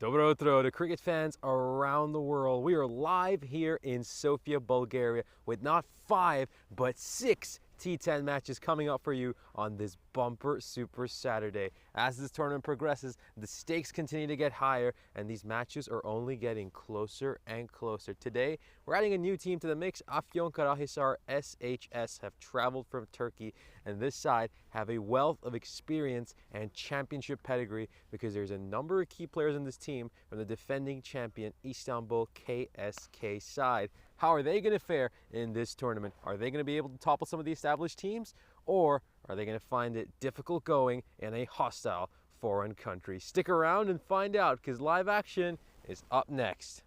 Dobro utro to cricket fans around the world. We are live here in Sofia, Bulgaria with not 5 but 6 T10 matches coming up for you on this bumper Super Saturday. As this tournament progresses, the stakes continue to get higher and these matches are only getting closer and closer. Today, we're adding a new team to the mix. Afyon SHS have traveled from Turkey, and this side have a wealth of experience and championship pedigree because there's a number of key players in this team from the defending champion Istanbul KSK side. How are they going to fare in this tournament? Are they going to be able to topple some of the established teams, or are they going to find it difficult going in a hostile foreign country? Stick around and find out, because live action is up next.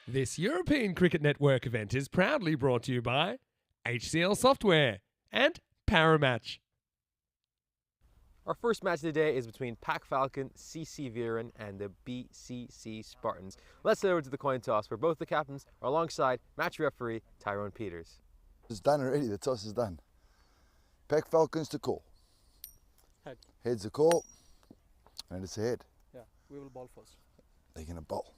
This European Cricket Network event is proudly brought to you by HCL Software and Paramatch. Our first match of the day is between Falcon, CC Viren, and the BCC Spartans. Let's head over to the coin toss where both the captains are alongside match referee Tyrone Peters. It's done already, the toss is done. Falcon's to call. Head. Head's a call, and it's a head. Yeah, we will ball first. They're going to bowl.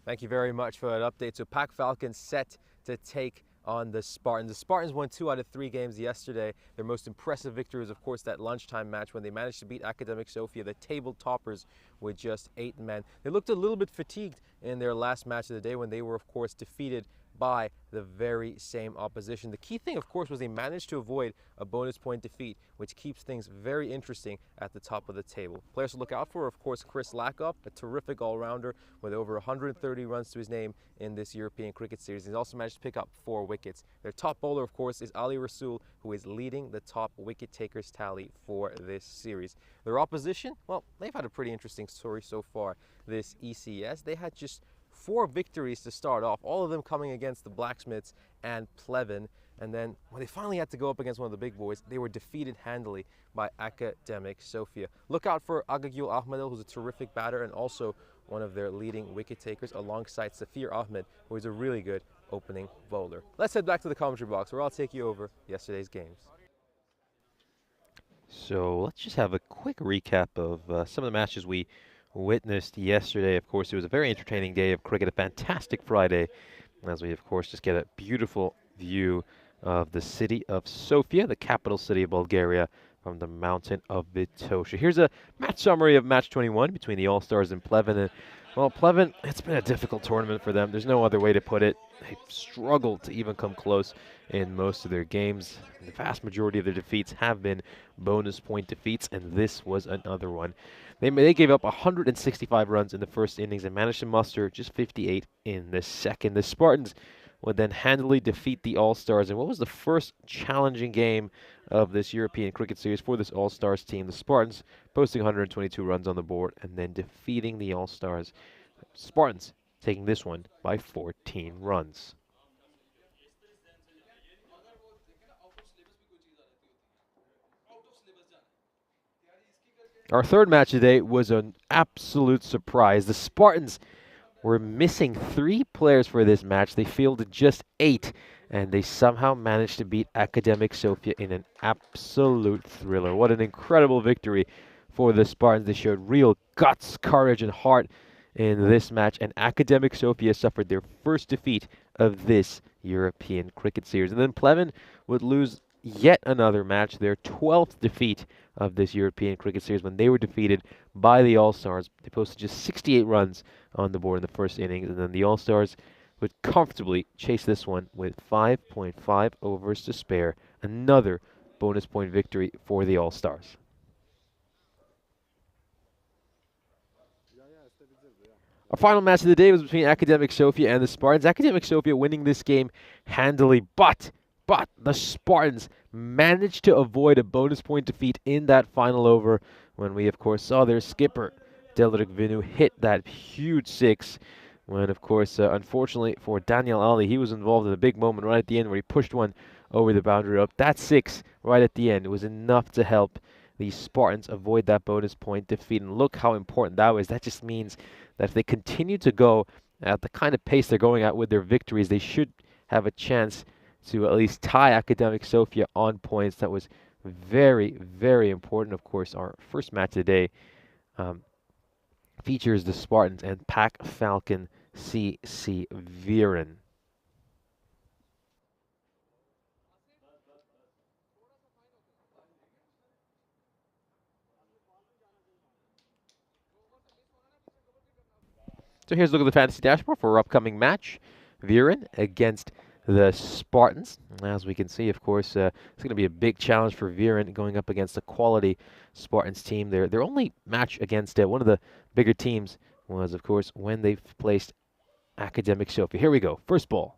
Thank you very much for that update. So Falcon set to take on the Spartans. The Spartans won 2 out of 3 games yesterday. Their most impressive victory was, of course, that lunchtime match when they managed to beat Academic Sofia, the table toppers, with just 8 men. They looked a little bit fatigued in their last match of the day when they were, of course, defeated by the very same opposition. The key thing, of course, was they managed to avoid a bonus point defeat, which keeps things very interesting at the top of the table. Players to look out for, of course, Chris Lakoff, a terrific all-rounder with over 130 runs to his name in this European cricket series. He's also managed to pick up 4 wickets. Their top bowler, of course, is Ali Rasool, who is leading the top wicket takers tally for this series. Their opposition, well, they've had a pretty interesting story so far this ECS. They had just 4 victories to start off, all of them coming against the Blacksmiths and Pleven. And then when they finally had to go up against one of the big boys, they were defeated handily by Academic Sofia. Look out for Agagul Ahmedil, who's a terrific batter and also one of their leading wicket takers, alongside Sophia Ahmed, who is a really good opening bowler. Let's head back to the commentary box where I'll take you over yesterday's games. So let's just have a quick recap of some of the matches we witnessed yesterday. Of course, it was a very entertaining day of cricket, a fantastic Friday, as we, of course, just get a beautiful view of the city of Sofia, the capital city of Bulgaria, from the mountain of Vitosha. Here's a match summary of match 21 between the All-Stars and Pleven. And, well, Pleven, it's been a difficult tournament for them. There's no other way to put it. They've struggled to even come close in most of their games. The vast majority of their defeats have been bonus point defeats, and this was another one. They gave up 165 runs in the first innings and managed to muster just 58 in the second. The Spartans would then handily defeat the All-Stars in what was the first challenging game of this European cricket series for this All-Stars team. The Spartans posting 122 runs on the board and then defeating the All-Stars. Spartans taking this one by 14 runs. Our third match today was an absolute surprise. The Spartans were missing 3 players for this match. They fielded just 8, and they somehow managed to beat Academic Sofia in an absolute thriller. What an incredible victory for the Spartans. They showed real guts, courage, and heart in this match, and Academic Sofia suffered their first defeat of this European cricket series. And then Pleven would lose yet another match, their 12th defeat of this European cricket series, when they were defeated by the All-Stars. They posted just 68 runs on the board in the first innings, and then the All-Stars would comfortably chase this one with 5.5 overs to spare. Another bonus point victory for the All-Stars. Our final match of the day was between Academic Sofia and the Spartans. Academic Sofia winning this game handily, but the Spartans managed to avoid a bonus point defeat in that final over when we, of course, saw their skipper Deldrick Vinu hit that huge 6 when, of course, unfortunately for Daniel Ali, he was involved in a big moment right at the end where he pushed one over the boundary up. That 6 right at the end was enough to help the Spartans avoid that bonus point defeat. And look how important that was. That just means that if they continue to go at the kind of pace they're going at with their victories, they should have a chance to at least tie Academic Sofia on points. That was very, very important. Of course, our first match today features the Spartans and Pack Falcon CC Viren. So here's a look at the fantasy dashboard for our upcoming match. Viren against the Spartans. As we can see, of course, it's going to be a big challenge for Viren going up against a quality Spartans team. Their only match against one of the bigger teams was, of course, when they placed Academic Sofia. Here we go. First ball.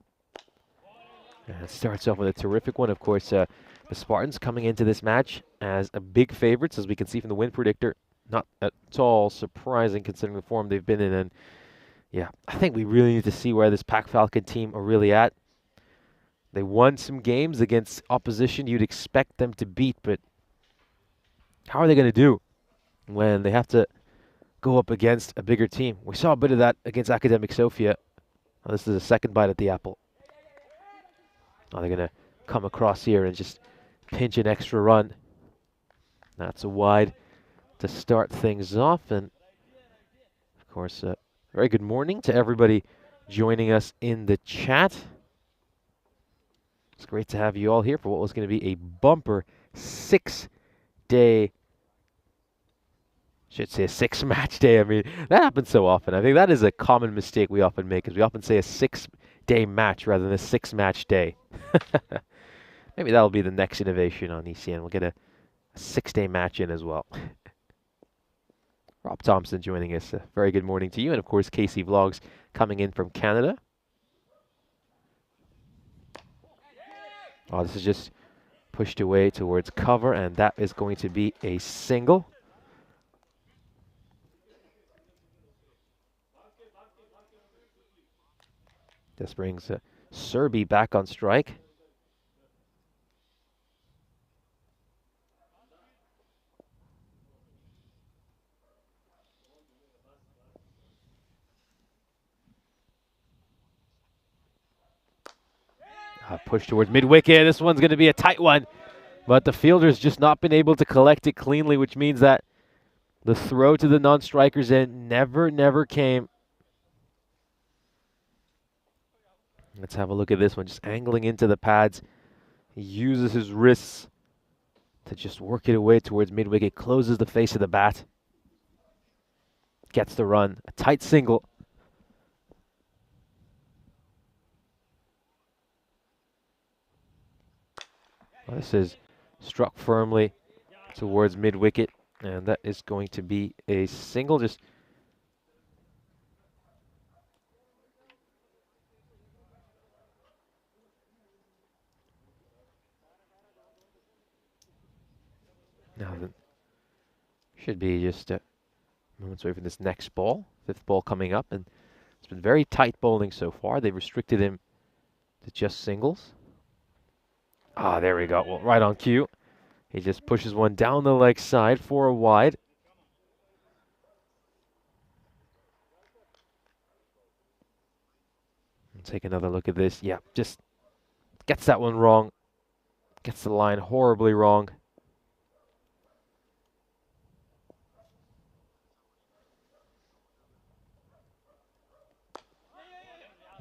And it starts off with a terrific one. Of course, the Spartans coming into this match as a big favorites, as we can see from the win predictor. Not at all surprising considering the form they've been in. And yeah, I think we really need to see where this Pack Falcon team are really at. They won some games against opposition you'd expect them to beat, but how are they going to do when they have to go up against a bigger team? We saw a bit of that against Academic Sofia. Oh, this is a second bite at the apple. Oh, they're going to come across here and just pinch an extra run. That's a wide to start things off. And, of course, very good morning to everybody joining us in the chat. It's great to have you all here for what was going to be a bumper 6-day, should say a 6-match day. I mean, that happens so often. I think that is a common mistake we often make, is we often say a 6-day match rather than a 6-match day. Maybe that'll be the next innovation on ECN. We'll get a 6-day match in as well. Rob Thompson joining us. A very good morning to you. And, of course, KC Vlogs coming in from Canada. Oh, this is just pushed away towards cover, and that is going to be a single. This brings Serby back on strike. Push towards mid-wicket. This one's going to be a tight one. But the fielder's just not been able to collect it cleanly, which means that the throw to the non-striker's end never came. Let's have a look at this one. Just angling into the pads. He uses his wrists to just work it away towards mid-wicket. Closes the face of the bat. Gets the run. A tight single. This is struck firmly towards mid-wicket, and that is going to be a single. Just now, should be just moments away from this next ball. 5th ball coming up, and it's been very tight bowling so far. They've restricted him to just singles. Ah, there we go. Well, right on cue. He just pushes one down the leg side for a wide. Take another look at this. Yeah, just gets that one wrong. Gets the line horribly wrong.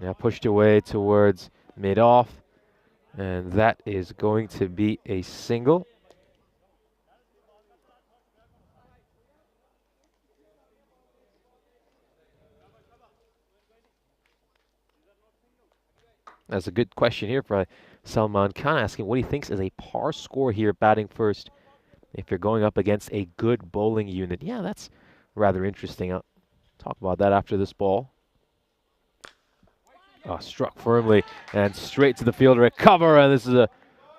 Now pushed away towards mid-off. And that is going to be a single. That's a good question here for Salman Khan, asking what he thinks is a par score here batting first if you're going up against a good bowling unit. Yeah, that's rather interesting. I'll talk about that after this ball. Oh, struck firmly and straight to the fielder at cover, and this is a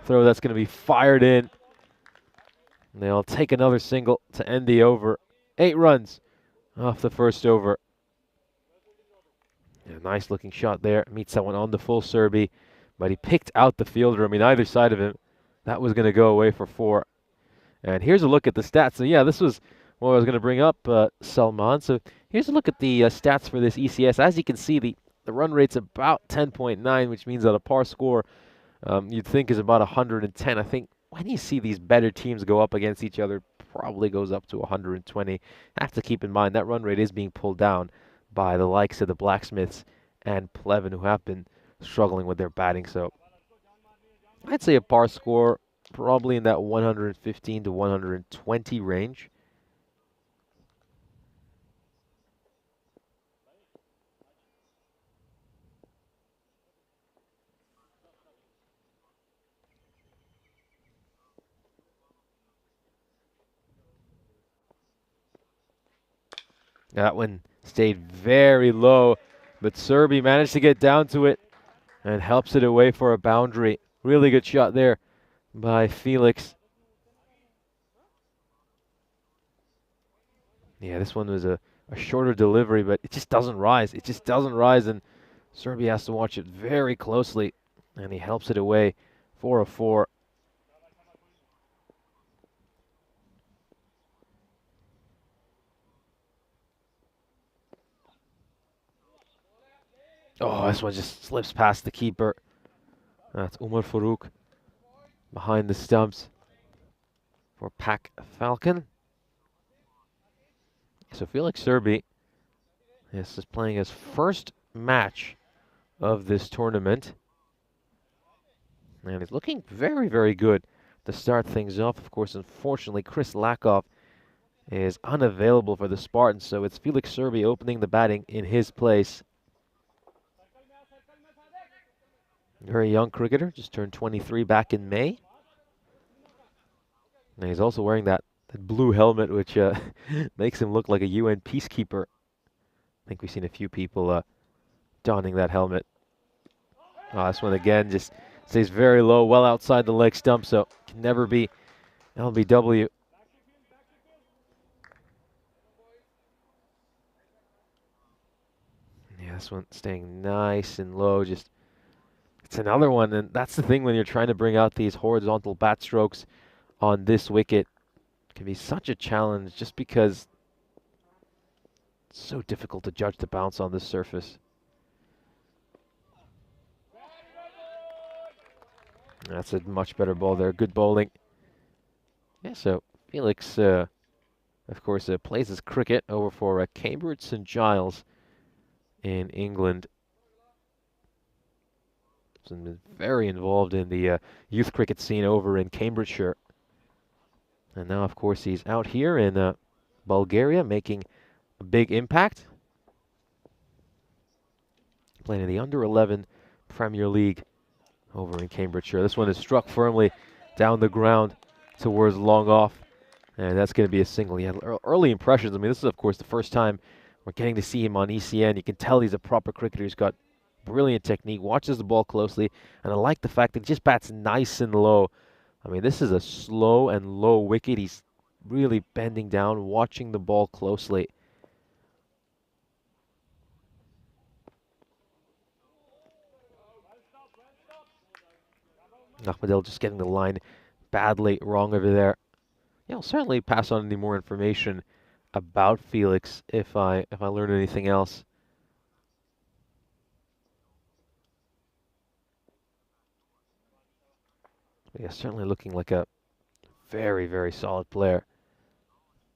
throw that's going to be fired in. And they'll take another single to end the over. 8 runs off the first over. Yeah, nice looking shot there. Meets someone on the full Serbi, but he picked out the fielder. I mean, either side of him, that was going to go away for 4. And here's a look at the stats. So yeah, this was what I was going to bring up, Salman. So here's a look at the stats for this ECS. As you can see, the run rate's about 10.9, which means that a par score you'd think is about 110. I think when you see these better teams go up against each other, probably goes up to 120. Have to keep in mind that run rate is being pulled down by the likes of the Blacksmiths and Pleven, who have been struggling with their batting. So I'd say a par score probably in that 115 to 120 range. That one stayed very low, but Serbi managed to get down to it and helps it away for a boundary. Really good shot there by Felix. Yeah, this one was a shorter delivery, but it just doesn't rise. It just doesn't rise, and Serbi has to watch it very closely, and he helps it away for a 4. Oh, this one just slips past the keeper. That's Umar Farouk behind the stumps for Pack Falcon. So Felix Serbi, this is playing his first match of this tournament. And he's looking very, very good to start things off. Of course, unfortunately, Chris Lakoff is unavailable for the Spartans, so it's Felix Serbi opening the batting in his place. Very young cricketer, just turned 23 back in May. And he's also wearing that blue helmet, which makes him look like a UN peacekeeper. I think we've seen a few people donning that helmet. Oh, this one again just stays very low, well outside the leg stump, so can never be LBW. Yeah, this one staying nice and low, just it's another one, and that's the thing when you're trying to bring out these horizontal bat strokes on this wicket. It can be such a challenge just because it's so difficult to judge the bounce on this surface. That's a much better ball there. Good bowling. Yeah, so Felix, of course, plays his cricket over for Cambridge St. Giles in England. He's been very involved in the youth cricket scene over in Cambridgeshire. And now, of course, he's out here in Bulgaria making a big impact. Playing in the Under-11 Premier League over in Cambridgeshire. This one is struck firmly down the ground towards long off. And that's going to be a single. He had early impressions. I mean, this is, of course, the first time we're getting to see him on ECN. You can tell he's a proper cricketer. He's got brilliant technique, watches the ball closely, and I like the fact that he just bats nice and low. I mean, this is a slow and low wicket. He's really bending down, watching the ball closely. Ahmadil just getting the line badly wrong over there. Yeah, I'll certainly pass on any more information about Felix if I learn anything else. Yeah, certainly looking like a very, very solid player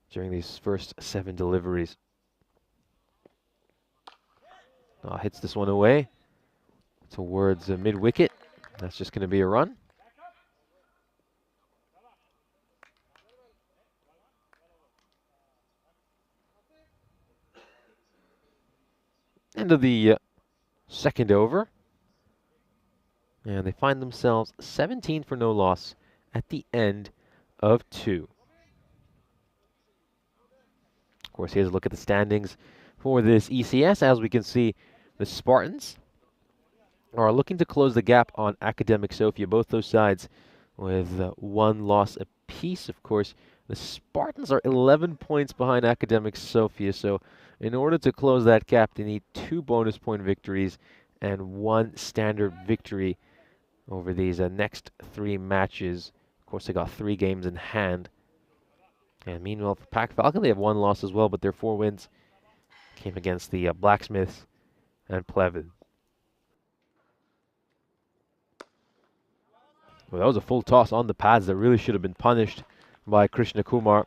during these first 7 deliveries. Hits this one away towards mid-wicket. That's just going to be a run. End of the second over. And they find themselves 17 for no loss at the end of 2. Of course, here's a look at the standings for this ECS. As we can see, the Spartans are looking to close the gap on Academic Sofia. Both those sides with 1 loss apiece. Of course, The Spartans are 11 points behind Academic Sofia, so in order to close that gap, they need 2 bonus point victories and 1 standard victory over these next 3 matches. Of course, they got 3 games in hand. And meanwhile, for Pac Falcon, they have 1 loss as well, but their 4 wins came against the Blacksmiths and Pleven. Well, that was a full toss on the pads that really should have been punished by Krishna Kumar.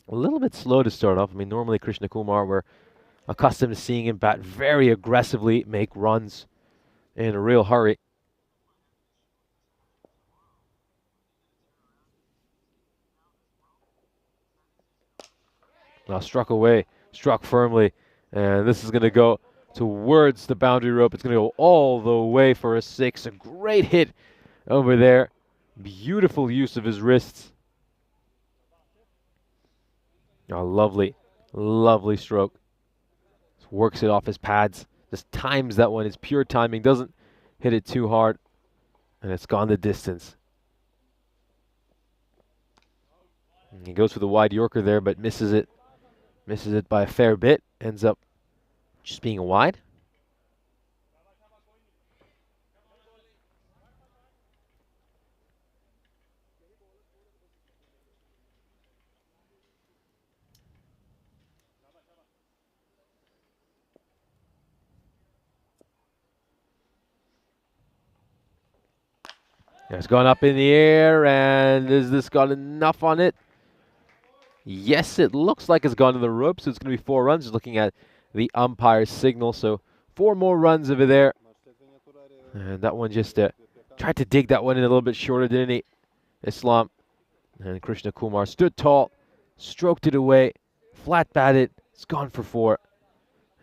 A little bit slow to start off. I mean, normally Krishna Kumar, we're accustomed to seeing him bat very aggressively, make runs in a real hurry. Now struck away, struck firmly, and this is going to go towards the boundary rope. It's going to go all the way for a 6. A great hit over there. Beautiful use of his wrists. Oh, lovely, lovely stroke. Just works it off his pads. Just times that one. It's pure timing. Doesn't hit it too hard. And it's gone the distance. And he goes for the wide Yorker there, but misses it. Misses it by a fair bit. Ends up just being a wide. It's gone up in the air, and has this got enough on it? Yes, it looks like it's gone to the ropes. It's going to be 4 runs, just looking at the umpire's signal. So 4 more runs over there. And that one just tried to dig that one in a little bit shorter, didn't he? Islam. And Krishna Kumar stood tall, stroked it away, flat batted. It's gone for 4.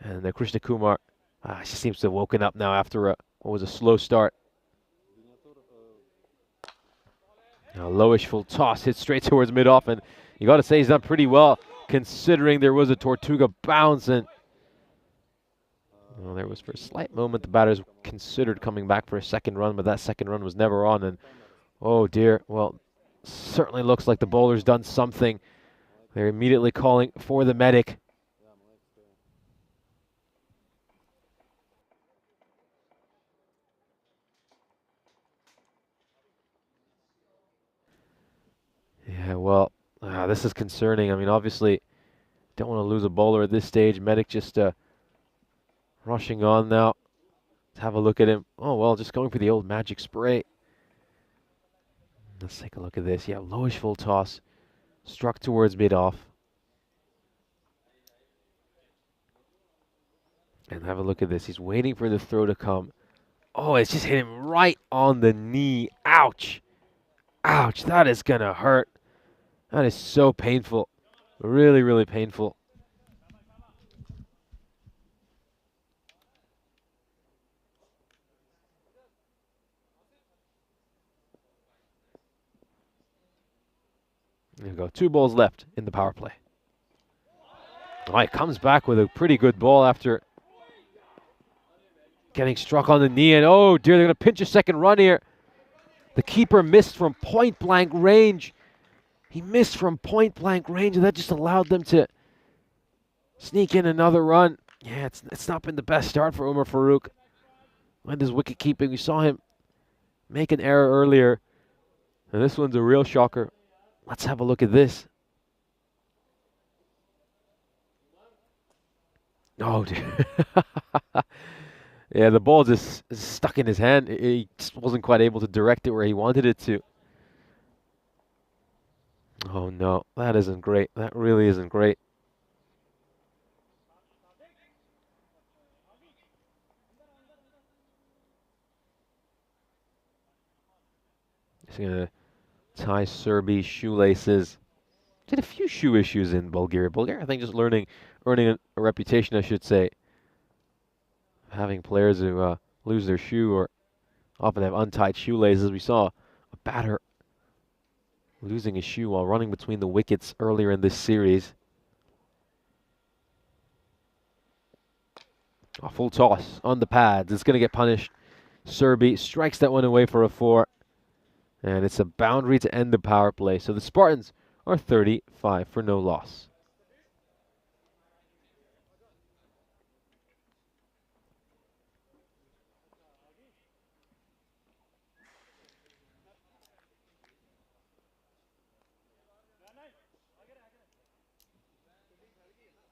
And Krishna Kumar, she seems to have woken up now after what was a slow start. A lowish full toss, hit straight towards mid-off, and you got to say he's done pretty well considering there was a Tortuga bounce, and well, there was for a slight moment the batters considered coming back for a second run, but that second run was never on, and oh dear, well, certainly looks like the bowler's done something. They're immediately calling for the medic. Yeah, well, this is concerning. I mean, obviously, don't want to lose a bowler at this stage. Medic just rushing on now. Let's have a look at him. Oh, well, just going for the old magic spray. Let's take a look at this. Yeah, lowish full toss. Struck towards mid-off. And have a look at this. He's waiting for the throw to come. Oh, it's just hit him right on the knee. Ouch. Ouch, that is going to hurt. That is so painful. Really, really painful. There you go. 2 balls left in the power play. Oh, he comes back with a pretty good ball after getting struck on the knee. And oh dear, they're going to pinch a second run here. The keeper missed from point blank range. He missed from point blank range, and that just allowed them to sneak in another run. Yeah, it's not been the best start for Umar Farouk. And his wicket keeping, we saw him make an error earlier. And this one's a real shocker. Let's have a look at this. Oh, dear. Yeah, the ball just is stuck in his hand. He just wasn't quite able to direct it where he wanted it to. Oh, no. That isn't great. That really isn't great. He's going to tie Serbi's shoelaces. Did a few shoe issues in Bulgaria. Bulgaria, I think, just earning a reputation, I should say, having players who lose their shoe or often have untied shoelaces. We saw a batter losing his shoe while running between the wickets earlier in this series. A full toss on the pads. It's going to get punished. Serbi strikes that one away for a 4. And it's a boundary to end the power play. So the Spartans or 35 for no loss.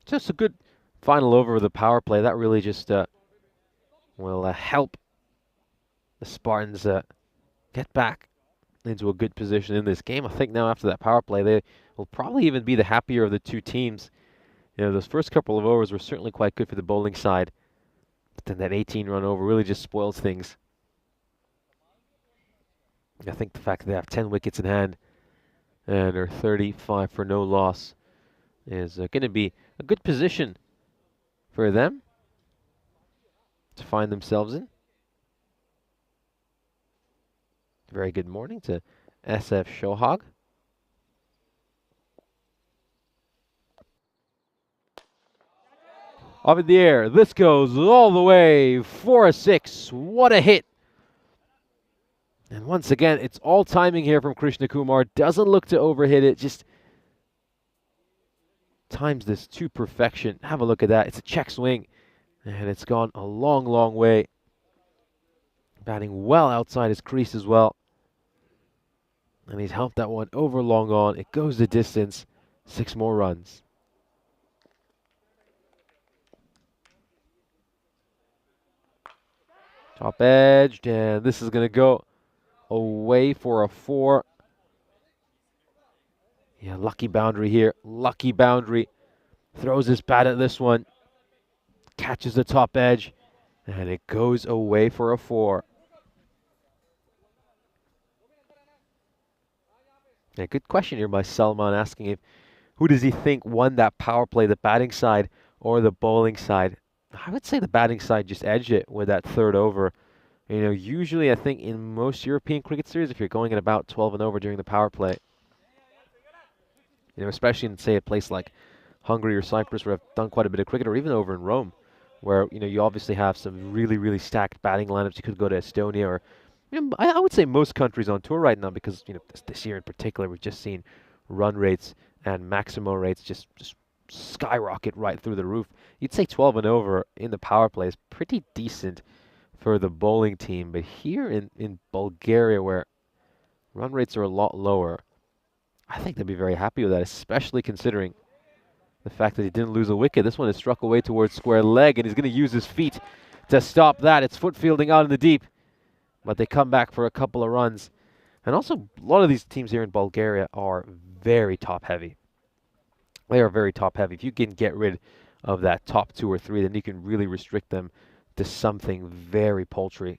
Just a good final over of the power play. That really just will help the Spartans get back into a good position in this game. I think now after that power play, they will probably even be the happier of the two teams. You know, those first couple of overs were certainly quite good for the bowling side. But then that 18-run over really just spoils things. I think the fact that they have 10 wickets in hand and are 35 for no loss is going to be a good position for them to find themselves in. Very good morning to SF Shohag. Up in the air, this goes all the way for a 6. What a hit! And once again, it's all timing here from Krishna Kumar. Doesn't look to overhit it, just times this to perfection. Have a look at that. It's a check swing, and it's gone a long, long way. Batting well outside his crease as well. And he's helped that one over long on. It goes the distance. 6 more runs. Top edged, and this is going to go away for a 4. Yeah, lucky boundary here. Lucky boundary. Throws his bat at this one. Catches the top edge, and it goes away for a 4. A good question here by Salman, asking if who does he think won that power play, the batting side or the bowling side? I would say the batting side just edged it with that third over. You know, usually I think in most European cricket series, if you're going at about 12 and over during the power play, you know, especially in, say, a place like Hungary or Cyprus where I've done quite a bit of cricket, or even over in Rome, where, you know, you obviously have some really, really stacked batting lineups. You could go to Estonia or, you know, I would say most countries on tour right now, because, you know, this year in particular, we've just seen run rates and maximo rates just skyrocket right through the roof. You'd say 12 and over in the power play is pretty decent for the bowling team. But here in Bulgaria, where run rates are a lot lower, I think they'd be very happy with that, especially considering the fact that he didn't lose a wicket. This one is struck away towards square leg, and he's going to use his feet to stop that. It's foot fielding out in the deep, but they come back for a couple of runs. And also, a lot of these teams here in Bulgaria are very top-heavy. They are very top-heavy. If you can get rid of that top 2 or 3, then you can really restrict them to something very paltry.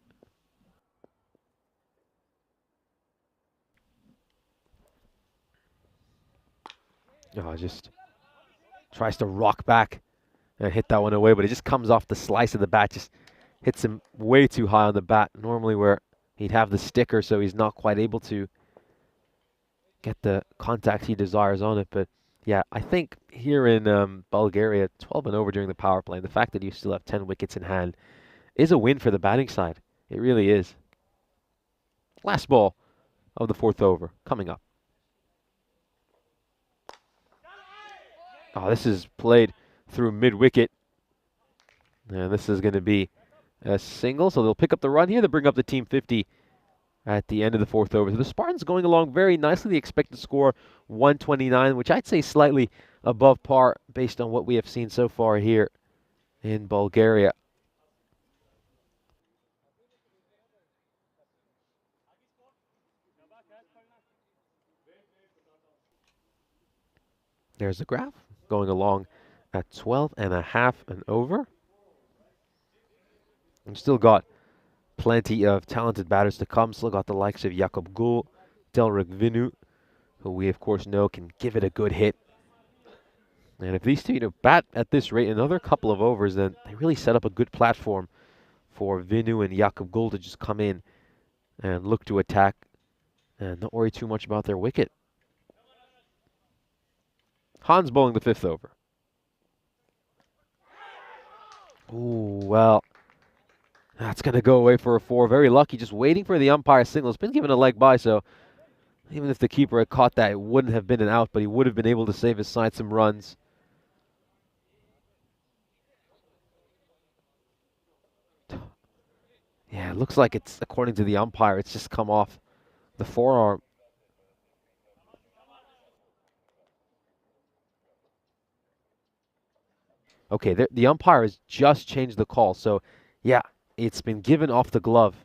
Oh, just tries to rock back and hit that one away, but it just comes off the slice of the bat, just hits him way too high on the bat, normally where he'd have the sticker, so he's not quite able to get the contact he desires on it. But yeah, I think here in Bulgaria, 12 and over during the power play, and the fact that you still have 10 wickets in hand is a win for the batting side. It really is. Last ball of the 4th over coming up. Oh, this is played through mid-wicket. And this is going to be a single, so they'll pick up the run here. They'll bring up the team 50 at the end of the 4th over. So the Spartans going along very nicely. The expected score 129, which I'd say slightly above par based on what we have seen so far here in Bulgaria. There's the graph going along at 12.5 and over. We've still got plenty of talented batters to come. Still got the likes of Jakub Gul, Delrik Vinu, who we of course know can give it a good hit. And if these two, you know, bat at this rate another couple of overs, then they really set up a good platform for Vinu and Jakub Gul to just come in and look to attack and not worry too much about their wicket. Hans bowling the 5th over. Ooh, well, that's going to go away for a 4. Very lucky, just waiting for the umpire signal. It's been given a leg by, so Even if the keeper had caught that, it wouldn't have been an out, but he would have been able to save his side some runs. Yeah, it looks like it's, according to the umpire, it's just come off the forearm. Okay, the umpire has just changed the call, so yeah, it's been given off the glove.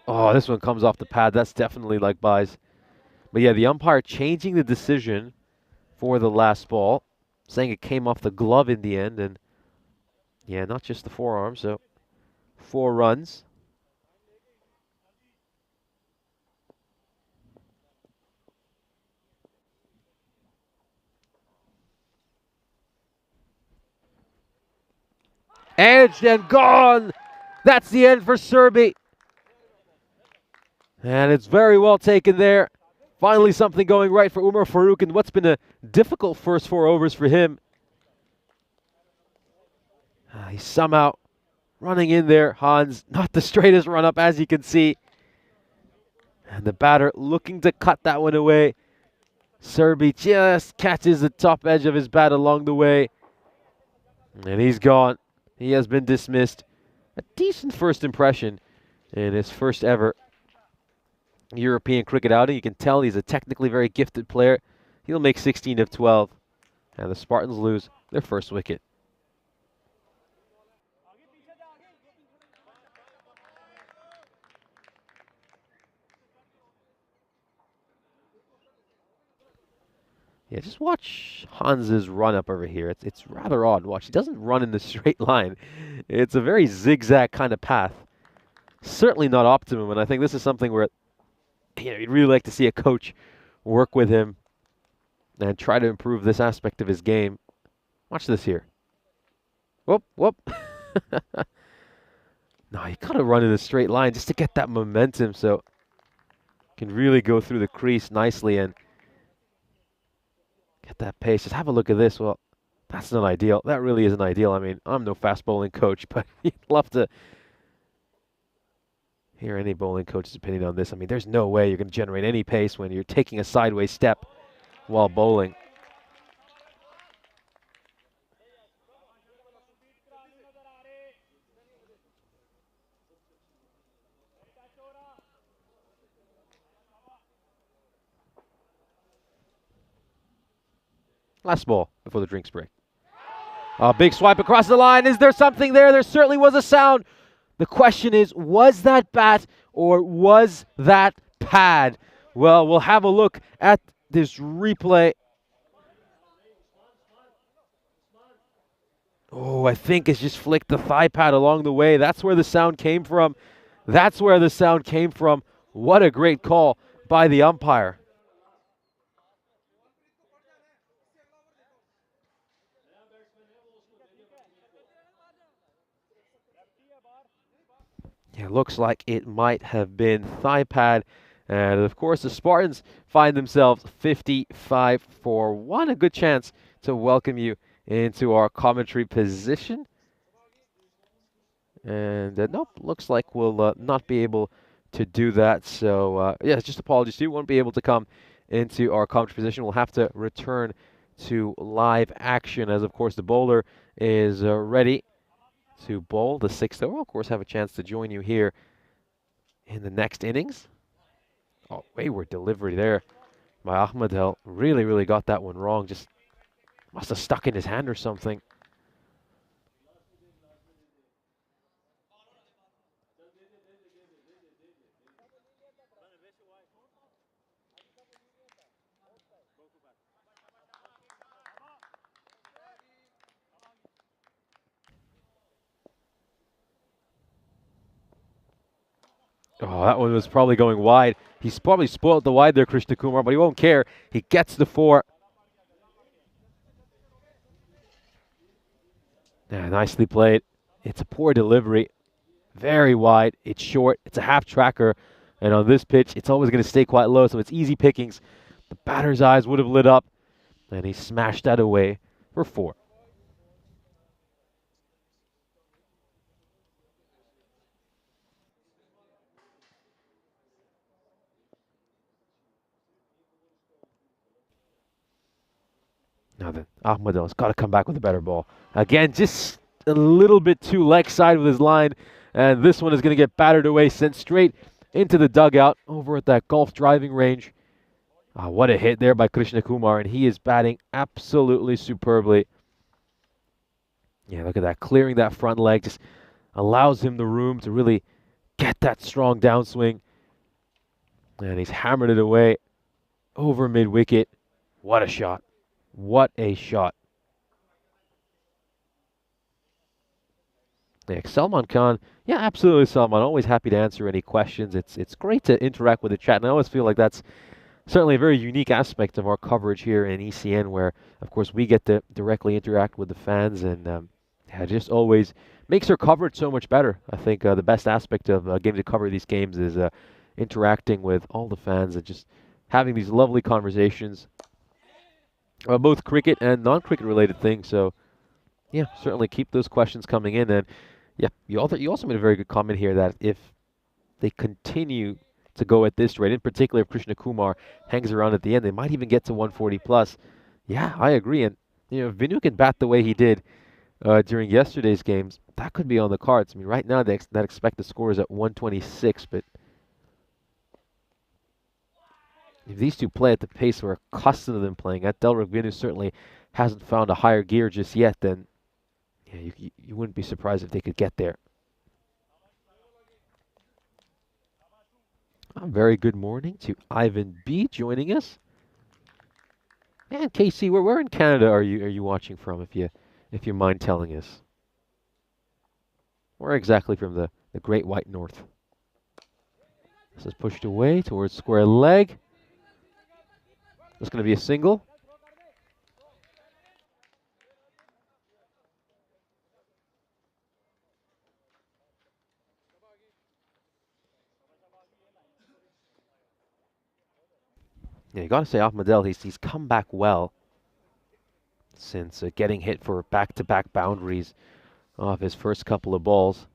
Oh, this one comes off the pad. That's definitely like buys. But yeah, the umpire changing the decision for the last ball, saying it came off the glove in the end, and yeah, not just the forearm, so 4 runs. Edged and gone! That's the end for Serbi. And it's very well taken there. Finally something going right for Umar Farouk in what's been a difficult first 4 overs for him. He's somehow running in there. Hans, not the straightest run up as you can see. And the batter looking to cut that one away. Serbi just catches the top edge of his bat along the way. And he's gone. He has been dismissed. A decent first impression in his first ever European cricket outing. You can tell he's a technically very gifted player. He'll make 16 of 12. And the Spartans lose their first wicket. Yeah, just watch Hans's run up over here. It's rather odd. Watch, he doesn't run in the straight line. It's a very zigzag kind of path. Certainly not optimum, and I think this is something where you'd really like to see a coach work with him and try to improve this aspect of his game. Watch this here. Whoop, whoop. No, you gotta run in a straight line just to get that momentum, so can really go through the crease nicely and get that pace. Just have a look at this. Well, that's not ideal. That really isn't ideal. I mean, I'm no fast bowling coach, but you'd love to hear any bowling coach's opinion on this. I mean, there's no way you're going to generate any pace when you're taking a sideways step while bowling. Last ball before the drinks break. A big swipe across the line. Is there something there? There certainly was a sound. The question is, was that bat or was that pad? Well, we'll have a look at this replay. Oh, I think it's just flicked the thigh pad along the way. That's where the sound came from. That's where the sound came from. What a great call by the umpire. Yeah, looks like it might have been thigh pad. And of course, the Spartans find themselves 55 for 1. A good chance to welcome you into our commentary position. And nope, looks like we'll not be able to do that. So, yeah, just apologies to you. Won't be able to come into our commentary position. We'll have to return to live action as, of course, the bowler is ready to bowl the 6th over. Of course, have a chance to join you here in the next innings. Oh, wayward delivery there by Ahmedel. Really, really got that one wrong. Just must have stuck in his hand or something. Oh, that one was probably going wide. He's probably spoiled the wide there, Krishna Kumar, but he won't care. He gets the 4. Yeah, nicely played. It's a poor delivery. Very wide. It's short. It's a half tracker. And on this pitch, it's always going to stay quite low, so it's easy pickings. The batter's eyes would have lit up, and he smashed that away for 4. Now then, Ahmadell's got to come back with a better ball. Again, just a little bit too leg side with his line. And this one is going to get battered away, sent straight into the dugout over at that golf driving range. What a hit there by Krishna Kumar, and he is batting absolutely superbly. Yeah, look at that, clearing that front leg, just allows him the room to really get that strong downswing. And he's hammered it away over mid-wicket. What a shot. What a shot. Yeah, Salman Khan, yeah, absolutely, Salman. Always happy to answer any questions. It's great to interact with the chat, and I always feel like that's certainly a very unique aspect of our coverage here in ECN, where, of course, we get to directly interact with the fans, and yeah, just always makes our coverage so much better. I think the best aspect of getting to cover these games is interacting with all the fans and just having these lovely conversations about both cricket and non-cricket related things. So, yeah, certainly keep those questions coming in. And, yeah, you also made a very good comment here that if they continue to go at this rate, in particular if Krishna Kumar hangs around at the end, they might even get to 140 plus. Yeah, I agree. And, you know, if Vinu can bat the way he did during yesterday's games, that could be on the cards. I mean, right now that expected score is at 126, but if these two play at the pace we're accustomed to them playing at, Delrick Vinu certainly hasn't found a higher gear just yet, then yeah, you wouldn't be surprised if they could get there. Very good morning to Ivan B joining us. And KC, where in Canada are you watching from, if you mind telling us? Where exactly from the Great White North? This is pushed away towards square leg. This is going to be a single. Yeah, you got to say Ahmadel, he's come back well since getting hit for back-to-back boundaries off his first couple of balls.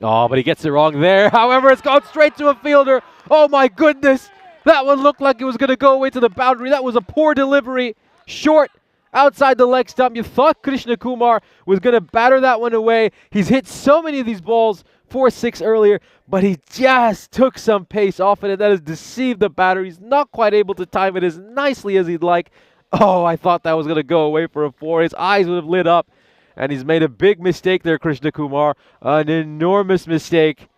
Oh, but he gets it wrong there. However, it's gone straight to a fielder. Oh my goodness. That one looked like it was going to go away to the boundary. That was a poor delivery. Short, outside the leg stump. You thought Krishna Kumar was going to batter that one away. He's hit so many of these balls, 4-6 earlier, but he just took some pace off it, and that has deceived the batter. He's not quite able to time it as nicely as he'd like. Oh, I thought that was going to go away for a 4. His eyes would have lit up, and he's made a big mistake there, Krishna Kumar, an enormous mistake.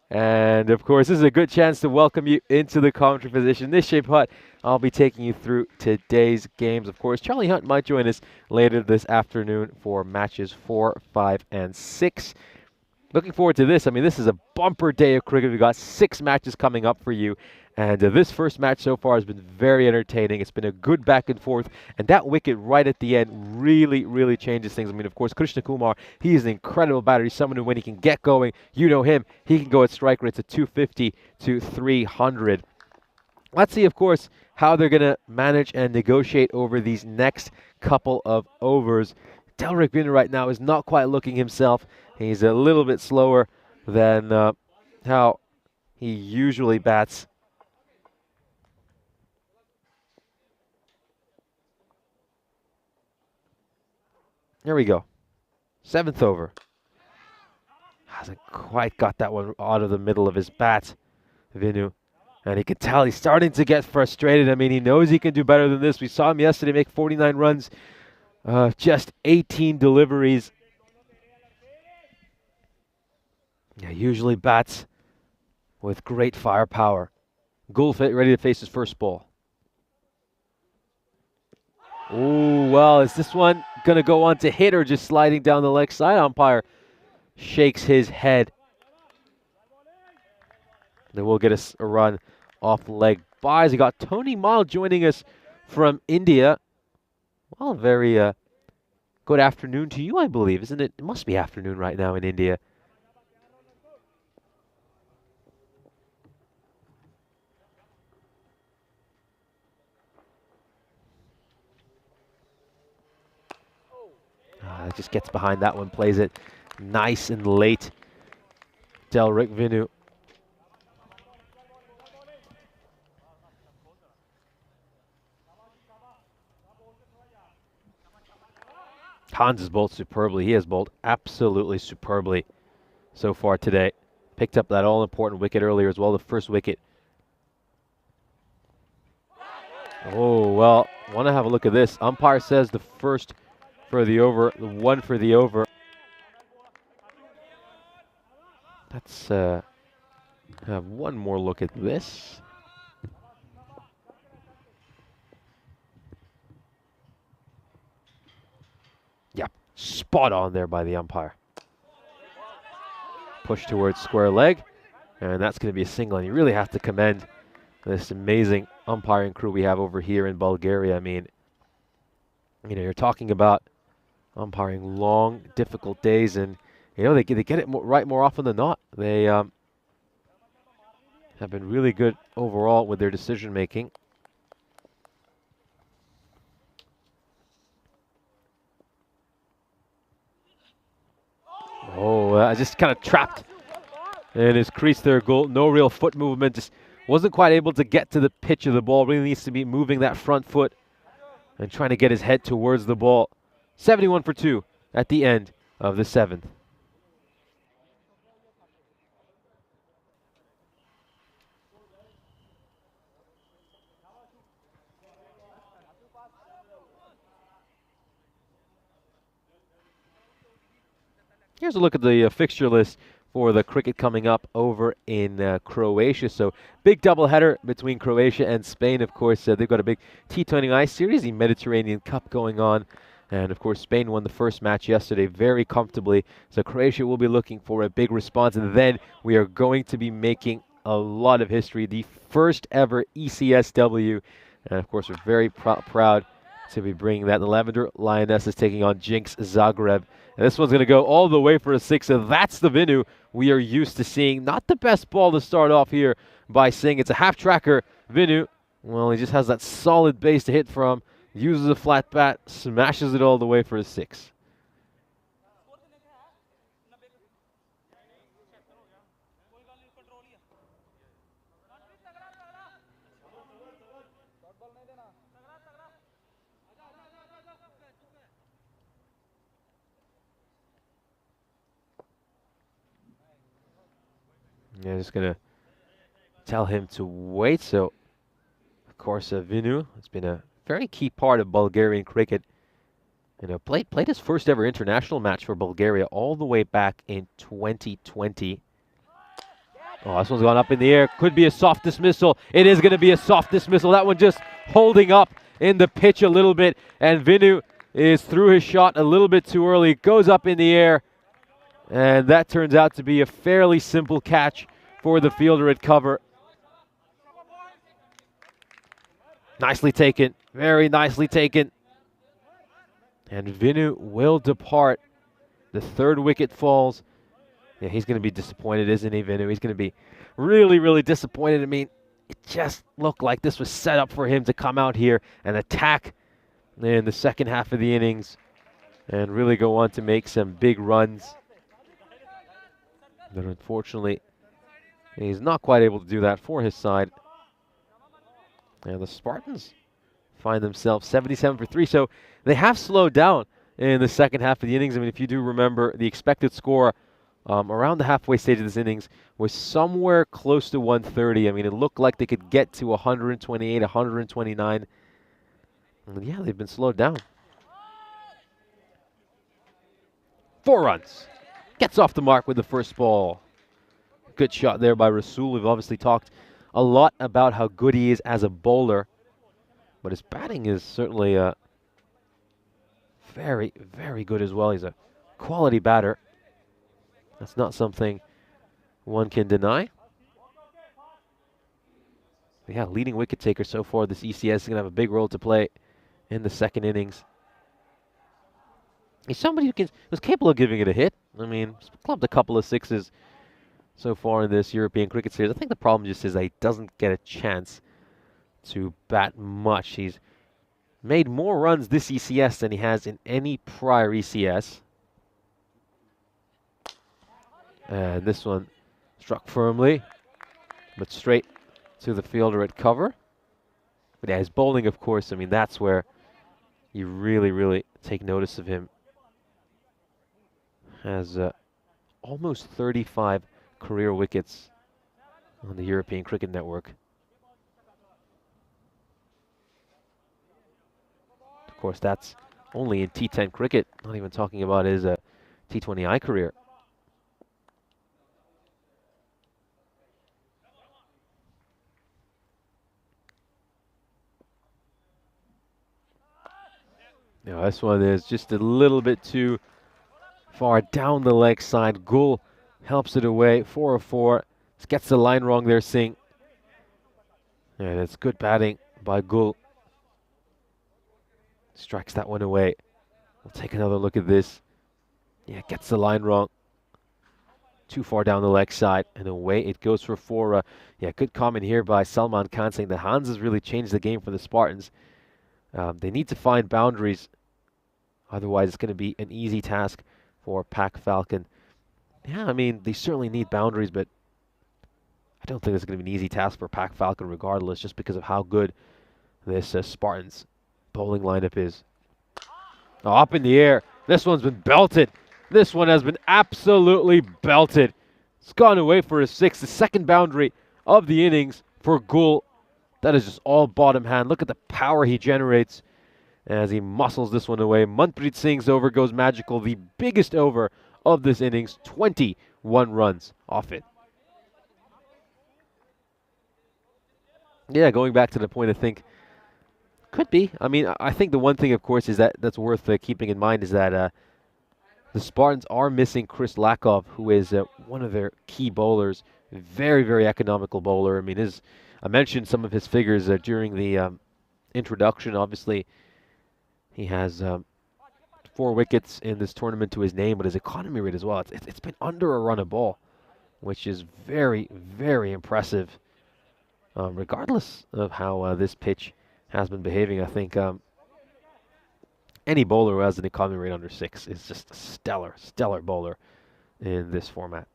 And, of course, this is a good chance to welcome you into the commentary position. This Shape Hut, I'll be taking you through today's games. Of course, Charlie Hunt might join us later this afternoon for matches 4, 5, and 6. Looking forward to this. I mean, this is a bumper day of cricket. We've got 6 matches coming up for you. And this first match so far has been very entertaining. It's been a good back and forth. And that wicket right at the end really, really changes things. I mean, of course, Krishna Kumar, he is an incredible batter. He's someone who, when he can get going, you know him, he can go at strike rates of 250 to 300. Let's see, of course, how they're going to manage and negotiate over these next couple of overs. Delrick Vinu right now is not quite looking himself. He's a little bit slower than how he usually bats. There we go. 7th over. Hasn't quite got that one out of the middle of his bat, Vinu. And he can tell he's starting to get frustrated. I mean, he knows he can do better than this. We saw him yesterday make 49 runs, just 18 deliveries. Yeah, usually bats with great firepower. Gul ready to face his first ball. Oh, well, is this one going to go on to hit or just sliding down the leg side? Umpire shakes his head. Then we'll get a run off leg buys. We got Tony Mal joining us from India. Well, very good afternoon to you, I believe, isn't it? It must be afternoon right now in India. Just gets behind that one, plays it nice and late. Delrick Vinu. Hans has bowled superbly. He has bowled absolutely superbly so far today. Picked up that all-important wicket earlier as well, the first wicket. Oh, well, want to have a look at this. Umpire says the first for the over, the one for the over. Let's have one more look at this. Yep, spot on there by the umpire. Push towards square leg, and that's going to be a single. And you really have to commend this amazing umpiring crew we have over here in Bulgaria. I mean, you know, you're talking about umpiring long, difficult days, and you know they get it right more often than not. They have been really good overall with their decision making. Oh, just kind of trapped in his crease there. Goal, no real foot movement. Just wasn't quite able to get to the pitch of the ball. Really needs to be moving that front foot and trying to get his head towards the ball. 71 for 2 at the end of the 7th. Here's a look at the fixture list for the cricket coming up over in Croatia. So big doubleheader between Croatia and Spain. Of course, they've got a big T10 Ice Series, the Mediterranean Cup going on. And of course, Spain won the first match yesterday very comfortably. So Croatia will be looking for a big response. And then we are going to be making a lot of history. The first ever ECSW. And of course, we're very proud to be bringing that. The Lavender Lionesses taking on Jinx Zagreb. And this one's going to go all the way for a 6. And that's the Vinu we are used to seeing. Not the best ball to start off here by Singh. It's a half tracker. Vinu, well, he just has that solid base to hit from. Uses a flat bat, smashes it all the way for a 6. Yeah, just going to tell him to wait. So, of course, Vinu, it's been a very key part of Bulgarian cricket. You know, played his first ever international match for Bulgaria all the way back in 2020. Oh, this one's gone up in the air. Could be a soft dismissal. It is going to be a soft dismissal. That one just holding up in the pitch a little bit. And Vinu is through his shot a little bit too early. Goes up in the air. And that turns out to be a fairly simple catch for the fielder at cover. Nicely taken. Very nicely taken. And Vinu will depart. The third wicket falls. Yeah, he's going to be disappointed, isn't he, Vinu? He's going to be really, really disappointed. I mean, it just looked like this was set up for him to come out here and attack in the second half of the innings and really go on to make some big runs. But unfortunately, he's not quite able to do that for his side. And the Spartans find themselves 77 for 3. So they have slowed down in the second half of the innings. I mean, if you do remember, the expected score around the halfway stage of this innings was somewhere close to 130. I mean, it looked like they could get to 128, 129. And yeah, they've been slowed down. 4 runs. Gets off the mark with the first ball. Good shot there by Rasul. We've obviously talked a lot about how good he is as a bowler, but his batting is certainly very, very good as well. He's a quality batter. That's not something one can deny. But yeah, leading wicket taker so far. This ECS is going to have a big role to play in the second innings. He's somebody who's capable of giving it a hit. I mean, he's clubbed a couple of 6s so far in this European cricket series. I think the problem just is that he doesn't get a chance to bat much. He's made more runs this ECS than he has in any prior ECS. And this one struck firmly, but straight to the fielder at cover. But yeah, his bowling, of course, I mean, that's where you really, really take notice of him. has almost 35 career wickets on the European Cricket Network. Of course, that's only in T10 cricket, not even talking about his T20I career. Now, this one is just a little bit too far down the leg side. Gul helps it away. 4-4. Just gets the line wrong there, Singh. And it's good batting by Gul. Strikes that one away. We'll take another look at this. Yeah, gets the line wrong. Too far down the leg side, and away it goes for 4. Yeah, good comment here by Salman Khan saying the Hans has really changed the game for the Spartans. They need to find boundaries. Otherwise, it's going to be an easy task for Pac Falcon. Yeah, I mean, they certainly need boundaries, but I don't think it's going to be an easy task for Pac Falcon regardless, just because of how good this Spartans bowling lineup is. Oh, up in the air. This one's been belted. This one has been absolutely belted. It's gone away for a 6. The second boundary of the innings for Gul. That is just all bottom hand. Look at the power he generates as he muscles this one away. Manpreet Singh's over goes magical. The biggest over of this innings. 21 runs off it. Yeah, going back to the point, I think could be. I mean, I think the one thing, of course, is that's worth keeping in mind is that the Spartans are missing Chris Lakov, who is one of their key bowlers. Very, very economical bowler. I mean, I mentioned some of his figures during the introduction. Obviously, he has 4 wickets in this tournament to his name, but his economy rate as well. It's been under a run a ball, which is very, very impressive. Regardless of how this pitch has been behaving, I think any bowler who has an economy rate under 6 is just a stellar bowler in this format.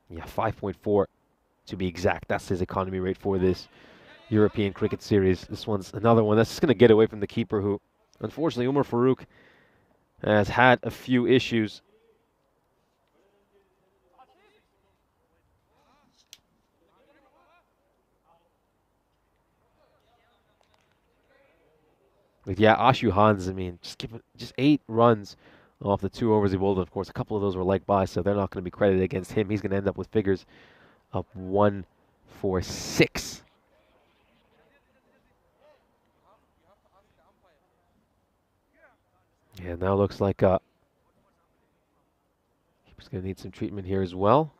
Yeah, 5.4 to be exact. That's his economy rate for this European Cricket Series. This one's another one that's just going to get away from the keeper, who, unfortunately, Umar Farooq has had a few issues. But yeah, Ashu Hans, I mean, just 8 runs off the 2 overs he bowled. Of course, a couple of those were leg by, so they're not going to be credited against him. He's going to end up with figures of 1 for 6. Yeah, now looks like keeper's going to need some treatment here as well.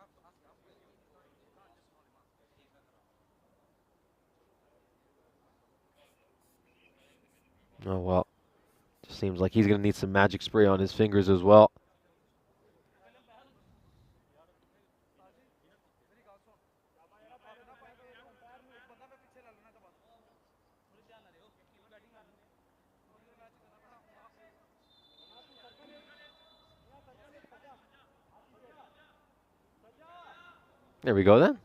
Oh, well, just seems like he's going to need some magic spray on his fingers as well. There we go then.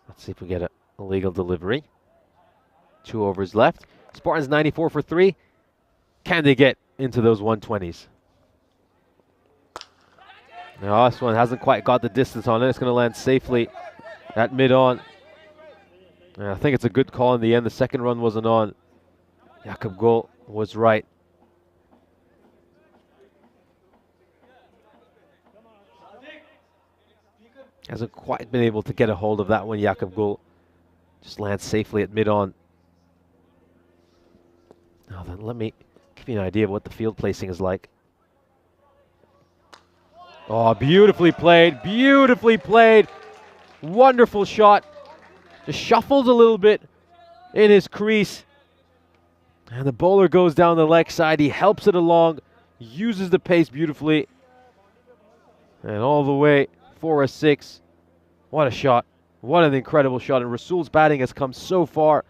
Let's see if we get a legal delivery. 2 overs left. Spartans 94 for 3. Can they get into those 120s? Now this one hasn't quite got the distance on it. It's going to land safely at mid-on. I think it's a good call in the end. The second run wasn't on. Jakob Gul was right. Hasn't quite been able to get a hold of that one, Jakob Gul. Just lands safely at mid-on. Now then, let me give you an idea of what the field placing is like. Oh, beautifully played, beautifully played. Wonderful shot. Just shuffles a little bit in his crease. And the bowler goes down the leg side. He helps it along, uses the pace beautifully. And all the way for a 6. What a shot. What an incredible shot. And Rasul's batting has come so far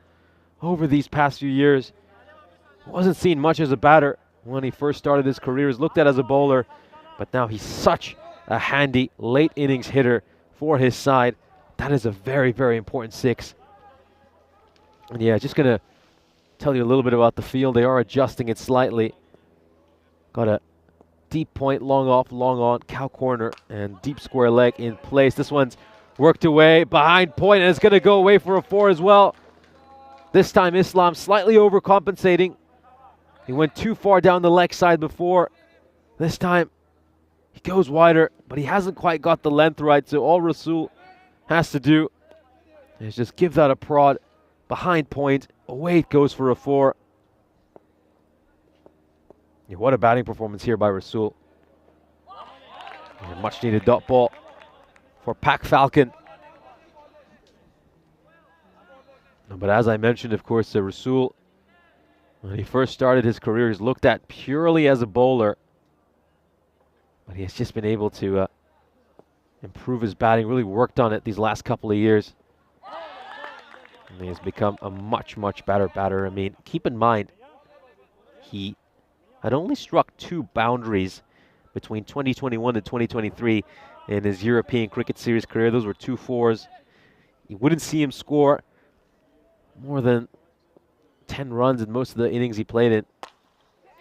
over these past few years. Wasn't seen much as a batter when he first started his career. He was looked at as a bowler. But now he's such a handy late innings hitter for his side. That is a very, very important 6. And yeah, just going to tell you a little bit about the field. They are adjusting it slightly. Got a Deep point, long off, long on, cow corner, and deep square leg in place. This one's worked away behind point, and it's going to go away for a 4 as well. This time Islam slightly overcompensating. He went too far down the leg side before. This time he goes wider, but he hasn't quite got the length right, so all Rasul has to do is just give that a prod behind point. Away it goes for a 4. Yeah, what a batting performance here by Rasul. And much needed dot ball for Pac Falcon. But as I mentioned, of course, Rasul, when he first started his career, he's looked at purely as a bowler. But he has just been able to improve his batting, really worked on it these last couple of years. And he has become a much, much better batter. I mean, keep in mind, he had only struck 2 boundaries between 2021 and 2023 in his European Cricket Series career. Those were 2 4s. You wouldn't see him score more than 10 runs in most of the innings he played in.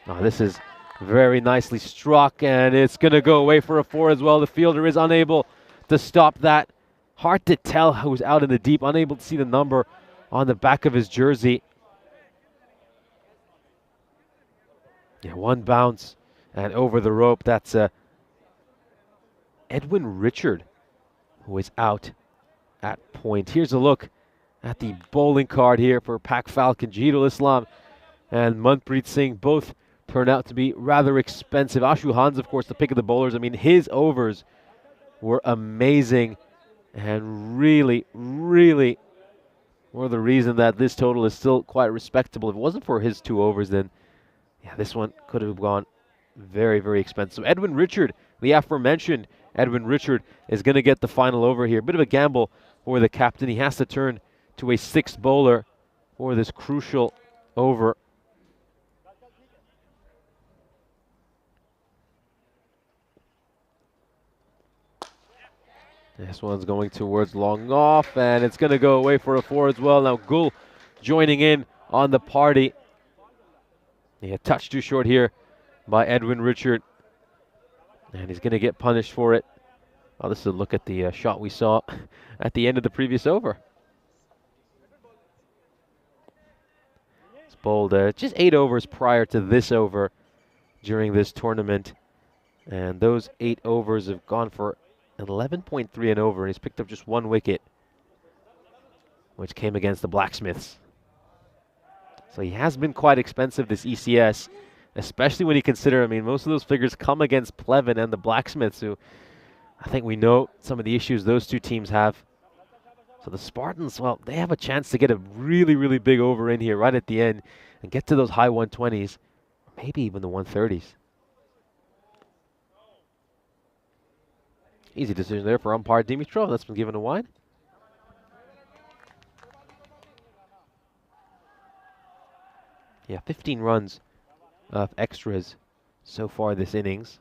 Oh, this is very nicely struck, and it's going to go away for a 4 as well. The fielder is unable to stop that. Hard to tell who's out in the deep, unable to see the number on the back of his jersey. Yeah, 1 bounce and over the rope. That's Edwin Richard, who is out at point. Here's a look at the bowling card here for Pac Falcon. Jihadul Islam and Manpreet Singh both turn out to be rather expensive. Ashu Hans, of course, the pick of the bowlers. I mean, his overs were amazing and really, really were the reason that this total is still quite respectable. If it wasn't for his 2 overs, then yeah, this one could have gone very, very expensive. Edwin Richard, the aforementioned Edwin Richard, is going to get the final over here. Bit of a gamble for the captain. He has to turn to a 6th bowler for this crucial over. This one's going towards long off, and it's going to go away for a 4 as well. Now Gul joining in on the party. Yeah, a touch too short here by Edwin Richard, and he's going to get punished for it. Oh, this is a look at the shot we saw at the end of the previous over. It's bowled just 8 overs prior to this over during this tournament, and those 8 overs have gone for 11.3 and over, and he's picked up just 1 wicket, which came against the Blacksmiths. So he has been quite expensive, this ECS, especially when you consider, I mean, most of those figures come against Pleven and the Blacksmiths, who I think we know some of the issues those 2 teams have. So the Spartans, well, they have a chance to get a really, really big over in here right at the end and get to those high 120s, maybe even the 130s. Easy decision there for umpire Dimitrov. That's been given a wide. Yeah, 15 runs of extras so far this innings.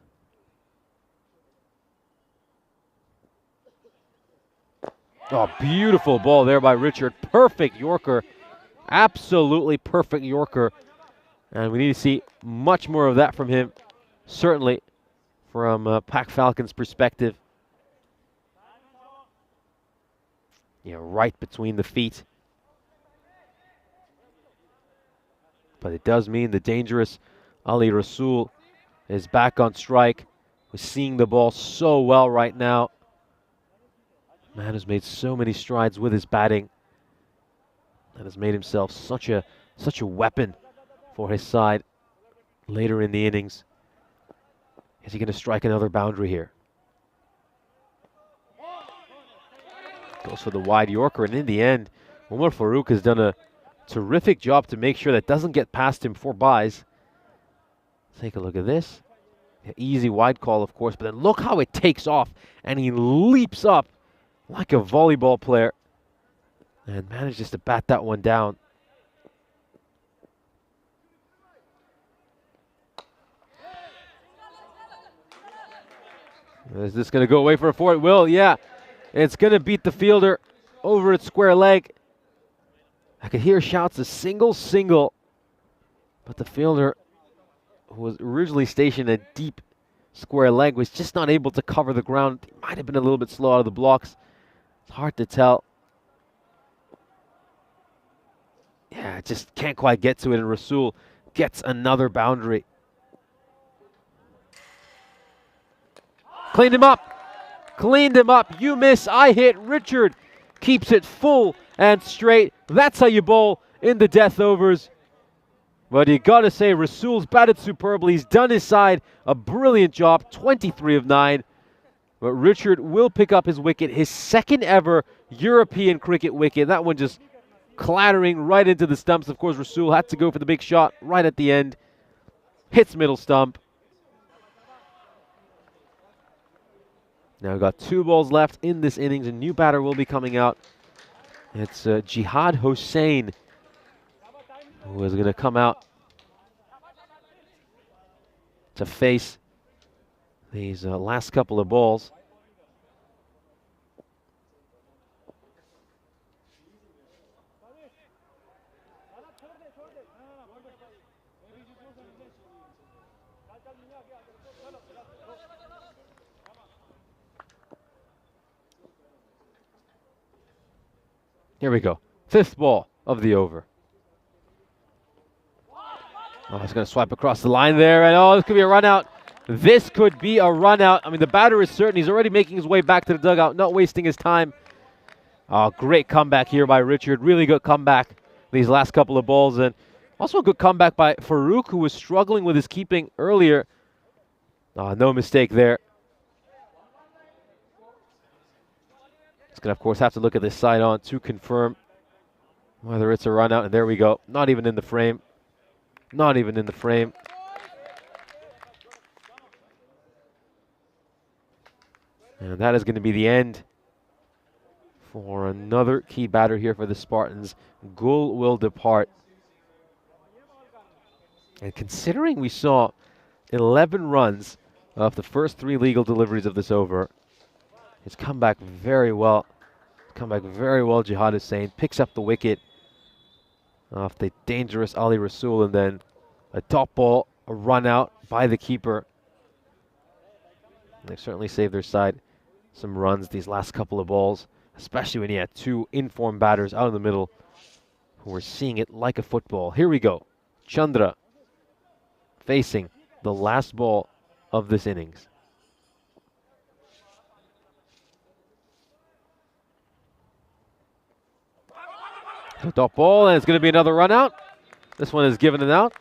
Oh, beautiful ball there by Richard. Perfect Yorker. Absolutely perfect Yorker. And we need to see much more of that from him, certainly from Pac Falcon's perspective. Yeah, right between the feet. But it does mean the dangerous Ali Rasul is back on strike. We're seeing the ball so well right now. Man has made so many strides with his batting and has made himself such a weapon for his side later in the innings. Is he going to strike another boundary here? Goes for the wide Yorker, and in the end, Umar Farouk has done a terrific job to make sure that doesn't get past him for buys. Take a look at this. Yeah, easy wide call, of course, but then look how it takes off, and he leaps up like a volleyball player and manages to bat that one down. Is this going to go away for a 4? It will, yeah. It's going to beat the fielder over its square leg. I could hear shouts of single, single. But the fielder, who was originally stationed a deep square leg, was just not able to cover the ground. He might have been a little bit slow out of the blocks. It's hard to tell. Yeah, just can't quite get to it, and Rasul gets another boundary. Cleaned him up. Cleaned him up. You miss, I hit. Richard keeps it full and straight. That's how you bowl in the death overs. But you got to say, Rasul's batted superbly. He's done his side a brilliant job, 23 of 9. But Richard will pick up his wicket, his second ever European cricket wicket. That one just clattering right into the stumps. Of course, Rasul had to go for the big shot right at the end. Hits middle stump. Now we've got 2 balls left in this innings. A new batter will be coming out. It's Jihad Hossain, who is going to come out to face these last couple of balls. Here we go. 5th ball of the over. Oh, he's going to swipe across the line there, and oh, this could be a run out. This could be a run out. I mean, the batter is certain. He's already making his way back to the dugout, not wasting his time. Oh, great comeback here by Richard. Really good comeback these last couple of balls, and also a good comeback by Farouk, who was struggling with his keeping earlier. Oh, no mistake there. He's going to, of course, have to look at this side on to confirm whether it's a run out, and there we go. Not even in the frame. Not even in the frame. And that is going to be the end for another key batter here for the Spartans. Gul will depart. And considering we saw 11 runs off the first 3 legal deliveries of this over, it's come back very well. Come back very well, Jihad Hossain. Picks up the wicket off the dangerous Ali Rasul, and then a top ball, a run out by the keeper. They've certainly saved their side some runs these last couple of balls, especially when you had 2 informed batters out in the middle who were seeing it like a football. Here we go. Chandra facing the last ball of this innings. So top ball, and it's going to be another run out. This one is given it out.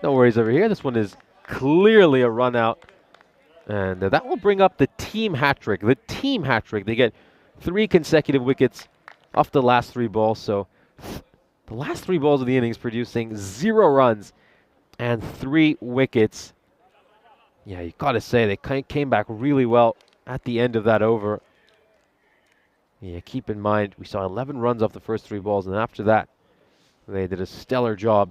No worries over here. This one is clearly a run out. And that will bring up the team hat trick. The team hat trick. They get 3 consecutive wickets off the last 3 balls. So the last 3 balls of the innings producing 0 runs and 3 wickets. Yeah, you got to say they came back really well at the end of that over. Yeah, keep in mind, we saw 11 runs off the first 3 balls, and after that, they did a stellar job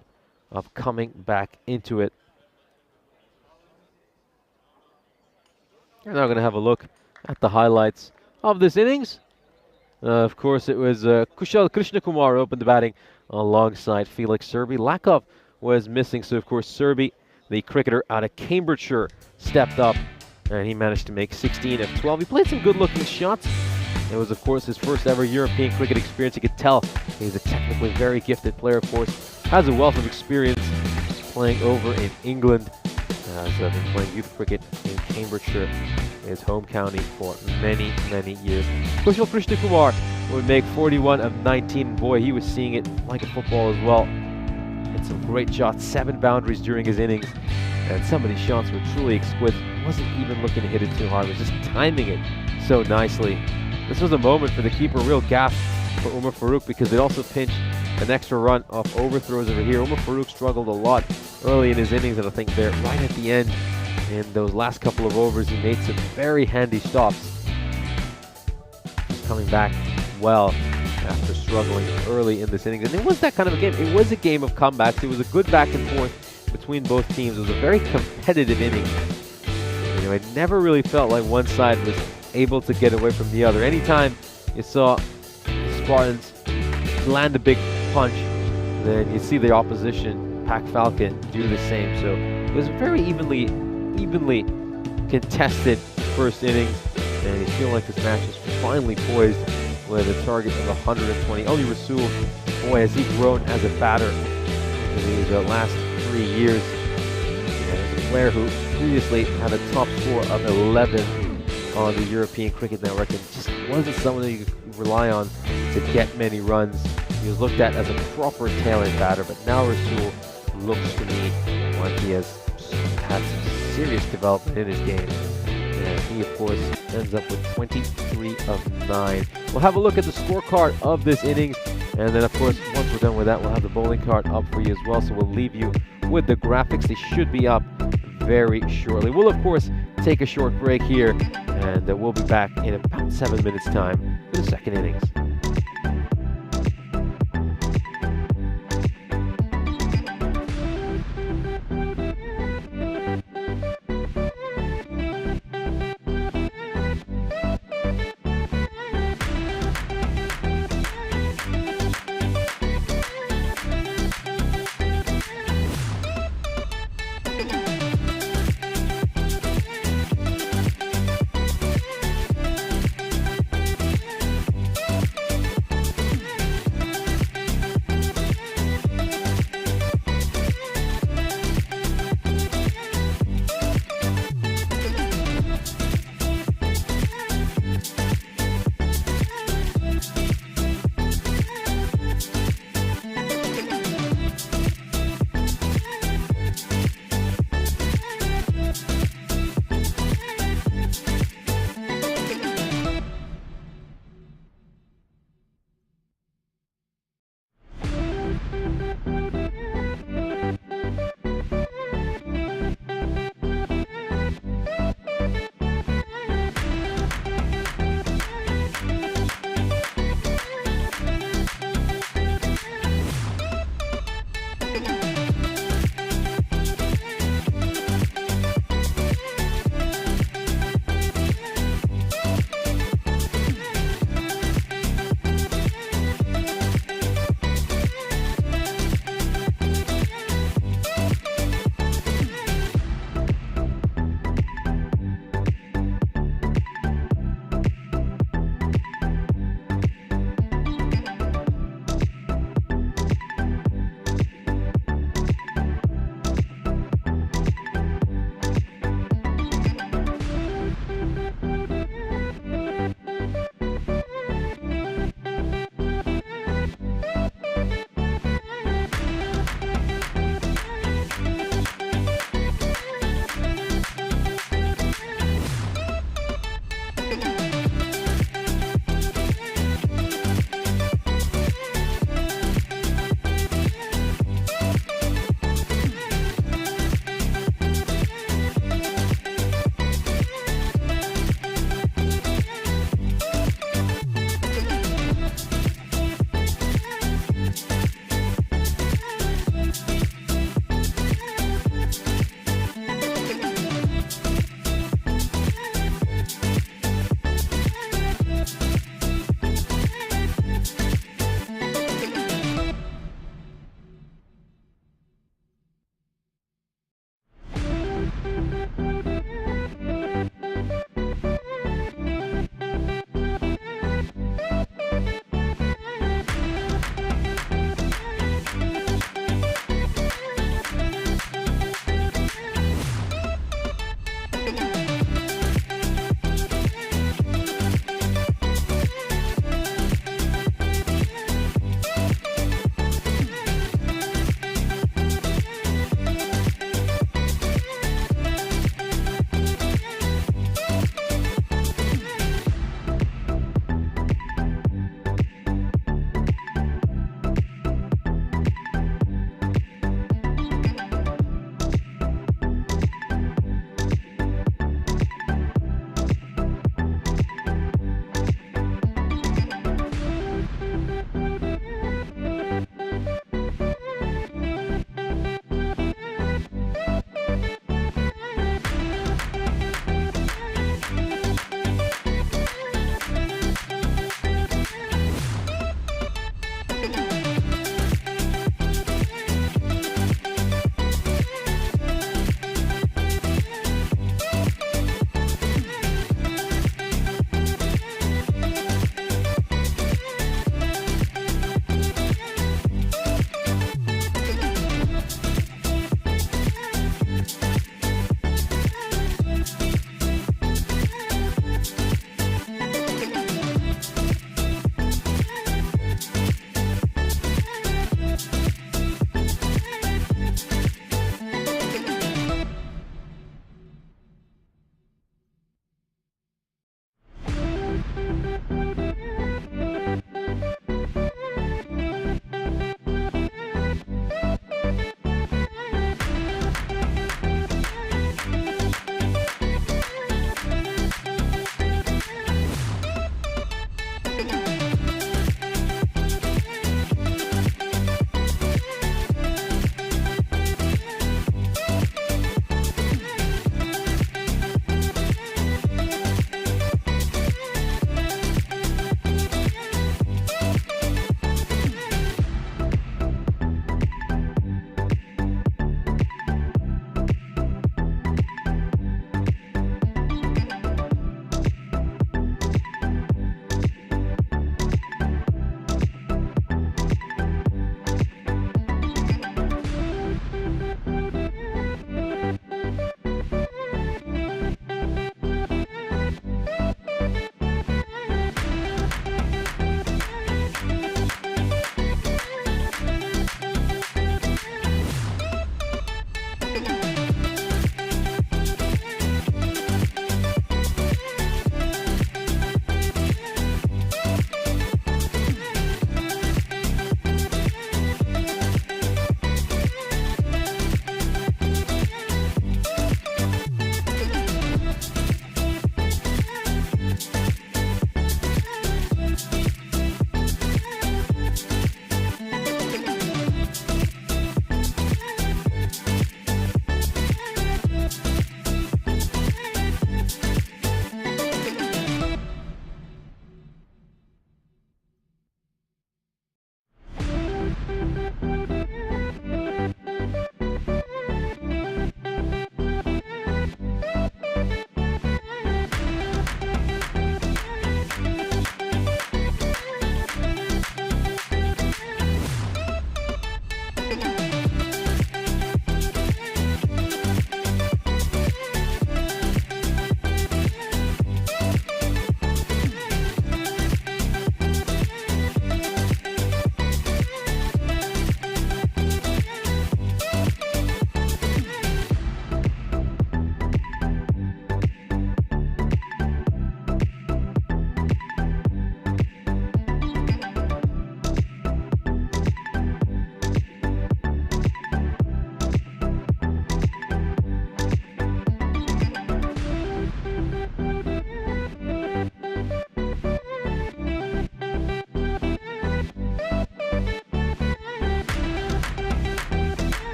of coming back into it. We're now going to have a look at the highlights of this innings. Of course, it was Kushal Krishnakumar opened the batting alongside Felix Serby. Lakov was missing, so of course Serby, the cricketer out of Cambridgeshire, stepped up, and he managed to make 16 of 12. He played some good-looking shots. It was, of course, his first ever European cricket experience. You could tell he's a technically very gifted player, of course. Has a wealth of experience playing over in England. Has been playing youth cricket in Cambridgeshire, his home county, for many, many years. Kushal Krishnakumar would make 41 of 19. Boy, he was seeing it like a football as well. Had some great shots, 7 boundaries during his innings. And some of these shots were truly exquisite. Wasn't even looking to hit it too hard, was just timing it so nicely. This was a moment for the keeper, real gaff for Umar Farouk, because it also pinched an extra run off overthrows over here. Umar Farouk struggled a lot early in his innings, and I think there, right at the end, in those last couple of overs, he made some very handy stops. Coming back well after struggling early in this innings. And it was that kind of a game. It was a game of comebacks. It was a good back and forth between both teams. It was a very competitive inning. You know, it never really felt like one side was able to get away from the other. Anytime you saw the Spartans land a big punch, then you see the opposition, Falcon, do the same. So It was very evenly contested first innings, and you feel like this match is finally poised with a target of 120. Ali Rasul, boy, has he grown as a batter in these last 3 years. As a player who previously had a top score of 11 on the European Cricket Network and just wasn't someone that you could rely on to get many runs. He was looked at as a proper tail-end batter, but now Rasul looks to me like he has had some serious development in his game. And he, of course, ends up with 23 of 9. We'll have a look at the scorecard of this innings, and then, of course, once we're done with that, we'll have the bowling card up for you as well. So we'll leave you with the graphics. They should be up very shortly. We'll, of course, take a short break here, and we'll be back in about 7 minutes' time for the second innings.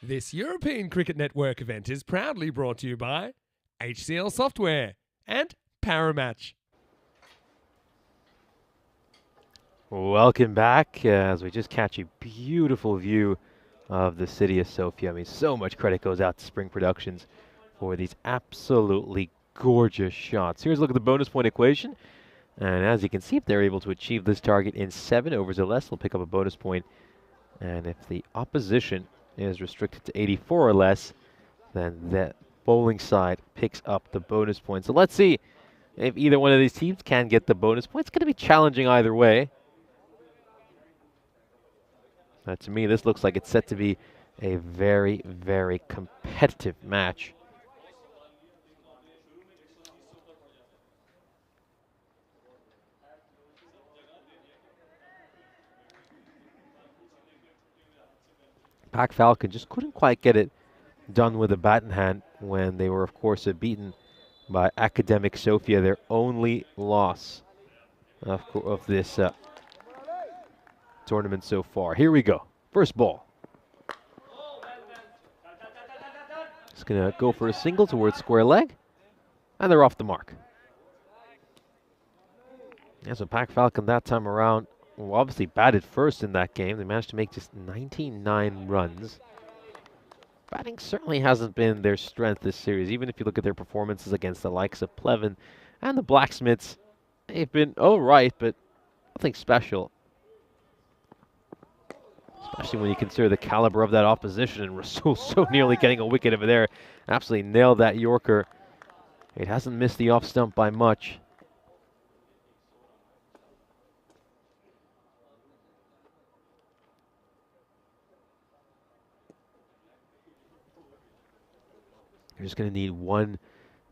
This European Cricket Network event is proudly brought to you by HCL Software and Paramatch. Welcome back as we just catch a beautiful view of the city of Sofia. I mean, so much credit goes out to Spring Productions for these absolutely gorgeous shots. Here's a look at the bonus point equation. And as you can see, if they're able to achieve this target in 7 overs or less, they'll pick up a bonus point. And if the opposition is restricted to 84 or less, then that bowling side picks up the bonus point. So let's see if either one of these teams can get the bonus point. It's going to be challenging either way. To me, this looks like it's set to be a very, very competitive match. Pack Falcon just couldn't quite get it done with a bat in hand when they were, of course, beaten by Academic Sofia, their only loss of this tournament so far. Here we go. First ball. It's going to go for a single towards square leg, and they're off the mark. Yeah, so Pack Falcon that time around, well, obviously batted first in that game. They managed to make just 99 runs. Batting certainly hasn't been their strength this series. Even if you look at their performances against the likes of Pleven and the Blacksmiths, they've been all right, but nothing special. Especially when you consider the caliber of that opposition, and Rasul so nearly getting a wicket over there. Absolutely nailed that Yorker. It hasn't missed the off stump by much. They're just going to need one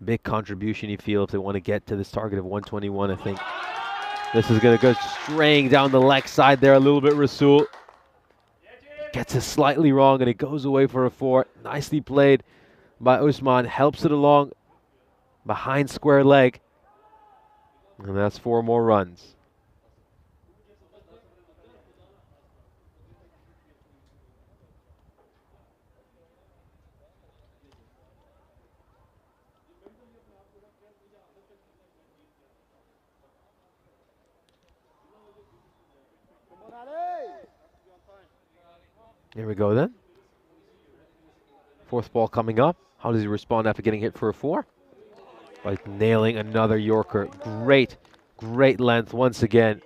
big contribution, you feel, if they want to get to this target of 121, I think. This is going to go straying down the leg side there a little bit, Rasul. Gets it slightly wrong, and it goes away for a 4. Nicely played by Usman. Helps it along behind square leg. And that's 4 more runs. Here we go then. 4th ball coming up. How does he respond after getting hit for a 4? By nailing another Yorker. Great, great length once again.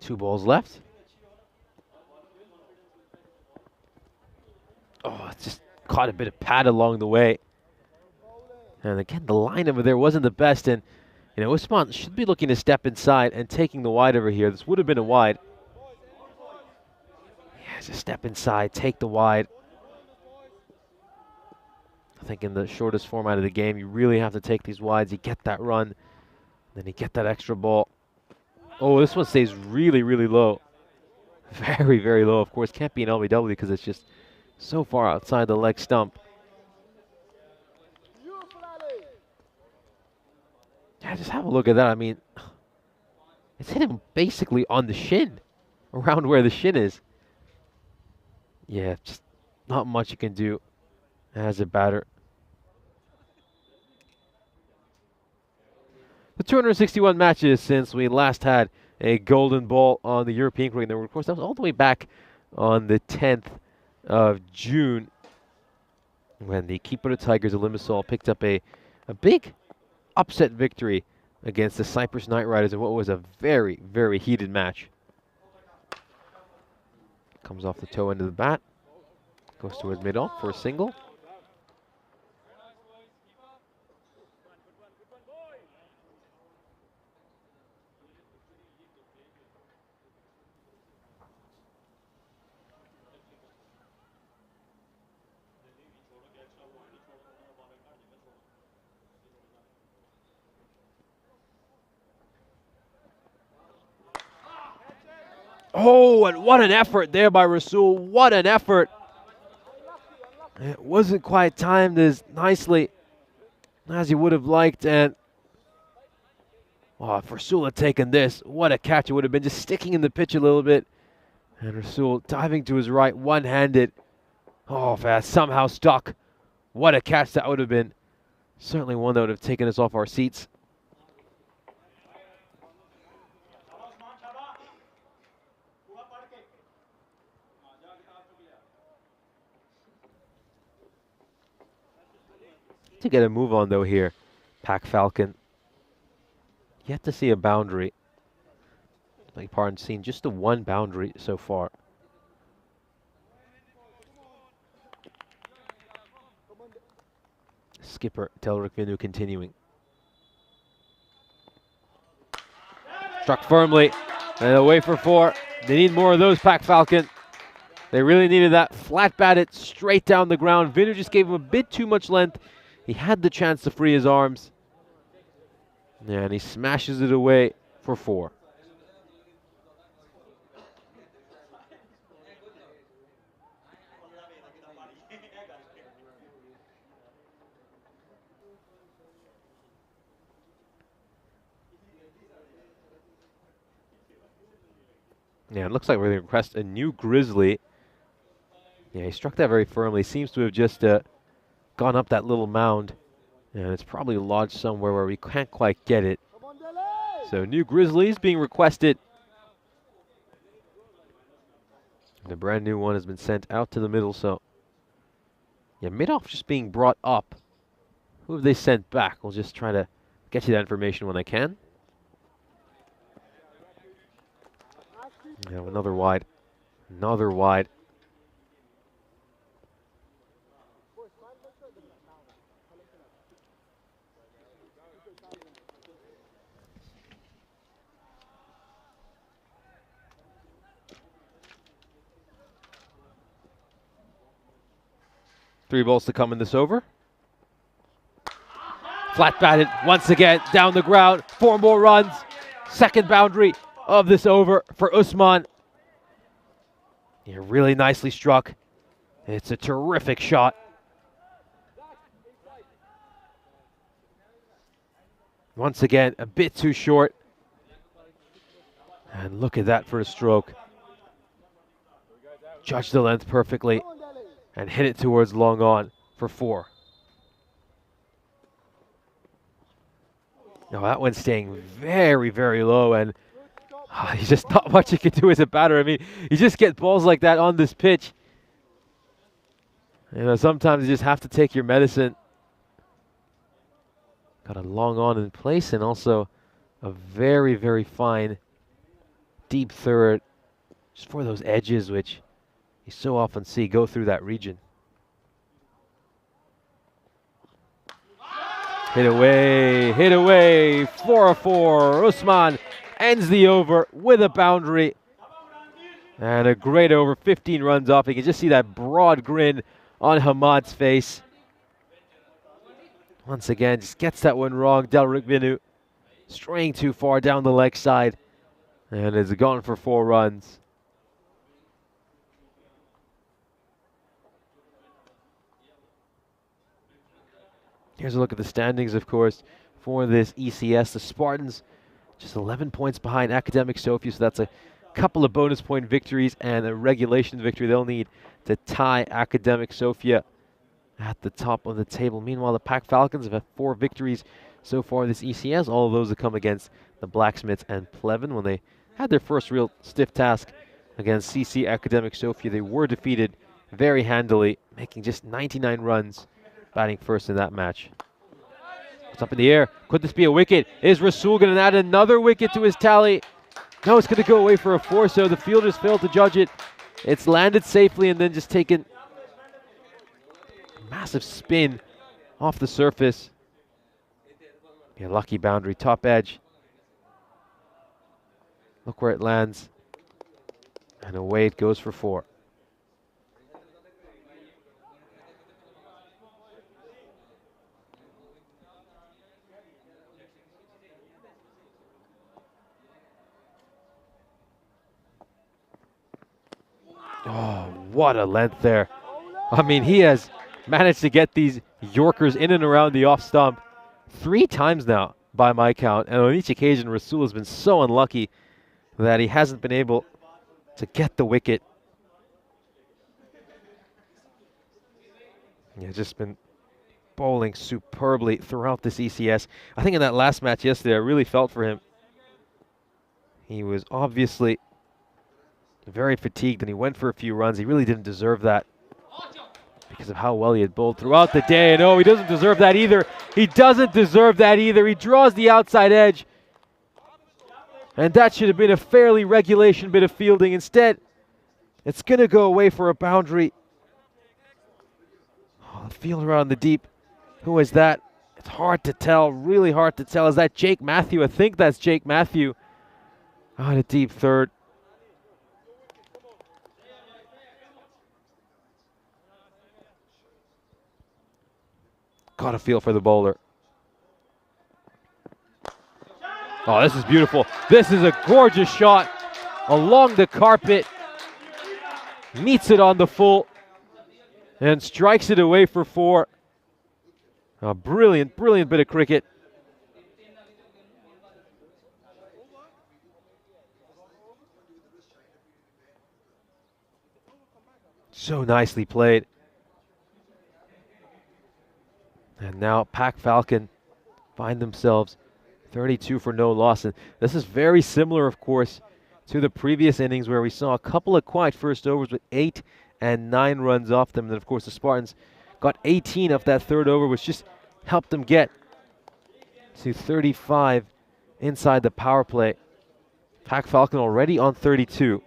Two balls left. Oh, it's just caught a bit of pad along the way. And again, the line over there wasn't the best. And, you know, Usman should be looking to step inside and taking the wide over here. This would have been a wide. Yeah, just step inside, take the wide. I think in the shortest format of the game, you really have to take these wides. You get that run, then you get that extra ball. Oh, this one stays really, really low. Very, very low. Of course, can't be an LBW because it's just so far outside the leg stump. Yeah, just have a look at that. I mean, it's hit him basically on the shin, around where the shin is. Yeah, just not much you can do as a batter. The 261 matches since we last had a golden ball on the European Cricket Network. Of course, that was all the way back on the 10th of June when the keeper of the Tigers, Limassol, picked up a big upset victory against the Cyprus Knight Riders in what was a very, very heated match. Comes off the toe end of the bat, goes towards mid-off for a single. Oh, and what an effort there by Rasul. What an effort. It wasn't quite timed as nicely as you would have liked, and oh, if Rasul had taken this, what a catch it would have been, just sticking in the pitch a little bit. And Rasul diving to his right, one-handed. Oh, if it had somehow stuck, what a catch that would have been. Certainly one that would have taken us off our seats. To get a move on though here, Pack Falcon. Yet to see a boundary. Like Parton's seen just the one boundary so far. Skipper Delric Vinu continuing. Struck firmly and away for 4. They need more of those, Pack Falcon. They really needed that. Flat batted straight down the ground. Vinu just gave him a bit too much length. He had the chance to free his arms. Yeah, and he smashes it away for 4. Yeah, it looks like we're going to request a new Grizzly. Yeah, he struck that very firmly. Seems to have just gone up that little mound. And it's probably lodged somewhere where we can't quite get it. So new Grizzlies being requested. The brand new one has been sent out to the middle. So yeah, mid-off just being brought up. Who have they sent back? We'll just try to get you that information when I can. Yeah, another wide. Another wide. Three balls to come in this over. Flat batted once again down the ground. 4 more runs. Second boundary of this over for Usman. Yeah, really nicely struck. It's a terrific shot. Once again, a bit too short. And look at that for a stroke. Judged the length perfectly and hit it towards long on for 4. Now that one's staying very, very low, and he's just not much he can do as a batter. I mean, you just get balls like that on this pitch. You know, sometimes you just have to take your medicine. Got a long on in place, and also a very, very fine deep third, just for those edges which you so often see go through that region. Hit away, 4-4. Usman ends the over with a boundary. And a great over, 15 runs off. You can just see that broad grin on Hamad's face. Once again, just gets that one wrong. Delric Vinu straying too far down the leg side. And it's gone for 4 runs. Here's a look at the standings, of course, for this ECS. The Spartans just 11 points behind Academic Sofia, so that's a couple of bonus point victories and a regulation victory they'll need to tie Academic Sofia at the top of the table. Meanwhile, the Pack Falcons have had 4 victories so far in this ECS. All of those have come against the Blacksmiths and Pleven. When they had their first real stiff task against CC Academic Sofia, they were defeated very handily, making just 99 runs, batting first in that match. It's up in the air. Could this be a wicket? Is Rasul going to add another wicket to his tally? No, it's going to go away for a 4, so the fielders failed to judge it. It's landed safely and then just taken a massive spin off the surface. Yeah, lucky boundary, top edge. Look where it lands. And away it goes for 4. Oh, what a length there. I mean, he has managed to get these Yorkers in and around the off stump 3 times now by my count. And on each occasion, Rasul has been so unlucky that he hasn't been able to get the wicket. Yeah, just been bowling superbly throughout this ECS. I think in that last match yesterday, I really felt for him. He was obviously very fatigued and he went for a few runs. He really didn't deserve that because of how well he had bowled throughout the day. And oh, he doesn't deserve that either. He doesn't deserve that either. He draws the outside edge. And that should have been a fairly regulation bit of fielding. Instead, it's going to go away for a boundary. Oh, the fielder out in the deep. Who is that? It's hard to tell, really hard to tell. Is that Jake Matthew? I think that's Jake Matthew. Out of deep third. Got a feel for the bowler. Oh, this is beautiful. This is a gorgeous shot along the carpet. Meets it on the full and strikes it away for 4. A brilliant, brilliant bit of cricket. So nicely played. And now Pac Falcon find themselves 32 for no loss. And this is very similar, of course, to the previous innings where we saw a couple of quiet first overs with 8 and 9 runs off them. And then, of course, the Spartans got 18 off that third over, which just helped them get to 35 inside the power play. Pac Falcon already on 32.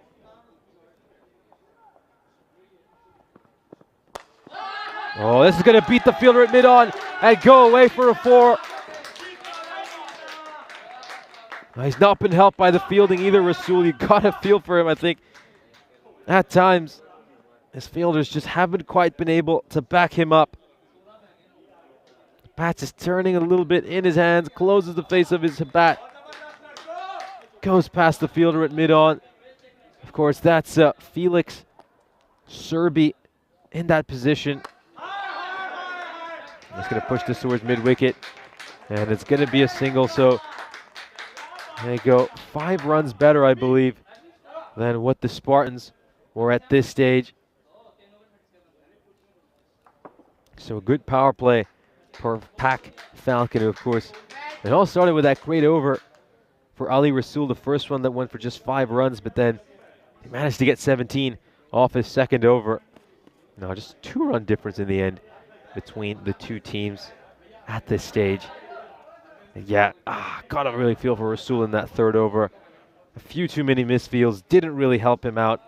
Oh, this is going to beat the fielder at mid-on and go away for a 4. He's not been helped by the fielding either, Rasul. You got to feel for him, I think. At times, his fielders just haven't quite been able to back him up. The bat is turning a little bit in his hands, closes the face of his bat. Goes past the fielder at mid-on. Of course, that's Felix Serby in that position. He's going to push this towards mid-wicket, and it's going to be a single. So they go 5 runs better, I believe, than what the Spartans were at this stage. So a good power play for Pac Falcon, of course. It all started with that great over for Ali Rasul, the first one that went for just 5 runs, but then he managed to get 17 off his second over. No, just a 2-run difference in the end between the two teams at this stage. And yeah, gotta really feel for Rasul in that third over. A few too many misfields didn't really help him out.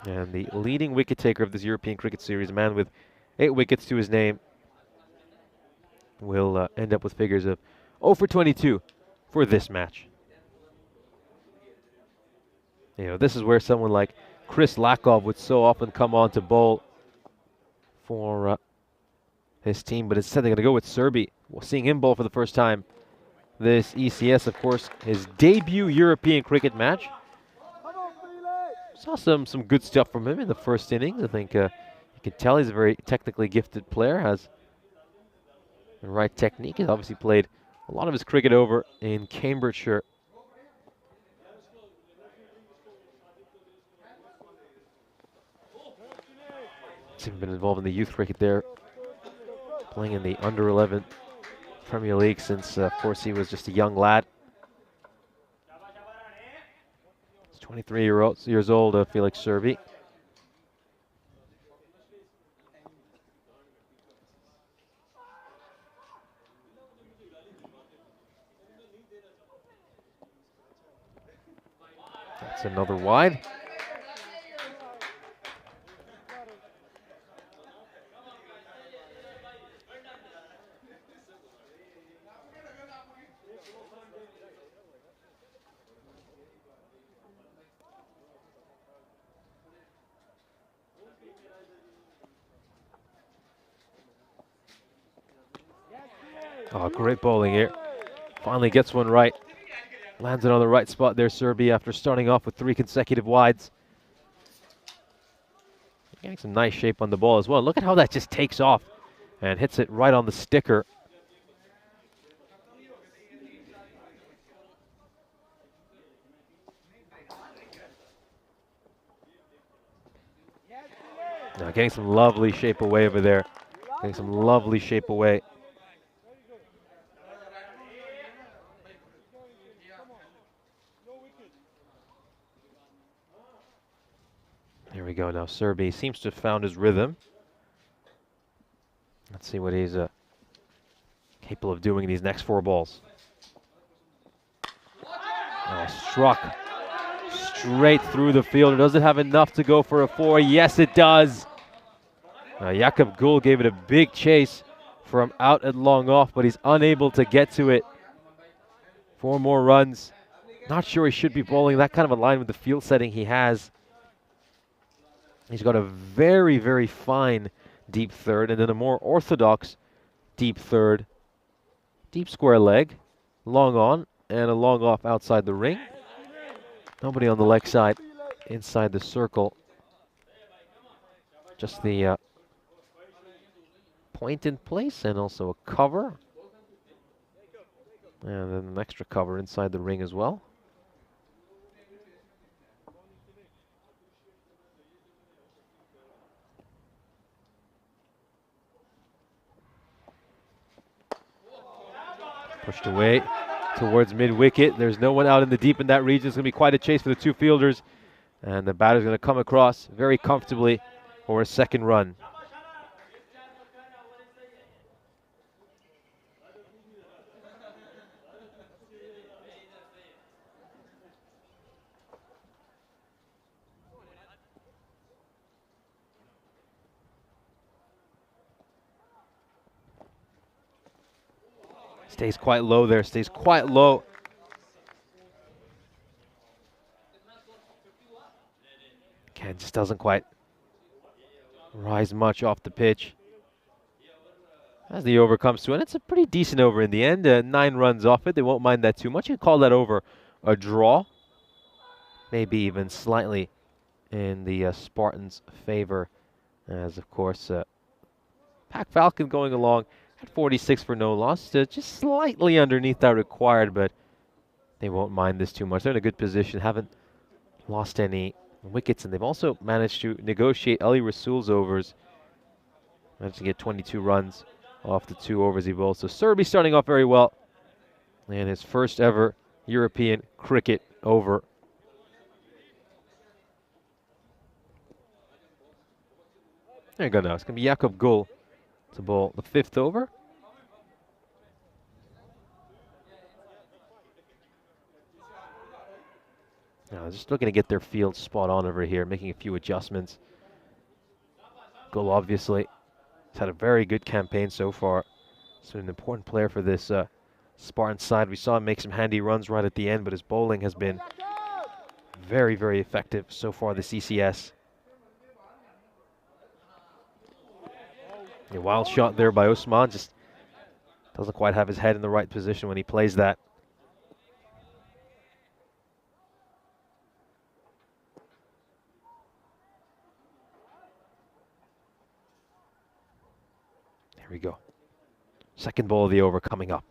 And the leading wicket taker of this European Cricket Series, a man with 8 wickets to his name, will end up with figures of 0 for 22 for this match. You know, this is where someone like Chris Lakov would so often come on to bowl for his team, but instead they're going to go with Serby. We're seeing him bowl for the first time this ECS, of course, his debut European cricket match. Saw some good stuff from him in the first innings. I think you can tell he's a very technically gifted player, has the right technique. He's obviously played a lot of his cricket over in Cambridgeshire. He's even been involved in the youth cricket there, playing in the under-11 Premier League since, of course, he was just a young lad. He's 23 years old, Felix Serby. That's another wide. Oh, great bowling here. Finally gets one right. Lands it on the right spot there, Serby, after starting off with 3 consecutive wides. Getting some nice shape on the ball as well. Look at how that just takes off and hits it right on the sticker. Now getting some lovely shape away over there. Getting some lovely shape away. Here we go now. Serbi seems to have found his rhythm. Let's see what he's capable of doing in these next 4 balls. Oh, struck straight through the fielder. Does it have enough to go for a 4? Yes, it does. Jakob Gul gave it a big chase from out and long off, but he's unable to get to it. 4 more runs. Not sure he should be bowling that kind of a line with the field setting he has. He's got a very, very fine deep third, and then a more orthodox deep third. Deep square leg, long on, and a long off outside the ring. Nobody on the leg side inside the circle. Just the point in place and also a cover. And then an extra cover inside the ring as well. Pushed away towards mid-wicket. There's no one out in the deep in that region. It's going to be quite a chase for the 2 fielders. And the batter's going to come across very comfortably for a 2nd run. Stays quite low there, stays quite low. Again, just doesn't quite rise much off the pitch. As the over comes to, and it's a pretty decent over in the end. 9 runs off it, they won't mind that too much. You call that over a draw. Maybe even slightly in the Spartans' favor. As of course, Pac Falcon going along at 46 for no loss, just slightly underneath that required, but they won't mind this too much. They're in a good position, haven't lost any wickets, and they've also managed to negotiate Ali Rasul's overs. Managed to get 22 runs off the 2 overs he bowled. So Serbi starting off very well, and his first ever European cricket over. There you go now. It's going to be Jakob Gul to bowl the 5th over. Now just looking to get their field spot on over here, making a few adjustments. Gul obviously has had a very good campaign so far. So an important player for this Spartan side. We saw him make some handy runs right at the end, but his bowling has been very, very effective so far this ECS. A wild shot there by Osman, just doesn't quite have his head in the right position when he plays that. There we go. 2nd ball of the over coming up.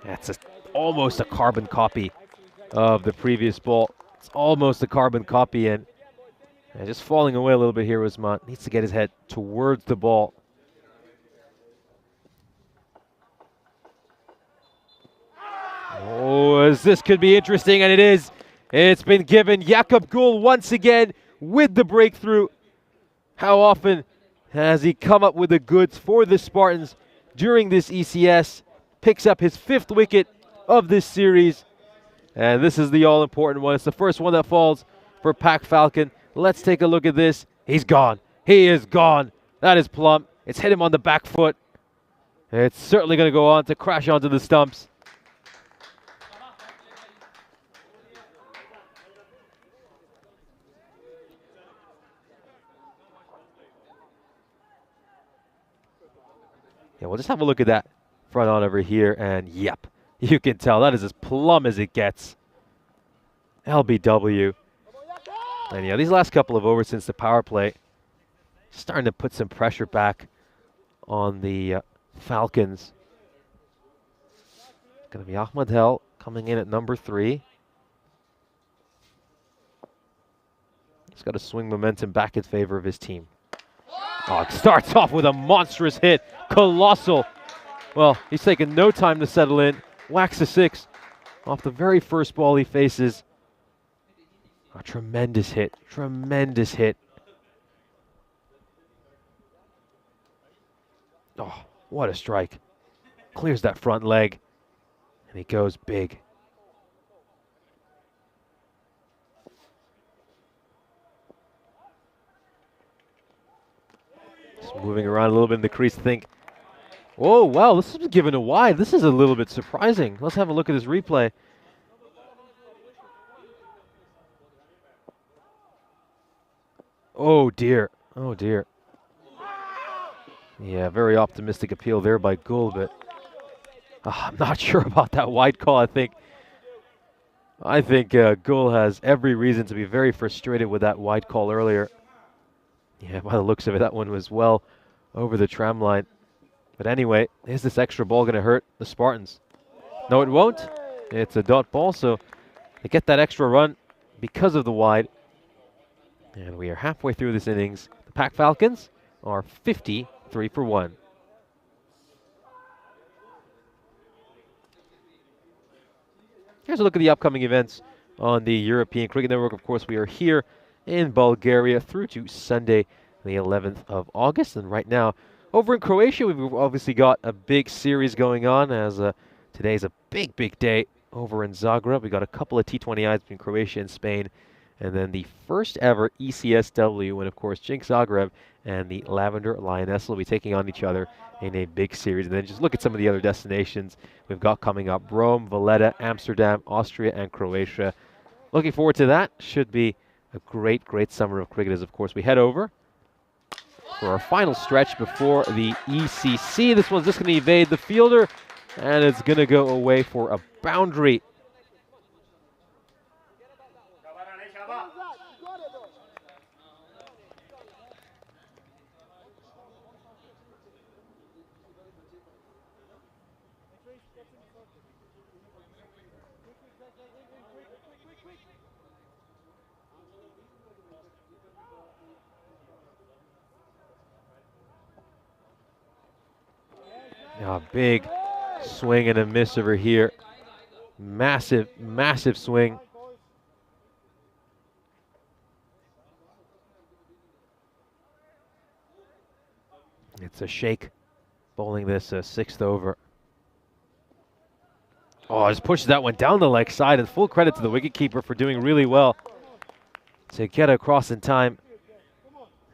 That's almost a carbon copy of the previous ball. It's almost a carbon copy, and just falling away a little bit here. Osman needs to get his head towards the ball. Oh, as this could be interesting, and it is. It's been given. Jakob Gul once again with the breakthrough. How often has he come up with the goods for the Spartans during this ECS? Picks up his 5th wicket of this series. And this is the all-important one. It's the first one that falls for Pac Falcon. Let's take a look at this. He's gone. He is gone. That is plump. It's hit him on the back foot. It's certainly going to go on to crash onto the stumps. Yeah, we'll just have a look at that front on over here, and yep, you can tell that is as plumb as it gets. LBW. And yeah, these last couple of overs since the power play, starting to put some pressure back on the Falcons. Going to be Ahmed Hel coming in at number 3. He's got to swing momentum back in favor of his team. Oh, it starts off with a monstrous hit. Colossal. Well, he's taken no time to settle in. Whacks a 6 off the very first ball he faces. A tremendous hit. Tremendous hit. Oh, what a strike. Clears that front leg. And he goes big. Just moving around a little bit in the crease to think, oh, wow, this has been given a wide. This is a little bit surprising. Let's have a look at this replay. Oh, dear. Oh, dear. Yeah, very optimistic appeal there by Gul, but I'm not sure about that wide call. I think Gul has every reason to be very frustrated with that wide call earlier. Yeah, by the looks of it, that one was well over the tram line. But anyway, is this extra ball going to hurt the Spartans? No, it won't. It's a dot ball, so they get that extra run because of the wide. And we are halfway through this innings. The Pack Falcons are 53 for 1. Here's a look at the upcoming events on the European Cricket Network. Of course, we are here in Bulgaria through to Sunday, the 11th of August. And right now, over in Croatia, we've obviously got a big series going on, as today's a big, big day over in Zagreb. We got a couple of T20Is between Croatia and Spain, and then the first ever ECSW, when, of course, Jinx Zagreb and the Lavender Lioness will be taking on each other in a big series. And then just look at some of the other destinations we've got coming up: Rome, Valletta, Amsterdam, Austria, and Croatia. Looking forward to that. Should be a great, great summer of cricket as, of course, we head over for our final stretch before the ECC. This one's just going to evade the fielder, and it's going to go away for a boundary. A big swing and a miss over here. Massive, massive swing. It's a shake bowling this 6th over. Oh, just pushes that one down the leg side, and full credit to the wicketkeeper for doing really well to get across in time.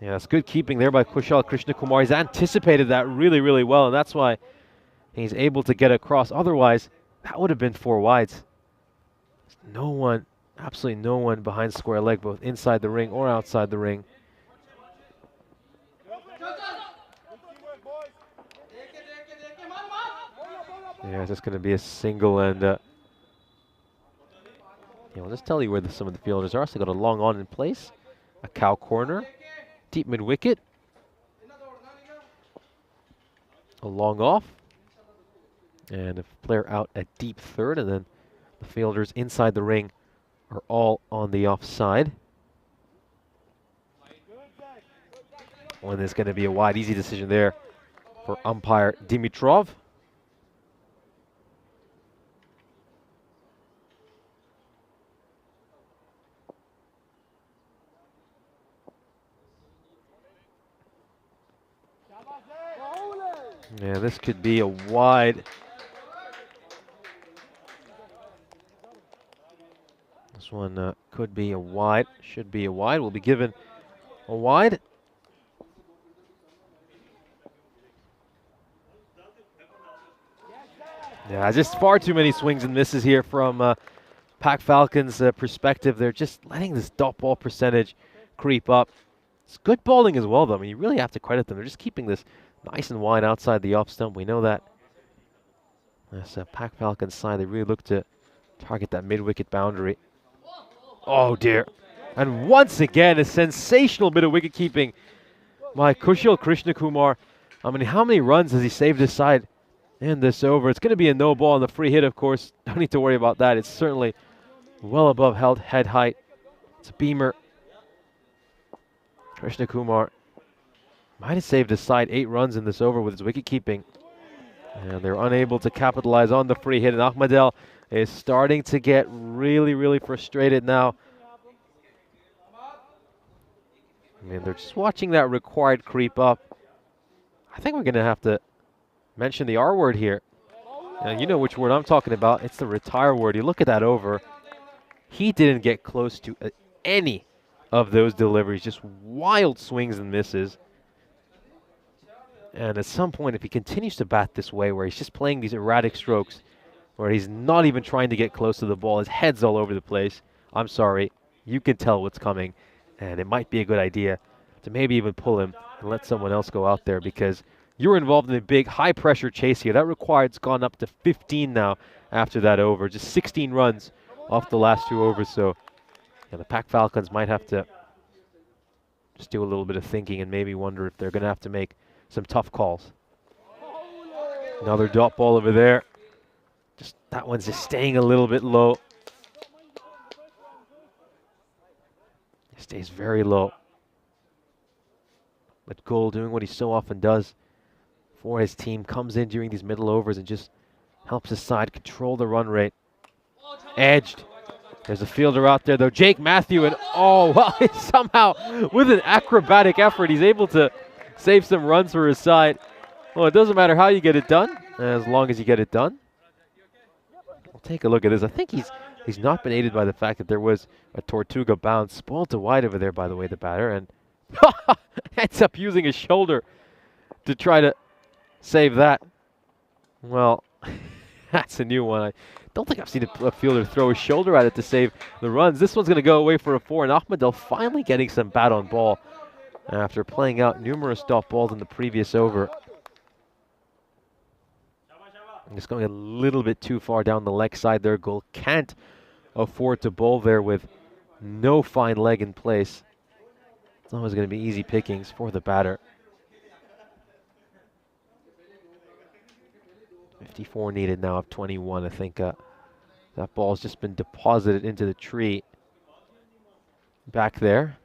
Yeah, it's good keeping there by Kushal Krishnakumar. He's anticipated that really, really well, and that's why he's able to get across. Otherwise, that would have been 4 wides. No one, absolutely no one behind square leg, both inside the ring or outside the ring. Yeah, it's just going to be a single, and I'll just tell you where some of the fielders are. So they got a long on in place, a cow corner, deep mid wicket, a long off, and a player out at deep third, and then the fielders inside the ring are all on the offside. When there's going to be a wide, easy decision there for umpire Dimitrov. Yeah, this could be a wide. This one could be a wide, should be a wide. Will be given a wide. Yeah, just far too many swings and misses here from Pack Falcons' perspective. They're just letting this dot ball percentage creep up. It's good bowling as well, though. I mean, you really have to credit them. They're just keeping this nice and wide outside the off stump. We know that. That's a Pack Falcons side. They really look to target that mid-wicket boundary. Oh, dear. And once again, a sensational bit of wicket keeping by Kushal Krishnakumar. I mean, how many runs has he saved his side in this over? It's going to be a no ball on the free hit, of course. Don't need to worry about that. It's certainly well above head height. It's a beamer. Krishnakumar might have saved his side 8 runs in this over with his wicket keeping. And they're unable to capitalize on the free hit. And Ahmadel is starting to get really, really frustrated now. I mean, they're just watching that required creep up. I think we're going to have to mention the R word here. And you know which word I'm talking about. It's the retire word. You look at that over. He didn't get close to any of those deliveries. Just wild swings and misses. And at some point, if he continues to bat this way, where he's just playing these erratic strokes, where he's not even trying to get close to the ball, his head's all over the place, I'm sorry, you can tell what's coming. And it might be a good idea to maybe even pull him and let someone else go out there, because you're involved in a big, high-pressure chase here. That required's gone up to 15 now after that over. Just 16 runs off the last 2 overs. So yeah, the Pac Falcons might have to just do a little bit of thinking and maybe wonder if they're going to have to make some tough calls. Another dot ball over there. Just that one's just staying a little bit low. It stays very low. But Gul doing what he so often does for his team, comes in during these middle overs and just helps his side control the run rate. Edged. There's a fielder out there though, Jake Matthew, and oh, well, somehow with an acrobatic effort, he's able to save some runs for his side. Well, it doesn't matter how you get it done, as long as you get it done. We'll take a look at this. I think he's not been aided by the fact that there was a Tortuga bounce. Spoiled to wide over there, by the way, the batter, and ends up using his shoulder to try to save that. Well, that's a new one. I don't think I've seen a fielder throw his shoulder at it to save the runs. This one's going to go away for a 4, and Ahmadel finally getting some bat on ball after playing out numerous dot balls in the previous over. Just going a little bit too far down the leg side there. Gul can't afford to bowl there with no fine leg in place. It's always going to be easy pickings for the batter. 54 needed now of 21. I think that ball's just been deposited into the tree back there.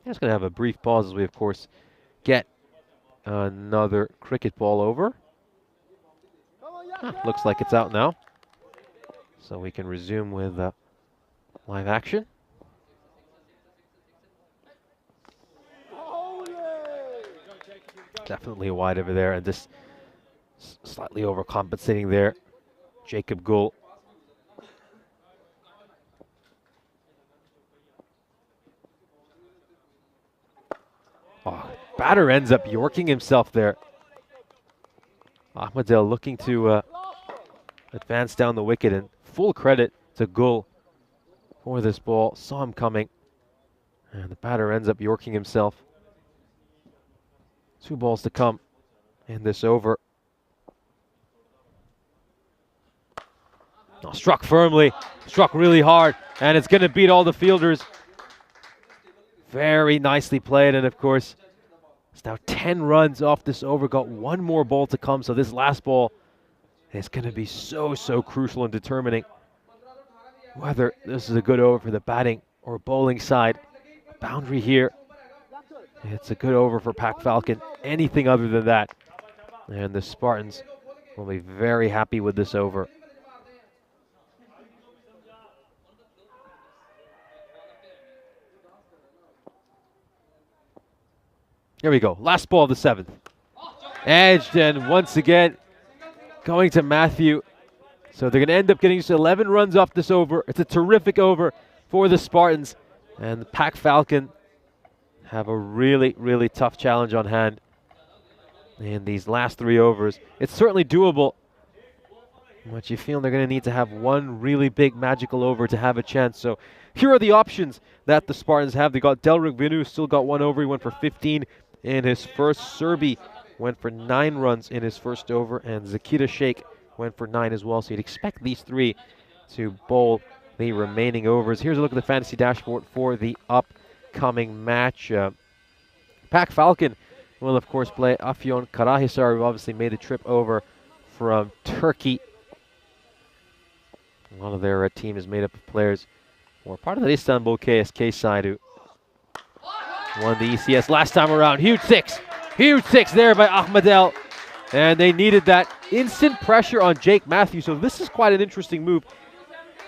Just going to have a brief pause as we, of course, get another cricket ball over. Looks like it's out now. So we can resume with live action. Definitely wide over there, and just slightly overcompensating there. Jacob Gul. Oh, batter ends up yorking himself there. Ahmadel looking to advance down the wicket, and full credit to Gul for this ball. Saw him coming, and the batter ends up yorking himself. 2 balls to come in this over. Oh, struck firmly, struck really hard, and it's going to beat all the fielders. Very nicely played, and of course, it's now 10 runs off this over. Got 1 more ball to come, so this last ball is going to be so crucial in determining whether this is a good over for the batting or bowling side. Boundary here. It's a good over for Pac Falcon. Anything other than that, and the Spartans will be very happy with this over. Here we go. Last ball of the 7th. Edged, and once again going to Matthew. So they're going to end up getting just 11 runs off this over. It's a terrific over for the Spartans, and the Pac Falcon have a really tough challenge on hand in these last 3 overs. It's certainly doable, but you feel they're going to need to have 1 really big magical over to have a chance. So here are the options that the Spartans have. They got Delric Vinu, still got 1 over. He went for 15 in his first. Serbi went for 9 runs in his first over, and Zakita Sheikh went for 9 as well, so you'd expect these 3 to bowl the remaining overs. Here's a look at the fantasy dashboard for the upcoming match. Pac Falcon will, of course, play Afyon Karahisar, who obviously made the trip over from Turkey. A lot of their team is made up of players who are part of the Istanbul KSK side, who won the ECS last time around. Huge six there by Ahmadel. And they needed that instant pressure on Jake Matthews. So this is quite an interesting move.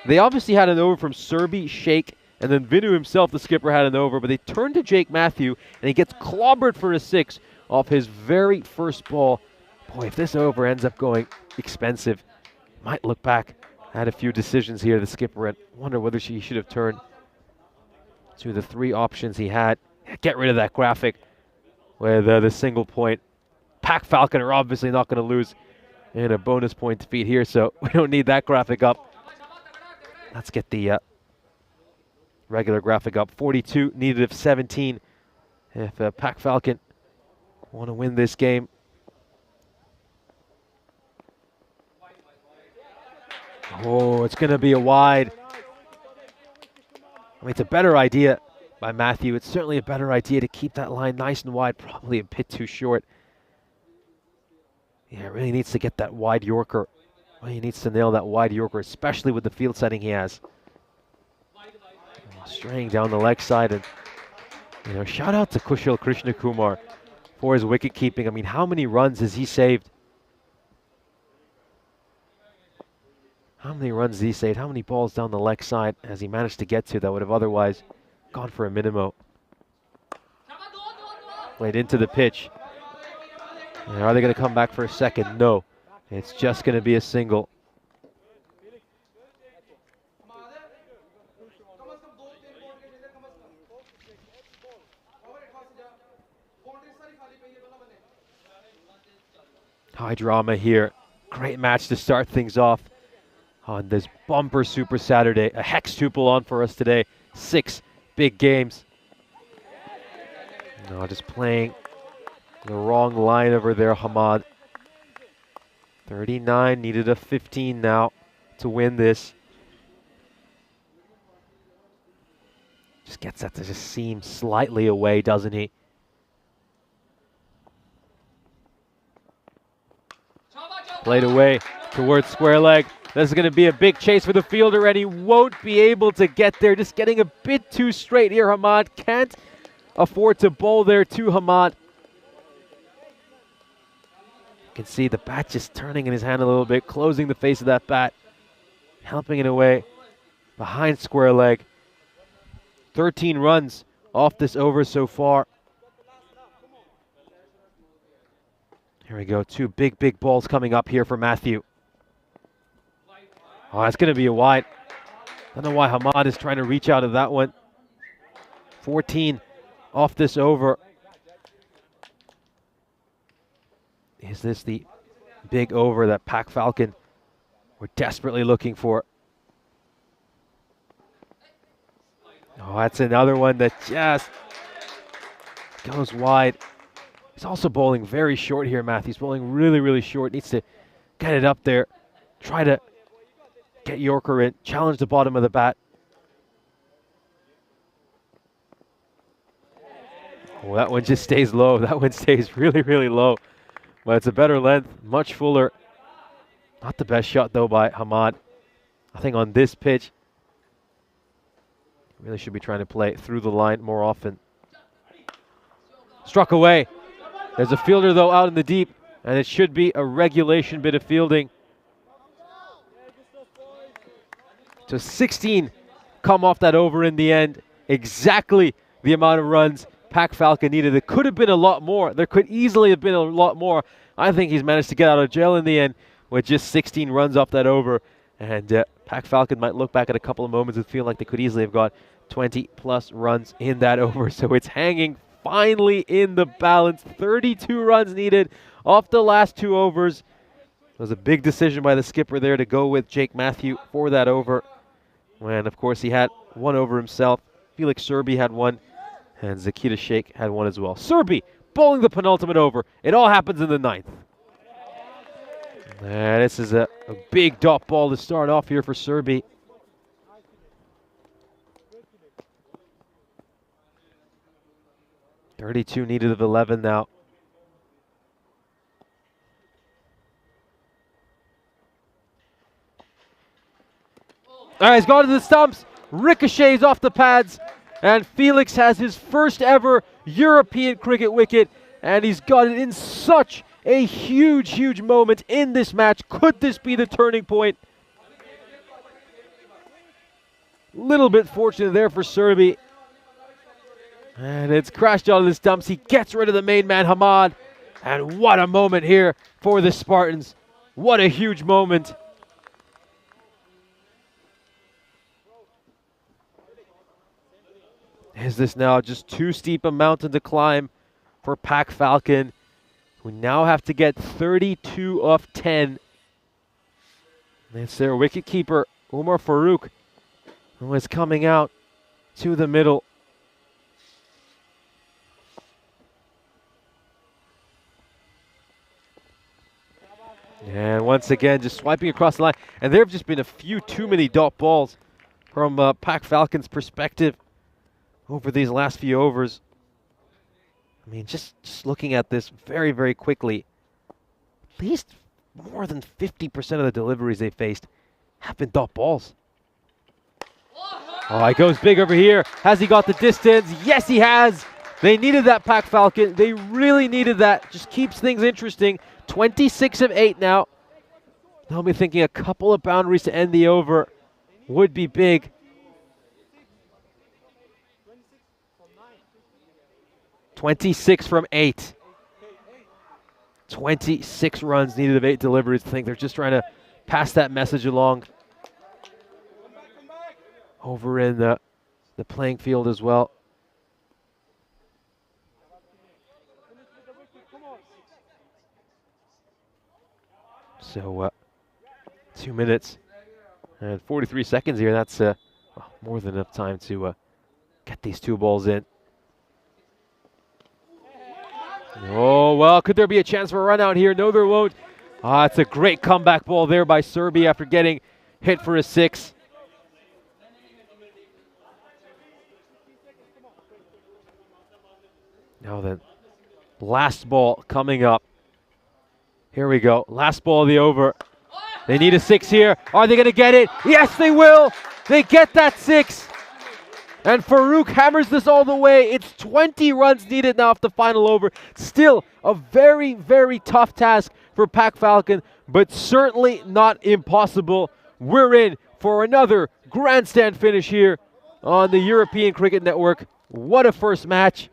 They obviously had an over from Serbi, Sheikh, and then Vinu himself, the skipper, had an over. But they turned to Jake Matthew, and he gets clobbered for a 6 off his very first ball. Boy, if this over ends up going expensive, might look back at a few decisions here, the skipper, and wonder whether he should have turned to the 3 options he had. Get rid of that graphic with the single point. Pac Falcon are obviously not going to lose in a bonus point defeat here, so we don't need that graphic up. Let's get the regular graphic up. 42 needed of 17 if Pac Falcon want to win this game. Oh, it's going to be a wide. I mean, it's a better idea by Matthew. It's certainly a better idea to keep that line nice and wide, probably a bit too short. Yeah, it really needs to get that wide Yorker. Well, he needs to nail that wide Yorker, especially with the field setting he has. Straying down the leg side, and shout out to Kushal Krishnakumar for his wicket keeping. I mean, how many runs has he saved? How many runs has he saved? How many balls down the leg side has he managed to get to that would have otherwise gone for a minimo? Played into the pitch. And are they going to come back for a second? No. It's just going to be a single. High drama here. Great match to start things off on this bumper Super Saturday. A hextuple on for us today. 6 big games. No, just playing the wrong line over there, Hamad. 39, needed a 15 now to win this. Just gets that to just seem slightly away, doesn't he? Played away towards square leg. This is going to be a big chase for the fielder, and he won't be able to get there. Just getting a bit too straight here, Hamad. Can't afford to bowl there to Hamad. You can see the bat just turning in his hand a little bit, closing the face of that bat, helping it away behind square leg. 13 runs off this over so far. Here we go, 2 big balls coming up here for Matthew. Oh, that's going to be a wide. I don't know why Hamad is trying to reach out of that one. 14 off this over. Is this the big over that Pac Falcon were desperately looking for? Oh, that's another one that just goes wide. He's also bowling very short here, Matthews. Bowling really short. Needs to get it up there. Try to get Yorker in. Challenge the bottom of the bat. Oh, that one just stays low. That one stays really low. But it's a better length, much fuller. Not the best shot, though, by Hamad. I think on this pitch, really should be trying to play through the line more often. Struck away. There's a fielder, though, out in the deep, and it should be a regulation bit of fielding. So 16 come off that over in the end. Exactly the amount of runs Pac Falcon needed. It could have been a lot more. There could easily have been a lot more. I think he's managed to get out of jail in the end with just 16 runs off that over. And Pac Falcon might look back at a couple of moments and feel like they could easily have got 20+ runs in that over. So it's hanging finally in the balance. 32 runs needed off the last 2 overs. It was a big decision by the skipper there to go with Jake Matthew for that over. When, of course, he had 1 over himself. Felix Serbi had 1. And Zakita Sheikh had 1 as well. Serbi bowling the penultimate over. It all happens in the 9th. And this is a big dot ball to start off here for Serbia. .32 needed of 11 now. All right, he's gone to the stumps, ricochets off the pads, and Felix has his first ever European cricket wicket, and he's got it in such a huge, huge moment in this match. Could this be the turning point? Little bit fortunate there for Serbia. And it's crashed onto the stumps. He gets rid of the main man, Hamad. And what a moment here for the Spartans. What a huge moment. Is this now just too steep a mountain to climb for Pac Falcon? We now have to get 32 of 10. It's their wicketkeeper, Umar Farouk, who is coming out to the middle. And once again, just swiping across the line. And there have just been a few too many dot balls from Pac Falcon's perspective over these last few overs. I mean, just looking at this very, very quickly, at least more than 50% of the deliveries they faced have been dot balls. Oh, he goes big over here. Has he got the distance? Yes, he has. They needed that, Pac Falcon. They really needed that. Just keeps things interesting. 26 of 8 now. They'll be thinking a couple of boundaries to end the over would be big. 26 from 8. 26 runs needed of 8 deliveries. I think they're just trying to pass that message along over in the playing field as well. So 2 minutes and 43 seconds here. That's more than enough time to get these 2 balls in. Oh, well, could there be a chance for a run out here? No, there won't. It's a great comeback ball there by Serbia after getting hit for a 6. Now then, last ball coming up. Here we go. Last ball of the over. They need a 6 here. Are they going to get it? Yes, they will. They get that 6. And Farouk hammers this all the way. It's 20 runs needed now off the final over. Still a very, very tough task for Pac Falcon, but certainly not impossible. We're in for another grandstand finish here on the European Cricket Network. What a first match.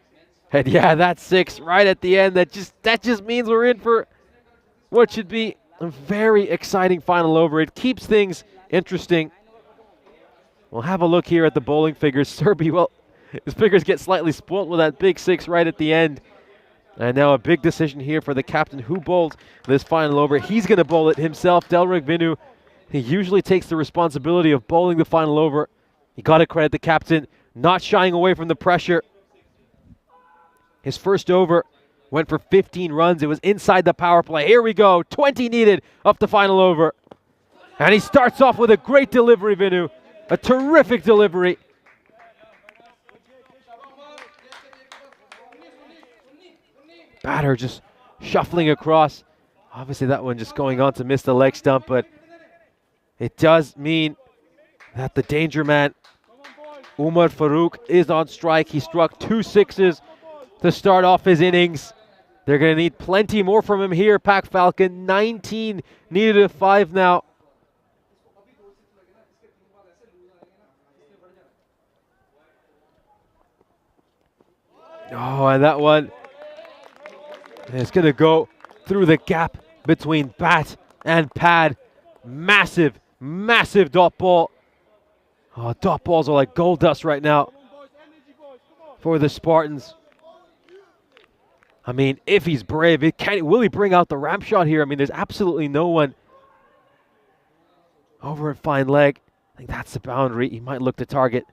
And yeah, that 6 right at the end. That just means we're in for what should be a very exciting final over. It keeps things interesting. We'll have a look here at the bowling figures. Serbia, well, his figures get slightly spoilt with that big 6 right at the end. And now a big decision here for the captain who bowled this final over. He's going to bowl it himself, Delric Vinu. He usually takes the responsibility of bowling the final over. You got to credit the captain, not shying away from the pressure. His first over went for 15 runs. It was inside the power play. Here we go. 20 needed up the final over. And he starts off with a great delivery, Vinu. A terrific delivery. Batter just shuffling across. Obviously that one just going on to miss the leg stump, but it does mean that the danger man, Umar Farouk, is on strike. He struck 2 6s to start off his innings. They're going to need plenty more from him here, Pac Falcon. 19 needed of 5 now. Oh, and that one is going to go through the gap between bat and pad. Massive, massive dot ball. Oh, dot balls are like gold dust right now for the Spartans. I mean, if he's brave, will he bring out the ramp shot here? I mean, there's absolutely no one over at fine leg. I think that's the boundary. He might look to target.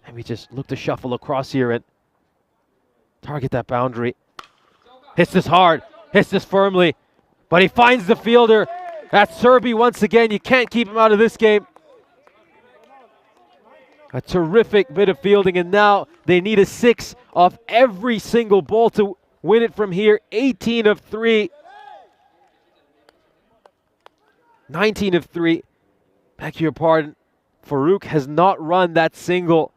Maybe just look to shuffle across here and target that boundary. Hits this hard, hits this firmly, but he finds the fielder. That's Serbi once again. You can't keep him out of this game. A terrific bit of fielding, and now they need a 6 off every single ball to win it from here. 18 of 3. 19 of 3. Beg your pardon. Farouk has not run that single.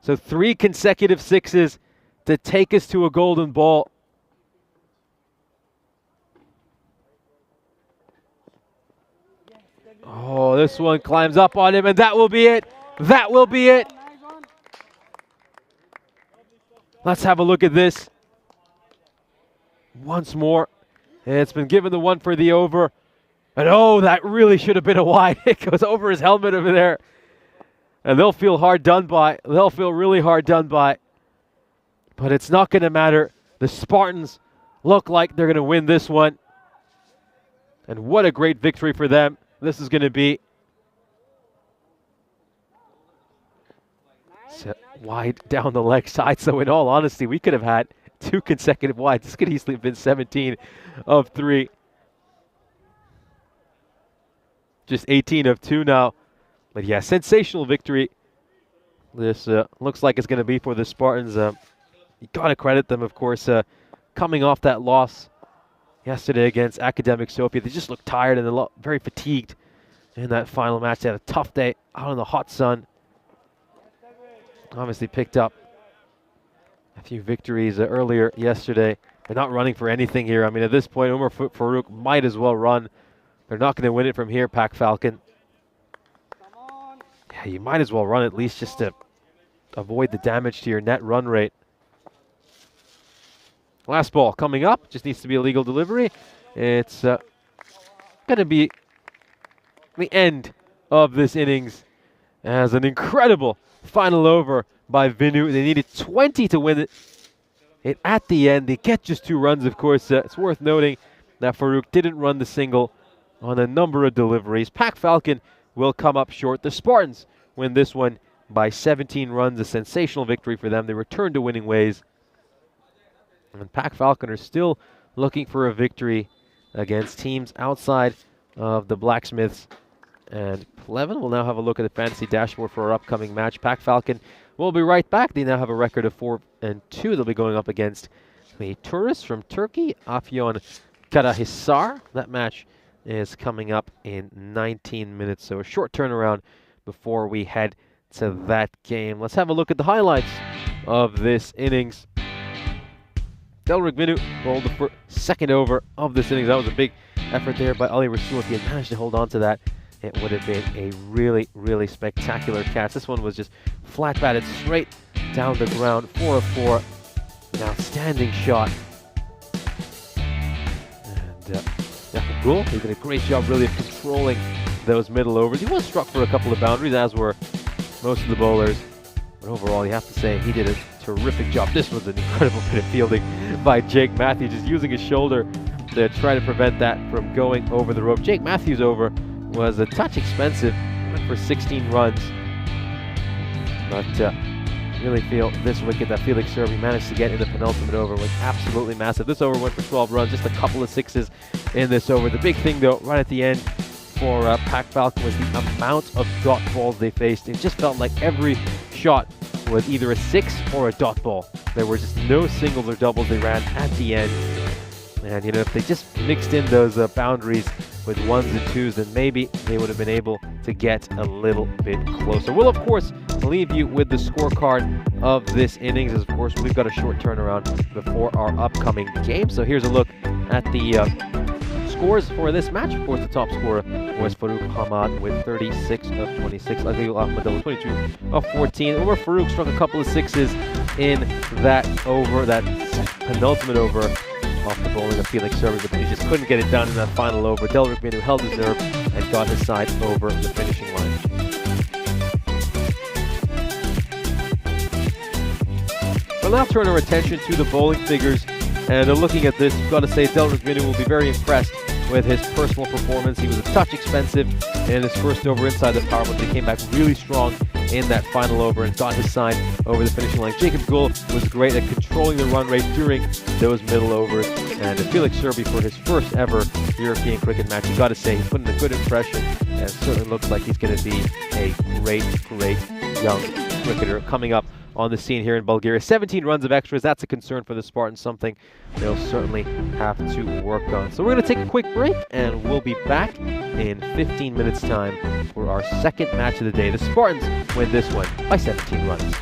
So 3 consecutive 6s to take us to a golden ball. Oh, this one climbs up on him, and that will be it. That will be it. Let's have a look at this. Once more. It's been given the one for the over. And oh, that really should have been a wide. It goes over his helmet over there. And they'll feel hard done by. They'll feel really hard done by. But it's not going to matter. The Spartans look like they're going to win this one. And what a great victory for them this is going to be. So wide down the leg side. So in all honesty, we could have had 2 consecutive wides. This could easily have been 17 of 3. Just 18 of 2 now. But yeah, sensational victory. This looks like it's going to be for the Spartans. You got to credit them, of course, coming off that loss yesterday against Academic Sofia. They just looked tired and very fatigued in that final match. They had a tough day out in the hot sun. Obviously picked up a few victories earlier yesterday. They're not running for anything here. I mean, at this point, Umar Farouk might as well run. They're not going to win it from here, Pac Falcon. Yeah, you might as well run at least just to avoid the damage to your net run rate. Last ball coming up. Just needs to be a legal delivery. It's going to be the end of this innings as an incredible final over by Vinu. They needed 20 to win it. At the end, they get just 2 runs, of course. It's worth noting that Farouk didn't run the single on a number of deliveries. Pac Falcon will come up short. The Spartans win this one by 17 runs. A sensational victory for them. They return to winning ways. And Pac Falcon are still looking for a victory against teams outside of the Blacksmiths and Pleven. We'll now have a look at the fantasy dashboard for our upcoming match. Pac Falcon will be right back. They now have a record of 4-2. They'll be going up against the tourists from Turkey, Afyon Karahisar. That match is coming up in 19 minutes, so a short turnaround before we head to that game. Let's have a look at the highlights of this innings. Delric Vinu bowled the second over of this innings. That was a big effort there by Ali Rasul. If he had managed to hold on to that, it would have been a really, really spectacular catch. This one was just flat batted straight down the ground. 4 of 4. An outstanding shot. And Yakub, he did a great job really of controlling those middle overs. He was struck for a couple of boundaries, as were most of the bowlers. But overall, you have to say he did a terrific job. This was an incredible bit of fielding by Jake Matthews, just using his shoulder to try to prevent that from going over the rope. Jake Matthews' over was a touch expensive. Went for 16 runs. But really feel this wicket that Felix Serbi managed to get in the penultimate over was absolutely massive. This over went for 12 runs, just a couple of 6s in this over. The big thing, though, right at the end for Pac Falcon was the amount of dot balls they faced. It just felt like every shot was either a 6 or a dot ball. There were just no singles or doubles they ran at the end. And, you know, if they just mixed in those boundaries with 1s and 2s, then maybe they would have been able to get a little bit closer. We'll, of course, leave you with the scorecard of this innings. As, of course, we've got a short turnaround before our upcoming game. So here's a look at the scores for this match. Of course, the top scorer was Farouk Hamad with 36 of 26. Adil Ahmadullah 22 of 14. Umar Farouk struck a couple of 6s in that over, that penultimate over, off the bowling of Felix Serbi, but he just couldn't get it done in that final over. Delric Vinu held his nerve and got his side over the finishing line. We'll now turn our attention to the bowling figures, and looking at this, I've got to say Delric Vinu will be very impressed with his personal performance. He was a touch expensive in his first over inside the power, but they came back really strong in that final over and got his side over the finishing line. Jacob Gould was great at controlling the run rate during those middle overs. And Felix Serby, for his first ever European cricket match, you got to say he's put in a good impression, and it certainly looks like he's going to be a great young cricketer coming up on the scene here in Bulgaria. 17 runs of extras, that's a concern for the Spartans, something they'll certainly have to work on. So we're going to take a quick break, and we'll be back in 15 minutes time for our second match of the day. The Spartans win this one by 17 runs.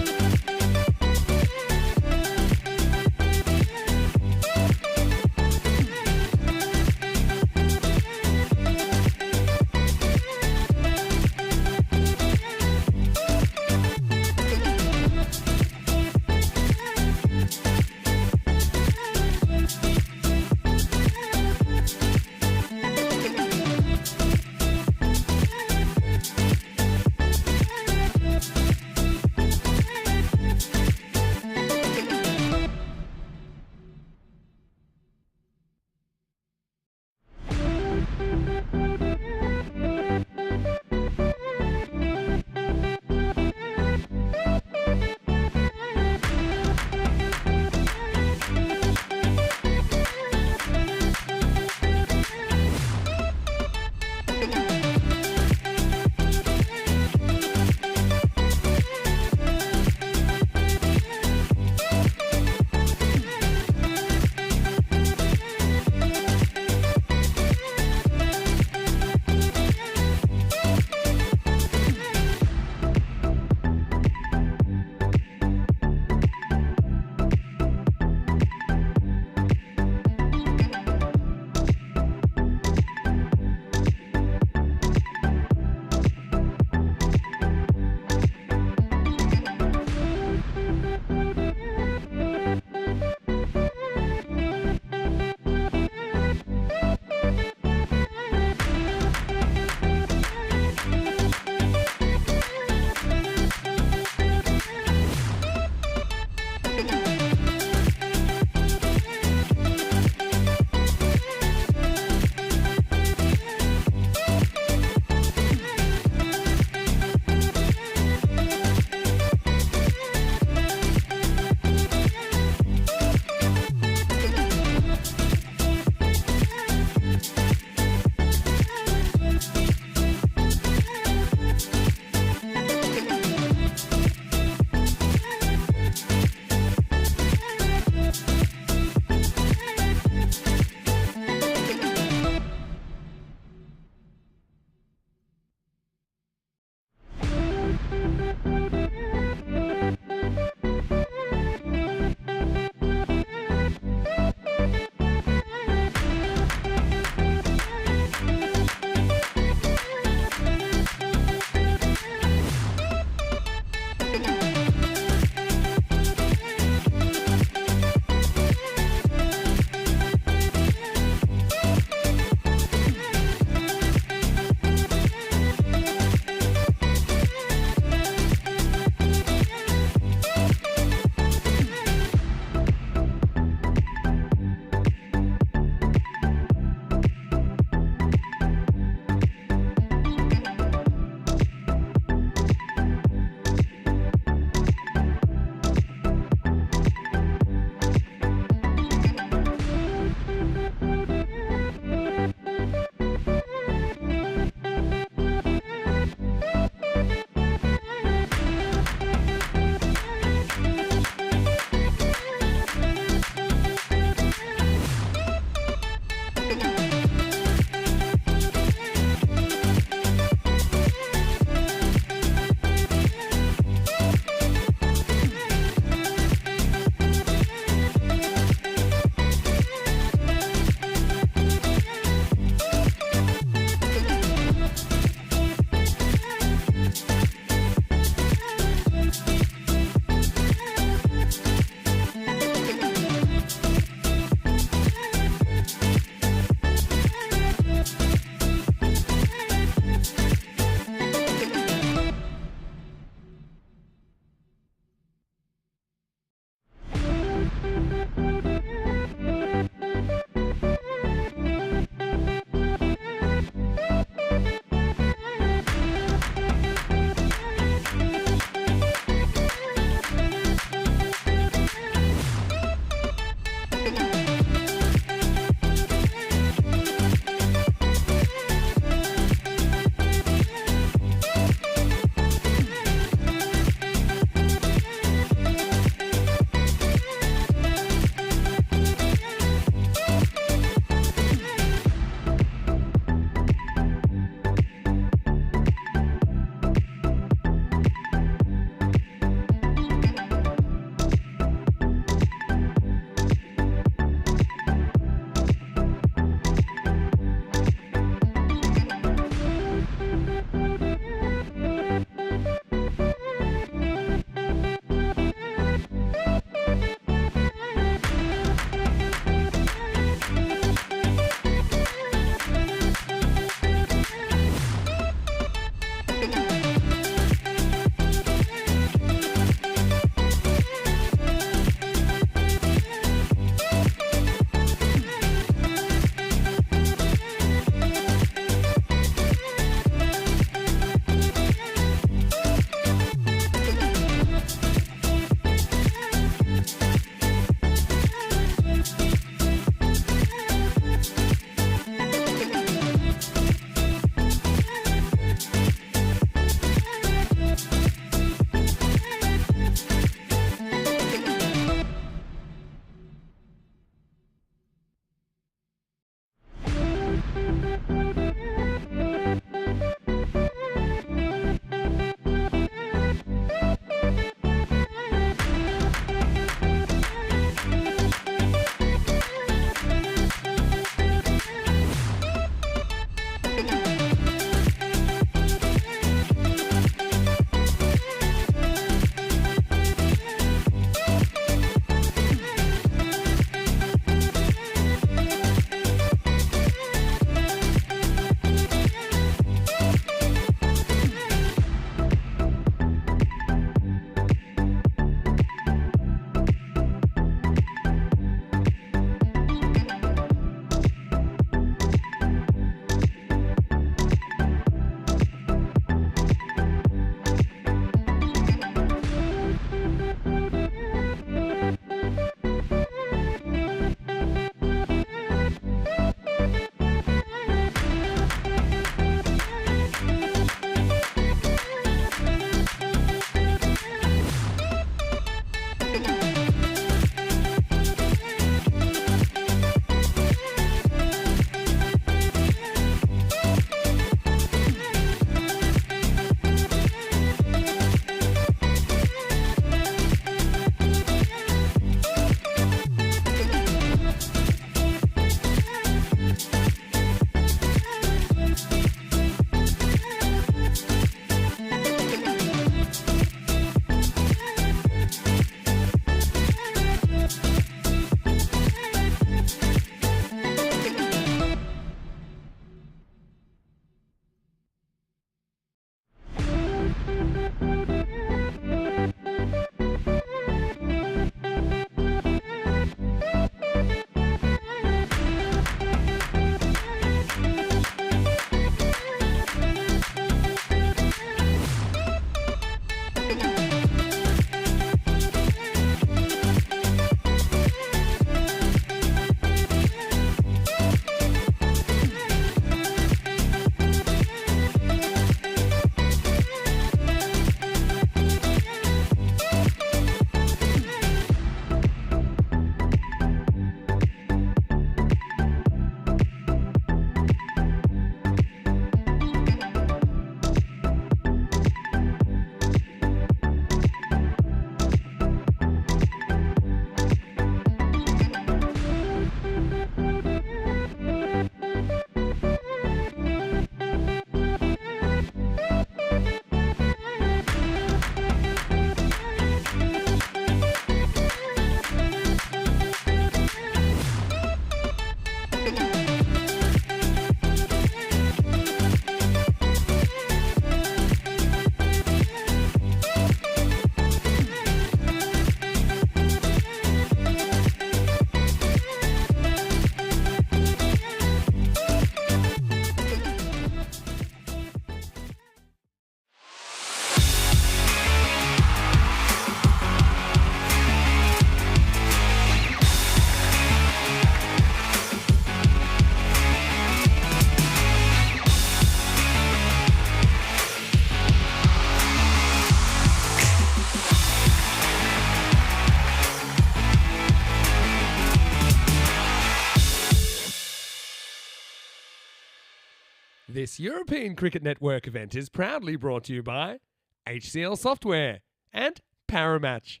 This European Cricket Network event is proudly brought to you by HCL Software and Paramatch.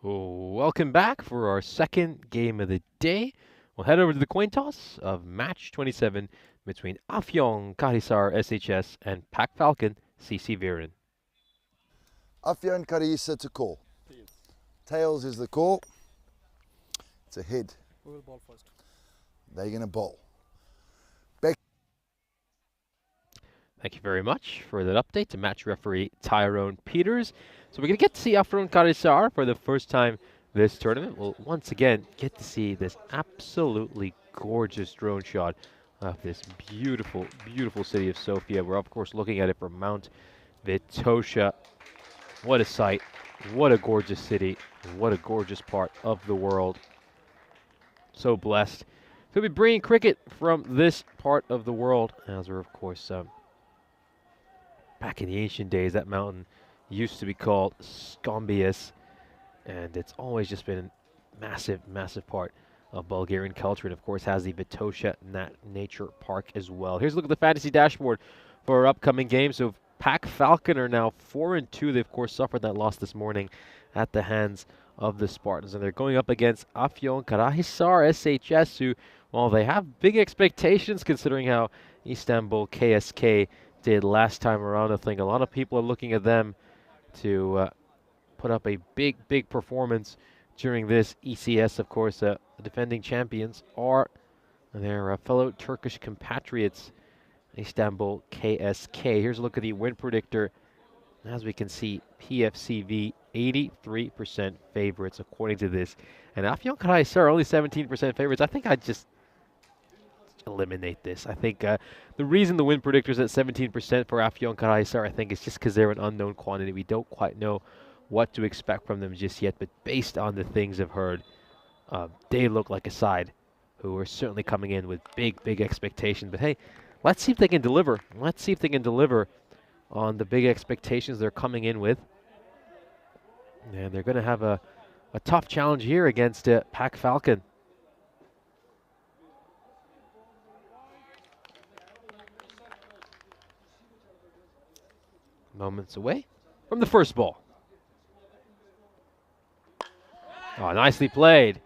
Welcome back for our second game of the day. We'll head over to the coin toss of match 27 between Afyon Karahisar SHS and Pac Falcon CC Viren. Afyon Karahisar to call. Tails is the call. It's a head. We will ball first. They're going to bowl. Thank you very much for that update to match referee Tyrone Peters. So we're going to get to see Afyon Karahisar for the first time this tournament. We'll once again get to see this absolutely gorgeous drone shot of this beautiful, beautiful city of Sofia. We're of course looking at it from Mount Vitosha. What a sight. What a gorgeous city. What a gorgeous part of the world. So blessed. So we'll be bringing cricket from this part of the world, as we're of course back in the ancient days. That mountain used to be called Skombias, and it's always just been a massive, massive part of Bulgarian culture, and of course has the Vitosha Nature Park as well. Here's a look at the fantasy dashboard for our upcoming game. So Pac Falcon are now 4-2. They of course suffered that loss this morning at the hands of the Spartans, and they're going up against Afyon Karahisar SHS, who, well, they have big expectations considering how Istanbul KSK did last time around. I think a lot of people are looking at them to put up a big, big performance during this ECS. Of course, the defending champions are their fellow Turkish compatriots, Istanbul KSK. Here's a look at the win predictor. As we can see, PFCV 83% favorites according to this, and Afyon Karahisar only 17% favorites. I think I'd just eliminate this. I think the reason the win predictor is at 17% for Afyon Karahisar, I think, is just because they're an unknown quantity. We don't quite know what to expect from them just yet, but based on the things I've heard, they look like a side who are certainly coming in with big, big expectations. But hey, let's see if they can deliver. Let's see if they can deliver on the big expectations they're coming in with. And they're going to have a tough challenge here against Pac Falcon. Moments away from the first ball. Oh, nicely played.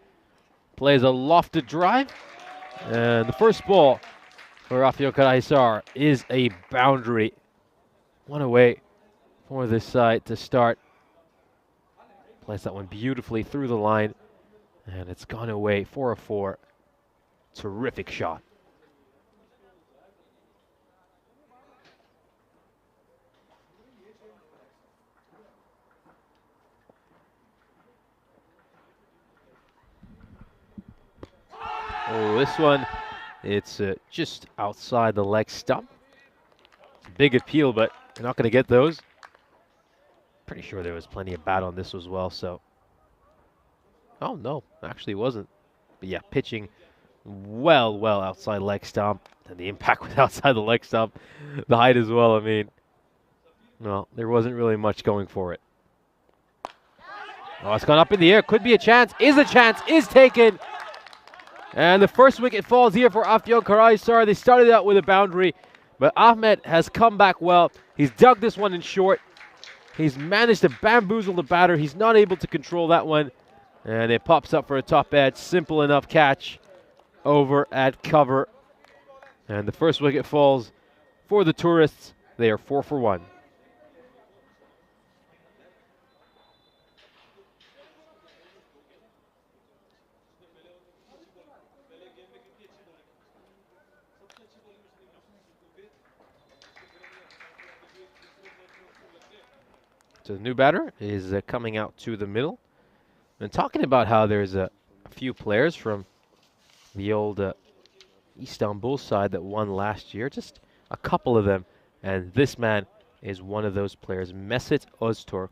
Plays a lofted drive. And the first ball for Afyon Karahisar is a boundary. One away for this side to start. Plays that one beautifully through the line. And it's gone away for a 4. Terrific shot. Oh, this one, it's just outside the leg stump. It's a big appeal, but you're not going to get those. Pretty sure there was plenty of bat on this as well, so. Oh, no, actually wasn't. But yeah, pitching well outside leg stump. And the impact was outside the leg stump. The height as well, I mean. No, there wasn't really much going for it. Oh, it's gone up in the air. Could be a chance. Is a chance. Is taken. And the first wicket falls here for Afyon Karahisar. They started out with a boundary, but Ahmed has come back well. He's dug this one in short. He's managed to bamboozle the batter. He's not able to control that one. And it pops up for a top edge. Simple enough catch over at cover. And the first wicket falls for the tourists. They are 4 for 1. So the new batter is coming out to the middle. And talking about how there's a few players from the old Istanbul side that won last year, just a couple of them. And this man is one of those players, Mesut Öztürk,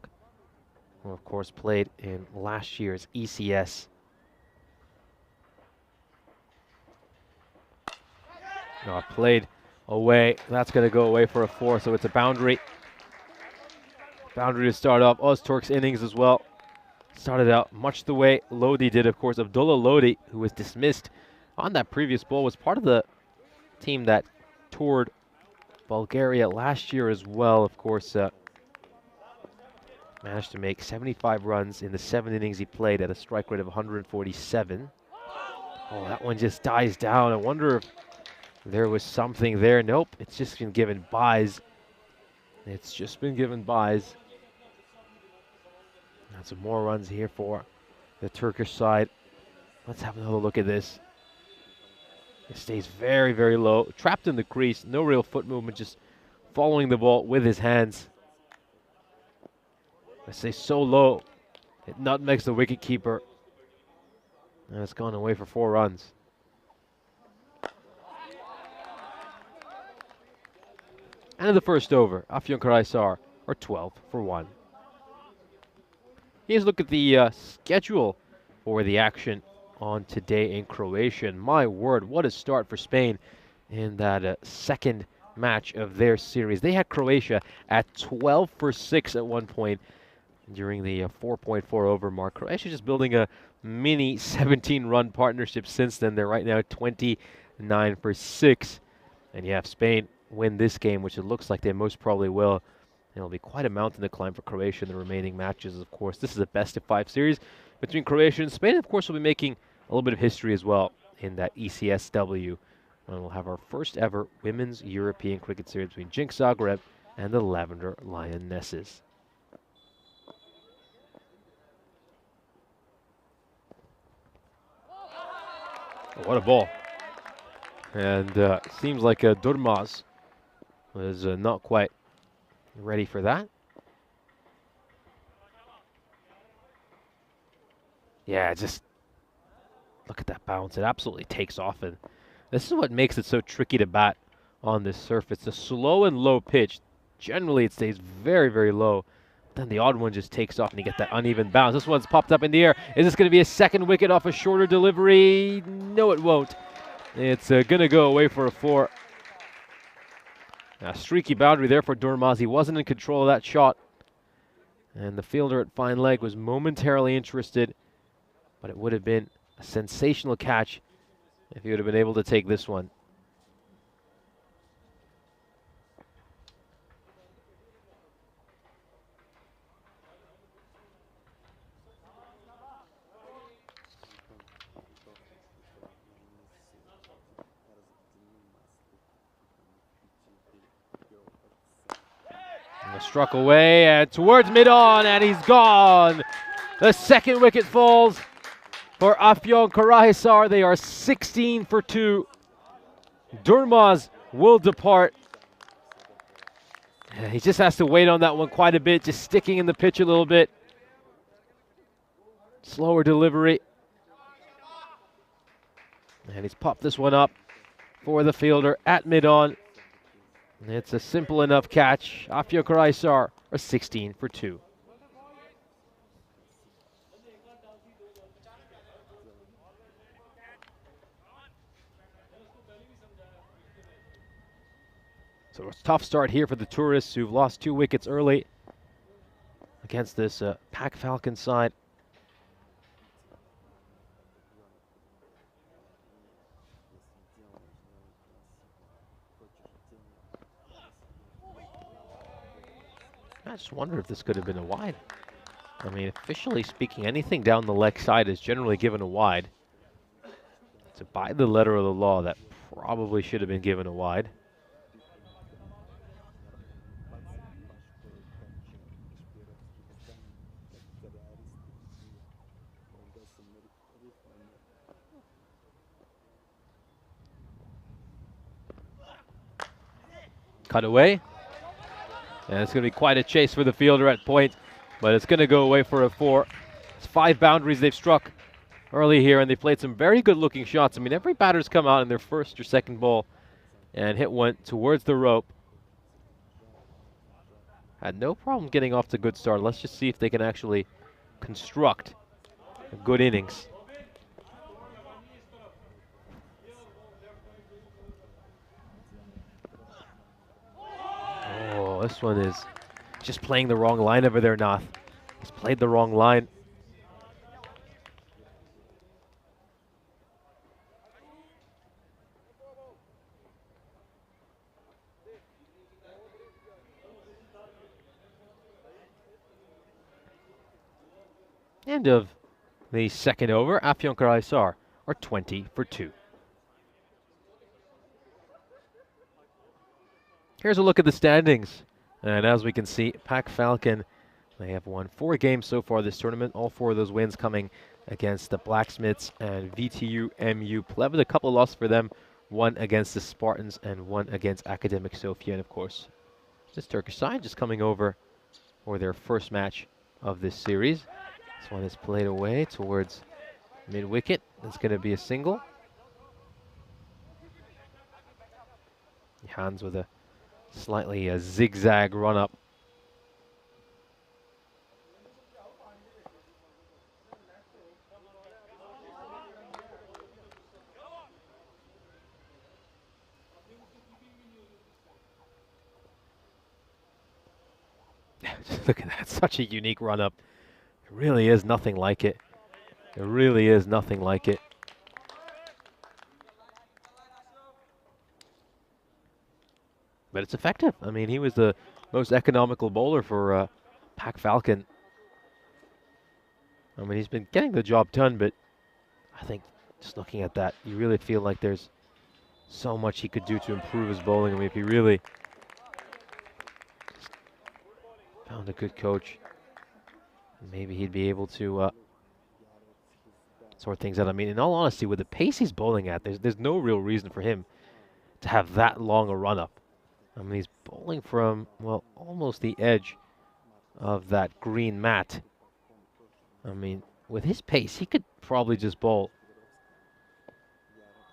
who of course played in last year's ECS. No, played away. That's going to go away for a 4, so it's a boundary. Boundary to start off Öztürk's innings as well. Started out much the way Lodi did, of course. Abdullah Lodi, who was dismissed on that previous ball, was part of the team that toured Bulgaria last year as well, of course, managed to make 75 runs in the 7 innings he played at a strike rate of 147. Oh, that one just dies down. I wonder if there was something there. Nope, it's just been given byes. It's just been given byes. And some more runs here for the Turkish side. Let's have another look at this. It stays very, very low. Trapped in the crease. No real foot movement, just following the ball with his hands. I say so low, it nutmegs the wicketkeeper. And it's gone away for 4 runs. And in the first over, Afyon Karahisar are 12 for 1. Here's a look at the schedule for the action on today in Croatia. And my word, what a start for Spain in that second match of their series. They had Croatia at 12 for 6 at one point during the 4.4 over mark. Croatia just building a mini 17-run partnership since then. They're right now 29 for 6. And you have Spain win this game, which it looks like they most probably will. It'll be quite a mountain to climb for Croatia in the remaining matches, of course. This is a best-of-5 series between Croatia and Spain. Of course, we'll be making a little bit of history as well in that ECSW. And we'll have our first ever Women's European Cricket Series between Jinx Zagreb and the Lavender Lionesses. Oh, what a ball. And seems like Durmaz was not quite ready for that. Yeah, just look at that bounce. It absolutely takes off. And this is what makes it so tricky to bat on this surface. A slow and low pitch. Generally, it stays very, very low. Then the odd one just takes off and you get that uneven bounce. This one's popped up in the air. Is this going to be a second wicket off a shorter delivery? No, it won't. It's going to go away for a 4. A streaky boundary there for Durmaz. He wasn't in control of that shot. And the fielder at fine leg was momentarily interested. But it would have been a sensational catch if he would have been able to take this one. Struck away and towards mid-on, and he's gone. The second wicket falls for Afyon Karahisar. They are 16 for 2. Durmaz will depart. He just has to wait on that one quite a bit, just sticking in the pitch a little bit. Slower delivery. And he's popped this one up for the fielder at mid-on. It's a simple enough catch. Afyon Karahisar are 16 for 2. So it's a tough start here for the tourists who've lost 2 wickets early against this Pack Falcon side. I just wonder if this could have been a wide. I mean, officially speaking, anything down the leg side is generally given a wide. So by the letter of the law, that probably should have been given a wide. Cut away. And it's going to be quite a chase for the fielder at point, but it's going to go away for a 4. It's 5 boundaries they've struck early here, and they played some very good-looking shots. I mean, every batter's come out in their first or second ball and hit one towards the rope. Had no problem getting off to a good start. Let's just see if they can actually construct a good innings. Oh, this one is just playing the wrong line over there, Nath. He's played the wrong line. End of the second over. Afyon are 20 for 2. Here's a look at the standings. And as we can see, Pac Falcon, they have won 4 games so far this tournament. All 4 of those wins coming against the Blacksmiths and VTU MU Pleven. A couple of losses for them. 1 against the Spartans and 1 against Academic Sofia. And of course, this Turkish side just coming over for their first match of this series. This one is played away towards mid-wicket. It's going to be a single. Hans with a slightly zigzag run-up. Look at that, such a unique run-up. It really is nothing like it. It really is nothing like it. But it's effective. I mean, he was the most economical bowler for Pac Falcon. I mean, he's been getting the job done, but I think just looking at that, you really feel like there's so much he could do to improve his bowling. I mean, if he really found a good coach, maybe he'd be able to sort things out. I mean, in all honesty, with the pace he's bowling at, there's no real reason for him to have that long a run-up. I mean, he's bowling from, well, almost the edge of that green mat. I mean, with his pace, he could probably just bowl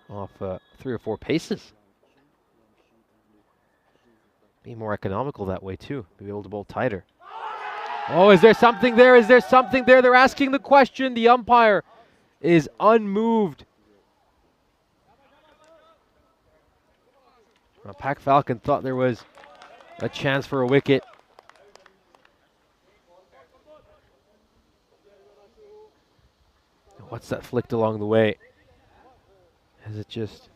off 3 or 4 paces. Be more economical that way, too. Be able to bowl tighter. Oh, is there something there? Is there something there? They're asking the question. The umpire is unmoved. Pac Falcon thought there was a chance for a wicket. What's that flicked along the way? Has it just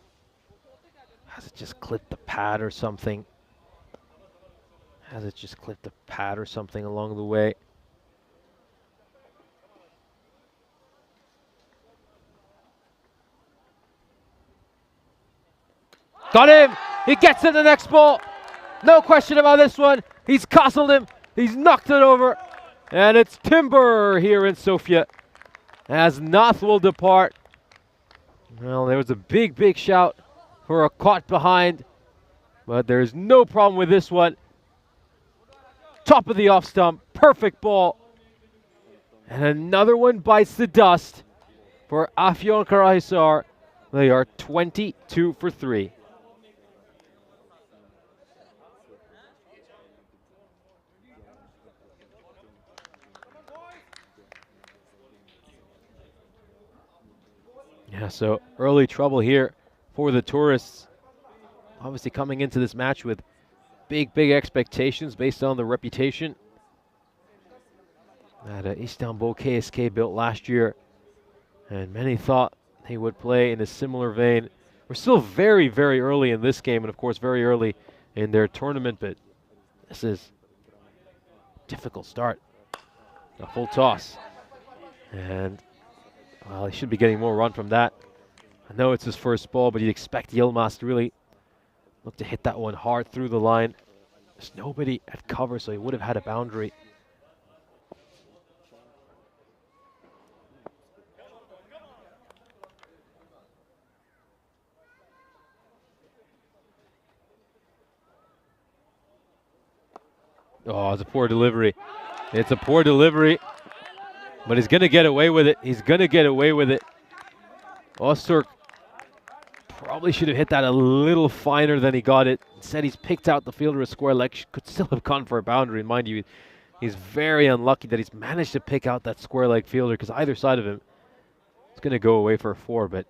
clipped the pad or something? Has it just clipped the pad or something along the way? Got him! He gets in the next ball. No question about this one. He's castled him. He's knocked it over. And it's timber here in Sofia as Nath will depart. Well, there was a big, big shout for a caught behind, but there's no problem with this one. Top of the off stump, perfect ball. And another one bites the dust for Afyon Karahisar. They are 22 for 3. Yeah, so early trouble here for the tourists. Obviously coming into this match with big, big expectations based on the reputation that Istanbul KSK built last year. And many thought they would play in a similar vein. We're still very, very early in this game and, of course, very early in their tournament, but this is a difficult start. A full toss. And well, he should be getting more run from that. I know it's his first ball, but you'd expect Yilmaz to really look to hit that one hard through the line. There's nobody at cover, so he would have had a boundary. Oh, it's a poor delivery. It's a poor delivery. But he's going to get away with it. He's going to get away with it. Öztürk probably should have hit that a little finer than he got it. Instead, he's picked out the fielder a square leg. Could still have gone for a boundary. And mind you, he's very unlucky that he's managed to pick out that square leg fielder because either side of him is going to go away for a 4. But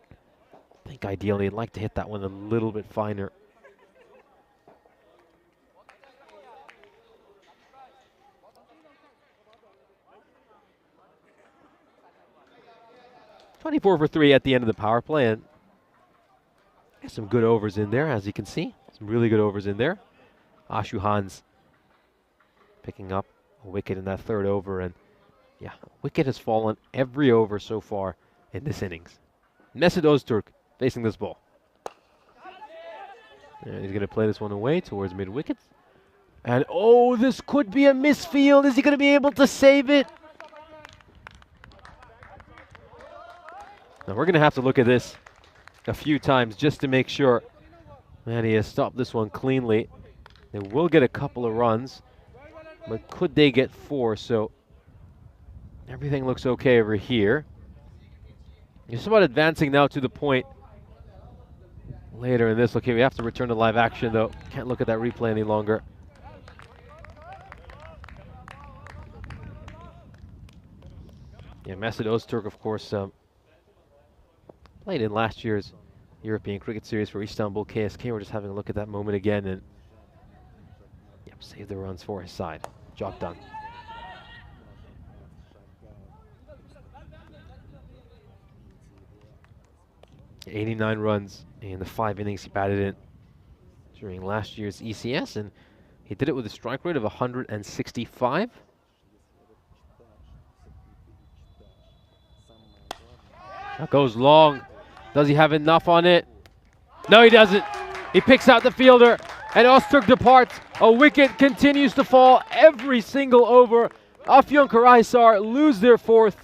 I think ideally I'd like to hit that one a little bit finer. .24 for 3 at the end of the power play, and some good overs in there, as you can see. Some really good overs in there. Ashu Hans picking up a wicket in that 3rd over, and Yeah, wicket has fallen every over so far in this innings. Mesut Öztürk facing this ball. And he's going to play this one away towards mid-wicket. And oh, this could be a misfield. Is he going to be able to save it? Now we're going to have to look at this a few times just to make sure that he has stopped this one cleanly. They will get a couple of runs, but could they get 4? So everything looks okay over here. Just about advancing now to the point later in this. Okay, we have to return to live action though. Can't look at that replay any longer. Yeah, Mesut Öztürk, of course, played in last year's European Cricket Series for Istanbul KSK. We're just having a look at that moment again and save the runs for his side. Job done. '89 runs in the 5 innings he batted in during last year's ECS, and he did it with a strike rate of 165. That goes long. Does he have enough on it? No, he doesn't. He picks out the fielder, and Öztürk departs. A wicket continues to fall every single over. Afyon Karahisar lose their 4th.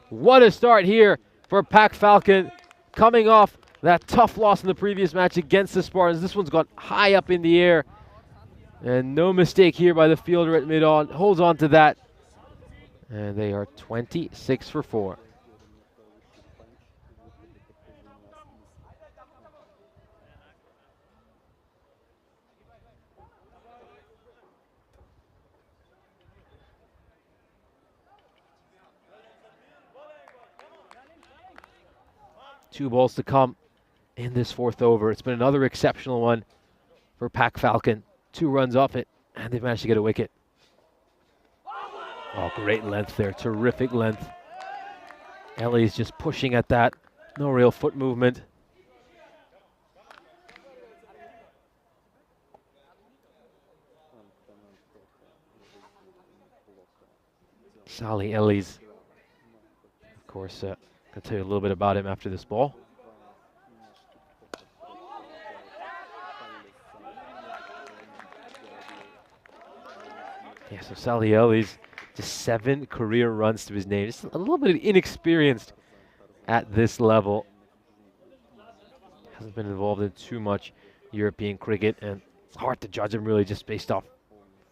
What a start here for Pak Falcon, coming off that tough loss in the previous match against the Spartans. This one's gone high up in the air, and no mistake here by the fielder at mid-on. Holds on to that, and they are 26 for 4. Two balls to come in this 4th over. It's been another exceptional one for Pak Falcon. 2 runs off it, and they've managed to get a wicket. Oh, great length there. Terrific length. Ellie's just pushing at that. No real foot movement. Salih Ellie's, of course, I'll tell you a little bit about him after this ball. Yeah, so Salih Ellie's just 7 career runs to his name. Just a little bit inexperienced at this level. Hasn't been involved in too much European cricket, and it's hard to judge him really just based off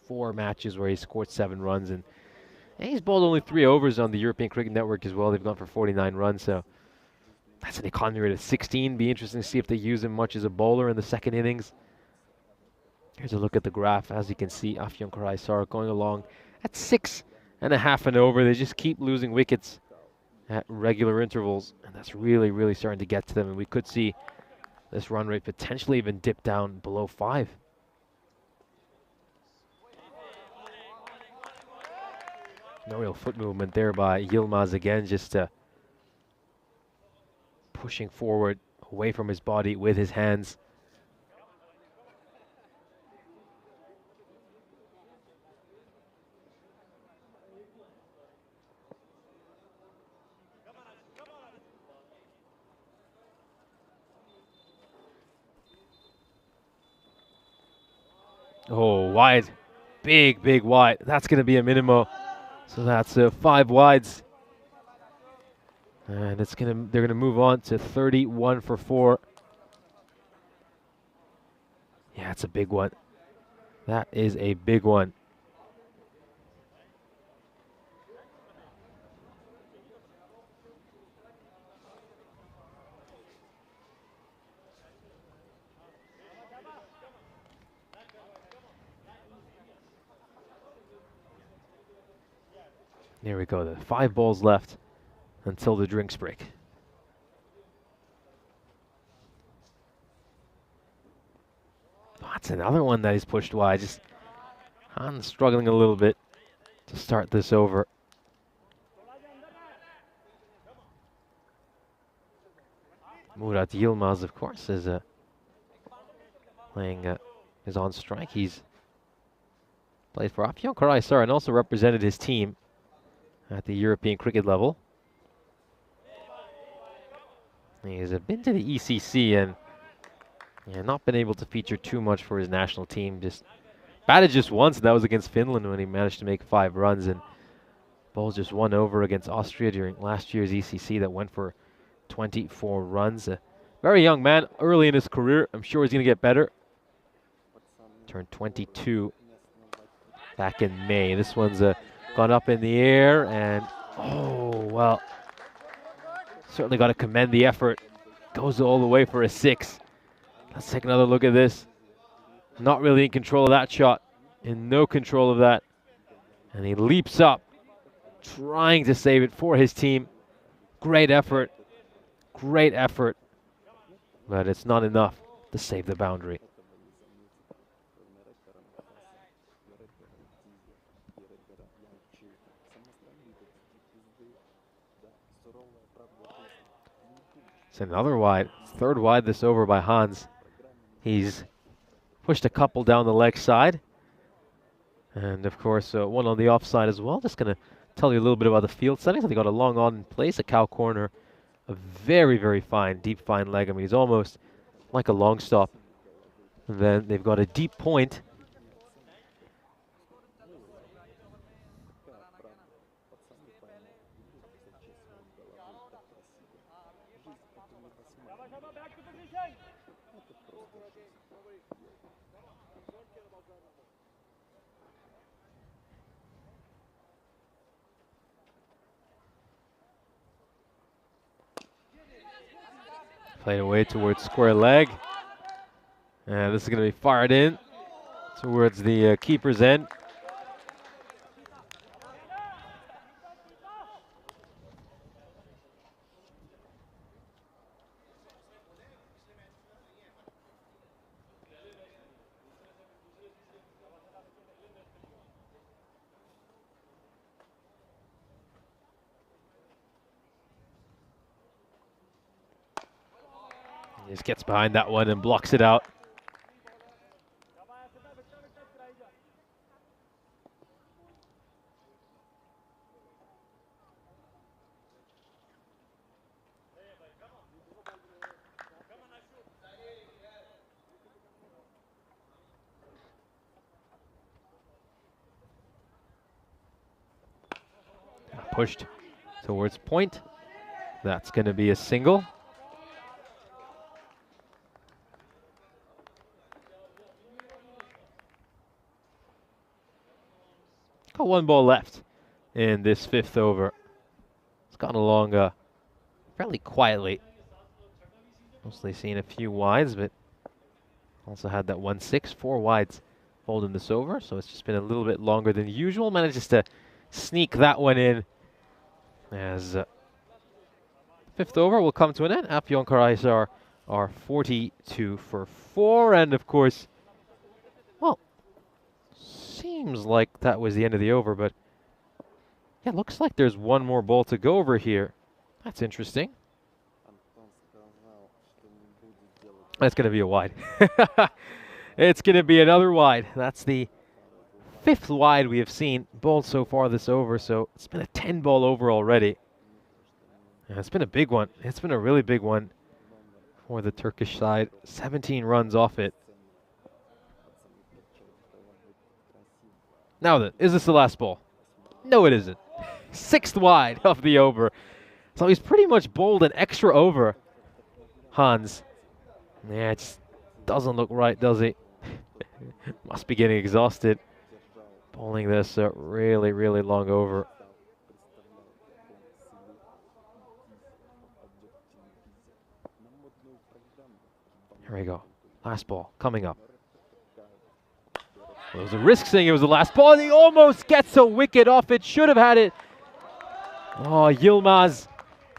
4 matches where he scored 7 runs. And he's bowled only 3 overs on the European Cricket Network as well. They've gone for 49 runs, so that's an economy rate of 16. Be interesting to see if they use him much as a bowler in the 2nd innings. Here's a look at the graph. As you can see, Afyon Karahisar going along at 6.5 and over. They just keep losing wickets at regular intervals, and that's really, really starting to get to them. And we could see this run rate potentially even dip down below 5. No real foot movement there by Yilmaz again, just pushing forward away from his body with his hands. Oh, wide. Big, big wide. That's going to be a minimo. So that's 5 wides. And they're going to move on to 31 for 4. Yeah, it's a big one. That is a big one. There we go. The 5 balls left until the drinks break. Oh, that's another one that he's pushed wide. Just struggling a little bit to start this over. Murat Yilmaz, of course, is playing is on strike. He's played for Afyon Karahisar and also represented his team at the European cricket level. He's been to the ECC and not been able to feature too much for his national team. Just batted just once, and that was against Finland when he managed to make 5 runs, and bowled just 1 over against Austria during last year's ECC that went for 24 runs. A very young man, early in his career. I'm sure he's going to get better. Turned 22 back in May. This one's gone up in the air, and oh, well, certainly got to commend the effort. Goes all the way for a 6. Let's take another look at this. Not really in control of that shot. In no control of that. And he leaps up, trying to save it for his team. Great effort. Great effort. But it's not enough to save the boundary. It's another wide. 3rd wide this over by Hans. He's pushed a couple down the leg side. And of course, one on the offside as well. Just going to tell you a little bit about the field settings. They got a long on in place, a cow corner, a very, very fine, deep fine leg. I mean, he's almost like a long stop. And then they've got a deep point. Played away towards square leg. And this is going to be fired in towards the keeper's end. He just gets behind that one and blocks it out. Pushed towards point. That's going to be a single. Got 1 ball left in this 5th over. It's gone along fairly quietly. Mostly seen a few wides, but also had that 1-6, 4 wides holding this over. So it's just been a little bit longer than usual. Manages to sneak that one in as 5th over will come to an end. Afyon Karahisar are 42 for 4, and of course, well, seems like that was the end of the over, but yeah, looks like there's 1 more ball to go over here. That's interesting. That's going to be a wide. It's going to be another wide. That's the 5th wide we have seen bowled so far this over, so it's been a 10-ball over already. And it's been a big one. It's been a really big one for the Turkish side. 17 runs off it. Now then, is this the last ball? No, it isn't. 6th wide of the over. So he's pretty much bowled an extra over, Hans. Yeah, it just doesn't look right, does he? Must be getting exhausted. Bowling this really, really long over. Here we go. Last ball coming up. Well, it was a risk saying it was the last ball, and he almost gets a wicket off it. Should have had it. Oh, Yilmaz.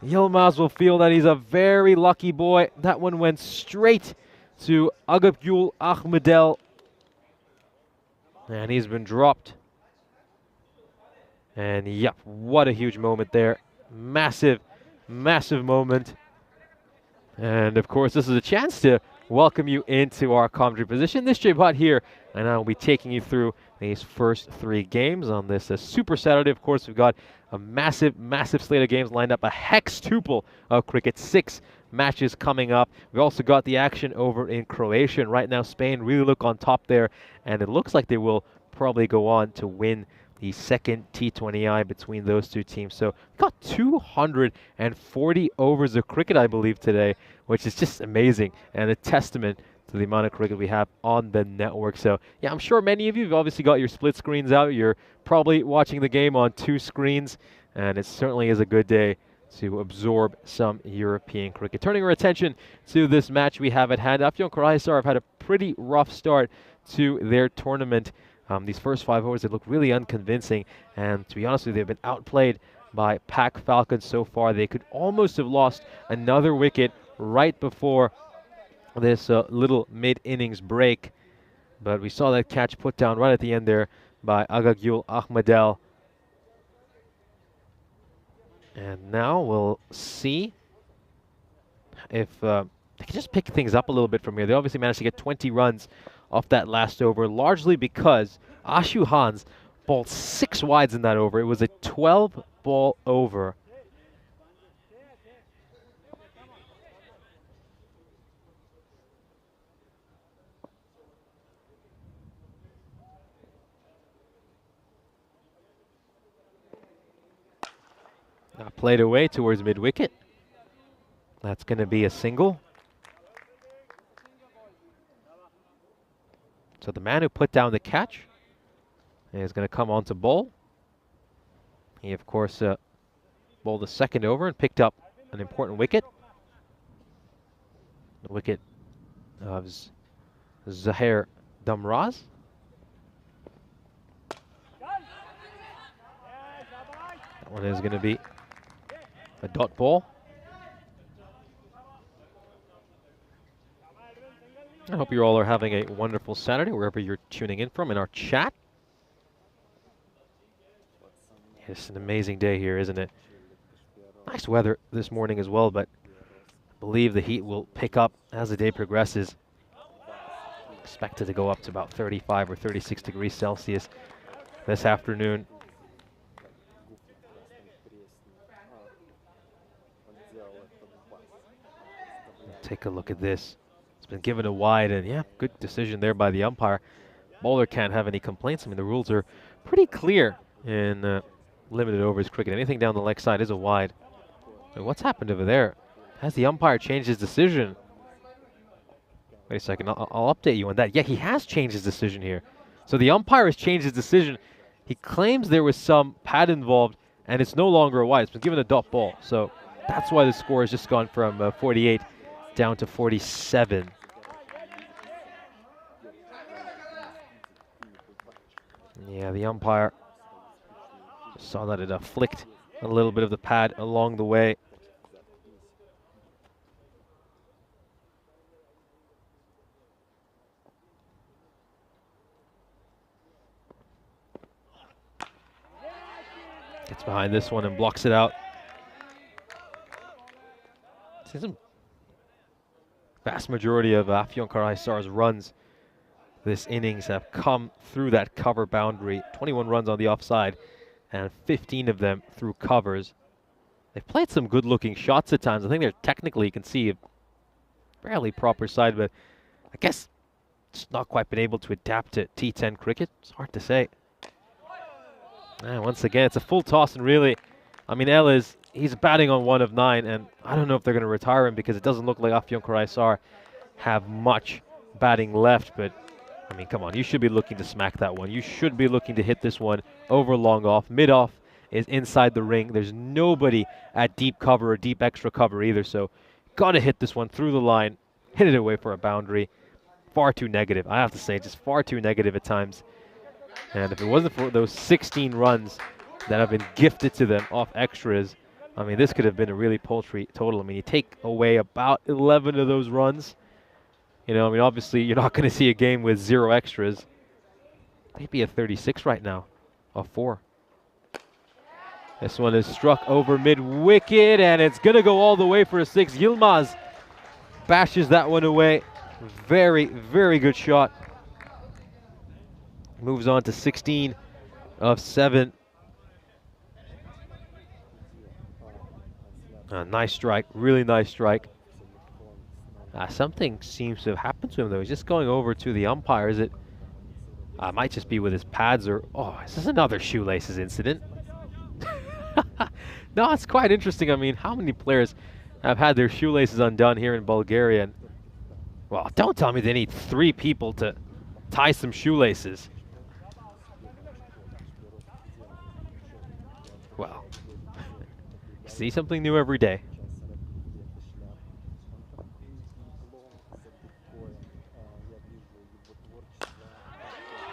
Yilmaz will feel that he's a very lucky boy. That one went straight to Agapgul Ahmedel. And he's been dropped. And yep, what a huge moment there. Massive, massive moment And of course, this is a chance to welcome you into our commentary position. This J-Bot here, and I will be taking you through these first 3 games on this Super Saturday. Of course, we've got a massive, massive slate of games lined up, a hextuple of cricket, 6 matches coming up. We've also got the action over in Croatia, and right now Spain really look on top there, and it looks like they will probably go on to win the second T20I between those 2 teams. So we've got 240 overs of cricket, I believe, today, which is just amazing and a testament to the amount of cricket we have on the network. So yeah, I'm sure many of you have obviously got your split screens out. You're probably watching the game on 2 screens, and it certainly is a good day to absorb some European cricket. Turning our attention to this match we have at hand, Afyon have had a pretty rough start to their tournament. These first 5 overs, they look really unconvincing, and to be honest with you, they've been outplayed by Pac Falcon so far. They could almost have lost another wicket right before this little mid-innings break, but we saw that catch put down right at the end there by Agagyul Ahmedel. And now we'll see if they can just pick things up a little bit from here. They obviously managed to get 20 runs off that last over, largely because Ashu Hans bowled 6 wides in that over. It was a 12-ball over. Now played away towards mid-wicket. That's going to be a single. So the man who put down the catch is going to come on to bowl. He, of course, bowled the second over and picked up an important wicket. The wicket of Zahir Damraz. That one is going to be a dot ball. I hope you all are having a wonderful Saturday wherever you're tuning in from in our chat. It's an amazing day here, isn't it? Nice weather this morning as well, but I believe the heat will pick up as the day progresses. Expected to go up to about 35 or 36 degrees Celsius this afternoon. Take a look at this. It's been given a wide, and yeah, good decision there by the umpire. Bowler can't have any complaints. I mean, the rules are pretty clear in limited overs cricket. Anything down the leg side is a wide. And what's happened over there? Has the umpire changed his decision? Wait a second, I'll update you on that. Yeah, he has changed his decision here. So the umpire has changed his decision. He claims there was some pad involved, and it's no longer a wide. It's been given a dot ball. So that's why the score has just gone from 48 down to 47. Yeah, the umpire saw that it flicked a little bit of the pad along the way. Gets behind this one and blocks it out. See some vast majority of Afyon Stars runs this innings have come through that cover boundary. 21 runs on the offside and 15 of them through covers. They've played some good-looking shots at times. I think they're technically, you can see, a fairly proper side, but I guess it's not quite been able to adapt to T10 cricket. It's hard to say. And once again, it's a full toss, and really, I mean, he's batting on 1 of 9, and I don't know if they're going to retire him because it doesn't look like Afyon have much batting left, but I mean, come on, you should be looking to smack that one. You should be looking to hit this one over long off. Mid off is inside the ring. There's nobody at deep cover or deep extra cover either, so got to hit this one through the line, hit it away for a boundary. Far too negative, I have to say, just far too negative at times. And if it wasn't for those 16 runs that have been gifted to them off extras, I mean, this could have been a really paltry total. I mean, you take away about 11 of those runs. You know, I mean, obviously, you're not going to see a game with 0 extras. Maybe a 36 right now, off 4. This one is struck over mid-wicket, and it's going to go all the way for a 6. Yilmaz bashes that one away. Very, very good shot. Moves on to 16 of 7. Nice strike, really nice strike. Something seems to have happened to him though. He's just going over to the umpires. It might just be with his pads or, oh, is this another shoelaces incident? No, it's quite interesting. I mean, how many players have had their shoelaces undone here in Bulgaria? And, well, don't tell me they need 3 people to tie some shoelaces. Well, see something new every day.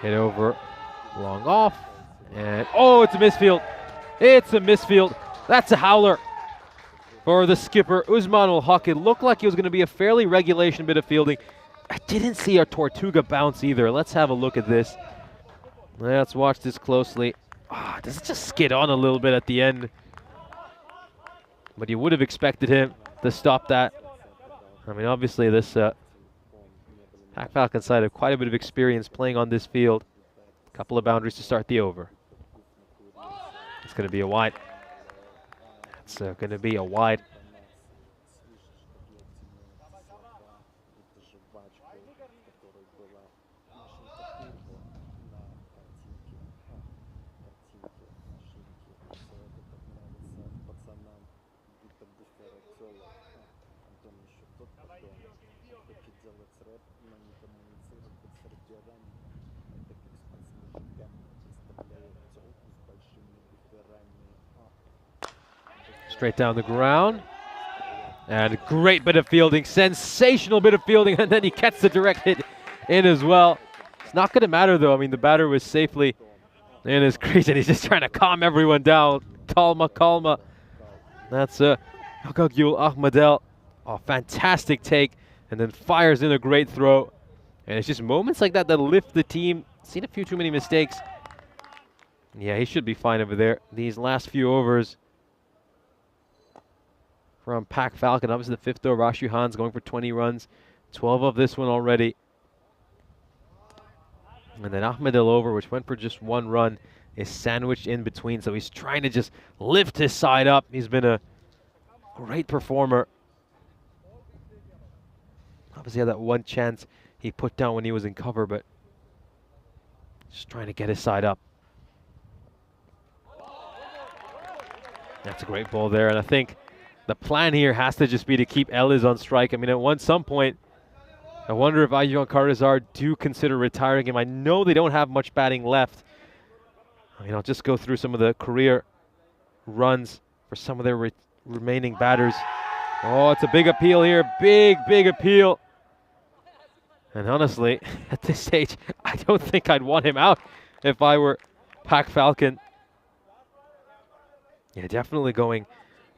Hit over, long off, and oh, it's a misfield. It's a misfield. That's a howler for the skipper, Usman Ul-Haq. It looked like it was going to be a fairly regulation bit of fielding. I didn't see a Tortuga bounce either. Let's have a look at this. Let's watch this closely. Does it just skid on a little bit at the end? But you would have expected him to stop that. I mean, obviously this Pack Falcon side have quite a bit of experience playing on this field. A couple of boundaries to start the over. It's going to be a wide. It's going to be a wide. Straight down the ground. And a great bit of fielding. Sensational bit of fielding. And then he gets the direct hit in as well. It's not going to matter, though. I mean, the batter was safely in his crease, and he's just trying to calm everyone down. Calma, calma. That's Hakagul Ahmadel. Oh, fantastic take. And then fires in a great throw. And it's just moments like that that lift the team. Seen a few too many mistakes. Yeah, he should be fine over there. These last few overs from Pack Falcon. Obviously the 5th over, Rashu Hans going for 20 runs. 12 of this one already. And then Ahmadel over, which went for just 1 run, is sandwiched in between. So he's trying to just lift his side up. He's been a great performer. Obviously had that one chance he put down when he was in cover, but just trying to get his side up. That's a great ball there, and I think the plan here has to just be to keep Ellis on strike. I mean, at some point, I wonder if Afyon Karazar do consider retiring him. I know they don't have much batting left. I mean, I'll just go through some of the career runs for some of their remaining batters. Oh, it's a big appeal here. Big, big appeal. And honestly, at this stage, I don't think I'd want him out if I were Pack Falcon. Yeah, definitely going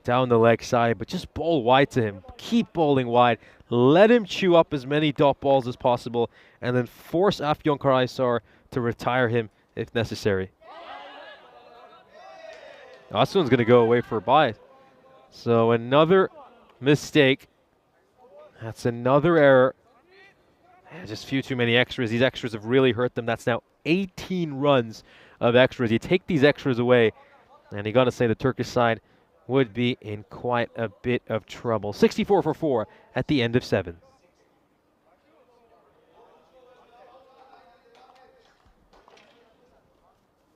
down the leg side, but just bowl wide to him. Keep bowling wide. Let him chew up as many dot balls as possible, and then force Afyon Karazar to retire him if necessary. Oh, this one's going to go away for a bye. So another mistake. That's another error. Yeah, just a few too many extras. These extras have really hurt them. That's now 18 runs of extras. You take these extras away, and you got to say the Turkish side would be in quite a bit of trouble. 64 for 4 at the end of 7.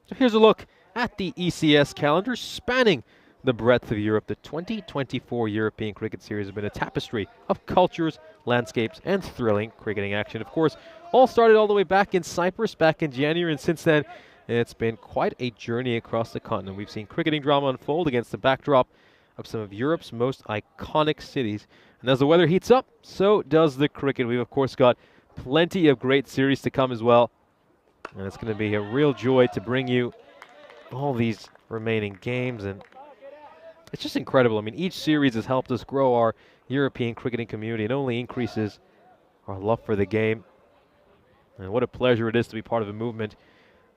So here's a look at the ECS calendar spanning the breadth of Europe. The 2024 European Cricket Series has been a tapestry of cultures, landscapes, and thrilling cricketing action. Of course, all started all the way back in Cyprus back in January, and since then, it's been quite a journey across the continent. We've seen cricketing drama unfold against the backdrop of some of Europe's most iconic cities. And as the weather heats up, so does the cricket. We've, of course, got plenty of great series to come as well. And it's going to be a real joy to bring you all these remaining games. And it's just incredible. I mean, each series has helped us grow our European cricketing community. It only increases our love for the game. And what a pleasure it is to be part of a movement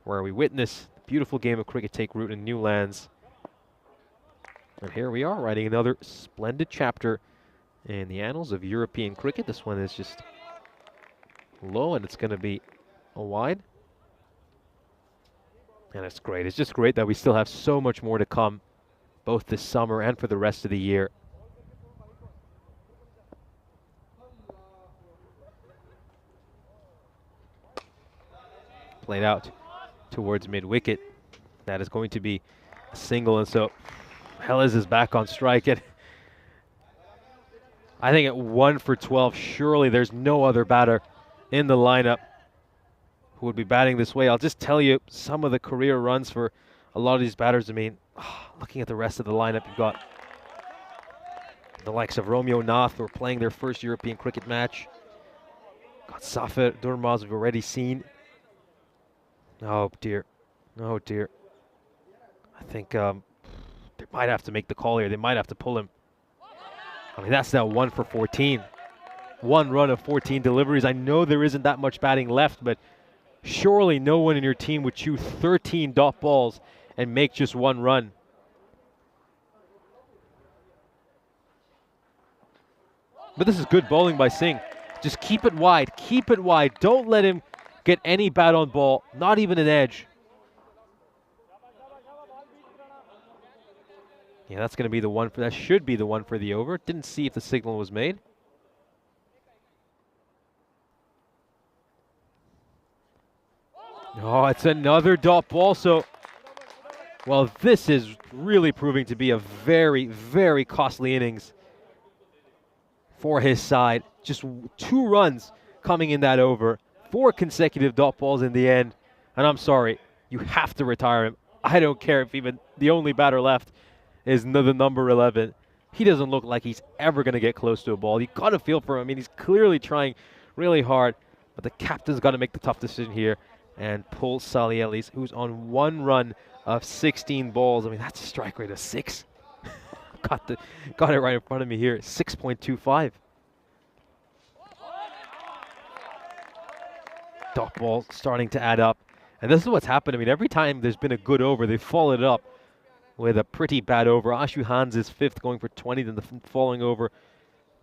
where we witness the beautiful game of cricket take root in new lands. And here we are, writing another splendid chapter in the annals of European cricket. This one is just low, and it's going to be a wide. And it's great. It's just great that we still have so much more to come, both this summer and for the rest of the year. Played out towards mid-wicket. That is going to be a single, and so Ellis is back on strike. And I think at 1 for 12, surely there's no other batter in the lineup who would be batting this way. I'll just tell you some of the career runs for a lot of these batters. I mean, looking at the rest of the lineup, you've got the likes of Romeo Nath, who are playing their first European cricket match. Got Safir Durmaz, we've already seen. Oh dear, oh dear. I think they might have to make the call here. They might have to pull him. I mean, that's now 1 for 14. 1 run of 14 deliveries. I know there isn't that much batting left, but surely no one in your team would chew 13 dot balls and make just 1 run. But this is good bowling by Singh. Just keep it wide. Keep it wide. Don't let him get any bat on ball, not even an edge. Yeah, that's going to be the one for, that should be the one for the over. Didn't see if the signal was made. Oh, it's another dot ball. So, well, this is really proving to be a very, very costly innings for his side. Just 2 runs coming in that over. 4 consecutive dot balls in the end. And I'm sorry, you have to retire him. I don't care if even the only batter left is the number 11. He doesn't look like he's ever going to get close to a ball. You got to feel for him. I mean, he's clearly trying really hard, but the captain's got to make the tough decision here and pull Salih Ellis, who's on 1 run of 16 balls. I mean, that's a strike rate of 6. got it right in front of me here, 6.25. Dot ball starting to add up. And this is what's happened. I mean, every time there's been a good over, they followed it up with a pretty bad over. Ashu Hans is 5th, going for 20, then the following over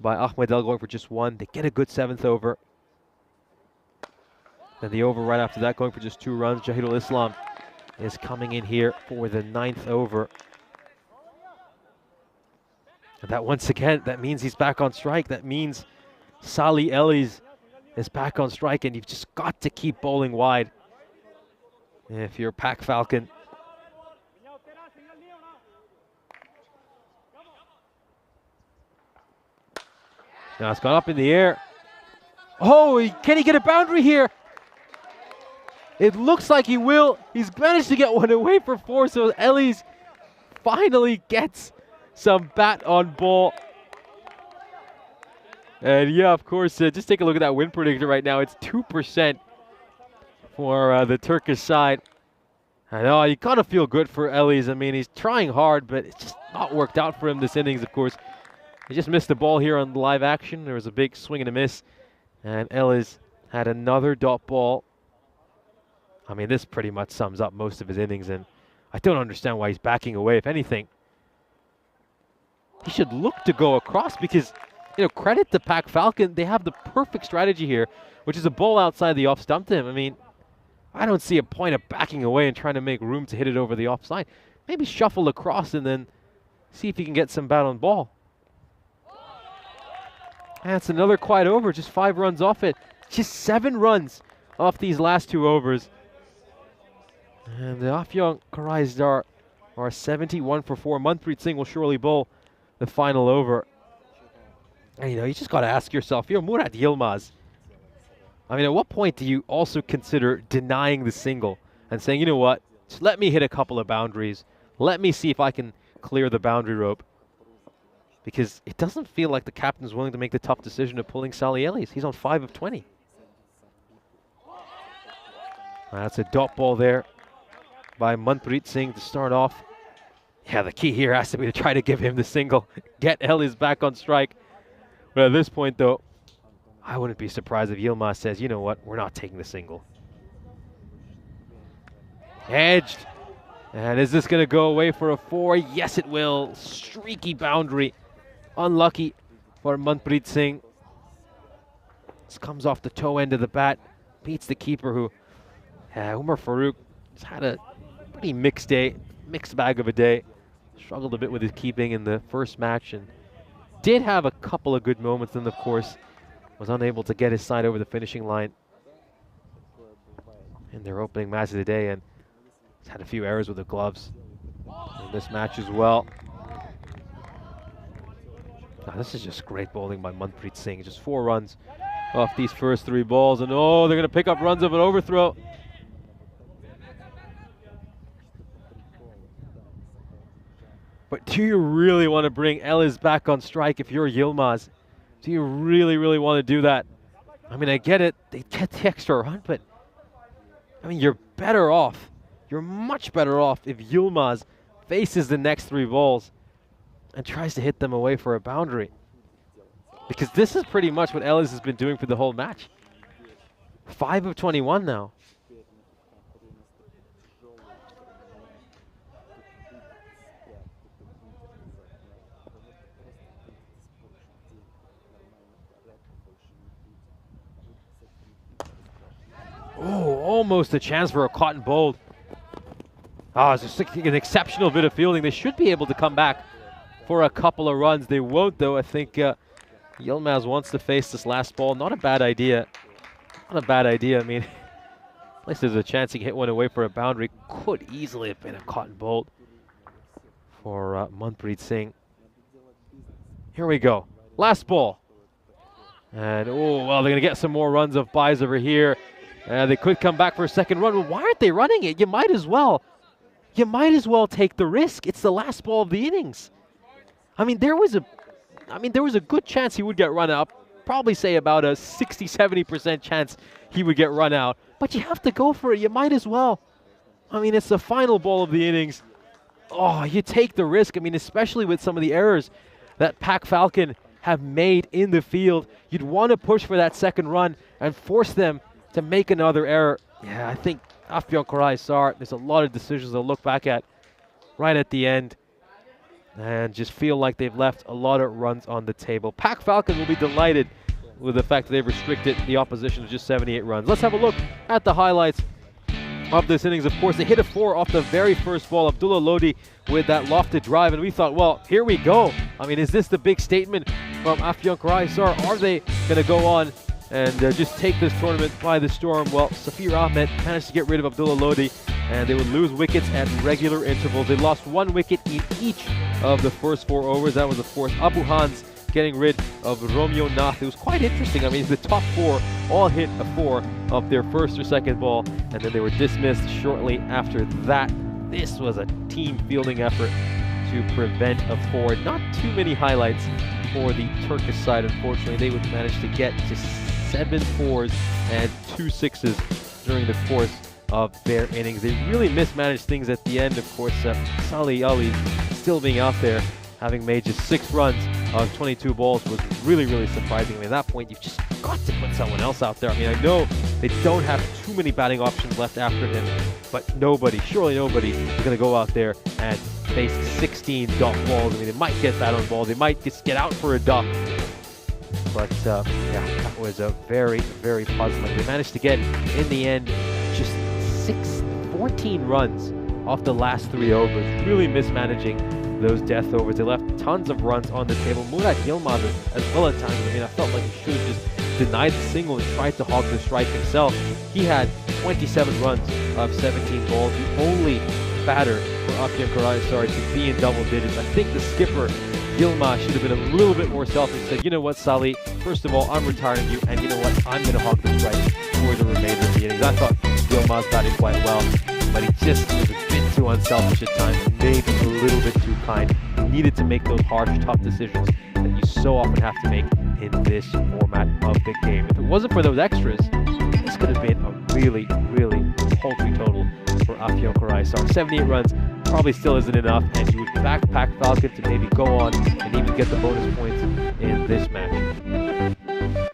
by Ahmed El going for just 1. They get a good 7th over. Then the over right after that going for just 2 runs. Jahidul Islam is coming in here for the 9th over. And that once again, that means he's back on strike. That means Salih Ellis is back on strike, and you've just got to keep bowling wide if you're Pac Falcon. Now it's gone up in the air. Oh, can he get a boundary here? It looks like he will. He's managed to get one away for 4, so Ellis finally gets some bat on ball. And yeah, of course, just take a look at that win predictor right now. It's 2% for the Turkish side. I know, you gotta feel good for Ellis. I mean, he's trying hard, but it's just not worked out for him this innings, of course. He just missed the ball here on live action. There was a big swing and a miss. And Ellis had another dot ball. I mean, this pretty much sums up most of his innings, and I don't understand why he's backing away. If anything, he should look to go across because, you know, credit to Pac Falcon. They have the perfect strategy here, which is a ball outside the off stump to him. I mean, I don't see a point of backing away and trying to make room to hit it over the offside. Maybe shuffle across and then see if he can get some bat on ball. That's another quiet over, just 5 runs off it. Just 7 runs off these last 2 overs. And the Afyon Karaisdar are 71 for 4. Manpreet Singh will surely bowl the final over. And, you know, you just got to ask yourself, you're Murad Yilmaz. I mean, at what point do you also consider denying the single and saying, you know what, just let me hit a couple of boundaries. Let me see if I can clear the boundary rope. Because it doesn't feel like the captain's willing to make the tough decision of pulling Salih Ellis. He's on 5 of 20. That's a dot ball there by Manpreet Singh to start off. Yeah, the key here has to be to try to give him the single. Get Ellis back on strike. But at this point, though, I wouldn't be surprised if Yilmaz says, you know what, we're not taking the single. Edged. And is this going to go away for a 4? Yes, it will. Streaky boundary. Unlucky for Manpreet Singh. This comes off the toe end of the bat, beats the keeper who, Umar Farouk, has had a pretty mixed day, mixed bag of a day. Struggled a bit with his keeping in the first match and did have a couple of good moments, and of course was unable to get his side over the finishing line in their opening match of the day, and he's had a few errors with the gloves in this match as well. Now, this is just great bowling by Manpreet Singh. Just 4 runs off these first 3 balls, and oh, they're going to pick up runs of an overthrow. But do you really want to bring Ellis back on strike if you're Yilmaz? Do you really, really want to do that? I mean, I get it. They get the extra run, but I mean, you're better off. You're much better off if Yilmaz faces the next 3 balls and tries to hit them away for a boundary. Because this is pretty much what Ellis has been doing for the whole match. 5 of 21 now. Oh, almost a chance for a cotton bowled. Oh, it's just an exceptional bit of fielding. They should be able to come back for a couple of runs. They won't, though. I think Yilmaz wants to face this last ball. Not a bad idea. Not a bad idea. I mean, at least there's a chance he can hit one away for a boundary. Could easily have been a cotton bolt for Manpreet Singh. Here we go. Last ball. And, oh, well, they're going to get some more runs of buys over here. They could come back for a second run. Well, why aren't they running it? You might as well. You might as well take the risk. It's the last ball of the innings. I mean, there was a good chance he would get run out. Probably say about a 60-70% chance he would get run out. But you have to go for it. You might as well. I mean, it's the final ball of the innings. Oh, you take the risk. I mean, especially with some of the errors that Pac Falcon have made in the field. You'd want to push for that second run and force them to make another error. Yeah, I think Afyon Sar, there's a lot of decisions they'll look back at right at the end and just feel like they've left a lot of runs on the table. Pac Falcon will be delighted with the fact that they've restricted the opposition to just 78 runs. Let's have a look at the highlights of this innings. Of course, they hit a 4 off the very first ball. Abdullah Lodi with that lofted drive, and we thought, well, here we go. I mean, is this the big statement from Afyon Sar? Are they going to go on and just take this tournament by the storm? Well, Safir Ahmed managed to get rid of Abdullah Lodi, and they would lose wickets at regular intervals. They lost 1 wicket in each of the first 4 overs. That was, of course, Abu Hans getting rid of Romeo Nath. It was quite interesting. I mean, the top 4 all hit a 4 of their first or second ball, and then they were dismissed shortly after that. This was a team fielding effort to prevent a 4. Not too many highlights for the Turkish side, unfortunately. They would manage to get just 7 4s and 2 6s during the course of their innings. They really mismanaged things at the end. Of course, Salih Ali still being out there, having made just 6 runs of 22 balls, was really, really surprising. I mean, at that point, you've just got to put someone else out there. I mean, I know they don't have too many batting options left after him, but nobody, surely nobody, is going to go out there and face 16 dot balls. I mean, they might get that on balls. They might just get out for a duck. But, yeah, that was a very, very puzzling. They managed to get, in the end, just 14 runs off the last 3 overs, really mismanaging those death overs. They left tons of runs on the table. Murad Yilmaz as well at times. I mean, I felt like he should have just denied the single and tried to hog the strike himself. He had 27 runs of 17 balls, the only batter for Afyon Sar to be in double digits. I think the skipper, Yilmaz, should have been a little bit more selfish and said, you know what, Salih, first of all, I'm retiring you, and you know what, I'm going to hog the strike for the remainder of the innings. I thought Yilmaz batted quite well, but he just was a bit too unselfish at times, maybe a little bit too kind. He needed to make those harsh, tough decisions that you so often have to make in this format of the game. If it wasn't for those extras, this could have been a really, really paltry total for Afyon Sar. 78 runs probably still isn't enough, and you would backpack Falcon to maybe go on and even get the bonus points in this match.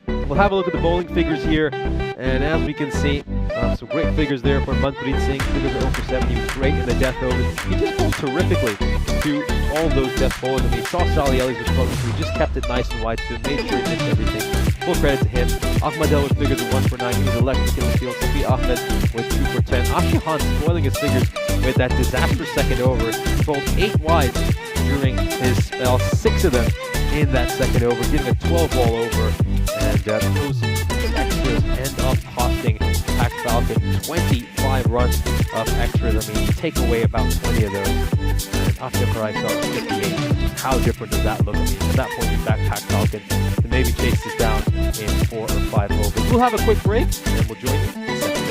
We'll have a look at the bowling figures here, and as we can see, Some great figures there for Manpreet Singh. Figures are 0 for 7. He was great in the death overs. He just bowled terrifically to all of those death bowlers. I mean, he saw Sally Ellis was struggling, so he just kept it nice and wide, so made sure he missed everything. Full credit to him. Ahmadel with figures of 1 for 9. He was electric in the field. Safi Ahmed with 2 for 10. Ashihan spoiling his figures with that disastrous second over. He bowled 8 wides during his spell, 6 of them in that second over, getting a 12 ball over. And those extras end up costing Pac Falcon 25 runs of extras. I mean, you take away about 20 of those. And Afyon Karaisa was 58. How different does that look? I mean, at that point, you back Pac Falcon to maybe chase this down in 4 or 5 overs. We'll have a quick break, and we'll join you in second.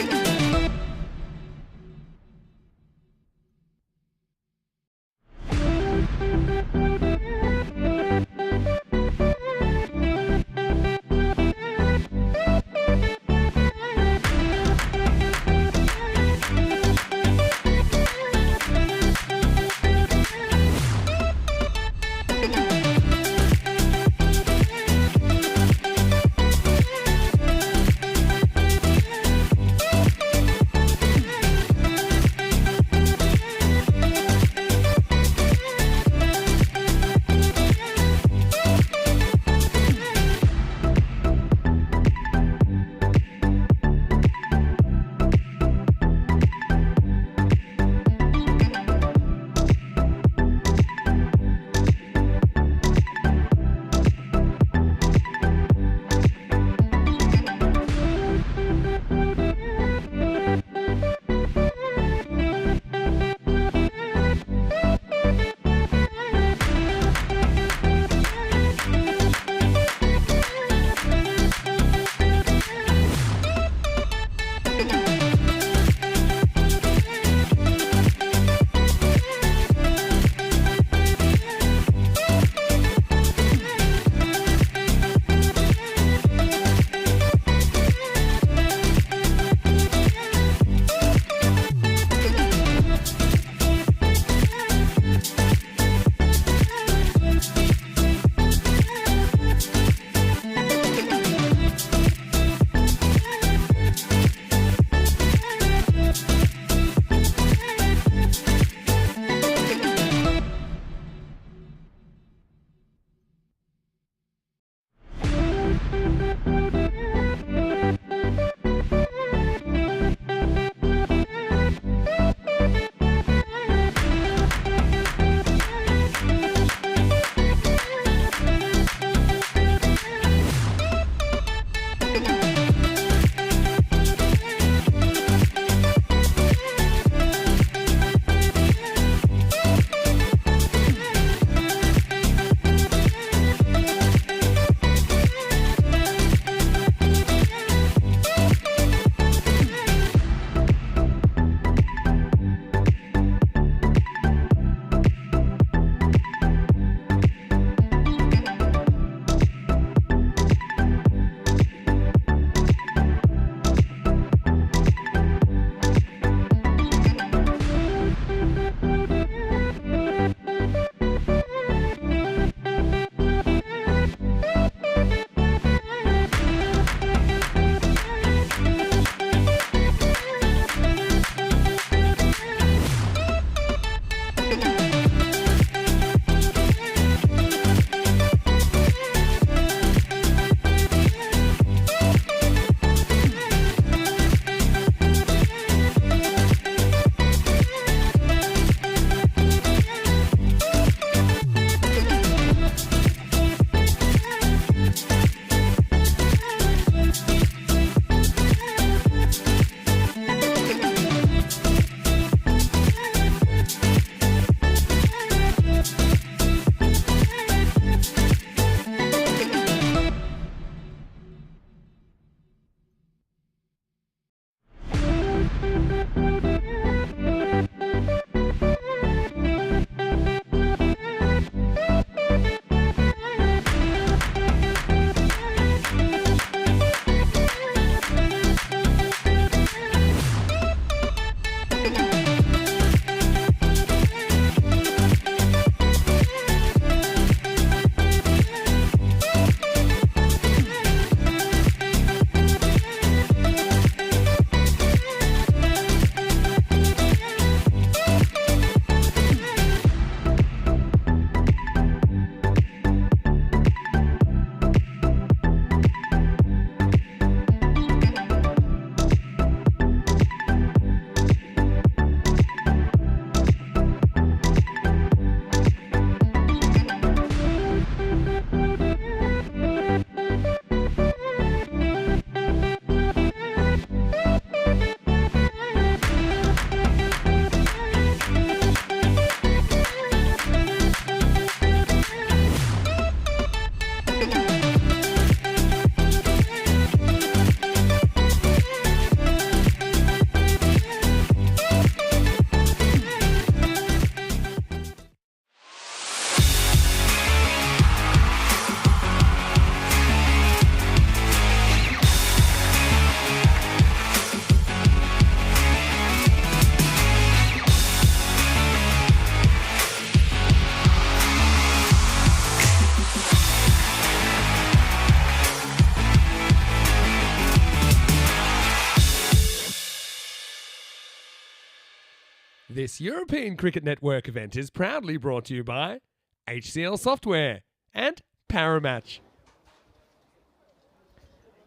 This European Cricket Network event is proudly brought to you by HCL Software and Paramatch.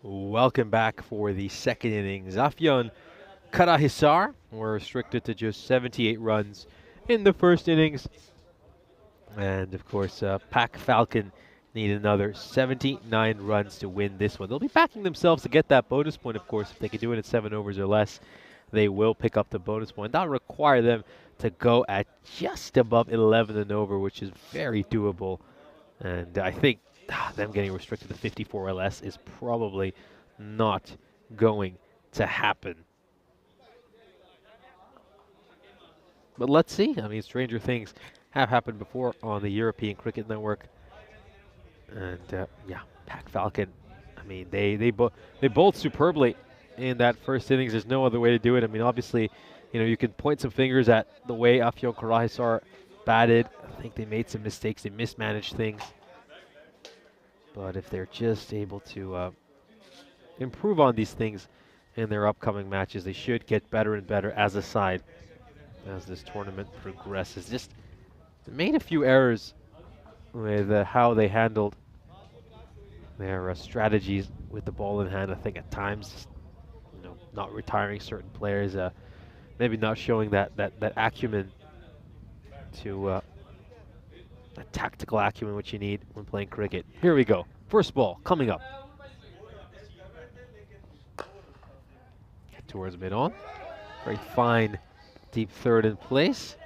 Welcome back for the second innings. Afyon Karahisar were restricted to just 78 runs in the first innings. And of course, Pac Falcon need another 79 runs to win this one. They'll be backing themselves to get that bonus point, of course. If they can do it in 7 overs or less, they will pick up the bonus point. That'll require them to go at just above 11 and over, which is very doable. And I think them getting restricted to 54 or less is probably not going to happen. But let's see. I mean, stranger things have happened before on the European Cricket Network. And yeah, Pac Falcon, I mean, they bowled superbly in that first innings. There's no other way to do it. I mean, obviously, you know, you can point some fingers at the way Afyon Karahisar batted. I think they made some mistakes. They mismanaged things. But if they're just able to improve on these things in their upcoming matches, they should get better and better as a side as this tournament progresses. Just made a few errors with how they handled their strategies with the ball in hand. I think at times, just, you know, not retiring certain players, maybe not showing that acumen to that tactical acumen which you need when playing cricket. Here we go. First ball coming up. Towards mid-on. Very fine deep third in place.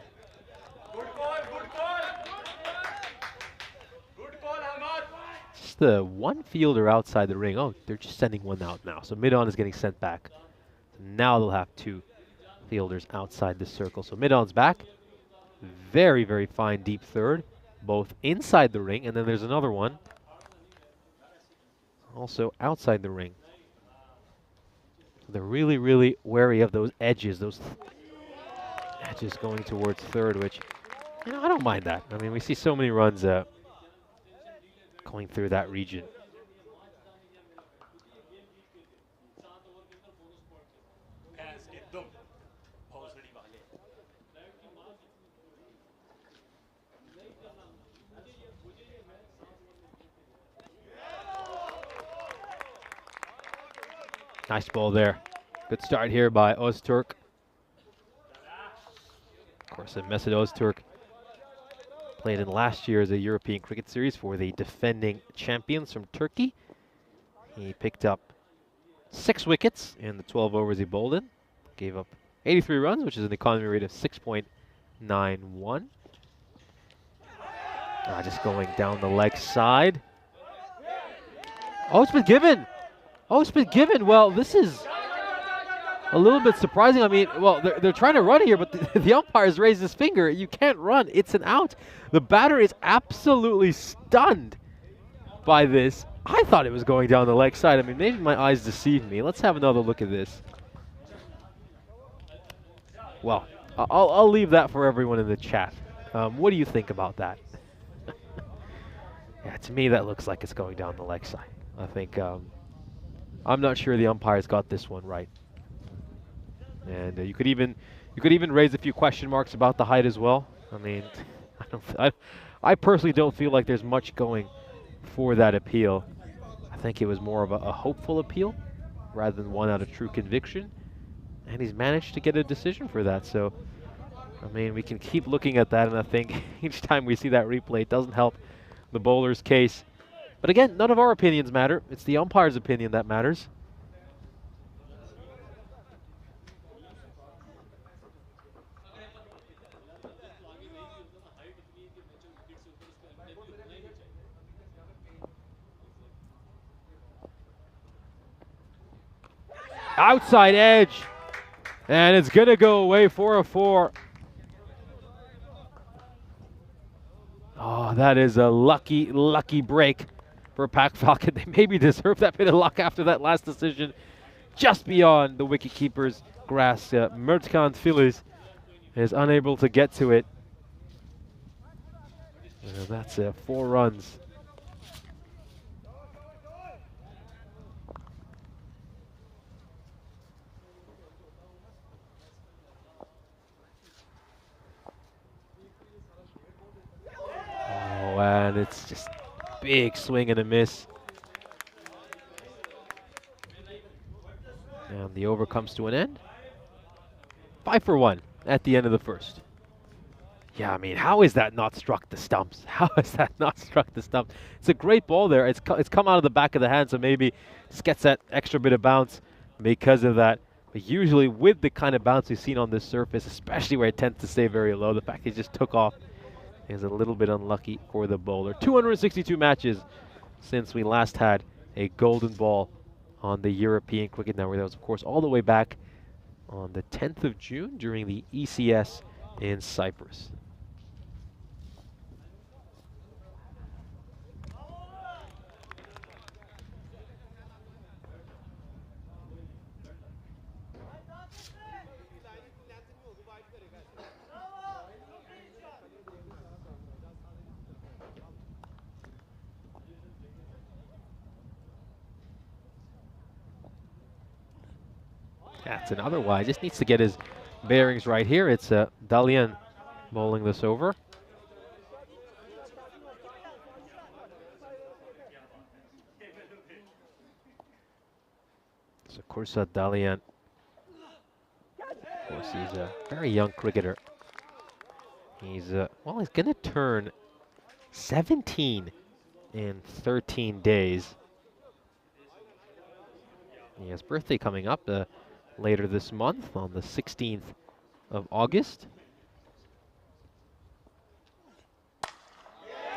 Just the one fielder outside the ring. Oh, they're just sending one out now. So mid-on is getting sent back. So now they'll have 2 fielders outside the circle. So mid-on's back. Very, very fine deep third, both inside the ring, and then there's another one also outside the ring. They're really, really wary of those edges going towards third, which, you know, I don't mind that. I mean, we see so many runs going through that region. Nice ball there. Good start here by Öztürk. Of course, Mesut Öztürk played in last year's European Cricket Series for the defending champions from Turkey. He picked up 6 wickets in the 12 overs he bowled in. Gave up 83 runs, which is an economy rate of 6.91. Just going down the leg side. Oh, it's been given. Oh, it's been given. Well, this is a little bit surprising. I mean, well, they're trying to run here, but the umpire's raised his finger. You can't run. It's an out. The batter is absolutely stunned by this. I thought it was going down the leg side. I mean, maybe my eyes deceived me. Let's have another look at this. Well, I'll leave that for everyone in the chat. What do you think about that? Yeah, to me, that looks like it's going down the leg side. I think I'm not sure the umpires got this one right. And you could even raise a few question marks about the height as well. I mean, I personally don't feel like there's much going for that appeal. I think it was more of a hopeful appeal rather than one out of true conviction. And he's managed to get a decision for that. So, I mean, we can keep looking at that, and I think each time we see that replay, it doesn't help the bowler's case. But again, none of our opinions matter. It's the umpire's opinion that matters. Outside edge. And it's going to go away for a 4. Oh, that is a lucky, lucky break for Pac Falcon. They maybe deserve that bit of luck after that last decision. Just beyond the wicketkeeper's grasp. Mertkan Filiz is unable to get to it. And that's 4 runs. big swing and a miss. And the over comes to an end. 5 for 1 at the end of the first. Yeah, I mean, how is that not struck the stumps? How is that not struck the stumps? It's a great ball there. It's come out of the back of the hand, so maybe just gets that extra bit of bounce because of that. But usually with the kind of bounce we've seen on this surface, especially where it tends to stay very low, the fact it just took off is a little bit unlucky for the bowler. 262 matches since we last had a golden ball on the European Cricket Network. That was, of course, all the way back on the 10th of June during the ECS in Cyprus. That's another wide. Just needs to get his bearings right here. It's Dalian bowling this over. So Kursa Dalian, of course, he's a very young cricketer. He's well, he's gonna turn 17 in 13 days. He has birthday coming up later this month on the 16th of August.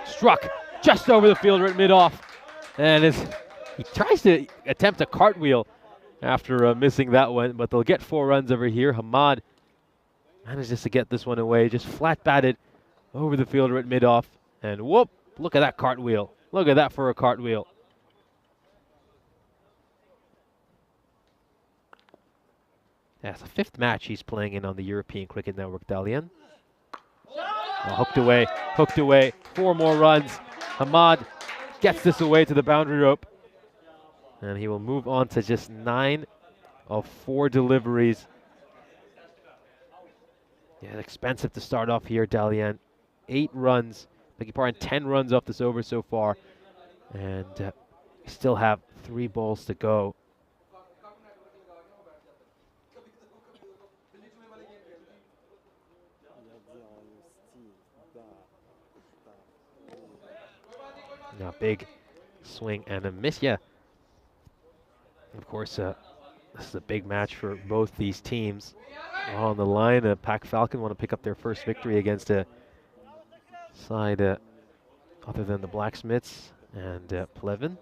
Struck just over the fielder at mid-off. And he tries to attempt a cartwheel after missing that one, but they'll get 4 runs over here. Hamad manages to get this one away, just flat batted over the fielder at mid-off. And whoop, look at that cartwheel. Look at that for a cartwheel. That's the 5th match he's playing in on the European Cricket Network, Dalian. Oh, hooked away, 4 more runs. Hamad gets this away to the boundary rope. And he will move on to just 9 of 4 deliveries. Yeah, expensive to start off here, Dalian. 8 runs, beg your pardon, 10 runs off this over so far. And still have 3 balls to go. Now big swing and a miss. Yeah. Of course, this is a big match for both these teams. On the line, Pac Falcon want to pick up their first victory against a side other than the Blacksmiths and Pleven.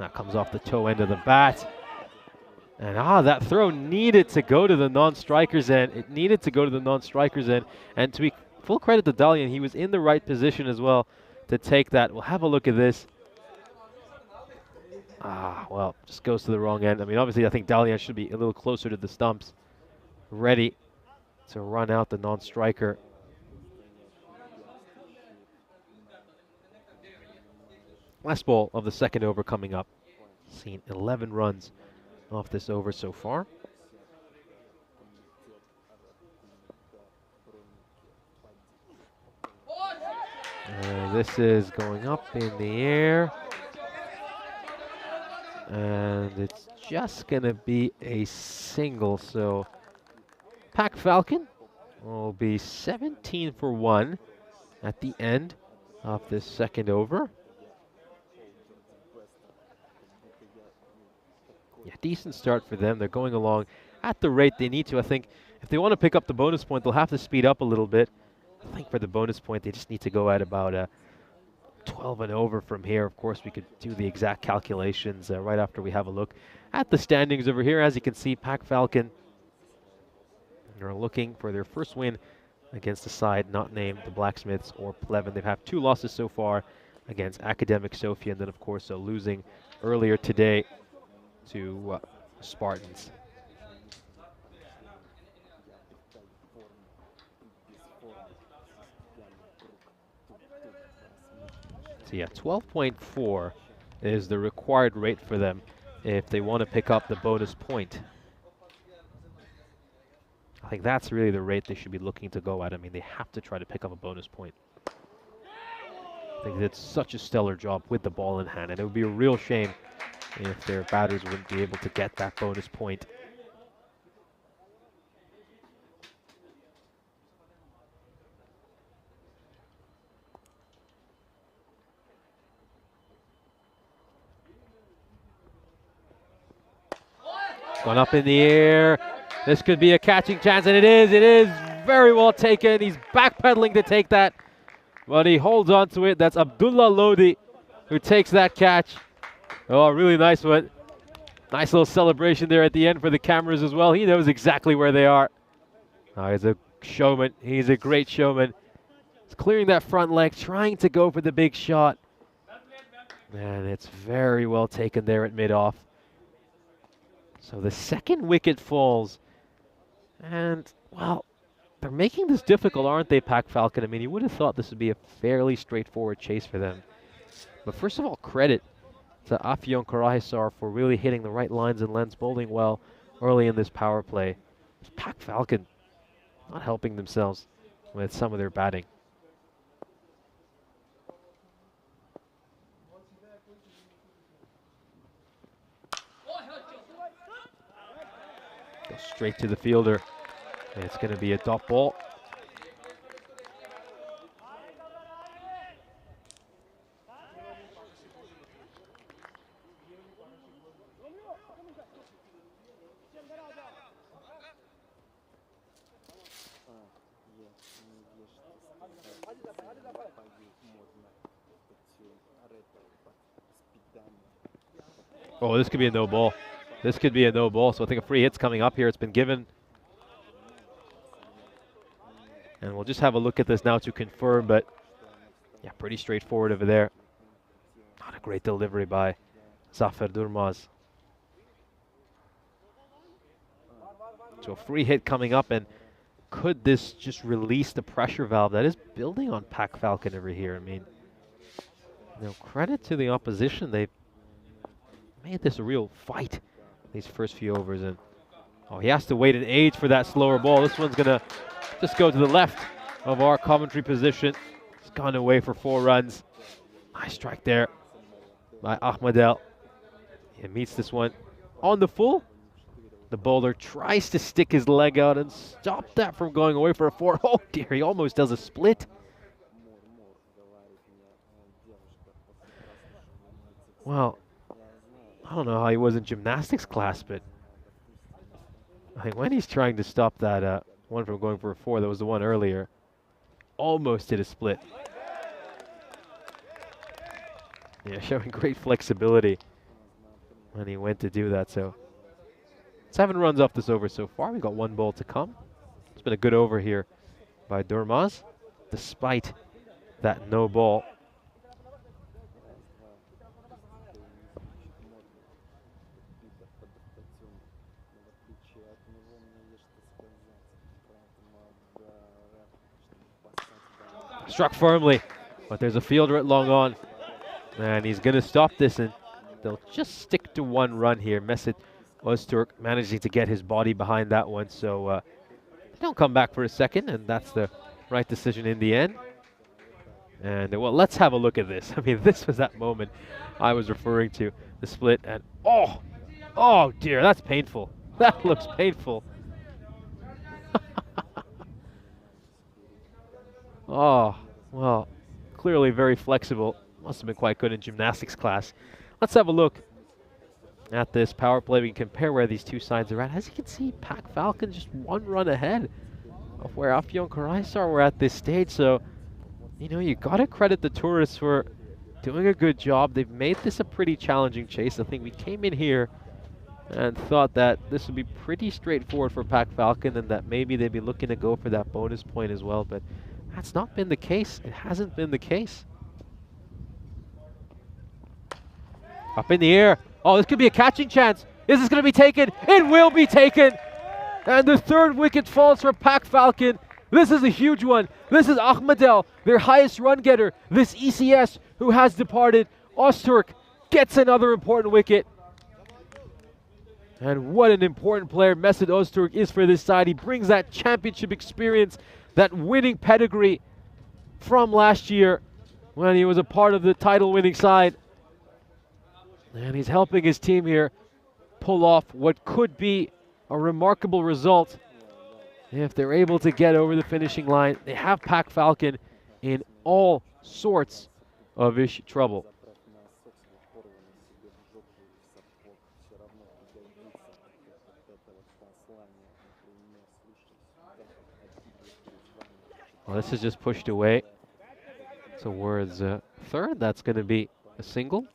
That comes off the toe end of the bat. And that throw needed to go to the non-striker's end. It needed to go to the non-striker's end. And to be full credit to Dalian, he was in the right position as well to take that. We'll have a look at this. Well, just goes to the wrong end. I mean, obviously, I think Dalian should be a little closer to the stumps, ready to run out the non-striker. Last ball of the second over coming up. Seen 11 runs off this over so far. And this is going up in the air. And it's just going to be a single. So Pac Falcon will be 17 for 1 at the end of this second over. Yeah, decent start for them. They're going along at the rate they need to. I think if they want to pick up the bonus point, they'll have to speed up a little bit. I think for the bonus point, they just need to go at about 12 and over from here. Of course, we could do the exact calculations right after we have a look at the standings over here. As you can see, Pac Falcon are looking for their first win against the side not named the Blacksmiths or Pleven. They've had 2 losses so far against Academic Sofia, and then, of course, losing earlier today to Spartans. So yeah, 12.4 is the required rate for them if they want to pick up the bonus point. I think that's really the rate they should be looking to go at. I mean, they have to try to pick up a bonus point. I think they did such a stellar job with the ball in hand, and it would be a real shame if their batters wouldn't be able to get that bonus point. Gone up in the air. This could be a catching chance, and it is. It is very well taken. He's backpedaling to take that, but he holds on to it. That's Abdullah Lodi who takes that catch. Oh, really nice one. Nice little celebration there at the end for the cameras as well. He knows exactly where they are. Oh, he's a showman. He's a great showman. He's clearing that front leg, trying to go for the big shot. And it's very well taken there at mid-off. So the second wicket falls. And, well, they're making this difficult, aren't they, Pac Falcon? I mean, you would have thought this would be a fairly straightforward chase for them. But first of all, credit to Afyon Karahisar for really hitting the right lines and lens, bowling well early in this power play. Pac Falcon not helping themselves with some of their batting. Go straight to the fielder. And it's going to be a dot ball. Oh, this could be a no ball. This could be a no ball. So I think a free hit's coming up here. It's been given. And we'll just have a look at this now to confirm, but yeah, pretty straightforward over there. Not a great delivery by Zafer Durmaz. So a free hit coming up, and could this just release the pressure valve that is building on Pac Falcon over here? I mean, credit to the opposition. They've made this a real fight these first few overs, and oh, he has to wait an age for that slower ball. This one's gonna just go to the left of our commentary position. It's gone away for 4 runs. Nice strike there by Ahmadel. He meets this one on the full. The bowler tries to stick his leg out and stop that from going away for a 4. Oh dear, he almost does a split. Well, I don't know how he was in gymnastics class, but I think when he's trying to stop that one from going for a 4, that was the one earlier, almost did a split. Yeah, showing great flexibility when he went to do that. So 7 runs off this over so far. We've got 1 ball to come. It's been a good over here by Durmaz, despite that no ball. Struck firmly, but there's a fielder at long on, and he's going to stop this, and they'll just stick to 1 run here. Mesut Öztürk managing to get his body behind that one, so they don't come back for a second, and that's the right decision in the end. And well, let's have a look at this. I mean, this was that moment I was referring to, the split, and oh dear, that's painful. That looks painful. Oh, well, clearly very flexible. Must have been quite good in gymnastics class. Let's have a look at this power play. We can compare where these two sides are at. As you can see, Pac Falcon just 1 run ahead of where Afyon Karahisar were at this stage. So, you got to credit the tourists for doing a good job. They've made this a pretty challenging chase. I think we came in here and thought that this would be pretty straightforward for Pac Falcon, and that maybe they'd be looking to go for that bonus point as well. But that's not been the case. It hasn't been the case. Up in the air. Oh, this could be a catching chance. Is this going to be taken? It will be taken. And the 3rd wicket falls for Pac Falcon. This is a huge one. This is Ahmadel, their highest run getter. This ECS who has departed. Öztürk gets another important wicket. And what an important player Mesut Öztürk is for this side. He brings that championship experience, that winning pedigree from last year when he was a part of the title-winning side. And he's helping his team here pull off what could be a remarkable result if they're able to get over the finishing line. They have Pack Falcon in all sorts of trouble. Well, this is just pushed away towards third. That's going to be a single.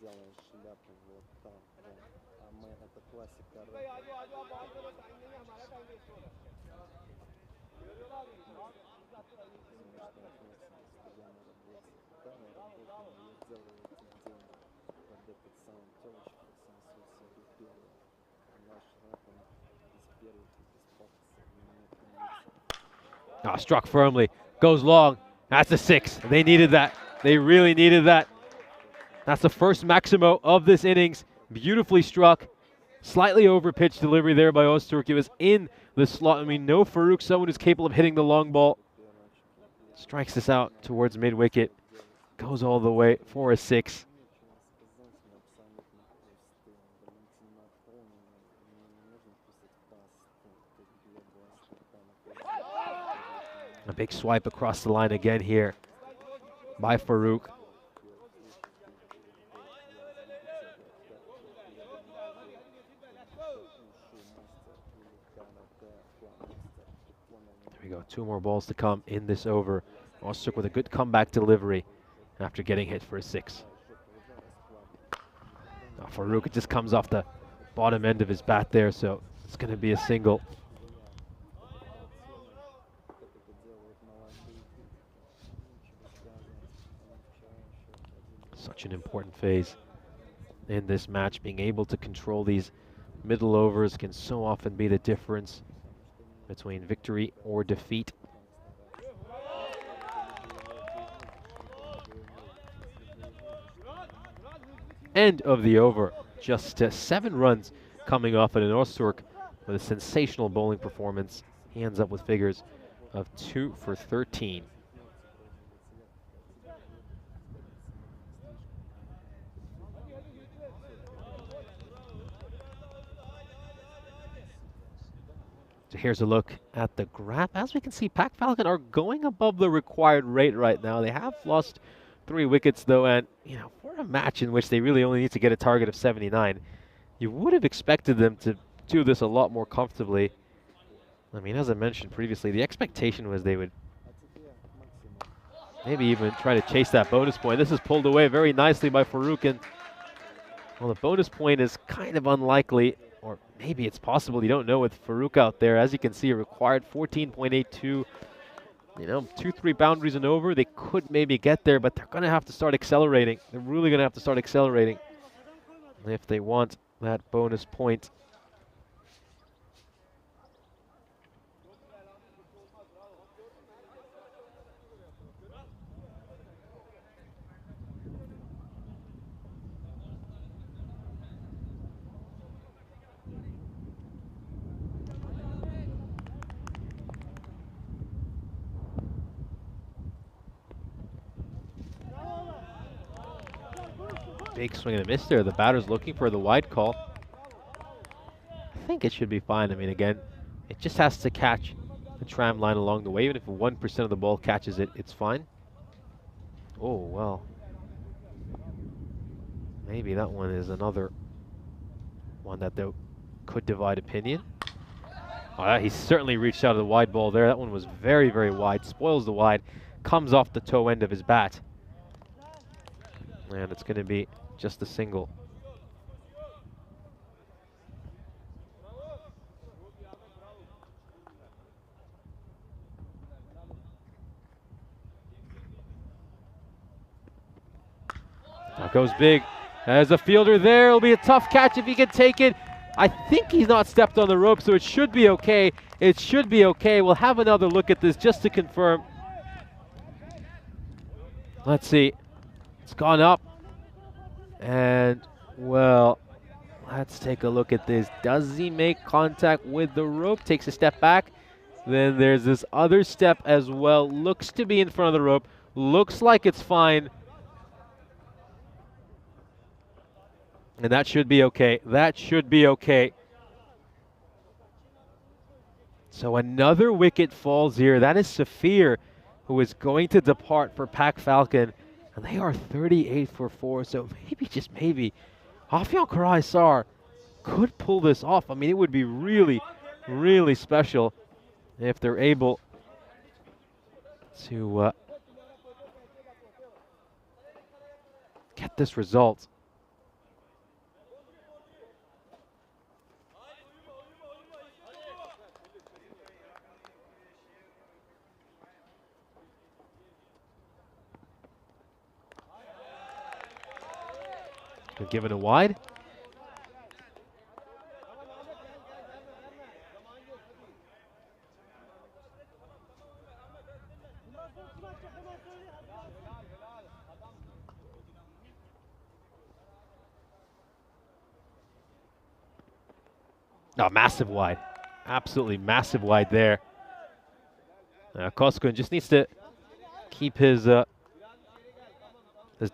Oh, struck firmly, goes long. That's a 6. They needed that. They really needed that. That's the first Maximo of this innings. Beautifully struck. Slightly over pitch delivery there by Öztürk. It was in the slot. I mean, no Farouk, someone who's capable of hitting the long ball. Strikes this out towards mid-wicket. Goes all the way for a 6. A big swipe across the line again here by Farouk. There we go, 2 more balls to come in this over. Öztürk with a good comeback delivery after getting hit for a 6. Now Farouk, it just comes off the bottom end of his bat there, so it's going to be a single. Such an important phase in this match. Being able to control these middle overs can so often be the difference between victory or defeat. End of the over. Just 7 runs coming off at an Öztürk with a sensational bowling performance. He ends up with figures of 2 for 13. So here's a look at the graph. As we can see, Pack Falcon are going above the required rate right now. They have lost 3 wickets though, and you know, for a match in which they really only need to get a target of 79, you would have expected them to do this a lot more comfortably. I mean, as I mentioned previously, the expectation was they would maybe even try to chase that bonus point. This is pulled away very nicely by Farouk, and well, the bonus point is kind of unlikely. Or maybe it's possible, you don't know with Farouk out there. As you can see, required 14.82. You know, 2-3 boundaries and over. They could maybe get there, but they're going to have to start accelerating. They're really going to have to start accelerating if they want that bonus point. Big swing and a miss there. The batter's looking for the wide call. I think it should be fine. I mean, again, it just has to catch the tram line along the way. Even if 1% of the ball catches it, it's fine. Oh, well. Maybe that one is another one that could divide opinion. Oh, he certainly reached out of the wide ball there. That one was very, very wide. Spoils the wide. Comes off the toe end of his bat. And it's going to be just a single. Now goes big. As a fielder there, it'll be a tough catch if he can take it. I think he's not stepped on the rope, so it should be okay. It should be okay. We'll have another look at this just to confirm. Let's see. It's gone up. And, well, Let's take a look at this. Does he make contact with the rope? Takes a step back. Then there's this other step as well. Looks to be in front of the rope. Looks like it's fine. And that should be okay. That should be okay. So another wicket falls here. That is Sofia, who is going to depart for Pac Falcon. And they are 38 for 4. So maybe, just maybe, Afyon Karahisar could pull this off. I mean, it would be really, really special if they're able to get this result. Given a wide. Oh, massive wide. Absolutely massive wide there. Koskun just needs to keep his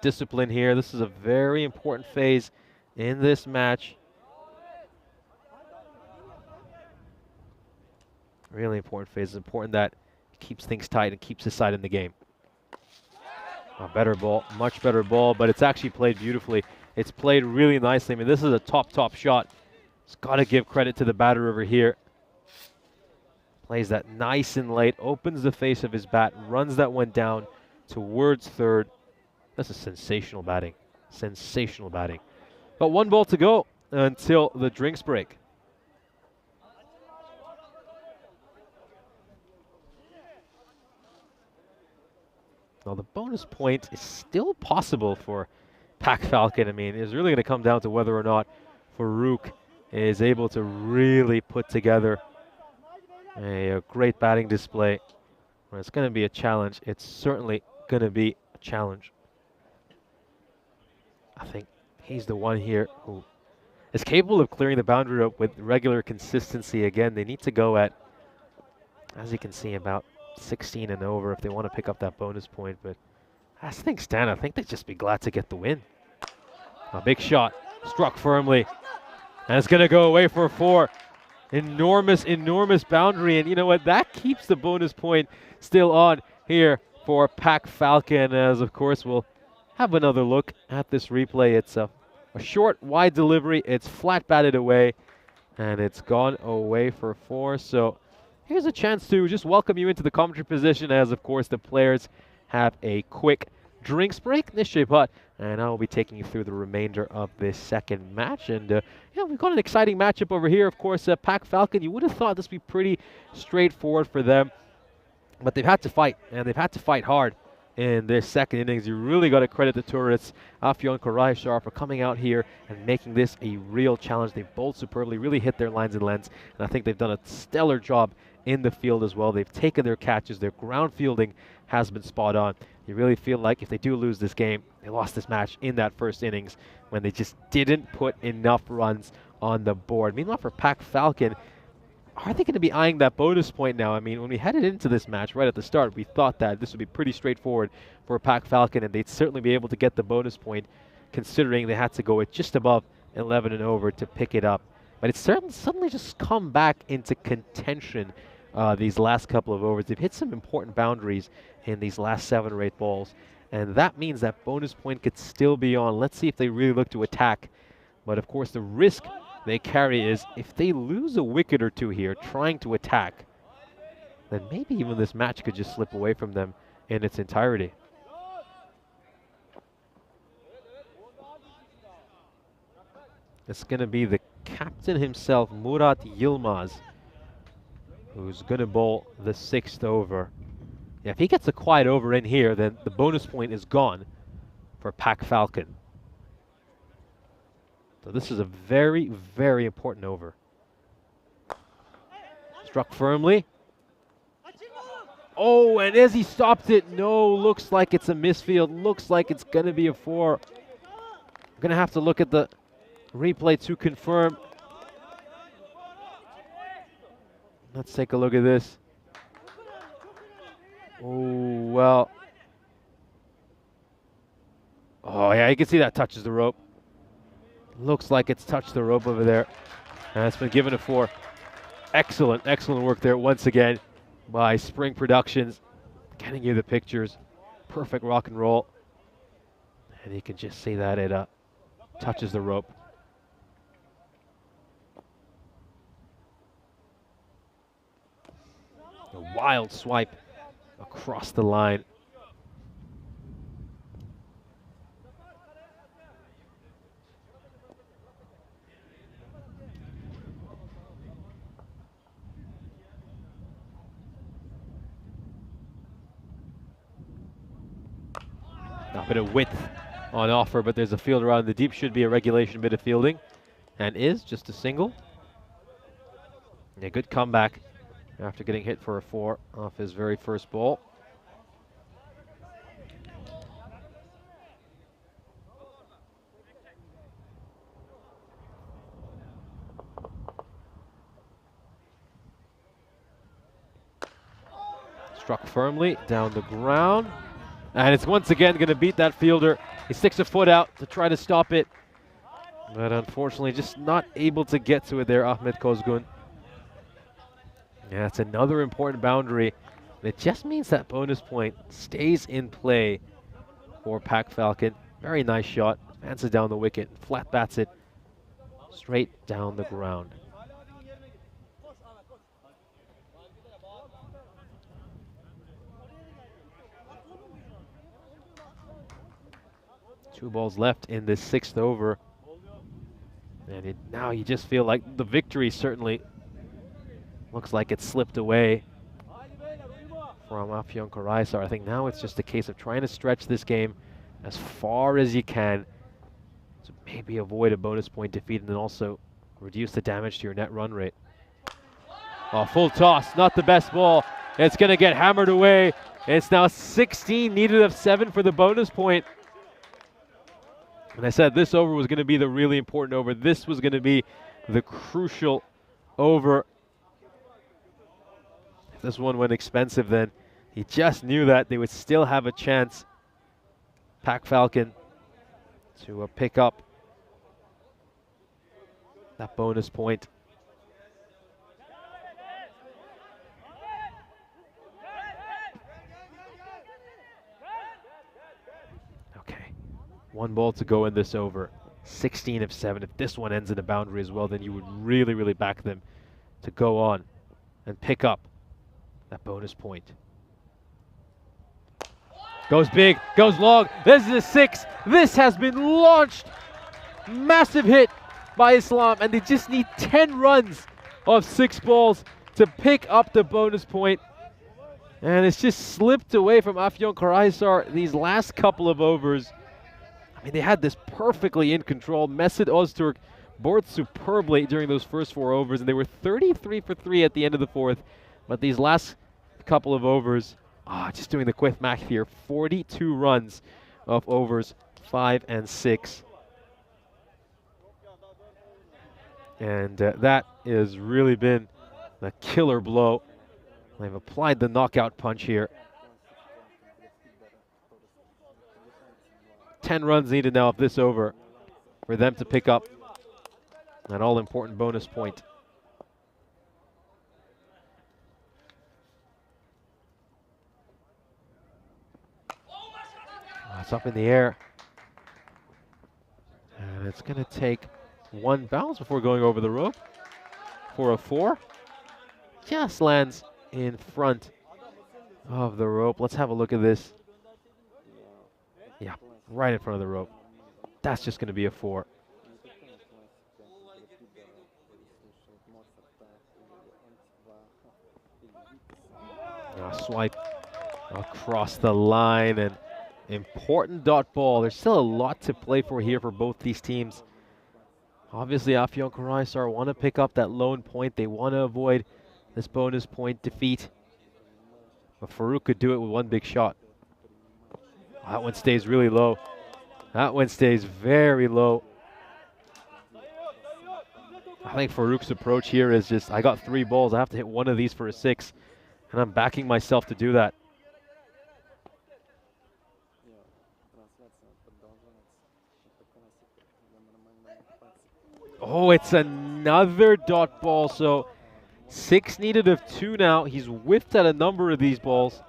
discipline here. This is a very important phase in this match. Really important phase. It's important that it keeps things tight and keeps his side in the game. A better ball, much better ball, but it's actually played beautifully. It's played really nicely. I mean, this is a top shot. It's got to give credit to the batter over here. Plays that nice and late, opens the face of his bat, runs that one down towards third. This is sensational batting. Sensational batting. But 1 ball to go until the drinks break. Now the bonus point is still possible for Pac Falcon. I mean, it's really going to come down to whether or not Farouk is able to really put together a great batting display. Well, it's going to be a challenge. It's certainly going to be a challenge. I think he's the one here who is capable of clearing the boundary rope with regular consistency. Again, they need to go at, as you can see, about 16 and over if they want to pick up that bonus point. But as things stand, I think they'd just be glad to get the win. A big shot, struck firmly, and it's going to go away for 4. Enormous, enormous boundary, and you know what? That keeps the bonus point still on here for Pac Falcon, as of course we'll have another look at this replay. It's a short, wide delivery. It's flat batted away, and it's gone away for 4. So here's a chance to just welcome you into the commentary position, as of course the players have a quick drinks break. Nishchay Bhatt and I will be taking you through the remainder of this second match. And yeah, we've got an exciting matchup over here. Of course, Pac Falcon, you would have thought this would be pretty straightforward for them, but they've had to fight, and they've had to fight hard in this second innings. You really got to credit the tourists, Afyon Karahisar, for coming out here and making this a real challenge. They bowled superbly, really hit their lines and lengths, and I think they've done a stellar job in the field as well. They've taken their catches. Their ground fielding has been spot on. You really feel like if they do lose this game, they lost this match in that first innings when they just didn't put enough runs on the board. Meanwhile, for Pac Falcon, are they going to be eyeing that bonus point now? I mean, when we headed into this match right at the start, we thought that this would be pretty straightforward for Pac Falcon, and they'd certainly be able to get the bonus point, considering they had to go at just above 11 and over to pick it up. But it's suddenly just come back into contention these last couple of overs. They've hit some important boundaries in these last 7 or 8 balls, and that means that bonus point could still be on. Let's see if they really look to attack. But of course, the risk they carry is if they lose a wicket or two here trying to attack, then maybe even this match could just slip away from them in its entirety. It's going to be the captain himself, Murat Yilmaz, who's going to bowl the 6th over. Yeah, if he gets a quiet over in here, then the bonus point is gone for Pac Falcon. So this is a very, very important over. Struck firmly. Oh, and as he stopped it, no, looks like it's a misfield. Looks like it's going to be a 4. I'm going to have to look at the Replay to confirm. Let's take a look at this. Oh, well. Oh, yeah, you can see that touches the rope. Looks like it's touched the rope over there. And it's been given a 4. Excellent, excellent work there once again by Spring Productions. Getting you the pictures. Perfect rock and roll. And you can just see that it touches the rope. A wild swipe across the line. A bit of width on offer, but there's a field around the deep. Should be a regulation bit of fielding, and is just a single. And a good comeback after getting hit for a 4 off his very first ball. Struck firmly down the ground. And it's once again going to beat that fielder. He sticks a foot out to try to stop it. But unfortunately, just not able to get to it there, Ahmed Kozgun. Yeah, it's another important boundary. It just means that bonus point stays in play for Pac Falcon. Very nice shot. Fans it down the wicket. Flat bats it straight down the ground. Two balls left in this 6th over. And now you just feel like the victory certainly looks like it slipped away from Afyon Karaisar. I think now it's just a case of trying to stretch this game as far as you can to maybe avoid a bonus point defeat and then also reduce the damage to your net run rate. Oh, full toss, not the best ball. It's going to get hammered away. It's now 16, needed of 7 for the bonus point. And I said this over was going to be the really important over. This was going to be the crucial over. If this one went expensive, then he just knew that they would still have a chance, Pac Falcon, to pick up that bonus point. One ball to go in this over. 16 of 7. If this one ends in a boundary as well, then you would really, really back them to go on and pick up that bonus point. Goes big, goes long. This is a 6. This has been launched. Massive hit by Islam, and they just need 10 runs of 6 balls to pick up the bonus point. And it's just slipped away from Afyon Karaisar these last couple of overs. I mean, they had this perfectly in control. Mesut Öztürk bored superbly during those first 4 overs, and they were 33 for 3 at the end of the 4th. But these last couple of overs, just doing the quick math here, 42 runs of overs 5 and 6. And that has really been the killer blow. They've applied the knockout punch here. 10 runs needed now of this over for them to pick up that all-important bonus point. It's up in the air. And it's going to take 1 bounce before going over the rope for a 4. Just lands in front of the rope. Let's have a look at this. Yeah, right in front of the rope. That's just going to be a 4. Swipe across the line, and important dot ball. There's still a lot to play for here for both these teams. Obviously, Afyon Karaisar want to pick up that lone point. They want to avoid this bonus point defeat. But Farouk could do it with 1 big shot. That one stays really low. That one stays very low. I think Farouk's approach here is just, I got 3 balls, I have to hit one of these for a 6, and I'm backing myself to do that. Oh, it's another dot ball, so 6 needed of 2 now. He's whiffed at a number of these balls.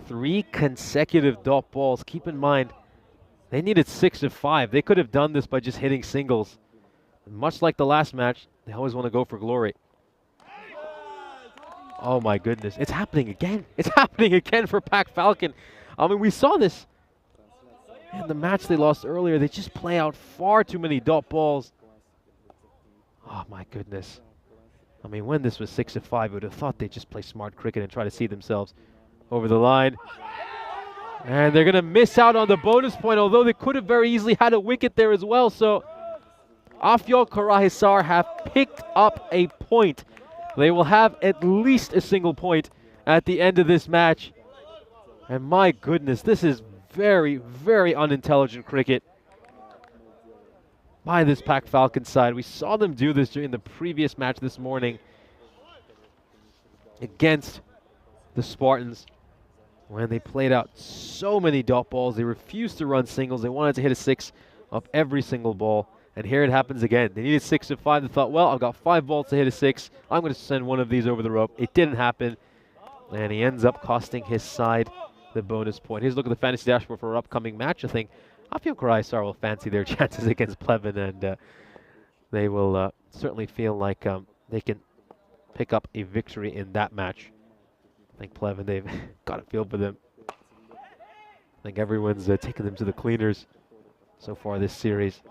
3 consecutive dot balls. Keep in mind, they needed 6 of 5. They could have done this by just hitting singles. Much like the last match, they always want to go for glory. Oh my goodness, it's happening again. It's happening again for Pac Falcon. I mean, we saw this in the match they lost earlier. They just play out far too many dot balls. Oh my goodness. I mean, when this was 6 of 5, I would have thought they'd just play smart cricket and try to see themselves over the line. And they're going to miss out on the bonus point, although they could have very easily had a wicket there as well. So Afyon Karahisar have picked up a point. They will have at least a single point at the end of this match. And my goodness, this is very, very unintelligent cricket by this Pac Falcon side. We saw them do this during the previous match this morning against the Spartans when they played out so many dot balls. They refused to run singles. They wanted to hit a 6 of every single ball. And here it happens again. They needed 6 of 5. They thought, well, I've got 5 balls to hit a 6. I'm going to send one of these over the rope. It didn't happen. And he ends up costing his side the bonus point. Here's a look at the fantasy dashboard for our upcoming match. I think Afyon Karahisar will fancy their chances against Pleven, and they will certainly feel like they can pick up a victory in that match. I think Pleven, they've got a feel for them. I think everyone's taken them to the cleaners so far this series.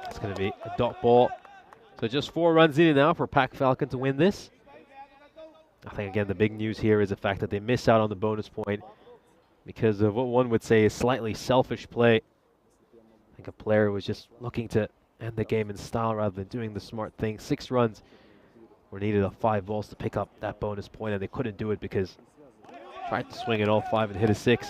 It's going to be a dot ball. So just 4 runs needed now for Pac Falcon to win this. I think, again, the big news here is the fact that they miss out on the bonus point because of what one would say is slightly selfish play. I think a player was just looking to end the game in style rather than doing the smart thing. 6 runs were needed of 5 balls to pick up that bonus point, and they couldn't do it because they tried to swing it all 5 and hit a 6.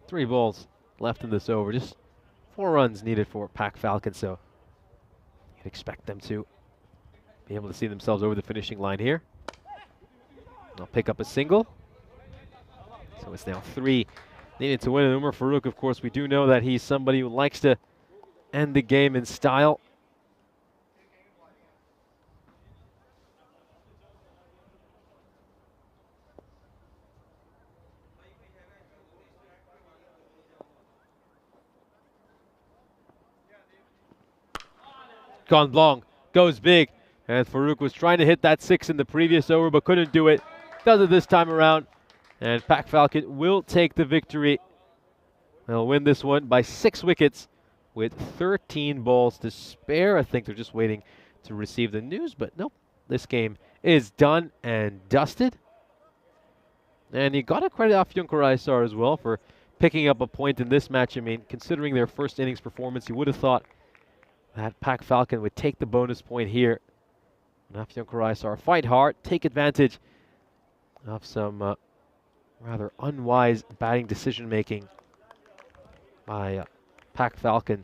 Three balls left in this over. Just 4 runs needed for Pac Falcon, so you'd expect them to be able to see themselves over the finishing line here. They'll pick up a single. So it's now 3 needed to win. And Umar Farouk, of course, we do know that he's somebody who likes to end the game in style. Gone long, goes big, and Farouk was trying to hit that 6 in the previous over but couldn't do it. Does it this time around, and Pac Falcon will take the victory. They'll win this one by 6 wickets with 13 balls to spare. I think they're just waiting to receive the news, but nope, this game is done and dusted. And you got to credit Afyon Karahisar as well for picking up a point in this match. I mean, considering their first innings performance, you would have thought that Pac Falcon would take the bonus point here. And Afyon Karahisar fight hard, take advantage of some rather unwise batting decision making by Pac Falcon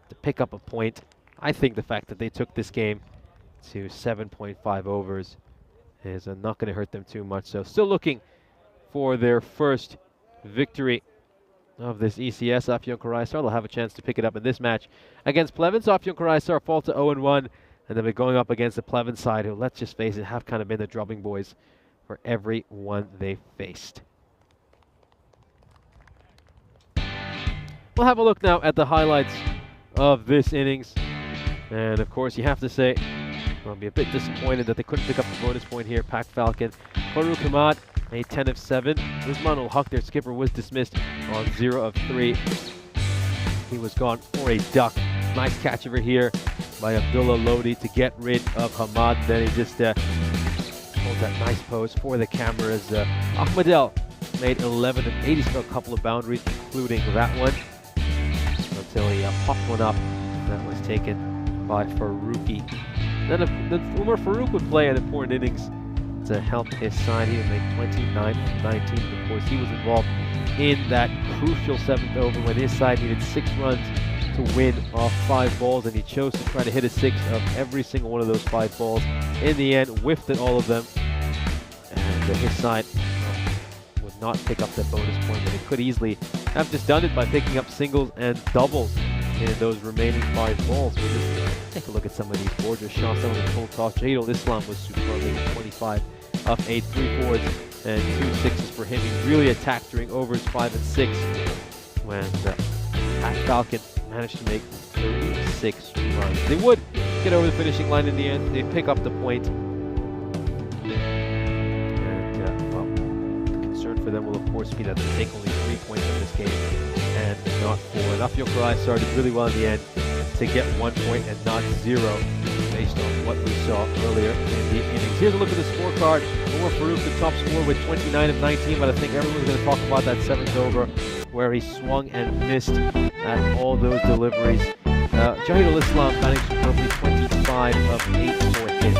to pick up a point. I think the fact that they took this game to 7.5 overs is not going to hurt them too much. So still looking for their first victory of this ECS. Afyon Karahisar, they'll have a chance to pick it up in this match against Pleven. So Afyon Karahisar fall to 0-1, and they'll be going up against the Pleven side, who, let's just face it, have kind of been the drubbing boys for everyone they faced. we'll have a look now at the highlights of this innings. And of course, you have to say, I'll be a bit disappointed that they couldn't pick up the bonus point here. Pak Falcon, Farouk Hamad, a 10 of 7. Usman ul Haq, their skipper, was dismissed on 0 of 3. He was gone for a duck. Nice catch over here by Abdullah Lodi to get rid of Hamad. Then he just holds that nice pose for the camera as Ahmadel made 11 of 8. He got a couple of boundaries, including that one, until he popped one up. That was taken by Farouki. Then Umar Farouk would play an important innings to help his side. He would make 29 of 19. Of course, he was involved in that crucial 7th over when his side needed 6 runs to win off 5 balls, and he chose to try to hit a 6 of every single one of those 5 balls. In the end, whiffed at all of them, and his side would not pick up that bonus point, but he could easily have just done it by picking up singles and doubles in those remaining 5 balls. We'll just take a look at some of these boards. Shah some of the full toss. Jadul Islam was superb, 25 of 8, 3 fours and 2 sixes for him. He really attacked during overs 5 and 6 when Pak Falcon managed to make 36 runs. They would get over the finishing line in the end. They pick up the point. And well, the concern for them will of course be that they take only 3 points in this game and not 4. And Afyon started really well in the end to get 1 point and not 0 based on what we saw earlier in the innings. Here's a look at the scorecard. Umar Farouk, the top scorer with 29 of 19, but I think everyone's going to talk about that 7th over where he swung and missed at all those deliveries. Jahidul Islam managed superbly, 25 of 8 for him.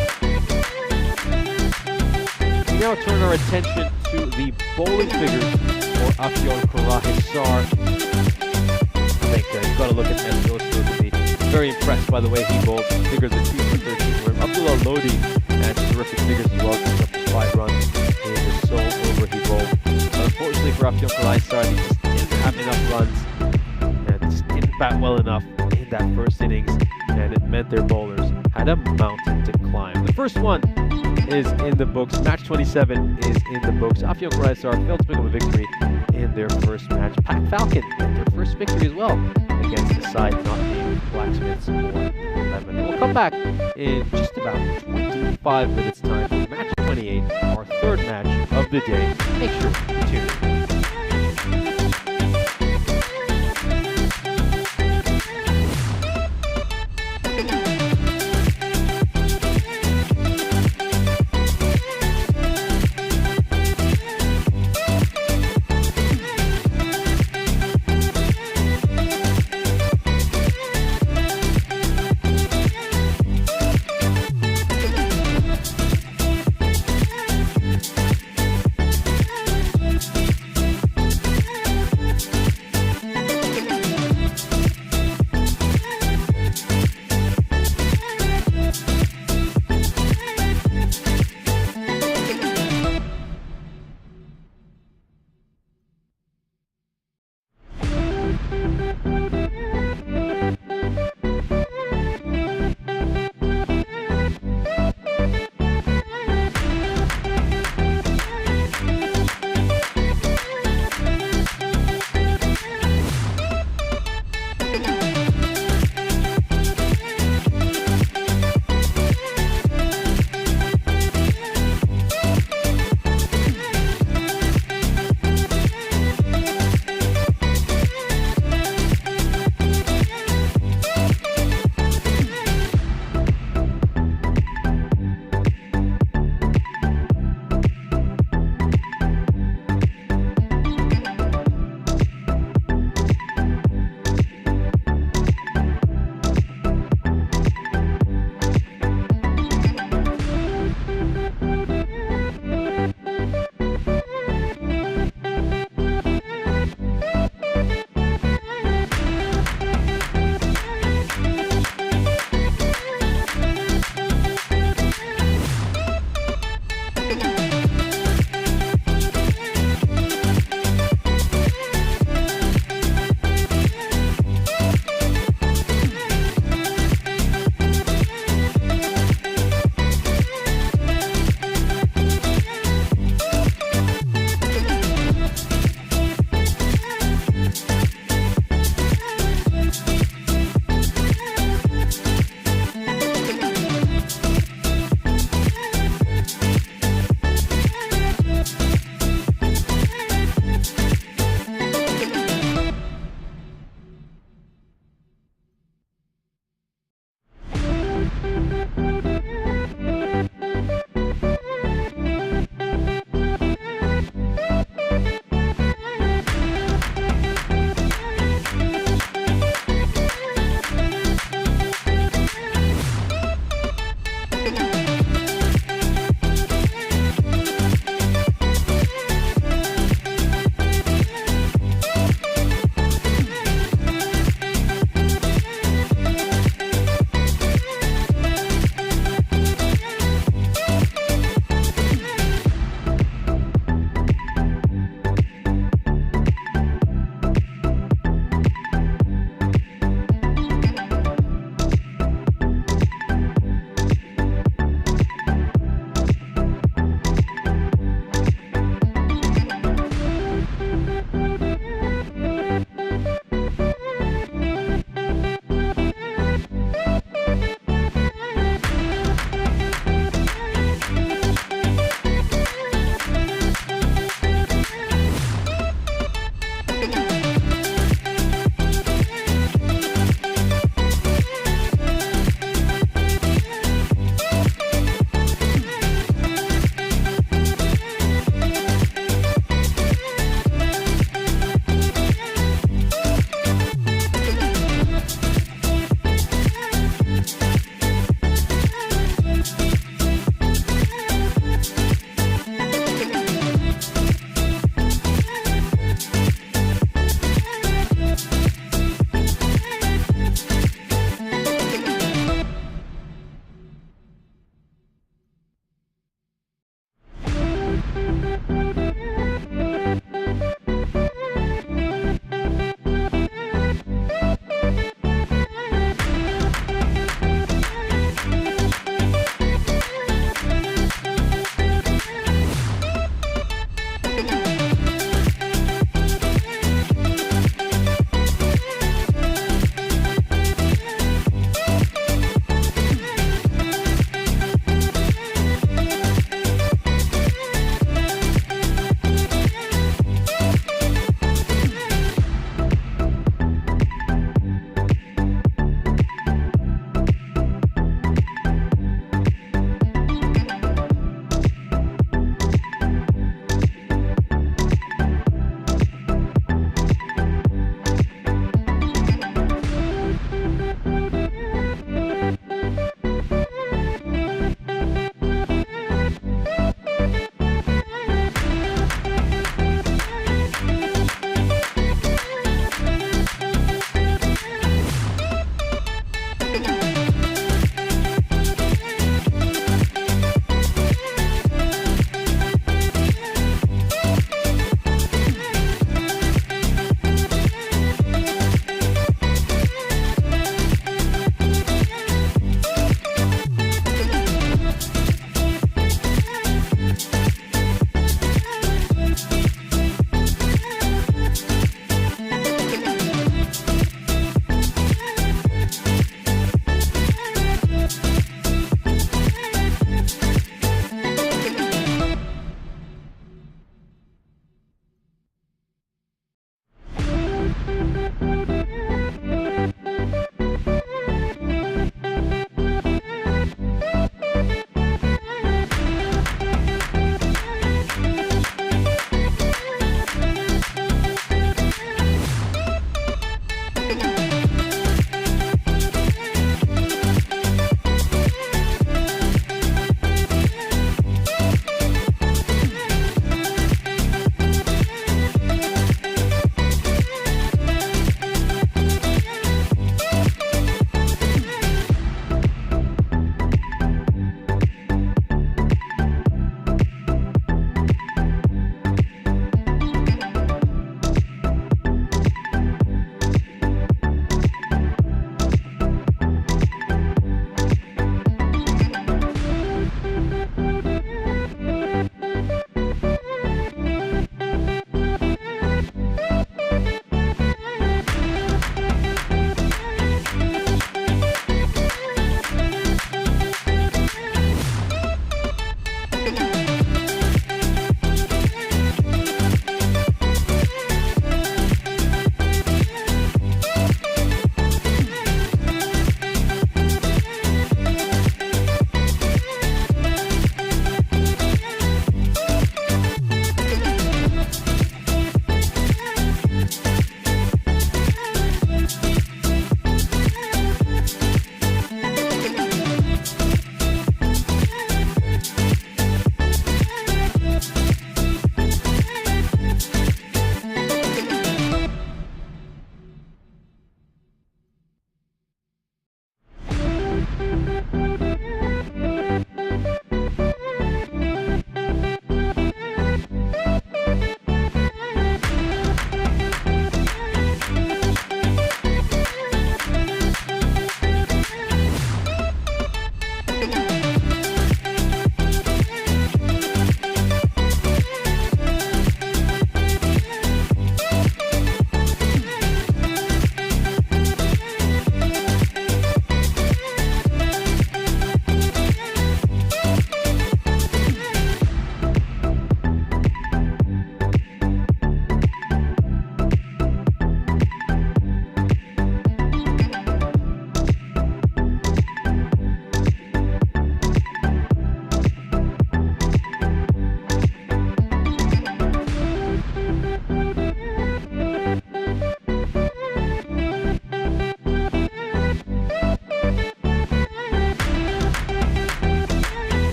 We now turn our attention to the bowling figures for Afyon Karahisar. I think you've got to look at Afyon to be very impressed by the way he bowled. Figures of 2 for 13 for him. Abdullah Lodi had terrific figures as well, picking up the 5 runs in the sole over he bowled. But unfortunately for Afyon Karahisar, he just didn't have enough runs and just didn't bat well enough in that first innings, and it meant their bowlers had a mountain to climb. The first one is in the books. Match 27 is in the books. Afyon Karahisar failed to pick up a victory in their first match. Pak Falcon had their first victory as well against the side not named Blacksmiths or Pleven. We'll come back in just about 25 minutes time for match 28, our 3rd match of the day. Make sure to tune in.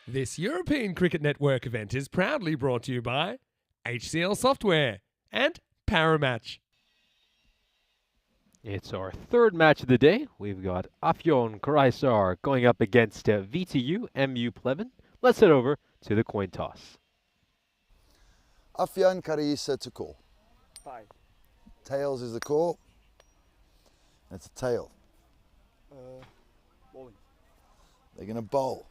This European Cricket Network event is proudly brought to you by HCL Software and Paramatch. It's our third match of the day. We've got Afyon Karaisar going up against VTU MU Pleven. Let's head over to the coin toss. Afyon Karaisa to call. Tie. Tails is the call. It's a tail. Bowling. They're going to bowl.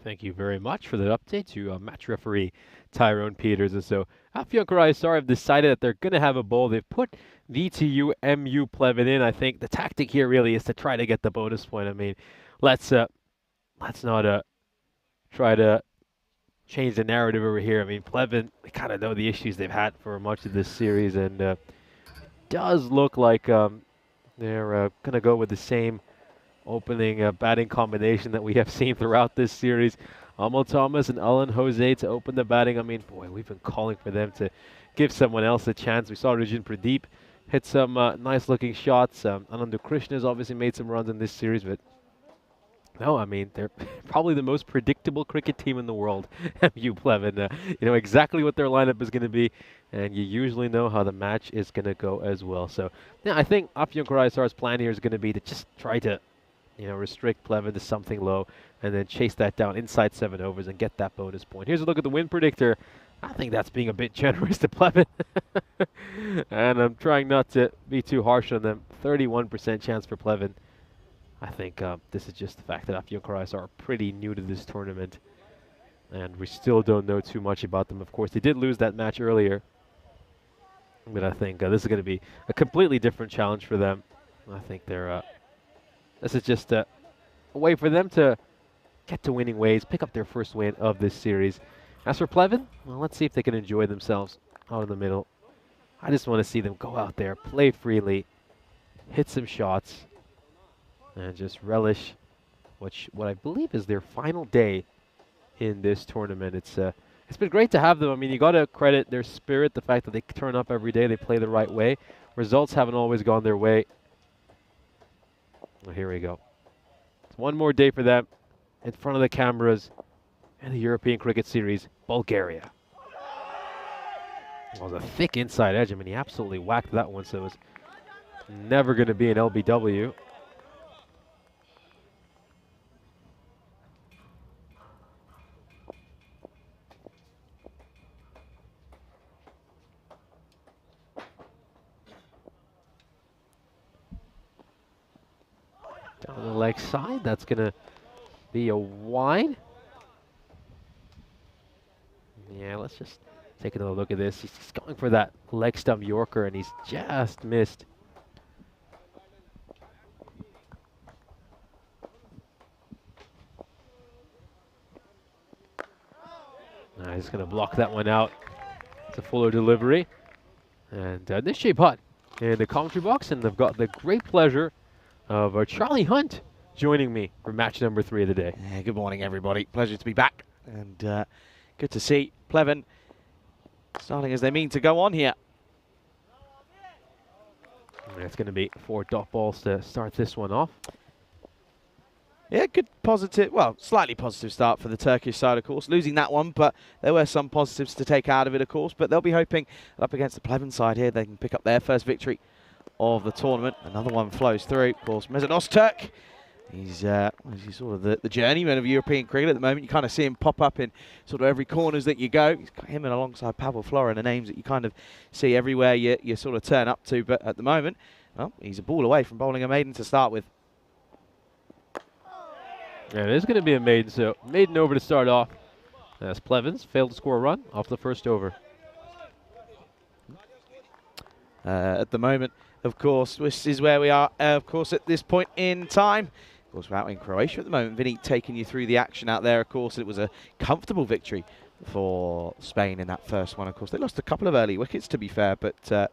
Thank you very much for that update to match referee Tyrone Peters. And so Afyon Karaisar have decided that they're going to have a bowl. They've put VTU MU Pleven in. I think the tactic here really is to try to get the bonus point. I mean, let's not try to change the narrative over here. I mean, Pleven, we kind of know the issues they've had for much of this series, and it does look like they're going to go with the same opening batting combination that we have seen throughout this series. Amal Thomas and Alan Jose to open the batting. I mean, boy, we've been calling for them to give someone else a chance. We saw Rajin Pradeep hit some nice-looking shots. Anandu Krishna's obviously made some runs in this series, but no, I mean, they're probably the most predictable cricket team in the world, MU Pleven. You know exactly what their lineup is going to be, and you usually know how the match is going to go as well. So, yeah, I think Afyon Karaisar's plan here is going to be to just try to restrict Pleven to something low and then chase that down inside 7 overs and get that bonus point. Here's a look at the win predictor. I think that's being a bit generous to Pleven. And I'm trying not to be too harsh on them. 31% chance for Pleven. I think this is just the fact that Afyon Karaisar are pretty new to this tournament. And we still don't know too much about them. Of course, they did lose that match earlier. But I think this is going to be a completely different challenge for them. I think they're... this is just a way for them to get to winning ways, pick up their first win of this series. As for Pleven, well, let's see if they can enjoy themselves out in the middle. I just want to see them go out there, play freely, hit some shots, and just relish what I believe is their final day in this tournament. It's been great to have them. I mean, you got to credit their spirit, the fact that they turn up every day, they play the right way. Results haven't always gone their way. Well, here we go. It's one more day for them in front of the cameras in the European Cricket Series, Bulgaria. Well, it was a thick inside edge. I mean, he absolutely whacked that one, so it was never going to be an LBW. Down the leg side, that's going to be a wide. Yeah, let's just take another look at this. He's going for that leg stump Yorker, and he's just missed. He's going to block that one out. It's a fuller delivery. And Nishay Putt in the commentary box, and I've got the great pleasure of Charlie Hunt joining me for match number 3 of the day. Yeah, good morning, everybody. Pleasure to be back, and good to see Pleven starting as they mean to go on here. And it's going to be 4 dot balls to start this one off. Yeah, good positive, well, slightly positive start for the Turkish side, of course. Losing that one, but there were some positives to take out of it, of course. But they'll be hoping up against the Pleven side here, they can pick up their first victory of the tournament. Another one flows through. Of course, Mesut Öztürk. He's sort of the journeyman of European cricket at the moment. You kind of see him pop up in sort of every corners that you go. He's got him and alongside Pavel Flora, the names that you kind of see everywhere you sort of turn up to. But at the moment, well, he's a ball away from bowling a maiden to start with. Yeah, it is going to be a maiden, so maiden over to start off. As Plevens failed to score a run off the first over. At the moment, of course, this is where we are, of course, at this point in time. Of course, we're out in Croatia at the moment. Vinny taking you through the action out there. Of course, it was a comfortable victory for Spain in that first one. Of course, they lost a couple of early wickets, to be fair, but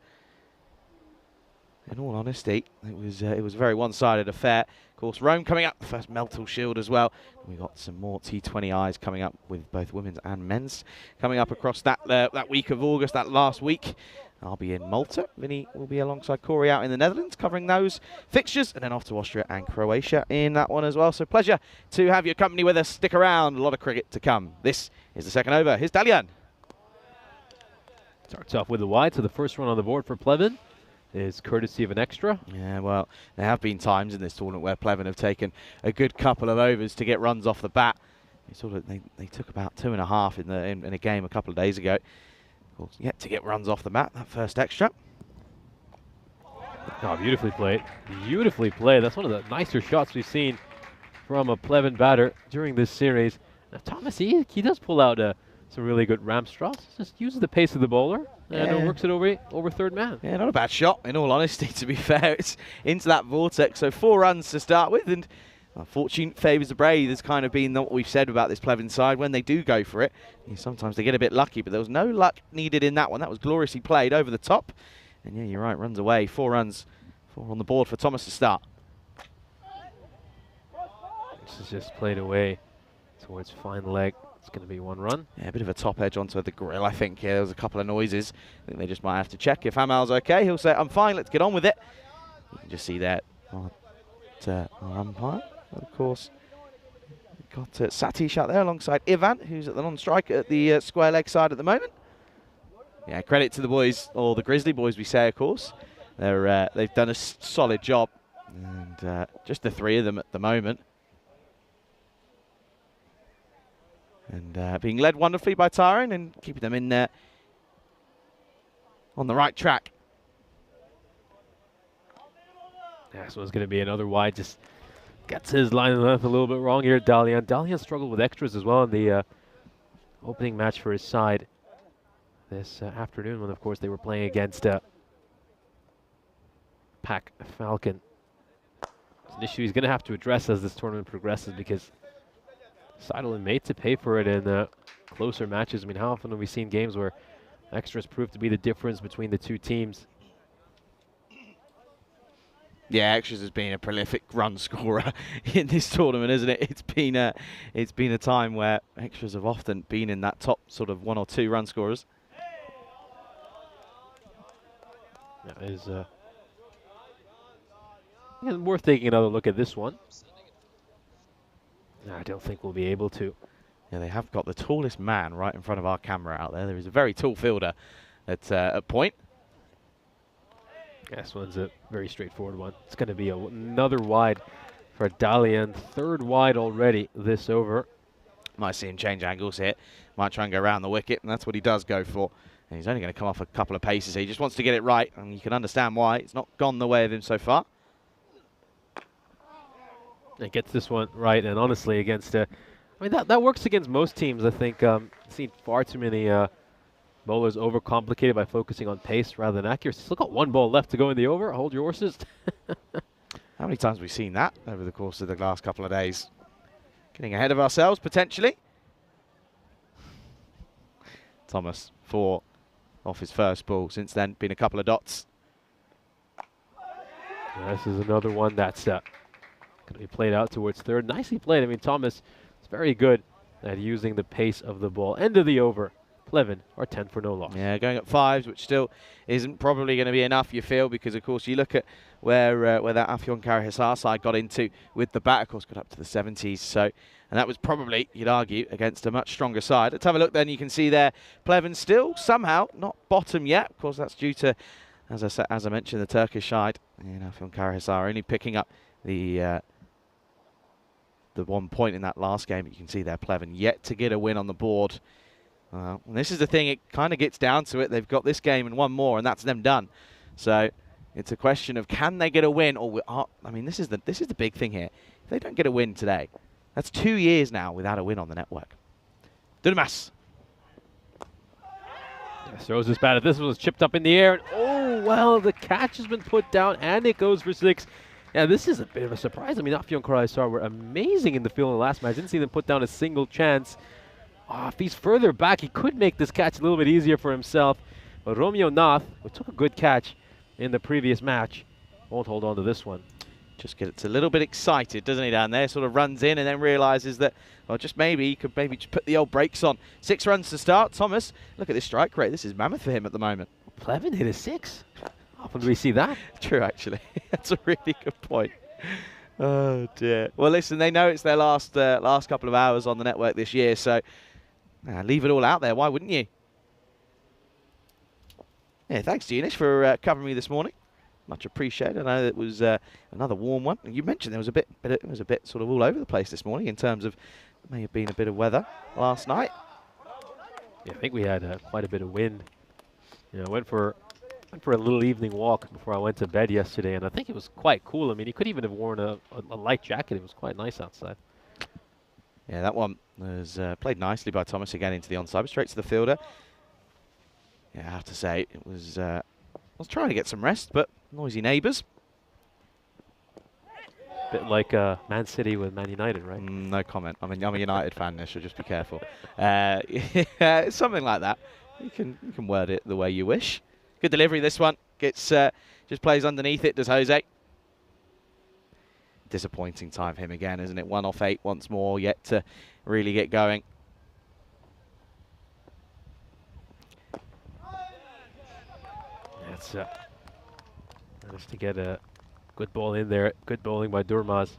in all honesty, it was a very one-sided affair. Of course, Rome coming up, the first Meltle Shield as well. We got some more T20Is coming up with both women's and men's coming up across that week of August, that last week. I'll be in Malta. Vinny will be alongside Corey out in the Netherlands, covering those fixtures, and then off to Austria and Croatia in that one as well. So pleasure to have your company with us. Stick around, a lot of cricket to come. This is the second over. Here's Dalian. Starts off with a wide, so the first run on the board for Pleven is courtesy of an extra. Yeah, well, there have been times in this tournament where Pleven have taken a good couple of overs to get runs off the bat. They took about 2.5 in a game a couple of days ago. Yet to get runs off the bat, that first extra. Oh, beautifully played. Beautifully played. That's one of the nicer shots we've seen from a Pleven batter during this series. Now, Thomas, he does pull out some really good ramp straws. Just uses the pace of the bowler and works it over third man. Yeah, not a bad shot, in all honesty, to be fair. It's into that vortex. So 4 runs to start with, and fortune favours the brave has kind of been what we've said about this Pleven side. When they do go for it, sometimes they get a bit lucky, but there was no luck needed in that one. That was gloriously played over the top. And yeah, you're right, runs away. 4 runs, 4 on the board for Thomas to start. This is just played away towards fine leg. It's going to be 1 run. Yeah, a bit of a top edge onto the grill, I think. Yeah, there was a couple of noises. I think they just might have to check. If Hamal's okay, he'll say, I'm fine, let's get on with it. You can just see that our umpire. Of course, got Satish out there alongside Ivan, who's at the non-strike at the square leg side at the moment. Yeah, credit to the boys, or the Grizzly boys we say, of course. They've done a solid job, and just the 3 of them at the moment. And being led wonderfully by Tyrone and keeping them in there on the right track. Yeah, so it's going to be another wide. Just gets his line of length a little bit wrong here. Dalian struggled with extras as well in the opening match for his side this afternoon, when of course they were playing against Pack Falcon. It's an issue he's going to have to address as this tournament progresses, because Seidel and made to pay for it in closer matches. I mean, how often have we seen games where extras prove to be the difference between the 2 teams? Yeah, extras has been a prolific run scorer in this tournament, isn't it? It's been a time where extras have often been in that top sort of 1 or 2 run scorers. That is worth taking another look at this one. I don't think we'll be able to. Yeah, they have got the tallest man right in front of our camera out there. There is a very tall fielder at point. This one's a very straightforward one. It's going to be another wide for Dalian. 3rd wide already this over. Might see him change angles here. Might try and go around the wicket, and that's what he does go for. And he's only going to come off a couple of paces here. He just wants to get it right, and you can understand why. It's not gone the way of him so far. It gets this one right, and honestly, against I mean, that works against most teams. I think I've seen far too many bowlers overcomplicated by focusing on pace rather than accuracy. Still got 1 ball left to go in the over. Hold your horses. How many times have we seen that over the course of the last couple of days? Getting ahead of ourselves, potentially. Thomas, 4 off his first ball. Since then, been a couple of dots. This is another one that's going to be played out towards 3rd. Nicely played. I mean, Thomas is very good at using the pace of the ball. End of the over. Pleven are 10 for no loss. Yeah, going at 5s, which still isn't probably going to be enough, you feel, because, of course, you look at where that Afyon Karahisar side got into with the bat, of course, got up to the 70s. So, and that was probably, you'd argue, against a much stronger side. Let's have a look then. You can see there, Pleven still somehow not bottom yet. Of course, that's due to, as I mentioned, the Turkish side. And Afyon Karahisar only picking up the 1 point in that last game. You can see there, Pleven yet to get a win on the board. And this is the thing, it kind of gets down to it. They've got this game and 1 more, and that's them done. So it's a question of, can they get a win? Or I mean, this is the big thing here. If they don't get a win today, that's 2 years now without a win on the network. Dunamas. Throws this bat. This one was chipped up in the air. And oh, well, the catch has been put down, and it goes for 6. Yeah, this is a bit of a surprise. I mean, Afyon Karahisar were amazing in the field in the last match. Didn't see them put down a single chance. If he's further back, he could make this catch a little bit easier for himself. But Romeo Nath, who took a good catch in the previous match, won't hold on to this one. Just gets a little bit excited, doesn't he, down there? Sort of runs in and then realises that, well, just maybe he could maybe just put the old brakes on. 6 runs to start. Thomas, look at this strike rate. This is mammoth for him at the moment. Pleven hit a 6. How often do we see that? True, actually. That's a really good point. Oh, dear. Well, listen, they know it's their last couple of hours on the network this year, so leave it all out there. Why wouldn't you? Yeah, thanks, Eunice, for covering me this morning. Much appreciated. I know it was another warm one. You mentioned there was it was a bit sort of all over the place this morning in terms of may have been a bit of weather last night. Yeah, I think we had quite a bit of wind. You know, went for a little evening walk before I went to bed yesterday, and I think it was quite cool. I mean, you could even have worn a light jacket. It was quite nice outside. Yeah, that one was played nicely by Thomas again into the onside, but straight to the fielder. Yeah, I have to say, it was. I was trying to get some rest, but noisy neighbours. Bit like Man City with Man United, right? No comment. I mean, I'm a United fan, so just be careful. Yeah, something like that. You can word it the way you wish. Good delivery, this one. Gets just plays underneath it, does Jose. Disappointing time for him again, isn't it? 1 off 8 once more, yet to really get going. That's managed to get a good ball in there. Good bowling by Durmaz.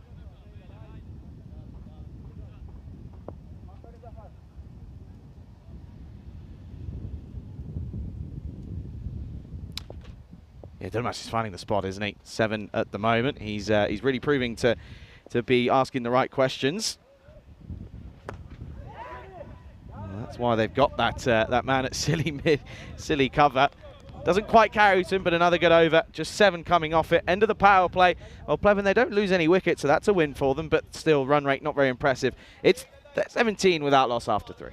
Yeah, Durmaz is finding the spot, isn't he? 7 at the moment. He's really proving to be asking the right questions. And that's why they've got that man at silly cover. Doesn't quite carry to him, but another good over. Just 7 coming off it. End of the power play. Well, Pleven, they don't lose any wickets, so that's a win for them, but still run rate not very impressive. It's 17 without loss after 3.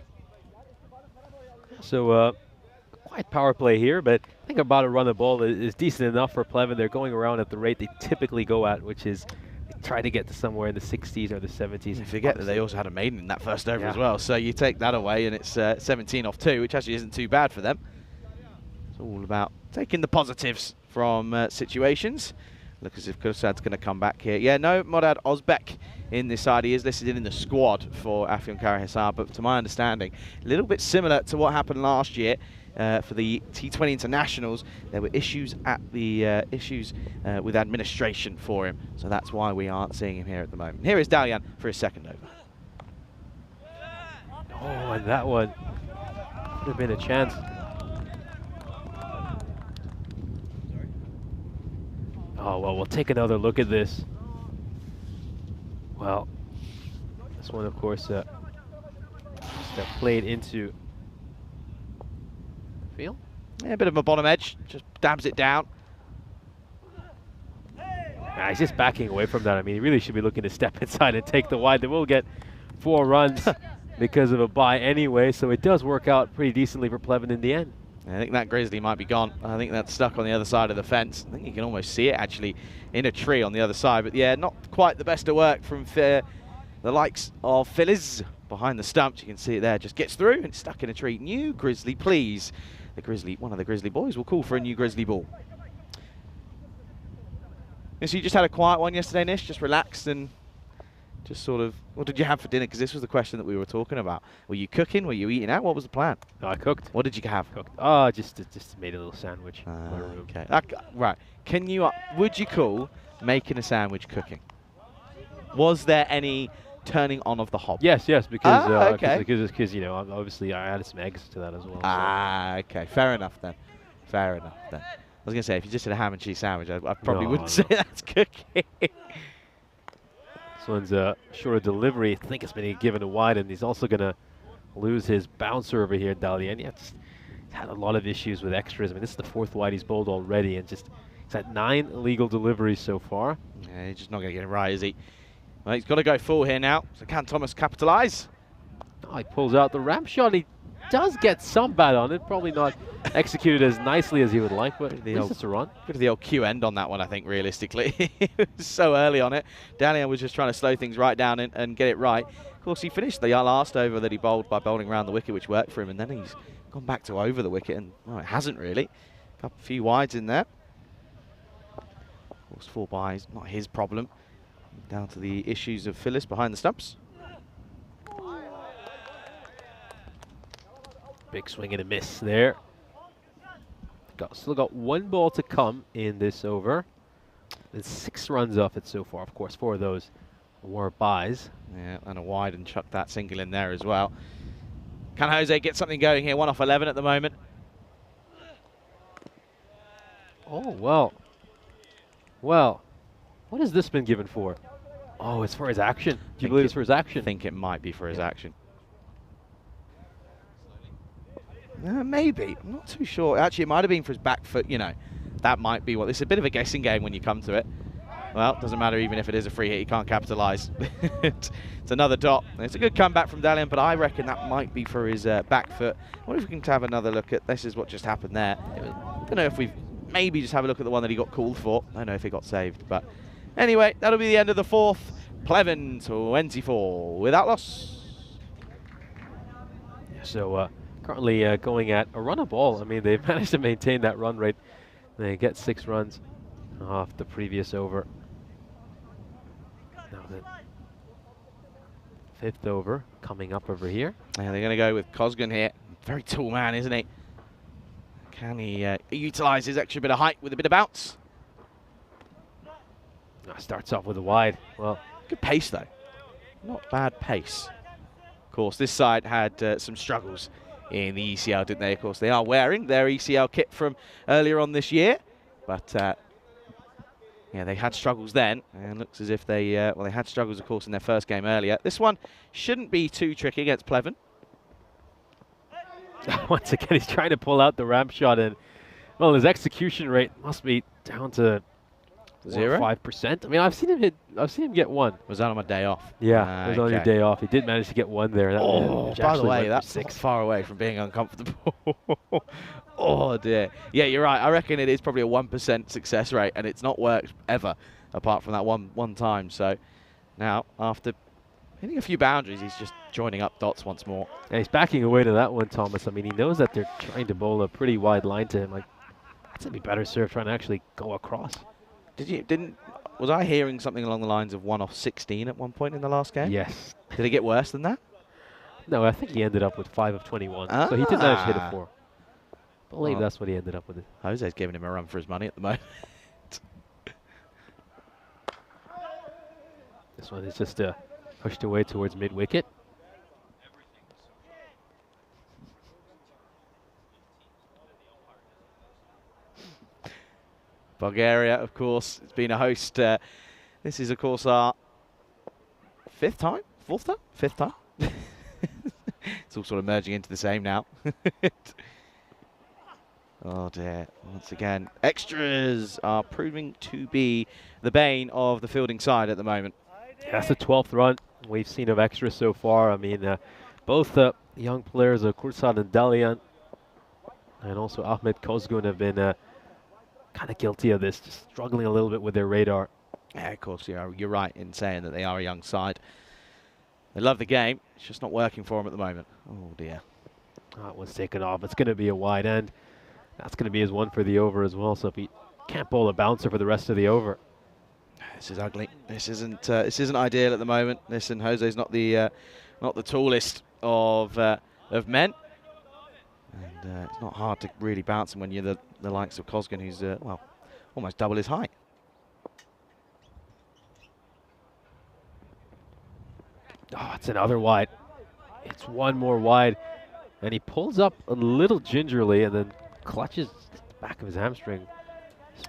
So quite power play here, but I think about a run of ball is decent enough for Pleven. They're going around at the rate they typically go at, which is they try to get to somewhere in the 60s or the 70s. You forget that they also had a maiden in that first over as well, so you take that away and it's 17 off 2, which actually isn't too bad for them. It's all about taking the positives from situations. Look as if Kursad's going to come back here. Yeah, no Morad Ozbek in this side. He is listed in the squad for Afyon Karahisar, but to my understanding, a little bit similar to what happened last year. For the T20 internationals, there were issues at the with administration for him, so that's why we aren't seeing him here at the moment. Here is Dalian for his second over. Oh, and that one could have been a chance. Oh, well, we'll take another look at this. Well, this one, of course, just played into field. Yeah, a bit of a bottom edge, just dabs it down. He's just backing away from that. I mean, he really should be looking to step inside and take the wide. They will get 4 runs because of a bye anyway, so it does work out pretty decently for Pleven in the end. I think that grizzly might be gone. I think that's stuck on the other side of the fence. I think you can almost see it actually in a tree on the other side. But yeah, not quite the best of work from the likes of Phyllis behind the stumps. You can see it there. Just gets through and it's stuck in a tree. New grizzly, please. One of the grizzly boys will call for a new grizzly ball. And so you just had a quiet one yesterday, Nish? Just relaxed and just sort of, what did you have for dinner? Because this was the question that we were talking about. Were you cooking? Were you eating out? What was the plan? No, I cooked. What did you have? Cooked. Oh, just made a little sandwich. Okay. Right. Would you call making a sandwich cooking? Was there any turning on of the hob? Yes, because okay. because you know, obviously I added some eggs to that as well. Okay. Fair enough then. I was gonna say if you just did a ham and cheese sandwich, I probably wouldn't say that's cooking. This one's a shorter delivery. I think it's been given a wide, and he's also gonna lose his bouncer over here, Dalian. Yeah, he's had a lot of issues with extras. I mean, this is the 4th wide he's bowled already, and he's had 9 illegal deliveries so far. Yeah, he's just not gonna get it right, is he? Well, he's got to go full here now. So can Thomas capitalise? Oh, he pulls out the ramp shot. He does get some bat on it. Probably not executed as nicely as he would like, but at least it's a run. Bit of the old Q end on that one, I think, realistically. It was so early on it. Daniel was just trying to slow things right down and get it right. Of course, he finished the last over that he bowled by bowling around the wicket, which worked for him, and then he's gone back to over the wicket, and well, it hasn't really. A few wides in there. Of course, 4 byes, not his problem. Down to the issues of Phyllis behind the stumps. Big swing and a miss there. Still got 1 ball to come in this over. And 6 runs off it so far. Of course, 4 of those were buys. Yeah, and a wide and chuck that single in there as well. Can Jose get something going here? 1 off 11 at the moment. Oh, well. Well, what has this been given for? Oh, it's for his action. Do you believe it's for his action? I think it might be for his action. Maybe. I'm not too sure. Actually, it might have been for his back foot, you know. That might be what. It's a bit of a guessing game when you come to it. Well, doesn't matter even if it is a free hit. He can't capitalise. It's another dot. It's a good comeback from Dalian, but I reckon that might be for his back foot. What if we can have another look at this? Is what just happened there. I don't know if we've maybe just have a look at the one that he got called for. I don't know if it got saved, but anyway, that'll be the end of the 4th. Pleven 24 without loss. So currently going at a run a ball. I mean, they've managed to maintain that run rate. They get 6 runs off the previous over. Now the 5th over coming up over here. Yeah, they're going to go with Cosgun here. Very tall man, isn't he? Can he utilise his extra bit of height with a bit of bounce? Starts off with a wide. Well, good pace though. Not bad pace. Of course, this side had some struggles in the ECL, didn't they? Of course, they are wearing their ECL kit from earlier on this year, but yeah, they had struggles then, and looks as if they well, they had struggles, of course, in their first game earlier. This one shouldn't be too tricky against Pleven. Once again, he's trying to pull out the ramp shot, and well, his execution rate must be down to 5%. I mean, I've seen him get 1. Was that on my day off? Yeah, it was on your day off. He did manage to get 1 there. That by the way, that's 6 far away from being uncomfortable. Oh dear. Yeah, you're right. I reckon it is probably a 1% success rate, and it's not worked ever, apart from that one time. So now, after hitting a few boundaries, he's just joining up dots once more. Yeah, he's backing away to that one, Thomas. I mean, he knows that they're trying to bowl a pretty wide line to him. Like, that's gonna be better serve trying to actually go across. Was I hearing something along the lines of 1 off 16 at one point in the last game? Yes. Did it get worse than that? No, I think he ended up with 5 of 21. So he did manage to hit a 4. I believe that's what he ended up with. Jose's giving him a run for his money at the moment. This one is just pushed away towards mid-wicket. Bulgaria, of course, it's been a host. This is, of course, our 5th time? 4th time? 5th time? It's all sort of merging into the same now. Oh dear, once again, extras are proving to be the bane of the fielding side at the moment. Yeah, that's the 12th run we've seen of extras so far. I mean, both young players, Kursad and Dalian, and also Ahmed Kozgun have been kind of guilty of this, just struggling a little bit with their radar. Yeah, of course, you're right in saying that they are a young side. They love the game, it's just not working for them at the moment. Oh dear. That one's taken off. It's going to be a wide end. That's going to be his 1 for the over as well. So if he can't bowl a bouncer for the rest of the over. This is ugly. This isn't ideal at the moment. Listen, Jose's not the tallest of men, and it's not hard to really bounce him when you're the likes of Kozgun, who's well, almost double his height. Oh, it's another wide. It's 1 more wide, and he pulls up a little gingerly and then clutches the back of his hamstring.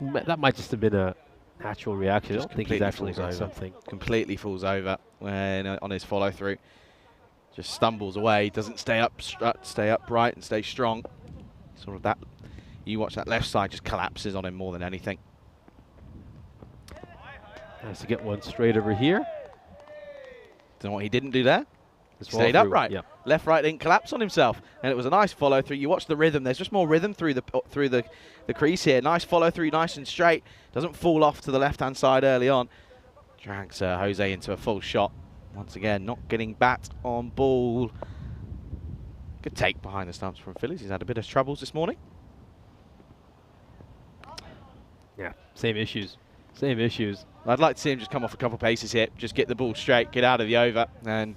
That might just have been a natural reaction. I don't think he's actually done something. Completely falls over when on his follow through. Just stumbles away. Doesn't stay upright and stay strong. Sort of that. You watch that left side just collapses on him more than anything. Has to get 1 straight over here. Don't know what he didn't do there. Stayed upright. Yep. Left, right didn't collapse on himself, and it was a nice follow through. You watch the rhythm. There's just more rhythm through the crease here. Nice follow through, nice and straight. Doesn't fall off to the left-hand side early on. Drags Jose into a full shot. Once again, not getting bat on ball. Good take behind the stumps from Phillies. He's had a bit of troubles this morning. Yeah, same issues. Same issues. I'd like to see him just come off a couple paces here, just get the ball straight, get out of the over, and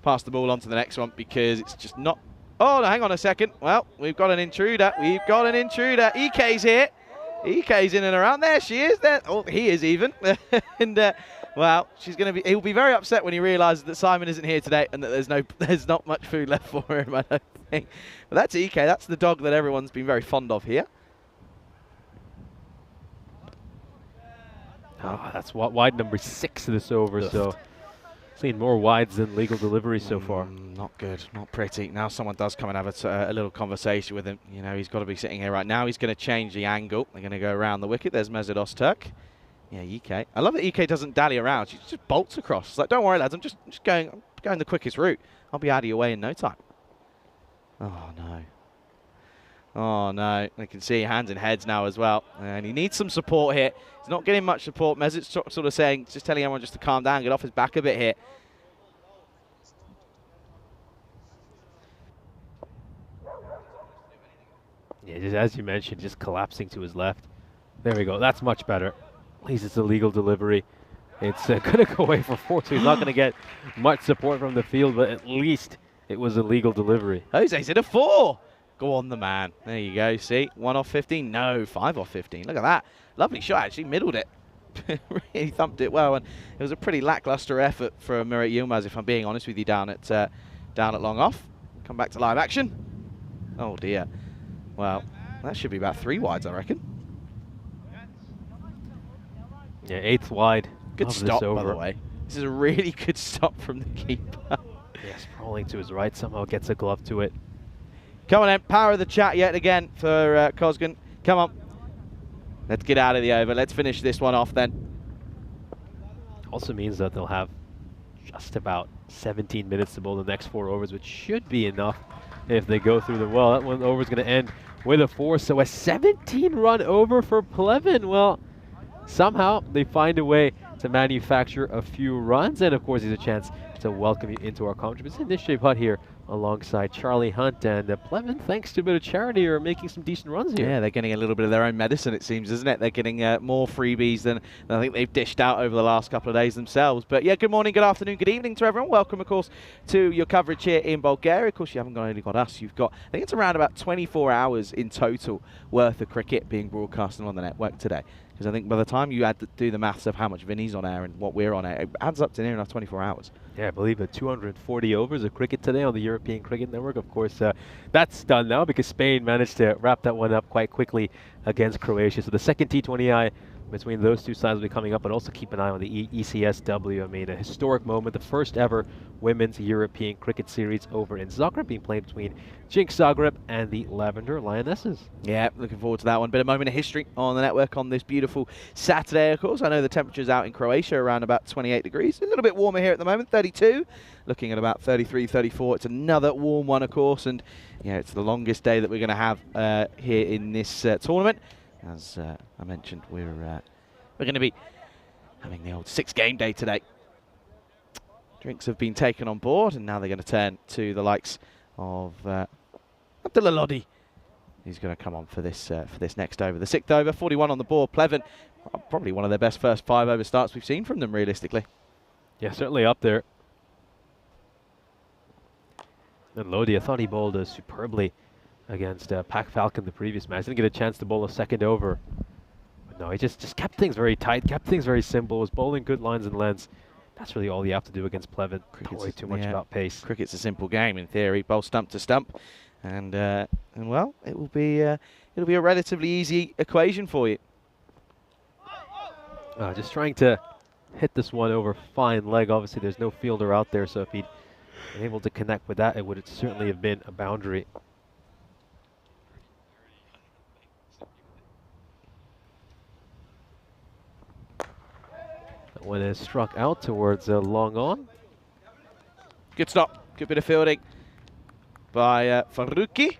pass the ball on to the next one, because it's just not Oh, no, hang on a second. Well, we've got an intruder. We've got an intruder. EK's here. EK's in and around. There she is. There. Oh, he is even. And well, he'll be very upset when he realises that Simon isn't here today and that there's not much food left for him, I don't think. But that's EK. That's the dog that everyone's been very fond of here. Oh, that's wide number 6 of this over. Ugh. So seen more wides than legal delivery so far. Not good, not pretty. Now someone does come and have a little conversation with him. You know, he's got to be sitting here right now. He's going to change the angle. They're going to go around the wicket. There's Mesut Öztürk. Yeah, EK. I love that EK doesn't dally around. She just bolts across. It's like, don't worry, lads. I'm just going the quickest route. I'll be out of your way in no time. Oh no. Oh no. I can see hands and heads now as well. And he needs some support here. He's not getting much support. Mesut's sort of saying, just telling everyone just to calm down, get off his back a bit here. Yeah, just as you mentioned, just collapsing to his left. There we go. That's much better. At least it's a legal delivery. It's going to go away for 4, so he's not going to get much support from the field, but at least it was a legal delivery. Jose's hit a 4. Go on, the man. There you go. See, 1 off 15. No, 5 off 15. Look at that. Lovely shot, actually. Middled it. Really thumped it well, and it was a pretty lackluster effort for Murat Yilmaz, if I'm being honest with you, down at long off. Come back to live action. Oh dear. Well, that should be about 3 wides, I reckon. Yeah, 8th wide. Good stop, by the way. This is a really good stop from the keeper. Yeah, sprawling to his right, somehow gets a glove to it. Come on then, power of the chat yet again for Cosgan. Come on. Let's get out of the over. Let's finish this one off then. Also means that they'll have just about 17 minutes to bowl the next 4 overs, which should be enough if they go through the well. That one over is going to end with a 4, so a 17-run over for Pleven. Well, somehow they find a way to manufacture a few runs, and of course there's a chance to welcome you into our commentary. It's Nishay Bhatt here alongside Charlie Hunt, and Pleven, thanks to a bit of charity, are making some decent runs here. Yeah, they're getting a little bit of their own medicine, it seems, isn't it? They're getting more freebies than I think they've dished out over the last couple of days themselves. But yeah, good morning, good afternoon, good evening to everyone. Welcome, of course, to your coverage here in Bulgaria. Of course, you haven't only got us. You've got, I think it's around about 24 hours in total worth of cricket being broadcast on the network today. Because I think by the time you had to do the maths of how much Vinny's on air and what we're on air, it adds up to near enough 24 hours. Yeah, I believe 240 overs of cricket today on the European Cricket Network. Of course, that's done now because Spain managed to wrap that one up quite quickly against Croatia. So the second T20I between those two sides will be coming up, but also keep an eye on the ECSW. I mean, a historic moment, the first ever women's European cricket series over in Zagreb, being played between Jinx Zagreb and the Lavender Lionesses. Yeah, looking forward to that one. Bit of moment of history on the network on this beautiful Saturday, of course. I know the temperatures out in Croatia around about 28 degrees. A little bit warmer here at the moment, 32. Looking at about 33, 34. It's another warm one, of course, and yeah, it's the longest day that we're going to have here in this tournament. As I mentioned, we're going to be having the old 6-game day today. Drinks have been taken on board, and now they're going to turn to the likes of Abdullah Lodi, who's going to come on for this next over. The 6th over, 41 on the board. Pleven, probably one of their best first 5 over starts we've seen from them, realistically. Yeah, certainly up there. And Lodi, I thought he bowled superbly against Falcon the previous match. Didn't get a chance to bowl a 2nd over. But no, he just kept things very tight, kept things very simple, was bowling good lines and lengths. That's really all you have to do against Pleven. Don't worry too much about pace. Cricket's a simple game in theory. Bowl stump to stump. And well, it'll be a relatively easy equation for you. Just trying to hit this one over fine leg. Obviously, there's no fielder out there, so if he'd been able to connect with that, it would certainly have been a boundary. When it struck out towards long on. Good stop. Good bit of fielding by Faruqi.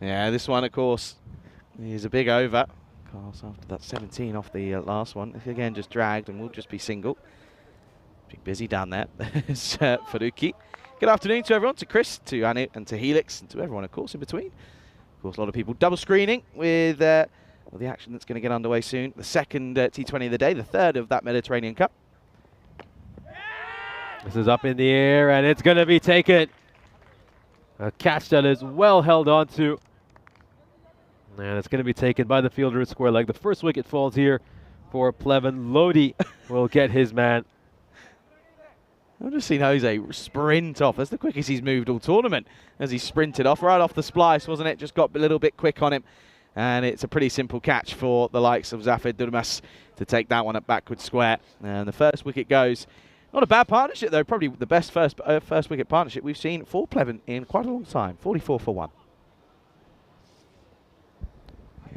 Yeah, this one, of course, is a big over. Of course, after that 17 off the last one. If again just dragged and will just be single. Big busy down there. There's Faruqi. Good afternoon to everyone, to Chris, to Anu, and to Helix, and to everyone, of course, in between. Of course, a lot of people double screening with the action that's going to get underway soon. The 2nd T20 of the day, the 3rd of that Mediterranean Cup. This is up in the air, and it's going to be taken. A catch that is well held onto. And it's going to be taken by the fielder at square leg. The first wicket falls here for Pleven. Lodi will get his man. I've just seen Jose sprint off. That's the quickest he's moved all tournament as he sprinted off right off the splice, wasn't it? Just got a little bit quick on him. And it's a pretty simple catch for the likes of Zafir Durmas to take that one up backward square. And the first wicket goes. Not a bad partnership, though. Probably the best first wicket partnership we've seen for Pleven in quite a long time. 44 for 1.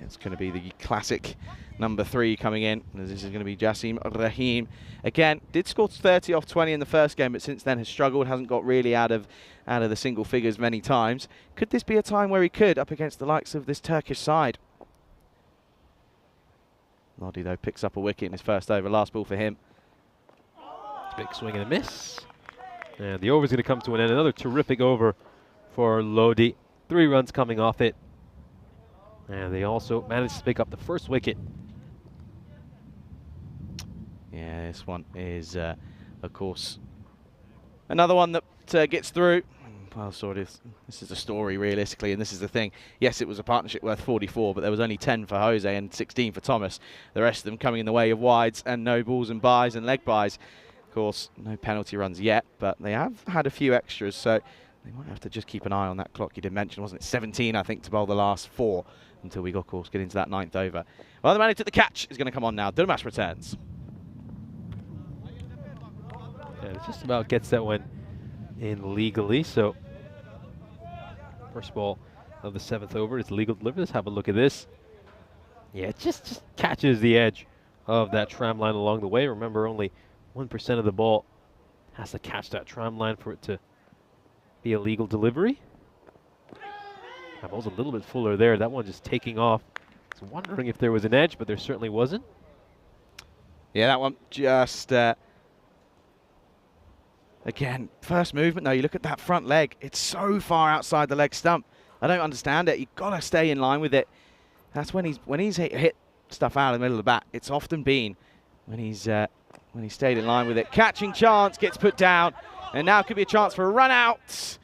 It's going to be the classic number 3 coming in. This is going to be Jassim Rahim. Again, did score 30 off 20 in the first game, but since then has struggled. Hasn't got really out of the single figures many times. Could this be a time where he could, up against the likes of this Turkish side? Lodi, though, picks up a wicket in his first over. Last ball for him. Big swing and a miss. And the over is going to come to an end. Another terrific over for Lodi. 3 runs coming off it. And they also managed to pick up the first wicket. Yeah, this one is, of course, another one that gets through. Well, sort of, this is a story, realistically, and this is the thing. Yes, it was a partnership worth 44, but there was only 10 for Jose and 16 for Thomas. The rest of them coming in the way of wides and no balls and byes and leg byes. Of course, no penalty runs yet, but they have had a few extras, so they might have to just keep an eye on that clock you did mention, wasn't it? 17, I think, to bowl the last 4 until we got, of course, get into that 9th over. Well, the man who took the catch is going to come on now. Durmas returns. Yeah, it just about gets that one in legally. So, first ball of the 7th over is legal delivery. Let's have a look at this. Yeah, it just catches the edge of that tram line along the way. Remember, only 1% of the ball has to catch that tram line for it to be a legal delivery. That ball's a little bit fuller there. That one just taking off. I was wondering if there was an edge, but there certainly wasn't. Yeah, that one just, again, first movement though, you look at that front leg. It's so far outside the leg stump. I don't understand it. You've got to stay in line with it. That's when he's hit stuff out of the middle of the bat. It's often been when he's stayed in line with it. Catching chance, gets put down, and now could be a chance for a run out.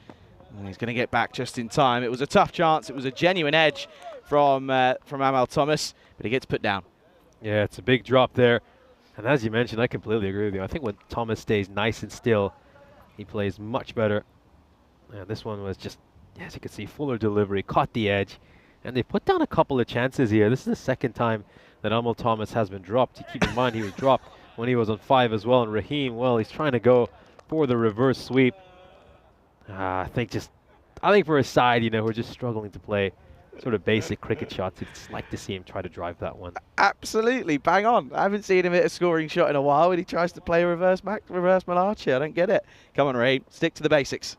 And he's going to get back just in time. It was a tough chance. It was a genuine edge from Amal Thomas, but he gets put down. Yeah, it's a big drop there. And as you mentioned, I completely agree with you. I think when Thomas stays nice and still, he plays much better. And this one was just, as you can see, fuller delivery, caught the edge. And they put down a couple of chances here. This is the second time that Amal Thomas has been dropped. You keep in mind he was dropped when he was on 5 as well. And Rahim, well, he's trying to go for the reverse sweep. I think for his side, you know, we're just struggling to play sort of basic cricket shots. It's like to see him try to drive that one. Absolutely, bang on. I haven't seen him hit a scoring shot in a while when he tries to play a reverse Malachi. I don't get it. Come on, Ray, stick to the basics.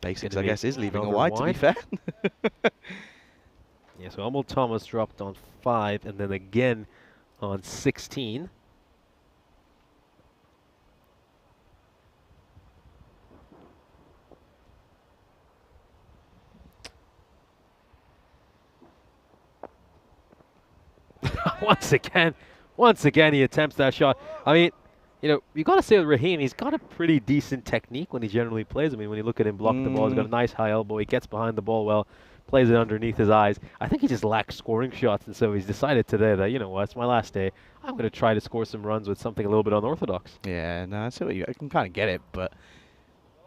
Basics, I guess, is leaving a wide, to be fair. Yeah, so Amal Thomas dropped on 5 and then again on 16. Once again, he attempts that shot. I mean, you know, you got to say with Rahim, he's got a pretty decent technique when he generally plays. I mean, when you look at him block the ball, he's got a nice high elbow. He gets behind the ball well, plays it underneath his eyes. I think he just lacks scoring shots, and so he's decided today that, you know what, it's my last day. I'm going to try to score some runs with something a little bit unorthodox. Yeah, no, I see what I can kind of get it, but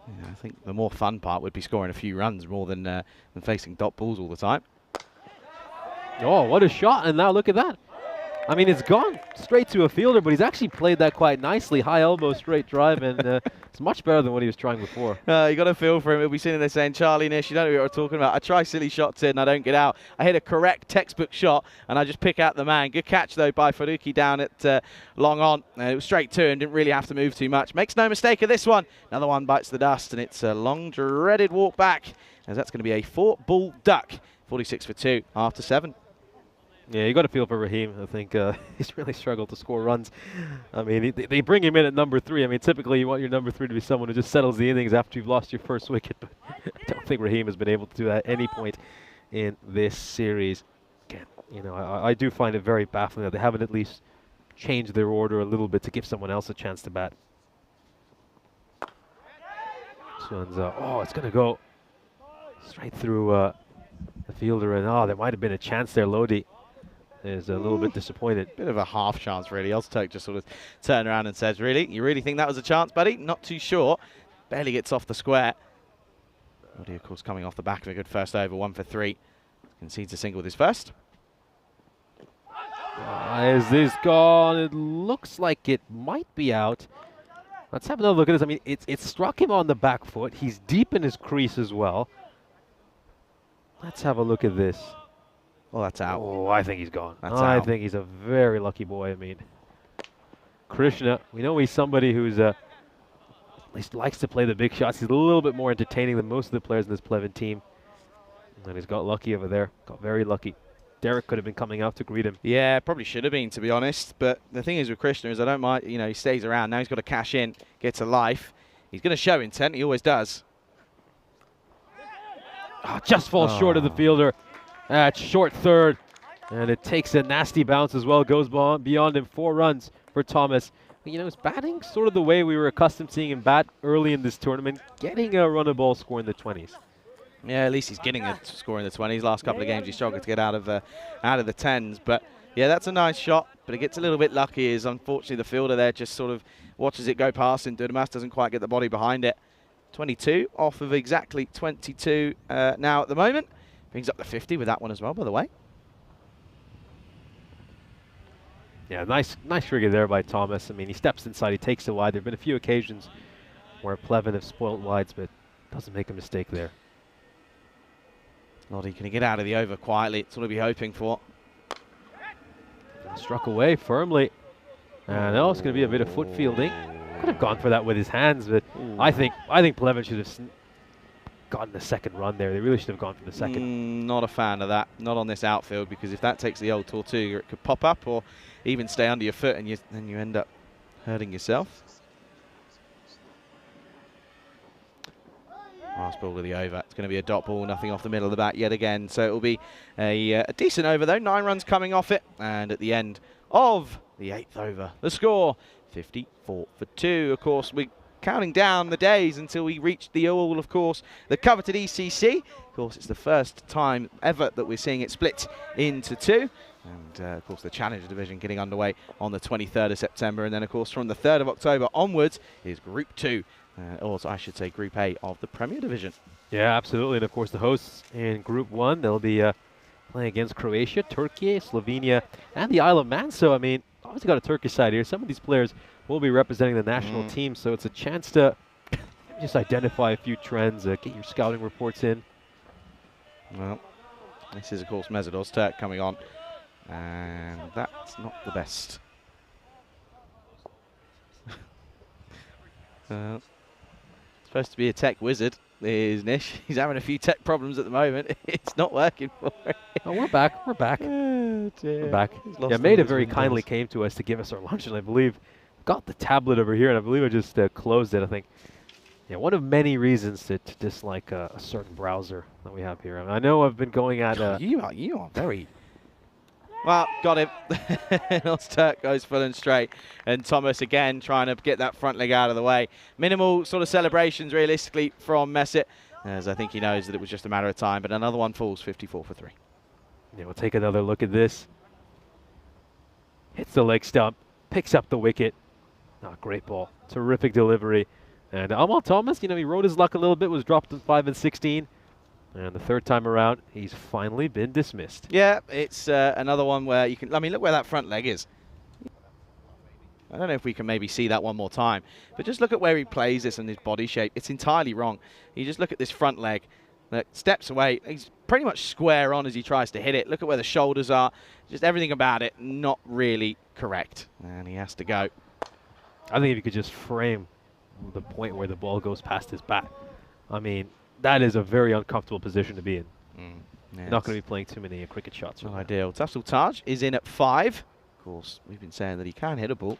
yeah, I think the more fun part would be scoring a few runs more than facing dot balls all the time. Oh, what a shot, and now look at that. I mean, it's gone straight to a fielder, but he's actually played that quite nicely. High elbow, straight drive, and it's much better than what he was trying before. You got to feel for him. We'll be sitting there saying, Charlie Nish, you don't know what we're talking about. I try silly shots in, I don't get out. I hit a correct textbook shot, and I just pick out the man. Good catch, though, by Faruqi down at long on. It was straight to him, didn't really have to move too much. Makes no mistake of this one. Another one bites the dust, and it's a long, dreaded walk back, as that's going to be a 4-ball duck. 46 for 2 after 7. Yeah, you got to feel for Rahim. I think he's really struggled to score runs. I mean, they bring him in at number 3. I mean, typically you want your number 3 to be someone who just settles the innings after you've lost your first wicket. But I don't think Rahim has been able to do that at any point in this series. Again, you know, I do find it very baffling that they haven't at least change their order a little bit to give someone else a chance to bat. This one's, oh, it's going to go straight through the fielder, and there might have been a chance there. Lodi is a little bit disappointed. Bit of a half chance, really. Ozturk just sort of turned around and says, really? You really think that was a chance, buddy? Not too sure. Barely gets off the square. Lodi, of course, coming off the back of a good first over, 1 for 3. Concedes a single with his first. Is this gone? It looks like it might be out. Let's have another look at this. I mean, it struck him on the back foot. He's deep in his crease as well. Let's have a look at this. Well, that's out. Oh, I think he's gone. I think he's a very lucky boy. I mean, Krishna, we know he's somebody who's at least likes to play the big shots. He's a little bit more entertaining than most of the players in this Pleven team. And he's got lucky over there. Got very lucky. Derek could have been coming out to greet him. Yeah, probably should have been, to be honest. But the thing is with Krishna is I don't mind, he stays around. Now he's got to cash in, get to life. He's going to show intent. He always does. Oh, just falls short of the fielder. At short third. And it takes a nasty bounce as well. Goes beyond him. 4 runs for Thomas. He's batting sort of the way we were accustomed to seeing him bat early in this tournament. Getting a run of ball score in the 20s. Yeah, at least he's getting a score in the 20s. Last couple of games he struggled to get out of the 10s. But yeah, that's a nice shot. But it gets a little bit lucky as unfortunately the fielder there just sort of watches it go past and Dudamas doesn't quite get the body behind it. 22 off of exactly 22 now at the moment. Brings up the 50 with that one as well, by the way. Yeah, nice trigger there by Thomas. I mean, he steps inside, he takes it wide. There have been a few occasions where Pleven have spoiled wides, but doesn't make a mistake there. Lodi, can he get out of the over quietly? It's what he'll be hoping for. And struck away firmly. And it's going to be a bit of foot fielding. Could have gone for that with his hands, but I think Pleven should have gotten the second run there. They really should have gone for the second. Not a fan of that. Not on this outfield, because if that takes the old Tortuga, it could pop up or even stay under your foot, and then you end up hurting yourself. Last ball of the over. It's going to be a dot ball, nothing off the middle of the bat yet again. So it will be a decent over, though. 9 runs coming off it. And at the end of the 8th over, the score, 54 for 2. Of course, we're counting down the days until we reach the all, of course, the coveted ECC. Of course, it's the first time ever that we're seeing it split into 2. And, of course, the Challenger Division getting underway on the 23rd of September. And then, of course, from the 3rd of October onwards is Group 2. Or I should say Group A of the Premier Division. Yeah, absolutely. And, of course, the hosts in Group 1, they'll be playing against Croatia, Turkey, Slovenia, and the Isle of Man. So, I mean, obviously got a Turkish side here. Some of these players will be representing the national team. So it's a chance to just identify a few trends, get your scouting reports in. Well, this is, of course, Mesut Ozturk coming on. And that's not the best. Supposed to be a tech wizard, is Nish. He's having a few tech problems at the moment. It's not working for him. Oh, we're back. We're back. We're back. Yeah, Maida very kindly came to us to give us our lunch, and I believe got the tablet over here, and I believe I just closed it. I think, yeah, one of many reasons to dislike a certain browser that we have here. I mean, I know I've been going at. You are very. Well, got him. Ozturk goes full and straight. And Thomas again trying to get that front leg out of the way. Minimal sort of celebrations realistically from Mesut, as I think he knows that it was just a matter of time. But another one falls, 54 for 3. Yeah, we'll take another look at this. Hits the leg stump, picks up the wicket. Oh, great ball. Terrific delivery. And Amal Thomas, he rode his luck a little bit, was dropped in 5 and 16. And the third time around, he's finally been dismissed. Yeah, it's another one where you can, look where that front leg is. I don't know if we can maybe see that one more time, but just look at where he plays this and his body shape. It's entirely wrong. You just look at this front leg that steps away. He's pretty much square on as he tries to hit it. Look at where the shoulders are. Just everything about it not really correct. And he has to go. I think if you could just frame the point where the ball goes past his bat. I mean, that is a very uncomfortable position to be in. Yeah, not going to be playing too many cricket shots. Not ideal. Tafsel Taj is in at 5. Of course, we've been saying that he can hit a ball.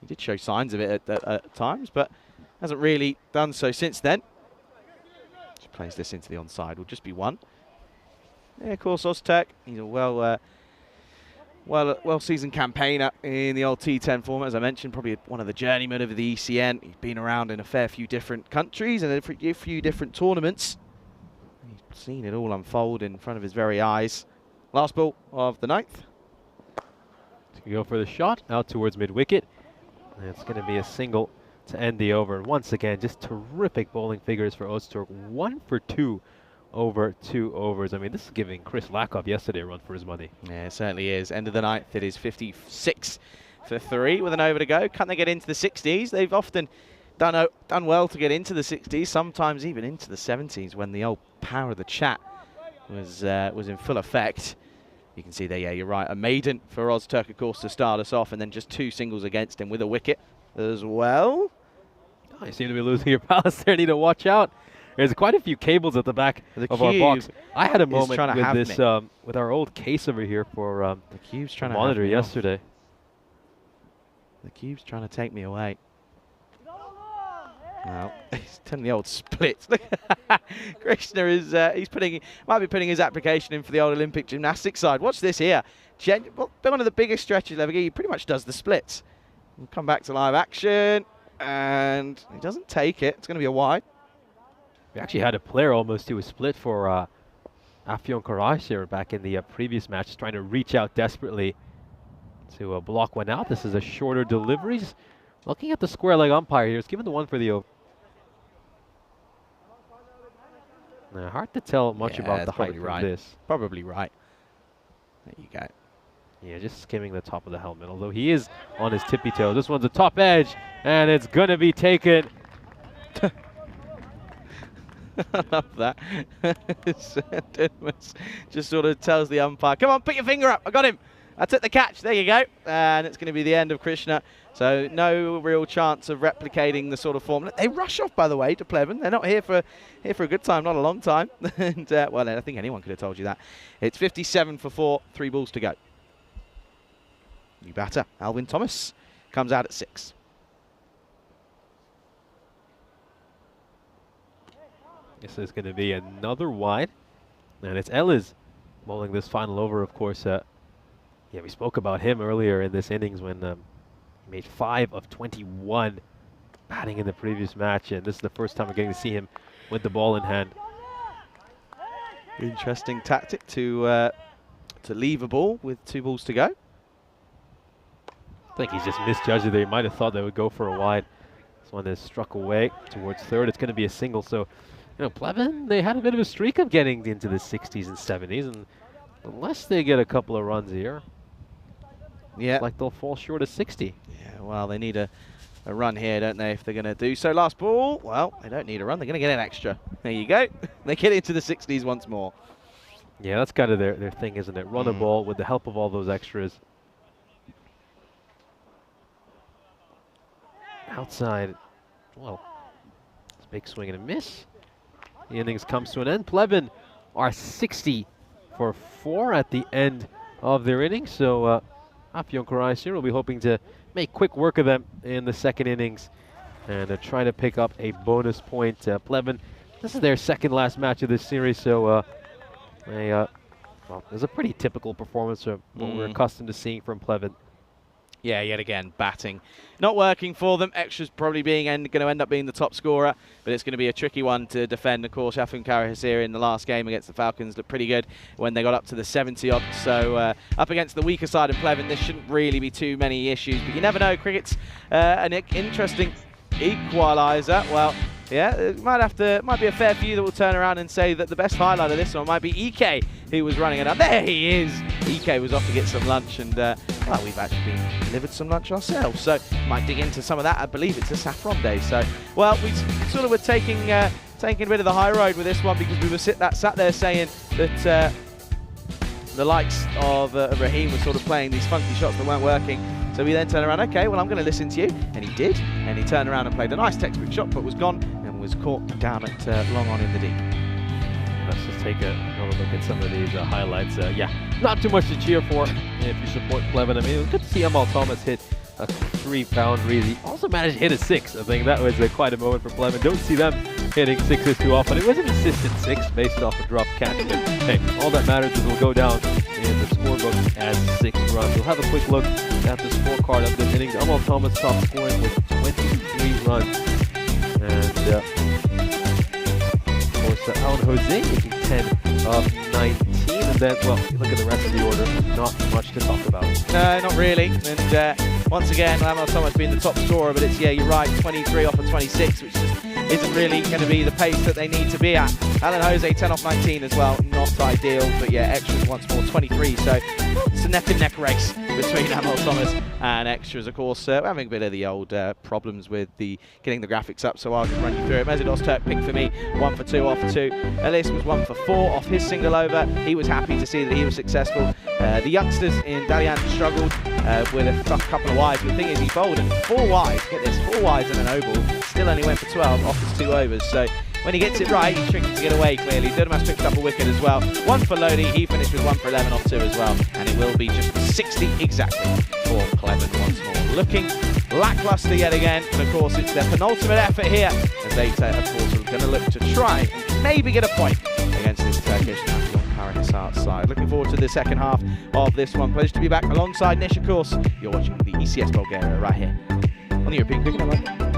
He did show signs of it at times, but hasn't really done so since then. Just plays this into the onside. Will just be 1. Yeah, of course, Ozturk. He's a well-seasoned campaigner in the old T10 format, as I mentioned, probably one of the journeymen of the ECN. He's been around in a fair few different countries and a few different tournaments. He's seen it all unfold in front of his very eyes. Last ball of the 9th. To go for the shot out towards mid-wicket. And it's going to be a single to end the over. And once again, just terrific bowling figures for Öztürk. 1 for 2 over 2 overs. I mean, this is giving Chris Lakoff yesterday a run for his money. Yeah, it certainly is. End of the 9th, it is 56 for 3 with an over to go. Can they get into the 60s? They've often done well to get into the 60s, sometimes even into the 70s when the old power of the chat was in full effect. You can see there, yeah, you're right. A maiden for Öztürk, of course, to start us off, and then just 2 singles against him with a wicket as well. Oh, you seem to be losing your balance there. Need to watch out. There's quite a few cables at the back of our box. I had a moment with this, with our old case over here for the cube's trying to monitor yesterday. The cube's trying to take me away. Well, he's done the old splits. Krishna is might be putting his application in for the old Olympic gymnastics side. Watch this here. One of the biggest stretches ever. He pretty much does the splits. We'll come back to live action, and he doesn't take it. It's going to be a wide. We actually had a player almost do a split for Afyon Karasir back in the previous match, just trying to reach out desperately to block one out. This is a shorter delivery. Just looking at the square leg umpire here, it's given the 1 for the over. Now, hard to tell much about the height of this. Probably right. There you go. Yeah, just skimming the top of the helmet, although he is on his tippy toes. This one's a top edge, and it's going to be taken. I love that. Just sort of tells the umpire, come on, put your finger up. I got him. I took the catch. There you go. And it's going to be the end of Krishna. So no real chance of replicating the sort of form. They rush off, by the way, to Pleven. They're not here for a good time, not a long time. And well, I think anyone could have told you that. It's 57 for 4, 3 balls to go. New batter, Alvin Thomas, comes out at 6. This is going to be another wide, and it's Ellis bowling this final over, of course. Yeah, we spoke about him earlier in this innings when he made 5 of 21 batting in the previous match, and this is the first time we're getting to see him with the ball in hand. Interesting tactic to leave a ball with 2 balls to go. I think he's just misjudged it there. He might have thought they would go for a wide. This one is struck away towards third. It's going to be a single, so you know, Pleven, they had a bit of a streak of getting into the 60s and 70s, and unless they get a couple of runs here, yeah, like they'll fall short of 60. Yeah, well, they need a run here, don't they, if they're going to do so. Last ball, well, they don't need a run. They're going to get an extra. There you go. They get into the 60s once more. Yeah, that's kind of their thing, isn't it? Run a ball with the help of all those extras. Outside, well, it's a big swing and a miss. The innings comes to an end. Pleven are 60 for 4 at the end of their innings. So Afyon Karasir will be hoping to make quick work of them in the second innings and try to pick up a bonus point. Pleven, this is their second last match of this series. So well, it's a pretty typical performance of what we're accustomed to seeing from Pleven. Yeah, yet again, batting not working for them. Extras probably going to end up being the top scorer, but it's going to be a tricky one to defend. Of course, Afyon Karasir in the last game against the Falcons looked pretty good when they got up to the 70-odd. So up against the weaker side of Pleven, this shouldn't really be too many issues. But you never know. Cricket's an interesting equaliser. Well, yeah, it might be a fair few that will turn around and say that the best highlight of this one might be EK, who was running it up. There he is. EK was off to get some lunch, and well, we've actually delivered some lunch ourselves, so might dig into some of that. I believe it's a saffron day, so well, we sort of were taking a bit of the high road with this one because we were sat there saying that the likes of Raheem were sort of playing these funky shots that weren't working. So we then turned around, okay, well, I'm going to listen to you. And he did. And he turned around and played a nice textbook shot, but was gone and was caught down at long on in the deep. Let's just take another look at some of these highlights. Yeah, not too much to cheer for if you support Pleven. I mean, it was good to see Amal Thomas hit a 3-boundary. He also managed to hit a 6. I think that was quite a moment for Pleven. Don't see them hitting 6s too often. It was an assisted 6 based off a drop catch. But hey, all that matters is we'll go down in the scorebook as 6 runs. We'll have a quick look at the scorecard of this innings. Amal Thomas top scoring with 23 runs. And of course, Alan Jose making 10 of 19. And then, well, you look at the rest of the order, not much to talk about. No, not really. And once again, Amal Thomas being the top scorer, but it's, yeah, you're right, 23 off of 26, which just isn't really going to be the pace that they need to be at. Alan Jose, 10 off 19 as well, not ideal, but yeah, extras once more, 23, so it's a neck-and-neck race between Amal Thomas and extras. Of course, we're having a bit of the old problems with getting the graphics up, so I'll just run you through it. Mezidos Turk picked for me, 1 for 2 off 2. Ellis was 1 for 4 off his single over. He was happy to see that he was successful. The youngsters in Dalian struggled with a couple of wides, but the thing is he bowled 4 wides, get this, 4 wides and an oval, still only went for 12 off his 2 overs, so when he gets it right, he's tricky to get away clearly. Durdamas picked up a wicket as well. 1 for Lodi, he finished with 1 for 11 off 2 as well, and it will be just 60 exactly for Pleven once more. Looking lackluster yet again, but of course it's their penultimate effort here, as they, of course, are going to look to try and maybe get a point against this Turkish Afyon Karahisar side. Looking forward to the second half of this one. Pleasure to be back alongside Nish, of course. You're watching the ECS Bulgaria right here on the European Cricket Network.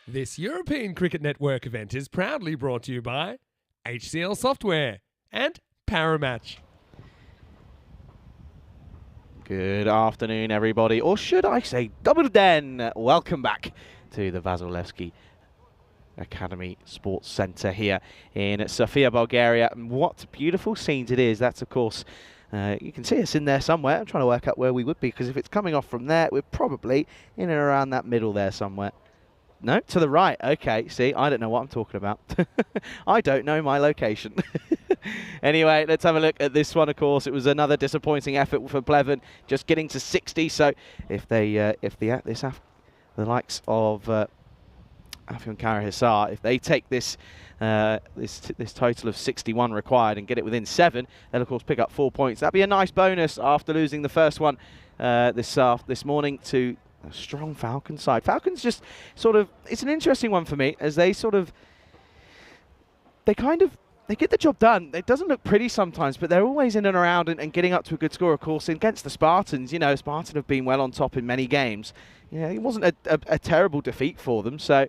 This European Cricket Network event is proudly brought to you by HCL Software and Paramatch. Good afternoon, everybody, or should I say double den. Welcome back to the Vasilevsky Academy Sports Centre here in Sofia, Bulgaria. And what beautiful scenes it is. That's, of course, you can see us in there somewhere. I'm trying to work out where we would be, because if it's coming off from there, we're probably in and around that middle there somewhere. No, to the right. Okay, see, I don't know what I'm talking about. I don't know my location. Anyway, let's have a look at this one. Of course, it was another disappointing effort for Pleven, just getting to 60. So if they, the likes of Afyon Karahisar, if they take this this total of 61 required and get it within 7, they'll of course pick up 4 points. That'd be a nice bonus after losing the first one this morning to a strong Falcon side. Falcon's just sort of, it's an interesting one for me, as they get the job done. It doesn't look pretty sometimes, but they're always in and around and getting up to a good score, of course. Against the Spartans, you know, Spartan have been well on top in many games. You know, it wasn't a terrible defeat for them, so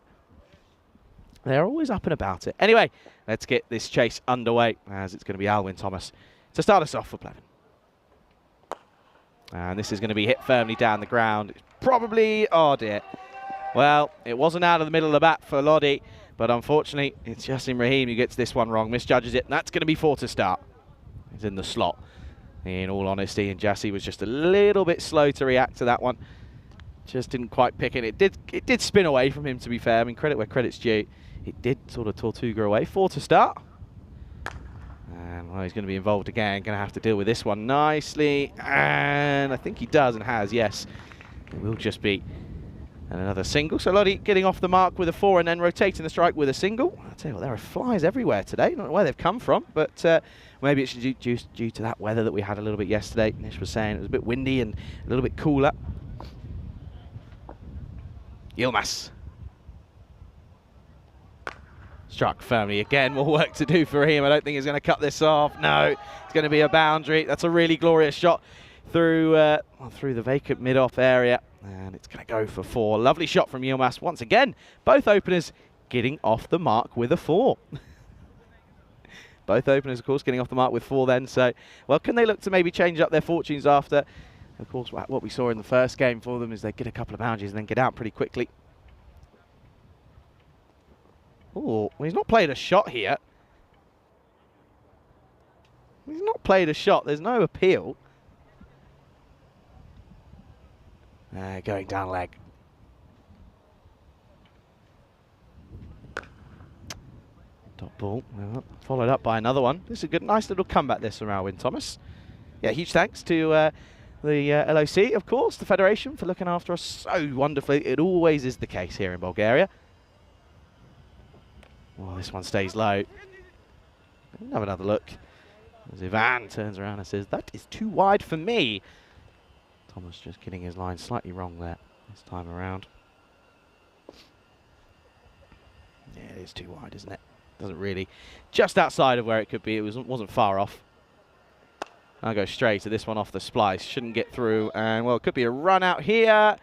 they're always up and about it. Anyway, let's get this chase underway, as it's going to be Alwyn Thomas to start us off for Pleven. And this is going to be hit firmly down the ground. It's probably, oh dear. Well, it wasn't out of the middle of the bat for Lodi, but unfortunately, it's Yassin Rahim who gets this one wrong, misjudges it, and that's going to be 4 to start. He's in the slot, in all honesty, and Jassi was just a little bit slow to react to that one. Just didn't quite pick it. It did spin away from him, to be fair. I mean, credit where credit's due. It did sort of Tortuga away. 4 to start. And well, he's going to be involved again. Going to have to deal with this one nicely. And I think he does and has, yes. It will just be another single. So Lodi getting off the mark with a 4 and then rotating the strike with a single. I'll tell you what, there are flies everywhere today. Don't know where they've come from, but maybe it's due to that weather that we had a little bit yesterday. Nish was saying it was a bit windy and a little bit cooler. Yilmaz. Struck firmly again. More work to do for him. I don't think he's going to cut this off. No, it's going to be a boundary. That's a really glorious shot through the vacant mid-off area. And it's going to go for 4. Lovely shot from Yilmaz. Once again, both openers getting off the mark with a 4. Both openers, of course, getting off the mark with 4 then. So, well, can they look to maybe change up their fortunes after? Of course, what we saw in the first game for them is they get a couple of boundaries and then get out pretty quickly. Oh, well, he's not played a shot here. He's not played a shot. There's no appeal. Going down leg. Top ball. Well, followed up by another one. This is a good, nice little comeback this from Alwyn Thomas. Yeah, huge thanks to the LOC, of course, the Federation, for looking after us so wonderfully. It always is the case here in Bulgaria. Well, this one stays low. We'll have another look. As Ivan turns around and says, that is too wide for me. Thomas just getting his line slightly wrong there this time around. Yeah, it is too wide, isn't it? Doesn't really. Just outside of where it could be. It wasn't far off. I'll go straight to this one off the splice. Shouldn't get through. And, well, it could be a run out here.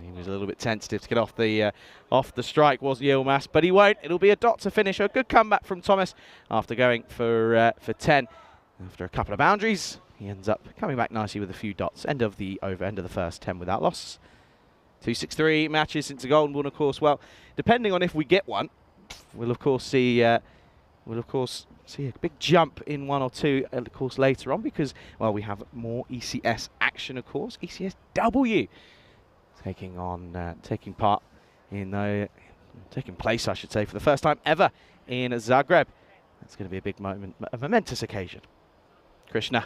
He was a little bit tentative to get off the strike, was Yilmaz, but he won't. It'll be a dot to finish. A good comeback from Thomas after going for 10. After a couple of boundaries, he ends up coming back nicely with a few dots. End of the first 10 without loss. 2-6-3 matches into Golden Ball, of course. Well, depending on if we get one, we'll of course see a big jump in 1 or 2, of course, later on, because, well, we have more ECS action, of course. ECSW taking place, I should say, for the first time ever in Zagreb. That's going to be a big moment, a momentous occasion. Krishna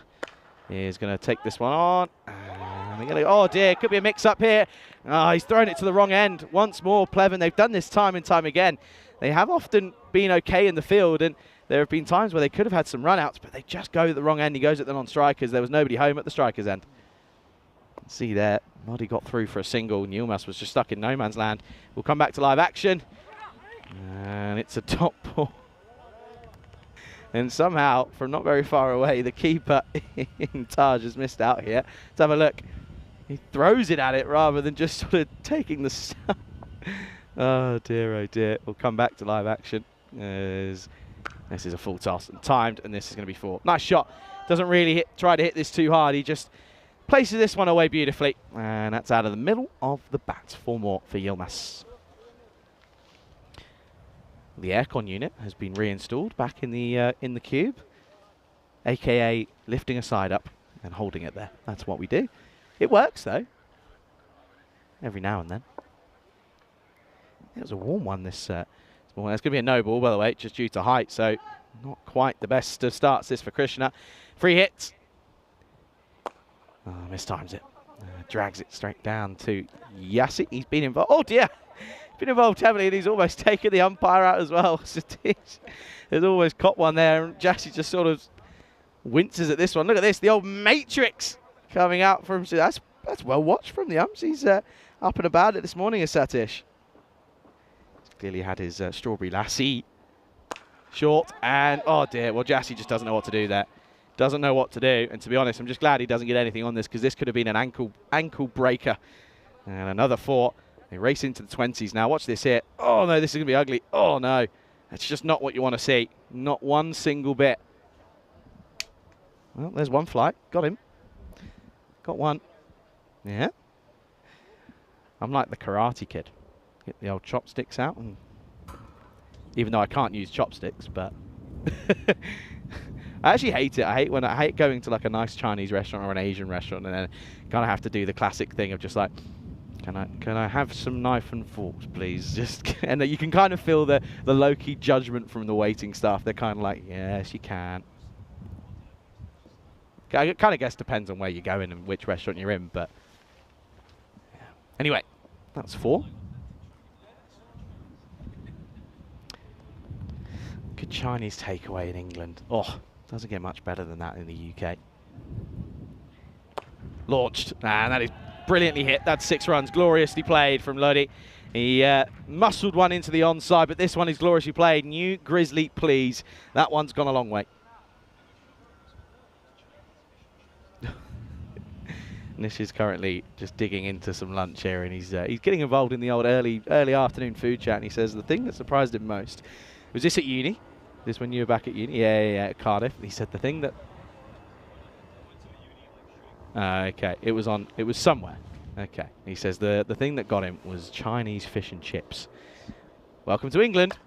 is going to take this one on. Oh dear, could be a mix-up here. Oh, he's thrown it to the wrong end once more. Pleven, they've done this time and time again. They have often been okay in the field, and there have been times where they could have had some run-outs, but they just go at the wrong end. He goes at the non-strikers. There was nobody home at the strikers' end. See there, Lodi got through for a single. Yilmaz was just stuck in no man's land. We'll come back to live action. And it's a top ball. And somehow, from not very far away, the keeper in Taj has missed out here. Let's have a look. He throws it at it rather than just sort of taking the stuff. Oh dear, oh dear. We'll come back to live action. This is a full toss and timed, and this is going to be 4. Nice shot. Doesn't really try to hit this too hard. He just places this one away beautifully. And that's out of the middle of the bat. 4 more for Yilmaz. The aircon unit has been reinstalled back in the cube, aka lifting a side up and holding it there. That's what we do. It works though, every now and then. It was a warm one this morning. It's going to be a no ball, by the way, just due to height, so not quite the best of starts this for Krishna. Free hit. Oh, mistimes it. Drags it straight down to Yassi. He's been involved. Oh dear. Been involved heavily, and he's almost taken the umpire out as well. There's always caught one there, and Jassy just sort of winces at this one. Look at this, the old Matrix coming out from. That's well watched from the umps. He's up and about it this morning, as Satish. He's clearly had his strawberry lassie. Short, and oh dear, well Jassy just doesn't know what to do there. Doesn't know what to do, and to be honest, I'm just glad he doesn't get anything on this, because this could have been an ankle breaker. And another 4. They race into the 20s now. Watch this here. Oh, no, this is going to be ugly. Oh, no. That's just not what you want to see. Not one single bit. Well, there's one flight. Got him. Got one. Yeah. I'm like the Karate Kid. Get the old chopsticks out. And even though I can't use chopsticks, but... I actually hate it. I hate going to like a nice Chinese restaurant or an Asian restaurant and then kind of have to do the classic thing of just like... Can I have some knife and forks, please? Just and you can kind of feel the low-key judgment from the waiting staff. They're kind of like, yes, you can. I kind of guess depends on where you're going and which restaurant you're in, but yeah. Anyway, that's 4. Good Chinese takeaway in England. Oh, doesn't get much better than that in the UK. Launched, and that is brilliantly hit. That's 6 runs. Gloriously played from Lodi. He muscled one into the onside, but this one is gloriously played. New Grizzly, please. That one's gone a long way. Nish is currently just digging into some lunch here, and he's getting involved in the old early afternoon food chat, and he says the thing that surprised him most was this at uni. This when you were back at uni? Yeah, at Cardiff. He said the thing that... okay, it was somewhere. Okay, he says the thing that got him was Chinese fish and chips. Welcome to England.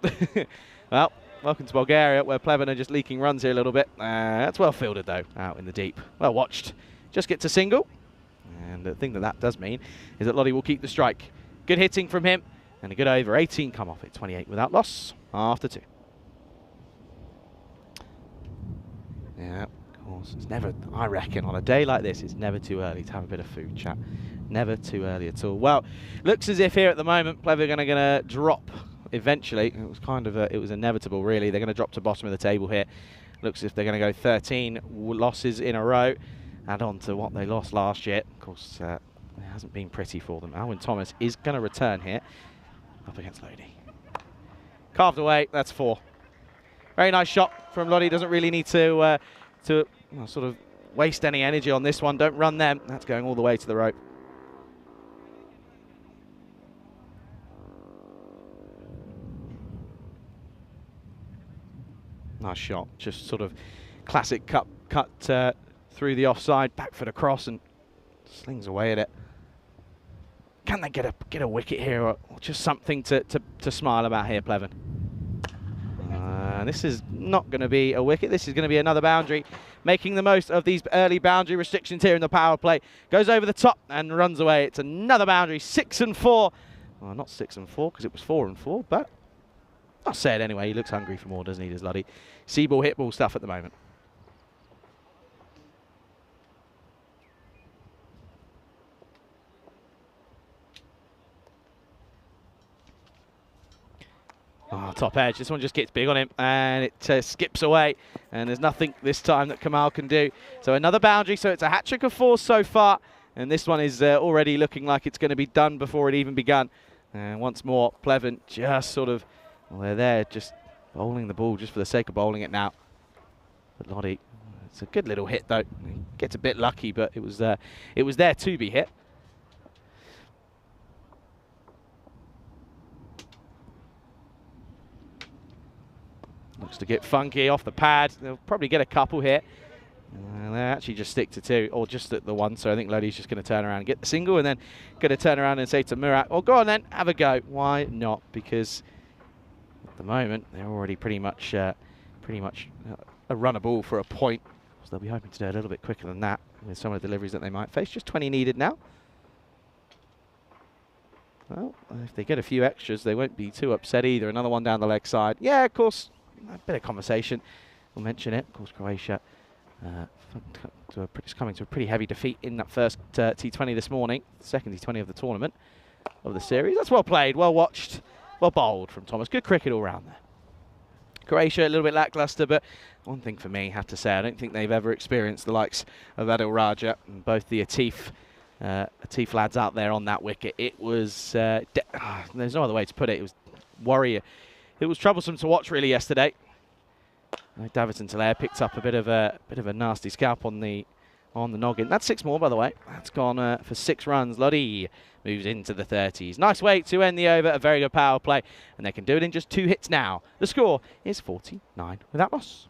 Well, welcome to Bulgaria, where Pleven are just leaking runs here a little bit. That's well fielded though, out in the deep. Well watched. Just gets a single. And the thing that does mean is that Lodi will keep the strike. Good hitting from him, and a good over. 18 come off it. 28 without loss after 2. Yeah. It's never, I reckon, on a day like this, it's never too early to have a bit of food chat. Never too early at all. Well, looks as if here at the moment, Pleven are going to drop eventually. It was kind of, it was inevitable, really. They're going to drop to bottom of the table here. Looks as if they're going to go 13 losses in a row. Add on to what they lost last year. Of course, it hasn't been pretty for them. Alwyn Thomas is going to return here up against Lodi. Carved away. That's 4. Very nice shot from Lodi. Doesn't really need to sort of waste any energy on this one. Don't run them. That's going all the way to the rope. Nice shot. Just sort of classic cut through the offside, back foot across, and slings away at it. Can they get a wicket here, or just something to smile about here, Pleven? This is not going to be a wicket. This is going to be another boundary. Making the most of these early boundary restrictions here in the power play. Goes over the top and runs away. It's another boundary. 6 and 4. Well, not 6 and 4 because it was 4 and 4, but I'll say it anyway. He looks hungry for more, doesn't he, does Luddy? See-ball, hit ball stuff at the moment. Oh, top edge. This one just gets big on him, and it skips away. And there's nothing this time that Kamal can do. So another boundary. So it's a hat-trick of 4 so far. And this one is already looking like it's going to be done before it even begun. And once more, Pleven just sort of, well, they're there just bowling the ball just for the sake of bowling it now. But Lottie, it's a good little hit, though. He gets a bit lucky, but it was there to be hit. Looks to get funky off the pad. They'll probably get a couple here. They actually just stick to 2, or just at the 1. So I think Lodi's just going to turn around and get the single, and then going to turn around and say to Murat, "Well, go on then, have a go." Why not? Because at the moment they're already pretty much a runner ball for a point. So they'll be hoping to do a little bit quicker than that with some of the deliveries that they might face. Just 20 needed now. Well, if they get a few extras, they won't be too upset either. Another one down the leg side. Yeah, of course. A bit of conversation. We'll mention it. Of course, Croatia is coming to a pretty heavy defeat in that first T20 this morning. The second T20 of the tournament, of the series. That's well played, well watched, well bowled from Thomas. Good cricket all round there. Croatia, a little bit lacklustre, but one thing for me, I have to say, I don't think they've ever experienced the likes of Adil Raja and both the Atif lads out there on that wicket. It was, there's no other way to put it, it was warrior. It was troublesome to watch really yesterday. Davidson Talair picked up a bit of a nasty scalp on the noggin. That's 6 more, by the way. That's gone for 6 runs. Lodi moves into the 30s. Nice way to end the over. A very good power play, and they can do it in just 2 hits now. The score is 49 without loss.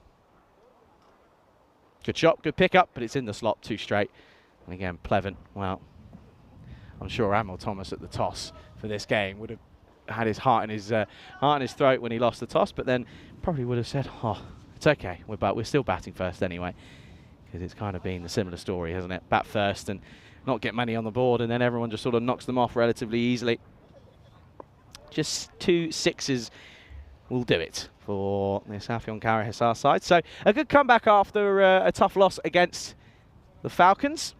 Good shot, good pickup, but it's in the slot 2 straight. And again, Pleven. Well, I'm sure Amel Thomas at the toss for this game would have had his heart in his throat when he lost the toss, but then probably would have said, "Oh, it's okay. We're still batting first anyway," because it's kind of been a similar story, hasn't it? Bat first and not get money on the board, and then everyone just sort of knocks them off relatively easily. Just 2 6s will do it for the Afyon Kara Hisar side. So a good comeback after a tough loss against the Falcons.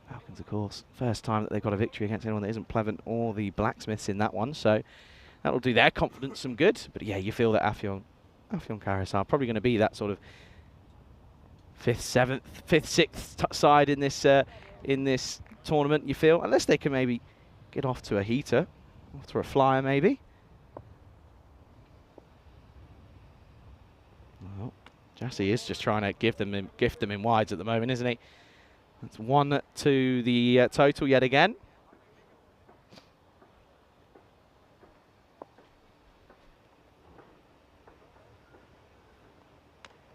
Falcons, of course, first time that they've got a victory against anyone that isn't Pleven or the Blacksmiths in that one, so that'll do their confidence some good. But yeah, you feel that Afyon Kara Hisar probably going to be that sort of 5th, 6th side in this tournament. You feel, unless they can maybe get off to a heater, off to a flyer maybe. Well, Jassy is just trying to gift them in wides at the moment, isn't he? That's 1 to the total yet again.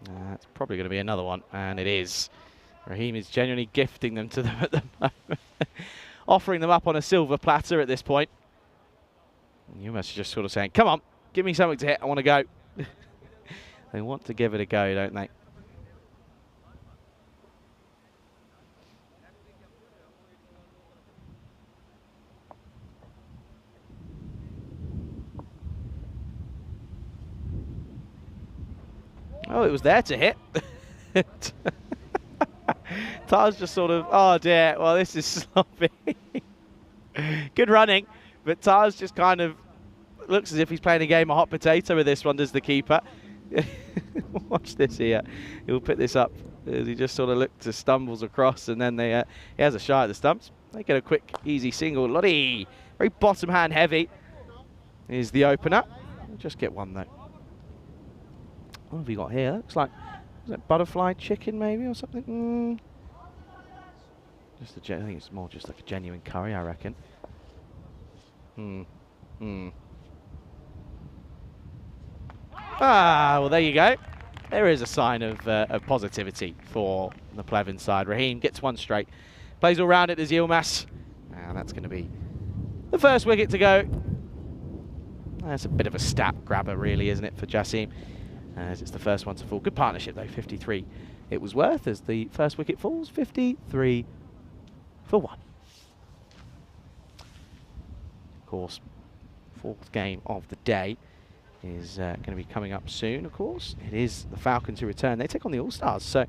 That's probably going to be another one, and it is. Raheem is genuinely gifting them to them at the moment. Offering them up on a silver platter at this point. And you must just sort of saying, "Come on, give me something to hit, I want to go." They want to give it a go, don't they? Oh, it was there to hit. Tars just sort of, oh dear, well this is sloppy. Good running, but Tars just kind of looks as if he's playing a game of hot potato with this one, does the keeper. Watch this here. He'll put this up as he just sort of looks, stumbles across, and then he has a shot at the stumps. They get a quick, easy single. Lottie, very bottom hand heavy is the opener. We'll just get one though. What have we got here? Looks like is it butterfly chicken maybe or something? I think it's more just like a genuine curry, I reckon. Ah, well there you go. There is a sign of positivity for the Pleven side. Raheem gets one straight. Plays all round it as Yilmaz. And that's going to be the first wicket to go. That's a bit of a stat grabber really, isn't it, for Jassim? As it's the first one to fall. Good partnership though, 53 it was worth as the first wicket falls, 53 for 1. Of course, fourth game of the day is going to be coming up soon, of course. It is the Falcons who return. They take on the All-Stars, so I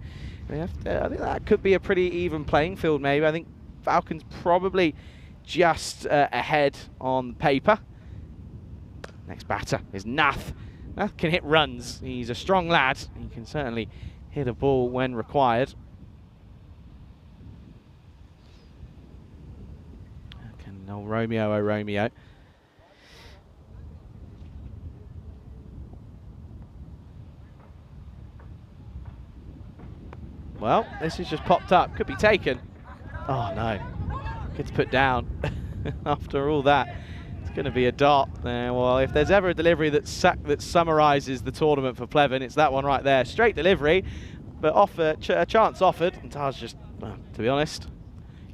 think that could be a pretty even playing field maybe. I think Falcons probably just ahead on paper. Next batter is Nath. Nath can hit runs. He's a strong lad. He can certainly hit a ball when required. Can old Romeo, oh Romeo. Well, this has just popped up. Could be taken. Oh no. Gets put down after all that. It's going to be a dot. Well, if there's ever a delivery that summarises the tournament for Pleven, it's that one right there. Straight delivery, but a chance offered. And Taj just, well, to be honest,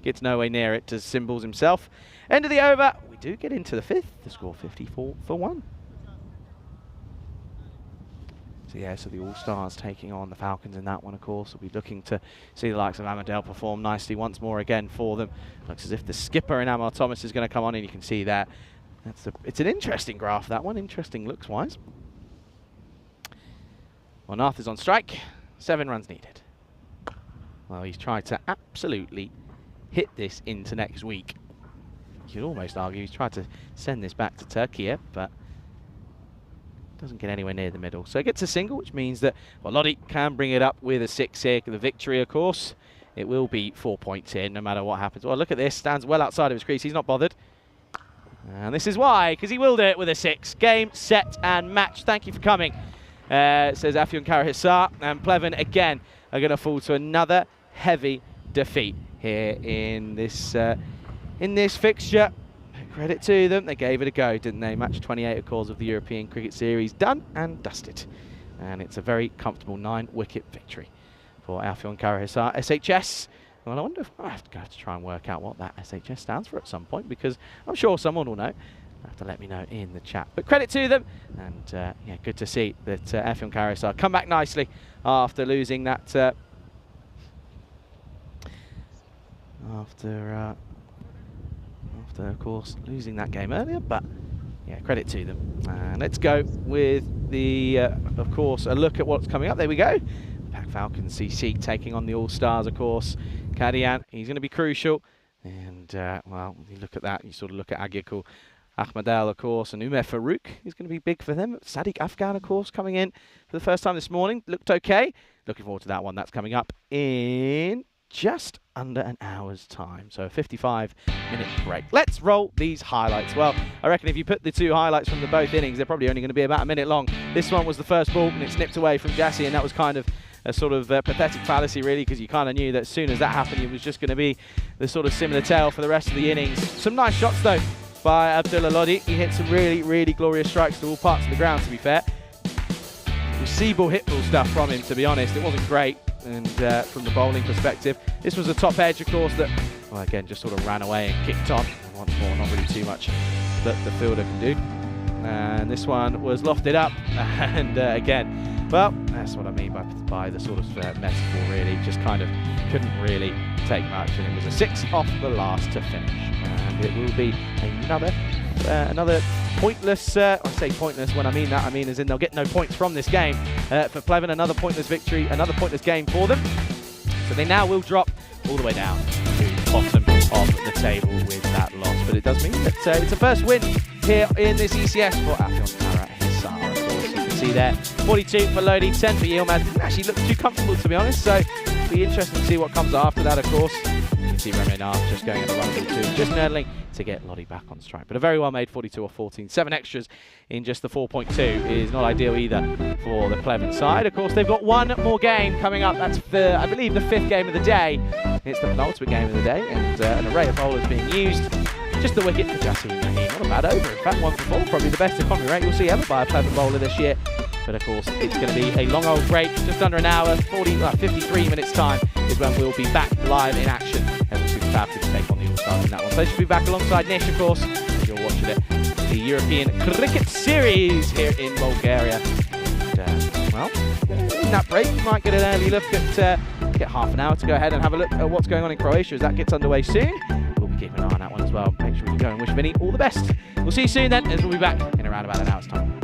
gets nowhere near it to Symbols himself. End of the over. We do get into the fifth. The score 54 for 1. So yeah, so the All-Stars taking on the Falcons in that one, of course. We'll be looking to see the likes of Amadel perform nicely once more again for them. Looks as if the skipper in Amar Thomas is going to come on, and you can see that. It's an interesting graph, that one. Interesting looks-wise. Well, Nath is on strike. 7 runs needed. Well, he's tried to absolutely hit this into next week. You could almost argue he's tried to send this back to Turkey here, but doesn't get anywhere near the middle. So it gets a single, which means that, well, Lodi can bring it up with a 6 here. The victory, of course. It will be 4 points in, no matter what happens. Well, look at this. Stands well outside of his crease. He's not bothered. And this is why, because he will do it with a 6. Game, set, and match. Thank you for coming, says Afyon Karahisar. And Pleven, again, are going to fall to another heavy defeat here in this fixture. Credit to them, they gave it a go, didn't they? Match 28, of course, of the European Cricket Series, done and dusted. And it's a very comfortable 9-wicket victory for Afyon Karahisar. SHS, well, I wonder if I have to try and work out what that SHS stands for at some point, because I'm sure someone will know. You'll have to let me know in the chat. But credit to them, and yeah, good to see that Afyon Karahisar come back nicely after losing that. After, of course, losing that game earlier, but yeah, credit to them. Let's go with the, of course, a look at what's coming up. There we go. Pac Falcons CC taking on the All-Stars, of course. Kadian, he's going to be crucial. And, well, you look at that, you sort of look at Agyakul Ahmadel, of course, and Umer Farouk is going to be big for them. Sadiq Afghan, of course, coming in for the first time this morning. Looked okay. Looking forward to that one. That's coming up in just under an hour's time, so a 55-minute break. Let's roll these highlights. Well, I reckon if you put the 2 highlights from the both innings, they're probably only going to be about a minute long. This one was the first ball, and it snipped away from Jassy, and that was kind of a sort of pathetic fallacy, really, because you kind of knew that as soon as that happened, it was just going to be the sort of similar tale for the rest of the innings. Some nice shots, though, by Abdullah Lodi. He hit some really, really glorious strikes to all parts of the ground, to be fair. It was see-ball, hit-ball stuff from him, to be honest. It wasn't great. And from the bowling perspective, this was a top edge, of course, that, well, again, just sort of ran away and kicked on. And once more, not really too much that the fielder can do. And this one was lofted up, and again, well, that's what I mean by the sort of metaphor, really. Just kind of couldn't really take much, and it was a 6 off the last to finish. And it will be another pointless, I say pointless when I mean that, I mean as in they'll get no points from this game. For Pleven, another pointless victory, another pointless game for them. So they now will drop all the way down to the bottom of the table with that loss. But it does mean that it's a first win here in this ECS for Afyon Karahisar. Of course, you can see there, 42 for Lodi, 10 for Yilmaz. Didn't actually look too comfortable, to be honest, so it'll be interesting to see what comes after that, of course. You see Remenard just going at the run ball too, just nurdling to get Lottie back on strike. But a very well made 42 off 14. 7 extras in just the 4.2 is not ideal either for the Pleven side. Of course, they've got one more game coming up. That's I believe the 5th game of the day. It's the penultimate game of the day, and an array of bowlers being used. Just the wicket for Jassim Rahim. Not a bad over. In fact, 1 for 4, probably the best economy rate you'll see ever by a Pleven bowler this year. But of course, it's going to be a long old break, just under an hour, 53 minutes time is when we'll be back live in action as the Super Falcons take on the All-Stars in that one. So should be back alongside Nish, of course, as you're watching it. The European Cricket Series here in Bulgaria. And, well, in that break, you might get an early look at, get half an hour to go ahead and have a look at what's going on in Croatia as that gets underway soon. We'll be keeping an eye on that one as well. Make sure you go and wish Vinny all the best. We'll see you soon then, as we'll be back in around about an hour's time.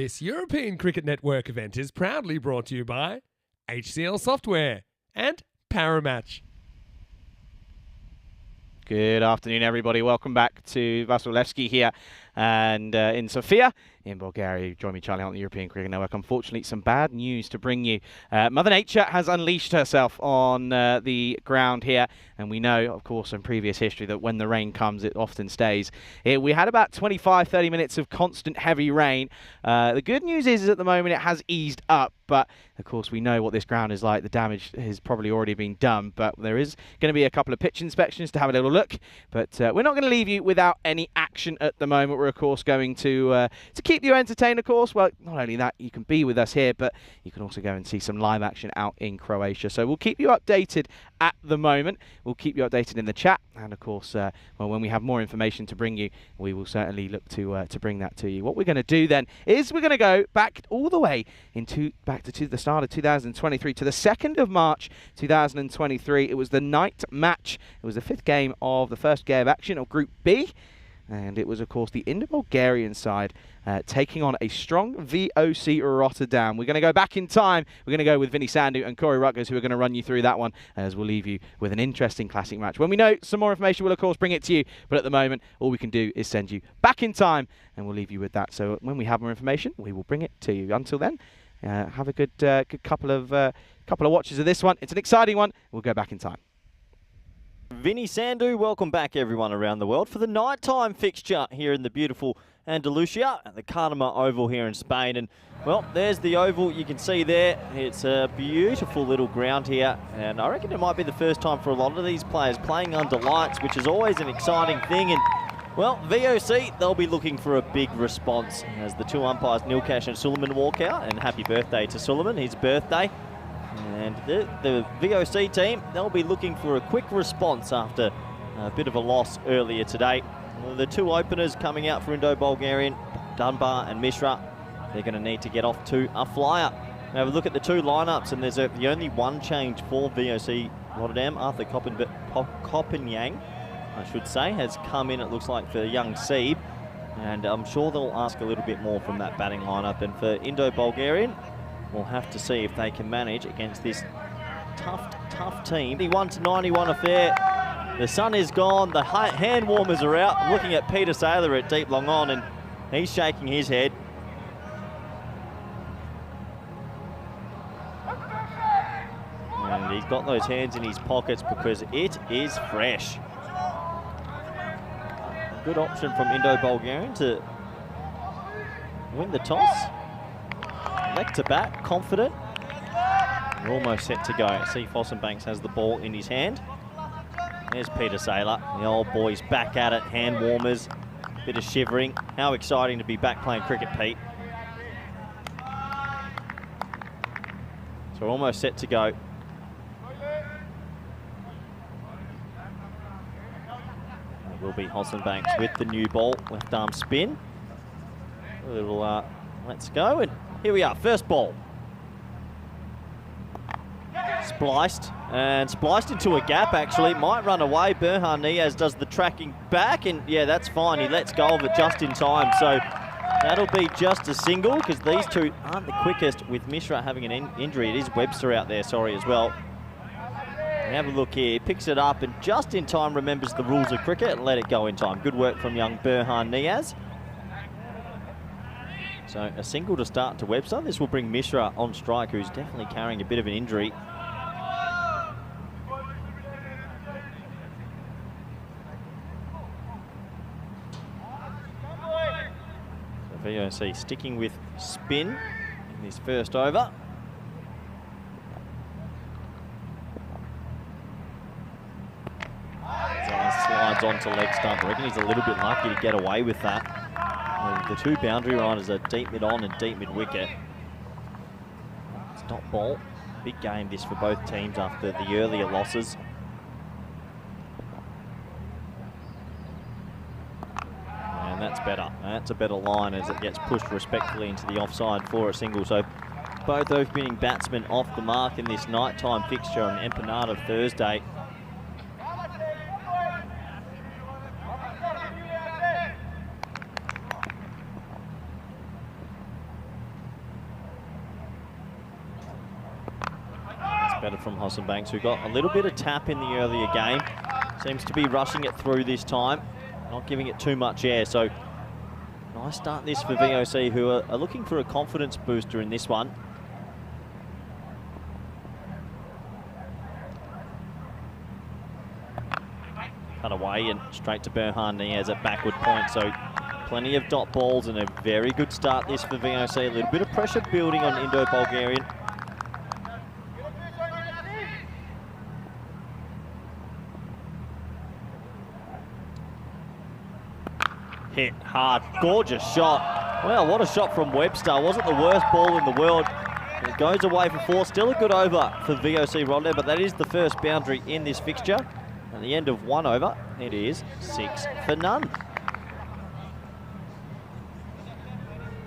This European Cricket Network event is proudly brought to you by HCL Software and Paramatch. Good afternoon, everybody. Welcome back to Vasilevsky here and in Sofia in Bulgaria. Join me, Charlie, on the European Cricket Network. Unfortunately, some bad news to bring you. Mother Nature has unleashed herself on the ground here, and we know, of course, in previous history that when the rain comes, it often stays. We had about 25-30 minutes of constant heavy rain. The good news is at the moment it has eased up, but of course we know what this ground is like. The damage has probably already been done, but there is going to be a couple of pitch inspections to have a little look. But we're not going to leave you without any action at the moment. We're of course going to keep you entertained, of course. Well, not only that, you can be with us here, but you can also go and see some live action out in Croatia. So we'll keep you updated at the moment. We'll keep you updated in the chat, and of course, well, when we have more information to bring you, we will certainly look to bring that to you. What we're going to do then is we're going to go back all the way back to the start of 2023 to the 2nd of March 2023. It was the night match. It was the 5th game of the first game of action of Group B. And it was, of course, the Indo-Bulgarian side taking on a strong VOC Rotterdam. We're going to go back in time. We're going to go with Vinny Sandu and Corey Rutgers, who are going to run you through that one, as we'll leave you with an interesting classic match. When we know some more information, we'll, of course, bring it to you. But at the moment, all we can do is send you back in time, and we'll leave you with that. So when we have more information, we will bring it to you. Until then, have a good couple of watches of this one. It's an exciting one. We'll go back in time. Vinny Sandu, welcome back everyone around the world for the nighttime fixture here in the beautiful Andalusia at the Carnama Oval here in Spain. And well, there's the oval you can see there. It's a beautiful little ground here, and I reckon it might be the first time for a lot of these players playing under lights, which is always an exciting thing. And well, VOC, they'll be looking for a big response as the two umpires, Nilkash and Suleiman, walk out. And happy birthday to Suleiman, his birthday. And the VOC team, they'll be looking for a quick response after a bit of a loss earlier today. The two openers coming out for Indo-Bulgarian, Dunbar and Mishra, they're going to need to get off to a flyer. Now have a look at the two lineups, and there's the only one change for VOC Rotterdam. Arthur Koppanyang, I should say, has come in, it looks like, for young Sieb. And I'm sure they'll ask a little bit more from that batting lineup. And for Indo-Bulgarian, we'll have to see if they can manage against this tough team. 91-91 affair. The sun is gone. The hand warmers are out. Looking at Peter Saylor at deep long on, and he's shaking his head. And he's got those hands in his pockets because it is fresh. Good option from Indo-Bulgarian to win the toss. Leg to bat, confident. We're almost set to go. See, Fossenbanks has the ball in his hand. There's Peter Saylor. The old boy's back at it. Hand warmers, bit of shivering. How exciting to be back playing cricket, Pete. So we're almost set to go. It will be Fossenbanks with the new ball. Left arm spin. A little, let's go. And here we are, first ball. Spliced into a gap, actually. Might run away. Berhan Niaz does the tracking back, and yeah, that's fine. He lets go of it just in time. So that'll be just a single, because these two aren't the quickest, with Mishra having an injury. It is Webster out there, sorry, as well. And have a look here. He picks it up and just in time remembers the rules of cricket and let it go in time. Good work from young Berhan Niaz. So a single to start to Webster. This will bring Mishra on strike, who's definitely carrying a bit of an injury. So VOC sticking with spin in this first over. Slides onto leg stump. I reckon he's a little bit lucky to get away with that. The two boundary runners are deep mid on and deep mid wicket. Stop ball. Big game this for both teams after the earlier losses. And that's better. That's a better line as it gets pushed respectfully into the offside for a single. So both opening batsmen off the mark in this nighttime fixture on Empanada Thursday. better from Hossan Banks, who got a little bit of tap in the earlier game. Seems to be rushing it through this time, not giving it too much air. So nice start this for VOC, who are looking for a confidence booster in this one. Cut away and straight to Berhan Niaz at backward point. So plenty of dot balls and a very good start this for VOC. A little bit of pressure building on Indo-Bulgarian. Hit hard, gorgeous shot. Well, what a shot from Webster. Wasn't the worst ball in the world. It goes away for 4. Still a good over for VOC Ronda, but that is the first boundary in this fixture. At the end of 1 over, it is 6 for none.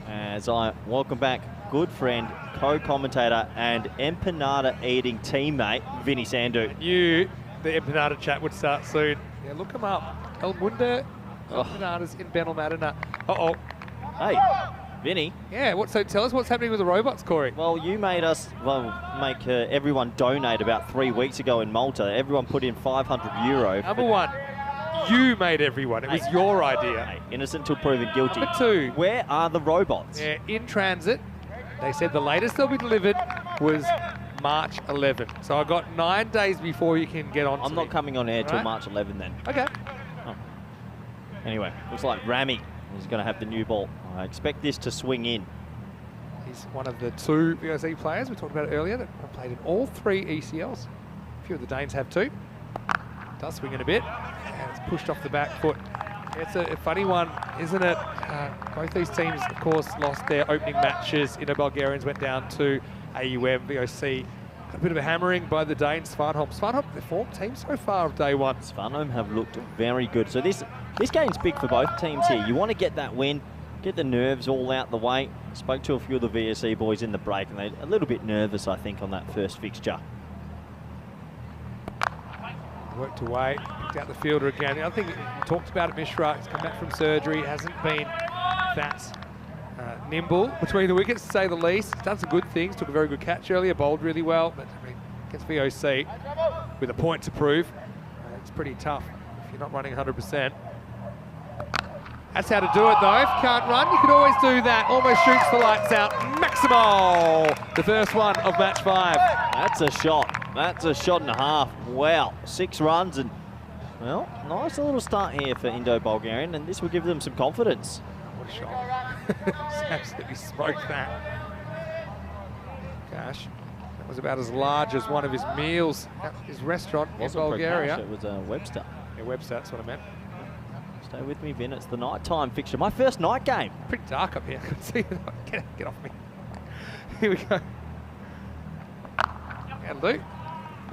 As I welcome back good friend, co-commentator and empanada eating teammate, Vinny Sandu. The empanada chat would start soon. Yeah, look him up. El Mundo empanadas in Benalmadena. Uh-oh. Hey, Vinny. Yeah, so tell us what's happening with the robots, Corey. Well, you made us, make everyone donate about 3 weeks ago in Malta. Everyone put in €500. Number one, you made everyone. It was your idea. Hey, innocent till proven guilty. Number two. Where are the robots? Yeah, in transit. They said the latest they'll be delivered was March 11. So I got 9 days before you can get on. I'm not coming on air till Right. March 11 then. Okay. Oh. Anyway, looks like Rami is going to have the new ball. I expect this to swing in. He's one of the 2 VOC players we talked about earlier that have played in all 3 ECLs. A few of the Danes have too. Does swing in a bit, and it's pushed off the back foot. It's a funny one, isn't it? Both these teams, of course, lost their opening matches. Bulgarians went down to AUM. VOC got a bit of a hammering by the Danes. Spartan, the form team so far of day one. Spartan have looked very good. So this game's big for both teams here. You want to get that win, get the nerves all out the way. Spoke to a few of the VSC boys in the break, and they're a little bit nervous, I think, on that first fixture. Worked away, picked out the fielder again. The other thing, we talked about it, Mishra, he's come back from surgery, hasn't been that nimble between the wickets, to say the least. He's done some good things, took a very good catch earlier, bowled really well, but I mean, against VOC, with a point to prove, it's pretty tough if you're not running 100%. That's how to do it though. If you can't run, you can always do that. Almost shoots the lights out. Maximal! The first one of match 5. That's a shot. That's a shot and a half. Wow, 6 runs and, well, nice little start here for Indo-Bulgarian, and this will give them some confidence. What a shot. Just absolutely smoked that. Cash. That was about as large as one of his meals at his restaurant in Bulgaria. It was Webster. Yeah, Webster, that's what I meant. Stay with me, Vin. It's the nighttime fixture. My first night game. Pretty dark up here. I can see it. Get off me. Here we go. And Luke.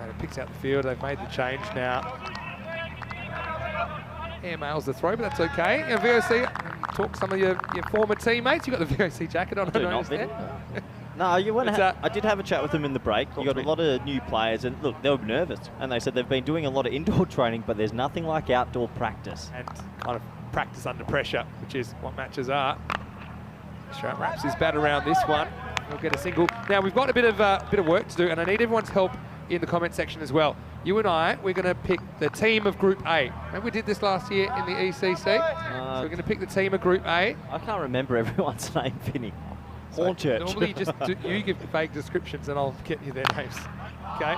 And it picks out the field. They've made the change now. Airmails the throw, but that's okay. And VOC, talk some of your former teammates. You got the VOC jacket on. I do not, Vin. No, you want to. I did have a chat with them in the break. You got a lot of new players, and look, they were nervous, and they said they've been doing a lot of indoor training, but there's nothing like outdoor practice. And kind of practice under pressure, which is what matches are. Sharp wraps his bat around this one. He'll get a single. Now we've got a bit of work to do, and I need everyone's help in the comment section as well. You and I, we're going to pick the team of Group A. Remember we did this last year in the ECC? So we're going to pick the team of Group A. I can't remember everyone's name, Vinny. So Hornchurch. normally you give vague descriptions and I'll get you their names. Okay?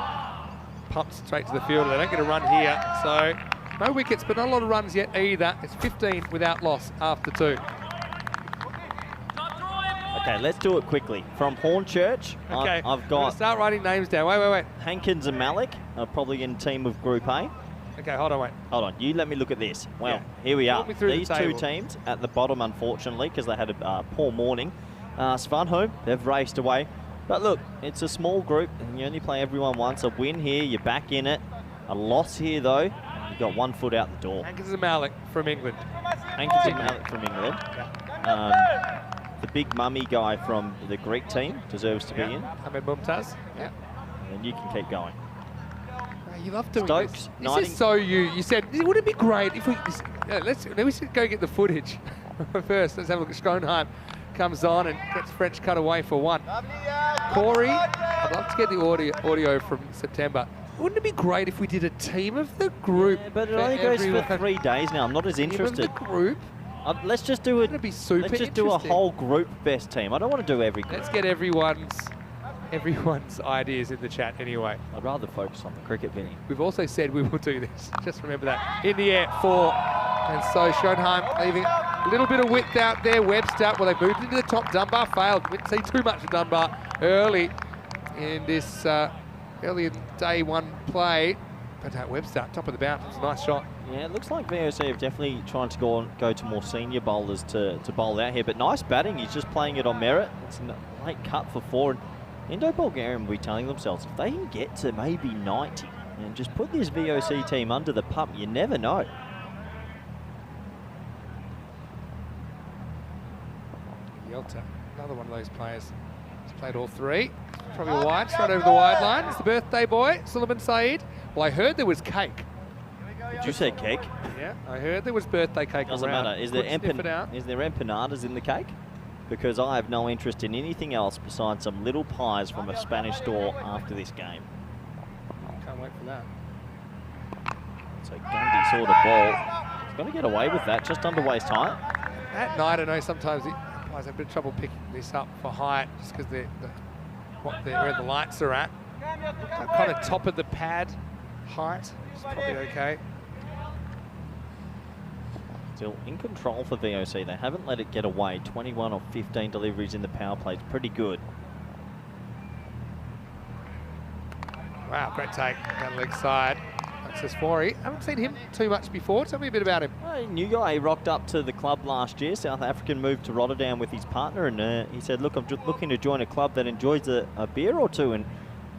Pumped straight to the field. They don't get a run here. So no wickets, but not a lot of runs yet either. It's 15 without loss after 2. Okay, let's do it quickly. From Hornchurch, Okay, I've got... start writing names down. Wait. Hankins and Malik are probably in team of Group A. Okay, hold on, wait. Hold on, you let me look at this. Well, Yeah. here we are. Walk me through the These 2 table. teams at the bottom, unfortunately, because they had a poor morning. Svanholm, they've raced away. But look, it's a small group, and you only play everyone once. A win here, you're back in it. A loss here, though, you've got 1 foot out the door. Hankins and Malik from England. Hankins and Malik from England. The big mummy guy from the Greek team deserves to be in. Ahmed Mumtaz. Yeah. And then you can keep going. You love doing Stokes, this. This Nighting- is so you. You said, would it be great if we... let's go get the footage first. Let's have a look at Schonheim. Comes on and gets French cut away for 1. Corey, I'd love to get the audio from September. Wouldn't it be great if we did a team of the group? Yeah, but it only goes for 3 days now. I'm not as interested. Team of the group? Let's just do it. It'd be super Let's just do a whole group best team. I don't want to do every group. Let's get everyone's ideas in the chat anyway. I'd rather focus on the cricket, Vinny. We've also said we will do this. Just remember that. In the air, 4. And so Schoenheim leaving a little bit of width out there. Webster, well, they moved into the top. Dunbar failed. Didn't see too much of Dunbar early in this early in day 1 play. But Webster, top of the bounce. It's a nice shot. Yeah, it looks like VOC have definitely trying to go to more senior bowlers to bowl out here. But nice batting. He's just playing it on merit. It's a late cut for 4. And Indo-Bulgarian will be telling themselves, if they can get to maybe 90 and just put this VOC team under the pump, you never know. Yelta, another one of those players. He's played all 3. Probably a wide, straight over the wide line. It's the birthday boy, Suleiman Saeed. Well, I heard there was cake. Did you say cake? Yeah, I heard there was birthday cake Doesn't around. matter. Is there empanadas in the cake? Because I have no interest in anything else besides some little pies from a Spanish store after this game. Can't wait for that. It's a Gundy sort of ball. He's going to get away with that, just under waist height. At night, I know sometimes the umpires have a bit of trouble picking this up for height just because where the lights are at. Kind of top of the pad height is probably okay. Still in control for VOC. They haven't let it get away. 21 of 15 deliveries in the power play. It's pretty good. Wow, great take down the leg side. Access Fori. Haven't seen him too much before. Tell me a bit about him. Well, new guy. He rocked up to the club last year. South African, moved to Rotterdam with his partner, and he said, look, I'm just looking to join a club that enjoys a beer or two, and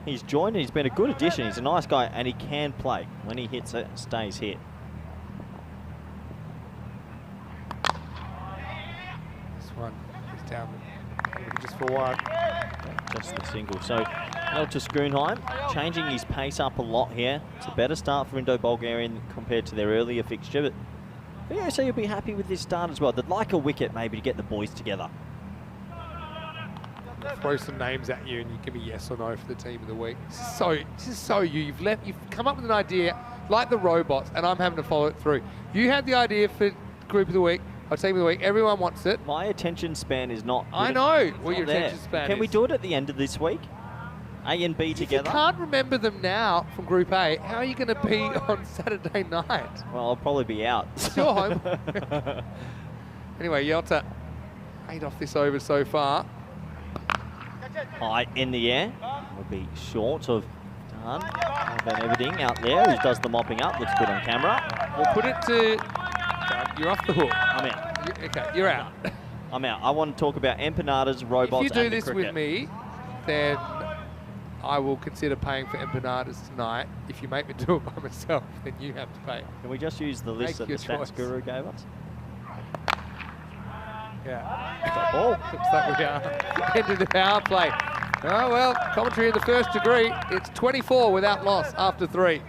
he's joined, and he's been a good addition. He's a nice guy, and he can play. When he hits it, stays hit. One is down just for 1. Just the single. So out to Schoenheim, changing his pace up a lot here. It's a better start for Indo-Bulgarian compared to their earlier fixture, but VOC will be happy with this start as well. They'd like a wicket maybe to get the boys together. I'll throw some names at you and you give me yes or no for the team of the week. This is so you. You've come up with an idea like the robots, and I'm having to follow it through. You had the idea for group of the week. Our team of the week, everyone wants it. My attention span is not... I know what your attention span is. Can we do it at the end of this week? A and B together? If you can't remember them now from Group A, how are you going to be on Saturday night? Well, I'll probably be out. It's your home. Anyway, Yelta 8 off this over so far. High in the air. Will be short of Done. Van Everding out there, who does the mopping up. Looks good on camera. We'll put it to... You're off the hook. I'm out. Okay, you're out. I'm out. I want to talk about empanadas, robots, If you do and the this cricket. with me, then I will consider paying for empanadas tonight. If you make me do it by myself, then you have to pay. Can we just use the list that the your Stats Guru gave us? Yeah. Top ball. Looks like we are into the power play. Oh, well, commentary in the first degree. It's 24 without loss after 3.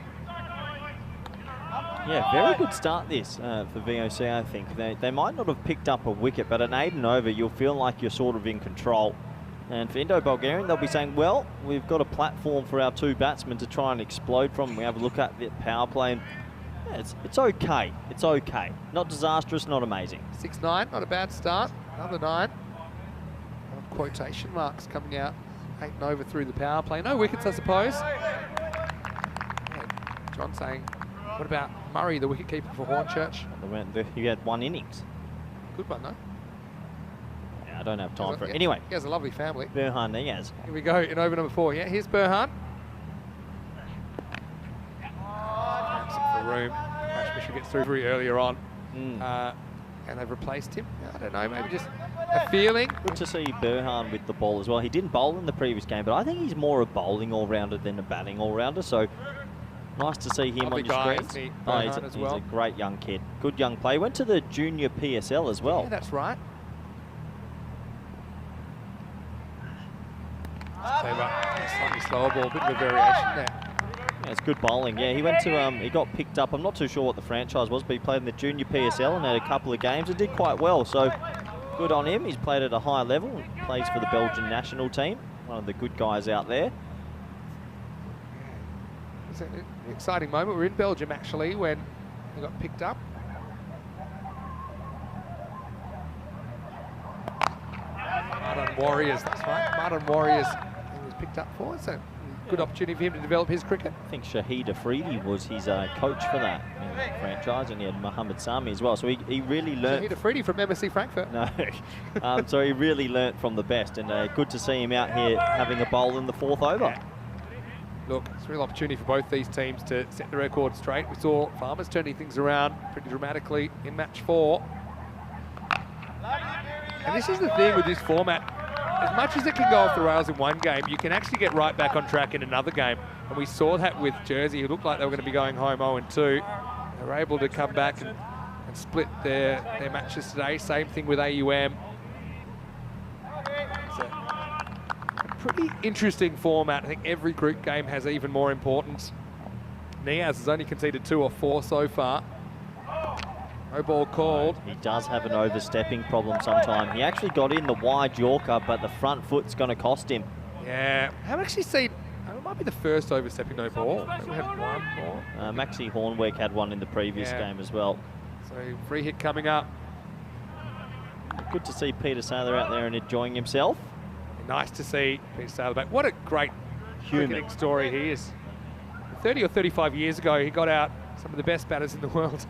Yeah, very good start this for VOC, I think. They might not have picked up a wicket, but at 8 and over, you'll feel like you're sort of in control. And for Indo-Bulgarian, they'll be saying, well, we've got a platform for our 2 batsmen to try and explode from. We have a look at the power play, and yeah, it's okay. It's okay. Not disastrous, not amazing. 6-9, not a bad start. Another 9. Quotation marks coming out. 8 and over through the power play. No wickets, I suppose. Yeah, John saying, what about Murray, the wicketkeeper for Hornchurch? He had 1 innings. Good one, though. Yeah, I don't have time for it. Anyway. He has a lovely family. Burhan Niaz. Here we go in over number 4. Yeah, here's Burhan. For room. Matchmisher gets through very earlier on. And they've replaced him. I don't know, maybe just a feeling. Good to see Burhan with the ball as well. He didn't bowl in the previous game, but I think he's more a bowling all-rounder than a batting all-rounder. So nice to see him on your screens. He's a great young kid. Good young play. Went to the junior PSL as well. Yeah, that's right. Slightly slower ball, bit of a variation there. Yeah, it's good bowling. Yeah, he went to he got picked up. I'm not too sure what the franchise was, but he played in the junior PSL and had a couple of games and did quite well. So good on him. He's played at a high level and plays for the Belgian national team. One of the good guys out there. was an exciting moment. We're in Belgium, actually, when he got picked up. Spartan Warriors, that's right. Spartan Warriors he was picked up for. So good opportunity for him to develop his cricket. I think Shahid Afridi was his coach for that in the franchise, and he had Mohammed Sami as well. So he really learnt. Shahid Afridi from MSC Frankfurt. No, so he really learnt from the best, and good to see him out here having a bowl in the 4th over. Yeah. Look, it's a real opportunity for both these teams to set the record straight. We saw Farmers turning things around pretty dramatically in match 4. And this is the thing with this format. As much as it can go off the rails in one game, you can actually get right back on track in another game. And we saw that with Jersey. It looked like they were going to be going home 0-2. They were able to come back and split their matches today. Same thing with AUM. It's a pretty interesting format. I think every group game has even more importance. Niaz has only conceded 2 or 4 so far. No ball called. He does have an overstepping problem sometime. He actually got in the wide Yorker, but the front foot's going to cost him. Yeah, I haven't actually seen, it might be the first overstepping no ball. Maybe we had one more. Maxi Hornwick had one in the previous game as well. So free hit coming up. Good to see Peter Saylor out there and enjoying himself. Nice to see Peter Saylor back. What a great cricketing story he is. 30 or 35 years ago, he got out some of the best batters in the world.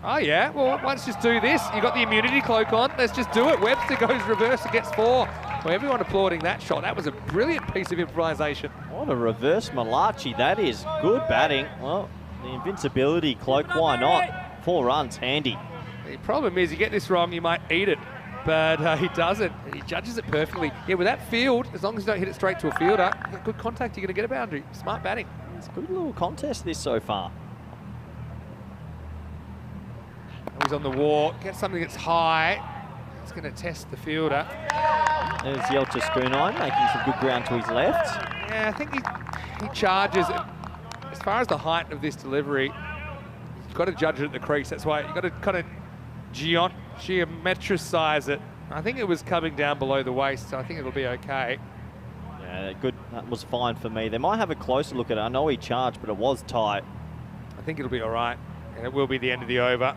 Oh yeah, well, let's just do this. You got the immunity cloak on, let's just do it. Webster goes reverse and gets 4. Well, everyone applauding that shot. That was a brilliant piece of improvisation. What a reverse Malachi that is. Good batting. Well, the invincibility cloak, why not? 4 runs, handy. The problem is, you get this wrong, you might eat it. But he doesn't, and he judges it perfectly. Yeah, with that field, as long as you don't hit it straight to a fielder, you get good contact, you're going to get a boundary. Smart batting. It's a good little contest this so far. He's on the walk, gets something that's high. It's going to test the fielder. There's Yelcha Skoonine making some good ground to his left. Yeah, I think he charges. As far as the height of this delivery, you've got to judge it at the crease. That's why you've got to kind of geometricize it. I think it was coming down below the waist, so I think it'll be okay. Yeah, good. That was fine for me. They might have a closer look at it. I know he charged, but it was tight. I think it'll be all right, and it will be the end of the over.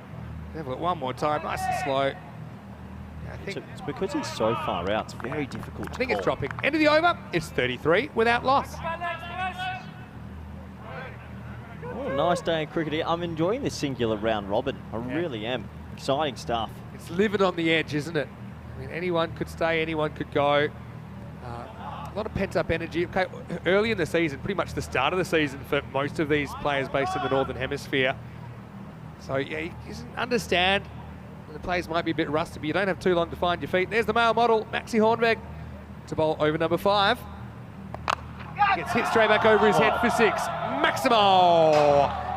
Have a look one more time, nice and slow. Yeah, I think it's because he's so far out. It's very difficult to I think call. it's dropping. End of the over, it's 33 without loss. Oh, nice day in cricket here. I'm enjoying this singular round robin. I really am. Exciting stuff. It's living on the edge, isn't it? I mean, anyone could stay, anyone could go. A lot of pent-up energy. Okay, early in the season, pretty much the start of the season for most of these players based in the Northern Hemisphere. So, yeah, you just understand the players might be a bit rusty, but you don't have too long to find your feet. There's the male model, Maxi Hornweg, to bowl over number 5. Gets hit straight back over his head for 6. Maximo!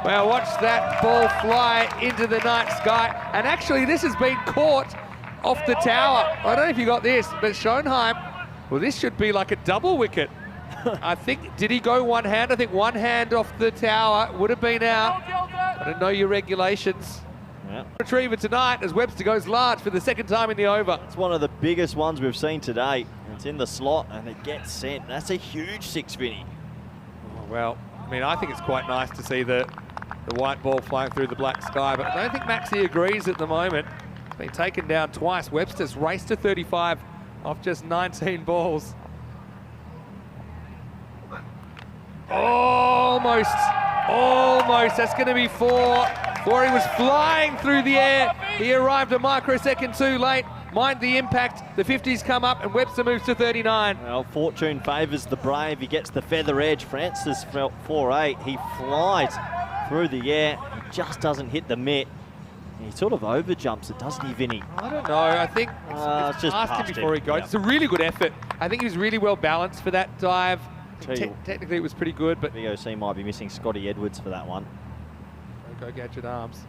Well, watch that ball fly into the night sky. And actually, this has been caught off the tower. I don't know if you got this, but Schoenheim, well, this should be like a double wicket. I think, did he go one hand? I think one hand off the tower would have been out. I don't know your regulations. Yeah. Retriever tonight as Webster goes large for the 2nd time in the over. It's one of the biggest ones we've seen today. It's in the slot and it gets sent. That's a huge 6, Vinny. Oh, well, I mean, I think it's quite nice to see the white ball flying through the black sky, but I don't think Maxi agrees at the moment. It's been taken down twice. Webster's raced to 35 off just 19 balls. Almost. That's going to be 4. He was flying through the air. He arrived a microsecond too late. Mind the impact. The 50s come up and Webster moves to 39. Well, fortune favours the brave. He gets the feather edge. Francis felt 4-8. He flies through the air. He just doesn't hit the mitt. He sort of overjumps it, doesn't he, Vinny? I don't know. I think it's just past him before he goes. Yep. It's a really good effort. I think he was really well balanced for that dive. Technically, it was pretty good, but VOC might be missing Scotty Edwards for that one. Go Gadget Arms.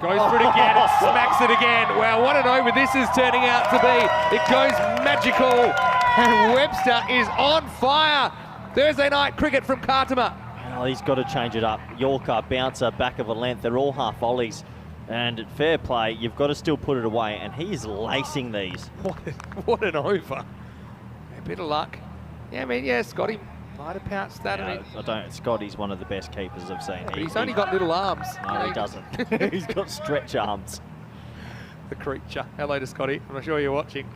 Goes for it again, smacks it again. Wow, what an over this is turning out to be. It goes magical, and Webster is on fire. Thursday night cricket from Khartoum. Well, he's got to change it up. Yorker, bouncer, back of a length. They're all half volleys. And at fair play, you've got to still put it away. And he's lacing these. What an over. A bit of luck. Yeah, I mean, yeah, Scotty Might have pounced that. Yeah, I don't. Scotty's one of the best keepers I've seen. But he's only got little arms. No, he doesn't. He's got stretch arms. The creature. Hello to Scotty. I'm sure you're watching.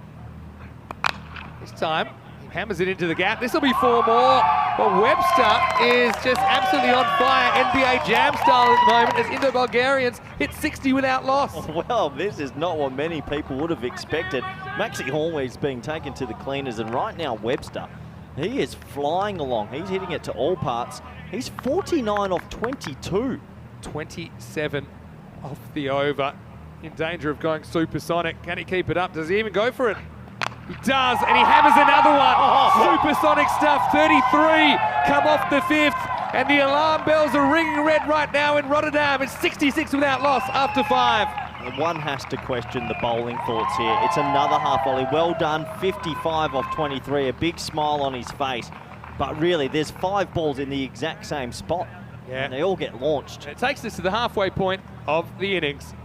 This time, he hammers it into the gap. This will be 4 more. But Webster is just absolutely on fire. NBA Jam style at the moment as Indo-Bulgarians hit 60 without loss. Well, this is not what many people would have expected. Maxi Hornby's being taken to the cleaners, and right now Webster, he is flying along. He's hitting it to all parts. He's 49 off 22. 27 off the over. In danger of going supersonic. Can he keep it up? Does he even go for it? He does, and he hammers another one. Supersonic stuff, 33. Come off the 5th, and the alarm bells are ringing red right now in Rotterdam. It's 66 without loss after 5. One has to question the bowling thoughts here. It's another half volley. Well done, 55 off 23. A big smile on his face. But really, there's 5 balls in the exact same spot. Yeah. And they all get launched. It takes us to the halfway point of the innings.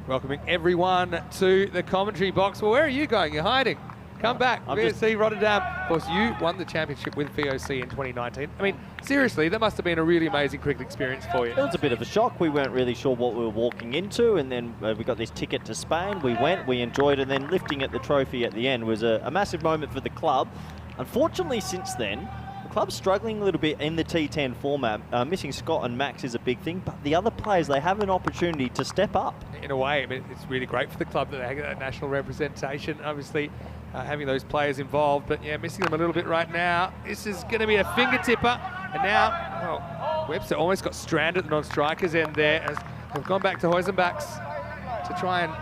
Welcoming everyone to the commentary box. Well, where are you going? You're hiding. Come back. VOC Rotterdam. Of course, you won the championship with VOC in 2019. I mean, seriously, that must have been a really amazing cricket experience for you. It was a bit of a shock. We weren't really sure what we were walking into, and then we got this ticket to Spain. We went, we enjoyed it, and then lifting at the trophy at the end was a massive moment for the club. Unfortunately, since then, the club's struggling a little bit in the T10 format. Missing Scott and Max is a big thing, but the other players, they have an opportunity to step up. In a way, I mean, it's really great for the club that they have that national representation, obviously having those players involved, but yeah, missing them a little bit right now. This is going to be a finger tipper, and now, well, Webster almost got stranded at the non-strikers end there, as they've gone back to Huizenbach's to try and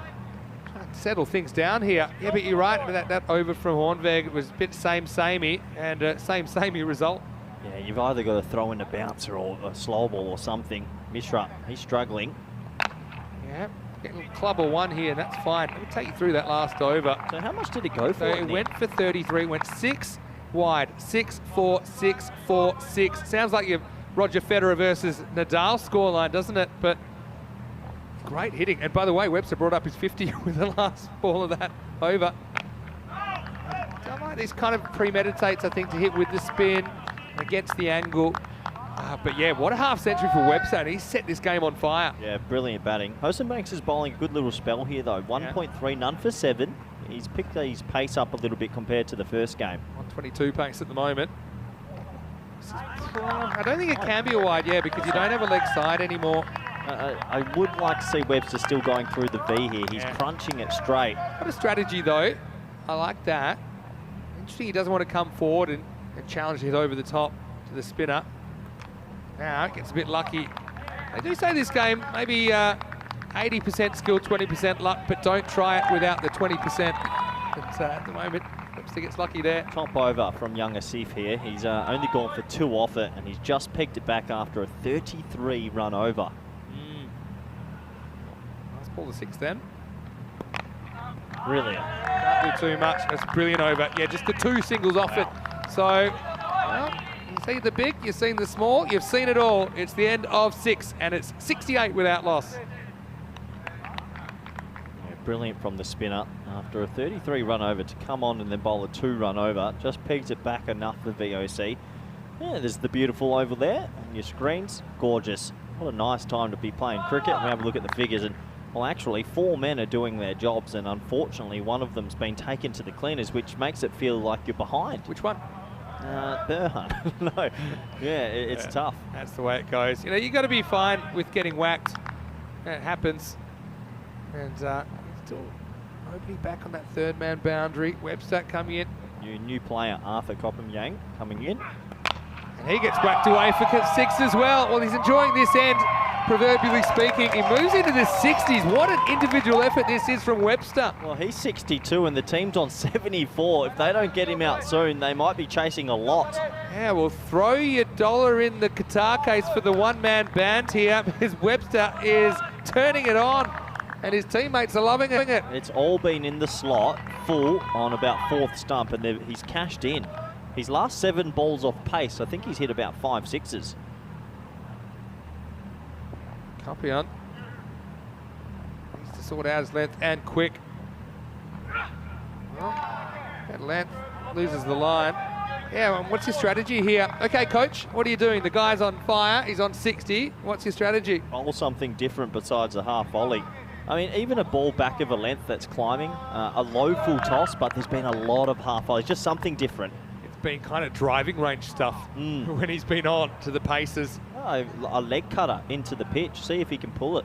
settle things down here. Yeah, but you're right, that over from Hornberg was a bit same-samey, and same-samey result. Yeah, you've either got to throw in a bouncer or a slow ball or something. Mishra, he's struggling. Yeah, getting club of 1 here, and that's fine. Let me take you through that last over. So how much did it go for? So it went for 33, went 6 wide, 6, 4, 6, 4, 6. Sounds like your Roger Federer versus Nadal scoreline, doesn't it? But great hitting. And by the way, Webster brought up his 50 with the last ball of that over. This kind of premeditates, I think, to hit with the spin against the angle. But yeah, what a half century for Webster, and he's set this game on fire. Yeah, brilliant batting. Huizenbach is bowling a good little spell here though. 1.3, none for 7. He's picked his pace up a little bit compared to the first game. 122 pace at the moment. I don't think it can be a wide, yeah, because you don't have a leg side anymore. I would like to see Webster still going through the V here. He's crunching it straight. What a strategy though. I like that. Interesting, he doesn't want to come forward and challenge it over the top to the spinner. Now it gets a bit lucky. They do say this game maybe 80% skill, 20% luck, but don't try it without the 20%. But at the moment, Webster gets lucky there. Top over from young Asif here. He's only gone for 2 off it, and he's just pegged it back after a 33 run over. Nice ball to 6 then. Brilliant. Can't do too much. That's brilliant over. Yeah, just the 2 singles off it. So, well, you see the big, you've seen the small, you've seen it all. It's the end of 6, and it's 68 without loss. Yeah, brilliant from the spinner. After a 33 run over to come on and then bowl a 2 run over, just pegs it back enough for VOC. Yeah, there's the beautiful oval there on your screens. Gorgeous. What a nice time to be playing cricket. We have a look at the figures, and well, actually 4 men are doing their jobs, and unfortunately one of them's been taken to the cleaners, which makes it feel like you're behind. Which one? Berhan. No. Yeah, it's tough. That's the way it goes. You know, you got to be fine with getting whacked. It happens. And still opening back on that 3rd man boundary. Webster coming in. New player Arthur Coppam-Yang coming in. And he gets whacked away for 6 as well. Well, he's enjoying this end, proverbially speaking. He moves into the 60s. What an individual effort this is from Webster. Well, he's 62 and the team's on 74. If they don't get him out soon, they might be chasing a lot. Yeah, well, throw your dollar in the Qatar case for the 1-man band here, because Webster is turning it on, and his teammates are loving it. It's all been in the slot, full on about 4th stump, and he's cashed in. His last 7 balls off pace, I think he's hit about 5 sixes. Afyon needs to sort out his length and quick. Well, that length loses the line. Yeah, well, what's your strategy here? Okay, coach, what are you doing? The guy's on fire. He's on 60. What's your strategy? Bowl something different besides a half volley. I mean, even a ball back of a length that's climbing, a low full toss, but there's been a lot of half volleys, just something different. It's been kind of driving range stuff when he's been on to the paces. Oh, a leg cutter into the pitch. See if he can pull it.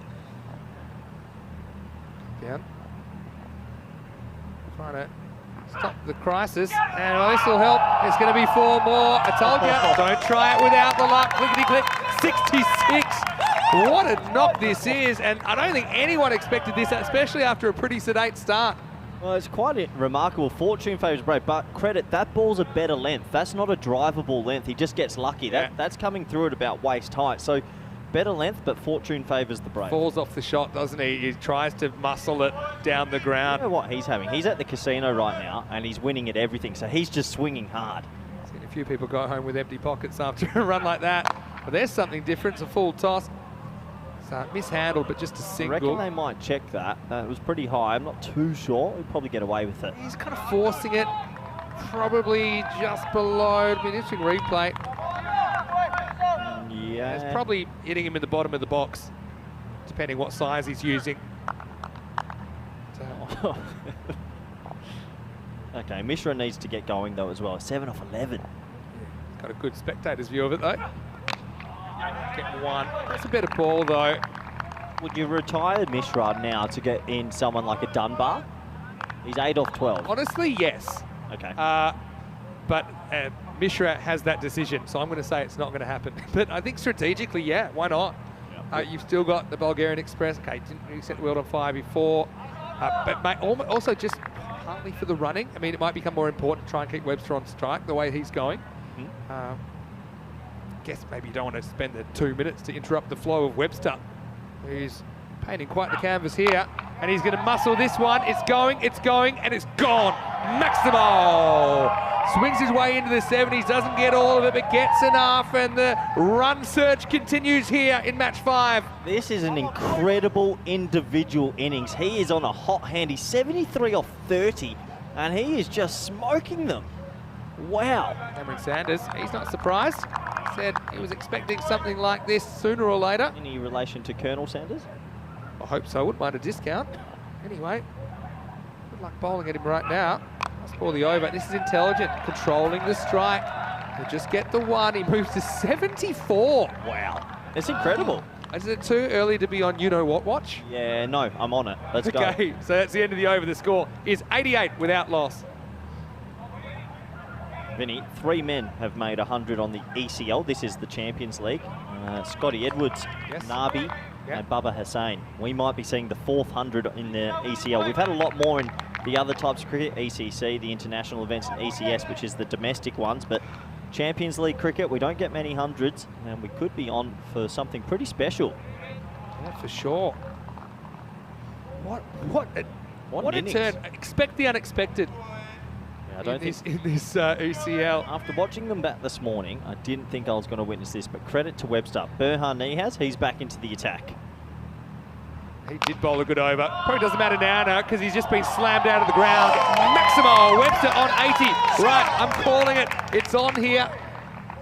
Down. Trying to stop the crisis, and well, this will help. It's going to be 4 more. I told you, don't try it without the luck. Clickety-click, 66. What a knock this is, and I don't think anyone expected this, especially after a pretty sedate start. Well, it's quite remarkable. Fortune favours Brave, but credit, that ball's a better length. That's not a drivable length. He just gets lucky. Yeah. That's coming through at about waist height. So better length, but Fortune favours the Brave. Falls off the shot, doesn't he? He tries to muscle it down the ground. You know what he's having? He's at the casino right now, and he's winning at everything, so he's just swinging hard. Seen a few people go home with empty pockets after a run like that. But there's something different. It's a full toss. So mishandled, but just a I single. reckon they might check that. It was pretty high. I'm not too sure. He'll probably get away with it. He's kind of forcing it, probably just below. It'll be an interesting replay. Yeah. It's probably hitting him in the bottom of the box, depending what size he's using. So, Okay, Mishra needs to get going though as well. 7 off 11. got a good spectator's view of it though. Get 1. That's a better ball though. Would you retire Mishra now to get in someone like a Dunbar? He's 8 off 12. Honestly, yes. Okay. But Mishra has that decision, so I'm going to say it's not going to happen. But I think strategically, yeah, why not? Yep. You've still got the Bulgarian Express. Okay, didn't really set the world on fire before. But also just partly for the running. I mean, it might become more important to try and keep Webster on strike the way he's going. Guess maybe you don't want to spend the 2 minutes to interrupt the flow of Webster, who's painting quite the canvas here. And he's going to muscle this one. It's going, and it's gone. Maximo swings his way into the 70s, doesn't get all of it, but gets enough. And the run search continues here in match 5. This is an incredible individual innings. He is on a hot hand. He's 73 off 30, and he is just smoking them. Wow. Cameron Sanders, he's not surprised. Said he was expecting something like this sooner or later. Any relation to Colonel Sanders? I hope so. Wouldn't mind a discount. Anyway, good luck bowling at him right now. Let's ball the over. This is intelligent, controlling the strike. He'll just get the 1. He moves to 74. Wow. It's incredible. Is it too early to be on you-know-what watch? Yeah, no, I'm on it. Let's go. Okay, so that's the end of the over. The score is 88 without loss. Vinny, 3 men have made 100 on the ECL. This is the Champions League. Scotty Edwards, Yes. Nabi, and Bubba Hussain. We might be seeing the 4th 100 in the ECL. We've had a lot more in the other types of cricket, ECC, the international events, and ECS, which is the domestic ones. But Champions League cricket, we don't get many hundreds, and we could be on for something pretty special. Yeah, for sure. What a innings. turn. Expect the unexpected. I don't think in this ECL. After watching them bat this morning, I didn't think I was going to witness this, but credit to Webster. Burhan Nihaz, he's back into the attack. He did bowl a good over. Probably doesn't matter now, because he's just been slammed out of the ground. Maximo, Webster on 80. Right, I'm calling it. It's on here.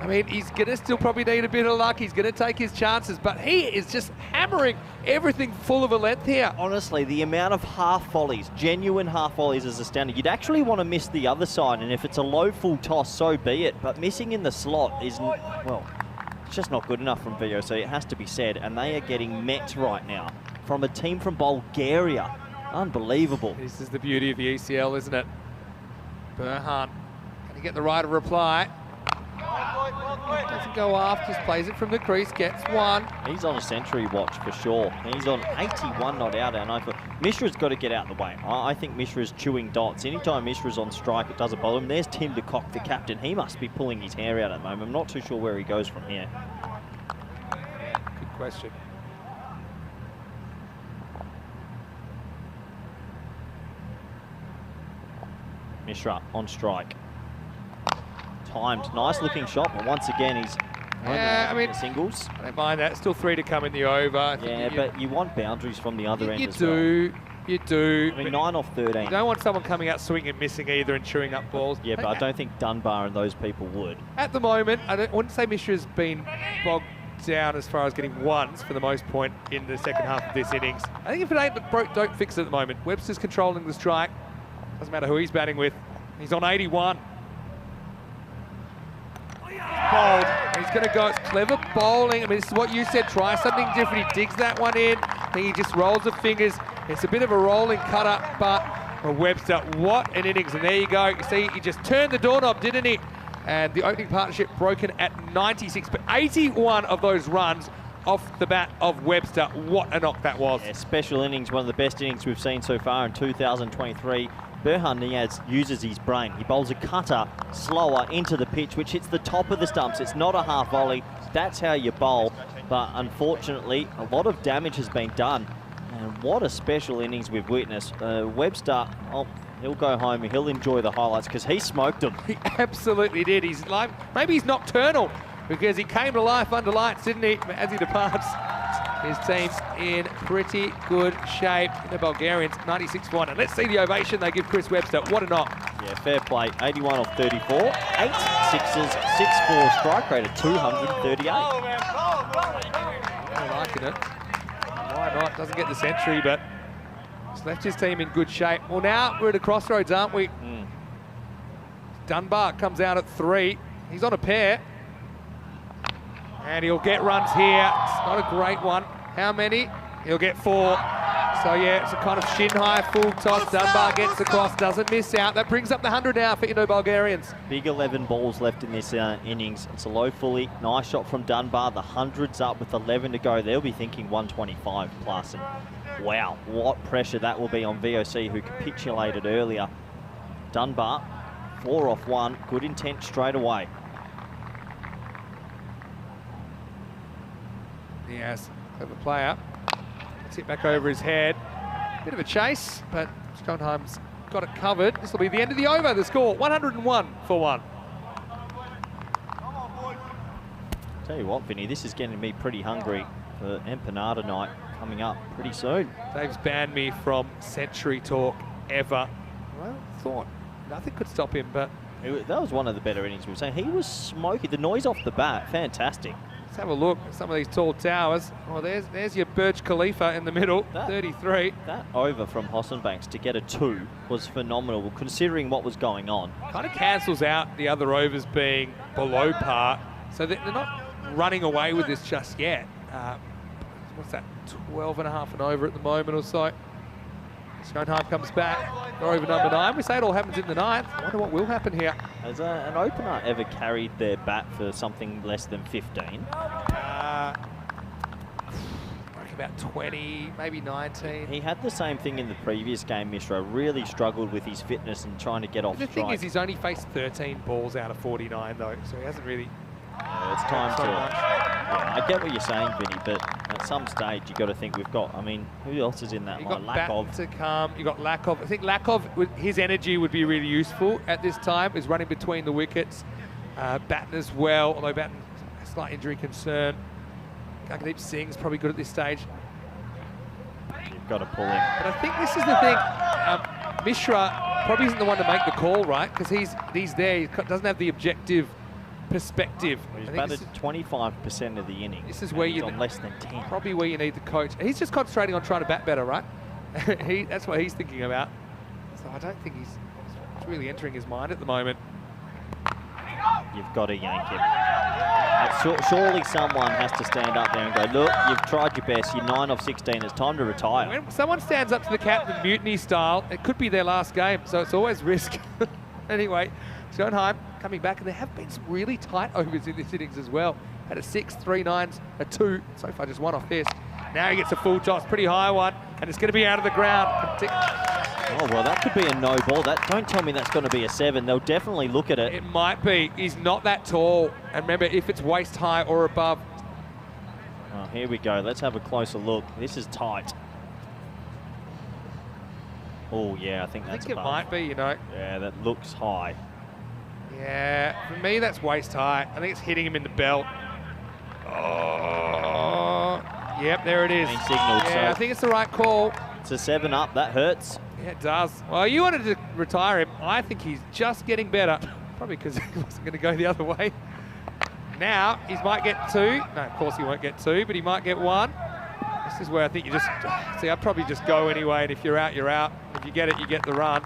I mean, he's going to still probably need a bit of luck. He's going to take his chances, but he is just hammering everything full of a length here. Honestly, the amount of half volleys, genuine half volleys, is astounding. You'd actually want to miss the other side, and if it's a low full toss, so be it. But missing in the slot is, well, it's just not good enough from VOC. It has to be said, and they are getting met right now from a team from Bulgaria. Unbelievable. This is the beauty of the ECL, isn't it? Burhan, can he get the right of reply? Doesn't go off, just plays it from the crease, gets 1. He's on a century watch for sure. He's on 81 not out, and Mishra's got to get out of the way. I think Mishra's chewing dots. Anytime Mishra's on strike, it doesn't bother him. There's Tim de Kock, the captain. He must be pulling his hair out at the moment. I'm not too sure where he goes from here. Good question. Mishra on strike. Timed, nice looking shot, but once again he's I mean, singles. I don't mind that. Still 3 to come in the over. Yeah, but you want boundaries from the other end you as do. well. You do. I mean, 9 off 13. You don't want someone coming out swinging and missing either and chewing up balls. Yeah, but I don't think Dunbar and those people would. At the moment, I wouldn't say Mishra's been bogged down as far as getting ones for the most point in the second half of this innings. I think if it ain't broke, don't fix it at the moment. Webster's controlling the strike. Doesn't matter who he's batting with. He's on 81. Bowled. He's going to go. It's clever bowling. I mean, this is what you said. Try something different. He digs that one in. I think he just rolls the fingers. It's a bit of a rolling cutter, but Webster, what an innings. And there you go. You see, he just turned the doorknob, didn't he? And the opening partnership broken at 96, but 81 of those runs off the bat of Webster. What a knock that was. Yeah, special innings, one of the best innings we've seen so far in 2023. Berhan Niaz uses his brain. He bowls a cutter slower into the pitch, which hits the top of the stumps. It's not a half volley. That's how you bowl. But unfortunately, a lot of damage has been done. And what a special innings we've witnessed. Webster, oh, he'll go home and he'll enjoy the highlights because he smoked them. He absolutely did. He's like, maybe he's nocturnal because he came to life under lights, didn't he? As he departs, his team's in pretty good shape. The Bulgarians, 96 for 1. And let's see the ovation they give Chris Webster. What a knock. Yeah, fair play. 81 off 34. 8 sixes, 6-4 strike rate at 238. I'm liking it. Why not? Doesn't get the century, but he's left his team in good shape. Well, now we're at a crossroads, aren't we? Dunbar comes out at 3. He's on a pair. And he'll get runs here. It's not a great one. How many? He'll get 4. So yeah, it's a kind of shin high full toss. Dunbar gets across, doesn't miss out. That brings up the 100 now for Indo-Bulgarians. Big 11 balls left in this innings. It's a low fully. Nice shot from Dunbar. The 100's up with 11 to go. They'll be thinking 125 plus. And wow, what pressure that will be on VOC, who capitulated earlier. Dunbar, 4 off 1. Good intent straight away. Yes, clever player. Let's hit back over his head. Bit of a chase, but Stonheim's got it covered. This will be the end of the over. The score, 101 for 1. Tell you what, Vinny, this is getting me pretty hungry for empanada night coming up pretty soon. Dave's banned me from century talk ever. Well, thought nothing could stop him, but That was one of the better innings we've seen. He was smoky. The noise off the bat, fantastic. let's have a look at some of these tall towers. Oh, there's your Burj Khalifa in the middle, 33. That over from Hossenbanks to get a 2 was phenomenal, considering what was going on. Kind of cancels out the other overs being below par, so they're not running away with this just yet. What's that, 12 and a half and over at the moment or so. Stonheim comes back, they're over number 9. We say it all happens in the 9th. I wonder what will happen here. Has an opener ever carried their bat for something less than 15? About 20, maybe 19. He had the same thing in the previous game, Mishra. Really struggled with his fitness and trying to get off The strike. thing is, he's only faced 13 balls out of 49 though, so he hasn't really... It's time to... Yeah, I get what you're saying, Vinny, but at some stage you got to think we've got... I mean, who else is in that You line? got Batten to come. You got Lakov. I think Lakov, his energy would be really useful at this time. Is running between the wickets. Batten as well, although Batten has a slight injury concern. Gagdeep Singh's probably good at this stage. You've got to pull him. But I think this is the thing. Mishra probably isn't the one to make the call, right? Because he's there. He doesn't have the objective perspective. He's batted 25% of the innings. This is where he's you on less than 10. Probably where you need the coach. He's just concentrating on trying to bat better, right? That's what he's thinking about. So I don't think he's really entering his mind at the moment. You've got to yank him. Surely someone has to stand up there and go, look, you've tried your best. You're 9 off 16. It's time to retire. When someone stands up to the captain mutiny style, it could be their last game, so it's always risk. Anyway, Schoenheim coming back, and there have been some really tight overs in this innings as well. Had a 6, 3 9s, a 2. So far, just 1 off this. Now he gets a full toss, pretty high one, and it's going to be out of the ground. Oh, well, that could be a no ball. Don't tell me that's going to be a 7. They'll definitely look at it. It might be. He's not that tall. And remember, if it's waist high or above. Oh, here we go. Let's have a closer look. This is tight. Oh, yeah, I think that's it might be, you know. Yeah, that looks high. Yeah, for me, that's waist high. I think it's hitting him in the belt. Oh, yep, there it is. Signaled, yeah, I think it's the right call. to 7 up. That hurts. Yeah, it does. Well, you wanted to retire him. I think he's just getting better. Probably because he wasn't going to go the other way. Now, he might get 2. No, of course he won't get 2, but he might get 1. This is where I think you just... See, I'd probably just go anyway, and if you're out, you're out. If you get it, you get the run.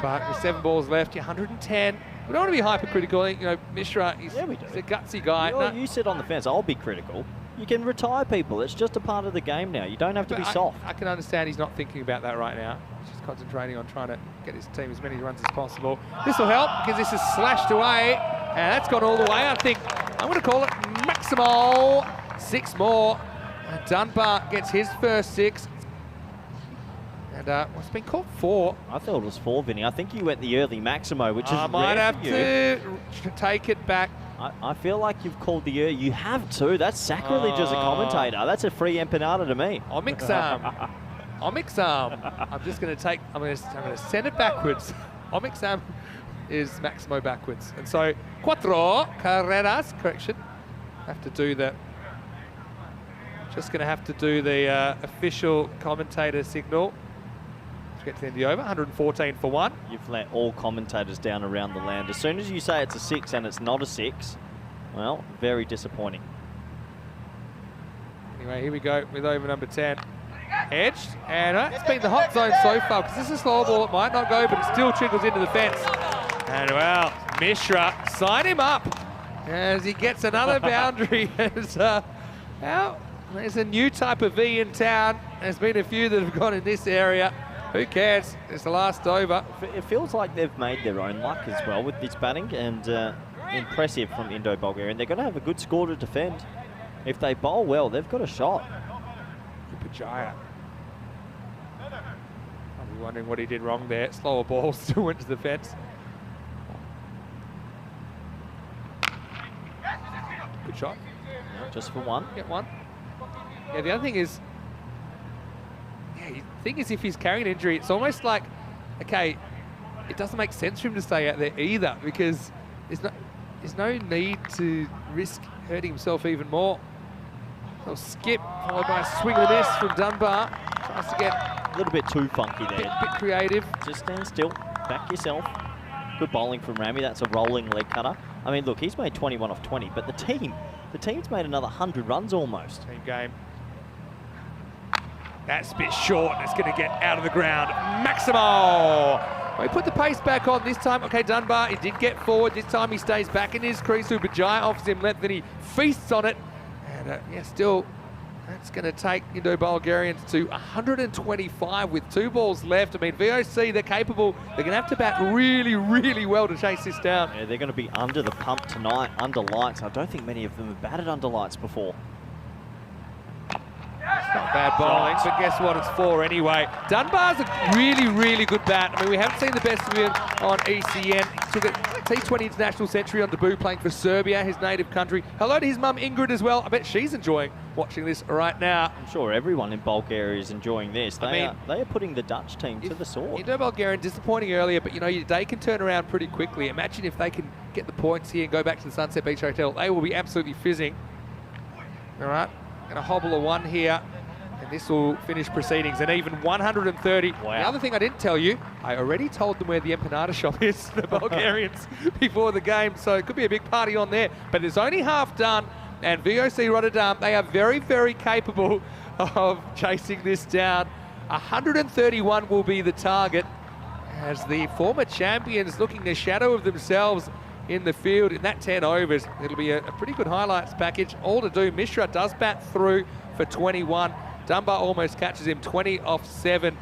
But with 7 balls left, you're 110. We don't want to be hypercritical. You know, Mishra, he's a gutsy guy. You sit on the fence. I'll be critical. You can retire people. It's just a part of the game now. You don't have to be soft. I can understand he's not thinking about that right now. He's just concentrating on trying to get his team as many runs as possible. This will help because this is slashed away. And that's gone all the way. I think I'm going to call it Maximo. 6 more. And Dunbar gets his first 6. And it's been called 4. I thought it was 4, Vinny. I think you went the early Maximo, which is I might rare have to take it back. I feel like you've called the early. You have to. That's sacrilege as a commentator. That's a free empanada to me. Omixam. Omixam. I'm just going to take. I'm going to send it backwards. Omixam is Maximo backwards, and so 4 carreras. Correction. Have to do the. Just going to have to do the official commentator signal. To get to the end of the over, 114 for 1. You've let all commentators down around the land. As soon as you say it's a 6 and it's not a 6, well, very disappointing. Anyway, here we go with over number 10. Edged, and it's been the hot zone so far because this is a slow ball. It might not go, but it still trickles into the fence. And well, Mishra, sign him up as he gets another boundary. Well, there's a new type of V in town. There's been a few that have gone in this area. Who cares? It's the last over. It feels like they've made their own luck as well with this batting, and impressive from Indo-Bulgaria. And they're going to have a good score to defend. If they bowl well, they've got a shot. Pajaya. I'll be wondering what he did wrong there. Slower ball still went to the fence. Good shot. Just for 1. Get 1. Yeah, the other thing is, if he's carrying an injury, it's almost like, okay, it doesn't make sense for him to stay out there either because there's no need to risk hurting himself even more. So skip, followed by a swing and a miss from Dunbar. Tries to get a little bit too funky there. Bit creative. Just stand still, back yourself. Good bowling from Ramy. That's a rolling leg cutter. I mean, look, he's made 21 off 20, but the team's made another 100 runs almost. Team game. That's a bit short. It's going to get out of the ground. Maximo! Well, he put the pace back on this time. Okay, Dunbar, he did get forward. This time he stays back in his crease. Bajaya offers him length, then he feasts on it. And yeah, still, that's going to take Indo-Bulgarians to 125 with 2 balls left. I mean, VOC, they're capable. They're going to have to bat really, really well to chase this down. Yeah, they're going to be under the pump tonight, under lights. I don't think many of them have batted under lights before. It's not bad bowling, but guess what? It's 4 anyway. Dunbar's a really, really good bat. I mean, we haven't seen the best of him on ECN. He took a T20 international century on debut playing for Serbia, his native country. Hello to his mum, Ingrid, as well. I bet she's enjoying watching this right now. I'm sure everyone in Bulgaria is enjoying this. They are putting the Dutch team to the sword. Indo-Bulgarian, disappointing earlier, but they can turn around pretty quickly. Imagine if they can get the points here and go back to the Sunset Beach Hotel. They will be absolutely fizzing. All right. Going to hobble a 1 here, and this will finish proceedings. And even 130. Wow. The other thing I didn't tell you, I already told them where the empanada shop is, the Bulgarians, before the game, so it could be a big party on there. But it's only half done, and VOC Rotterdam, they are very, very capable of chasing this down. 131 will be the target, as the former champions looking a shadow of themselves in the field in that 10 overs. It'll be a pretty good highlights package. All to do. Mishra does bat through for 21. Dunbar almost catches him 20 off 7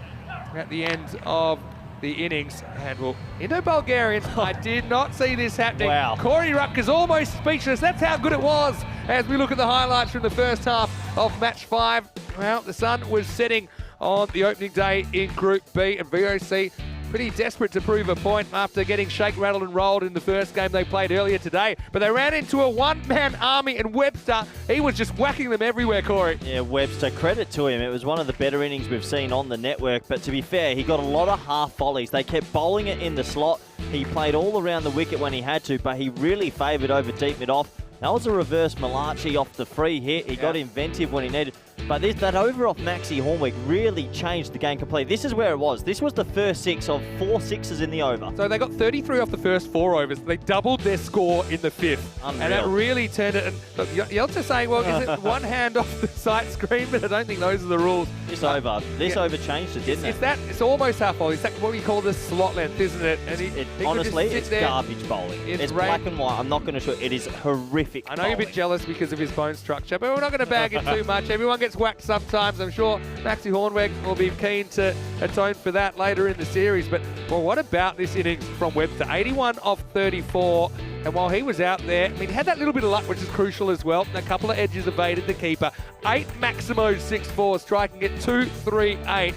at the end of the innings. And well, Indo-Bulgarians, I did not see this happening. Wow. Corey Rupker's almost speechless. That's how good it was as we look at the highlights from the first half of match 5. Well, the sun was setting on the opening day in Group B, and VOC pretty desperate to prove a point after getting shake, rattled and rolled in the first game they played earlier today. But they ran into a one-man army, and Webster, he was just whacking them everywhere, Corey. Yeah, Webster, credit to him. It was one of the better innings we've seen on the network. But to be fair, he got a lot of half volleys. They kept bowling it in the slot. He played all around the wicket when he had to, but he really favoured over deep mid-off. That was a reverse Malachi off the free hit. He got inventive when he needed. But that over off Maxi Hornwick really changed the game completely. This is where it was. This was the first 6 of 4 sixes in the over. So they got 33 off the first 4 overs. They doubled their score in the 5th. Unreal. And that really turned it. And look, Yeltsin saying, well, is it one hand off the sight screen? But I don't think those are the rules. This over changed it, didn't it? It's almost half bowling. It's like what we call the slot length, isn't it? And honestly, it's garbage bowling. It's black and white. I'm not going to show it is horrific. I know you're a bit jealous because of his bone structure, but we're not going to bag it too much. Everyone gets whacked sometimes. I'm sure Maxi Hornwick will be keen to atone for that later in the series. But well, what about this innings from Webster? 81 off 34. And while he was out there, I mean, he had that little bit of luck, which is crucial as well. A couple of edges evaded the keeper. 8 Maximo 6-4, striking at 2-3-8.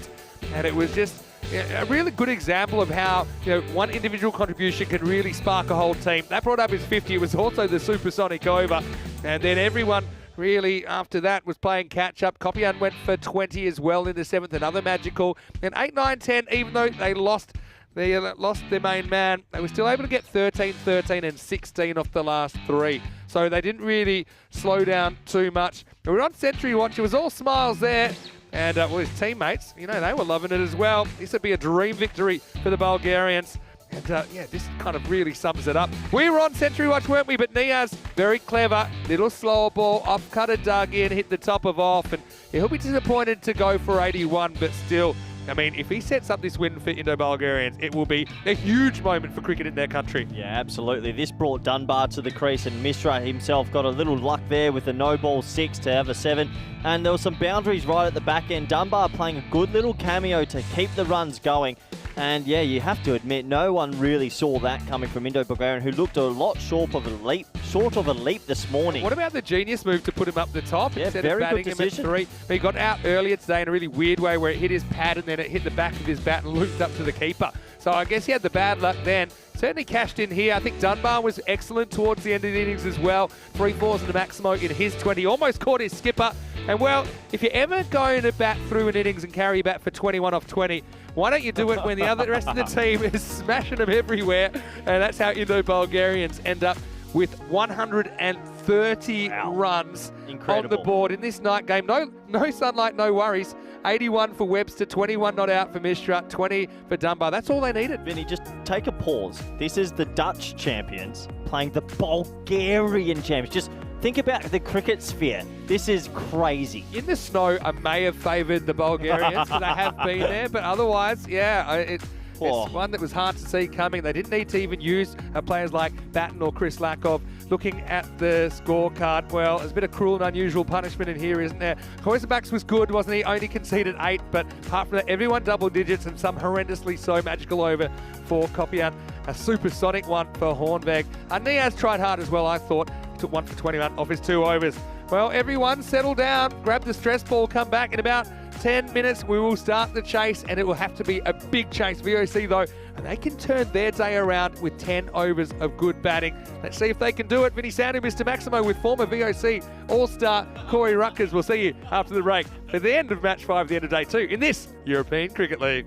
And it was just a really good example of how, one individual contribution can really spark a whole team. That brought up his 50. It was also the supersonic over. And then everyone really, after that, was playing catch-up. Kopian went for 20 as well in the 7th, another magical. And 8, 9, 10, even though they lost their main man, they were still able to get 13, 13 and 16 off the last 3. So they didn't really slow down too much. We were on Century Watch. It was all smiles there. And his teammates, they were loving it as well. This would be a dream victory for the Bulgarians. And this kind of really sums it up. We were on Century Watch, weren't we? But Niaz, very clever, little slower ball, off-cutter dug in, hit the top of off, and he'll be disappointed to go for 81, but still, I mean, if he sets up this win for Indo-Bulgarians, it will be a huge moment for cricket in their country. Yeah, absolutely. This brought Dunbar to the crease, and Mishra himself got a little luck there with a no-ball 6 to have a 7. And there were some boundaries right at the back end. Dunbar playing a good little cameo to keep the runs going. And yeah, you have to admit, no one really saw that coming from Indo-Bulgarian, who looked a lot short of a leap this morning. What about the genius move to put him up the top instead of batting him at 3? He got out earlier today in a really weird way where it hit his pad and then it hit the back of his bat and looped up to the keeper. So I guess he had the bad luck then. Certainly cashed in here. I think Dunbar was excellent towards the end of the innings as well. 3 fours and a Maximo in his 20. Almost caught his skipper. And well, if you're ever going to bat through an innings and carry your bat for 21 off 20, why don't you do it when the rest of the team is smashing them everywhere? And that's how Indo-Bulgarians end up with 130 runs on the board in this night game. No sunlight, no worries. 81 for Webster, 21 not out for Mishra, 20 for Dunbar. That's all they needed. Vinny, just take a pause. This is the Dutch champions playing the Bulgarian champions. Just think about the cricket sphere. This is crazy. In the snow, I may have favoured the Bulgarians because they have been there, but otherwise, yeah, it's one that was hard to see coming. They didn't need to even use players like Batten or Chris Lakov. Looking at the scorecard, well, there's a bit of cruel and unusual punishment in here, isn't there? Koisenbachs was good, wasn't he? Only conceded 8, but apart from that, everyone double digits and some horrendously so magical over for Kopian. A supersonic one for Hornberg. Niaz tried hard as well, I thought. He took 1 for 21 off his 2 overs. Well, everyone settle down, grab the stress ball, come back in about 10 minutes. We will start the chase, and it will have to be a big chase. VOC, though, and they can turn their day around with 10 overs of good batting. Let's see if they can do it. Vinny Sandu, Mr. Maximo, with former VOC All-Star Corey Ruckers. We'll see you after the break for the end of Match 5, the end of Day 2 in this European Cricket League.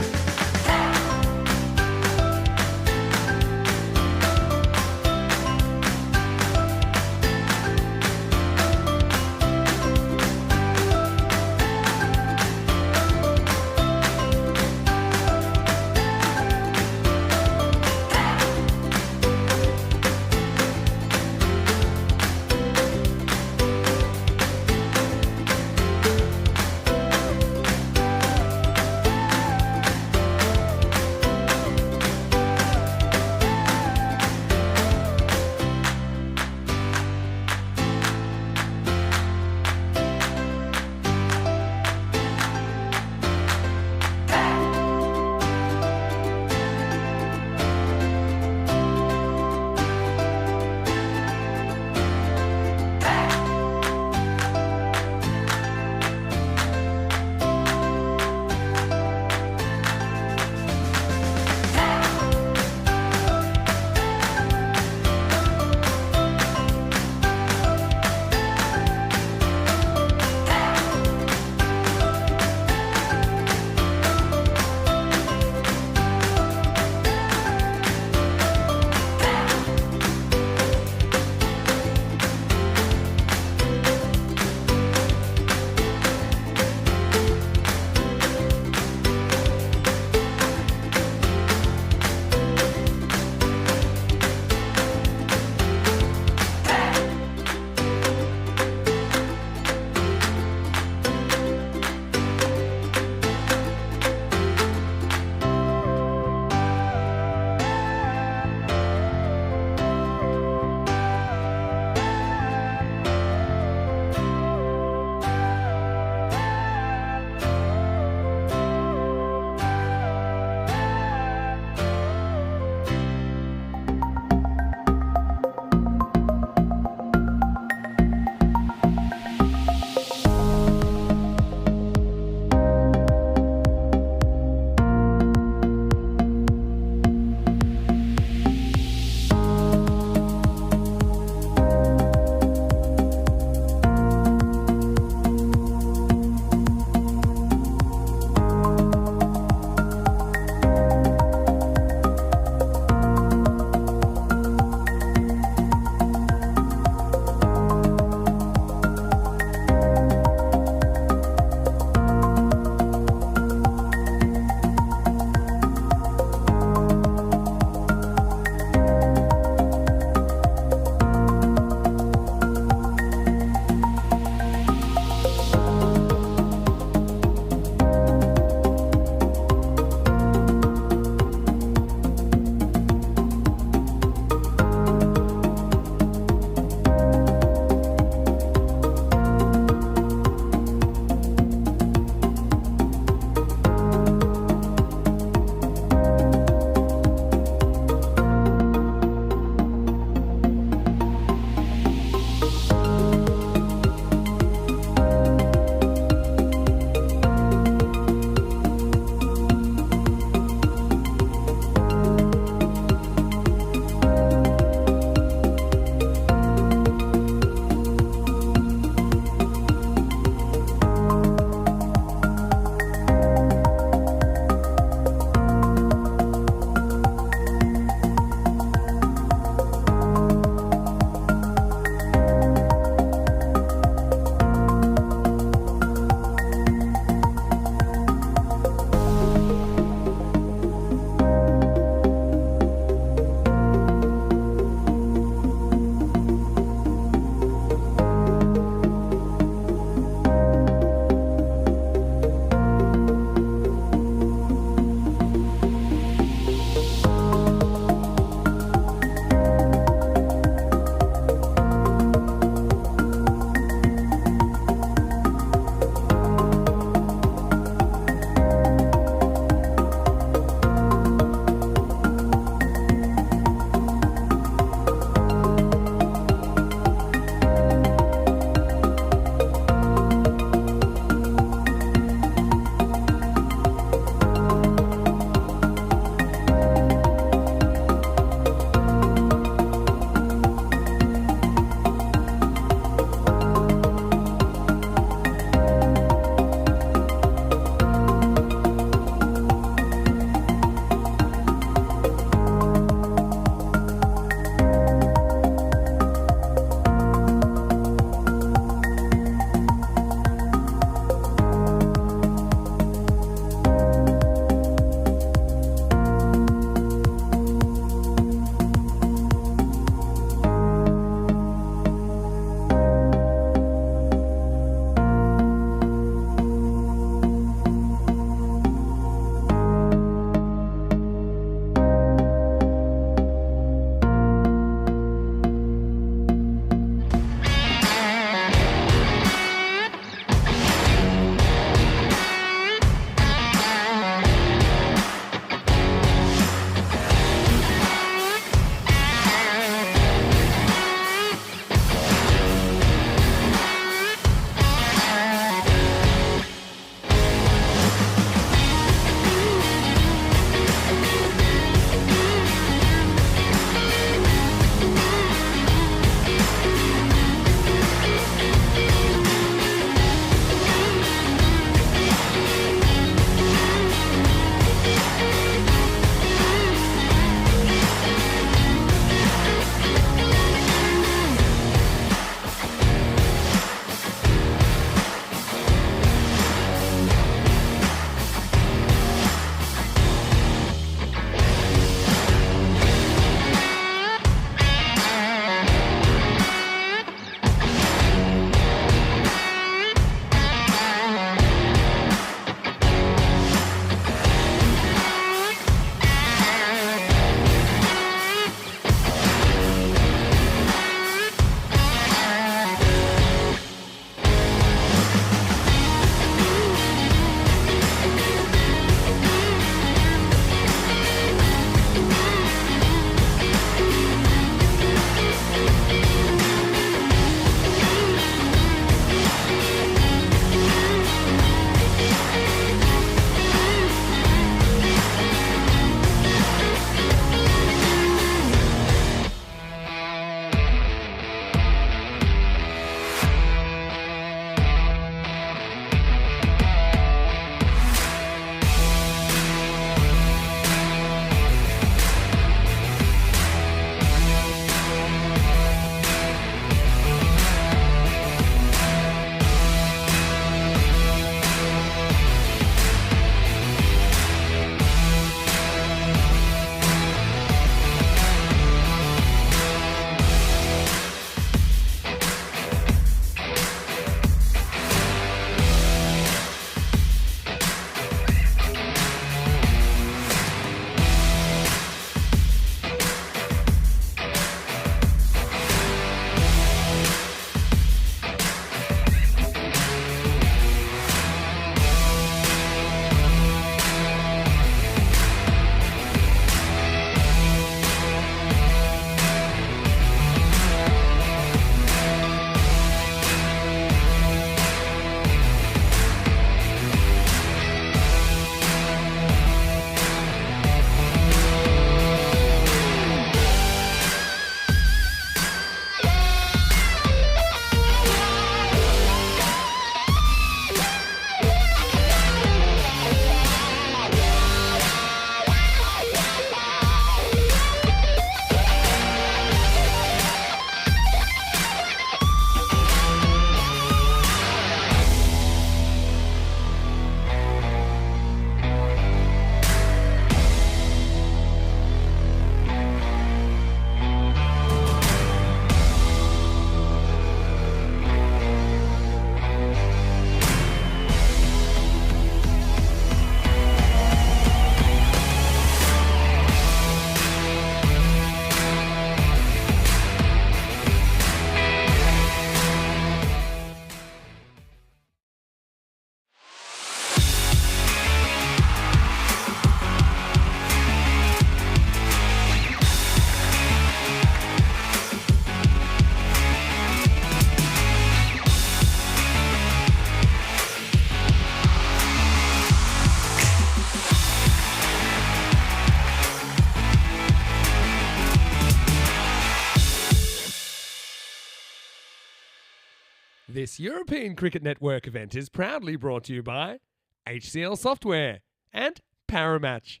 This European Cricket Network event is proudly brought to you by HCL Software and Paramatch.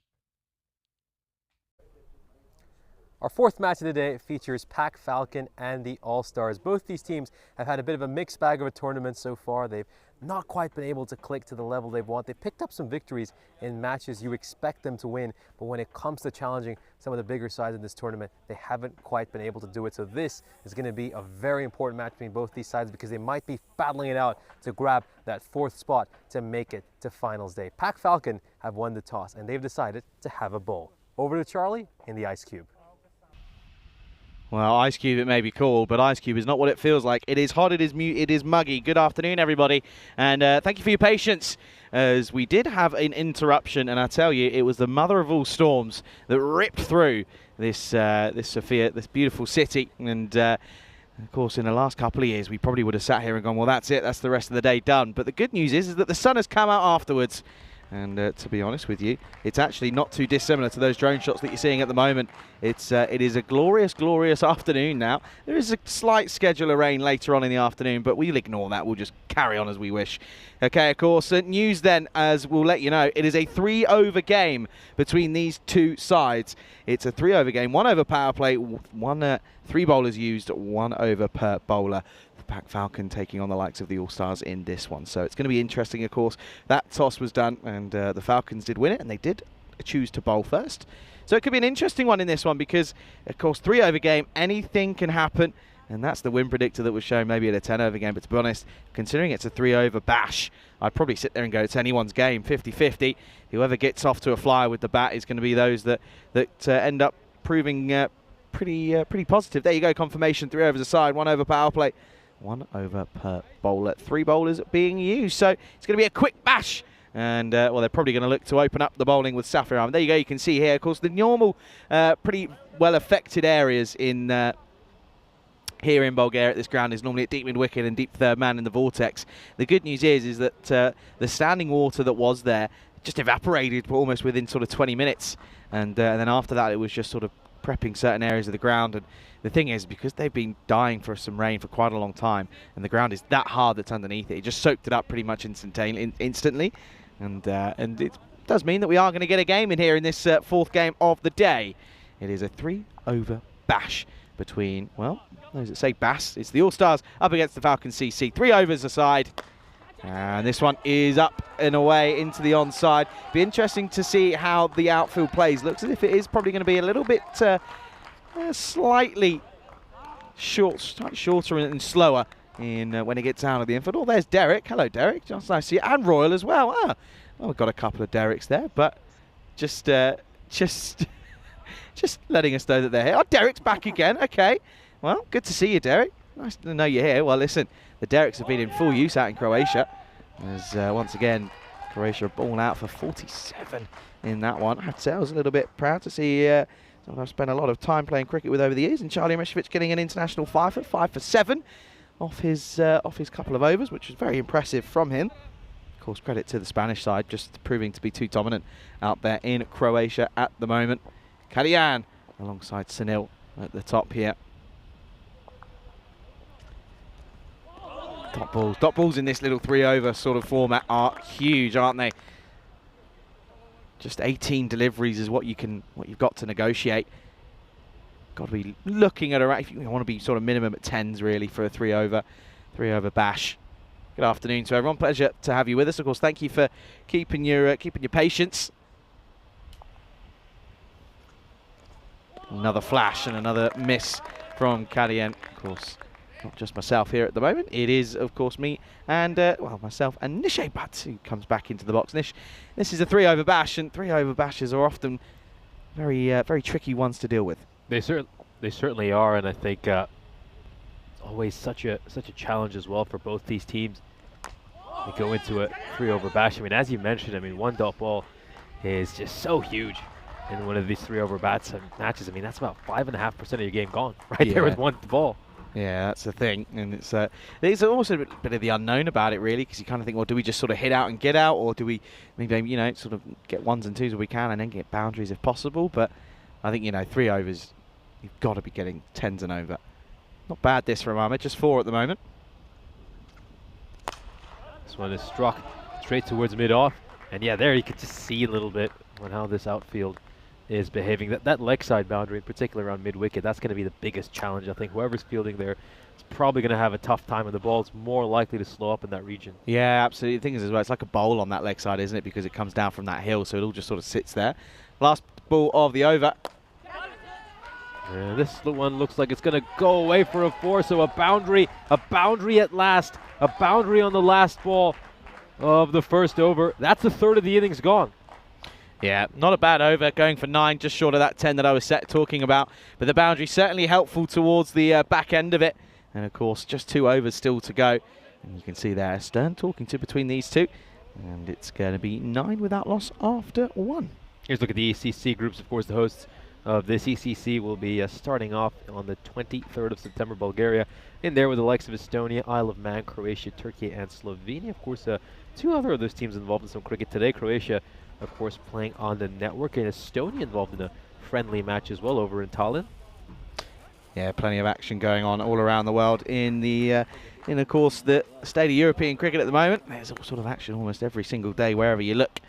Our fourth match of the day features Pac Falcon and the All-Stars. Both these teams have had a bit of a mixed bag of a tournament so far. They've not quite been able to click to the level they want. They've picked up some victories in matches you expect them to win, but when it comes to challenging some of the bigger sides in this tournament, they haven't quite been able to do it. So this is going to be a very important match between both these sides because they might be battling it out to grab that fourth spot to make it to finals day. Pac Falcon have won the toss and they've decided to have a bowl. Over to Charlie in the Ice Cube. Well, Ice Cube it may be called, but Ice Cube is not what it feels like. It is hot, it is muggy. Good afternoon, everybody, and thank you for your patience, as we did have an interruption, and I tell you, it was the mother of all storms that ripped through this this Sofia, this beautiful city, and of course, in the last couple of years, we probably would have sat here and gone, well, that's it, that's the rest of the day done. But the good news is that the sun has come out afterwards. And to be honest with you, it's actually not too dissimilar to those drone shots that you're seeing at the moment. It is a glorious, glorious afternoon now. There is a slight schedule of rain later on in the afternoon, but we'll ignore that. We'll just carry on as we wish. Okay, of course, news then, as we'll let you know, it is a 3-over game between these two sides. It's a 3-over game, 1 over power play, 3 bowlers used, 1 over per bowler. Pac Falcon taking on the likes of the All-Stars in this one. So it's going to be interesting, of course. That toss was done, and the Falcons did win it, and they did choose to bowl first. So it could be an interesting one in this one because, of course, 3-over game, anything can happen, and that's the win predictor that was shown maybe at a 10-over game. But to be honest, considering it's a 3-over bash, I'd probably sit there and go, it's anyone's game, 50-50. Whoever gets off to a flyer with the bat is going to be those that end up proving pretty positive. There you go, confirmation, 3 overs aside, 1 over power play. 1 over per bowler, 3 bowlers being used, so it's going to be a quick bash, and well, they're probably going to look to open up the bowling with Sofia. There you go, you can see here, of course, the normal, pretty well affected areas in here in Bulgaria at this ground is normally at deep mid-wicket and deep third man in the vortex. The good news is that the standing water that was there just evaporated almost within sort of 20 minutes, and then after that it was just sort of prepping certain areas of the ground. And the thing is, because they've been dying for some rain for quite a long time, and the ground is that hard that's underneath it, it just soaked it up pretty much instantly. And it does mean that we are going to get a game in here in this fourth game of the day. It is a 3-over bash between, well, those that say bass, it's the All-Stars up against the Falcon CC. 3 overs aside. And this one is up and away into the onside. Be interesting to see how the outfield plays. Looks as if it is probably going to be a little bit slightly shorter and slower in when it gets out of the infield. Oh, there's Derek. Hello, Derek. Just nice to see you. And Royal as well. Ah, well, we've got a couple of Dereks there, but just letting us know that they're here. Oh, Derek's back again. Okay. Well, good to see you, Derek. Nice to know you're here. Well, listen, the Dereks have been in full use out in Croatia. As once again, Croatia ball out for 47 in that one. I'd say I was a little bit proud to see someone I've spent a lot of time playing cricket with over the years, and Charlie Meshevich getting an international 5 for 7 off his couple of overs, which was very impressive from him. Of course, credit to the Spanish side, just proving to be too dominant out there in Croatia at the moment. Kadian alongside Sunil at the top here. Dot balls in this little 3-over sort of format are huge, aren't they? Just 18 deliveries is what you've got to negotiate. Got to be looking at around, if you want to be sort of minimum at 10s really for a 3-over bash. Good afternoon to everyone. Pleasure to have you with us. Of course, thank you for keeping your patience. Another flash and another miss from Kadian. Of course, not just myself here at the moment. It is, of course, me and, well, myself and Nishay Butt, who comes back into the box. Nish, this is a 3-over bash, and 3-over bashes are often very tricky ones to deal with. They certainly are, and I think it's always such a challenge as well for both these teams. They go into a 3-over bash. I mean, as you mentioned, I mean, 1 dot ball is just so huge in one of these 3-over matches. I mean, that's about 5.5% of your game gone right there with 1 ball. Yeah, that's the thing, and there's also a bit of the unknown about it, really, because you kind of think, well, do we just sort of hit out and get out, or do we maybe, you know, sort of get 1s and 2s if we can, and then get boundaries if possible? But I think, you know, 3 overs, you've got to be getting 10s and over. Not bad this for Ahmed, just 4 at the moment. This one is struck straight towards mid-off. And yeah, there you can just see a little bit on how this outfield is behaving. That leg side boundary, in particular around mid-wicket, that's going to be the biggest challenge. I think whoever's fielding there is probably going to have a tough time, and the ball's more likely to slow up in that region. Yeah, absolutely. The thing is as well, it's like a bowl on that leg side, isn't it? Because it comes down from that hill, so it all just sort of sits there. Last ball of the over. And this one looks like it's going to go away for a 4, so a boundary at last, a boundary on the last ball of the first over. That's a third of the innings gone. Yeah, not a bad over, going for 9, just short of that 10 that I was talking about. But the boundary certainly helpful towards the back end of it. And of course, just 2 overs still to go. And you can see there Stern talking to between these two. And it's going to be 9 without loss after 1. Here's a look at the ECC groups. Of course, the hosts of this ECC will be starting off on the 23rd of September, Bulgaria. In there with the likes of Estonia, Isle of Man, Croatia, Turkey, and Slovenia. Of course, 2 other of those teams involved in some cricket today. Croatia, of course, playing on the network, and Estonia involved in a friendly match as well over in Tallinn. Yeah, plenty of action going on all around the world in the, of course, the state of European cricket at the moment. There's all sort of action almost every single day, wherever you look.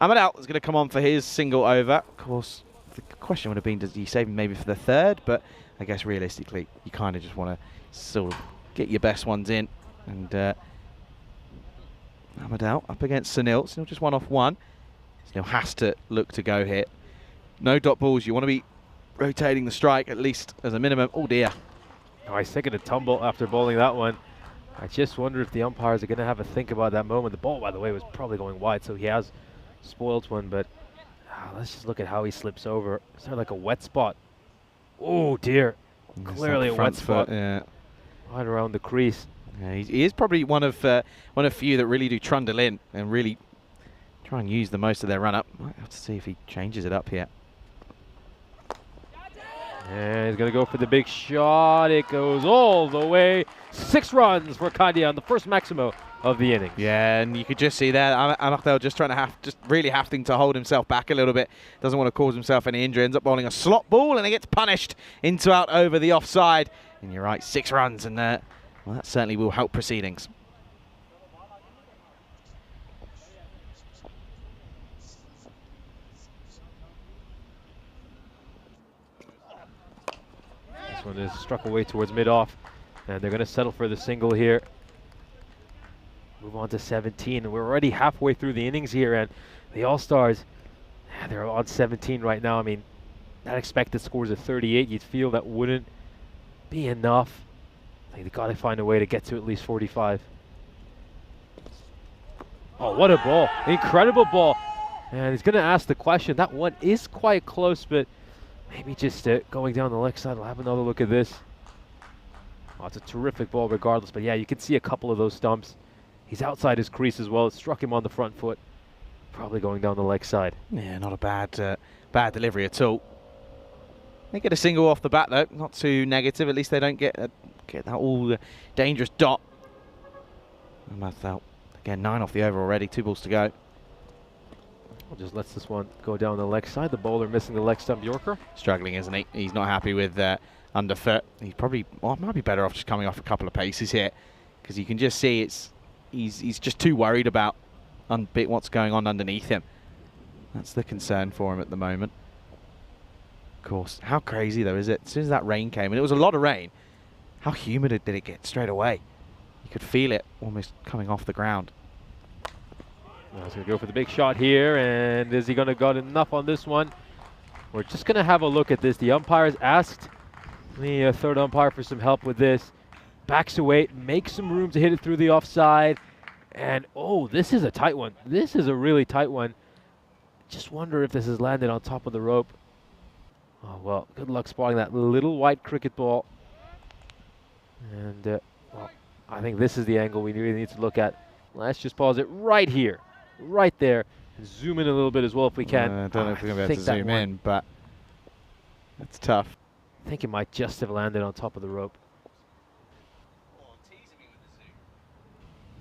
Amadal is going to come on for his single over. Of course, the question would have been, does he save him maybe for the 3rd? But I guess realistically, you kind of just want to sort of get your best ones in. And Amadal up against Sunil. Sunil just 1 off 1. Sunil has to look to go here. No dot balls. You want to be rotating the strike at least as a minimum. Oh dear. Oh, he's taking a tumble after bowling that one. I just wonder if the umpires are going to have a think about that moment. The ball, by the way, was probably going wide, so he has spoiled one, but let's just look at how he slips over. Is there like a wet spot? Oh dear. Clearly a wet spot. Yeah. Right around the crease. Yeah, he is probably one of few that really do trundle in and really try and use the most of their run-up. Might have to see if he changes it up here. And he's going to go for the big shot. It goes all the way. 6 runs for Kadia on the first Maximo of the innings. Yeah, and you could just see there, Amartel just trying to really having to hold himself back a little bit. Doesn't want to cause himself any injury. Ends up bowling a slot ball, and he gets punished into out over the offside. And you're right, 6 runs, and well, that certainly will help proceedings. This one is struck away towards mid-off, and they're going to settle for the single here. Move on to 17, and we're already halfway through the innings here, and the All-Stars, they're on 17 right now. I mean, that expected scores of 38. You'd feel that wouldn't be enough. I think they've got to find a way to get to at least 45. Oh, what a ball. Incredible ball. And he's going to ask the question. That one is quite close, but maybe just going down the leg side. We'll have another look at this. Oh, it's a terrific ball regardless, but yeah, you can see a couple of those stumps. He's outside his crease as well. It struck him on the front foot. Probably going down the leg side. Yeah, not a bad delivery at all. They get a single off the bat though, not too negative. At least they don't get that all dangerous dot. And that's out. Again, 9 off the over already. 2 balls to go. Well, just lets this one go down the leg side. The bowler missing the leg stump Yorker. Struggling, isn't he? He's not happy with underfoot. He's probably might be better off just coming off a couple of paces here, because you can just see he's just too worried about what's going on underneath him. That's the concern for him at the moment. Of course, how crazy though is it? As soon as that rain came, and it was a lot of rain, how humid did it get straight away? You could feel it almost coming off the ground. Now he's going to go for the big shot here, and is he going to got enough on this one? We're just going to have a look at this. The umpires asked the third umpire for some help with this. Backs away, makes some room to hit it through the offside. And, oh, this is a tight one. This is a really tight one. Just wonder if this has landed on top of the rope. Oh, well, good luck spotting that little white cricket ball. And, well, I think this is the angle we really need to look at. Let's just pause it right here, right there, and zoom in a little bit as well if we can. I don't know if we're going to be able to zoom in, but that's tough. I think it might just have landed on top of the rope.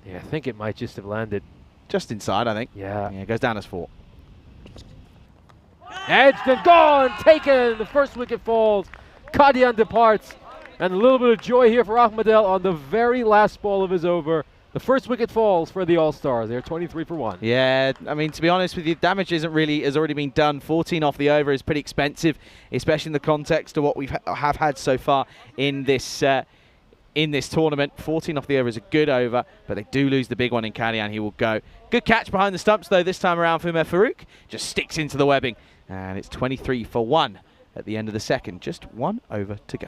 Yeah, I think it might just have landed. Just inside, I think. Yeah. Yeah, it goes down as 4. Edged and gone, taken. The first wicket falls. Kadian departs. And a little bit of joy here for Ahmadel on the very last ball of his over. The first wicket falls for the All-Stars. They're 23 for 1. Yeah, I mean, to be honest with you, damage has already been done. 14 off the over is pretty expensive, especially in the context of what we have had so far in this tournament. 14 off the over is a good over, but they do lose the big one in Kadian. He will go. Good catch behind the stumps, though, this time around for Umer Farouk. Just sticks into the webbing, and it's 23 for 1 at the end of the second. Just 1 over to go.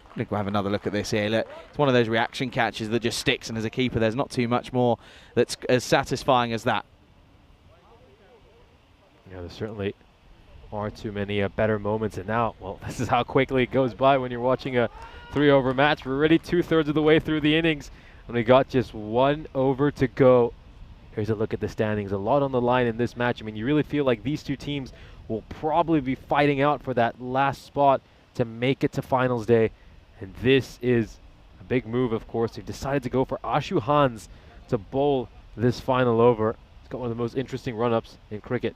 I think we'll have another look at this here. Look, it's one of those reaction catches that just sticks, and as a keeper, there's not too much more that's as satisfying as that. Yeah, there certainly aren't too many better moments, and now, well, this is how quickly it goes by when you're watching a 3-over match. We're already 2/3 of the way through the innings, and we got just 1 over to go. Here's a look at the standings. A lot on the line in this match. I mean, you really feel like these two teams will probably be fighting out for that last spot to make it to finals day. And this is a big move, of course. They've decided to go for Ashu Hans to bowl this final over. He's got one of the most interesting run-ups in cricket.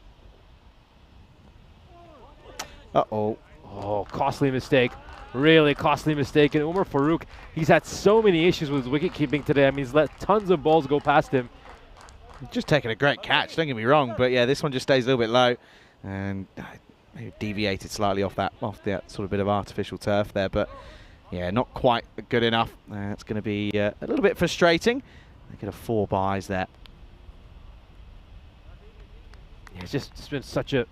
Uh-oh. Oh, costly mistake. Really costly mistake. And Umer Farouk, he's had so many issues with his wicket-keeping today. I mean, he's let tons of balls go past him. Just taking a great catch, don't get me wrong. But, yeah, this one just stays a little bit low. And maybe deviated slightly off that sort of bit of artificial turf there. But... yeah, not quite good enough. It's going to be a little bit frustrating. They get a 4 byes there. Yeah, it's been such a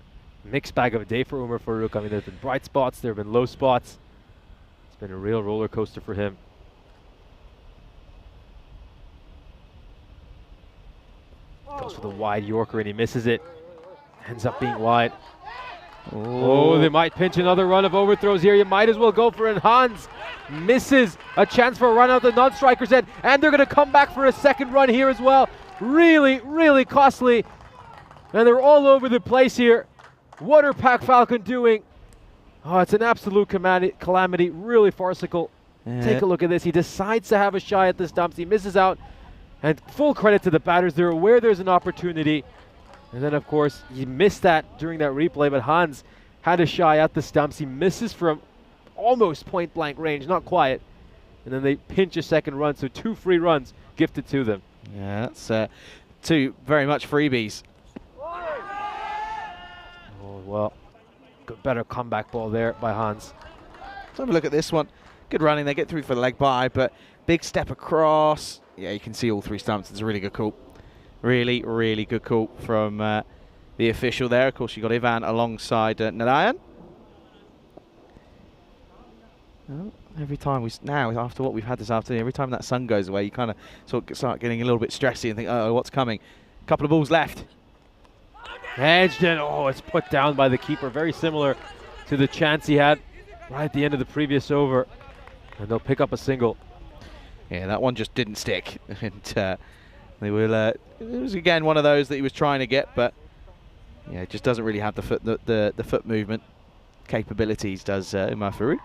mixed bag of a day for Umer Farouk. I mean, there's been bright spots, there have been low spots. It's been a real roller coaster for him. Goes for the wide Yorker and he misses it. Ends up being wide. Oh, they might pinch another run of overthrows here. You might as well go for it. Hans misses a chance for a run out the non-striker's end, and they're going to come back for a second run here as well. Really, really costly. And they're all over the place here. What are Pac Falcon doing? Oh, it's an absolute calamity. Really farcical. Take a look at this. He decides to have a shy at the stumps. He misses out. And full credit to the batters. They're aware there's an opportunity. And then, of course, he missed that during that replay, but Hans had a shy at the stumps. He misses from almost point-blank range, not quite. And then they pinch a second run, so 2 free runs gifted to them. Yeah, that's 2 very much freebies. Oh, well, good, better comeback ball there by Hans. Let's have a look at this one. Good running. They get through for the leg bye, but big step across. Yeah, you can see all 3 stumps. It's a really good call. Really, really good call from the official there. Of course, you got Ivan alongside Narayan. Oh, every time after what we've had this afternoon, every time that sun goes away, you kind of sort of start getting a little bit stressy and think, oh, what's coming? A couple of balls left. Edged and oh, it's put down by the keeper. Very similar to the chance he had right at the end of the previous over. And they'll pick up a single. Yeah, that one just didn't stick. And they will. It was again one of those that he was trying to get, but yeah, it just doesn't really have the foot movement capabilities. Does Umer Farouk?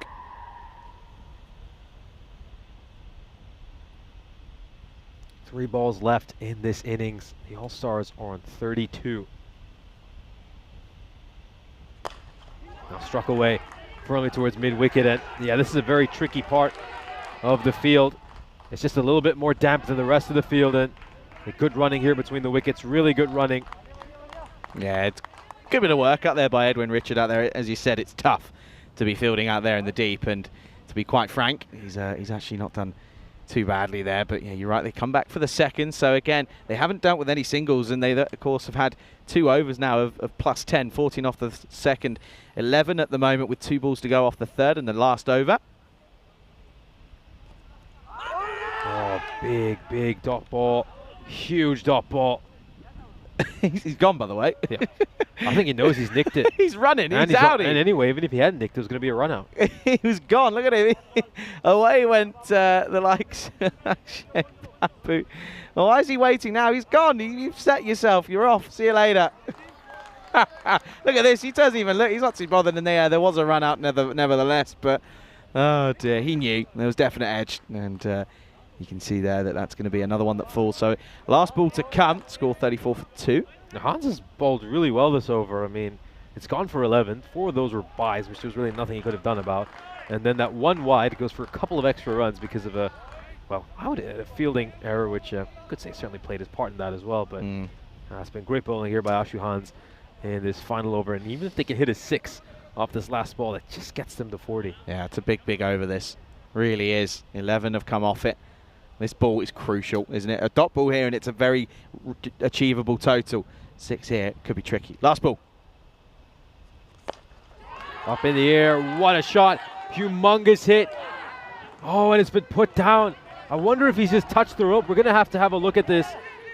Three balls left in this innings. The All-Stars are on 32. Now struck away firmly towards mid-wicket, and yeah, this is a very tricky part of the field. It's just a little bit more damp than the rest of the field, and a good running here between the wickets. Really good running. Yeah, it's a good bit of work out there by Edwin Richard out there. As you said, it's tough to be fielding out there in the deep, and to be quite frank, he's actually not done too badly there. But yeah, you're right, they come back for the second. So again, they haven't dealt with any singles, and they of course have had 2 overs now of plus 10, 14 off the second, 11 at the moment with 2 balls to go off the third and the last over. Oh, big dot ball. Huge dot ball. He's gone, by the way. Yeah. I think he knows he's nicked it. He's running. And he's out. And anyway, even if he hadn't nicked it, was going to be a run out. He was gone. Look at him. Away went the likes of Papu. Well, why is he waiting now? He's gone. You've set yourself. You're off. See you later. Look at this. He doesn't even look. He's not too bothered. And there was a run out nevertheless. But, oh dear, he knew. There was definite edge. And you can see there that that's going to be another one that falls. So last ball to come, score 34 for 2. Now, Hans has bowled really well this over. I mean, it's gone for 11. 4 of those were byes, which there's really nothing he could have done about. And then that one wide goes for a couple of extra runs because of a well, a fielding error, which could say certainly played his part in that as well. But it's been great bowling here by Ashu Hans in this final over. And even if they can hit a 6 off this last ball, it just gets them to 40. Yeah, it's a big, big over this. Really is. 11 have come off it. This ball is crucial, isn't it? A dot ball here, and it's a very achievable total. 6 here could be tricky. Last ball. Up in the air. What a shot. Humongous hit. Oh, and it's been put down. I wonder if he's just touched the rope. We're going to have a look at this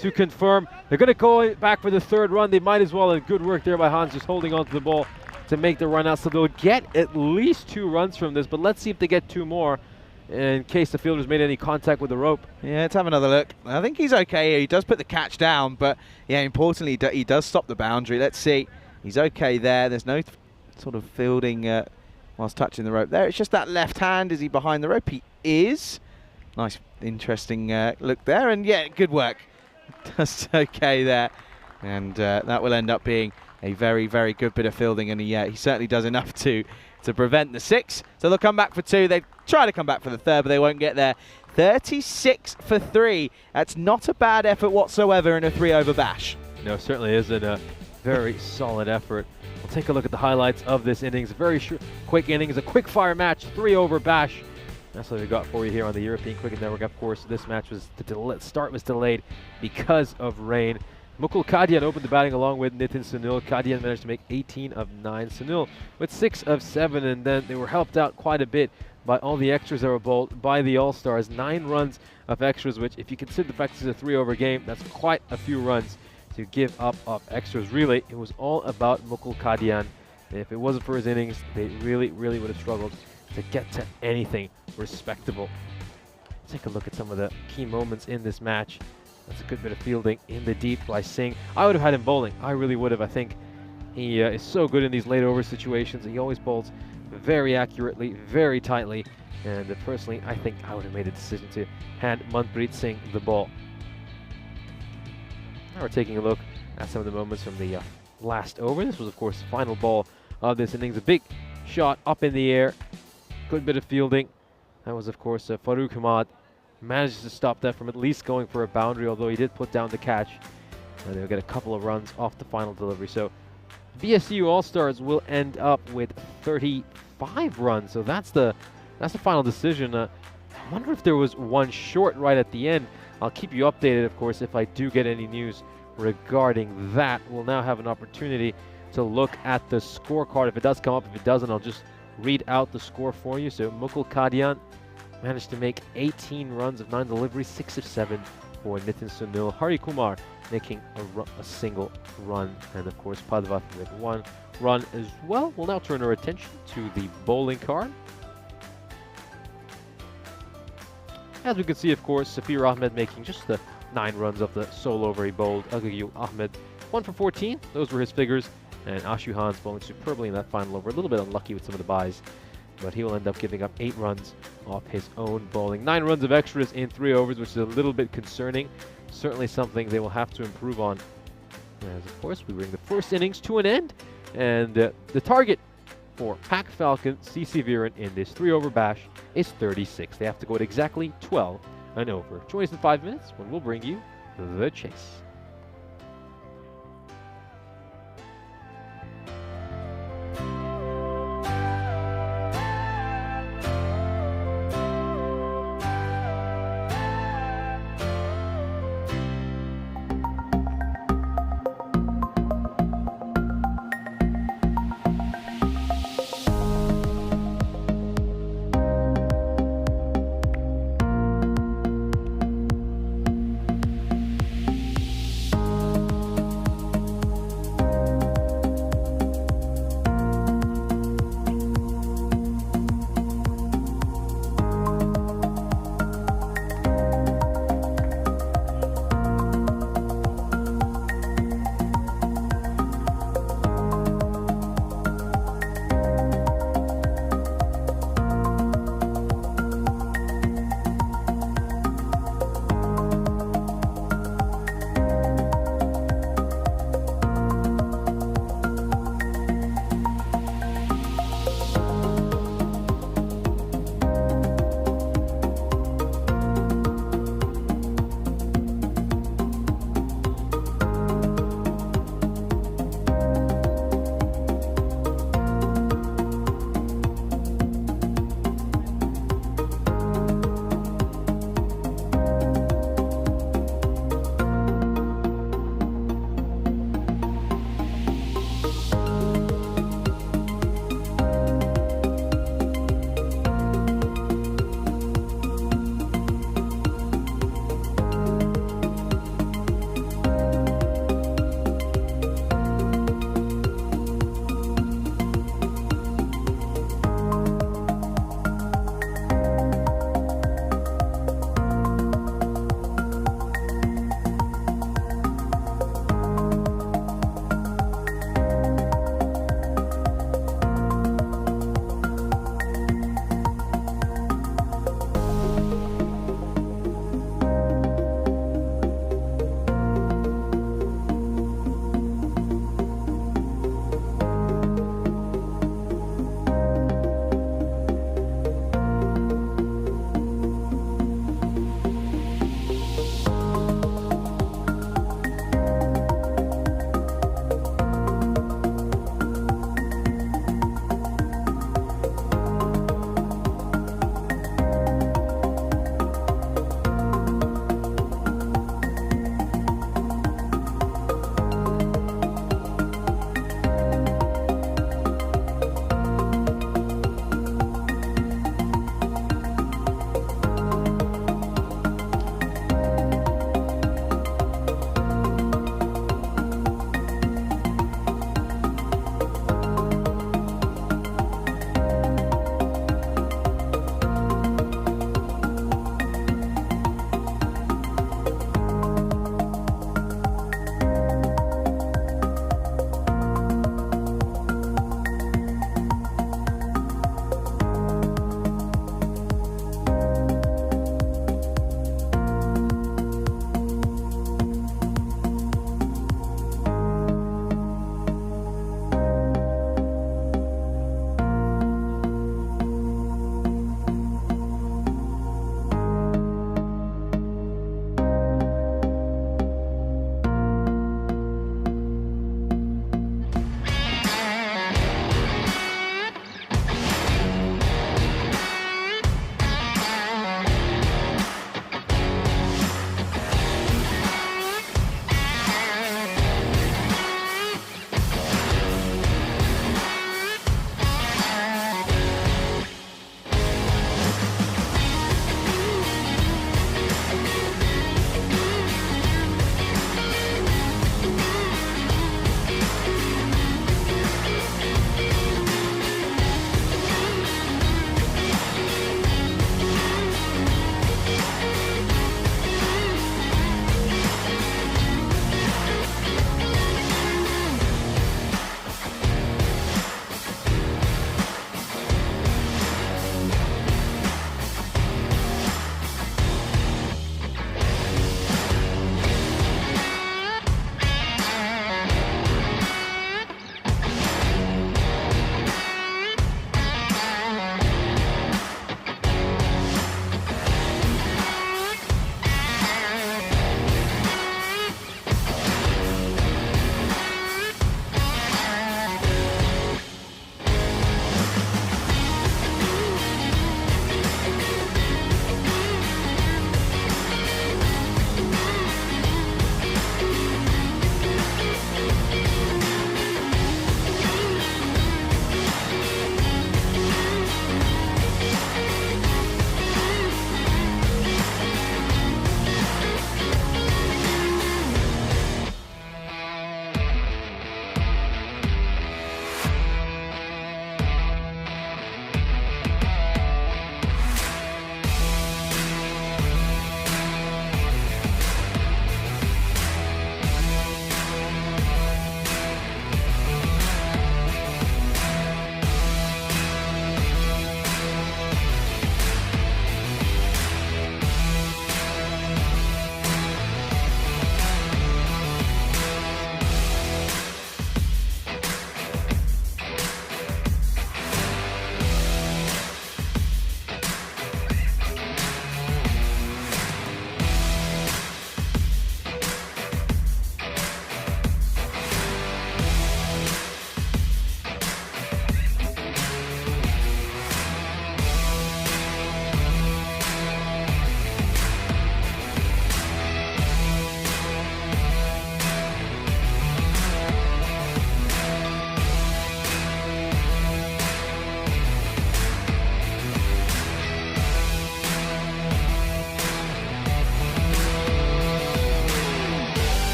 to confirm. They're going to go back for the 3rd run. They might as well. And good work there by Hans, just holding on to the ball to make the run out. So they'll get at least 2 runs from this, but let's see if they get 2 more in case the fielders made any contact with the rope. Yeah, let's have another look. I think he's okay here. He does put the catch down, but yeah, importantly, he does stop the boundary. Let's see. He's okay there. There's no sort of fielding whilst touching the rope there. It's just that left hand. Is he behind the rope? He is. Nice, interesting look there. And yeah, good work. Just okay there. And that will end up being a very, very good bit of fielding. And he certainly does enough to prevent the 6. So they'll come back for 2. They try to come back for the 3rd, but they won't get there. 36 for 3. That's not a bad effort whatsoever in a 3-over bash. No, certainly isn't. A very solid effort. We'll take a look at the highlights of this innings. A very quick innings, a quick fire match, 3-over bash. That's what we got for you here on the European Cricket Network. Of course, this match was start was delayed because of rain. Mukul Kadian opened the batting along with Nitin Sunil. Kadian managed to make 18 of 9. Sunil with 6 of 7, and then they were helped out quite a bit by all the extras that were bowled by the All-Stars. 9 runs of extras, which if you consider the fact this is a 3-over game, that's quite a few runs to give up of extras. Really, it was all about Mukul Kadian. And if it wasn't for his innings, they really, really would have struggled to get to anything respectable. Take a look at some of the key moments in this match. That's a good bit of fielding in the deep by Singh. I would have had him bowling. I really would have. I think he is so good in these late over situations. He always bowls very accurately, very tightly. And personally, I think I would have made a decision to hand Manpreet Singh the ball. Now we're taking a look at some of the moments from the last over. This was, of course, the final ball of this innings. A big shot up in the air. Good bit of fielding. That was, of course, Farooq Hamad. Managed to stop that from at least going for a boundary, although he did put down the catch. And they'll get a couple of runs off the final delivery. So BSU All-Stars will end up with 35 runs. So that's the final decision. I wonder if there was one short right at the end. I'll keep you updated, of course, if I do get any news regarding that. We'll now have an opportunity to look at the scorecard. If it does come up, if it doesn't, I'll just read out the score for you. So Mukul Kadian managed to make 18 runs of 9 deliveries, 6 of 7 for Nitin Sunil. Hari Kumar making a single run, and of course Padvat with 1 run as well. We'll now turn our attention to the bowling card. As we can see, of course, Safir Ahmed making just the 9 runs of the solo over he bowled. Agagil Ahmed 1 for 14. Those were his figures. And Ashu Hans bowling superbly in that final over. A little bit unlucky with some of the byes, but he will end up giving up 8 runs off his own bowling. 9 runs of extras in 3 overs, which is a little bit concerning. Certainly something they will have to improve on. As, of course, we bring the first innings to an end. And the target for Pack Falcon CC Viren in this 3-over bash is 36. They have to go at exactly 12 and over. Join us in 5 minutes when we'll bring you the chase.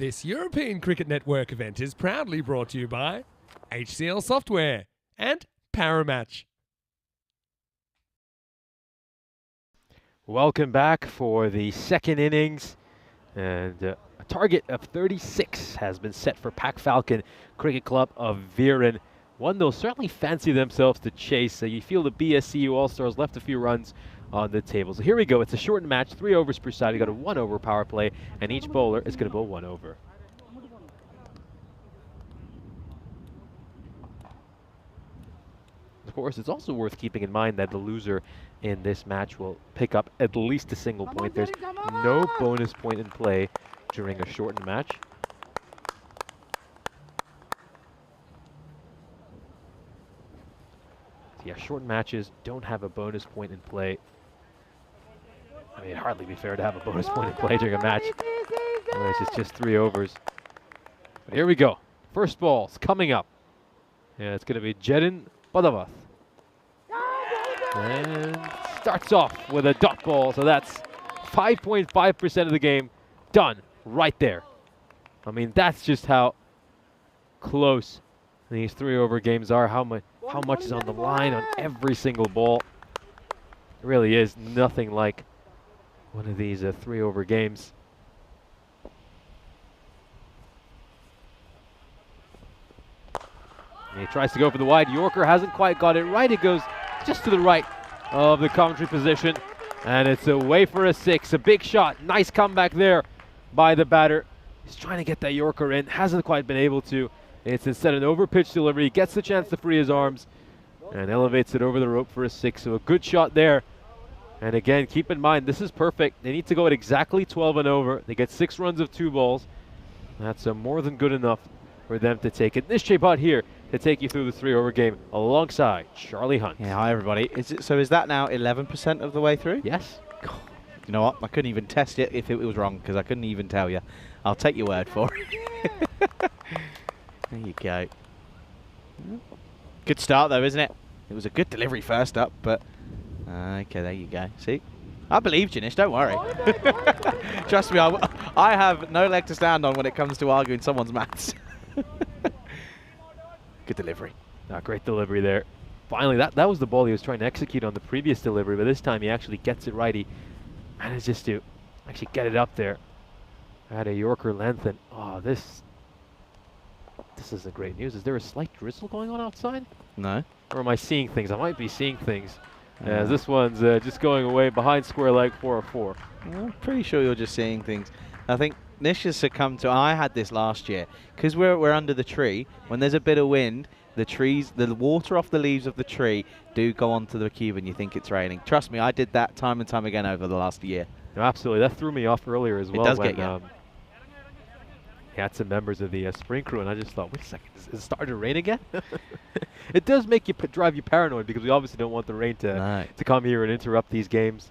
This European Cricket Network event is proudly brought to you by HCL Software and Paramatch. Welcome back for the second innings, and a target of 36 has been set for Pac Falcon Cricket Club of Viren. One they'll certainly fancy themselves to chase. So you feel the BSCU All-Stars left a few runs on the table. So here we go. It's a shortened match, 3 overs per side. You got a 1 over power play, and each bowler is going to bowl 1 over. Of course, it's also worth keeping in mind that the loser in this match will pick up at least a single point. There's no bonus point in play during a shortened match. So yeah, shortened matches don't have a bonus point in play. I mean, it'd hardly be fair to have a bonus point in play during a match. Otherwise, it's just 3 overs. But here we go. First ball's coming up. Yeah, it's going to be Jedin Badavath. And starts off with a dot ball, so that's 5.5% of the game done right there. I mean, that's just how close these 3 over games are, how much is on the line on every single ball. It really is nothing like one of these 3 over games. And he tries to go for the wide Yorker, hasn't quite got it right. It goes just to the right of the commentary position, and it's away for a 6. A big shot, nice comeback there by the batter. He's trying to get that Yorker in, hasn't quite been able to. It's instead an over-pitch delivery. He gets the chance to free his arms and elevates it over the rope for a 6. So a good shot there. And again, keep in mind, this is perfect. They need to go at exactly 12 and over. They get 6 runs of 2 balls. That's more than good enough for them to take it. This Bhatt here to take you through the 3 over game alongside Charlie Hunt. Yeah, hi everybody. So is that now 11% of the way through? Yes. You know what? I couldn't even test it if it was wrong because I couldn't even tell you. I'll take your word for it. There you go. Good start though, isn't it? It was a good delivery first up, but okay, there you go. See? I believed you, Nish, don't worry. Trust me, I have no leg to stand on when it comes to arguing someone's maths. Good delivery. Great delivery there. Finally, that was the ball he was trying to execute on the previous delivery, but this time he actually gets it right. He manages to actually get it up there at a Yorker length, and this isn't great news. Is there a slight drizzle going on outside? No. Or am I seeing things? I might be seeing things. As this one's just going away behind square leg for a 4. I'm pretty sure you're just seeing things. I think Nish has succumbed to, I had this last year, because we're under the tree. When there's a bit of wind, the water off the leaves of the tree do go onto the cube and you think it's raining. Trust me, I did that time and time again over the last year. No, absolutely. That threw me off earlier as well. It does get you. He had some members of the spring crew, and I just thought, wait a second, is it starting to rain again? It does make you drive you paranoid because we obviously don't want the rain to come here and interrupt these games.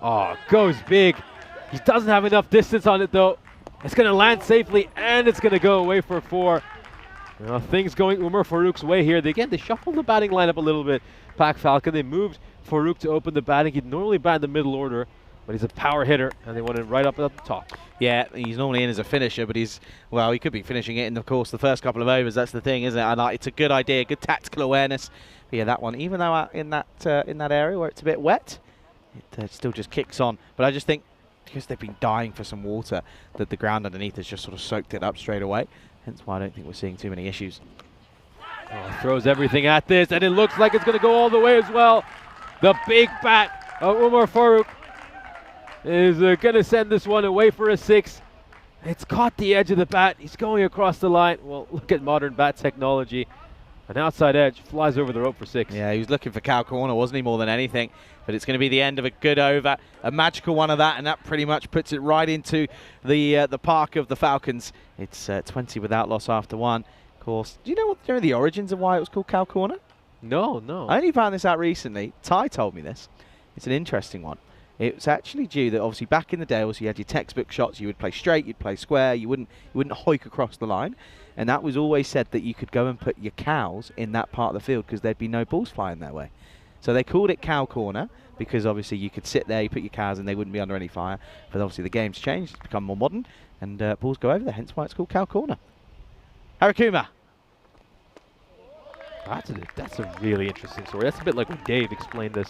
Oh, goes big. He doesn't have enough distance on it, though. It's going to land safely, and it's going to go away for a 4. Things going Umar Farouk's way here. They shuffled the batting lineup a little bit. Pac Falcon, they moved Farouk to open the batting. He'd normally bat in the middle order, but he's a power hitter, and they want him right up at the top. Yeah, he's normally in as a finisher, but he could be finishing it in, of course, the first couple of overs. That's the thing, isn't it? And it's a good idea, good tactical awareness. But yeah, that one, even though in that area where it's a bit wet, it still just kicks on. But I just think because they've been dying for some water, that the ground underneath has just sort of soaked it up straight away. Hence why I don't think we're seeing too many issues. Throws everything at this, and it looks like it's going to go all the way as well. The big bat of Umar Farouk is going to send this one away for a 6. It's caught the edge of the bat. He's going across the line. Well, look at modern bat technology. An outside edge flies over the rope for 6. Yeah, he was looking for cow corner, wasn't he, more than anything? But it's going to be the end of a good over, a magical one of that, and that pretty much puts it right into the park of the Falcons. It's 20 without loss after 1. Of course, do you know the origins of why it was called cow corner? No. I only found this out recently. Ty told me this. It's an interesting one. It's actually due that obviously back in the day, you had your textbook shots. You would play straight, you'd play square, you wouldn't hoik across the line, and that was always said that you could go and put your cows in that part of the field because there'd be no balls flying their way. So they called it cow corner because obviously you could sit there, you put your cows and they wouldn't be under any fire. But obviously the game's changed, it's become more modern, and balls go over there, hence why it's called cow corner. Harakuma. That's a really interesting story. That's a bit like when Dave explained this,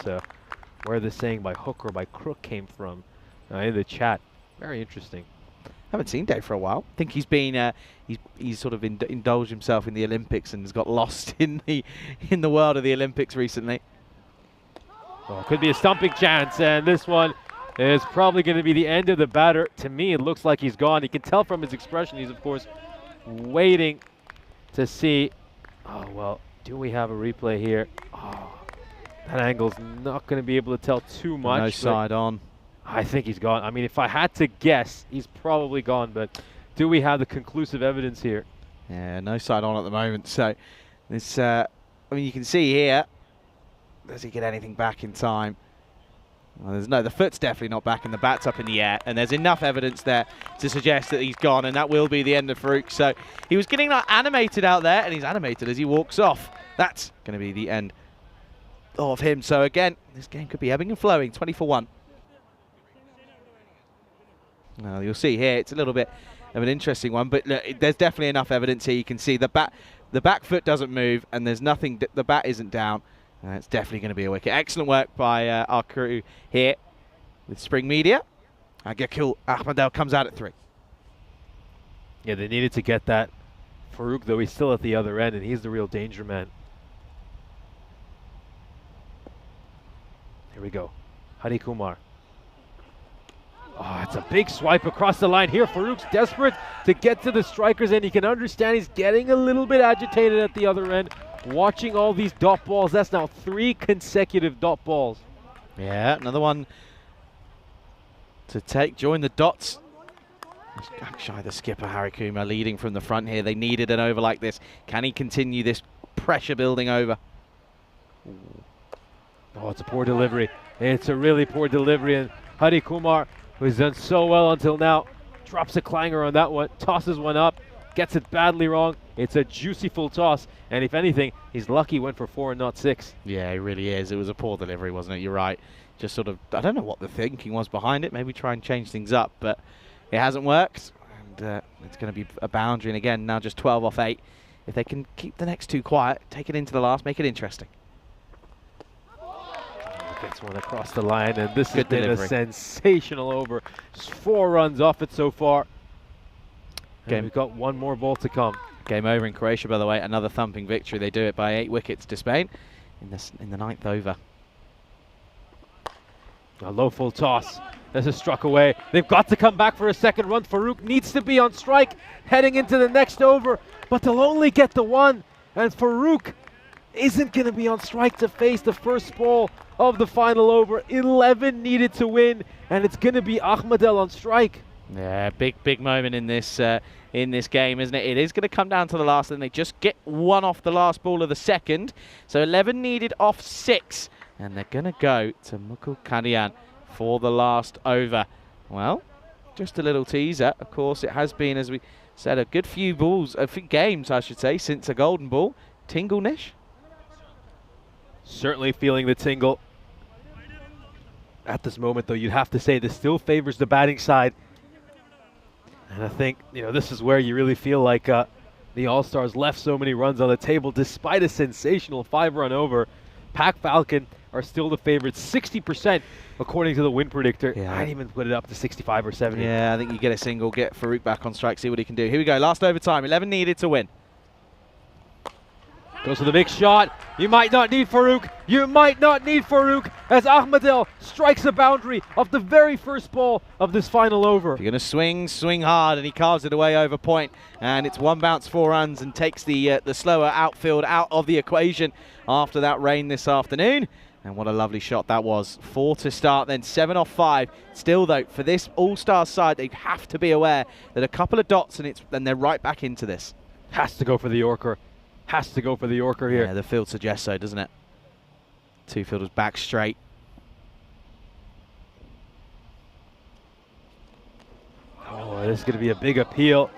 where the saying by hook or by crook came from in the chat. Very interesting. Haven't seen Dave for a while. I think he's been he's sort of indulged himself in the Olympics and has got lost in the world of the Olympics recently. Oh, could be a stumping chance, and this one is probably going to be the end of the batter. To me, it looks like he's gone. You can tell from his expression he's, of course, waiting to see. Oh, well, do we have a replay here? Oh, that angle's not going to be able to tell too much. No side on. I think he's gone. I mean, if I had to guess, he's probably gone, but do we have the conclusive evidence here? Yeah, no side on at the moment. So, this, I mean, you can see here, does he get anything back in time? Well, there's no, the foot's definitely not back and the bat's up in the air, and there's enough evidence there to suggest that he's gone, and that will be the end of Farouk. So he was getting like animated out there, and he's animated as he walks off. That's going to be the end of him. So again, this game could be ebbing and flowing, 20-1. Now you'll see here, it's a little bit of an interesting one, but look, there's definitely enough evidence here. You can see the back foot doesn't move, and there's nothing, the bat isn't down. It's definitely going to be a wicket. Excellent work by our crew here with Spring Media. Agakul Ahmadel comes out at 3. Yeah, they needed to get that. Farouk, though, he's still at the other end, and he's the real danger man. Here we go. Hari Kumar. Oh, it's a big swipe across the line here. Farouk's desperate to get to the strikers, and you can understand he's getting a little bit agitated at the other end. Watching all these dot balls. That's now 3 consecutive dot balls. Yeah, another one to take. Join the dots. Akshay, the skipper, Harakuma, leading from the front here. They needed an over like this. Can he continue this pressure building over? Oh, it's a poor delivery. It's a really poor delivery. And Hari Kumar, who's done so well until now, drops a clanger on that one, tosses one up, gets it badly wrong. It's a juicy full toss, and if anything, he's lucky went for 4 and not 6. Yeah, he really is. It was a poor delivery, wasn't it? You're right. Just sort of, I don't know what the thinking was behind it. Maybe try and change things up, but it hasn't worked. And it's going to be a boundary, and again, now just 12 off 8. If they can keep the next 2 quiet, take it into the last, make it interesting. Gets one across the line, and this has Good been delivery. a sensational over. Just 4 runs off it so far. And we've got 1 more ball to come. Game over in Croatia, by the way. Another thumping victory. They do it by 8 wickets to Spain in the 9th over. A low full toss. This is struck away. They've got to come back for a second run. Farouk needs to be on strike heading into the next over, but they'll only get the 1. And Farouk isn't going to be on strike to face the first ball of the final over. 11 needed to win, and it's going to be Ahmadel on strike. Yeah, big moment in this game, isn't it? It is going to come down to the last, and they just get 1 off the last ball of the second. So 11 needed off 6, and they're going to go to Mukul Kadian for the last over. Well, just a little teaser. Of course, it has been, as we said, a good few games, I should say, since a golden ball. Tingle, Nish? Certainly feeling the tingle. At this moment, though, you'd have to say this still favors the batting side. And I think, this is where you really feel like the All-Stars left so many runs on the table despite a sensational 5-run over. Pac Falcon are still the favorites, 60% according to the win predictor. Yeah. I'd even put it up to 65 or 70. Yeah, I think you get a single, get Farouk back on strike, see what he can do. Here we go, last overtime, 11 needed to win. Goes for the big shot. You might not need Farouk. You might not need Farouk as Ahmadel strikes the boundary of the very first ball of this final over. If you're going to swing hard, and he carves it away over point. And it's 1 bounce, 4 runs, and takes the slower outfield out of the equation after that rain this afternoon. And what a lovely shot that was. 4 to start, then 7 off 5. Still, though, for this All-Star side, they have to be aware that a couple of dots, and they're right back into this. Has to go for the Yorker. Has to go for the Yorker here. Yeah, the field suggests so, doesn't it? 2 fielders back straight. Oh, this is going to be a big appeal.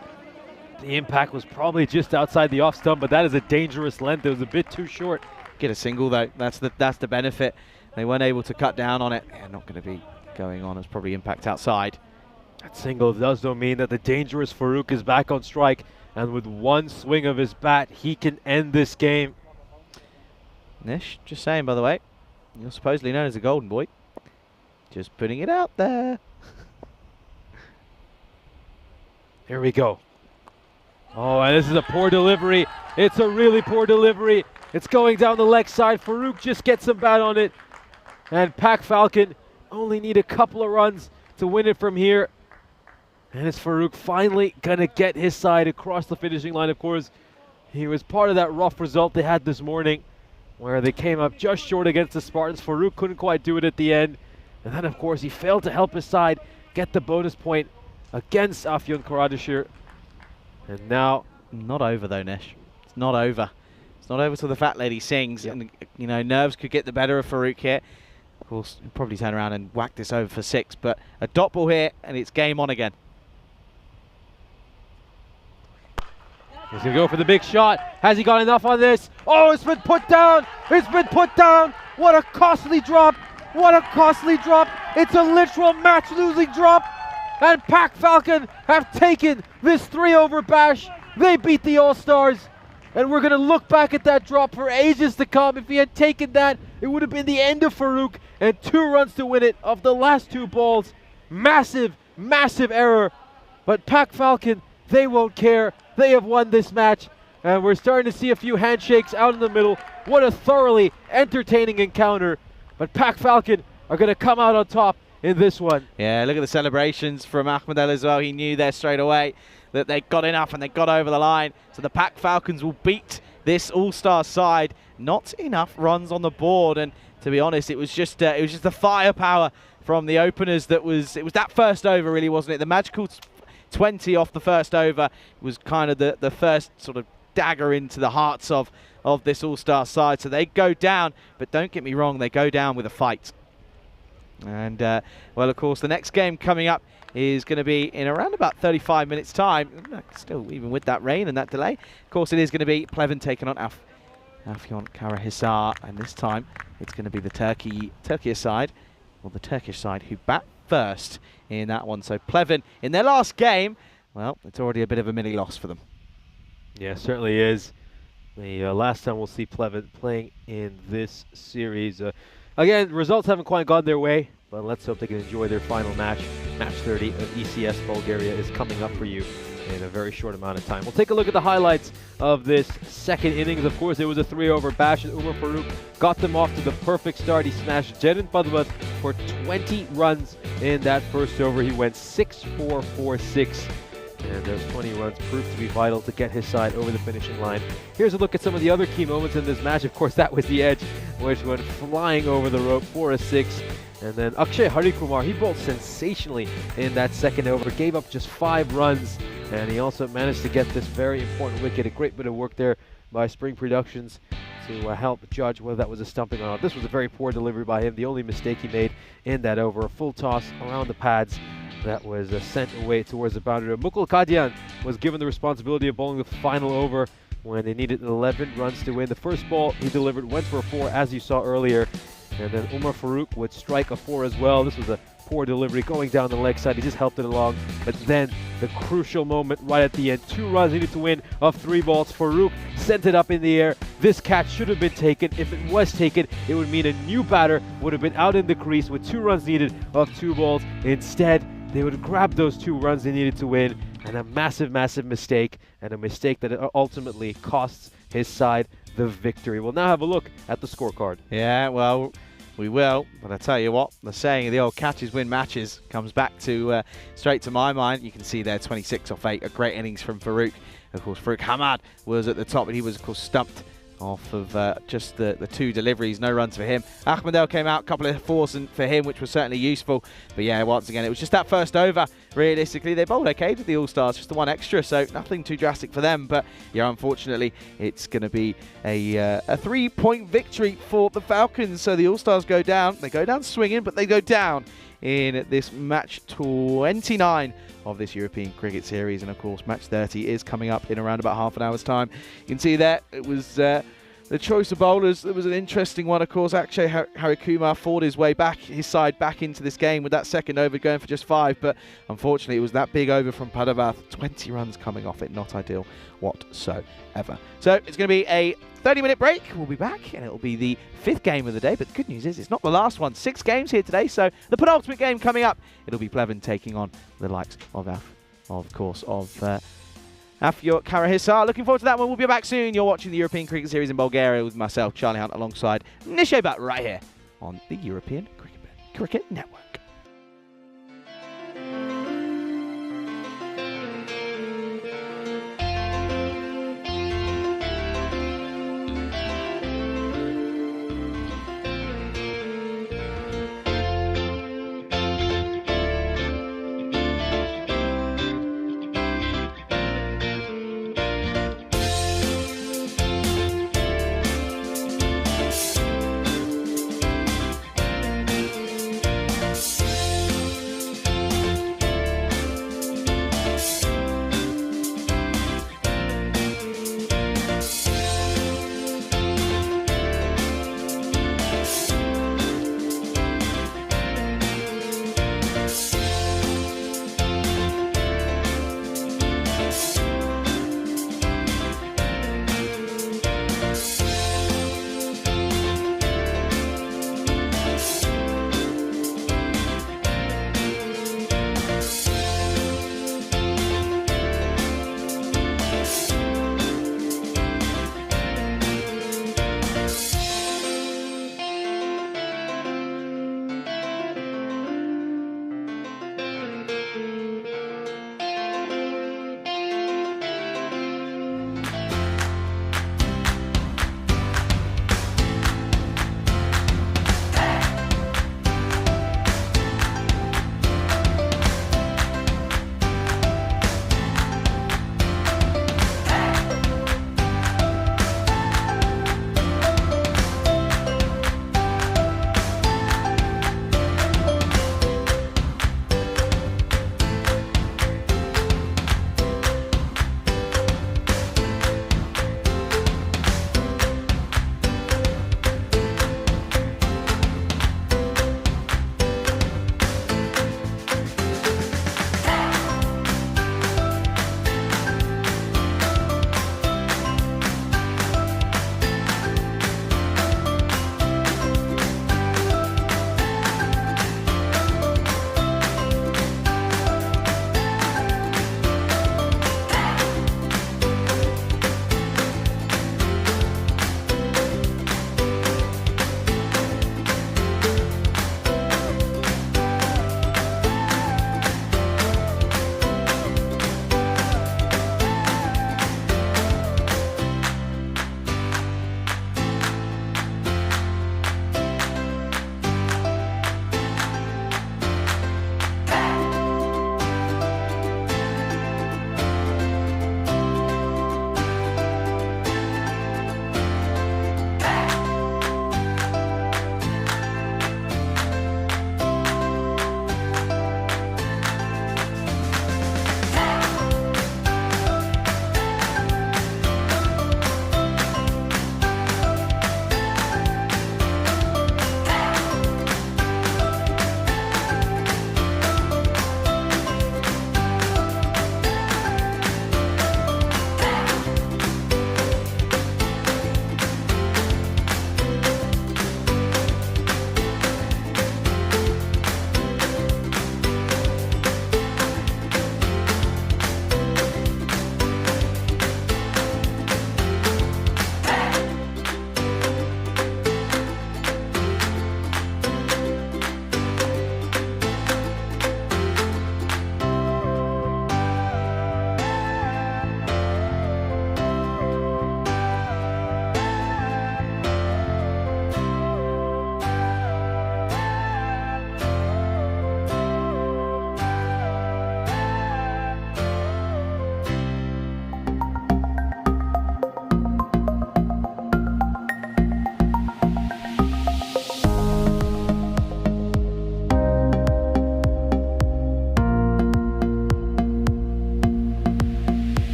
The impact was probably just outside the off stump, but that is a dangerous length. It was a bit too short. get a single though. That's the benefit. They weren't able to cut down on it. Yeah, not going to be going on as probably impact outside. That single does though mean that the dangerous Farouk is back on strike, and with one swing of his bat, he can end this game. Nish, just saying, by the way, you're supposedly known as a golden boy. Just putting it out there. Here we go. Oh, and this is a poor delivery. It's a really poor delivery. It's going down the leg side. Farouk just gets some bat on it. And Pac Falcon only need a couple of runs to win it from here. And it's Farouk finally going to get his side across the finishing line. Of course, he was part of that rough result they had this morning where they came up just short against the Spartans. Farouk couldn't quite do it at the end. And then, of course, he failed to help his side get the bonus point against Afyon Karadashir. And now... Not over, though, Nish. It's not over. It's not over till the fat lady sings. Yep. And, you know, nerves could get the better of Farouk here. Of course, he'll probably turn around and whack this over for 6. But a dot ball here, and it's game on again. He's going to go for the big shot. Has he got enough on this? Oh, it's been put down. It's been put down. What a costly drop. What a costly drop. It's a literal match-losing drop. And Pac Falcon have taken this 3-over bash. They beat the All-Stars. And we're going to look back at that drop for ages to come. If he had taken that, it would have been the end of Farouk. And 2 runs to win it of the last 2 balls. Massive, massive error. But Pac Falcon, they won't care. They have won this match. And we're starting to see a few handshakes out in the middle. What a thoroughly entertaining encounter. But Pac Falcon are going to come out on top in this one. Yeah, look at the celebrations from Ahmedel as well. He knew there straight away that they got enough and they got over the line. So the Pac Falcons will beat this All-Star side. Not enough runs on the board, and to be honest, it was just the firepower from the openers it was that first over, really, wasn't it? The magical 20 off the first over was kind of the first sort of dagger into the hearts of this All-Star side. So they go down, but don't get me wrong, they go down with a fight. And, well, of course, the next game coming up is going to be in around about 35 minutes' time. Still, even with that rain and that delay, of course, it is going to be Pleven taking on Afyon Karahisar, and this time it's going to be the Turkish side, or the Turkish side, who bat first in that one. So Pleven, in their last game, well, it's already a bit of a mini loss for them. Yeah, certainly is. The last time we'll see Pleven playing in this series. Again, results haven't quite gone their way, but let's hope they can enjoy their final match. Match 30 of ECS Bulgaria is coming up for you in a very short amount of time. We'll take a look at the highlights of this second innings. Of course, it was a 3-over bash, and Umar Farouk got them off to the perfect start. He smashed Jedin Padvat for 20 runs in that first over. He went 6-4-4-6. And those 20 runs proved to be vital to get his side over the finishing line. Here's a look at some of the other key moments in this match. Of course, that was the edge, which went flying over the rope for a 6. And then Akshay Harikumar, he bowled sensationally in that second over, gave up just 5 runs. And he also managed to get this very important wicket. A great bit of work there by Spring Productions to help judge whether that was a stumping or not. This was a very poor delivery by him. The only mistake he made in that over, a full toss around the pads that was sent away towards the boundary. Mukul Kadian was given the responsibility of bowling the final over when they needed 11 runs to win. The first ball he delivered went for a 4, as you saw earlier. And then Umar Farouk would strike a 4 as well. This was a poor delivery going down the leg side. He just helped it along. But then the crucial moment right at the end. 2 runs needed to win of 3 balls. Farouk sent it up in the air. This catch should have been taken. If it was taken, it would mean a new batter would have been out in the crease with 2 runs needed of 2 balls. Instead, they would grab those 2 runs they needed to win. And a massive, massive mistake. And a mistake that ultimately costs his side the victory. We'll now have a look at the scorecard. Yeah, well, we will, but I tell you what, the saying of the old catches win matches comes back to straight to my mind. You can see there 26 off 8, a great innings from Farouk. Of course, Farouk Hamad was at the top, but he was, of course, stumped off of just the 2 deliveries, no runs for him. Ahmedel came out, a couple of 4s for him, which was certainly useful. But yeah, once again, it was just that first over. Realistically, they bowled okay with the All-Stars, just the 1 extra, so nothing too drastic for them. But yeah, unfortunately, it's going to be a 3-point victory for the Falcons. So the All-Stars go down. They go down swinging, but they go down in this match 29 of this European Cricket Series. And of course, match 30 is coming up in around about half an hour's time. You can see there, it was the choice of bowlers, there was an interesting one, of course. Akshay Harikumar fought his way back, his side back into this game with that second over going for just 5, but unfortunately it was that big over from Padavath. 20 runs coming off it, not ideal whatsoever. So it's going to be a 30-minute break. We'll be back, and it'll be the 5th game of the day, but the good news is it's not the last one. 6 games here today, so the penultimate game coming up, it'll be Pleven taking on the likes of Afyon Karahisar. Looking forward to that one. We'll be back soon. You're watching the European Cricket Series in Bulgaria with myself, Charlie Hunt, alongside Nishay Butt, right here on the European Cricket Network.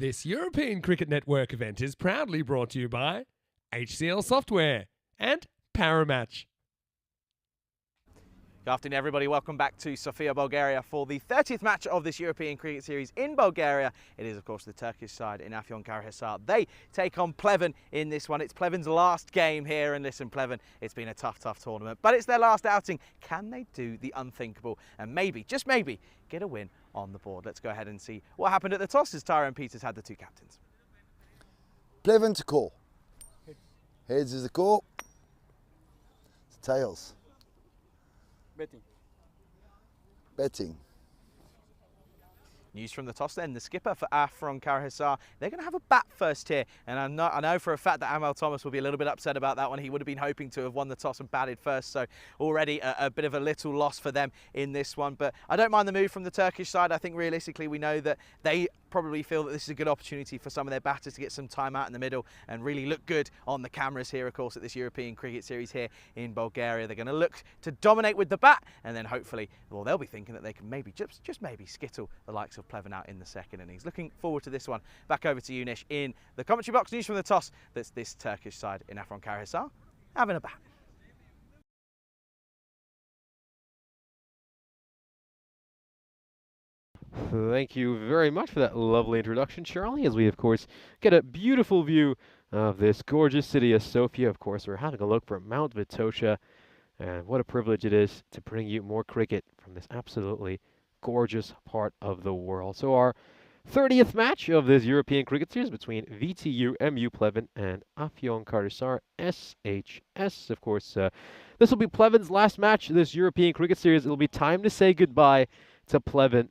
This European Cricket Network event is proudly brought to you by HCL Software and Paramatch. Good afternoon, everybody. Welcome back to Sofia, Bulgaria for the 30th match of this European Cricket Series in Bulgaria. It is, of course, the Turkish side in Afyon. They take on Pleven in this one. It's Pleven's last game here, and listen, Pleven, it's been a tough tournament, but it's their last outing. Can they do the unthinkable and maybe, just maybe, get a win on the board? Let's go ahead and see what happened at the toss as Tyrone Peters had the two captains. Pleven to call. Heads is the call. It's tails. Betting. News from the toss then, the skipper for Afyon, they're going to have a bat first here, and I know for a fact that Amel Thomas will be a little bit upset about that one. He would have been hoping to have won the toss and batted first, so already a bit of a little loss for them in this one. But I don't mind the move from the Turkish side. I think realistically we know that they probably feel that this is a good opportunity for some of their batters to get some time out in the middle and really look good on the cameras here, of course, at this European Cricket Series here in Bulgaria. They're going to look to dominate with the bat, and then hopefully, well, they'll be thinking that they can maybe, just maybe, skittle the likes of Pleven out in the second innings. Looking forward to this one. Back over to you, Nish, in the commentary box. News from the toss, that's this Turkish side in Afyon having a bat. Thank you very much for that lovely introduction, Charlie, as we, of course, get a beautiful view of this gorgeous city of Sofia. Of course, we're having a look from Mount Vitosha, and what a privilege it is to bring you more cricket from this absolutely gorgeous part of the world. So our 30th match of this European Cricket Series between VTU, MU Pleven, and Afyon SHS. Of course, this will be Pleven's last match of this European Cricket Series. It'll be time to say goodbye to Pleven.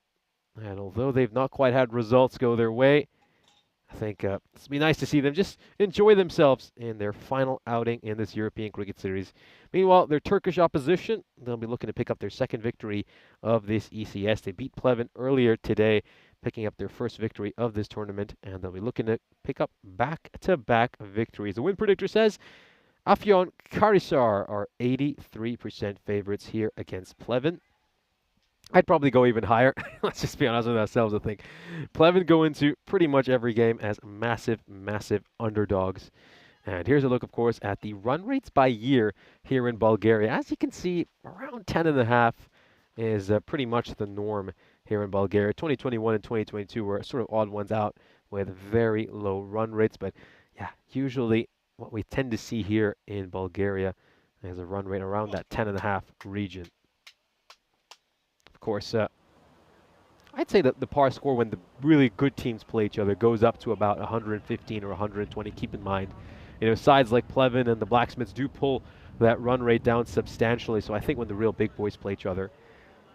And although they've not quite had results go their way, I think it's be nice to see them just enjoy themselves in their final outing in this European Cricket Series. Meanwhile, their Turkish opposition, they'll be looking to pick up their second victory of this ECS. They beat Pleven earlier today, picking up their first victory of this tournament, and they'll be looking to pick up back-to-back victories. The win predictor says Afyon are 83% favorites here against Pleven. I'd probably go even higher. Let's just be honest with ourselves, I think. Pleven go into pretty much every game as massive underdogs. And here's a look, of course, at the run rates by year here in Bulgaria. As you can see, around 10.5 is pretty much the norm here in Bulgaria. 2021 and 2022 were sort of odd ones out with very low run rates. But yeah, usually what we tend to see here in Bulgaria is a run rate around that 10.5 region. Of course, I'd say that the par score when the really good teams play each other goes up to about 115 or 120. Keep in mind, sides like Pleven and the Blacksmiths do pull that run rate down substantially. So I think when the real big boys play each other,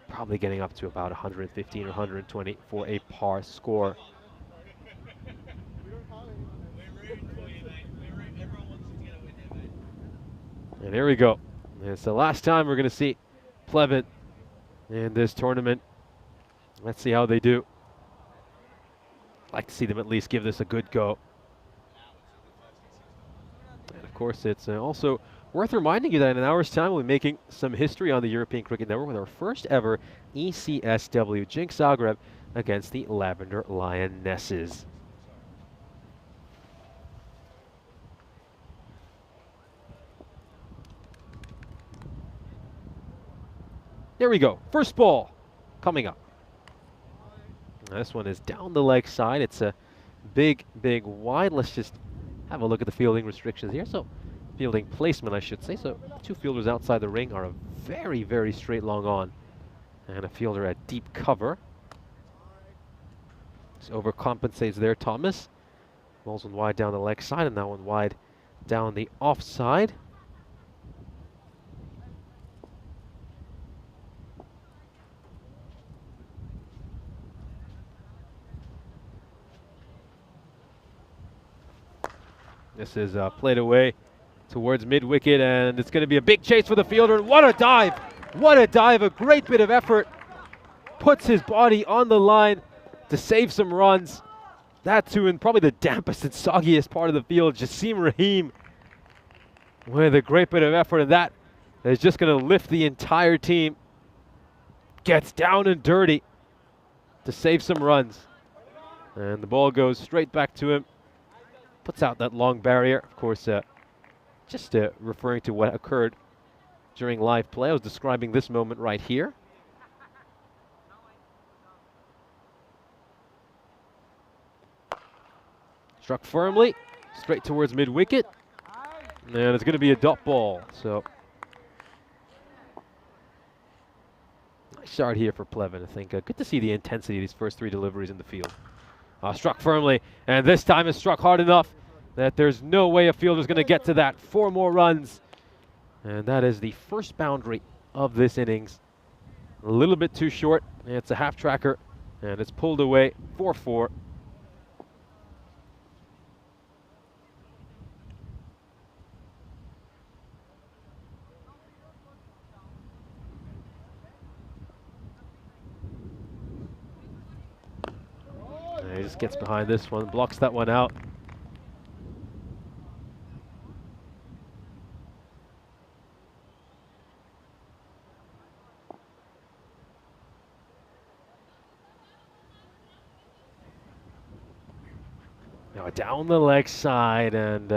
probably getting up to about 115 or 120 for a par score. And there we go. It's the last time we're going to see Pleven in this tournament. Let's see how they do. I'd like to see them at least give this a good go. And of course, it's also worth reminding you that in an hour's time we'll be making some history on the European Cricket Network with our first ever ECSW Jinx Zagreb against the Lavender Lionesses. There we go. First ball coming up. This one is down the leg side. It's a big wide. Let's just have a look at the fielding restrictions here. So fielding placement, I should say. So two fielders outside the ring are a very straight long on. And a fielder at deep cover. Just overcompensates there, Thomas. Ball's one wide down the leg side and that one wide down the offside. This is played away towards mid-wicket, and it's going to be a big chase for the fielder. And what a dive! What a dive! A great bit of effort. Puts his body on the line to save some runs. That too in probably the dampest and soggiest part of the field. Jassim Rahim with a great bit of effort, and that is just going to lift the entire team. Gets down and dirty to save some runs. And the ball goes straight back to him. Puts out that long barrier. Of course, just referring to what occurred during live play. I was describing this moment right here. Struck firmly, straight towards mid-wicket. And it's going to be a dot ball. So, nice start here for Pleven, I think. Good to see the intensity of these first 3 deliveries in the field. Struck firmly, and this time it's struck hard enough that there's no way a fielder's going to get to that. 4 more runs. And that is the first boundary of this innings. A little bit too short. It's a half tracker, and it's pulled away 4-4. He just gets behind this one, blocks that one out. Now down the leg side, and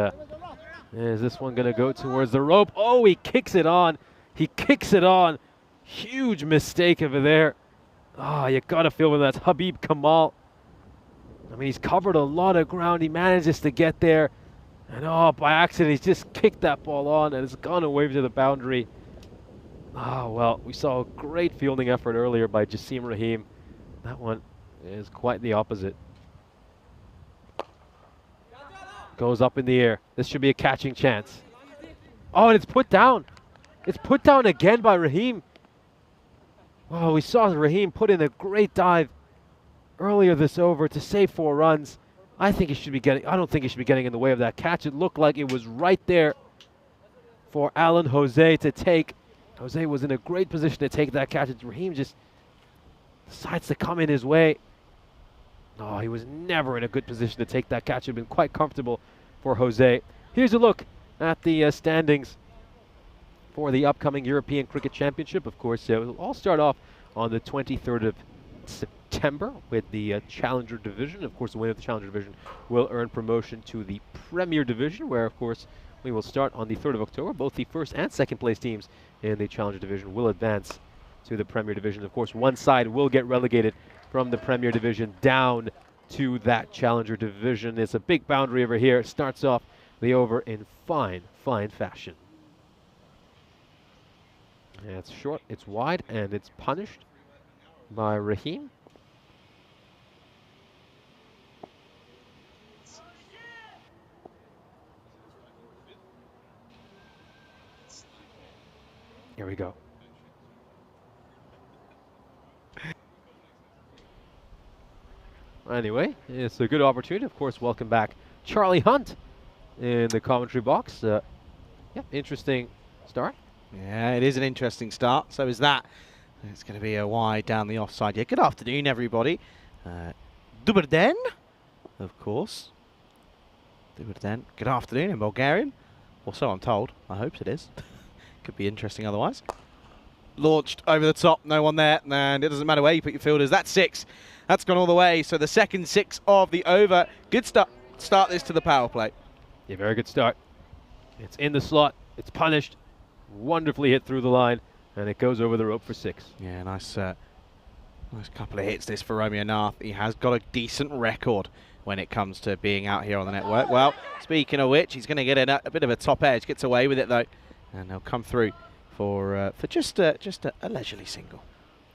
is this one going to go towards the rope? Oh, he kicks it on. He kicks it on. Huge mistake over there. Oh, you got to feel when that's Habib Kamal. I mean, he's covered a lot of ground. He manages to get there. And oh, by accident, he's just kicked that ball on and it's gone away to the boundary. Oh, well, we saw a great fielding effort earlier by Jassim Rahim. That one is quite the opposite. Goes up in the air. This should be a catching chance. Oh, and it's put down. It's put down again by Rahim. Oh, we saw Rahim put in a great dive earlier this over to save 4 runs. I don't think he should be getting in the way of that catch. It looked like it was right there for Alan Jose to take. Jose was in a great position to take that catch. Rahim just decides to come in his way. Oh, he was never in a good position to take that catch. It would have been quite comfortable for Jose. Here's a look at the standings for the upcoming European Cricket Championship. Of course, it will all start off on the 23rd of September with the Challenger Division. Of course, the winner of the Challenger Division will earn promotion to the Premier Division, where, of course, we will start on the 3rd of October. Both the first and second place teams in the Challenger Division will advance to the Premier Division. Of course, one side will get relegated from the Premier Division down to that Challenger Division. It's a big boundary over here. It starts off the over in fine fashion. And it's short, it's wide, and it's punished by Rahim. Here we go. Anyway, it's a good opportunity. Of course, welcome back Charlie Hunt in the commentary box. Yeah, interesting start. Yeah, it is an interesting start. So is that. It's going to be a wide down the offside. Yeah, good afternoon, everybody. Dober den, of course. Dober den. Good afternoon in Bulgarian. Or so I'm told. I hope it is. Could be interesting otherwise. Launched over the top. No one there. And it doesn't matter where you put your fielders. That's 6. That's gone all the way. So the second 6 of the over. Good start this to the power play. Yeah, very good start. It's in the slot. It's punished. Wonderfully hit through the line. And it goes over the rope for 6. Yeah, nice couple of hits this for Romeo Nath. He has got a decent record when it comes to being out here on the network. Well, speaking of which, he's going to get a bit of a top edge. Gets away with it, though. And they'll come through for just a leisurely single.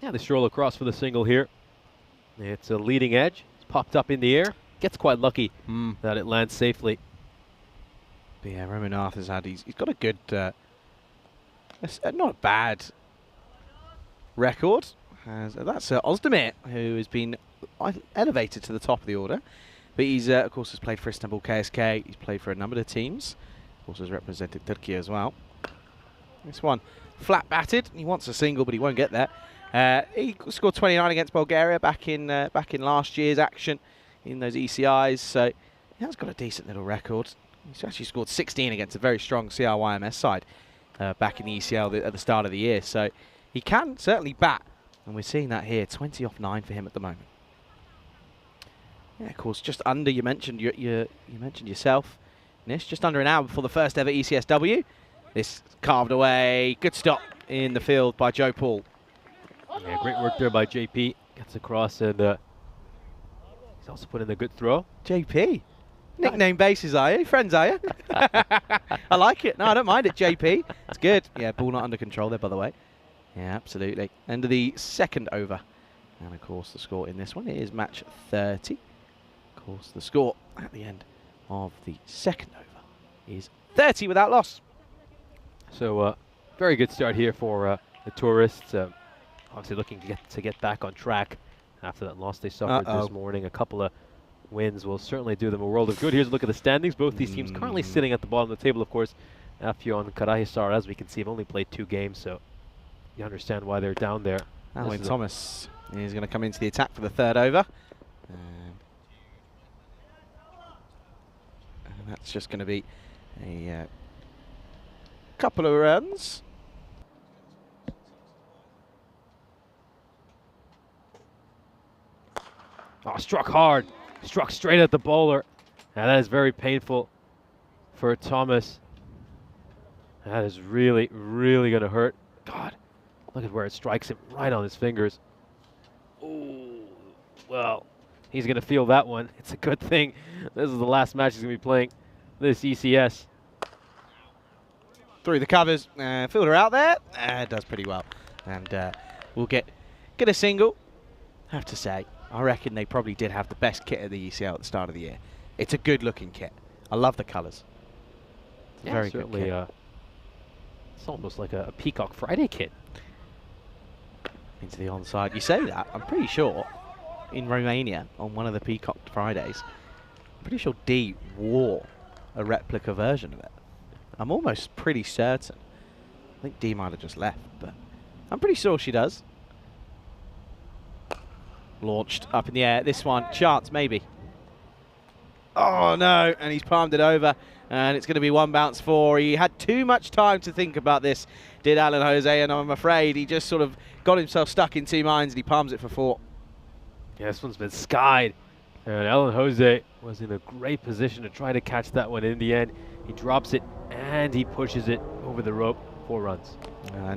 Yeah, they stroll across for the single here. It's a leading edge. It's popped up in the air. Gets quite lucky that it lands safely. But yeah, Romeo Nath has had, he's got a good, not a bad record. That's Ozdemir, who has been elevated to the top of the order. But he's, of course, has played for Istanbul KSK. He's played for a number of teams. Of course, has represented Turkey as well. This one, flat batted. He wants a single, but he won't get there. He scored 29 against Bulgaria back in last year's action in those ECIs. So he has got a decent little record. He's actually scored 16 against a very strong CRYMS side back in the ECL at the start of the year. So he can certainly bat. And we're seeing that here, 20 off 9 for him at the moment. Yeah, of course, just under, you mentioned you mentioned yourself, Nish, just under an hour before the first ever ECSW. This carved away, good stop in the field by Joe Paul. Yeah, great work there by JP. Gets across and he's also put in a good throw. JP? Nickname bases, are you? Friends, are you? I like it. No, I don't mind it, JP. It's good. Yeah, ball not under control there, by the way. Yeah, absolutely. End of the second over. And, of course, the score in this one is match 30. Of course, the score at the end of the second over is 30 without loss. So, very good start here for the tourists. Obviously looking to get back on track after that loss they suffered this morning. A couple of wins will certainly do them a world of good. Here's a look at the standings. Both these teams currently sitting at the bottom of the table, of course. Afyon and Karahisar, as we can see, have only played 2 games, so you understand why they're down there. Alan Thomas is going to come into the attack for the third over. And that's just going to be a couple of runs. Oh, struck hard. Struck straight at the bowler. And that is very painful for Thomas. That is really, really going to hurt. God, look at where it strikes him, right on his fingers. Oh, well, he's going to feel that one. It's a good thing. This is the last match he's going to be playing this ECS. Through the covers. Fielder out there. Does pretty well. And we'll get a single. Have to say, I reckon they probably did have the best kit at the ECL at the start of the year. It's a good-looking kit. I love the colours. It's very certainly, good kit. It's almost like a Peacock Friday kit. Into the onside. You say that, I'm pretty sure in Romania on one of the Peacock Fridays, I'm pretty sure Dee wore a replica version of it. I'm almost pretty certain. I think Dee might have just left, but I'm pretty sure she does. Launched up in the air. This one, chance maybe. Oh no, and he's palmed it over, and it's going to be one bounce for. He had too much time to think about this, did Alan Jose, and I'm afraid he just sort of got himself stuck in 2 minds, and he palms it for 4. Yeah, this one's been skied, and Alan Jose was in a great position to try to catch that one. In the end, he drops it, and he pushes it over the rope. 4 runs.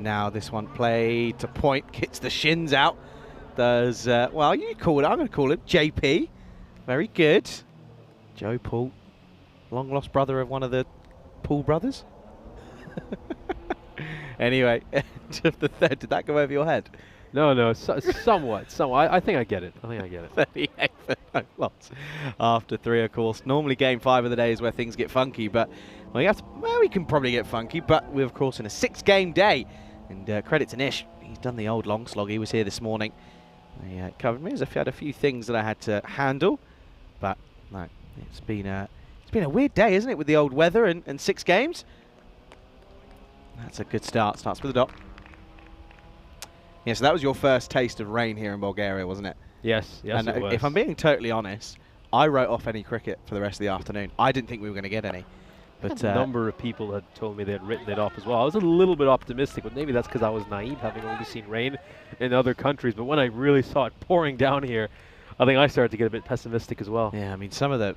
Now this one played to point, gets the shins out. Does, well, you call it, I'm going to call it JP. Very good. Joe Paul, long lost brother of one of the Paul brothers. Anyway, end of the third. Did that go over your head? No, somewhat. I think I get it. 38 for no loss after 3, of course. Normally game 5 of the day is where things get funky, but we can probably get funky, but we're of course in a 6-game day. And credit to Nish, he's done the old long slog. He was here this morning. He covered me as if he had a few things that I had to handle, but no, it's been a weird day, isn't it, with the old weather and 6 games. That's a good start. Starts with a dot. Yeah, so that was your first taste of rain here in Bulgaria, wasn't it? Yes, and it was. If I'm being totally honest, I wrote off any cricket for the rest of the afternoon. I didn't think we were going to get any. But a number of people had told me they had written it off as well. I was a little bit optimistic, but maybe that's because I was naive, having only seen rain in other countries. But when I really saw it pouring down here, I think I started to get a bit pessimistic as well. Yeah, I mean, some of the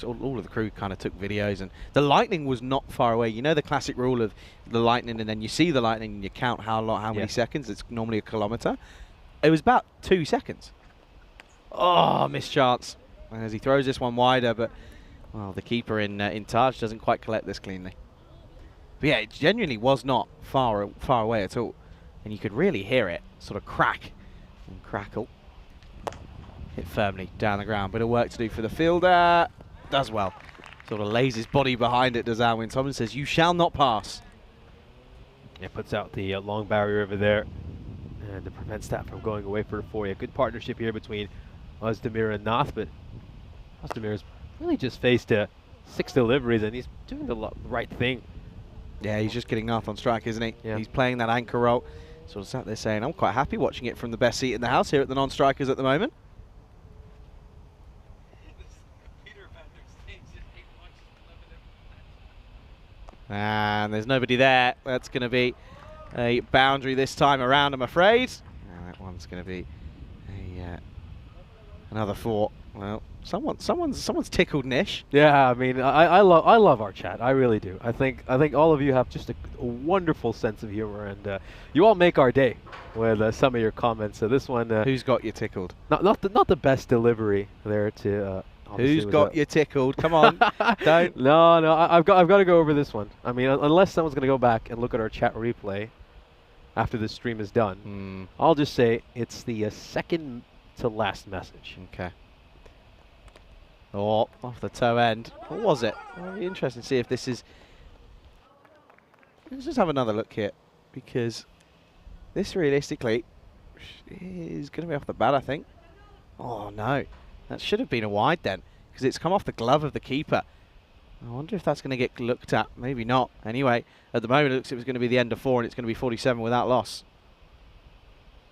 all of the crew kind of took videos, and the lightning was not far away. You know the classic rule of the lightning, and then you see the lightning and you count how many seconds. It's normally a kilometre. It was about 2 seconds. Oh, missed chance as he throws this one wider, but well, the keeper in Taj doesn't quite collect this cleanly. But yeah, it genuinely was not far away at all, and you could really hear it sort of crack and crackle. Hit firmly down the ground. Bit of work to do for the fielder. Does well. Sort of lays his body behind it, does Alwyn Thomas. Says, you shall not pass. It puts out the long barrier over there, and it prevents that from going away for a 4. A good partnership here between Özdemir and Nath, but Özdemir's really just faced 6 deliveries, and he's doing the right thing. Yeah, he's just getting Nath on strike, isn't he? Yeah. He's playing that anchor role. Sort of sat there saying, I'm quite happy watching it from the best seat in the house here at the non-strikers at the moment. And there's nobody there. That's going to be a boundary this time around, I'm afraid. And that one's going to be another 4. Well, someone's tickled Nish. Yeah, I mean, I love our chat. I really do. I think all of you have just a wonderful sense of humor, and you all make our day with some of your comments. So this one, Who's got you tickled? not the best delivery there to. Who's got you tickled? Come on, don't. No, I've got to go over this one. I mean, unless someone's going to go back and look at our chat replay after this stream is done, I'll just say it's the second to last message. Okay. Oh, off the toe end. What was it? It'll be interesting to see if this is... Let's just have another look here, because this realistically is going to be off the bat, I think. Oh, no. That should have been a wide then, because it's come off the glove of the keeper. I wonder if that's going to get looked at. Maybe not. Anyway, at the moment it looks like it was going to be the end of 4, and it's going to be 47 without loss.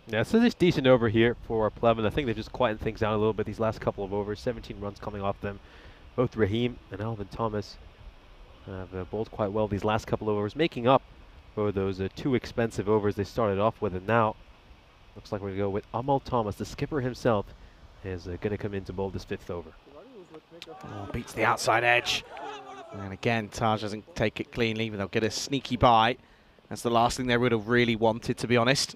Yeah, so this decent over here for Pleven. I think they've just quietened things down a little bit these last couple of overs. 17 runs coming off them. Both Raheem and Alvin Thomas have bowled quite well these last couple of overs, making up for those 2 expensive overs they started off with. And now, looks like we're going to go with Amal Thomas. The skipper himself is going to come in to bowl this 5th over. Oh, beats the outside edge. And again, Taj doesn't take it cleanly, but they'll get a sneaky bite. That's the last thing they would have really wanted, to be honest.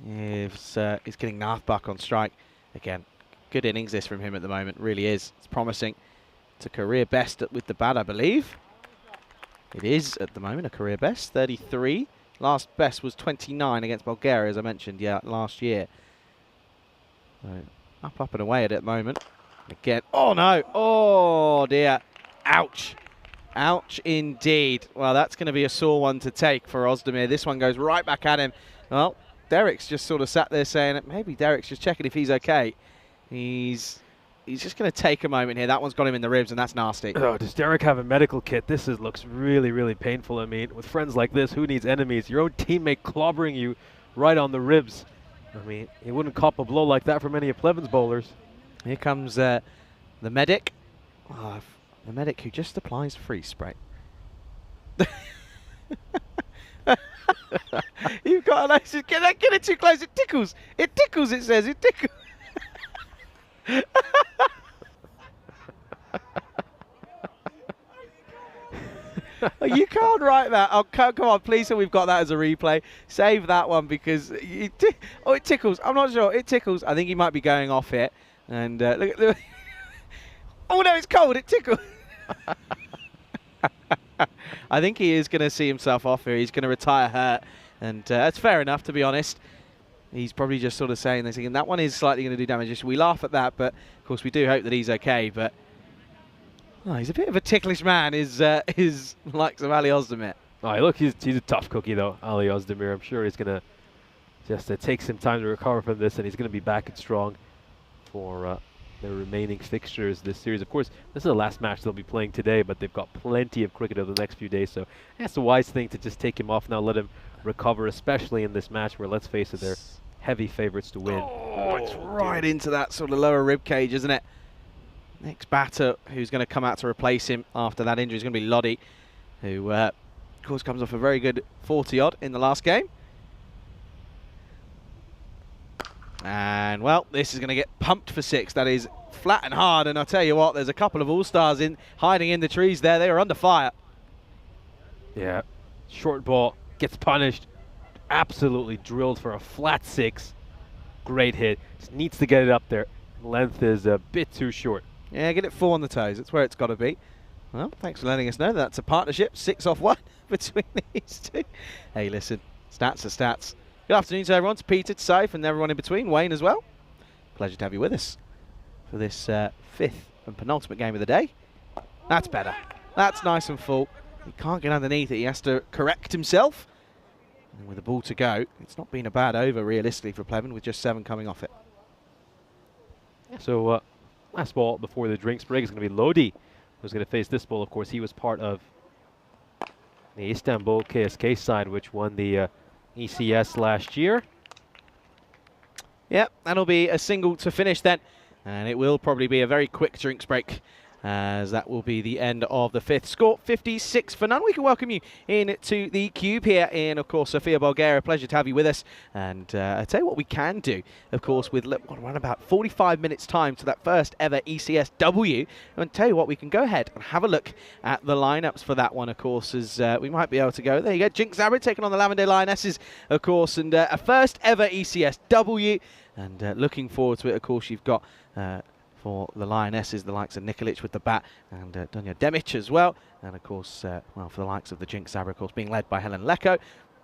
He's getting Nathbuck on strike. Again, good innings this from him at the moment, really is. It's promising. It's a career best with the bat, I believe. It is, at the moment, a career best, 33. Last best was 29 against Bulgaria, as I mentioned, last year. So, up and away at the moment. Again, oh no, oh dear. Ouch. Ouch indeed. Well, that's going to be a sore one to take for Ozdemir. This one goes right back at him. Well, Derek's just sort of sat there saying that maybe Derek's just checking if he's okay. He's just going to take a moment here. That one's got him in the ribs, and that's nasty. Oh, does Derek have a medical kit? This looks really, really painful. I mean, with friends like this, who needs enemies? Your own teammate clobbering you right on the ribs. I mean, he wouldn't cop a blow like that from any of Pleven's bowlers. Here comes the medic. Oh, the medic who just applies freeze spray. You've got a nice... Get it too close. It tickles. It tickles, it says. It tickles. You can't write that. Oh, come on, please. So we've got that as a replay. Save that one because it tickles. I'm not sure. It tickles. I think he might be going off it. And look at the... Oh, no, it's cold. It tickles. I think he is going to see himself off here. He's going to retire hurt. And that's fair enough, to be honest. He's probably just sort of saying this again. That one is slightly going to do damage. We laugh at that, but of course we do hope that he's okay. But oh, he's a bit of a ticklish man, is likes of Ali Ozdemir. Oh, look, he's a tough cookie, though, Ali Ozdemir. I'm sure he's going to just take some time to recover from this, and he's going to be back and strong for the remaining fixtures this series. Of course, this is the last match they'll be playing today, but they've got plenty of cricket over the next few days, so that's the wise thing to just take him off now, let him recover, especially in this match where, let's face it, they're heavy favourites to win. Oh, it's right into that sort of lower rib cage, isn't it? Next batter who's going to come out to replace him after that injury is going to be Loddy, who, of course, comes off a very good 40-odd in the last game. And, well, this is going to get pumped for 6. That is flat and hard. And I'll tell you what, there's a couple of all-stars hiding in the trees there. They are under fire. Yeah, short ball, gets punished. Absolutely drilled for a flat 6. Great hit. Just needs to get it up there. Length is a bit too short. Yeah, get it 4 on the toes. That's where it's got to be. Well, thanks for letting us know that's a partnership. 6 off 1 between these two. Hey, listen, stats are stats. Good afternoon to everyone, to Peter, to Saif, and everyone in between, Wayne as well. Pleasure to have you with us for this 5th and penultimate game of the day. That's better. That's nice and full. He can't get underneath it. He has to correct himself. And with the ball to go, it's not been a bad over, realistically, for Pleven, with just 7 coming off it. So, last ball before the drinks break is going to be Lodi, who's going to face this ball. Of course, he was part of the Istanbul KSK side, which won the ECS last year. Yep, that'll be a single to finish then. And it will probably be a very quick drinks break as that will be the end of the 5th. Score 56 for none. We can welcome you into the cube here in, of course, Sofia, Bulgaria. Pleasure to have you with us. And I'll tell you what we can do, of course, with around about 45 minutes time to that first ever ECS W. And tell you what, we can go ahead and have a look at the lineups for that one, of course, as we might be able to go. There you go, Jinx Zabrid taking on the Lavender Lionesses, of course, and a first ever ECS W. And looking forward to it, of course, you've got for the Lionesses, the likes of Nikolic with the bat, and Dunja Demic as well. And of course, well, for the likes of the Jinx Zabrid, of course, being led by Helen Leko.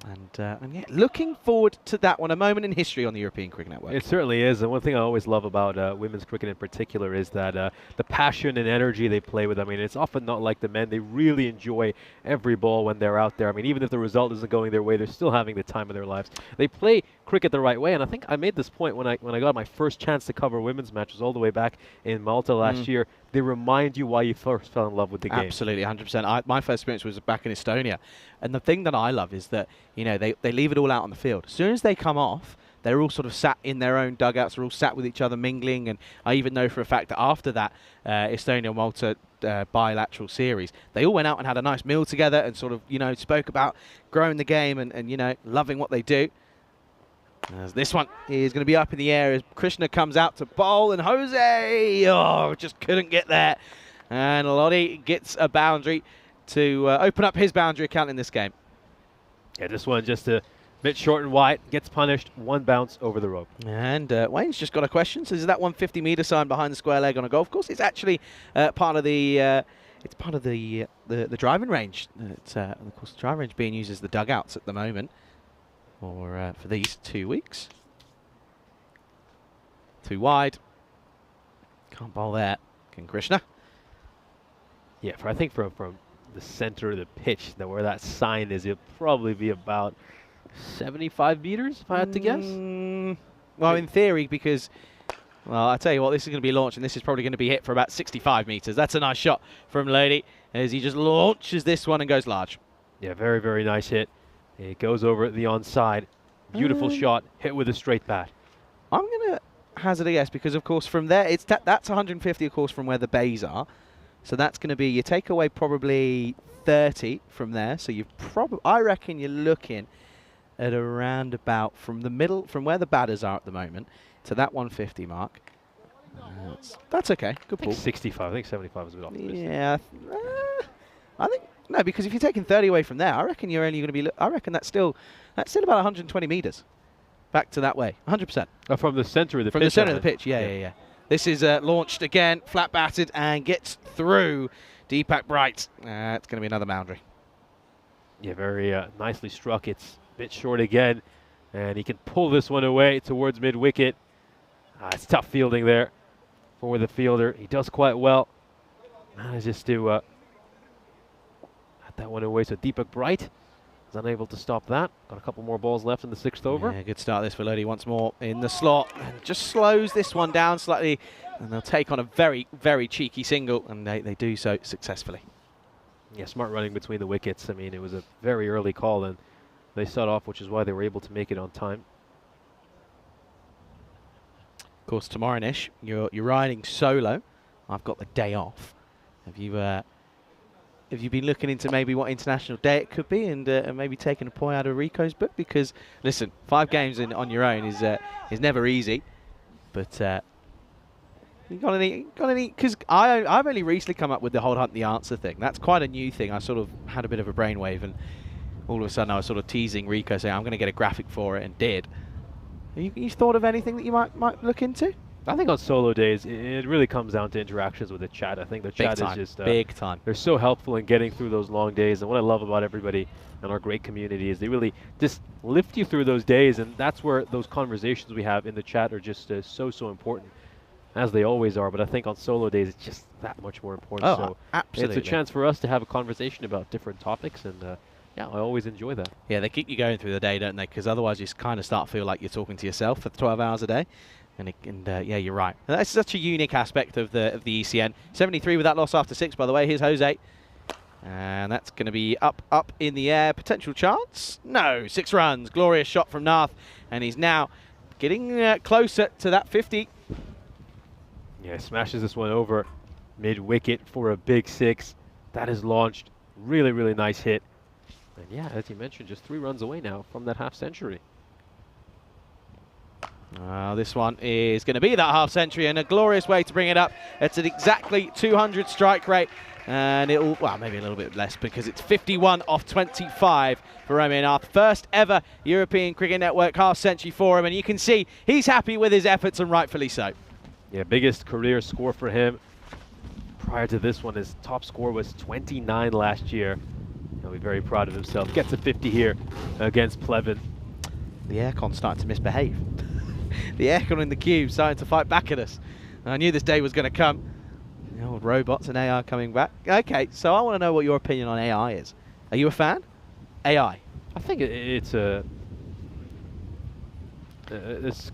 And yeah, looking forward to that one. A moment in history on the European Cricket Network. It certainly is. And one thing I always love about women's cricket in particular is that the passion and energy they play with. I mean, it's often not like the men. They really enjoy every ball when they're out there. I mean, even if the result isn't going their way, they're still having the time of their lives. They play cricket the right way. And I think I made this point when I got my first chance to cover women's matches all the way back in Malta last year. They remind you why you first fell in love with the game. Absolutely, 100%. My first experience was back in Estonia. And the thing that I love is that, you know, they leave it all out on the field. As soon as they come off, they're all sort of sat in their own dugouts. They're all sat with each other, mingling. And I even know for a fact that after that Estonia-Malta bilateral series, they all went out and had a nice meal together and sort of, you know, spoke about growing the game and you know, loving what they do. As this one is going to be up in the air as Krishna comes out to bowl, and Jose, just couldn't get there. And Lottie gets a boundary to open up his boundary account in this game. Yeah, this one just a bit short and wide, gets punished, one bounce over the rope. And Wayne's just got a question. So is that 150-meter sign behind the square leg on a golf course? It's actually part of the driving range. It's of course the driving range being used as the dugouts at the moment. Or for these 2 weeks. Too wide. Can't bowl there. Can Krishna? Yeah, I think from the center of the pitch, where that sign is, it'll probably be about 75 meters, if I had to guess. Well, in theory, because, well, I tell you what, this is going to be launched, and this is probably going to be hit for about 65 meters. That's a nice shot from Lodi as he just launches this one and goes large. Yeah, very, very nice hit. It goes over the onside. Beautiful shot, hit with a straight bat. I'm going to hazard a guess because, of course, from there, that's 150, of course, from where the bays are. So that's going to be, you take away probably 30 from there. So you've I reckon you're looking at around about from the middle, from where the batters are at the moment, to that 150 mark. That's okay. Good I ball. think 65. I think 75 is a bit optimistic. Yeah. I think, no, because if you're taking 30 away from there, I reckon you're only going to be, I reckon that's still about 120 meters back to that way. 100%. From the center of the pitch. From the center of the pitch, yeah. This is launched again, flat batted, and gets through Deepak Bright. It's going to be another boundary. Yeah, very nicely struck. It's a bit short again, and he can pull this one away towards mid-wicket. It's tough fielding there for the fielder. He does quite well. Manages to had that one away, so Deepak Bright is unable to stop that. Got a couple more balls left in the 6th over. Yeah, good start this for Lodi once more in the slot. And just slows this one down slightly, and they'll take on a very, very cheeky single, and they do so successfully. Yeah, smart running between the wickets. I mean, it was a very early call, and they set off, which is why they were able to make it on time. Of course, tomorrow, Nish, you're riding solo. I've got the day off. Have you been looking into maybe what international day it could be, and maybe taking a point out of Rico's book? Because listen, 5 games on your own is never easy. But you got any? Because I've only recently come up with the whole hunt the answer thing. That's quite a new thing. I sort of had a bit of a brainwave, and all of a sudden I was sort of teasing Rico, saying I'm going to get a graphic for it, and did. You thought of anything that you might look into? I think on solo days, it really comes down to interactions with the chat. I think the chat is just big time. They're so helpful in getting through those long days. And what I love about everybody and our great community is they really just lift you through those days. And that's where those conversations we have in the chat are just so important, as they always are. But I think on solo days, it's just that much more important. Oh, so absolutely. It's a chance for us to have a conversation about different topics. And yeah, I always enjoy that. Yeah, they keep you going through the day, don't they? Because otherwise you kind of start to feel like you're talking to yourself for 12 hours a day. And yeah, you're right. And that's such a unique aspect of the ECN. 73 with that loss after 6, by the way. Here's Jose. And that's going to be up in the air. Potential chance? No. 6 runs. Glorious shot from Nath. And he's now getting closer to that 50. Yeah, smashes this one over. mid-wicket for a big 6. That is launched. Really, really nice hit. And yeah, as you mentioned, just 3 runs away now from that half-century. This one is going to be that half-century, and a glorious way to bring it up. It's at exactly 200 strike rate, and it'll, well, maybe a little bit less because it's 51 off 25 for Romeo Nath. First ever European Cricket Network half-century for him, and you can see he's happy with his efforts, and rightfully so. Yeah, biggest career score for him. Prior to this one, his top score was 29 last year. He'll be very proud of himself. Gets a 50 here against Pleven. The aircon's starting to misbehave. The aircon in the cube starting to fight back at us. I knew this day was going to come. The old robots and AI coming back. Okay, so I want to know what your opinion on AI is. Are you a fan? AI. I think it's a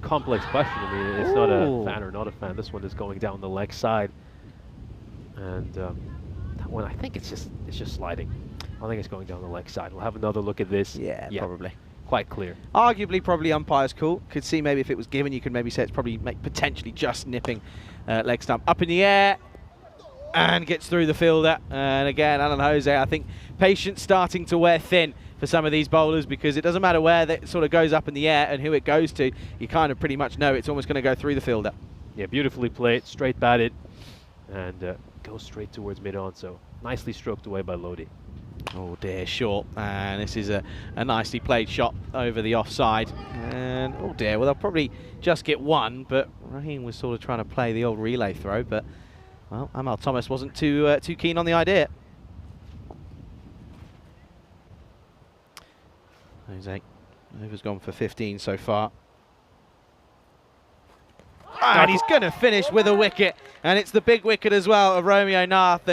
complex question. I mean, it's not a fan or not a fan. This one is going down the leg side, and that one I think it's just sliding. I think it's going down the leg side. We'll have another look at this. Yeah, probably. Quite clear. Arguably, probably umpire's call. Could see maybe if it was given, you could maybe say it's probably potentially just nipping leg stump. Up in the air and gets through the fielder. And again, Alan Jose, I think patience starting to wear thin for some of these bowlers, because it doesn't matter where that sort of goes up in the air and who it goes to. You kind of pretty much know it's almost going to go through the fielder. Yeah, beautifully played, straight batted, and goes straight towards mid-on. So nicely stroked away by Lodi. Oh dear, short, and this is a nicely played shot over the offside, and oh dear, well they'll probably just get one, but Raheem was sort of trying to play the old relay throw, but well, Amal Thomas wasn't too keen on the idea. Jose Over's gone for 15 so far. And he's going to finish with a wicket, and it's the big wicket as well of Romeo Nath.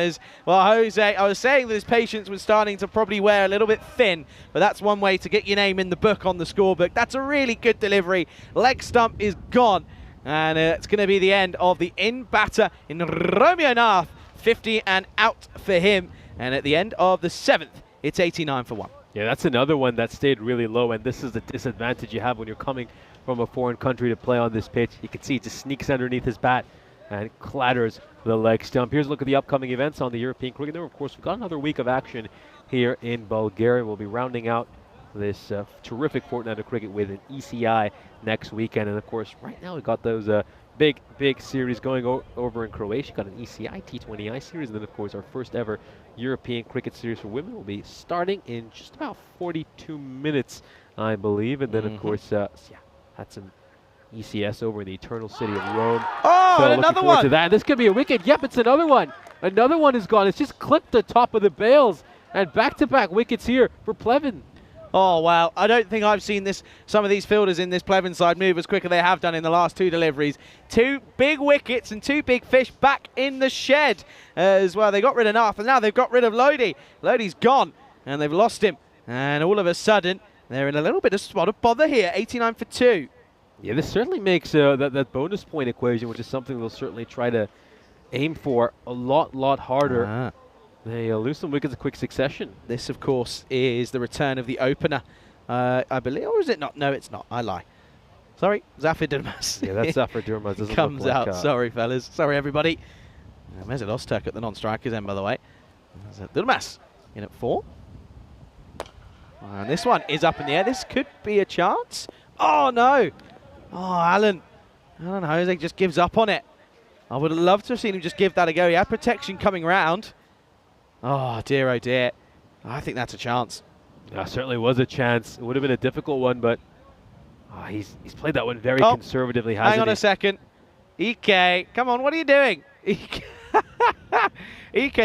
Well, Jose, I was saying that his patience was starting to probably wear a little bit thin, but that's one way to get your name in the book on the scorebook. That's a really good delivery. Leg stump is gone, and it's going to be the end of the in-batter in Romeo Nath. 50 and out for him, and at the end of the 7th, it's 89 for 1. Yeah, that's another one that stayed really low, and this is the disadvantage you have when you're coming from a foreign country to play on this pitch. You can see it just sneaks underneath his bat and clatters the leg stump. Here's a look at the upcoming events on the European Cricket Network. Of course, we've got another week of action here in Bulgaria. We'll be rounding out this terrific fortnight of cricket with an ECI next weekend. And of course, right now we've got those big series going over in Croatia. Got an ECI T20I series, and then of course our first ever European cricket series for women will be starting in just about 42 minutes, I believe. And then of course, had some ECS over in the eternal city of Rome. Oh, so and another one! To that. This could be a wicket. Yep, it's another one. Another one is gone. It's just clipped the top of the bails, and back-to-back wickets here for Pleven. Oh, wow. I don't think I've seen some of these fielders in this Pleven side move as quick as they have done in the last 2 deliveries. 2 big wickets and 2 big fish back in the shed as well. They got rid of Nath, and now they've got rid of Lodi. Lodi's gone, and they've lost him. And all of a sudden, they're in a little bit of spot of bother here. 89 for 2. Yeah, this certainly makes that bonus point equation, which is something they'll certainly try to aim for, a lot harder. They lose some wickets in quick succession. This, of course, is the return of the opener, I believe. Or is it not? No, it's not. I lie. Sorry, Zafir Durmaz. Yeah, that's Zafir Durmaz. Doesn't comes look like out. Sorry, fellas. Sorry, everybody. Mezid Ozturk at the non-strikers end, by the way. Durmaz in at 4. And this one is up in the air. This could be a chance. Oh, no. Oh, Alan Jose just gives up on it. I would have loved to have seen him just give that a go. He had protection coming round. Oh, dear, oh, dear. I think that's a chance. Yeah, certainly was a chance. It would have been a difficult one, but he's played that one very conservatively, hasn't he? Hang on a second. EK, come on, what are you doing? EK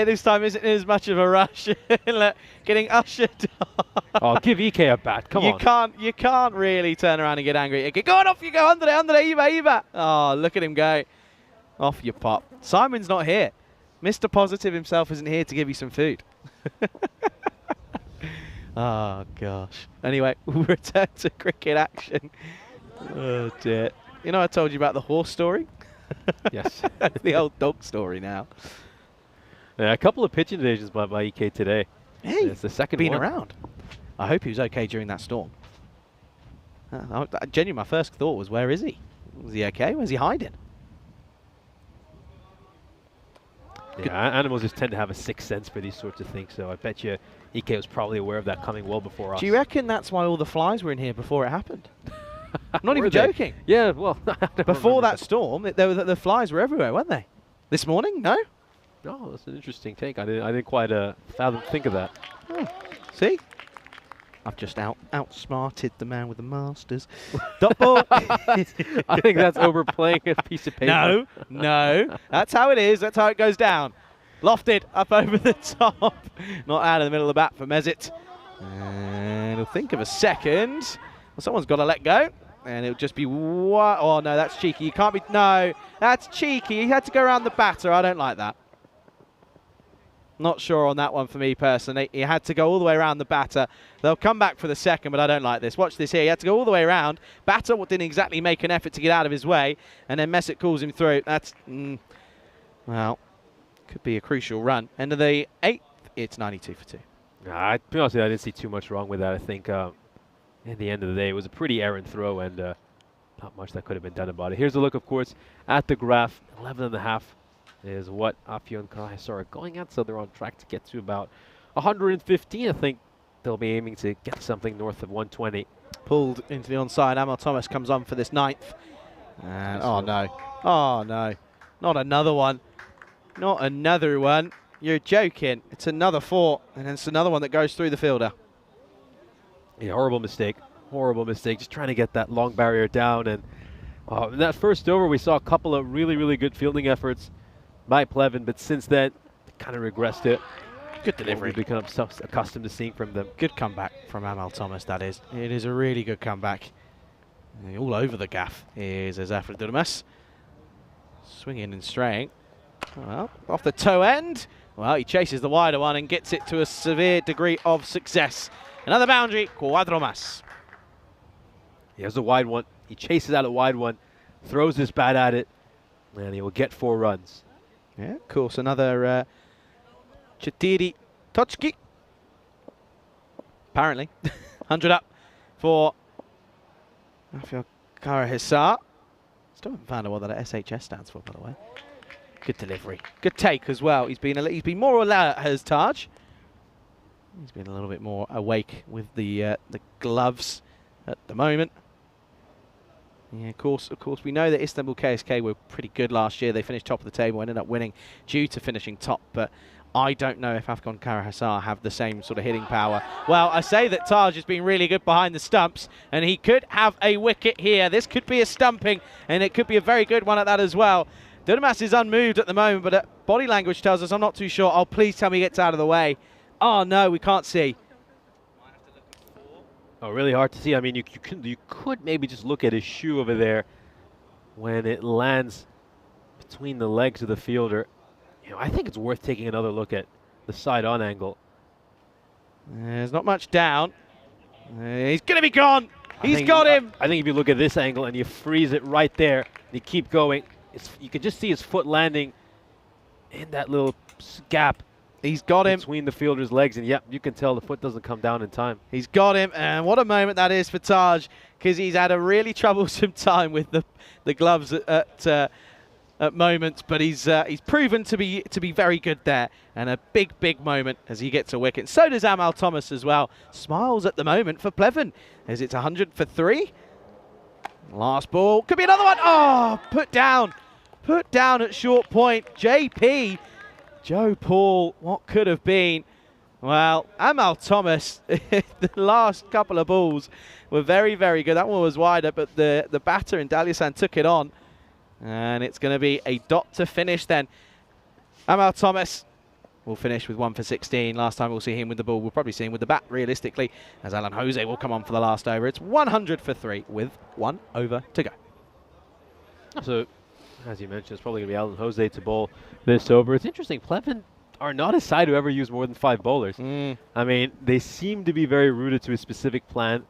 this time isn't in as much of a rush. Getting ushered. Oh, give EK a bat, come on. You can't really turn around and get angry. EK, go on, off you go, under Iba. Oh, look at him go. Off you pop. Simon's not here. Mr. Positive himself isn't here to give you some food. Oh, gosh. Anyway, we'll return to cricket action. Oh, dear. You know I told you about the horse story? Yes. That's the old dog story now. Yeah, a couple of pitch invasions by EK today. Hey, it's the second been one. around. I hope he was okay during that storm. Genuinely, my first thought was, where is he? Was he okay? Where's he hiding? Yeah, animals just tend to have a sixth sense for these sorts of things, so I bet you EK was probably aware of that coming well before us. Do you reckon that's why all the flies were in here before it happened? I'm not Were even they? joking. Yeah, well, I don't Before remember that storm, the flies were everywhere, weren't they? This morning? No? No, that's an interesting take. I didn't quite think of that. Oh, see? I've just outsmarted the man with the masters. Dot ball. I think that's overplaying a piece of paper. No. That's how it is. That's how it goes down. Lofted up over the top. Not out of the middle of the bat for Mezit. And he'll think of a second. Well, someone's got to let go. And it'll just be what? Oh, no, that's cheeky. You can't be. No, that's cheeky. He had to go around the batter. I don't like that. Not sure on that one for me personally. He had to go all the way around the batter. They'll come back for the second, but I don't like this. Watch this here. He had to go all the way around. Batter didn't exactly make an effort to get out of his way, and then Messick calls him through. That's, well, could be a crucial run. End of the 8th, it's 92 for 2. To be honest with you, I didn't see too much wrong with that. I think at the end of the day, it was a pretty errant throw, and not much that could have been done about it. Here's a look, of course, at the graph. 11.5 is what Afyon are going at, so they're on track to get to about 115. I think they'll be aiming to get something north of 120. Pulled into the onside. Amal Thomas comes on for this 9th. And oh no, not another one. Not another one. You're joking. It's another 4, and then it's another one that goes through the fielder. Yeah, horrible mistake. Horrible mistake. Just trying to get that long barrier down. And in that first over, we saw a couple of really, really good fielding efforts by Pleven, but since then, kind of regressed it. Good delivery. We've become accustomed to seeing from them. Good comeback from Amal Thomas, that is. It is a really good comeback. All over the gaff is Azafra Durmas. Swinging and straying. Well, off the toe end. Well, he chases the wider one and gets it to a severe degree of success. Another boundary, cuadro más. Here's a wide one. He chases out a wide one, throws his bat at it, and he will get 4 runs. Yeah, of course, another Chatiri Tochki. Apparently. 100 up for Afyon Karahisar. Still haven't found out what that SHS stands for, by the way. Good delivery. Good take as well. He's been more alert, has Taj. He's been a little bit more awake with the gloves at the moment. Yeah, of course, we know that Istanbul KSK were pretty good last year. They finished top of the table, ended up winning due to finishing top, but I don't know if Afyon Karahisar have the same sort of hitting power. Well, I say that Taj has been really good behind the stumps, and he could have a wicket here. This could be a stumping, and it could be a very good one at that as well. Durmas is unmoved at the moment, but body language tells us I'm not too sure. Oh, please tell me he gets out of the way. Oh, no, we can't see. Oh, really hard to see. I mean, you could maybe just look at his shoe over there when it lands between the legs of the fielder. You know, I think it's worth taking another look at the side-on angle. There's not much down. He's going to be gone. He's got him. I think if you look at this angle and you freeze it right there, and you keep going, you can just see his foot landing in that little gap. He's got him between the fielder's legs, and yep, you can tell the foot doesn't come down in time. He's got him, and what a moment that is for Taj, because he's had a really troublesome time with the gloves at moments, but he's proven to be very good there, and a big moment as he gets a wicket. So does Amal Thomas as well. Smiles at the moment for Pleven as it's 100 for 3. Last ball could be another one. Oh, put down at short point. JP. Joe Paul, what could have been? Well, Amal Thomas, the last couple of balls were very, very good. That one was wider, but the batter in Daliasan took it on. And it's going to be a dot to finish then. Amal Thomas will finish with 1 for 16. Last time we'll see him with the ball, we'll probably see him with the bat, realistically, as Alan Jose will come on for the last over. It's 100 for 3 with 1 over to go. So, as you mentioned, it's probably going to be Alan Jose to bowl this over. It's interesting. Pleven are not a side who ever use more than 5 bowlers. I mean, they seem to be very rooted to a specific plan.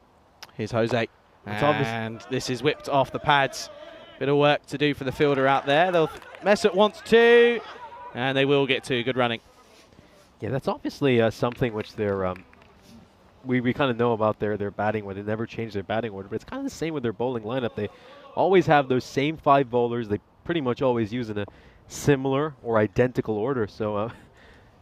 Here's Jose. And this is whipped off the pads. Bit of work to do for the fielder out there. They'll mess it once, 2, and they will get 2. Good running. Yeah, that's obviously something which they're we kind of know about their batting order. They never change their batting order, but it's kind of the same with their bowling lineup. They always have those same 5 bowlers. They pretty much always use in a similar or identical order. So,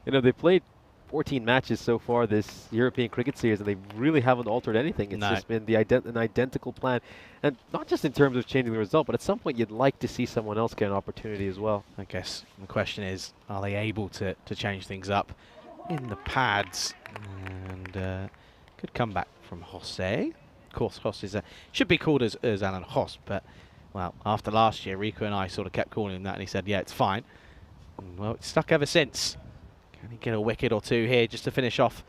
you know, they played 14 matches so far this European cricket series, and they really haven't altered anything. It's just been an identical plan. And not just in terms of changing the result, but at some point you'd like to see someone else get an opportunity as well. I guess the question is, are they able to change things up in the pads? And good comeback from Jose. Of course, Jos is should be called as Alan Jos, but, well, after last year, Rico and I sort of kept calling him that, and he said, yeah, it's fine. And, well, it's stuck ever since. Can he get a wicket or two here just to finish off?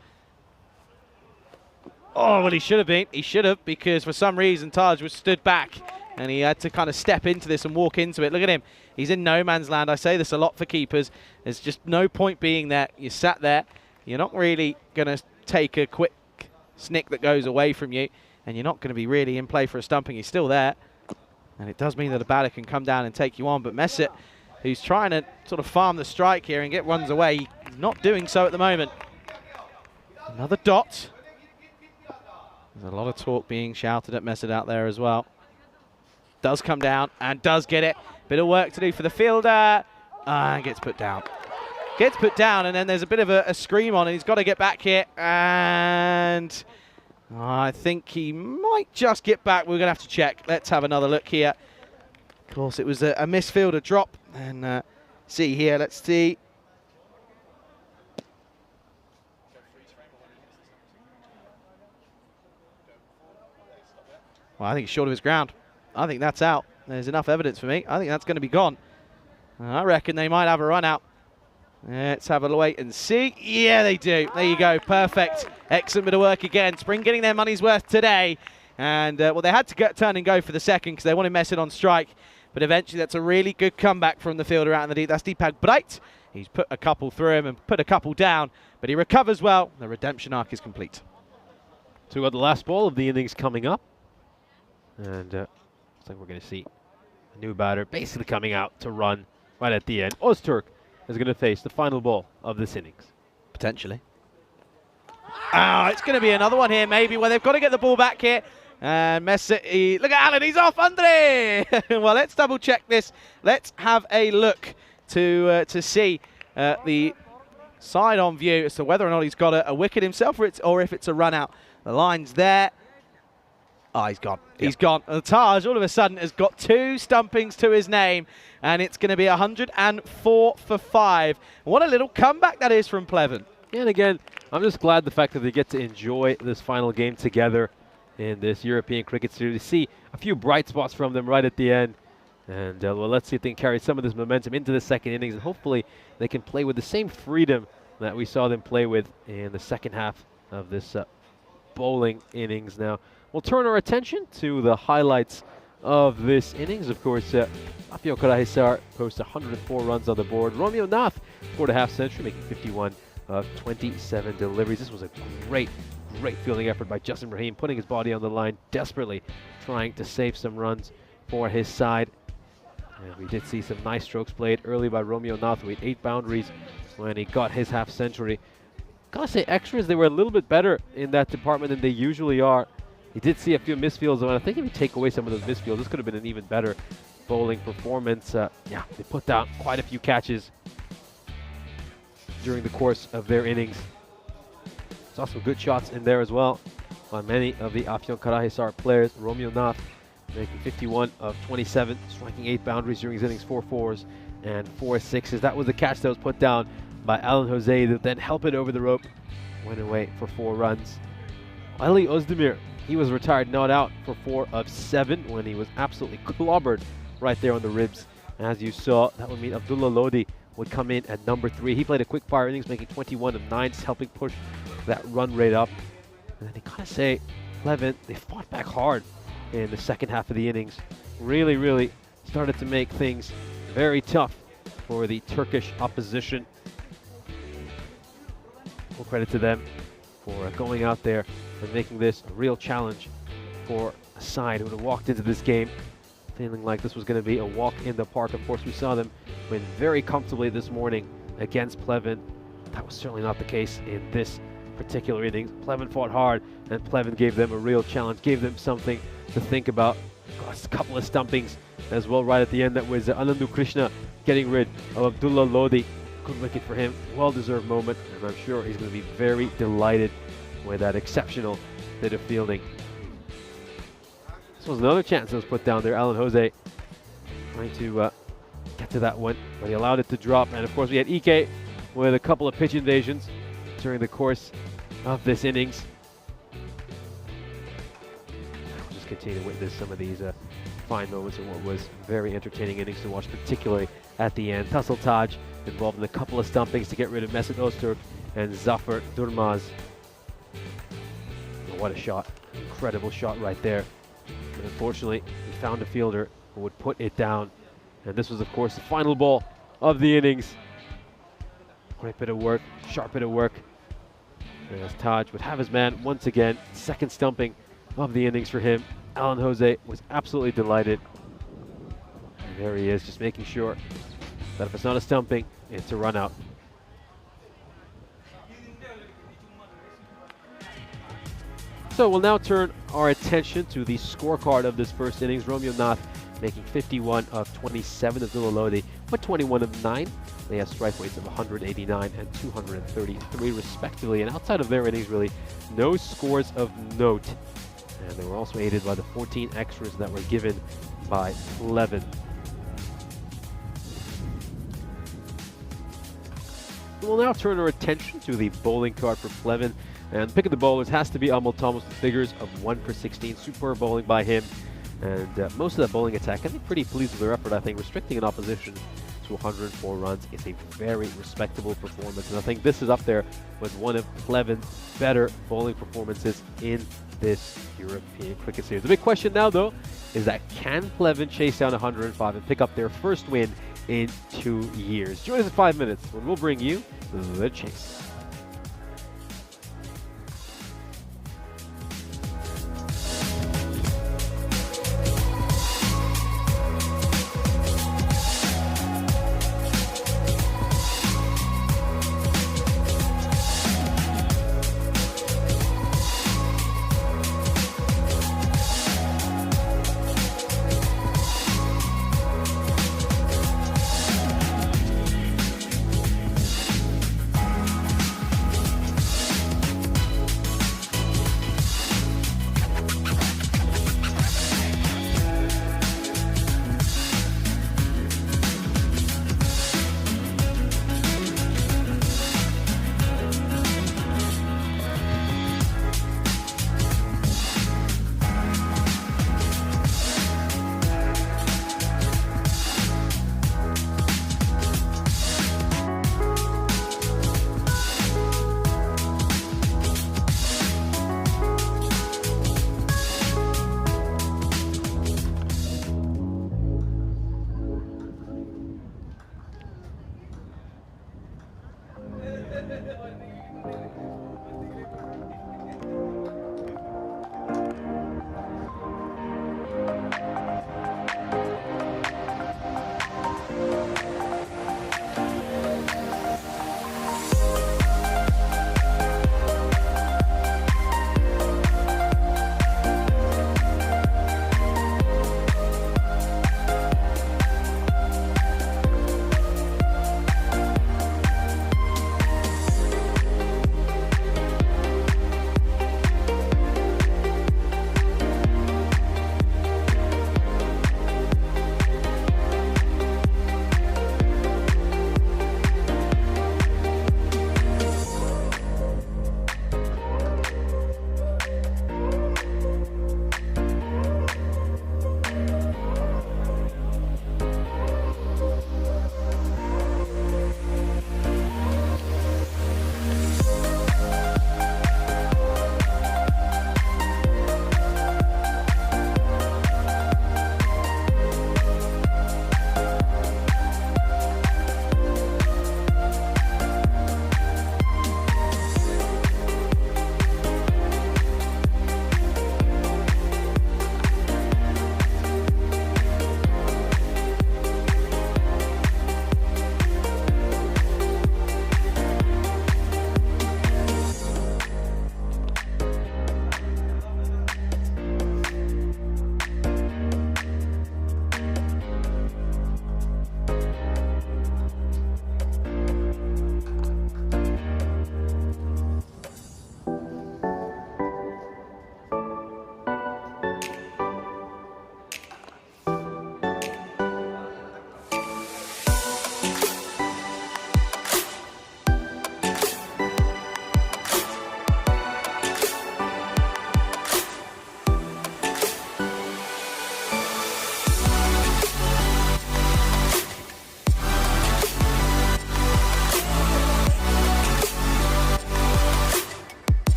Oh, well, he should have been. He should have, because for some reason Taj was stood back and he had to kind of step into this and walk into it. Look at him. He's in no man's land. I say this a lot for keepers. There's just no point being there. You sat there. You're not really going to take a quick snick that goes away from you, and you're not going to be really in play for a stumping. He's still there. And it does mean that a batter can come down and take you on. But Mesut, who's trying to sort of farm the strike here and get runs away, not doing so at the moment. Another dot. There's a lot of talk being shouted at Mesut out there as well. Does come down and does get it. Bit of work to do for the fielder. And gets put down. Gets put down, and then there's a bit of a scream on, and he's got to get back here. And I think he might just get back. We're going to have to check. Let's have another look here. Of course, it was a misfielder drop. And see here, let's see. Well, I think he's short of his ground. I think that's out. There's enough evidence for me. I think that's going to be gone. I reckon they might have a run out. Let's have a wait and see. Yeah, they do. There you go. Perfect. Excellent bit of work again. Spring getting their money's worth today. And, well, they had to turn and go for the second because they wanted Mesut on strike. But eventually that's a really good comeback from the fielder out in the deep. That's Deepak Bright. He's put a couple through him and put a couple down. But he recovers well. The redemption arc is complete. So we've got the last ball of the innings coming up. And looks like we're going to see a new batter basically coming out to run right at the end. Öztürk is going to face the final ball of this innings. Potentially. It's going to be another one here, maybe, where they've got to get the ball back here. And Mesut, look at Alan, he's off, Andre! Well, let's double check this. Let's have a look to see the side-on view as to whether or not he's got a wicket himself or if it's a run out. The line's there. Oh, he's gone. Yep. He's gone. And Taj, all of a sudden, has got 2 stumpings to his name, and it's going to be 104 for 5. What a little comeback that is from Pleven. And again, I'm just glad the fact that they get to enjoy this final game together in this European cricket series. See a few bright spots from them right at the end. And, well, let's see if they can carry some of this momentum into the second innings, and hopefully they can play with the same freedom that we saw them play with in the second half of this bowling innings. Now, we'll turn our attention to the highlights of this innings. Of course, Afyon Karahisar posted 104 runs on the board. Romeo Nath scored a half century, making 51 of 27 deliveries. This was a great fielding effort by Justin Rahim, putting his body on the line, desperately trying to save some runs for his side. And we did see some nice strokes played early by Romeo Nath with 8 boundaries when he got his half century. Gotta say, extras, they were a little bit better in that department than they usually are. He did see a few misfields, and I think if you take away some of those misfields, this could have been an even better bowling performance. Yeah, they put down quite a few catches during the course of their innings. Saw some good shots in there as well by many of the Afyon Karahisar players. Romeo Nath making 51 of 27, striking 8 boundaries during his innings, 4 fours and 4 sixes. That was the catch that was put down by Alan Jose that then helped it over the rope. Went away for 4 runs. Ali Özdemir, he was retired not out for 4 of 7 when he was absolutely clobbered right there on the ribs. As you saw, that would mean Abdullah Lodi would come in at number 3. He played a quick fire innings, making 21 of 9, helping push that run rate up. And then you gotta say, Pleven, they fought back hard in the second half of the innings. Really started to make things very tough for the Turkish opposition. Full credit to them for going out there and making this a real challenge for a side who would have walked into this game feeling like this was going to be a walk in the park. Of course, we saw them win very comfortably this morning against Pleven. That was certainly not the case in this particular innings. Pleven fought hard, and Pleven gave them a real challenge, gave them something to think about. got a couple of stumpings as well right at the end. That was Anandu Krishna getting rid of Abdullah Lodi. Good wicket for him, well-deserved moment, and I'm sure he's going to be very delighted with that exceptional bit of fielding. This was another chance that was put down there. Alan Jose trying to get to that one, but he allowed it to drop. And of course we had Ike with a couple of pitch invasions during the course of this innings. We'll just continue to witness some of these fine moments in what was very entertaining innings to watch, particularly at the end. Tassel Taj involved in a couple of stumpings to get rid of Mesut Öztürk and Zafer Durmaz. Oh, what a shot. Incredible shot right there. But unfortunately, he found a fielder who would put it down. And this was, of course, the final ball of the innings. Great bit of work, sharp bit of work. And as Taj would have his man once again, second stumping of the innings for him. Alan Jose was absolutely delighted. And there he is, just making sure that if it's not a stumping, it's a run out. So we'll now turn our attention to the scorecard of this first innings. Romeo Nath making 51 of 27. Abdullah Lodi with 21 of 9. They have strike rates of 189 and 233 respectively. And outside of their innings, really, no scores of note. And they were also aided by the 14 extras that were given by Pleven. We'll now turn our attention to the bowling card for Pleven. And the pick of the bowlers has to be Amol Thomas with figures of 1 for 16. Superb bowling by him. And most of that bowling attack, I think pretty pleased with their effort. I think restricting an opposition to 104 runs is a very respectable performance. And I think this is up there with one of Pleven's better bowling performances in this European cricket series. The big question now, though, is that can Pleven chase down 105 and pick up their first win in 2 years? Join us in 5 minutes when we'll bring you the chase.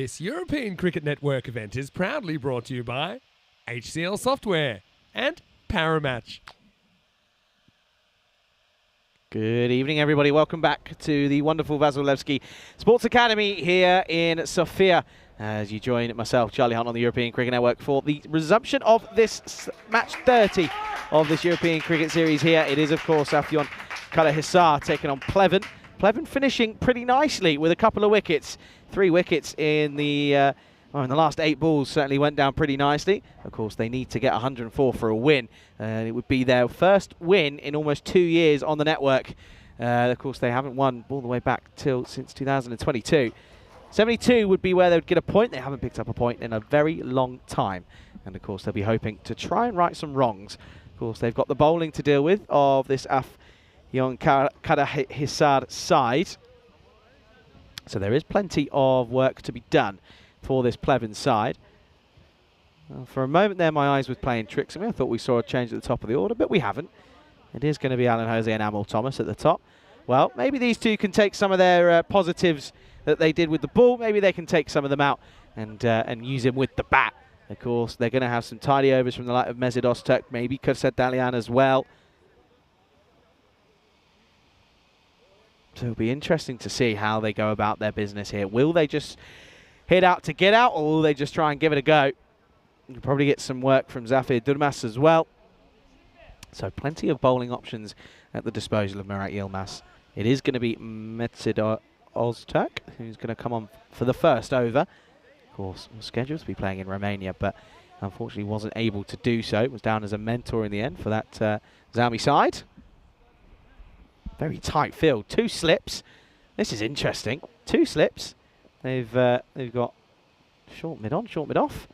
This European Cricket Network event is proudly brought to you by HCL Software and Paramatch. Good evening, everybody. Welcome back to the wonderful Vasilevsky Sports Academy here in Sofia, as you join myself, Charlie Hunt, on the European Cricket Network for the resumption of this match 30 of this European Cricket Series here. It is, of course, Afyon Karahisar taking on Pleven. Pleven finishing pretty nicely with a couple of wickets. 3 wickets in the last 8 balls, certainly went down pretty nicely. Of course, they need to get 104 for a win. It would be their first win in almost 2 years on the network. Of course, they haven't won all the way back since 2022. 72 would be where they would get a point. They haven't picked up a point in a very long time. And, of course, they'll be hoping to try and right some wrongs. Of course, they've got the bowling to deal with of this Afyon Karahisar side. So there is plenty of work to be done for this Pleven side. Well, for a moment there, my eyes were playing tricks on me. I thought we saw a change at the top of the order, but we haven't. It is going to be Alan Jose and Amal Thomas at the top. Well, maybe these two can take some of their positives that they did with the ball. Maybe they can take some of them out and use them with the bat. Of course, they're going to have some tidy overs from the likes of Mesut Öztürk, maybe Kurset Dalian as well. So it'll be interesting to see how they go about their business here. Will they just head out to get out, or will they just try and give it a go? You'll probably get some work from Zafir Durmaz as well. So plenty of bowling options at the disposal of Murat Yilmaz. It is going to be Mesut Öztürk who's going to come on for the first over. Of course, was scheduled to be playing in Romania, but unfortunately wasn't able to do so. It was down as a mentor in the end for that Zami side. Very tight field. 2 slips. This is interesting. 2 slips. They've got short mid on, short mid off.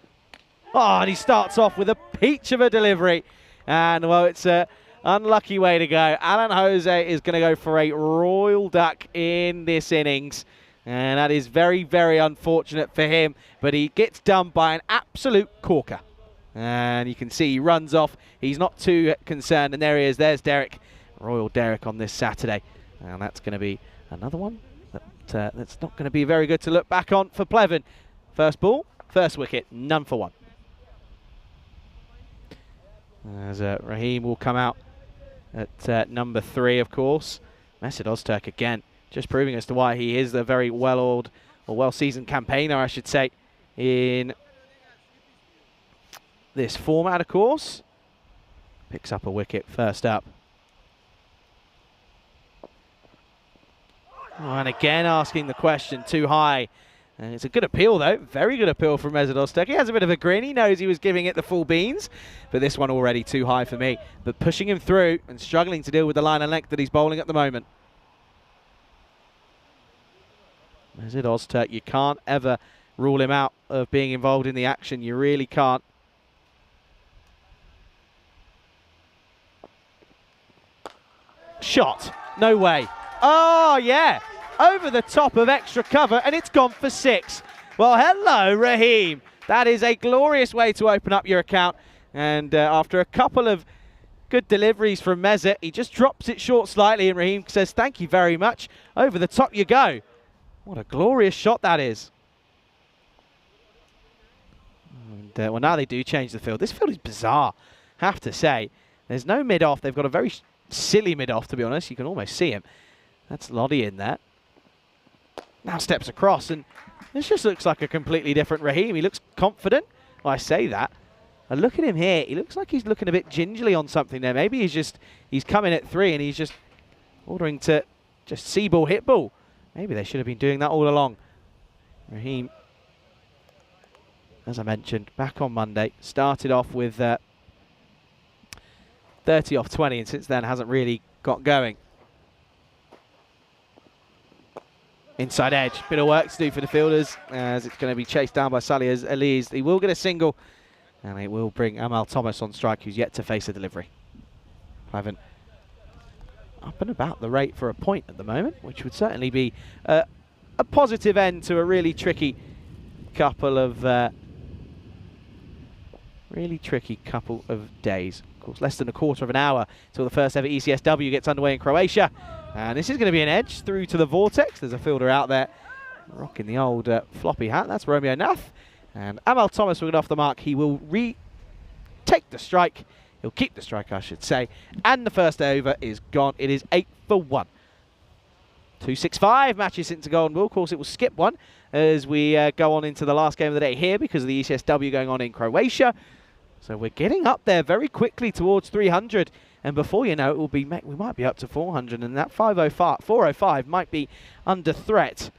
Oh, and he starts off with a peach of a delivery. And, well, it's an unlucky way to go. Alan Jose is going to go for a royal duck in this innings. And that is very, very unfortunate for him. But he gets done by an absolute corker. And you can see he runs off. He's not too concerned. And there he is. There's Derek. Royal Derek on this Saturday. And that's going to be another one that's not going to be very good to look back on for Pleven. First ball, first wicket, none for 1. As Raheem will come out at number 3, of course. Mesut Öztürk again, just proving as to why he is a very well-oiled or well-seasoned campaigner, I should say, in this format, of course. Picks up a wicket first up. And again asking the question, too high. And it's a good appeal, though. Very good appeal from Mesut Öztürk. He has a bit of a grin. He knows he was giving it the full beans. But this one already too high for me. But pushing him through and struggling to deal with the line and length that he's bowling at the moment. Mesut Öztürk, you can't ever rule him out of being involved in the action. You really can't. Shot. No way. Oh, yeah. Over the top of extra cover, and it's gone for 6. Well, hello, Raheem. That is a glorious way to open up your account. And after a couple of good deliveries from Mesut, he just drops it short slightly, and Raheem says, thank you very much. Over the top you go. What a glorious shot that is. And, well, now they do change the field. This field is bizarre, have to say. There's no mid-off. They've got a very silly mid-off, to be honest. You can almost see him. That's Lottie in there. Now steps across, and this just looks like a completely different Raheem. He looks confident. Well, I say that. And look at him here. He looks like he's looking a bit gingerly on something there. Maybe he's coming at 3 and he's just ordering to just see ball, hit ball. Maybe they should have been doing that all along. Raheem, as I mentioned, back on Monday. Started off with 30 off 20, and since then hasn't really got going. Inside edge, bit of work to do for the fielders, as it's going to be chased down by Salih Elise. He will get a single, and it will bring Amal Thomas on strike, who's yet to face a delivery. Pleven up and about the rate for a point at the moment, which would certainly be a positive end to a really tricky couple of days. Of course, less than a quarter of an hour till the first ever ECSW gets underway in Croatia. And this is going to be an edge through to the vortex. There's a fielder out there. rocking the old floppy hat. That's Romeo Nath. And Amal Thomas will get off the mark. He will take the strike. He'll keep the strike, I should say. And the first over is gone. It is 8 for 1. 2-6-5 matches into Golden Ball. Of course, it will skip one as we go on into the last game of the day here because of the ECSW going on in Croatia. So we're getting up there very quickly towards 300. And before you know it, we might be up to 400. And that 405 might be under threat.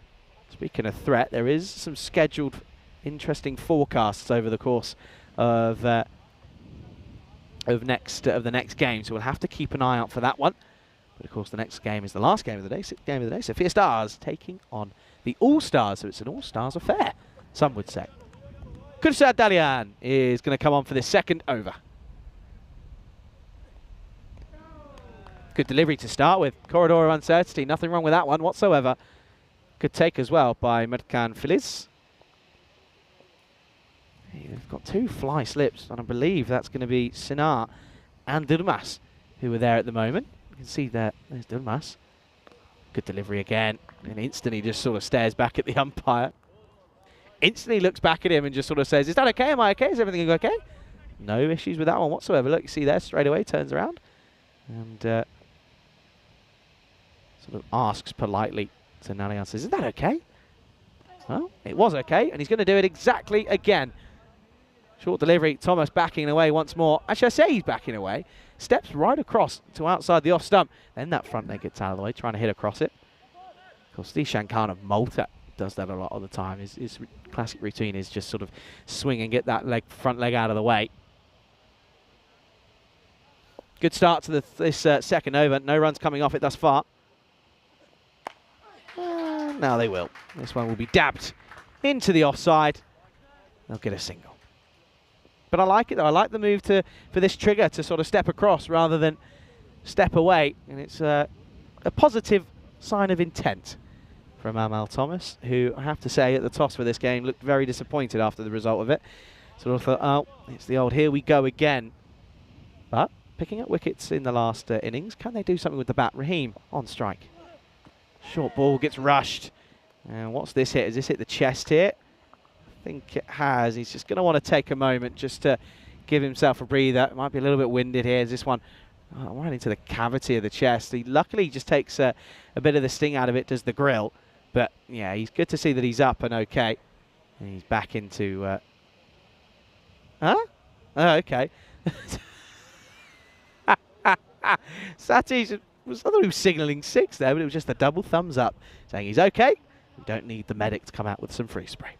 Speaking of threat, there is some scheduled interesting forecasts over the course of the next game. So we'll have to keep an eye out for that one. But of course, the next game is the last game of the day, 6th game of the day. Sophia Stars taking on the All-Stars. So it's an All-Stars affair, some would say. Kursad Dalian is going to come on for this second over. Good delivery to start with. Corridor of uncertainty. Nothing wrong with that one whatsoever. Good take as well by Mertkan Filiz. They've got 2 fly slips, and I believe that's going to be Sinar and Durmas who are there at the moment. You can see that there's Durmas. Good delivery again, and instantly just sort of stares back at the umpire. Instantly looks back at him and just sort of says, "Is that okay? Am I okay? Is everything okay?" No issues with that one whatsoever. Look, you see there straight away, turns around and sort of asks politely to Nalian, says, "Is that okay?" Well, it was okay, and he's going to do it exactly again. Short delivery, Thomas backing away once more. Actually, I say he's backing away. Steps right across to outside the off stump. Then that front leg gets out of the way, trying to hit across it. Of course, Steve Khan of Malta does that a lot of the time. His classic routine is just sort of swing and get that front leg out of the way. Good start to this second over. No runs coming off it thus far. Now they will. This one will be dabbed into the offside. They'll get a single. But I like it though. I like the move for this trigger to sort of step across rather than step away. And it's a positive sign of intent from Amal Thomas, who I have to say at the toss for this game looked very disappointed after the result of it. Sort of thought, oh, it's the old here we go again. But picking up wickets in the last innings, can they do something with the bat? Raheem on strike. Short ball gets rushed. And what's this hit? Has this hit the chest here? I think it has. He's just going to want to take a moment just to give himself a breather. It might be a little bit winded here. Is this one right into the cavity of the chest? He luckily just takes a bit of the sting out of it, does the grill. But yeah, he's good to see that he's up and okay. And he's back into... Huh? Oh, okay. Satish I thought he was signalling 6 there, but it was just a double thumbs up, saying he's okay. We don't need the medic to come out with some free spray.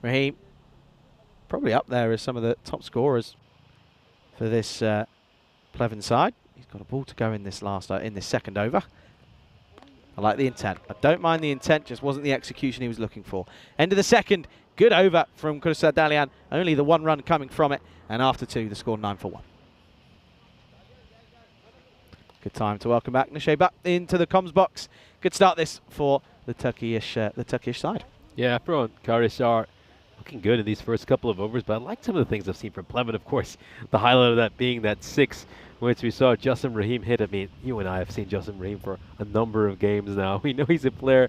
Raheem, probably up there as some of the top scorers for this Pleven side. He's got a ball to go in this second over. I like the intent. I don't mind the intent, just wasn't the execution he was looking for. End of the second, good over from Kursad Dalian. Only the 1 run coming from it, and after 2, the score 9 for 1. Good time to welcome back Nishay Butt into the comms box. Good start this for the Turkish side. Yeah, Afyon Karish are looking good in these first couple of overs, but I like some of the things I've seen from Pleven. Of course, the highlight of that being that 6, which we saw Justin Rahim hit. I mean, you and I have seen Justin Rahim for a number of games now. We know he's a player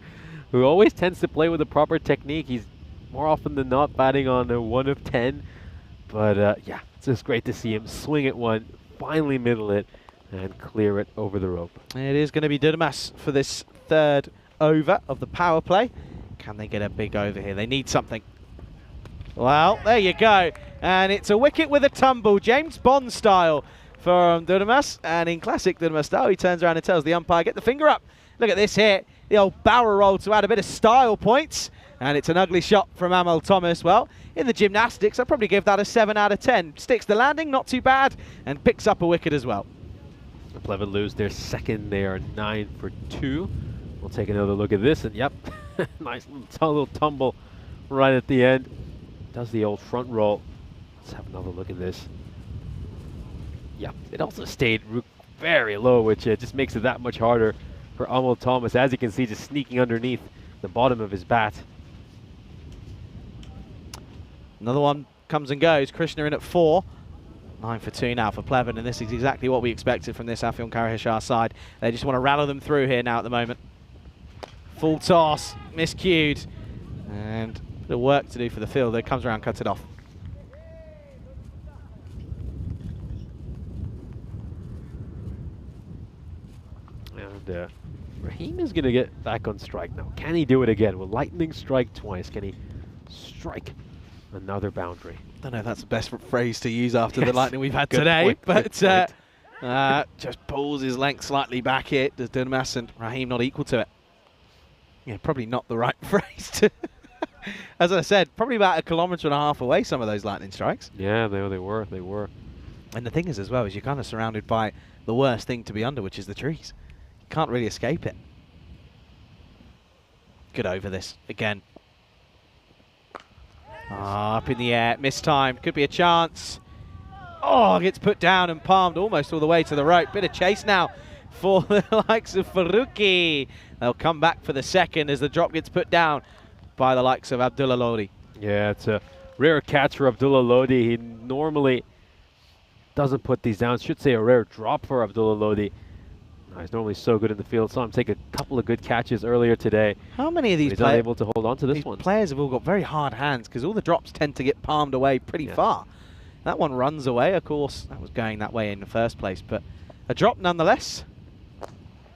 who always tends to play with the proper technique. He's more often than not batting on a 1 of 10. But yeah, it's just great to see him swing at one, finally middle it, and clear it over the rope. It is going to be Durmas for this 3rd over of the power play. Can they get a big over here? They need something. Well, there you go. And it's a wicket with a tumble, James Bond style from Durmas. And in classic Durmas style, he turns around and tells the umpire, get the finger up. Look at this here. The old barrel roll to add a bit of style points. And it's an ugly shot from Amal Thomas. Well, in the gymnastics, I'd probably give that a 7 out of 10. Sticks the landing, not too bad, and picks up a wicket as well. Pleven lose their second. They are 9 for 2. We'll take another look at this, and yep, nice little tumble right at the end. Does the old front roll. Let's have another look at this. Yep, it also stayed very low, which just makes it that much harder for Amal Thomas. As you can see, just sneaking underneath the bottom of his bat. Another one comes and goes. Krishna in at 4. 9 for 2 now for Pleven, and this is exactly what we expected from this Afyon Karahishar side. They just want to rattle them through here now at the moment. Full toss, miscued. And a bit of work to do for the field. It comes around, cuts it off. And Raheem is going to get back on strike now. Can he do it again? Will lightning strike twice? Can he strike another boundary? I don't know if that's the best phrase to use after the Yes. lightning we've had Good today, point, but good point. just pulls his length slightly back here. Does Durmas and Raheem not equal to it? Yeah, probably not the right phrase to. As I said, probably about 1.5 kilometers away, some of those lightning strikes. Yeah, they were. And the thing is, as well, is you're kind of surrounded by the worst thing to be under, which is the trees. You can't really escape it. Good over this again. Up in the air, missed time, could be a chance. Oh, gets put down and palmed almost all the way to the rope. Bit of chase now for the likes of Faruqi. They'll come back for the second as the drop gets put down by the likes of Abdullah Lodi. Yeah, it's a rare catch for Abdullah Lodi. He normally doesn't put these down. Should say a rare drop for Abdullah Lodi. He's normally so good in the field. Saw him take a couple of good catches earlier today. How many of these He's unable to hold on to this one. Players have all got very hard hands because all the drops tend to get palmed away pretty far. That one runs away, of course. That was going that way in the first place, but a drop nonetheless.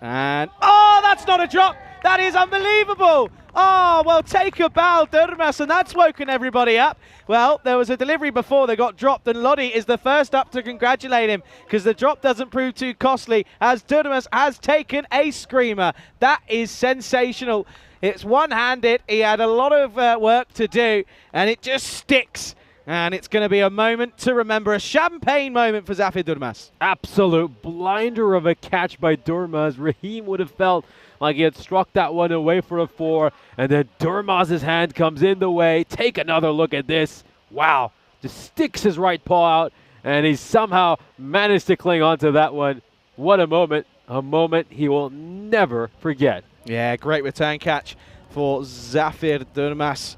And, oh, that's not a drop. That is unbelievable. Oh, well, take a bow, Durmas, and that's woken everybody up. Well, there was a delivery before they got dropped, and Lodi is the first up to congratulate him because the drop doesn't prove too costly as Durmas has taken a screamer. That is sensational. It's one-handed. He had a lot of work to do, and it just sticks. And it's going to be a moment to remember, a champagne moment for Zafir Durmas. Absolute blinder of a catch by Durmas. Raheem would have felt like he had struck that one away for a 4, and then Durmas's hand comes in the way. Take another look at this. Wow. Just sticks his right paw out, and he somehow managed to cling onto that one. What a moment. A moment he will never forget. Yeah, great return catch for Zafir Durmas.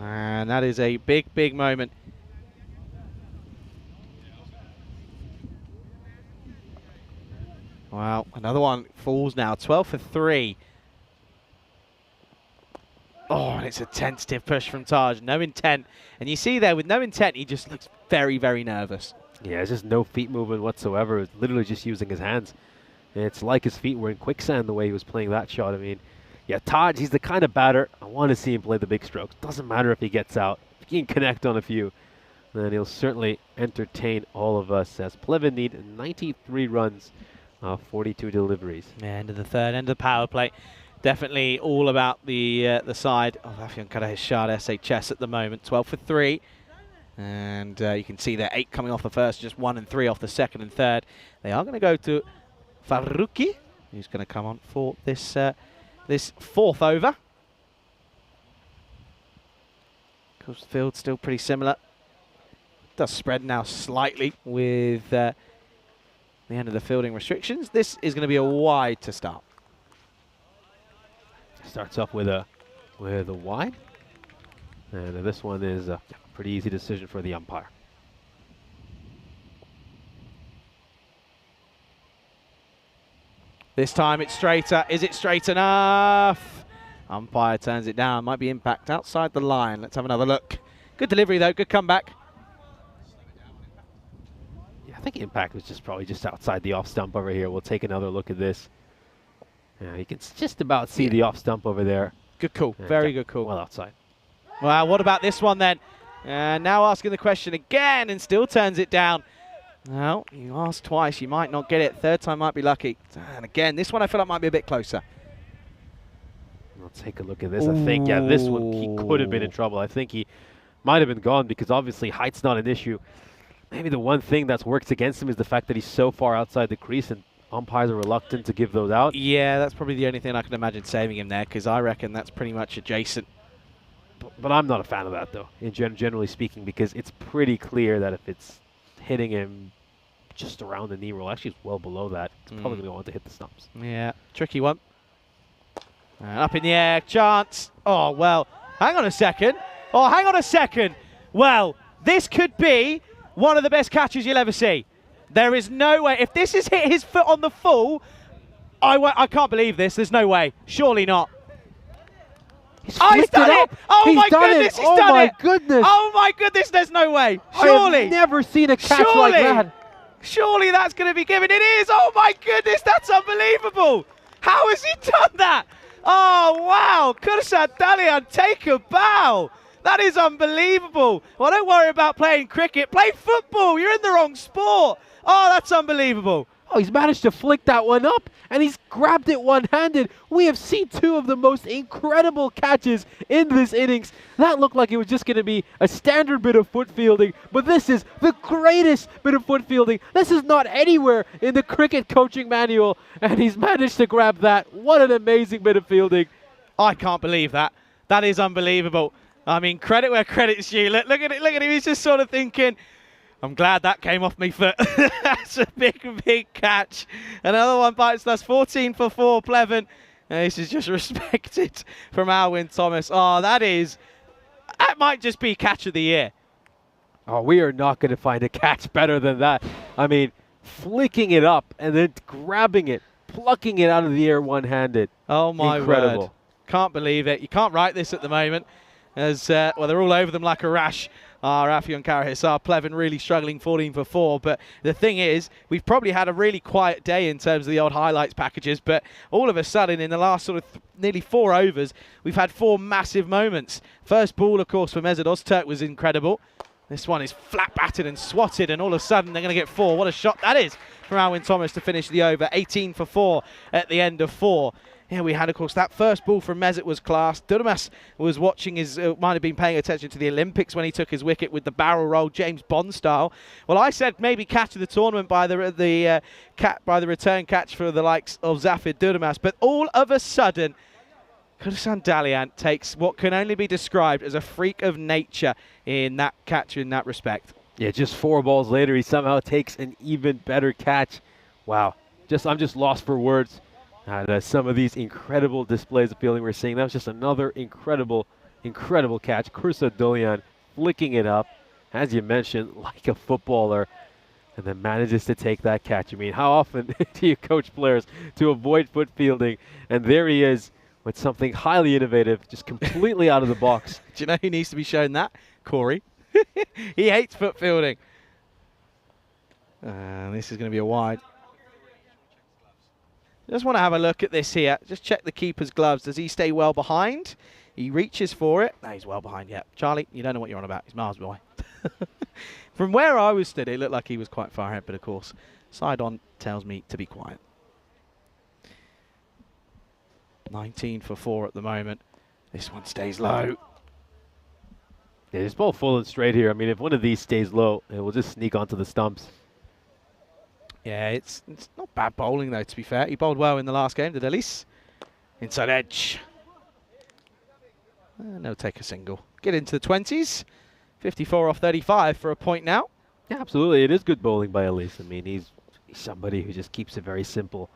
And that is a big, big moment. Wow, another one falls now. 12 for 3. Oh, and it's a tentative push from Taj. No intent. And you see there, with no intent, he just looks very, very nervous. Yeah, it's just no feet movement whatsoever. It's literally just using his hands. It's like his feet were in quicksand the way he was playing that shot. I mean, yeah, Taj, he's the kind of batter I want to see him play the big strokes. Doesn't matter if he gets out. If he can connect on a few, then he'll certainly entertain all of us as Pleven need 93 runs, 42 deliveries. Yeah, end of the third, end of the power play. Definitely all about the side of Afyon Karahi's Shard SHS at the moment. 12 for 3. And you can see there 8 coming off the first, just 1 and 3 off the second and third. They are going to go to Faruqi, who's going to come on for this this 4th over. Of course, the field's still pretty similar. Does spread now slightly with the end of the fielding restrictions. This is going to be a wide to start. Starts off with a wide, and this one is a pretty easy decision for the umpire. This time it's straighter. Is it straight enough? Umpire turns it down. Might be impact outside the line. Let's have another look. Good delivery though. Good comeback. Yeah, I think impact was probably just outside the off stump over here. We'll take another look at this. Yeah, you can just about see the off stump over there. Good call. Very good call. Well outside. Well, what about this one then? Now asking the question again and still turns it down. Well, you asked twice, you might not get it. Third time might be lucky. And again, this one I feel like might be a bit closer. We'll take a look at this. I think, yeah, this one he could have been in trouble. I think he might have been gone because obviously height's not an issue. Maybe the one thing that's worked against him is the fact that he's so far outside the crease and umpires are reluctant to give those out. Yeah, that's probably the only thing I can imagine saving him there because I reckon that's pretty much adjacent. But I'm not a fan of that, though, generally speaking, because it's pretty clear that if it's hitting him just around the knee roll, actually it's well below that, it's probably going to want to hit the stumps. Yeah, tricky one. Up in the air, chance. Oh, well, hang on a second. Oh, hang on a second. Well, this could be one of the best catches you'll ever see. There is no way. If this has hit his foot on the full, I can't believe this. There's no way. Surely not. He's He's done it! Oh He's my done goodness, it. he's done it! Goodness. Oh my goodness, there's no way. I Surely. have never seen a catch Surely. like that. Surely that's going to be given. It is. Oh my goodness, that's unbelievable. How has he done that? Oh wow, Kursan Dalian, take a bow. That is unbelievable. Well, don't worry about playing cricket. Play football. You're in the wrong sport. Oh, that's unbelievable. Oh, he's managed to flick that one up, and he's grabbed it one-handed. We have seen two of the most incredible catches in this innings. That looked like it was just going to be a standard bit of foot fielding, but this is the greatest bit of foot fielding. This is not anywhere in the cricket coaching manual, and he's managed to grab that. What an amazing bit of fielding. I can't believe that. That is unbelievable. I mean, credit where credit's due. Look at it. Look at him. He's just sort of thinking, I'm glad that came off me foot. That's a big catch. Another one bites. That's 14 for 4, Pleven. And this is just respected from Alwyn Thomas. Oh, that might just be catch of the year. Oh, we are not going to find a catch better than that. I mean, flicking it up and then grabbing it, plucking it out of the air one-handed. Oh, my Incredible. word. Can't believe it. You can't write this at the moment. As well, they're all over them like a rash. Our Afyon Karahisar, Pleven really struggling 14 for 4. But the thing is, we've probably had a really quiet day in terms of the old highlights packages. But all of a sudden, in the last sort of nearly 4 overs, we've had 4 massive moments. First ball, of course, for Mesut Öztürk was incredible. This one is flat batted and swatted, and all of a sudden they're going to get 4. What a shot that is from Alwyn Thomas to finish the over. 18 for 4 at the end of 4. Yeah, we had, of course, that first ball from Mesut was class. Durmas was watching his, might have been paying attention to the Olympics when he took his wicket with the barrel roll, James Bond style. Well, I said maybe catch of the tournament by the return catch for the likes of Zafir Durmas, but all of a sudden, Kursan Dalian takes what can only be described as a freak of nature in that catch in that respect. Yeah, just 4 balls later, he somehow takes an even better catch. Wow, I'm just lost for words. And some of these incredible displays of fielding we're seeing. That was just another incredible catch. Kursan Dalian flicking it up, as you mentioned, like a footballer, and then manages to take that catch. I mean, how often do you coach players to avoid foot fielding? And there he is with something highly innovative, just completely out of the box. Do you know who needs to be shown that? Corey. He hates foot fielding. This is going to be a wide. Just want to have a look at this here. Just check the keeper's gloves. Does he stay well behind? He reaches for it. No, he's well behind, yeah. Charlie, you don't know what you're on about. He's miles away. From where I was stood, it looked like he was quite far ahead, but of course, side on tells me to be quiet. 19 for 4 at the moment. This one stays low. Yeah, this ball full and straight here. I mean, if one of these stays low, it will just sneak onto the stumps. Yeah, it's not bad bowling, though, to be fair. He bowled well in the last game, did Elise. Inside edge. And they'll take a single. Get into the 20s. 54 off 35 for a point now. Yeah, absolutely. It is good bowling by Elise. I mean, he's somebody who just keeps it very simple.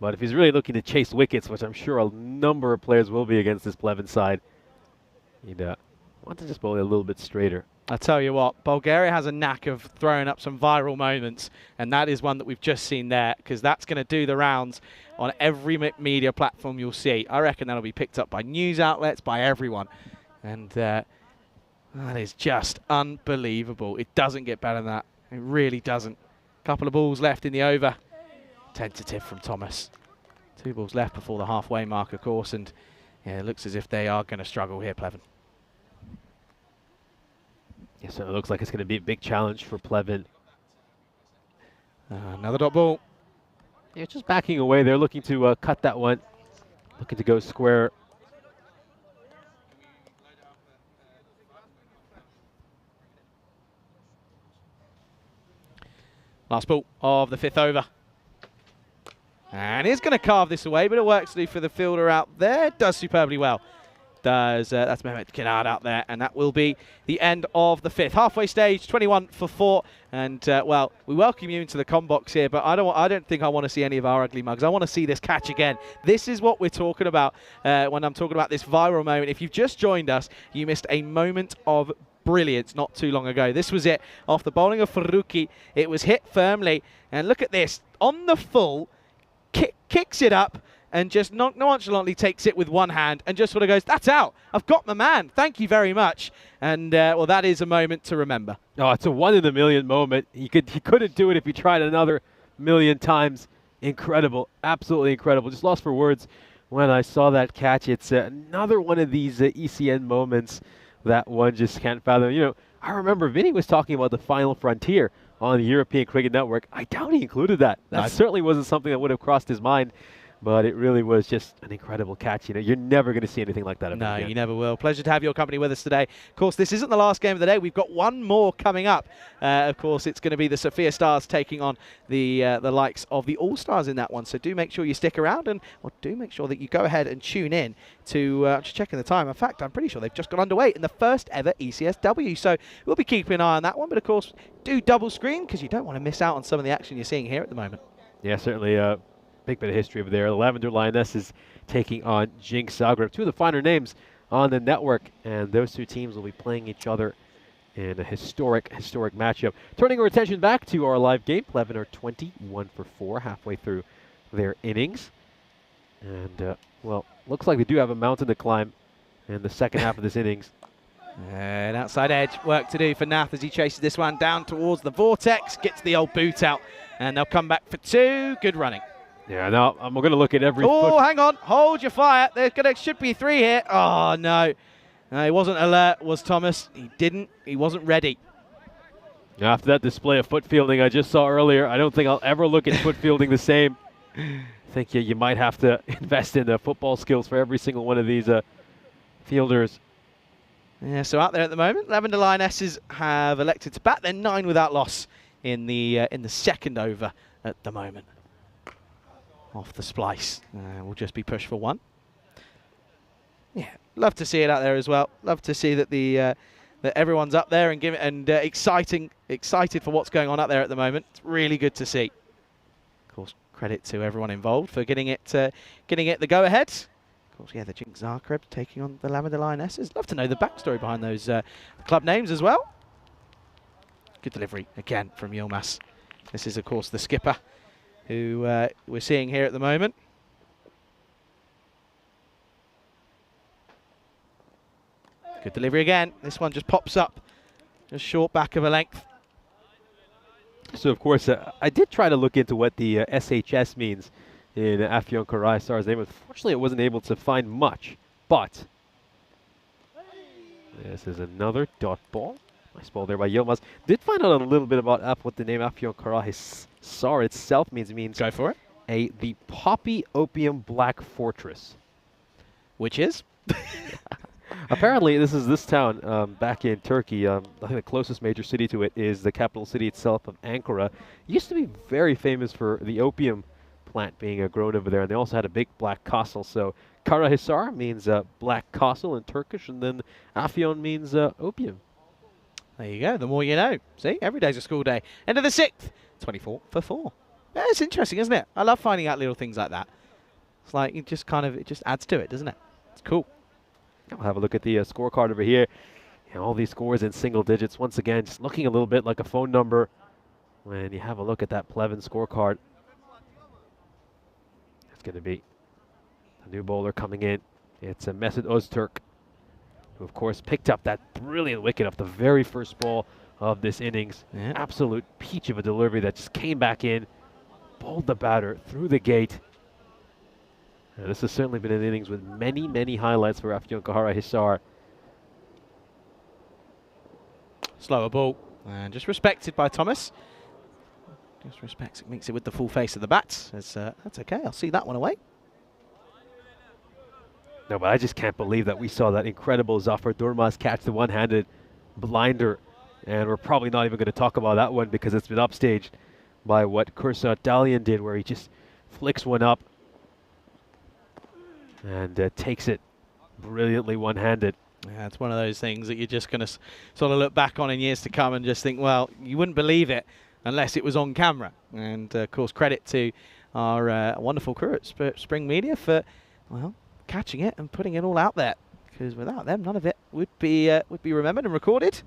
But if he's really looking to chase wickets, which I'm sure a number of players will be against this Pleven side, he'd want to just bowl it a little bit straighter. I tell you what, Bulgaria has a knack of throwing up some viral moments, and that is one that we've just seen there, because that's going to do the rounds on every media platform you'll see. I reckon that'll be picked up by news outlets, by everyone. And that is just unbelievable. It doesn't get better than that. It really doesn't. Couple of balls left in the over. Tentative from Thomas. 2 balls left before the halfway mark, of course, and yeah, it looks as if they are going to struggle here, Pleven. Yeah, so it looks like it's going to be a big challenge for Pleven. Another dot ball. Yeah, just backing away. They're looking to cut that one. Looking to go square. Last ball of the 5th over. And he's going to carve this away, but it works to do for the fielder out there. Does superbly well. That's Mehmet Kennard out there, and that will be the end of the 5th. Halfway stage, 21 for 4, and well, we welcome you into the com box here, but I don't think I want to see any of our ugly mugs. I want to see this catch again. This is what we're talking about when I'm talking about this viral moment. If you've just joined us, you missed a moment of brilliance not too long ago. This was it, off the bowling of Faruqi. It was hit firmly, and look at this, on the full, kicks it up and just nonchalantly takes it with one hand and just sort of goes, that's out. I've got my man. Thank you very much. And, well, that is a moment to remember. Oh, it's a one-in-a-million moment. He couldn't do it if he tried another million times. Incredible. Absolutely incredible. Just lost for words when I saw that catch. It's another one of these ECN moments that one just can't fathom. You know, I remember Vinny was talking about the final frontier on the European Cricket Network. I doubt he included that. That certainly wasn't something that would have crossed his mind. But it really was just an incredible catch. You know, you're never going to see anything like that ever again. No, you never will. Pleasure to have your company with us today. Of course, this isn't the last game of the day. We've got one more coming up. Of course, it's going to be the Sophia Stars taking on the likes of the All-Stars in that one. So do make sure you stick around and do make sure that you go ahead and tune in to just checking the time. In fact, I'm pretty sure they've just got underway in the first ever ECSW. So we'll be keeping an eye on that one. But of course, do double screen because you don't want to miss out on some of the action you're seeing here at the moment. Yeah, certainly. Big bit of history over there. The Lavender Lionesses taking on Jinx Zagreb. Two of the finer names on the network, and those two teams will be playing each other in a historic matchup. Turning our attention back to our live game, Pleven are 21 for 4 halfway through their innings. And, well, looks like they do have a mountain to climb in the second half of this innings. And outside edge work to do for Nath as he chases this one down towards the vortex, gets the old boot out, and they'll come back for 2. Good running. Yeah, now I'm going to look at every Oh, hang on. Hold your fire. There should be 3 here. Oh, no. No, he wasn't alert, was Thomas. He wasn't ready. After that display of foot fielding I just saw earlier, I don't think I'll ever look at foot fielding the same. I think you might have to invest in football skills for every single one of these fielders. Yeah, so out there at the moment, Lavender Lionesses have elected to bat their 9 without loss in the second over at the moment. Off the splice. We'll just be pushed for 1. Yeah, love to see it out there as well. Love to see that that everyone's up there and excited for what's going on out there at the moment. It's really good to see. Of course, credit to everyone involved for getting it the go-ahead. Of course, yeah, the Jinx Zagreb taking on the Lavender Lionesses. Love to know the backstory behind those club names as well. Good delivery again from Yilmaz. This is, of course, the skipper, who we're seeing here at the moment. Good delivery again. This one just pops up, just short back of a length. So, of course, I did try to look into what the SHS means in Afyon Karai Stars' name. Unfortunately, I wasn't able to find much, but this is another dot ball. Nice ball there by Yilmaz. Did find out a little bit about what the name Afyon Karai Star itself means. Go for it. The Poppy Opium Black Fortress. Which is? Apparently, this town back in Turkey. I think the closest major city to it is the capital city itself of Ankara. It used to be very famous for the opium plant being grown over there, and they also had a big black castle. So Karahisar means black castle in Turkish, and then Afyon means opium. There you go. The more you know. See, every day's a school day. End of the 6th. 24 for 4. Yeah, it's interesting, isn't it? I love finding out little things like that. It's like it just adds to it, doesn't it? It's cool. I'll have a look at the scorecard over here. You know, all these scores in single digits. Once again, just looking a little bit like a phone number when you have a look at that Pleven scorecard. It's going to be a new bowler coming in. It's a Mesut Öztürk, who, of course, picked up that brilliant wicket off the very first ball of this innings. Yeah. Absolute peach of a delivery that just came back in, bowled the batter through the gate. And this has certainly been an innings with many, many highlights for Afyon Karahisar. Slower ball. And just respected by Thomas. Just respects it, makes it with the full face of the bat. That's okay. I'll see that one away. No, but I just can't believe that we saw that incredible Zafar Durmaz catch the one-handed blinder. And we're probably not even going to talk about that one because it's been upstaged by what Kursat Dalian did, where he just flicks one up and takes it brilliantly one-handed. Yeah, it's one of those things that you're just going to sort of look back on in years to come and just think, well, you wouldn't believe it unless it was on camera. And, of course, credit to our wonderful crew at Spring Media for, well, catching it and putting it all out there. Because without them, none of it would be remembered and recorded.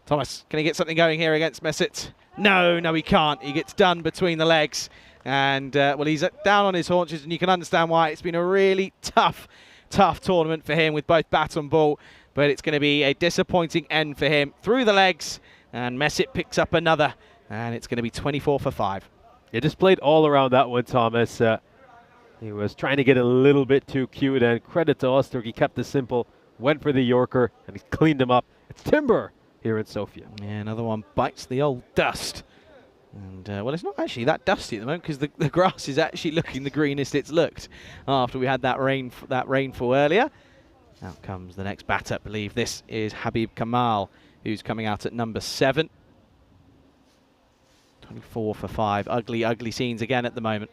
Thomas, can he get something going here against Mesut? No, he can't. He gets done between the legs. And, well, he's down on his haunches, and you can understand why. It's been a really tough tournament for him with both bat and ball. But it's going to be a disappointing end for him. Through the legs, and Messit picks up another. And it's going to be 24 for 5. Yeah, just played all around that one, Thomas. He was trying to get a little bit too cute, and credit to Osterk, he kept it simple, went for the Yorker, and he cleaned him up. It's timber here in Sofia. Yeah, another one bites the old dust. And, well, it's not actually that dusty at the moment because the grass is actually looking the greenest it's looked after we had that rainfall earlier. Out comes the next batter. I believe this is Habib Kamal, who's coming out at number 7. 24 for 5. Ugly scenes again at the moment.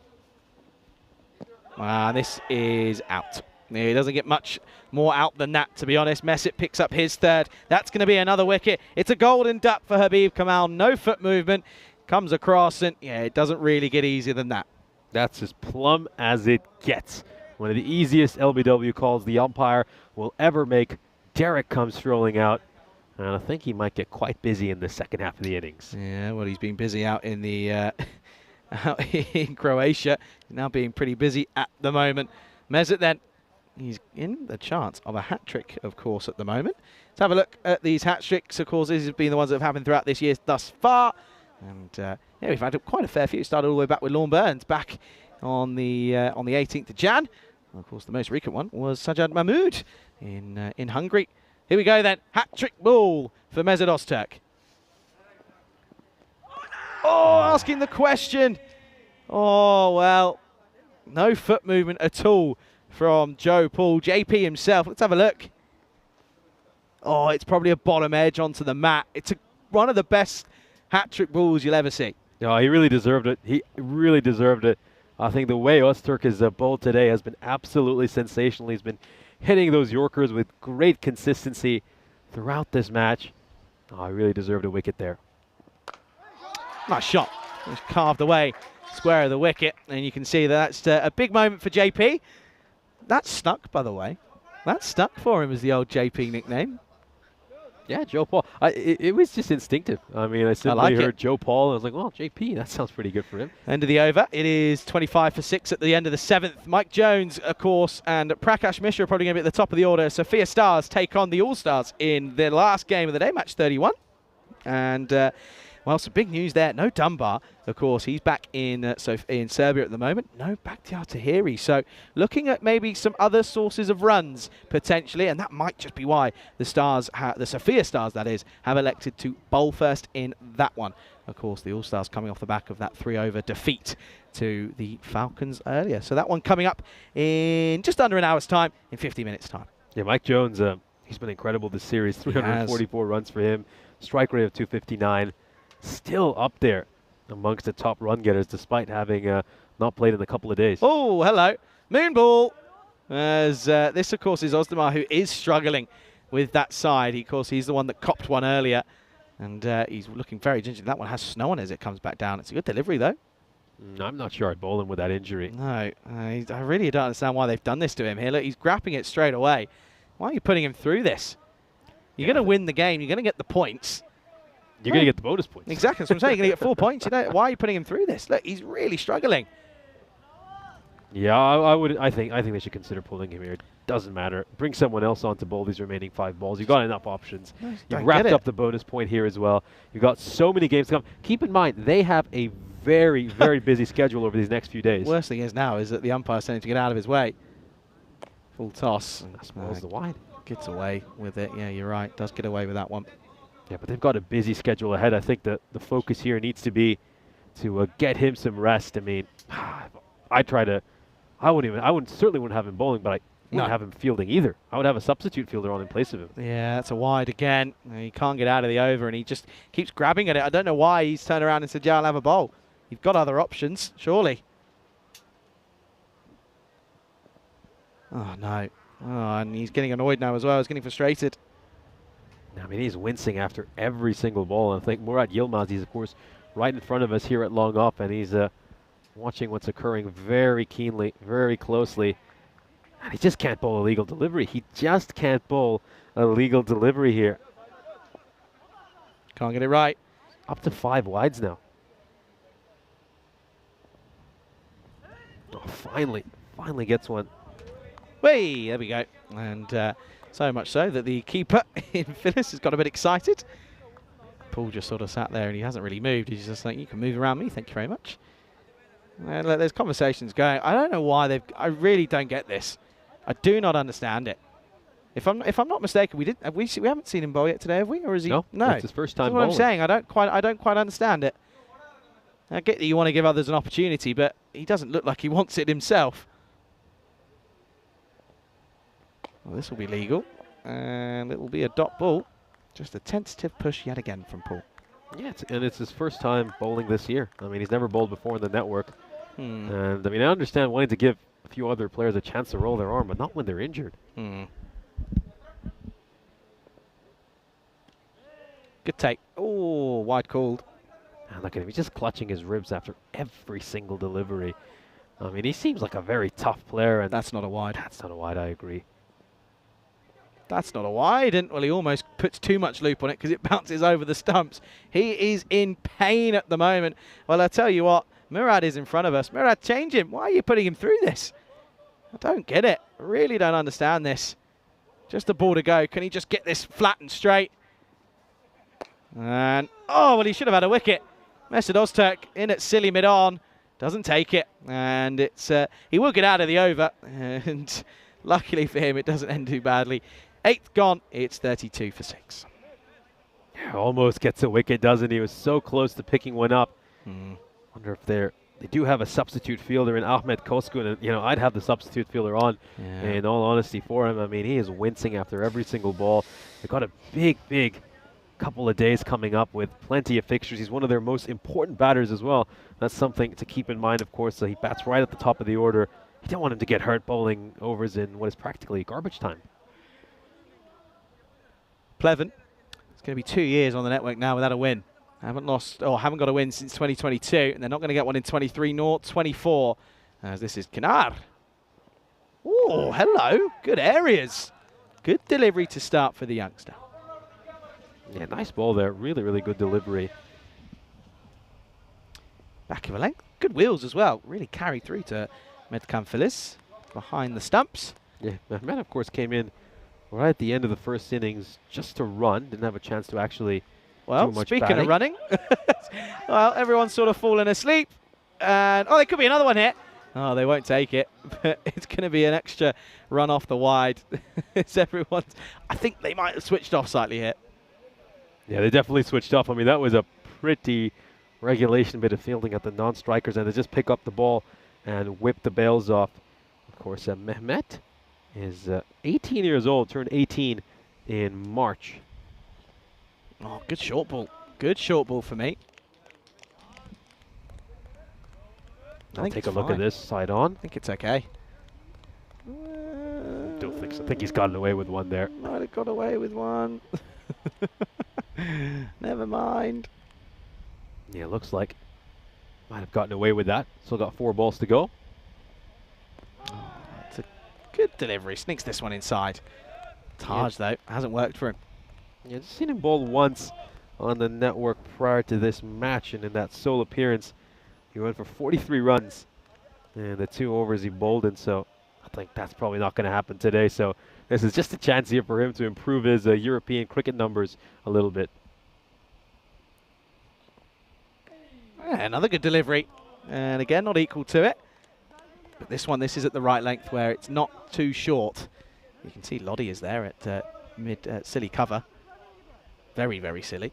This is out. He doesn't get much more out than that, to be honest. Messit picks up his 3rd. That's going to be another wicket. It's a golden duck for Habib Kamal. No foot movement. Comes across, and yeah, it doesn't really get easier than that. That's as plumb as it gets. One of the easiest LBW calls the umpire will ever make. Derek comes strolling out, and I think he might get quite busy in the second half of the innings. Yeah, well, he's been busy out in the out in Croatia. He's now being pretty busy at the moment. Messit then, he's in the chance of a hat-trick, of course, at the moment. Let's have a look at these hat-tricks. Of course, these have been the ones that have happened throughout this year thus far. And yeah, we've had quite a fair few. Started all the way back with Lorne Burns back on the 18th of Jan. And of course, the most recent one was Sajjad Mahmood in Hungary. Here we go then. Hat-trick ball for Mesut Ozturk. Oh, asking the question. Oh, well, no foot movement at all from Joe Paul. JP himself. Let's have a look. Oh, it's probably a bottom edge onto the mat. It's one of the best hat-trick balls you'll ever see. No, he really deserved it. He really deserved it. I think the way Ozturk has bowled today has been absolutely sensational. He's been hitting those Yorkers with great consistency throughout this match. Oh, he really deserved a wicket there. Nice shot. It's carved away, square of the wicket, and you can see that's a big moment for JP. That stuck, by the way. That stuck for him as the old JP nickname. Yeah, Joe Paul. It was just instinctive. I mean, I simply heard Joe Paul, and I was like, well, JP, that sounds pretty good for him. End of the over. It is 25 for 6 at the end of the 7th. Mike Jones, of course, and Prakash Mishra are probably going to be at the top of the order. Sophia Stars take on the All-Stars in the last game of the day, match 31. And, well, some big news there. No Dunbar, of course. He's back in Serbia at the moment. No Bakhtiar Tahiri. So looking at maybe some other sources of runs potentially, and that might just be why the Sophia Stars, that is, have elected to bowl first in that one. Of course, the All-Stars coming off the back of that 3-over defeat to the Falcons earlier. So that one coming up in just under an hour's time, in 50 minutes' time. Yeah, Mike Jones, he's been incredible this series. 344 runs for him. Strike rate of 259. Still up there amongst the top run getters despite having not played in a couple of days. Oh, hello. Moonball. As this, of course, is Ozdemir, who is struggling with that side. Of course, he's the one that copped one earlier. And he's looking very gingerly. That one has snow on as it comes back down. It's a good delivery, though. I'm not sure I'd bowl him with that injury. No, I really don't understand why they've done this to him here. Look, he's grapping it straight away. Why are you putting him through this? You're going to win the game. You're going to get the points. You're going to get the bonus points. Exactly. That's what I'm saying. You're going to get 4 points. You know, why are you putting him through this? Look, he's really struggling. Yeah, I think they should consider pulling him here. It doesn't matter. Bring someone else on to bowl these remaining 5 balls. You've got enough options. You've wrapped up the bonus point here as well. You've got so many games to come. Keep in mind, they have a very, very busy schedule over these next few days. Worst thing is now is that the umpire's tending to get out of his way. Full toss. And that spoils the wide. Gets away with it. Yeah, you're right. Does get away with that one. Yeah, but they've got a busy schedule ahead. I think the focus here needs to be to get him some rest. I mean, I certainly wouldn't have him bowling, but I wouldn't have him fielding either. I would have a substitute fielder on in place of him. Yeah, that's a wide again. He can't get out of the over, and he just keeps grabbing at it. I don't know why he's turned around and said, yeah, I'll have a bowl. You've got other options, surely. Oh, no. Oh, and he's getting annoyed now as well. He's getting frustrated. I mean, he's wincing after every single ball. And I think Murat Yilmaz, he's, of course, right in front of us here at Long Up, and he's watching what's occurring very keenly, very closely. And he just can't bowl a legal delivery. He just can't bowl a legal delivery here. Can't get it right. up to 5 wides now. Oh, finally gets one. Whey, there we go. And so much so that the keeper in Phyllis has got a bit excited. Paul just sort of sat there and he hasn't really moved. He's just like, you can move around me, thank you very much. And there's conversations going. I don't know why I really don't get this. I do not understand it. If I'm not mistaken, we haven't seen him bowl yet today, have we? Or is he? No, it's his first time bowling. That's what I'm saying. I don't quite understand it. I get that you want to give others an opportunity, but he doesn't look like he wants it himself. Well, this will be legal, and it will be a dot ball. Just a tentative push yet again from Paul. Yeah, and it's his first time bowling this year. I mean, he's never bowled before in the network. And I mean, I understand wanting to give a few other players a chance to roll their arm, but not when they're injured. Good take. Oh, wide called. And look at him, he's just clutching his ribs after every single delivery. I mean, he seems like a very tough player. And that's not a wide. That's not a wide, I agree. That's not a wide. And, well, he almost puts too much loop on it because it bounces over the stumps. He is in pain at the moment. Well, I tell you what, Murad is in front of us. Murad, change him. Why are you putting him through this? I don't get it. I really don't understand this. Just the ball to go. Can he just get this flat and straight? And, oh, well, he should have had a wicket. Mesut Ozturk in at silly mid-on. Doesn't take it. And it's he will get out of the over. And luckily for him, it doesn't end too badly. 8th gone. It's 32 for 6. Almost gets a wicket, doesn't he? He was so close to picking one up. Wonder if they do have a substitute fielder in Ahmed Koskun. And, you know, I'd have the substitute fielder on, in all honesty, for him. I mean, he is wincing after every single ball. They've got a big couple of days coming up with plenty of fixtures. He's one of their most important batters as well. That's something to keep in mind, of course. So he bats right at the top of the order. You don't want him to get hurt bowling overs in what is practically garbage time. Pleven. It's going to be 2 years on the network now without a win. Haven't got a win since 2022, and they're not going to get one in 23 nor 24, as this is Kinar. Oh, hello. Good areas. Good delivery to start for the youngster. Yeah, nice ball there. Really good delivery. Back of a length. Good wheels as well. Really carried through to Medkan Feliz behind the stumps. Yeah, Mehmet, of course, came in right at the end of the first innings just to run. Didn't have a chance to actually do much speaking batting. of running, well, everyone's sort of fallen asleep. And, oh, there could be another one here. Oh, they won't take it. But it's going to be an extra run off the wide. It's everyone's. I think they might have switched off slightly here. Yeah, they definitely switched off. I mean, that was a pretty regulation bit of fielding at the non-strikers, and they just pick up the ball and whip the bails off. Of course, Mehmet is 18 years old, turned 18 in March. Oh, good short ball. Good short ball for me. I'll take a look at this side on. I think it's okay. Don't think so. I think he's gotten away with one there. Might have got away with one. Never mind. Yeah, looks like might have gotten away with that. Still got 4 balls to go. Oh, it's a good delivery. Sneaks this one inside. Taj, though, hasn't worked for him. Yeah, just seen him bowl once on the network prior to this match, and in that sole appearance, he went for 43 runs and the 2 overs he bowled in. So I think that's probably not going to happen today. So this is just a chance here for him to improve his European cricket numbers a little bit. Yeah, another good delivery. And again, not equal to it. But this is at the right length where it's not too short. You can see Lottie is there at mid silly cover. Very silly.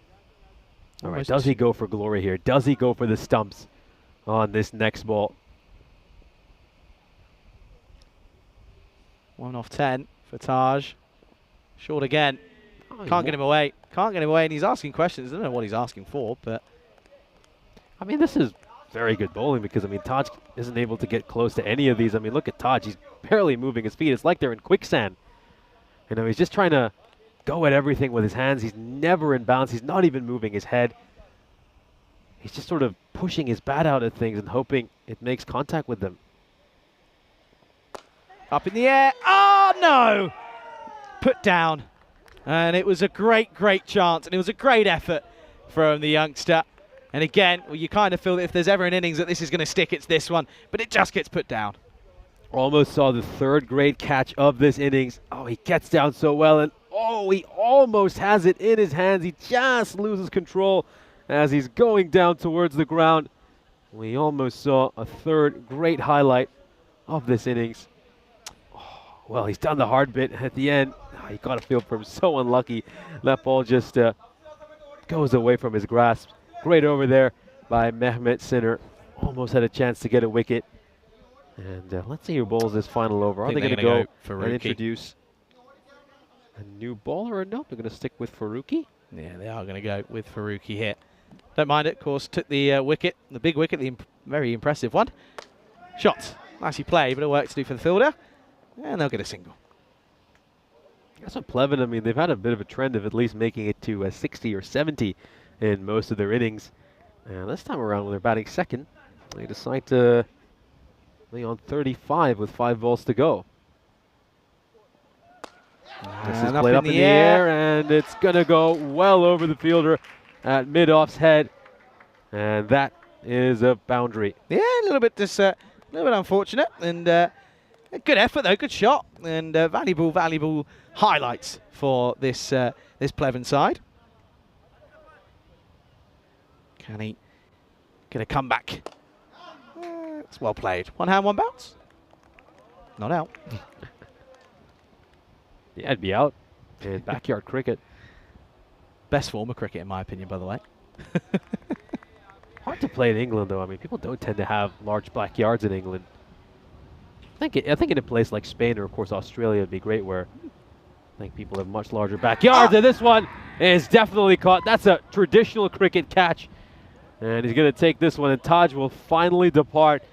All right, does he go for glory here? Does he go for the stumps on this next ball? 1 off 10 for Taj. Short again. Oh, Can't get him away. Can't get him away, and he's asking questions. I don't know what he's asking for, but... I mean, this is very good bowling because, I mean, Taj isn't able to get close to any of these. I mean, look at Taj. He's barely moving his feet. It's like they're in quicksand. You know, he's just trying to go at everything with his hands. He's never in bounds. He's not even moving his head. He's just sort of pushing his bat out at things and hoping it makes contact with them. Up in the air. Oh, no! Put down. And it was a great chance, and it was a great effort from the youngster. And again, well, you kind of feel that if there's ever an innings that this is going to stick, it's this one. But it just gets put down. Almost saw the third great catch of this innings. Oh, he gets down so well, and oh, he almost has it in his hands. He just loses control as he's going down towards the ground. We almost saw a third great highlight of this innings. Oh, well, he's done the hard bit at the end. Oh, you got to feel for him. So unlucky. That ball just goes away from his grasp. Great over there by Mehmet Sinner. Almost had a chance to get a wicket. And let's see who bowls this final over. Are they going to go and introduce a new bowler or no? They're going to stick with Faruqi? Yeah, they are going to go with Faruqi here. Don't mind it, of course. Took the wicket, the big wicket, the very impressive one. Shot. Nicely played, but a work to do for the fielder. And they'll get a single. That's what Pleven, I mean, they've had a bit of a trend of at least making it to 60 or 70 in most of their innings. And this time around, when they're batting second, they decide to lay on 35 with 5 balls to go. This is played up in the air, and it's going to go well over the fielder at mid-off's head. And that is a boundary. Yeah, a little bit unfortunate. And a good effort, though. Good shot. And valuable highlights for this this Pleven side. Can he get a comeback? It's well played. One hand, one bounce. Not out. Yeah, it'd be out in backyard cricket. Best form of cricket, in my opinion, by the way. Hard to play in England, though. I mean, people don't tend to have large backyards in England. I think in a place like Spain or, of course, Australia would be great, where I think people have much larger backyards. And this one is definitely caught. That's a traditional cricket catch. And he's going to take this one, and Taj will finally depart.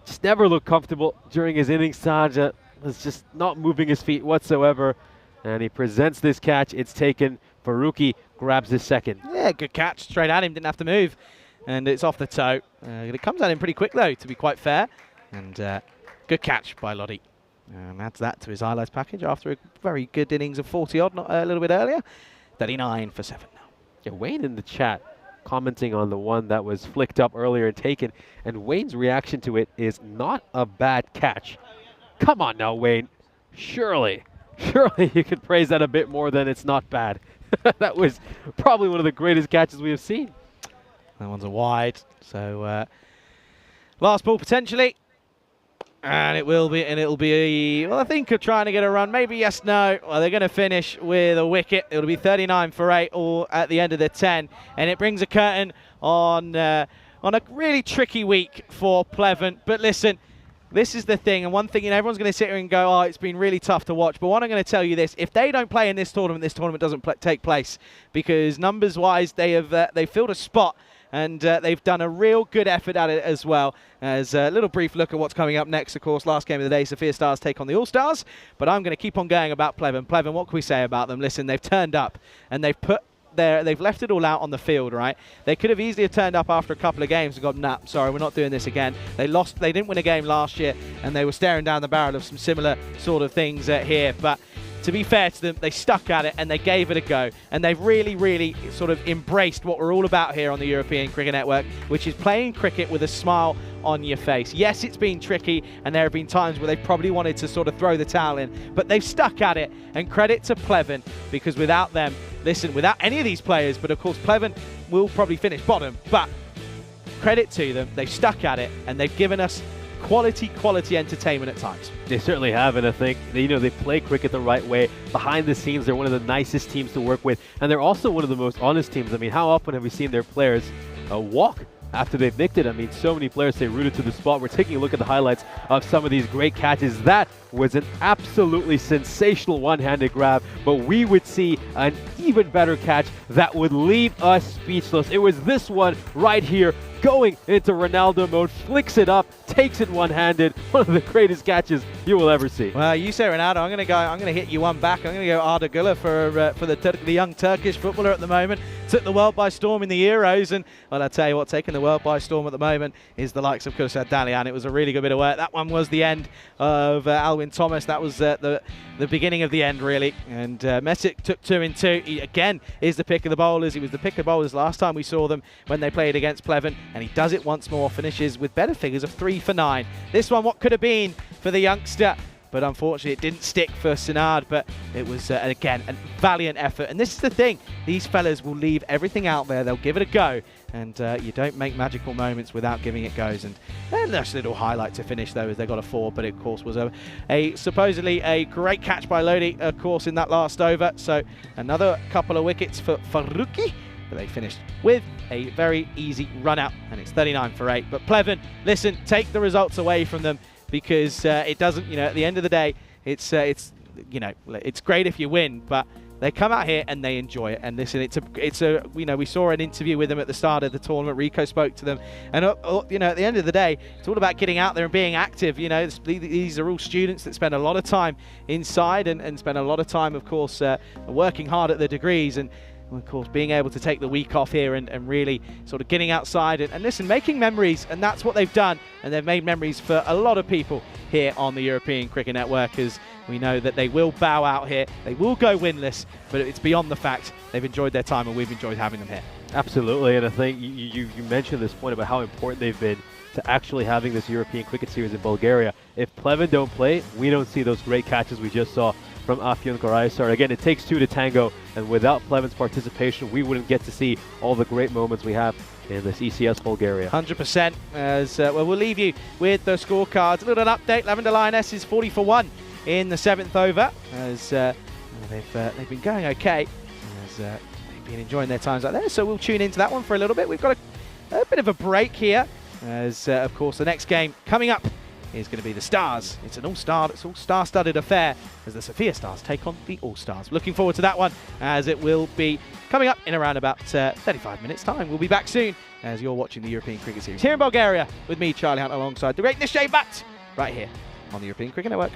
Just never looked comfortable during his innings. Taj was just not moving his feet whatsoever. And he presents this catch. It's taken. Faruqi grabs his second. Yeah, good catch. Straight at him. Didn't have to move. And it's off the toe. It comes at him pretty quick, though, to be quite fair. And good catch by Lodi. And adds that to his highlights package after a very good innings of 40-odd, a little bit earlier. 39 for 7 now. Yeah, Wayne in the chat commenting on the one that was flicked up earlier and taken. And Wayne's reaction to it is not a bad catch. Come on now, Wayne. Surely you could praise that a bit more than it's not bad. That was probably one of the greatest catches we have seen. That one's a wide. So last ball potentially. And it'll be, well, I think of trying to get a run. Maybe yes, no. Well, they're going to finish with a wicket. It'll be 39 for 8 all at the end of the 10. And it brings a curtain on a really tricky week for Pleven. But listen, this is the thing. And one thing, everyone's going to sit here and go, oh, it's been really tough to watch. But what I'm going to tell you this, if they don't play in this tournament doesn't take place. Because numbers-wise, they filled a spot. And they've done a real good effort at it as well. As a little brief look at what's coming up next, of course, last game of the day, Sophia Stars take on the All-Stars. But I'm going to keep on going about Pleven. Pleven, what can we say about them? Listen, they've turned up and they've left it all out on the field, right? They could have easily turned up after a couple of games and gone, nah, sorry, we're not doing this again. They didn't win a game last year, and they were staring down the barrel of some similar sort of things here. But to be fair to them, they stuck at it and they gave it a go. And they've really sort of embraced what we're all about here on the European Cricket Network, which is playing cricket with a smile on your face. Yes, it's been tricky, and there have been times where they've probably wanted to sort of throw the towel in, but they've stuck at it. And credit to Pleven, because without them, listen, without any of these players, but of course Pleven will probably finish bottom, but credit to them, they've stuck at it and they've given us quality entertainment at times. They certainly have, and I think they play cricket the right way. Behind the scenes, they're one of the nicest teams to work with, and they're also one of the most honest teams. I mean, how often have we seen their players walk after they've nicked it? I mean, so many players say rooted to the spot. We're taking a look at the highlights of some of these great catches. That was an absolutely sensational one-handed grab, but we would see an even better catch that would leave us speechless. It was this one right here going into Ronaldo mode, flicks it up, takes it one-handed. One of the greatest catches you will ever see. Well, you say Ronaldo, I'm going to hit you one back. I'm going to go Arda Güler for the young Turkish footballer at the moment. Took the world by storm in the Euros, and well, I tell you what, taking the world by storm at the moment is the likes of Kusat Dalian. It was a really good bit of work. That one was the end of Alwyn Thomas. That was the beginning of the end, really. And Mesic took 2 in 2. He again is the pick of the bowlers. He was the pick of the bowlers last time we saw them when they played against Pleven, and he does it once more. Finishes with better figures of 3 for 9. This one, what could have been for the youngster, but unfortunately it didn't stick for Sinard. But it was again a valiant effort, and this is the thing, these fellas will leave everything out there. They'll give it a go, and you don't make magical moments without giving it goes. And a nice little highlight to finish though, as they got a 4, but it of course was a supposedly a great catch by Lodi, of course, in that last over. So another couple of wickets for Faruqi, but they finished with a very easy run out, and it's 39 for 8. But Pleven, listen, take the results away from them, because it doesn't, at the end of the day, it's great if you win, but they come out here and they enjoy it. And listen, we saw an interview with them at the start of the tournament. Rico spoke to them, and at the end of the day, it's all about getting out there and being active. These are all students that spend a lot of time inside and spend a lot of time, of course, working hard at their degrees, and of course being able to take the week off here and really sort of getting outside and listen, making memories. And that's what they've done, and they've made memories for a lot of people here on the European Cricket Network, as we know that they will bow out here, they will go winless, but it's beyond the fact they've enjoyed their time, and we've enjoyed having them here. Absolutely, and I think you mentioned this point about how important they've been to actually having this European Cricket Series in Bulgaria. If Pleven don't play, we don't see those great catches we just saw from Afyon Karahisar. Again, it takes 2 to tango, and without Pleven's participation, we wouldn't get to see all the great moments we have in this ECS Bulgaria. 100%. As well, we'll leave you with the scorecards. A little update: Lavender Lionesses 40 for 1 in the 7th over, as they've been going okay, as they've been enjoying their times out there. So we'll tune into that one for a little bit. We've got a bit of a break here, as of course the next game coming up is going to be the Stars. It's an all-star-studded affair, as the Sophia Stars take on the All-Stars. Looking forward to that one, as it will be coming up in around about 35 minutes time. We'll be back soon, as you're watching the European Cricket Series here in Bulgaria with me, Charlie Hunt, alongside the great Nishay Butt, right here on the European Cricket Network.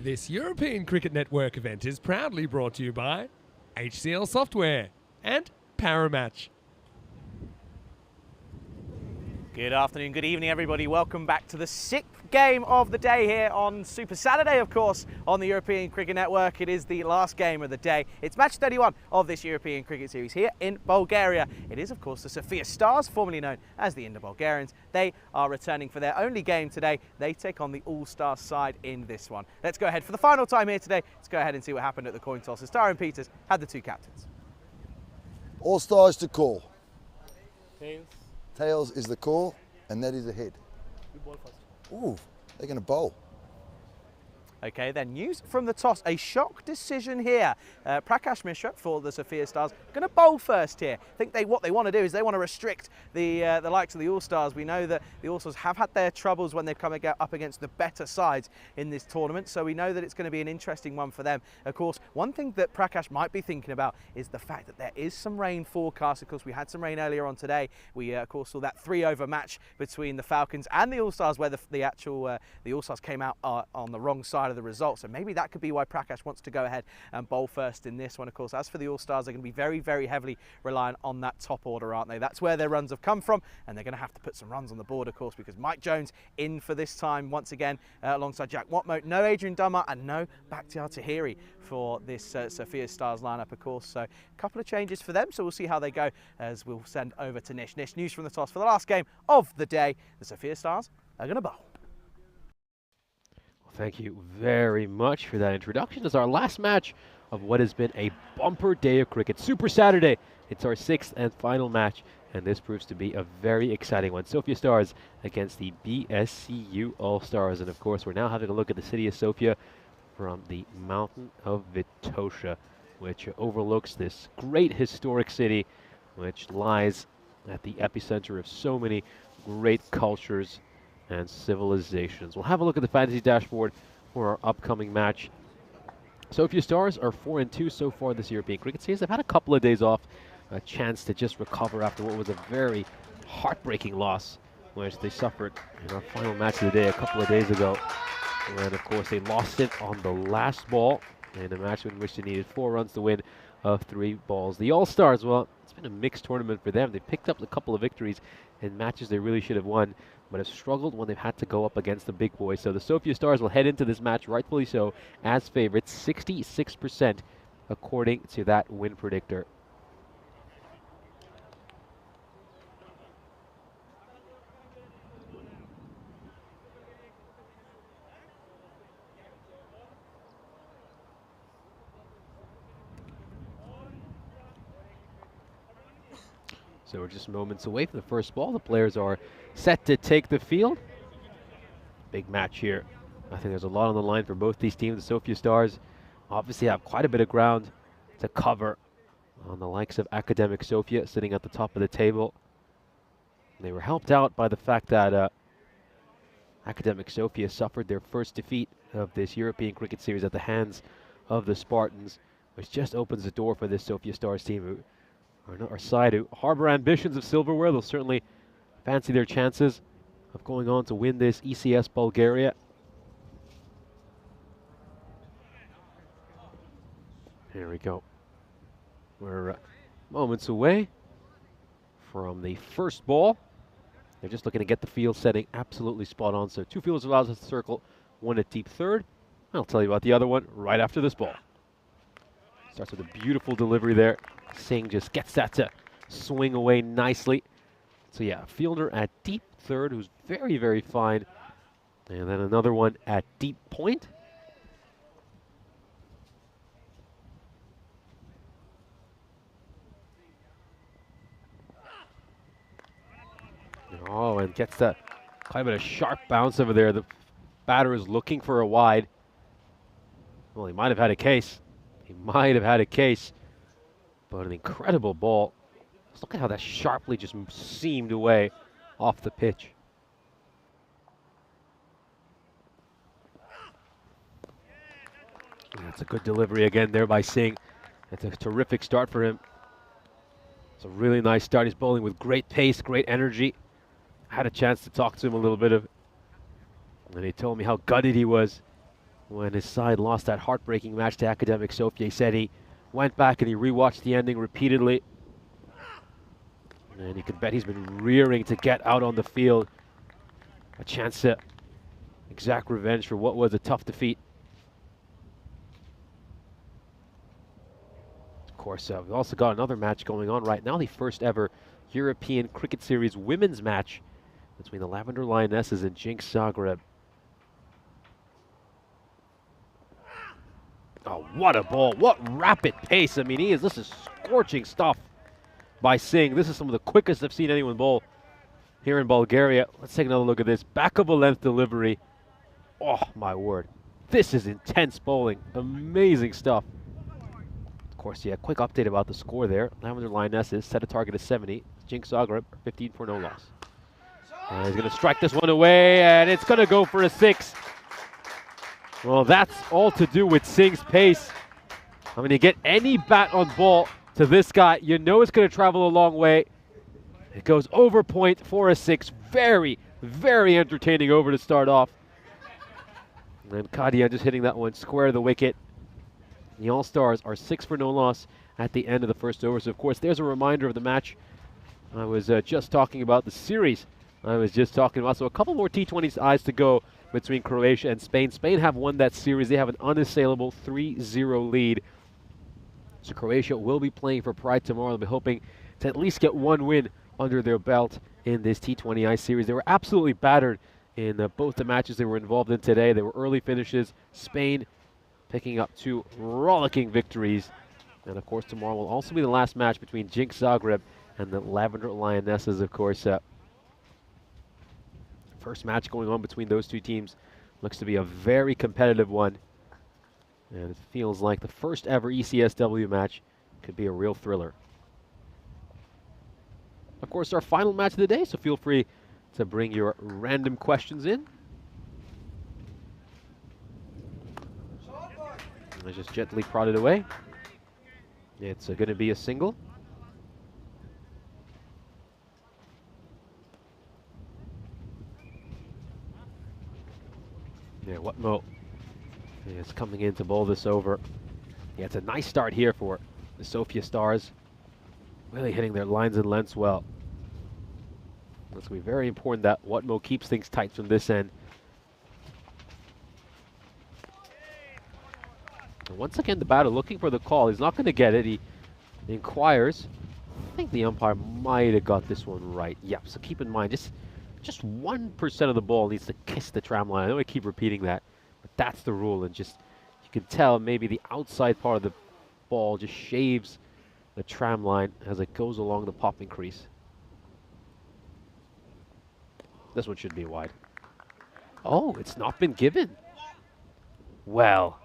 This European Cricket Network event is proudly brought to you by HCL Software and Paramatch. Good afternoon, good evening everybody. Welcome back to the 6th game of the day here on Super Saturday, of course, on the European Cricket Network. It is the last game of the day. It's match 31 of this European Cricket Series here in Bulgaria. It is, of course, the Sophia Stars, formerly known as the Indo-Bulgarians. They are returning for their only game today. They take on the All-Stars side in this one. Let's go ahead for the final time here today. Let's go ahead and see what happened at the coin toss. Tyrone Peters had the two captains. All-Stars to call. Tails. Tails is the call, and that is the head. You ball first. Ooh, they're going to bowl. Okay, then news from the toss. A shock decision here. Prakash Mishra for the Sophia Stars going to bowl first here. I think what they want to do is they want to restrict the likes of the All-Stars. We know that the All-Stars have had their troubles when they've come up against the better sides in this tournament, so we know that it's going to be an interesting one for them. Of course, one thing that Prakash might be thinking about is the fact that there is some rain forecast. Of course, we had some rain earlier on today. We, of course, saw that 3-over match between the Falcons and the All-Stars where the All-Stars came out on the wrong side of the result. So maybe that could be why Prakash wants to go ahead and bowl first in this one. Of course, as for the All-Stars, they're going to be very, very heavily reliant on that top order, aren't they? That's where their runs have come from, and they're going to have to put some runs on the board, of course, because Mike Jones in for this time once again alongside Jack Watmoe. No Adrian Dummer and no Bakhtiar Tahiri for this Sophia Stars lineup, of course. So a couple of changes for them, so we'll see how they go as we'll send over to Nish. Nish, news from the toss for the last game of the day. The Sophia Stars are going to bowl. Thank you very much for that introduction. It's our last match of what has been a bumper day of cricket. Super Saturday. It's our 6th and final match, and this proves to be a very exciting one. Sophia Stars against the BSCU All-Stars. And of course, we're now having a look at the city of Sofia from the mountain of Vitosha, which overlooks this great historic city, which lies at the epicenter of so many great cultures and civilizations. We'll have a look at the fantasy dashboard for our upcoming match. Sophia Stars are 4-2 so far this European Cricket Series. They've had a couple of days off, a chance to just recover after what was a very heartbreaking loss, which they suffered in our final match of the day a couple of days ago. And of course, they lost it on the last ball in a match in which they needed 4 runs to win of 3 balls. The All-Stars, well, it's been a mixed tournament for them. They've picked up a couple of victories in matches they really should have won, but have struggled when they've had to go up against the big boys. So the Sophia Stars will head into this match, rightfully so, as favorites, 66% according to that win predictor. So we're just moments away from the first ball. The players are set to take the field. Big match here. I think there's a lot on the line for both these teams. The Sophia Stars obviously have quite a bit of ground to cover on the likes of Academic Sofia sitting at the top of the table. They were helped out by the fact that Academic Sofia suffered their first defeat of this European Cricket Series at the hands of the Spartans, which just opens the door for this Sophia Stars team, who our side who harbor ambitions of silverware. They'll certainly fancy their chances of going on to win this ECS Bulgaria. Here we go. We're moments away from the first ball. They're just looking to get the field setting absolutely spot on. So 2 fielders allows us to circle, 1 at deep third. I'll tell you about the other one right after this ball. Starts with a beautiful delivery there. Singh just gets that to swing away nicely. So yeah, a fielder at deep third who's very, very fine. And then another one at deep point. Oh, and gets that quite a bit of sharp bounce over there. The batter is looking for a wide. Well, he might have had a case. He might have had a case. But an incredible ball. Just look at how that sharply just seamed away off the pitch. That's a good delivery again there by Singh. That's a terrific start for him. It's a really nice start. He's bowling with great pace, great energy. I had a chance to talk to him a little bit and he told me how gutted he was when his side lost that heartbreaking match to Academic Sofia. He said he went back and he rewatched the ending repeatedly. And you can bet he's been rearing to get out on the field. A chance to exact revenge for what was a tough defeat. Of course, we've also got another match going on right now, the first ever European Cricket Series women's match between the Lavender Lionesses and Jinx Zagreb. Oh, what a ball. What rapid pace. I mean, this is scorching stuff by Singh. This is some of the quickest I've seen anyone bowl here in Bulgaria. Let's take another look at this. Back of a length delivery. Oh, my word. This is intense bowling. Amazing stuff. Of course, yeah, quick update about the score there. Lavender Lionesses set a target of 70. Jinx Zagreb, 15 for no loss. And he's going to strike this one away, and it's going to go for a 6. Well, that's all to do with Singh's pace. I mean, you get any bat on ball to this guy, you know it's going to travel a long way. It goes over point for a 6. Very, very entertaining over to start off. And Kadia just hitting that one square to the wicket. The All-Stars are 6 for no loss at the end of the first over. So, of course, there's a reminder of the match I was just talking about, the series I was just talking about. So a couple more T20 eyes to go between Croatia and Spain. Spain have won that series. They have an unassailable 3-0 lead. So Croatia will be playing for pride tomorrow. They'll be hoping to at least get one win under their belt in this T20I series. They were absolutely battered in both the matches they were involved in today. They were early finishes. Spain picking up 2 rollicking victories. And of course tomorrow will also be the last match between Jinx Zagreb and the Lavender Lionesses, of course. First match going on between those two teams. Looks to be a very competitive one. And it feels like the first ever ECSW match could be a real thriller. Of course, our final match of the day, so feel free to bring your random questions in. And I just gently prodded away. It's going to be a single. Yeah, Watmo is coming in to bowl this over. Yeah, it's a nice start here for the Sophia Stars. Really hitting their lines and lengths well. It's going to be very important that Watmo keeps things tight from this end. And once again, the batter looking for the call. He's not going to get it. He inquires. I think the umpire might have got this one right. Yeah, so keep in mind, just 1% of the ball needs to kiss the tram line. I know I keep repeating that, but that's the rule. And just, you can tell maybe the outside part of the ball just shaves the tram line as it goes along the popping crease. This one should be wide. Oh, it's not been given. Well,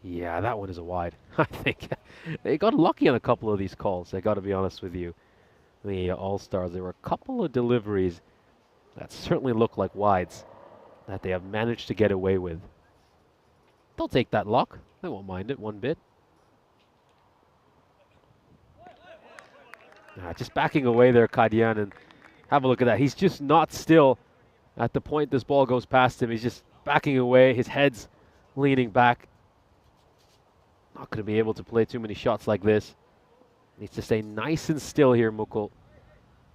yeah, that one is a wide. I think they got lucky on a couple of these calls, I got to be honest with you. The All-Stars, there were a couple of deliveries that certainly look like wides that they have managed to get away with. They'll take that luck. They won't mind it one bit. Just backing away there, Kadian, and have a look at that. He's just not still at the point this ball goes past him. He's just backing away. His head's leaning back. Not going to be able to play too many shots like this. Needs to stay nice and still here, Mukul.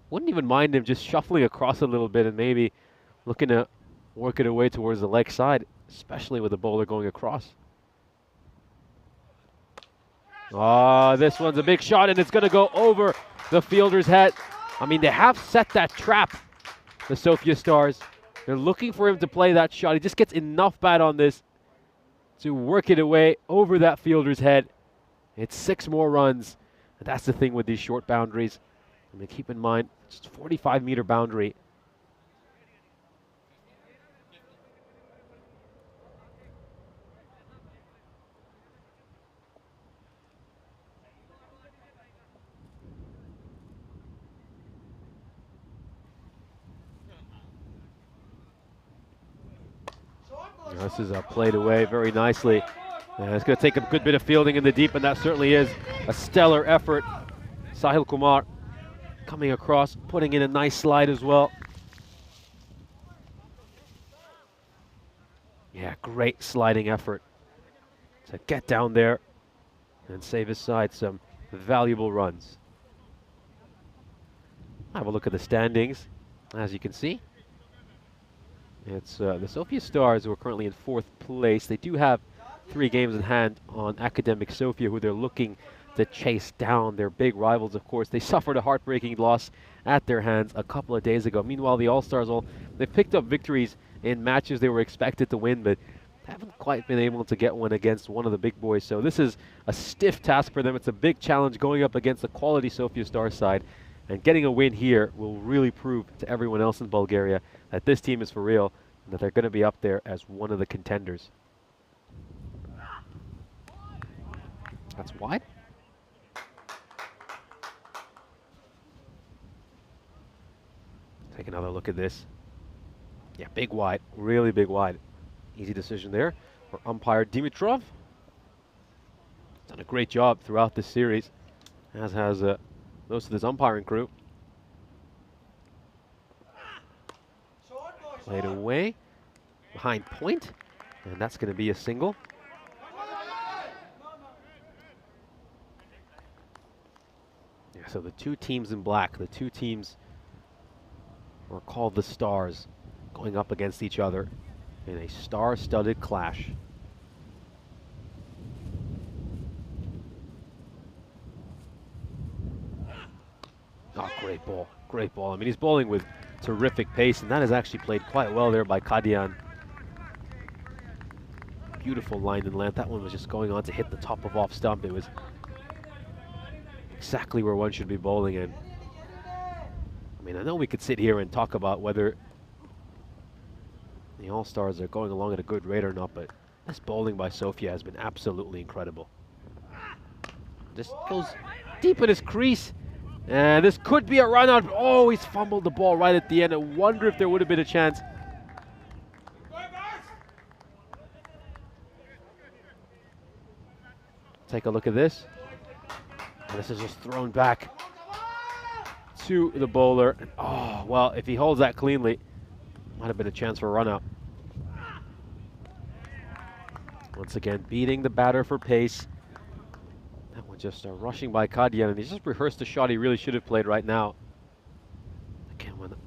Wouldn't even mind him just shuffling across a little bit and maybe looking to work it away towards the leg side, especially with the bowler going across. Oh, this one's a big shot, and it's going to go over the fielder's head. I mean, they have set that trap, the Sophia Stars. They're looking for him to play that shot. He just gets enough bat on this to work it away over that fielder's head. It's 6 more runs. And that's the thing with these short boundaries. I mean, keep in mind, it's a 45-meter boundary. This is played away very nicely. And it's going to take a good bit of fielding in the deep, and that certainly is a stellar effort. Sahil Kumar coming across, putting in a nice slide as well. Yeah, great sliding effort to get down there and save his side some valuable runs. Have a look at the standings. As you can see, it's the Sophia Stars who are currently in 4th place. They do have 3 games in hand on Academic Sofia, who they're looking to chase down. Their big rivals, of course. They suffered a heartbreaking loss at their hands a couple of days ago. Meanwhile, the All-Stars, they've picked up victories in matches they were expected to win, but haven't quite been able to get one against one of the big boys. So this is a stiff task for them. It's a big challenge going up against the quality Sophia Stars side. And getting a win here will really prove to everyone else in Bulgaria that this team is for real and that they're going to be up there as one of the contenders. That's wide. Take another look at this. Yeah, big wide, really big wide. Easy decision there for umpire Dimitrov. Done a great job throughout this series, as has most of his umpiring crew. Played away behind point, and that's going to be a single. Yeah, so the 2 teams in black, the 2 teams are called the Stars, going up against each other in a star-studded clash. Oh, great ball, great ball. I mean, he's bowling with terrific pace, and that is actually played quite well there by Kadian. Beautiful line and length. That one was just going on to hit the top of off stump. It was exactly where one should be bowling in. I mean, I know we could sit here and talk about whether the All-Stars are going along at a good rate or not, but this bowling by Sofia has been absolutely incredible. Just goes deep in his crease. And this could be a run out. Oh, he's fumbled the ball right at the end. I wonder if there would have been a chance. Take a look at this. And this is just thrown back to the bowler. Oh, well, if he holds that cleanly, might have been a chance for a run out. Once again, beating the batter for pace. That one just rushing by Kadian, and he just rehearsed a shot he really should have played right now. Again, when the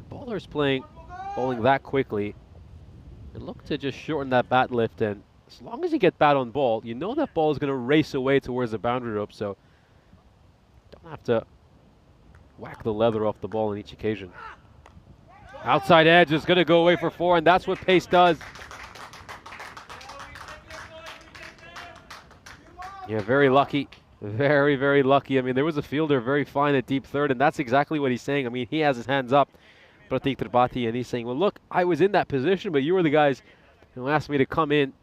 bowler's bowling that quickly, it looked to just shorten that bat lift, and as long as you get bat on ball, you know that ball is going to race away towards the boundary rope, so don't have to whack the leather off the ball on each occasion. Outside edge is going to go away for 4, and that's what pace does. Yeah, very lucky. Very, very lucky. I mean, there was a fielder very fine at deep third, and that's exactly what he's saying. I mean, he has his hands up, Pratik Tripathi, and he's saying, well, look, I was in that position, but you were the guys who asked me to come in.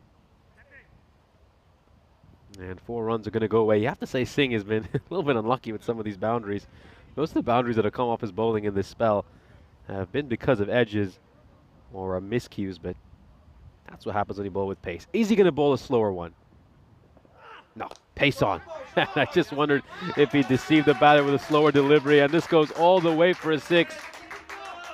And 4 runs are going to go away. You have to say Singh has been a little bit unlucky with some of these boundaries. Most of the boundaries that have come off his bowling in this spell have been because of edges or miscues, but that's what happens when you bowl with pace. Is he going to bowl a slower one? No, pace on. I just wondered if he deceived the batter with a slower delivery, and this goes all the way for a 6.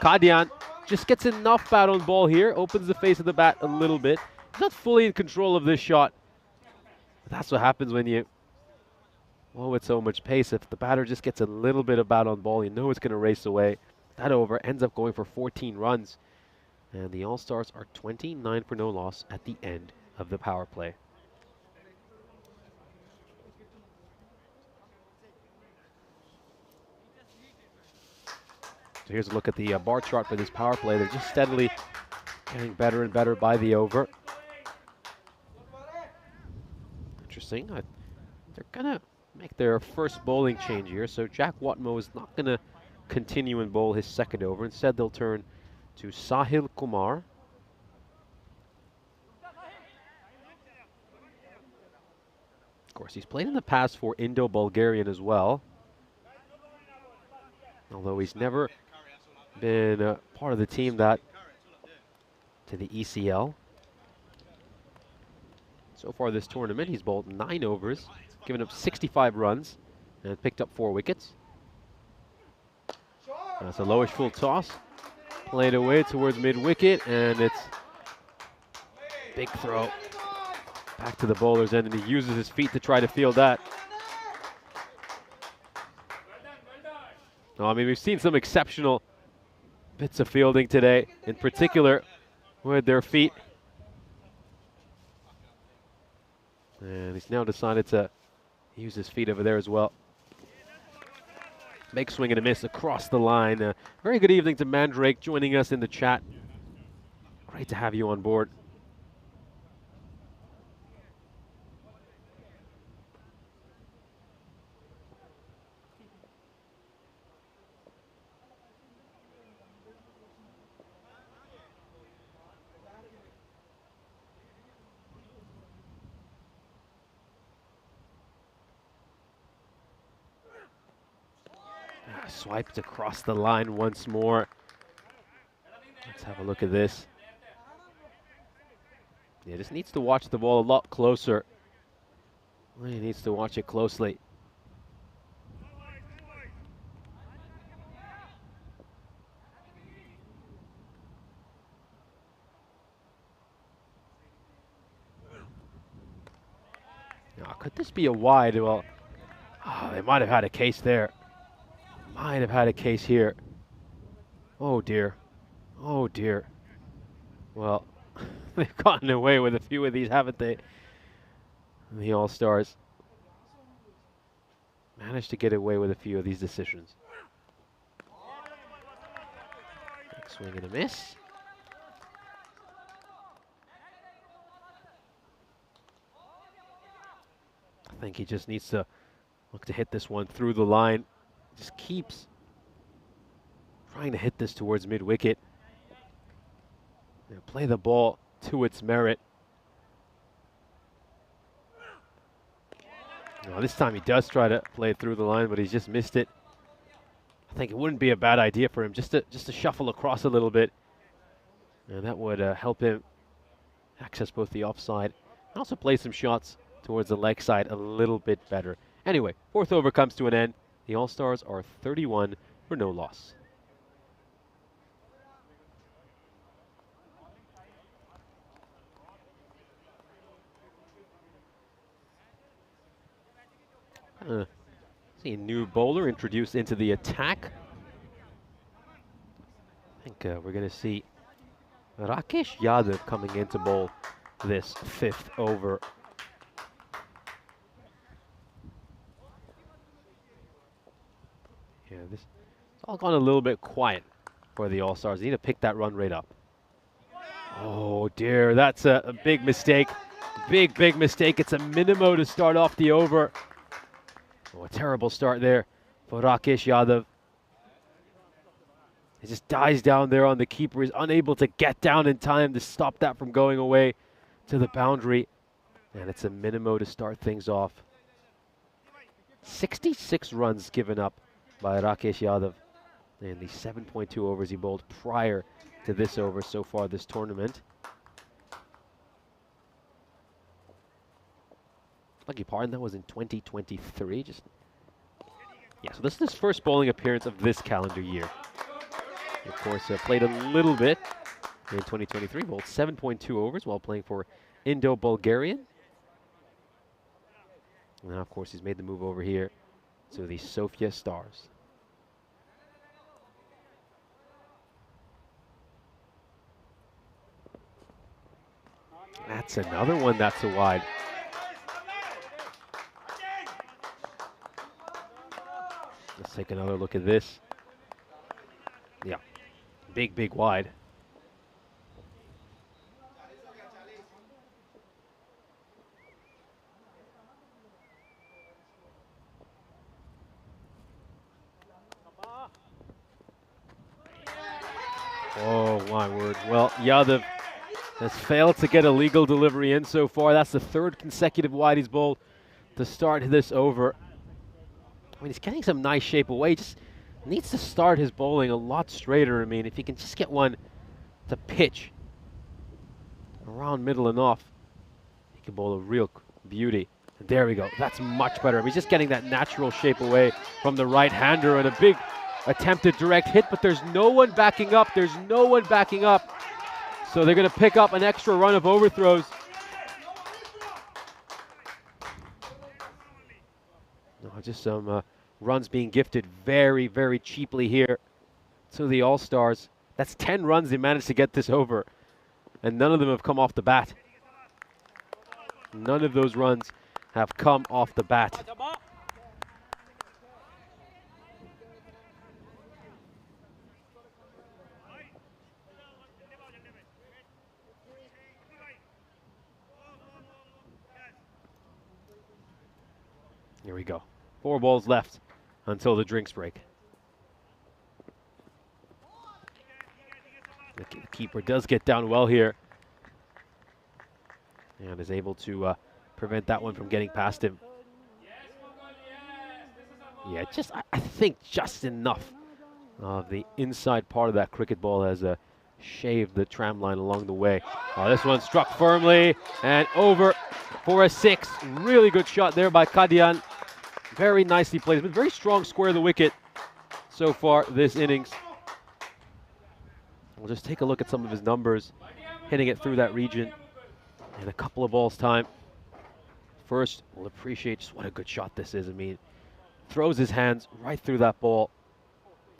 Kadian just gets enough bat on ball here, opens the face of the bat a little bit. He's not fully in control of this shot. But that's what happens when you bowl with so much pace. If the batter just gets a little bit of bat on ball, you know it's going to race away. That over ends up going for 14 runs. And the All-Stars are 29 for no loss at the end of the power play. So here's a look at the bar chart for this power play. They're just steadily getting better and better by the over. Interesting. They're going to make their first bowling change here. So Jack Watmo is not going to continue and bowl his second over. Instead, they'll turn to Sahil Kumar. Of course, he's played in the past for Indo-Bulgarian as well, although he's never been part of the team that to the ECL. So far this tournament, he's bowled 9 overs, given up 65 runs, and picked up 4 wickets. That's a lowish full toss, played away towards mid-wicket, and it's Big throw. Back to the bowler's end, and he uses his feet to try to field that. No, I mean, we've seen some exceptional bits of fielding today, in particular with their feet. And he's now decided to use his feet over there as well. Big swing and a miss across the line. Very good evening to Mandrake joining us in the chat. Great to have you on board. Swiped across the line once more. Let's have a look at this. Yeah, just needs to watch the ball a lot closer. He needs to watch it closely. Now, could this be a wide? Well, they might have had a case there. Might have had a case here. Oh dear. Oh dear. Well, they've gotten away with a few of these, haven't they? The All-Stars managed to get away with a few of these decisions. Big swing and a miss. I think he just needs to look to hit this one through the line. Just keeps trying to hit this towards mid-wicket. Play the ball to its merit. Now, this time he does try to play it through the line, but he's just missed it. I think it wouldn't be a bad idea for him just to shuffle across a little bit. And that would help him access both the offside and also play some shots towards the leg side a little bit better. Anyway, fourth over comes to an end. The All-Stars are 31 for no loss. See a new bowler introduced into the attack. I think we're going to see Rakesh Yadav coming in to bowl this fifth over. Yeah, it's all gone a little bit quiet for the All-Stars. They need to pick that run rate up. Oh dear, that's a big mistake. Big mistake. It's a minimo to start off the over. Oh, a terrible start there for Rakesh Yadav. He just dies down there on the keeper. He's unable to get down in time to stop that from going away to the boundary. And it's a minimo to start things off. 66 runs given up by Rakesh Yadav in the 7.2 overs he bowled prior to this over so far this tournament. Beg your pardon, that was in 2023. Yeah, so this is his first bowling appearance of this calendar year. He, of course, played a little bit in 2023, bowled 7.2 overs while playing for Bulgaria. And now, of course, he's made the move over here to the Sophia Stars. That's another one that's a wide. Let's take another look at this. Yeah, big wide. Oh my word. Well, Yadav has failed to get a legal delivery in so far. That's the third consecutive wide he's bowled to start this over. I mean, he's getting some nice shape away. Just needs to start his bowling a lot straighter. I mean, if he can just get one to pitch around middle and off, he can bowl a real beauty. And there we go. That's much better. I mean, he's just getting that natural shape away from the right-hander, and a big attempted direct hit, but there's no one backing up. There's no one backing up. So they're going to pick up an extra run of overthrows. Just some runs being gifted very, very cheaply here to the All-Stars. That's 10 runs they managed to get this over, and none of them have come off the bat. None of those runs have come off the bat. Here we go. 4 balls left until the drinks break. The keeper does get down well here and is able to prevent that one from getting past him. Yeah, just I think just enough of the inside part of that cricket ball has shaved the tram line along the way. Oh, this one struck firmly and over for a 6. Really good shot there by Kadian. Very nicely played. It's been very strong square of the wicket so far this innings. We'll just take a look at some of his numbers, hitting it through that region in a couple of balls' time. First, we'll appreciate just what a good shot this is. I mean, throws his hands right through that ball,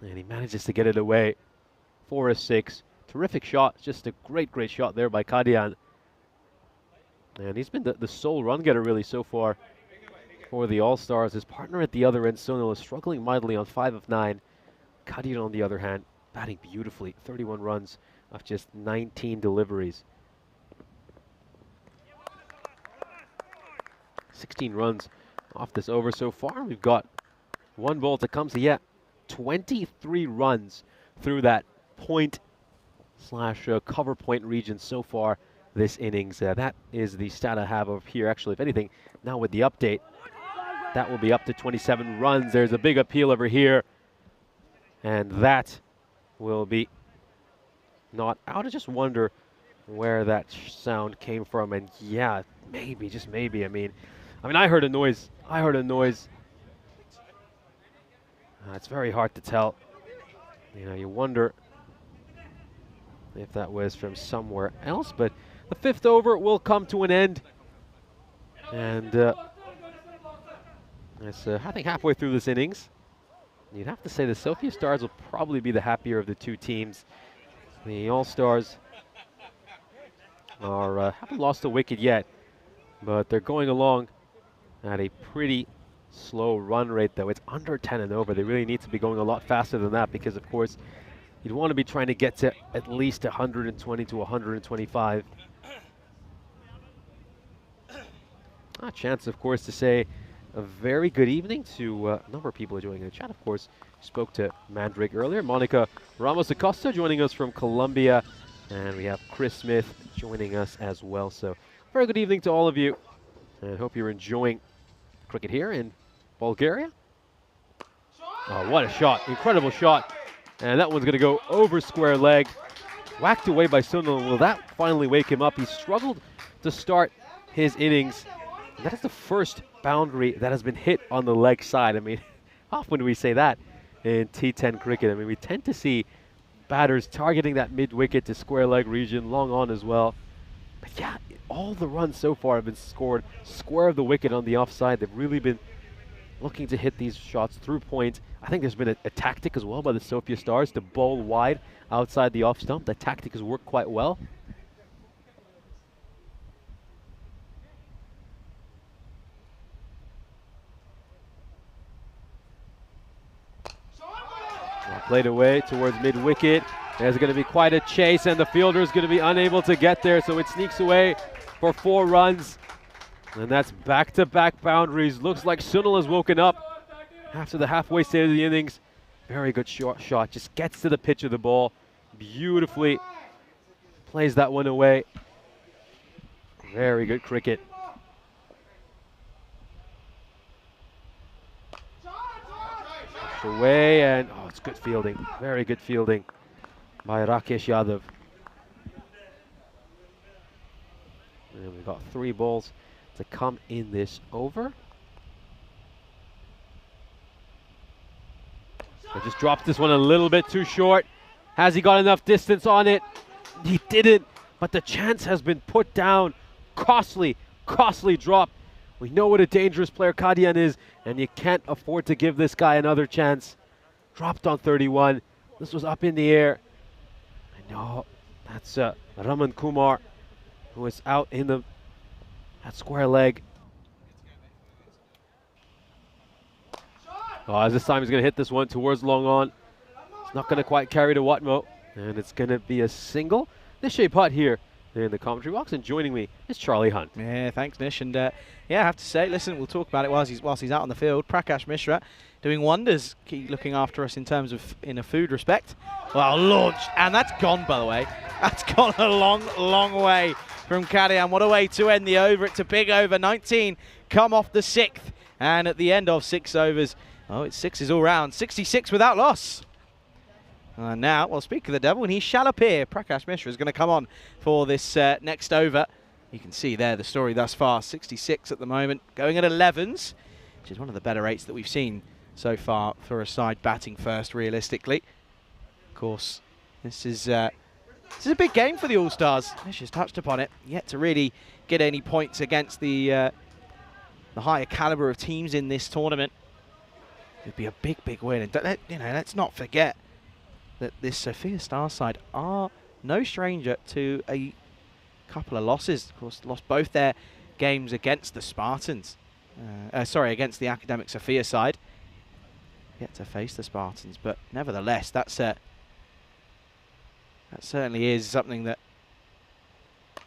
and he manages to get it away for a 6. Terrific shot. Just a great, great shot there by Kadian. And he's been the sole run getter really so far for the All-Stars. His partner at the other end, Sunil, is struggling mightily on 5 of 9. Kadian, on the other hand, batting beautifully. 31 runs off just 19 deliveries. 16 runs off this over so far. We've got 1 ball to come. So yeah, 23 runs through that point slash cover point region so far this innings. That is the stat I have over here. Actually, if anything, now with the update, that will be up to 27 runs. There's a big appeal over here, and that will be not out. I just wonder where that sound came from. And yeah, maybe, just maybe. I mean, I heard a noise. It's very hard to tell. You know, you wonder if that was from somewhere else. But the 5th over will come to an end, and it's I think halfway through this innings. You'd have to say the Sophia Stars will probably be the happier of the 2 teams. The All-Stars are haven't lost a wicket yet, but they're going along at a pretty slow run rate, though. It's under 10 and over. They really need to be going a lot faster than that, because of course you'd want to be trying to get to at least 120 to 125. A chance, of course, to say a very good evening to a number of people joining in the chat. Of course, spoke to Mandrake earlier. Monica Ramos Acosta joining us from Colombia, and we have Chris Smith joining us as well. So very good evening to all of you, and hope you're enjoying cricket here in Bulgaria. Oh, what a shot. Incredible shot. And that one's going to go over square leg. Whacked away by Sunil. Will that finally wake him up? He struggled to start his innings. That is the first boundary that has been hit on the leg side. I mean, often do we say that in T10 cricket. I mean, we tend to see batters targeting that mid-wicket to square leg region, long on as well. But yeah, all the runs so far have been scored square of the wicket on the offside. They've really been looking to hit these shots through point. I think there's been a tactic as well by the Sophia Stars to bowl wide outside the off stump. That tactic has worked quite well. Played away towards mid-wicket. There's going to be quite a chase, and the fielder is going to be unable to get there, so it sneaks away for 4 runs. And that's back-to-back boundaries. Looks like Sunil has woken up after the halfway stage of the innings. Very good shot. Just gets to the pitch of the ball. Beautifully plays that one away. Very good cricket. Away, and oh, it's good fielding. Very good fielding by Rakesh Yadav. And we've got 3 balls to come in this over. So just dropped this one a little bit too short. Has he got enough distance on it? He didn't. but the chance has been put down. Costly drop. We know what a dangerous player Kadian is, and you can't afford to give this guy another chance. Dropped on 31. This was up in the air. I know that's Raman Kumar, who is out in that square leg. Oh, this time he's going to hit this one towards long on. It's not going to quite carry to Watmo, and it's going to be a single. Nishay Putt here in the commentary box, and joining me is Charlie Hunt. Yeah, thanks, Nish. And yeah, I have to say, listen, we'll talk about it whilst he's out on the field. Prakash Mishra doing wonders, keep looking after us in terms of in a food respect. Well, launched, and that's gone, by the way. That's gone a long way from Kadian. What a way to end the over. It's a big over. 19 come off the 6th, and at the end of 6 overs, oh, it's 6s all round. 66 without loss. And now, well, speak of the devil, and he shall appear. Prakash Mishra is going to come on for this next over. You can see there the story thus far. 66 at the moment, going at 11s, which is one of the better rates that we've seen so far for a side batting first, realistically. Of course, this is a big game for the All-Stars. Mishra's touched upon it. Yet to really get any points against the higher caliber of teams in this tournament. It'd be a big win. And let's not forget that this Sophia Stars side are no stranger to a couple of losses. Of course, lost both their games against the Spartans. Against the Academic Sofia side. Yet to face the Spartans, but nevertheless, that certainly is something that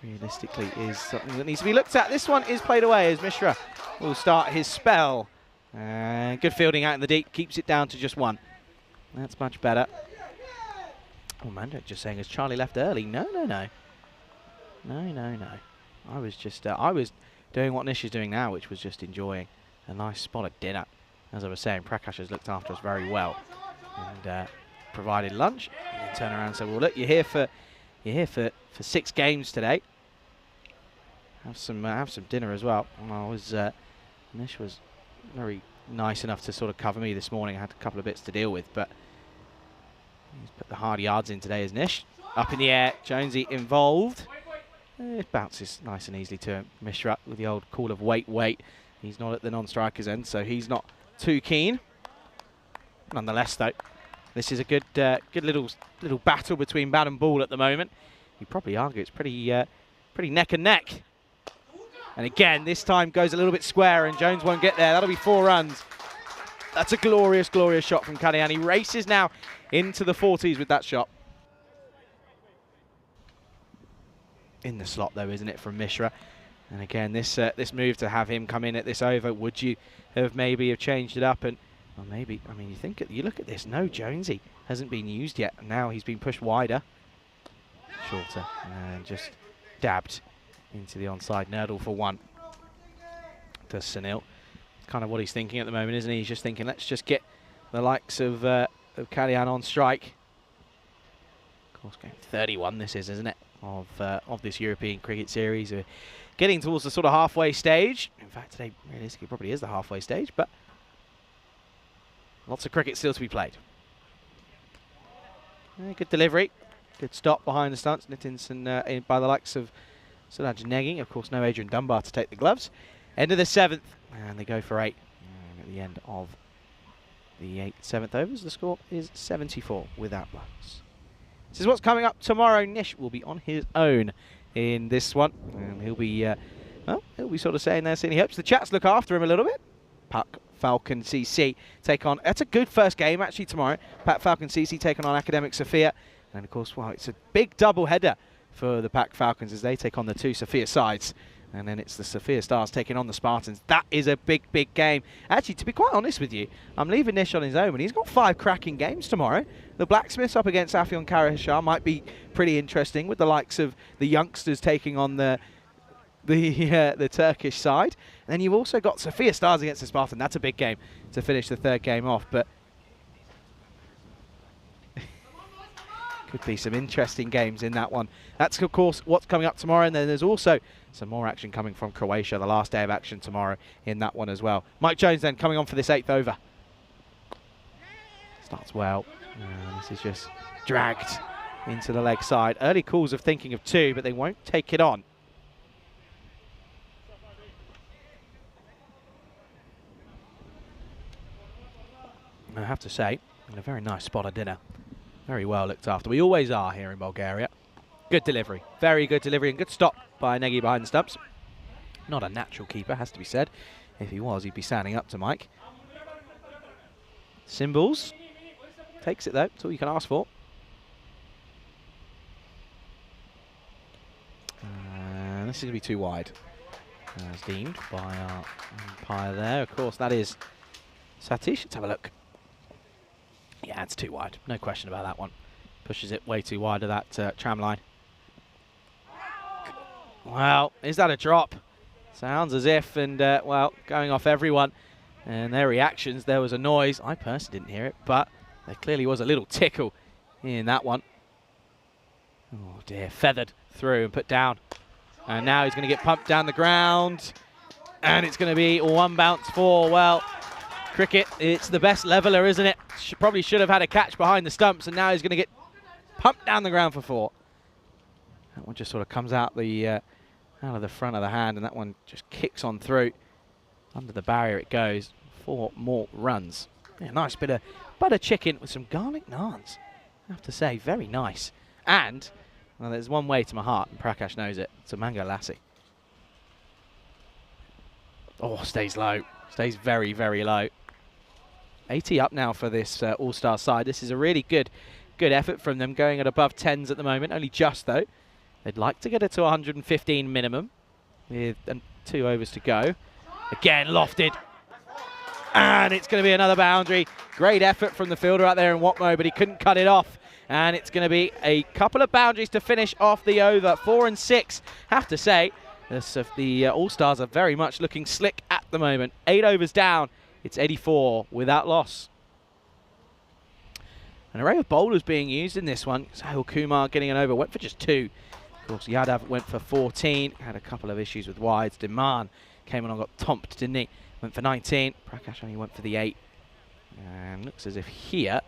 realistically is something that needs to be looked at. This one is played away as Mishra will start his spell. Good fielding out in the deep, keeps it down to just 1. That's much better. Oh, Mandek just saying, has Charlie left early? No. I was just, I was doing what Nish is doing now, which was just enjoying a nice spot of dinner. As I was saying, Prakash has looked after us very well and provided lunch. And then turn around and say, well, look, you're here for 6 games today. Have some dinner as well. And Nish was very nice enough to sort of cover me this morning. I had a couple of bits to deal with, but he's put the hard yards in today as Nish. Up in the air, Jonesy involved. It bounces nice and easily to him. Mishra with the old call of wait. He's not at the non-striker's end, so he's not too keen. Nonetheless, though, this is a good little battle between bat and ball at the moment. You'd probably argue it's pretty neck and neck. And again, this time goes a little bit square, and Jones won't get there. That'll be 4 runs. That's a glorious shot from Kadian. He races now into the 40s with that shot. In the slot, though, isn't it, from Mishra? And again, this move to have him come in at this over, would you have maybe changed it up? And well, maybe, I mean, you look at this. No, Jonesy hasn't been used yet. And now he's been pushed wider, shorter, and just dabbed into the onside nurdle for 1. Does Sunil. Kind of what he's thinking at the moment, isn't he? He's just thinking, let's just get the likes of Kadian on strike. Of course, game 31 this is, isn't it, of this European Cricket Series. We're getting towards the sort of halfway stage. In fact, today realistically probably is the halfway stage, but lots of cricket still to be played. Good delivery. Good stop behind the stunts. Nitinson by the likes of Suraj Negi. Of course, no Adrian Dunbar to take the gloves. End of the 7th, and they go for 8. And at the end of the 7th overs, the score is 74 without runs. This is what's coming up tomorrow. Nish will be on his own in this one, and he'll be sort of saying there, saying he hopes the chats look after him a little bit. Puck Falcon CC take on. That's a good first game actually tomorrow. Pac Falcon CC taking on Academic Sofia, and of course, well, it's a big double header for the Pac Falcons as they take on the 2 Sofia sides. And then it's the Sophia Stars taking on the Spartans. That is a big game. Actually, to be quite honest with you, I'm leaving Nish on his own, and he's got 5 cracking games tomorrow. The Blacksmiths up against Afyon Karahashar might be pretty interesting, with the likes of the youngsters taking on the Turkish side. And then you've also got Sophia Stars against the Spartan. That's a big game to finish the 3rd game off. But could be some interesting games in that one. That's, of course, what's coming up tomorrow. And then there's also some more action coming from Croatia, the last day of action tomorrow in that one as well. Mike Jones then coming on for this 8th over. Starts well. This is just dragged into the leg side. Early calls of thinking of 2, but they won't take it on. I have to say, in a very nice spot of dinner. Very well looked after. We always are here in Bulgaria. Good delivery. Very good delivery and good stop by Negi behind the stumps. Not a natural keeper, has to be said. If he was, he'd be standing up to Mike. Symbols. Takes it though. That's all you can ask for. This is going to be too wide. As deemed by our umpire there. Of course, that is Satish. Let's have a look. Yeah, it's too wide. No question about that one. Pushes it way too wide of that tram line. Well, is that a drop? Sounds as if, and well, going off everyone and their reactions, there was a noise. I personally didn't hear it, but there clearly was a little tickle in that one. Oh dear, feathered through and put down. And now he's going to get pumped down the ground. And it's going to be 1 bounce for, well, cricket. It's the best leveler, isn't it? Probably should have had a catch behind the stumps, and now he's going to get pumped down the ground for 4. That one just sort of comes out the out of the front of the hand, and that one just kicks on through. Under the barrier it goes. 4 more runs. Yeah, nice bit of butter chicken with some garlic naans. I have to say, very nice. And well, there's one way to my heart, and Prakash knows it. It's a mango lassi. Oh, stays low. Stays very, very low. 80 up now for this All-Star side. This is a really good effort from them, going at above 10s at the moment. Only just, though. They'd like to get it to 115 minimum with 2 overs to go. Again, lofted. And it's going to be another boundary. Great effort from the fielder out there in Watmo, but he couldn't cut it off. And it's going to be a couple of boundaries to finish off the over. 4 and 6. Have to say, the All-Stars are very much looking slick at the moment. 8 overs down. It's 84 without loss. An array of bowlers being used in this one. Sahil Kumar getting an over. Went for just 2. Of course, Yadav went for 14. Had a couple of issues with wides. Diman came on and got tomped, didn't he? Went for 19. Prakash only went for the 8. And looks as if here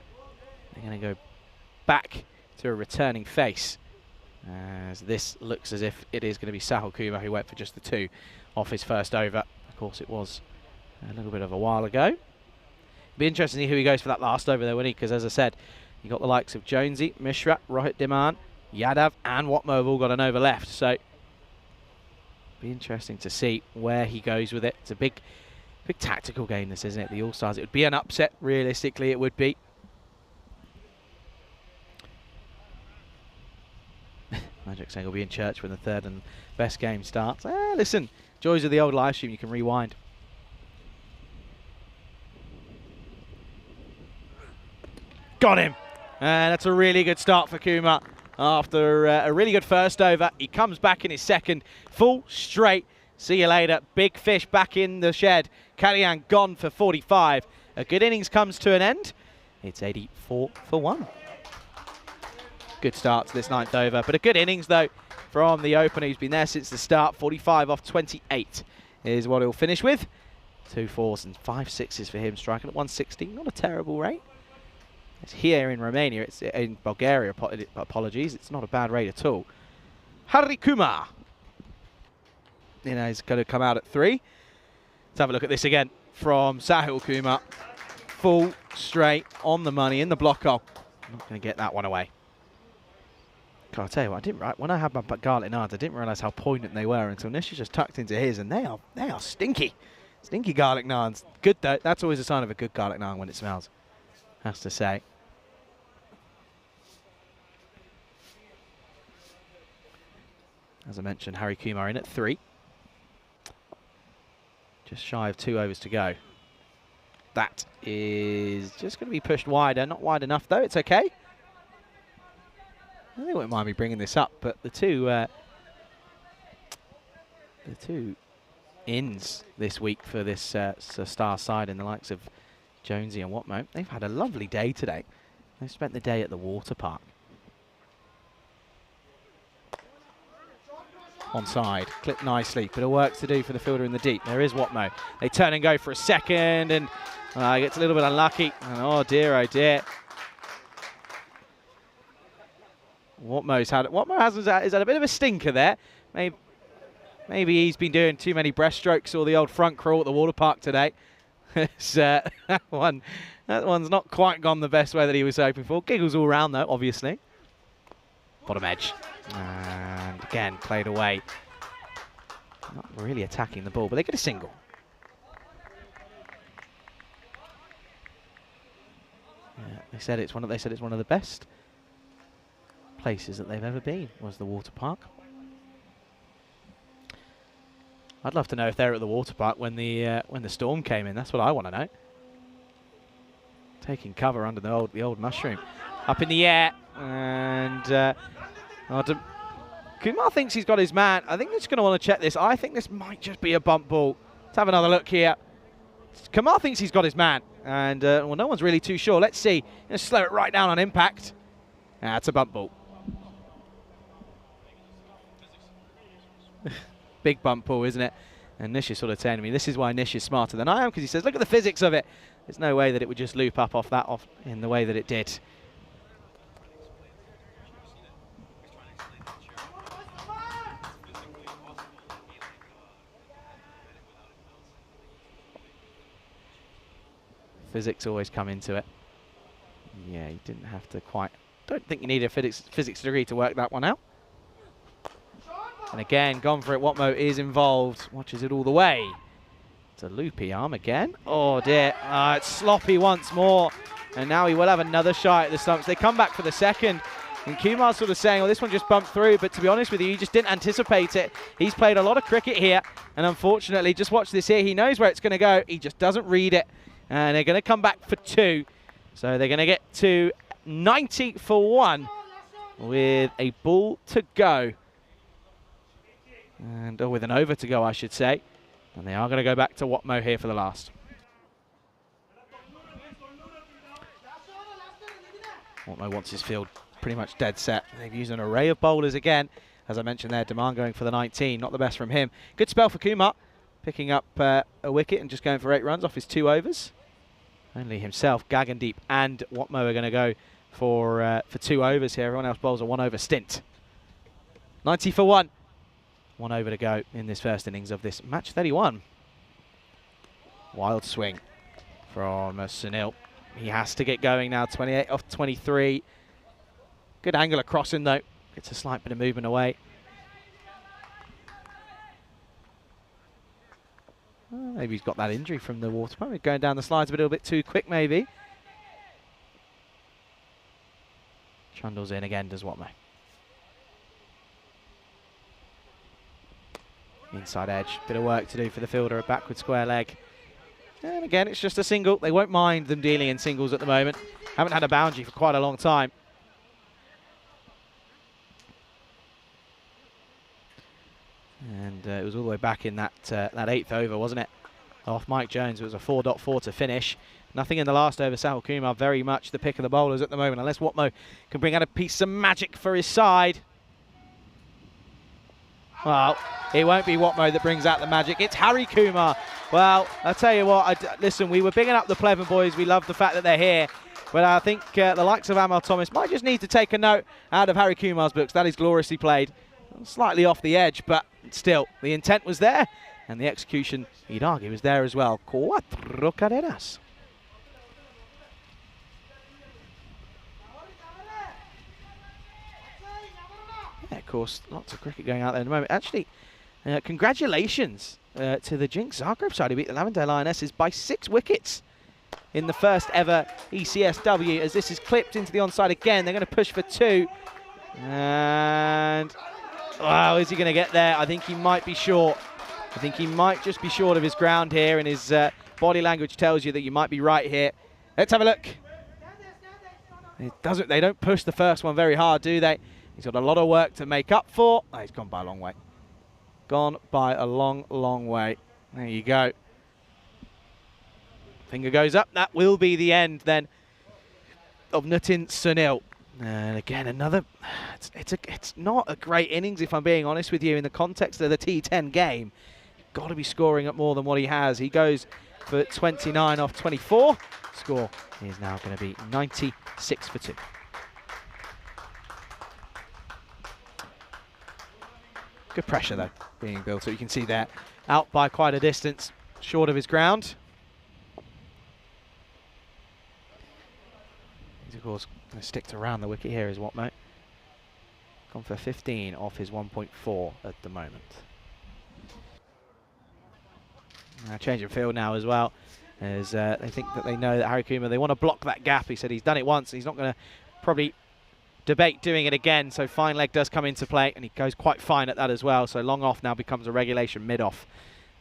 they're going to go back to a returning face, as this looks as if it is going to be Sahil Kumar who went for just the 2 off his first over. Of course, it was a little bit of a while ago. It'll be interesting to see who he goes for that last over, though, won't he? Because, as I said, you got the likes of Jonesy, Mishra, Rohit Diman, Yadav, and Watmo have all got an over left. So, be interesting to see where he goes with it. It's a big tactical game, this, isn't it? The All-Stars. It would be an upset, realistically, it would be. Magic saying he'll be in church when the 3rd and best game starts. Listen, joys of the old live stream, you can rewind. Got him! And that's a really good start for Kumar. After a really good first over, he comes back in his second. Full straight. See you later. Big fish back in the shed. Kalyan gone for 45. A good innings comes to an end. It's 84 for 1. Good start to this 9th over, but a good innings though from the opener who's been there since the start. 45 off 28 is what he'll finish with. 2 4s and 5 6s for him, striking at 160. Not a terrible rate. It's here in Romania, it's in Bulgaria, apologies. It's not a bad rate at all. Hari Kumar. You know, he's going to come out at 3. Let's have a look at this again from Sahil Kumar. Full straight on the money in the block hole. Not going to get that one away. God, I'll tell you what, when I had my garlic naans, I didn't realise how poignant they were until Nisha just tucked into his, and they are stinky. Stinky garlic naans. Good though, that's always a sign of a good garlic naan when it smells, has to say. As I mentioned, Hari Kumar in at 3. Just shy of 2 overs to go. That is just going to be pushed wider. Not wide enough though, it's okay. I think it wouldn't mind me bringing this up, but the two ins this week for this star side in the likes of Jonesy and Watmo, they've had a lovely day today. They've spent the day at the water park. Onside, clipped nicely, bit of work to do for the fielder in the deep. There is Watmo. They turn and go for a second, and gets a little bit unlucky. And oh dear, oh dear. Watmo's had a bit of a stinker there. Maybe he's been doing too many breaststrokes or the old front crawl at the water park today. That one's not quite gone the best way that he was hoping for. Giggles all round though, obviously. Bottom edge. And again, played away. Not really attacking the ball, but they get a single. Yeah, they said it's one of the best places that they've ever been, was the water park. I'd love to know if they're at the water park when the storm came in. That's what I want to know. Taking cover under the old mushroom. Up in the air, and Kumar thinks he's got his man. I think he's going to want to check this. I think this might just be a bump ball. Let's have another look here. Kumar thinks he's got his man, and well, no one's really too sure. Let's see. Let's slow it right down on impact. It's a bump ball. Big bump ball, isn't it? And Nish is sort of telling me this is why Nish is smarter than I am, because he says, look at the physics of it. There's no way that it would just loop up off in the way that it did. Physics always come into it. Yeah, you didn't have to quite... Don't think you need a physics degree to work that one out. And again, gone for it. Watmo is involved. Watches it all the way. It's a loopy arm again. Oh dear. It's sloppy once more. And now he will have another shot at the stumps. They come back for the second. And Kumar's sort of saying, well, this one just bumped through. But to be honest with you, he just didn't anticipate it. He's played a lot of cricket here. And unfortunately, just watch this here. He knows where it's going to go. He just doesn't read it. And they're going to come back for 2. So they're going to get to 90 for 1 with a ball to go. And with an over to go, I should say. And they are going to go back to Watmo here for the last. Watmo wants his field pretty much dead set. They've used an array of bowlers again. As I mentioned there, Demand going for the 19. Not the best from him. Good spell for Kumar. Picking up a wicket and just going for 8 runs off his 2 overs. Only himself, Gagandeep and Watmo are going to go for 2 overs here. Everyone else bowls a 1 over stint. 90 for 1. 1 over to go in this first innings of this match 31. Wild swing from Sunil. He has to get going now. 28 off 23. Good angular crossing though. Gets a slight bit of movement away. Maybe he's got that injury from the water pump. Going down the slides a little bit too quick maybe. Trundles in again, does Watmo. Inside edge, bit of work to do for the fielder, a backward square leg. And again, it's just a single. They won't mind them dealing in singles at the moment. Haven't had a boundary for quite a long time. And it was all the way back in that 8th over, wasn't it? Off Mike Jones, it was a 4.4 to finish. Nothing in the last over. Sahil Kumar very much the pick of the bowlers at the moment, unless Watmo can bring out a piece of magic for his side. Well, it won't be Watmo that brings out the magic. It's Harry Kumar. Well, I'll tell you what, listen, we were bigging up the Pleven boys. We love the fact that they're here. But I think the likes of Amal Thomas might just need to take a note out of Harry Kumar's books. That is gloriously played. Slightly off the edge, but still, the intent was there. And the execution, he'd argue, was there as well. 4 carreras. Yeah, of course, lots of cricket going out there at the moment. Actually, congratulations to the Jinx Zagreb side who beat the Lavendale Lionesses by 6 wickets in the first ever ECSW. As this is clipped into the onside again, they're going to push for 2. And, wow, is he going to get there? I think he might be short. I think he might just be short of his ground here, and his body language tells you that you might be right here. Let's have a look. They don't push the first one very hard, do they? He's got a lot of work to make up for. Oh, he's gone by a long way. Gone by a long, long way. There you go. Finger goes up. That will be the end then of Nitin Sunil. And again, another. It's not a great innings, if I'm being honest with you, in the context of the T10 game. You've got to be scoring at more than what he has. He goes for 29 off 24. Score is now going to be 96 for 2. Good pressure, though, being built. So you can see there, out by quite a distance, short of his ground. He's, of course, going to stick to around the wicket here, is Watmo. Gone for 15 off his 1.4 at the moment. Change of field now as well, as they think that they know that Harry Kuma, they want to block that gap. He said he's done it once, and he's not going to probably debate doing it again. So fine leg does come into play, and he goes quite fine at that as well. So long off now becomes a regulation mid-off,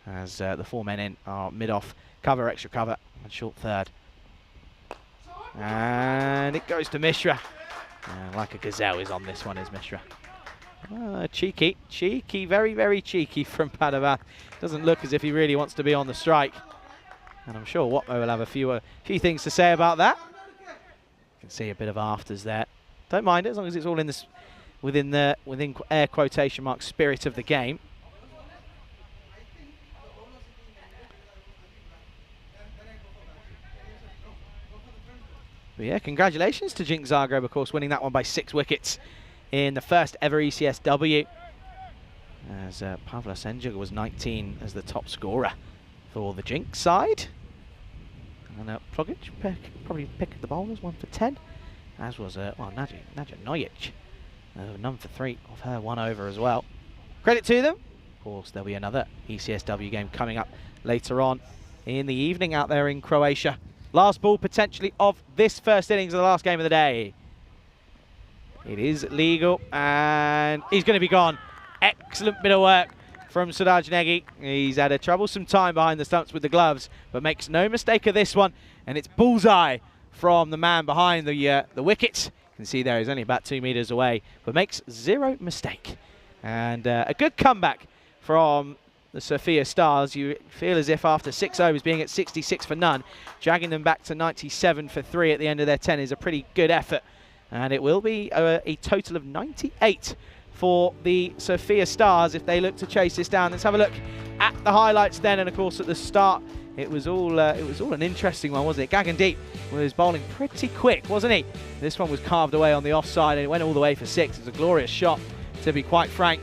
as the 4 men in are mid-off, cover, extra cover, and short third. And it goes to Mishra. Like a gazelle is on this one, is Mishra. Cheeky, very, very cheeky from Padavath. Doesn't look as if he really wants to be on the strike. And I'm sure Watmo will have a few things to say about that. You can see a bit of afters there. Don't mind it, as long as it's all in this within air quotation marks spirit of the game. But yeah, congratulations to Jinx Zagreb, of course, winning that one by 6 wickets in the first ever ECS W. As Pavla Senjuk was 19 as the top scorer for the Jinx side. And Progic probably picked the bowlers, 1 for 10. As was Nadia Nojic, none for 3 of her 1 over as well. Credit to them. Of course, there'll be another ECSW game coming up later on in the evening out there in Croatia. Last ball potentially of this first innings of the last game of the day. It is legal, and he's going to be gone. Excellent bit of work from Suraj Negi. He's had a troublesome time behind the stumps with the gloves, but makes no mistake of this one, and it's bullseye from the man behind the wickets. You can see there he's only about 2 meters away, but makes 0 mistake. And a good comeback from the Sophia Stars. You feel as if after 6 overs, being at 66 for none, dragging them back to 97 for 3 at the end of their 10 is a pretty good effort. And it will be a total of 98 for the Sophia Stars if they look to chase this down. Let's have a look at the highlights then. And of course at the start it was all an interesting one, wasn't it? Gagandeep was bowling pretty quick, wasn't he? This one was carved away on the offside and it went all the way for 6. It was a glorious shot, to be quite frank.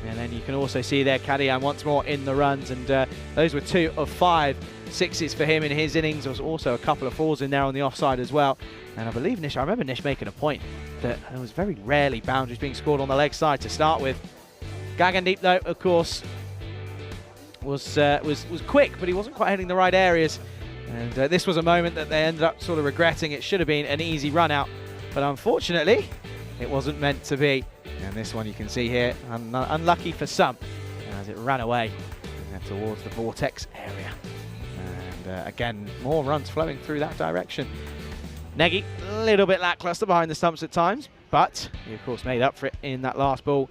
And then you can also see there Kadian once more in the runs, and those were 2 of 5 sixes for him in his innings. There was also a couple of 4s in there on the offside as well. And I believe I remember Nish making a point that there was very rarely boundaries being scored on the leg side to start with. Gagandeep, though, of course, was quick, but he wasn't quite hitting the right areas. And this was a moment that they ended up sort of regretting. It should have been an easy run out, but unfortunately, it wasn't meant to be. And this one you can see here, unlucky for some, as it ran away towards the vortex area. And again, more runs flowing through that direction. Negi, a little bit lackluster behind the stumps at times, but he of course made up for it in that last ball.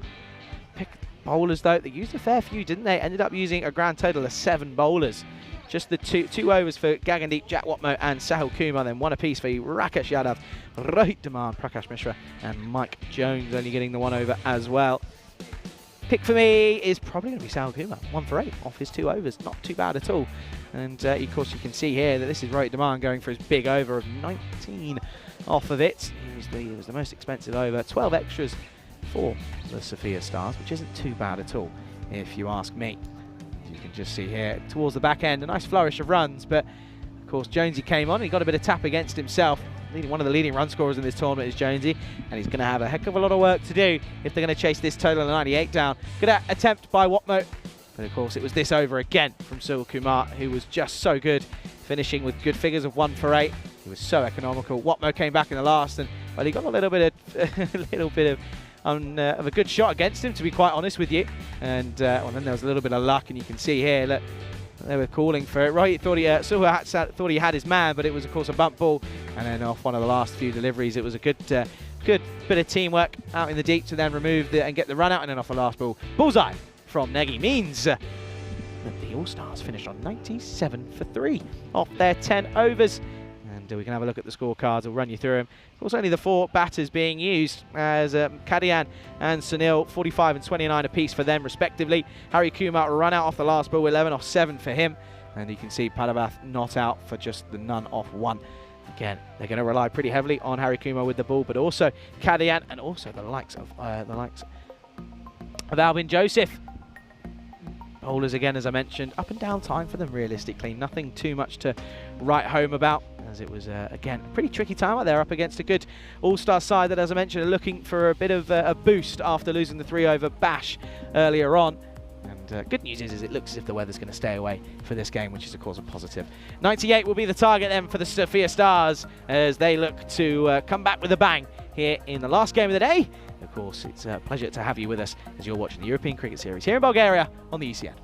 Picked bowlers though, they used a fair few, didn't they? Ended up using a grand total of 7 bowlers. Just the two overs for Gagandeep, Jack Watmo and Sahil Kumar, then 1 apiece for Rakesh Yadav, Rohit Demand, Prakash Mishra and Mike Jones only getting the 1 over as well. Pick for me is probably going to be Sahil Kumar, 1 for 8 off his 2 overs, not too bad at all. And of course you can see here that this is Rohit Demand going for his big over of 19 off of it. It was the most expensive over, 12 extras for the Sophia Stars, which isn't too bad at all if you ask me. You can just see here towards the back end a nice flourish of runs, but of course Jonesy came on, he got a bit of tap against himself. One of the leading run scorers in this tournament is Jonesy, and he's going to have a heck of a lot of work to do if they're going to chase this total of 98 down. Good attempt by Watmo, but of course it was this over again from Sahil Kumar, who was just so good, finishing with good figures of 1 for 8. He was so economical. Watmo came back in the last, and well, he got a little bit of a good shot against him, to be quite honest with you. And well, then there was a little bit of luck, and you can see here, look, they were calling for it. Right, Suha thought he had his man, but it was of course a bump ball, and then off one of the last few deliveries, it was a good bit of teamwork out in the deep to then remove and get the run out, and then off the last ball, bullseye from Negi means that the All-Stars finished on 97 for 3 off their 10 overs. And we can have a look at the scorecards. I'll run you through them. Of course, only the 4 batters being used, as Kadian and Sunil, 45 and 29 apiece for them, respectively. Harry Kumar run out off the last ball, 11 off 7 for him. And you can see Padavath not out for just the none off 1. Again, they're going to rely pretty heavily on Harry Kumar with the ball, but also Kadian and also the likes of Alvin Joseph. Bowlers again, as I mentioned, up and down time for them realistically. Nothing too much to write home about, as it was, again, a pretty tricky time out there up against a good all-star side that, as I mentioned, are looking for a bit of a boost after losing the 3-over bash earlier on. And good news is it looks as if the weather's going to stay away for this game, which is, of course, a positive. 98 will be the target then for the Sophia Stars as they look to come back with a bang here in the last game of the day. Of course, it's a pleasure to have you with us as you're watching the European Cricket Series here in Bulgaria on the ECN.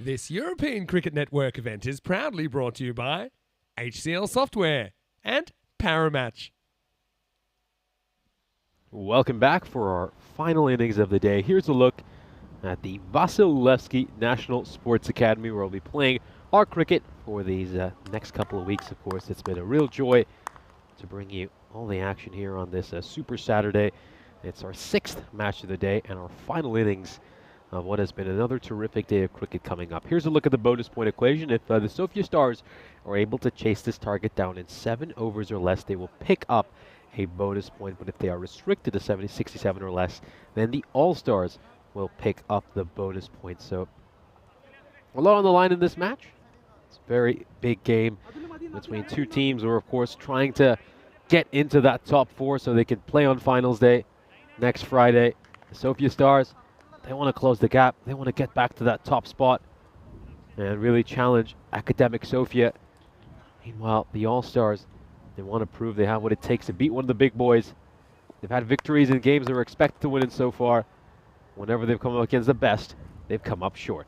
This European Cricket Network event is proudly brought to you by HCL Software and Paramatch. Welcome back for our final innings of the day. Here's a look at the Vasilevsky National Sports Academy, where we'll be playing our cricket for these next couple of weeks, of course. It's been a real joy to bring you all the action here on this Super Saturday. It's our 6th match of the day and our final innings of what has been another terrific day of cricket coming up. Here's a look at the bonus point equation. If the Sophia Stars are able to chase this target down in 7 overs or less, they will pick up a bonus point. But if they are restricted to 67 or less, then the All-Stars will pick up the bonus point. So a lot on the line in this match. It's a very big game between two teams who are, of course, trying to get into that top 4 so they can play on finals day next Friday. The Sophia Stars, they want to close the gap. They want to get back to that top spot and really challenge academic Sofia. Meanwhile, the All-Stars, they want to prove they have what it takes to beat one of the big boys. They've had victories in games they were expected to win in so far. Whenever they've come up against the best, they've come up short.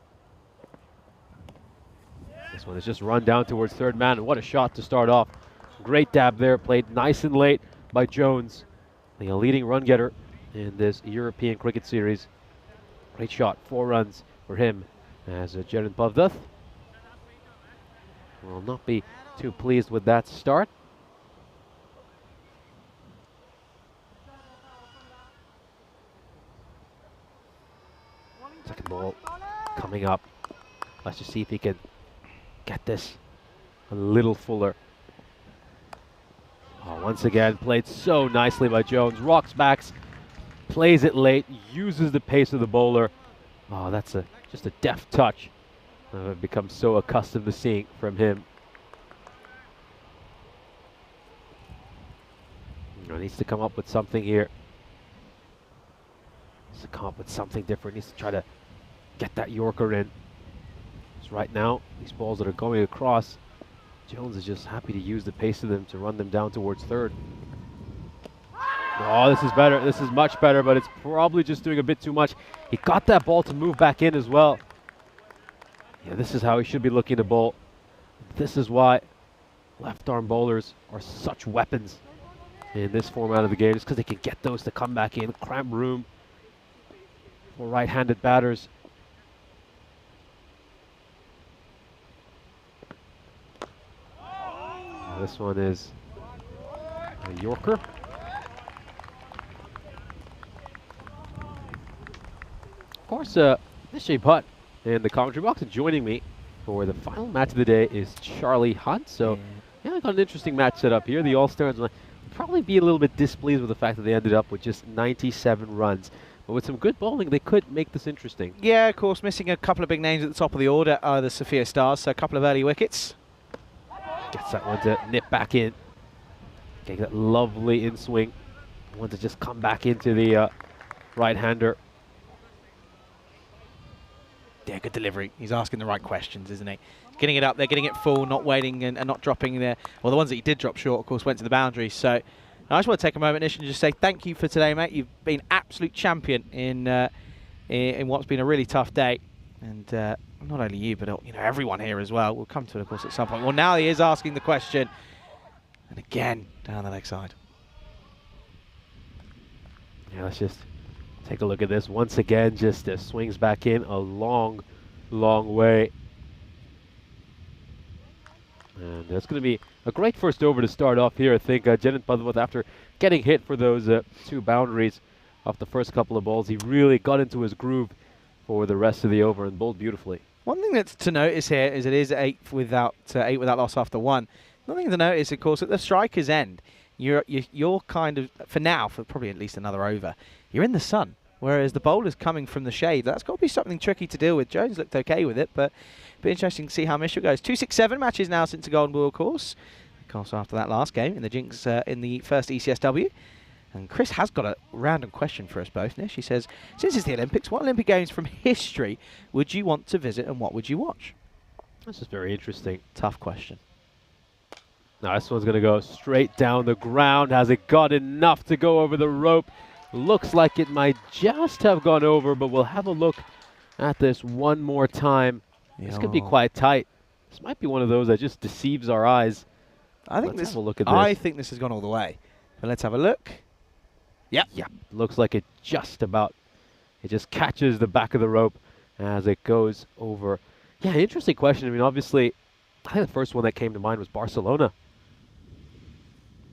This one is just run down towards third man, and what a shot to start off. Great dab there, played nice and late by Jones, the leading run getter in this European cricket series. Great shot, 4 runs for him, as Jaren Pavduth will not be too pleased with that start. Second ball coming up. Let's just see if he can get this a little fuller. Oh, once again, played so nicely by Jones. Rocks backs, plays it late, uses the pace of the bowler. Oh, that's just a deft touch I've become so accustomed to seeing from him. Needs to come up with something here. Needs to come up with something different. Needs to try to get that Yorker in. Because right now, these balls that are going across, Jones is just happy to use the pace of them to run them down towards third. Oh, this is better. This is much better, but it's probably just doing a bit too much. He got that ball to move back in as well. Yeah, this is how he should be looking to bowl. This is why left arm bowlers are such weapons in this format of the game, just because they can get those to come back in, cramp room for right-handed batters. This one is a Yorker. Of course, Nishay Bhatt in the commentary box, and joining me for the final match of the day is Charlie Hunt. So, yeah, I got an interesting match set up here. The All-Stars will probably be a little bit displeased with the fact that they ended up with just 97 runs. But with some good bowling, they could make this interesting. Yeah, of course, missing a couple of big names at the top of the order are the Sophia Stars, so a couple of early wickets. Gets that one to nip back in. Getting that lovely in swing. One to just come back into the right-hander. Yeah, good delivery. He's asking the right questions, isn't he? Getting it up there, getting it full, not waiting and not dropping there. Well, the ones that he did drop short, of course, went to the boundary. So I just want to take a moment, Nish, and just say thank you for today, mate. You've been absolute champion in what's been a really tough day. And not only you, but everyone here as well. We'll come to it, of course, at some point. Well, now he is asking the question. And again, down the leg side. Yeah, let's just take a look at this. Once again, just swings back in a long, long way. And it's going to be a great first over to start off here. I think Jaren Pavduth, after getting hit for those 2 boundaries off the first couple of balls, he really got into his groove for the rest of the over and bowled beautifully. One thing that's to notice here is it is 8 without loss after 1. Another thing to notice, of course, at the striker's end, you're kind of, for now, for probably at least another over, you're in the sun, whereas the bowler's coming from the shade. That's got to be something tricky to deal with. Jones looked okay with it, but it'll be interesting to see how Mishra goes. 2-6-7 matches now since the Golden Ball, of course. Of course, after that last game in the Jinx in the first ECSW. And Chris has got a random question for us both, Nish. He says, since it's the Olympics, what Olympic Games from history would you want to visit and what would you watch? This is very interesting. Tough question. Now this one's going to go straight down the ground. Has it got enough to go over the rope? Looks like it might just have gone over, but we'll have a look at this one more time. This could be quite tight. This might be one of those that just deceives our eyes. I think Let's have a look at this. I think this has gone all the way. But let's have a look. Yep. Yeah, looks like it just catches the back of the rope as it goes over. Yeah, interesting question. I mean, obviously, I think the first one that came to mind was Barcelona.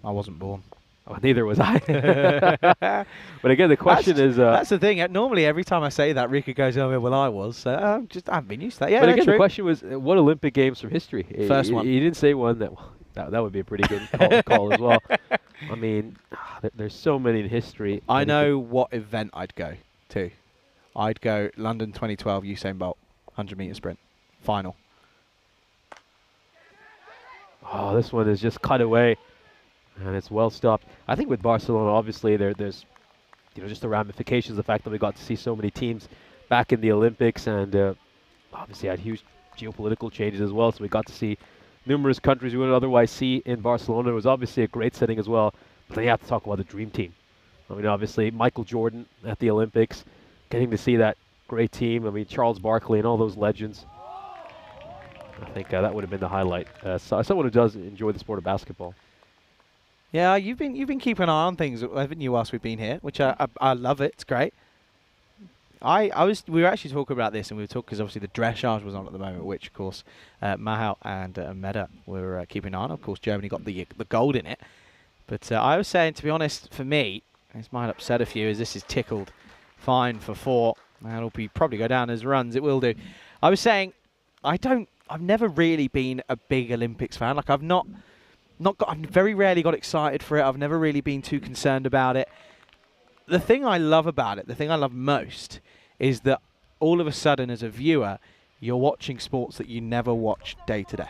I wasn't born. Oh, neither was I. But again, the question is... that's the thing. Normally, every time I say that, Rika goes, oh, well, I was. So I haven't been used to that. Yeah, but again, true. the question was, what Olympic Games from history? First one. He didn't say one that would be a pretty good call as well. I mean, there's so many in history. I know what event I'd go to. I'd go London 2012 Usain Bolt 100-meter sprint final. Oh, this one is just cut away, and it's well stopped. I think with Barcelona, obviously there's just the ramifications, the fact that we got to see so many teams back in the Olympics, and obviously had huge geopolitical changes as well. So we got to see numerous countries we wouldn't otherwise see in Barcelona. It was obviously a great setting as well. But then you have to talk about the dream team. I mean, obviously Michael Jordan at the Olympics, getting to see that great team. I mean, Charles Barkley and all those legends. I think that would have been the highlight. So someone who does enjoy the sport of basketball. Yeah, you've been keeping an eye on things, haven't you, whilst we've been here? Which I love it. It's great. We were actually talking about this, and we were talking because obviously the dressage was on at the moment, which of course Mahal and Meda were keeping an eye on. Of course, Germany got the gold in it. But I was saying, to be honest, for me, this might upset a few, as this is tickled fine for 4. That'll probably go down as runs. It will do. I was saying, I've never really been a big Olympics fan. Like I've very rarely got excited for it. I've never really been too concerned about it. The thing I love about it, the thing I love most, is that all of a sudden as a viewer, you're watching sports that you never watch day to day.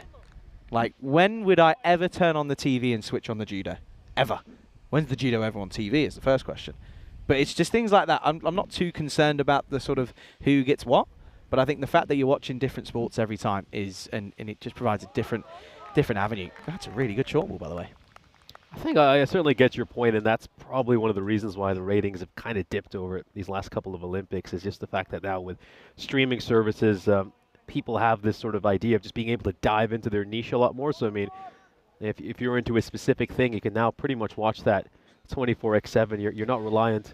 Like, when would I ever turn on the TV and switch on the judo? Ever. When's the judo ever on TV is the first question. But it's just things like that. I'm not too concerned about the sort of who gets what, but I think the fact that you're watching different sports every time is, and it just provides a different avenue. That's a really good short ball, by the way. I think I certainly get your point, and that's probably one of the reasons why the ratings have kind of dipped over these last couple of Olympics, is just the fact that now with streaming services, people have this sort of idea of just being able to dive into their niche a lot more. So, I mean, if you're into a specific thing, you can now pretty much watch that 24/7. You're not reliant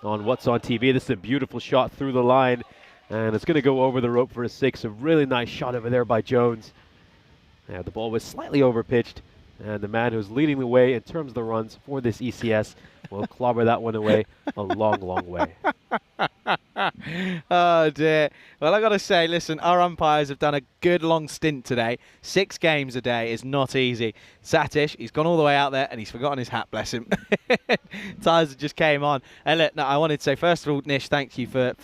on what's on TV. This is a beautiful shot through the line, and it's going to go over the rope for a 6. A really nice shot over there by Jones. Yeah, the ball was slightly overpitched. And the man who's leading the way in terms of the runs for this ECS will clobber that one away a long, long way. Oh, dear. Well, I got to say, listen, our umpires have done a good long stint today. 6 games a day is not easy. Satish, he's gone all the way out there, and he's forgotten his hat, bless him. Tyres just came on. And look, no, I wanted to say, first of all, Nish, thank you for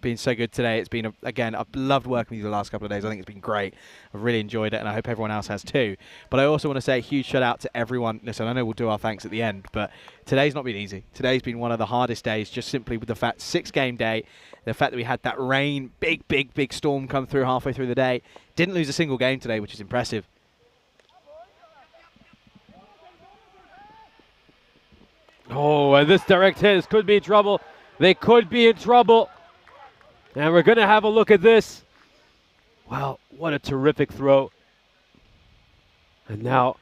being so good today. It's been, again, I've loved working with you the last couple of days. I think it's been great. I've really enjoyed it, and I hope everyone else has too. But I also want to say a huge shout out to everyone. Listen, I know we'll do our thanks at the end, but today's not been easy. Today's been one of the hardest days, just simply with the fact 6-game day, the fact that we had that rain, big storm come through halfway through the day. Didn't lose a single game today, which is impressive. Oh, and this direct hit could be in trouble. They could be in trouble. And we're going to have a look at this. Well, what a terrific throw. And now,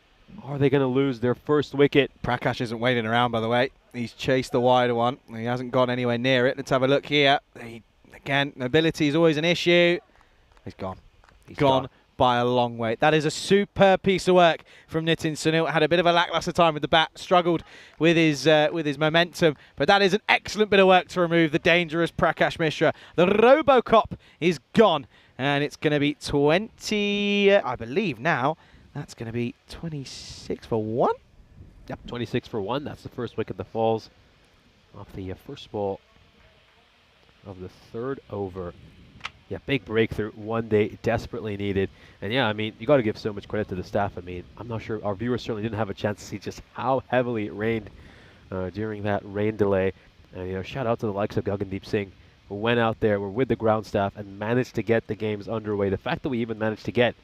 are they going to lose their first wicket? Prakash isn't waiting around, by the way. He's chased the wider one. He hasn't gone anywhere near it. Let's have a look here. Again, mobility is always an issue. He's gone. He's gone by a long way. That is a superb piece of work from Nitin Sunil. Had a bit of a lackluster time with the bat, struggled with his momentum, but that is an excellent bit of work to remove the dangerous Prakash Mishra. The Robocop is gone, and it's going to be 20, I believe now. That's going to be 26 for 1. Yep, 26 for 1. That's the first wicket that falls off the first ball of the 3rd over. Yeah, big breakthrough. One day desperately needed. And yeah, I mean, you got to give so much credit to the staff. I mean, I'm not sure, our viewers certainly didn't have a chance to see just how heavily it rained during that rain delay. And shout out to the likes of Gagandeep Singh, who went out there, were with the ground staff, and managed to get the games underway. The fact that we even managed to get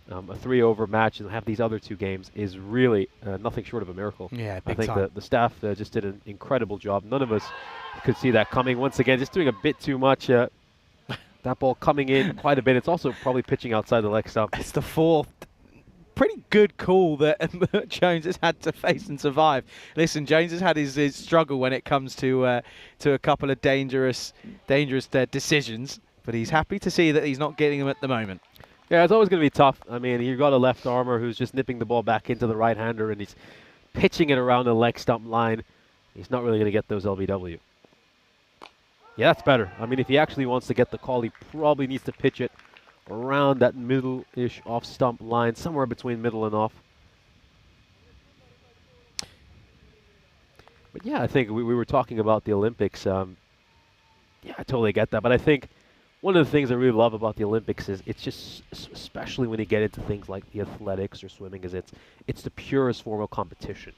a 3-over match and have these other 2 games is really nothing short of a miracle. Yeah, I big think time. the staff just did an incredible job. None of us could see that coming. Once again, just doing a bit too much. That ball coming in quite a bit. It's also probably pitching outside the leg stump. It's the fourth pretty good call that Jones has had to face and survive. Listen, Jones has had his struggle when it comes to a couple of dangerous decisions, but he's happy to see that he's not getting them at the moment. Yeah, it's always going to be tough. I mean, you've got a left armer who's just nipping the ball back into the right-hander, and he's pitching it around the leg stump line. He's not really going to get those LBW. Yeah, that's better. I mean, if he actually wants to get the call, he probably needs to pitch it around that middle-ish off-stump line, somewhere between middle and off. But yeah, I think we were talking about the Olympics. Yeah, I totally get that. But I think one of the things I really love about the Olympics is it's just, especially when you get into things like the athletics or swimming, is it's the purest form of competition.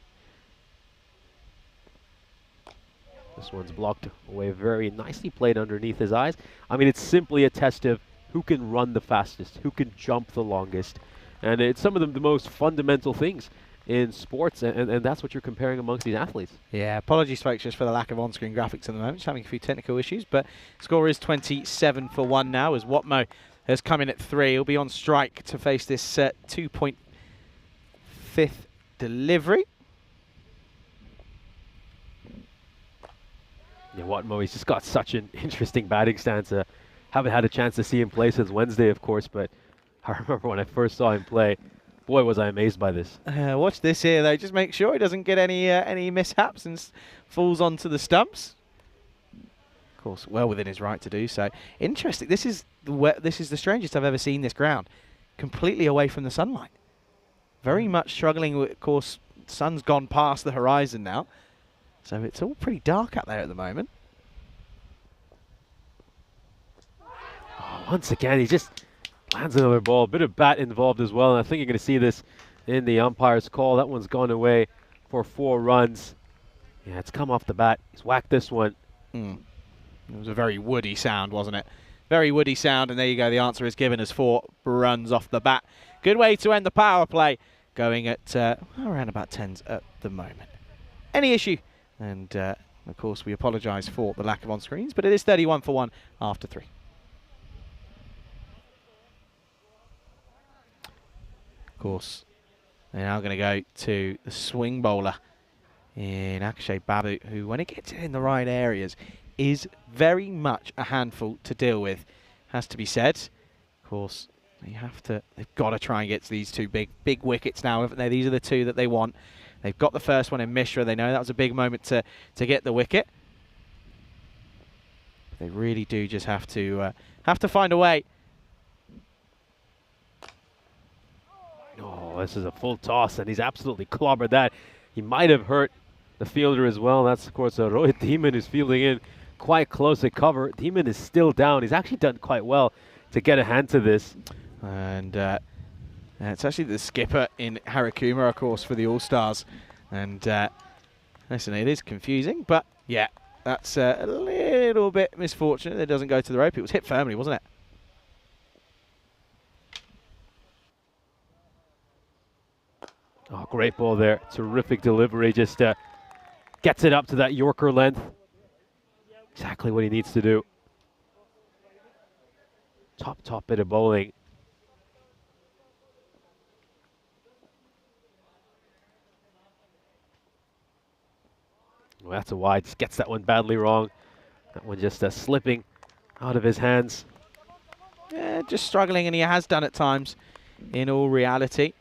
This one's blocked away, very nicely played underneath his eyes. I mean, it's simply a test of who can run the fastest, who can jump the longest. And it's some of the most fundamental things in sports, and that's what you're comparing amongst these athletes. Yeah, apologies folks just for the lack of on-screen graphics at the moment, just having a few technical issues, but score is 27-1 now as Watmo has come in at 3. He'll be on strike to face this 2.5th delivery. Yeah, Watmo, he's just got such an interesting batting stance. Haven't had a chance to see him play since Wednesday, of course, but I remember when I first saw him play, boy, was I amazed by this. Watch this here, though. Just make sure he doesn't get any mishaps and falls onto the stumps. Of course, well within his right to do so. Interesting. This is the strangest I've ever seen this ground. Completely away from the sunlight. Very much struggling with, of course, sun's gone past the horizon now. So it's all pretty dark out there at the moment. Oh, once again, he just lands another ball. A bit of bat involved as well, and I think you're going to see this in the umpire's call. That one's gone away for 4 runs. Yeah, it's come off the bat. He's whacked this one. It was a very woody sound, wasn't it? Very woody sound, and there you go. The answer is given as 4 runs off the bat. Good way to end the power play, going at around about 10s at the moment. Any issue? And, of course, we apologise for the lack of on-screens, but it is 31-1 after 3. Of course, they're now going to go to the swing bowler in Akshay Babu, who, when it gets in the right areas, is very much a handful to deal with, has to be said. Of course, they've got to try and get to these 2 big wickets now, haven't they? These are the 2 that they want. They've got the first one in Mishra. They know that was a big moment to get the wicket. They really do just have to find a way. Oh, this is a full toss, and he's absolutely clobbered that. He might have hurt the fielder as well. That's, of course, Rohit Demon who's fielding in quite close at cover. Demon is still down. He's actually done quite well to get a hand to this. And it's actually the skipper in Harakuma, of course, for the All-Stars. And listen, it is confusing, but yeah, that's a little bit misfortunate. It doesn't go to the rope. It was hit firmly, wasn't it? Oh, great ball there. Terrific delivery. Just gets it up to that Yorker length. Exactly what he needs to do. Top bit of bowling. Well, that's a wide. Just gets that one badly wrong. That one just slipping out of his hands. Yeah, just struggling, and he has done at times, in all reality,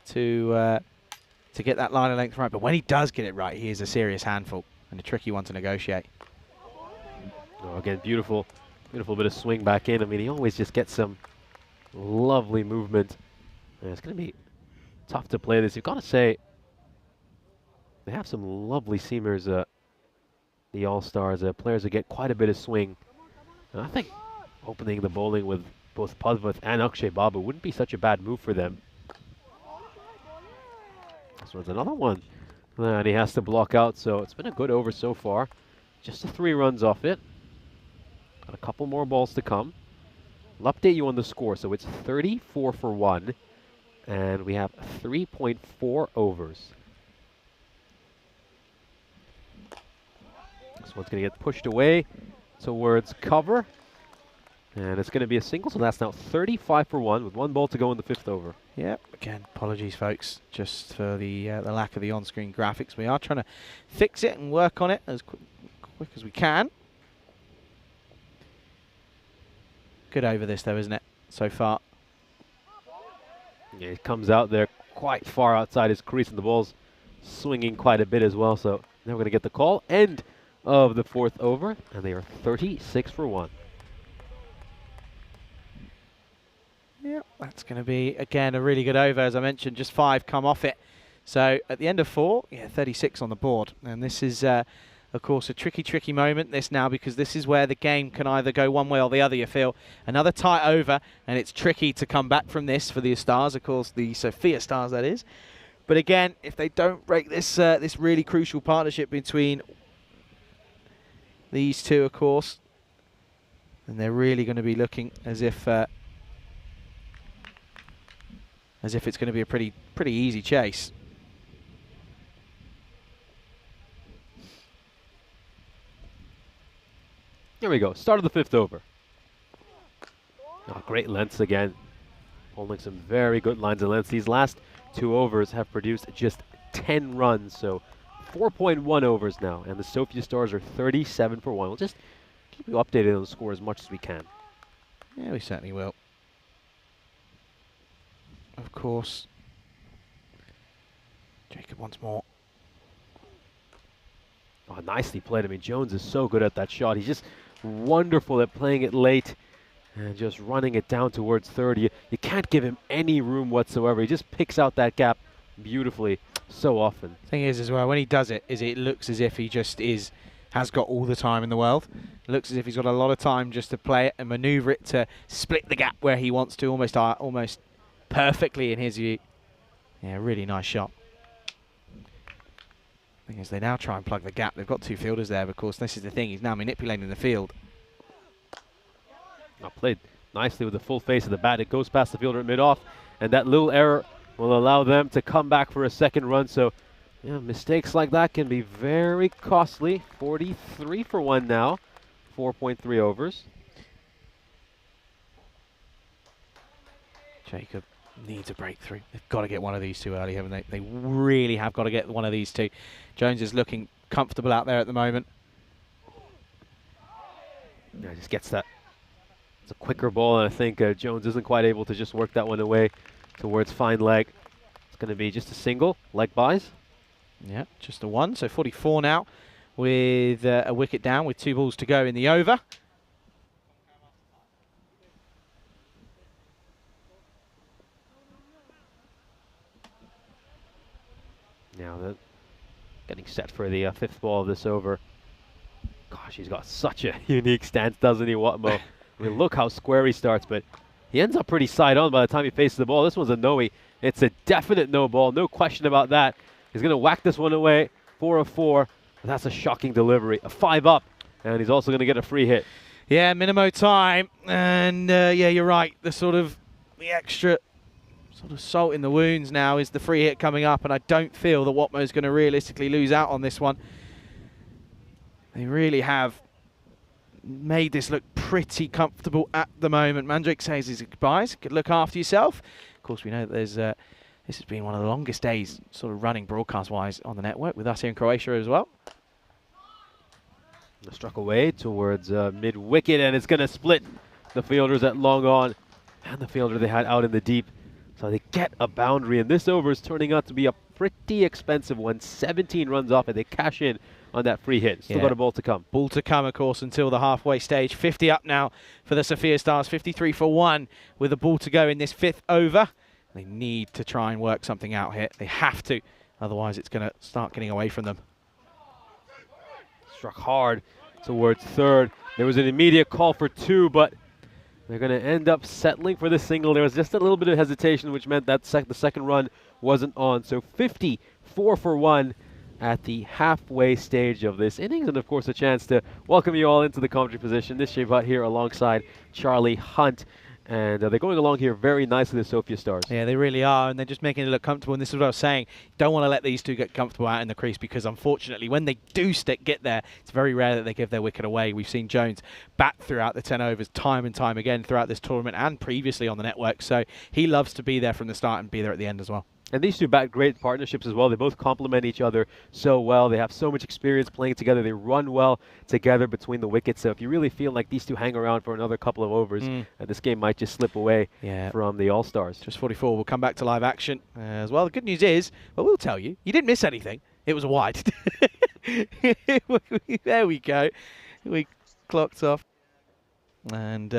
to get that line of length right. But when he does get it right, he is a serious handful and a tricky one to negotiate. Oh, again, beautiful bit of swing back in. I mean, he always just gets some lovely movement. And it's going to be tough to play this. You've got to say, they have some lovely seamers, the All-Stars, players that get quite a bit of swing. And I think opening the bowling with both Pleven and Akshay Babu wouldn't be such a bad move for them. This one's another one. And he has to block out, so it's been a good over so far. Just 3 runs off it. Got a couple more balls to come. I'll update you on the score. So it's 34 for 1. And we have 3.4 overs. This one's going to get pushed away towards cover. And it's going to be a single, so that's now 35 for 1 with 1 ball to go in the 5th over. Yep, again, apologies, folks, just for the lack of the on-screen graphics. We are trying to fix it and work on it as quick as we can. Good over this, though, isn't it, so far? Yeah, it comes out there quite far outside his crease, and the ball's swinging quite a bit as well. So now we're going to get the call. End of the 4th over, and they are 36 for 1. Yep, that's going to be, again, a really good over. As I mentioned, just 5 come off it. So at the end of 4, yeah, 36 on the board. And this is, of course, a tricky moment, this now, because this is where the game can either go one way or the other, you feel. Another tight over, and it's tricky to come back from this for the Stars, of course, the Sophia Stars, that is. But again, if they don't break this, this really crucial partnership between these two, of course, then they're really going to be looking as if it's going to be a pretty easy chase. Here we go, start of the 5th over. Oh, great lengths again. Holding some very good lines and lengths. These last 2 overs have produced just 10 runs, so 4.1 overs now. And the Sophia Stars are 37 for 1. We'll just keep you updated on the score as much as we can. Yeah, we certainly will. Of course. Jacob once more. Oh, nicely played. I mean, Jones is so good at that shot. He's just wonderful at playing it late and just running it down towards 30. You can't give him any room whatsoever. He just picks out that gap beautifully so often. Thing is, as well, when he does it, it looks as if he just has got all the time in the world. It looks as if he's got a lot of time just to play it and maneuver it to split the gap where he wants to, almost perfectly in his view. Yeah, really nice shot. Thing is, they now try and plug the gap. They've got 2 fielders there, but of course, this is the thing. He's now manipulating the field. Now played nicely with the full face of the bat. It goes past the fielder at mid-off, and that little error will allow them to come back for a second run. So, yeah, mistakes like that can be very costly. 43 for 1 now, 4.3 overs. Jacob needs a breakthrough. They've got to get one of these 2 early, haven't they? They really have got to get one of these 2. Jones is looking comfortable out there at the moment. Yeah, just gets that. It's a quicker ball, and I think Jones isn't quite able to just work that one away towards fine leg. It's going to be just a single, leg buys. Yeah, just a 1. So 44 now with a wicket down with 2 balls to go in the over. Now they're getting set for the 5th ball of this over. Gosh, he's got such a unique stance, doesn't he, Watmo? I mean, look how square he starts, but he ends up pretty side on by the time he faces the ball. This one's a no-y. It's a definite no ball, no question about that. He's going to whack this one away, 4 of 4. But that's a shocking delivery, a 5 up, and he's also going to get a free hit. Yeah, minimo time, and yeah, you're right. The extra sort of salt in the wounds now is the free hit coming up, and I don't feel that Watmo is going to realistically lose out on this one. They really have made this look pretty comfortable at the moment. Mandrake says his goodbyes. Good look after yourself. Of course, we know that there's this has been one of the longest days sort of running broadcast-wise on the network with us here in Croatia as well. Struck away towards mid-wicket, and it's going to split the fielders at long on and the fielder they had out in the deep. So they get a boundary, and this over is turning out to be a pretty expensive one. 17 runs off, and they cash in on that free hit. Still got a ball to come. Ball to come, of course, until the halfway stage. 50 up now for the Sophia Stars. 53 for 1 with a ball to go in this 5th over. They need to try and work something out here. They have to. Otherwise, it's going to start getting away from them. Struck hard towards 3rd. There was an immediate call for 2, but they're going to end up settling for the single. There was just a little bit of hesitation, which meant that the second run wasn't on. So 54 for 1 at the halfway stage of this innings. And, of course, a chance to welcome you all into the commentary position. This Shea Butt here alongside Charlie Hunt. And they're going along here very nicely, the Sophia Stars. Yeah, they really are, and they're just making it look comfortable. And this is what I was saying. Don't want to let these two get comfortable out in the crease, because unfortunately, when they do get there, it's very rare that they give their wicket away. We've seen Jones bat throughout the 10 overs time and time again throughout this tournament and previously on the network. So he loves to be there from the start and be there at the end as well. And these two bat great partnerships as well. They both complement each other so well. They have so much experience playing together. They run well together between the wickets. So if you really feel like these two hang around for another couple of overs, this game might just slip away from the All-Stars. Just 44. We'll come back to live action as well. The good news is, well, we'll tell you, you didn't miss anything. It was a wide. There we go. We clocked off. And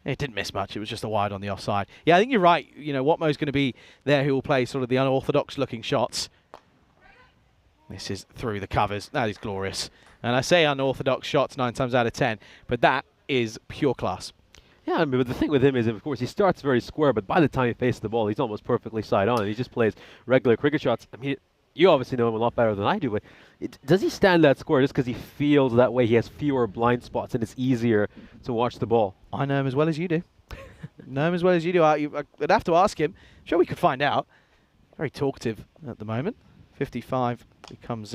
it didn't miss much. It was just a wide on the offside. Yeah, I think you're right. You know, Watmo's going to be there who will play sort of the unorthodox looking shots. This is through the covers. That is glorious. And I say unorthodox shots 9 times out of 10, but that is pure class. Yeah, I mean, but the thing with him is, of course, he starts very square, but by the time he faces the ball, he's almost perfectly side on. And he just plays regular cricket shots. I mean, you obviously know him a lot better than I do, but does he stand that square just because he feels that way he has fewer blind spots and it's easier to watch the ball? I know him as well as you do. Know him as well as you do. I'd have to ask him. I'm sure we could find out. Very talkative at the moment. 55 becomes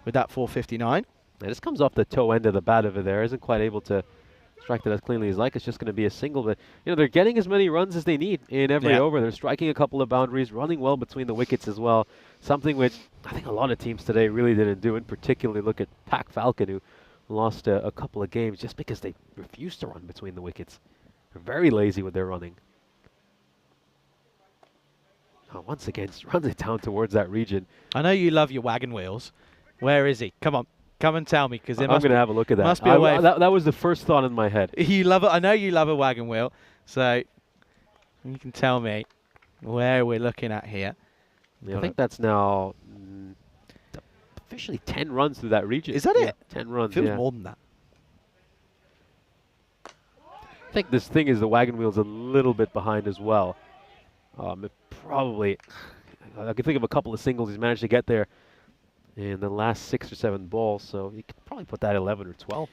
with that 459. Yeah, this comes off the toe end of the bat over there. Isn't quite able to strike that as cleanly as like. It's just going to be a single, but you know, they're getting as many runs as they need in every over. They're striking a couple of boundaries, running well between the wickets as well. Something which I think a lot of teams today really didn't do. In particular, look at Falcon, who lost a couple of games just because they refused to run between the wickets. They're very lazy with their running. Oh, once again, just runs it down towards that region. I know you love your wagon wheels. Where is he? Come on. Come and tell me, because I'm going to have a look at that. Must be a way. That was the first thought in my head. You love it. I know you love a wagon wheel, so you can tell me where we're looking at here. Yeah, I think that's now officially 10 runs through that region. Is that it? 10 runs. Feels more than that. I think this thing is the wagon wheel's a little bit behind as well. It probably, I can think of a couple of singles he's managed to get there in the last 6 or 7 balls, so you could probably put that 11 or 12.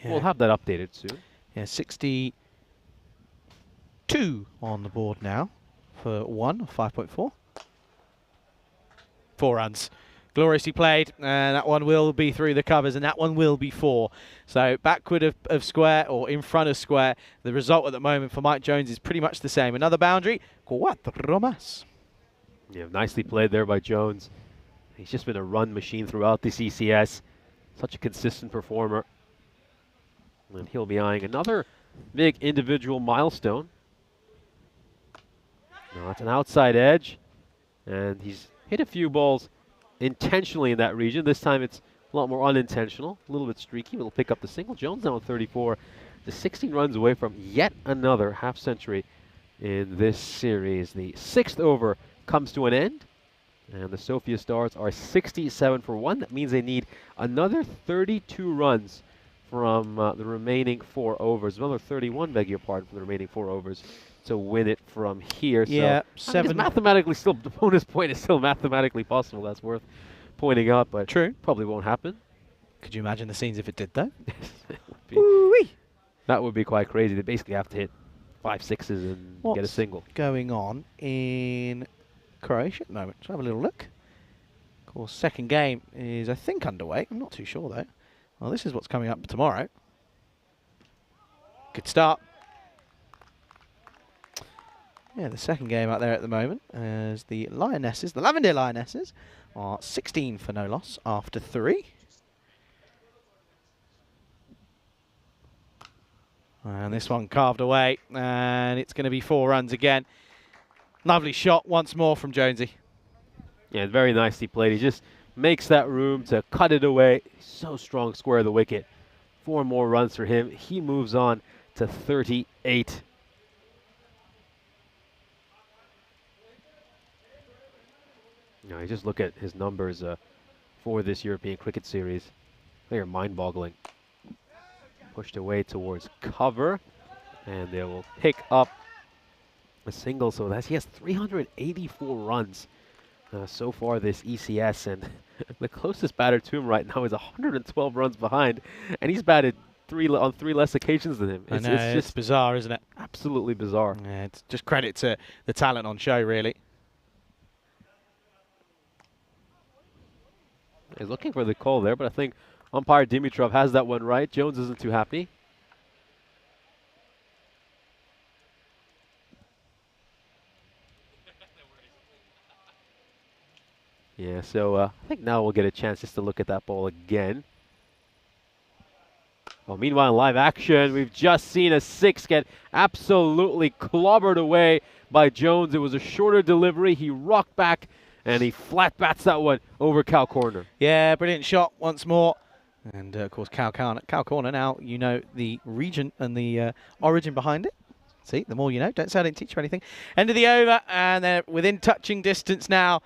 Yeah. We'll have that updated soon. Yeah, 62 on the board now for 5.4. 4 runs. Gloriously played, and that one will be through the covers, and that one will be 4. So backward of square, or in front of square, the result at the moment for Mike Jones is pretty much the same. Another boundary, 4 más. Yeah, nicely played there by Jones. He's just been a run machine throughout this ECS. Such a consistent performer. And he'll be eyeing another big individual milestone. Now it's an outside edge, and he's hit a few balls intentionally in that region. This time it's a lot more unintentional, a little bit streaky, but he'll pick up the single. Jones now on 34, just 16 runs away from yet another half century in this series. The 6th over comes to an end, and the Sophia Stars are 67 for 1. That means they need another 32 runs from the remaining 4 overs. Another 31, beg your pardon, from the remaining 4 overs to win it from here. Yeah, so 7. Mathematically, still the bonus point is still mathematically possible. That's worth pointing out, but true, probably won't happen. Could you imagine the scenes if it did, though? That would be quite crazy. They basically have to hit 5 6s and get a single. What's going on in Croatia at the moment? Let's have a little look. Of course, second game is, I think, underway. I'm not too sure, though. Well, this is what's coming up tomorrow. Good start. Yeah, the second game out there at the moment as the Lionesses, the Lavender Lionesses, are 16 for no loss after 3. And this one carved away, and it's going to be 4 runs again. Lovely shot once more from Jonesy. Yeah, very nicely played. He just makes that room to cut it away. So strong square of the wicket. 4 more runs for him. He moves on to 38. You know, you just look at his numbers for this European Cricket Series. They are mind-boggling. Pushed away towards cover, and they will pick up a single. So he has 384 runs so far this ECS, and the closest batter to him right now is 112 runs behind, and he's batted on 3 less occasions than him. I know, it's just bizarre, isn't it? Absolutely bizarre. Yeah, it's just credit to the talent on show, really. He's looking for the call there, but I think umpire Dimitrov has that one right. Jones isn't too happy. Yeah, so I think now we'll get a chance just to look at that ball again. Oh, meanwhile, in live action, we've just seen a 6 get absolutely clobbered away by Jones. It was a shorter delivery. He rocked back, and he flat bats that one over cow corner. Yeah, brilliant shot once more. And, of course, cow corner now, you know the region and the origin behind it. See, the more you know. Don't say I didn't teach you anything. End of the over, and they're within touching distance now.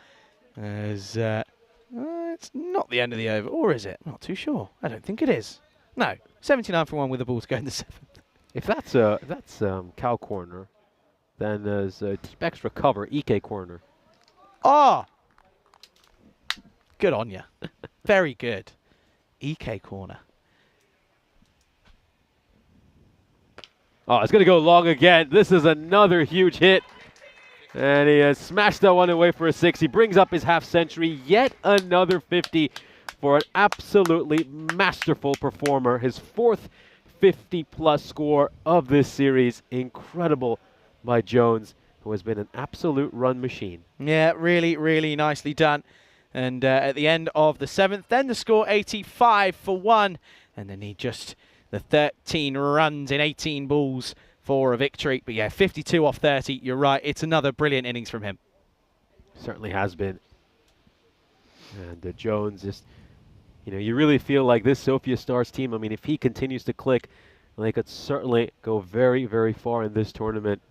As it's not the end of the over, or is it? Not too sure. I don't think it is. No, 79 for 1 with the ball to go in the 7th. If that's cow corner, then there's a deep extra cover, EK corner. Oh! Good on you. Very good. EK corner. Oh, it's going to go long again. This is another huge hit. And he has smashed that one away for a 6. He brings up his half century. Yet another 50 for an absolutely masterful performer. His 4th 50-plus score of this series. Incredible by Jones, who has been an absolute run machine. Yeah, really, really nicely done. And at the end of the 7th, then the score 85 for 1. And then he just, the 13 runs in 18 balls for a victory. But yeah, 52 off 30, you're right. It's another brilliant innings from him. Certainly has been. And Jones just, you know, you really feel like this Sophia Stars team, I mean, if he continues to click, they could certainly go very, very far in this tournament.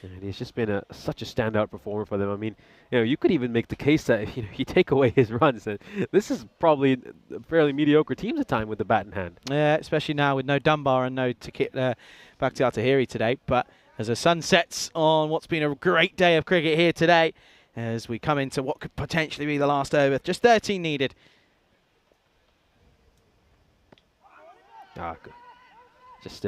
And he's just been such a standout performer for them. I mean, you know, you could even make the case that you take away his runs, and this is probably a fairly mediocre teams at time with the bat in hand. Yeah, especially now with no Dunbar and no Bakhtiari today. But as the sun sets on what's been a great day of cricket here today, as we come into what could potentially be the last over, just 13 needed. Just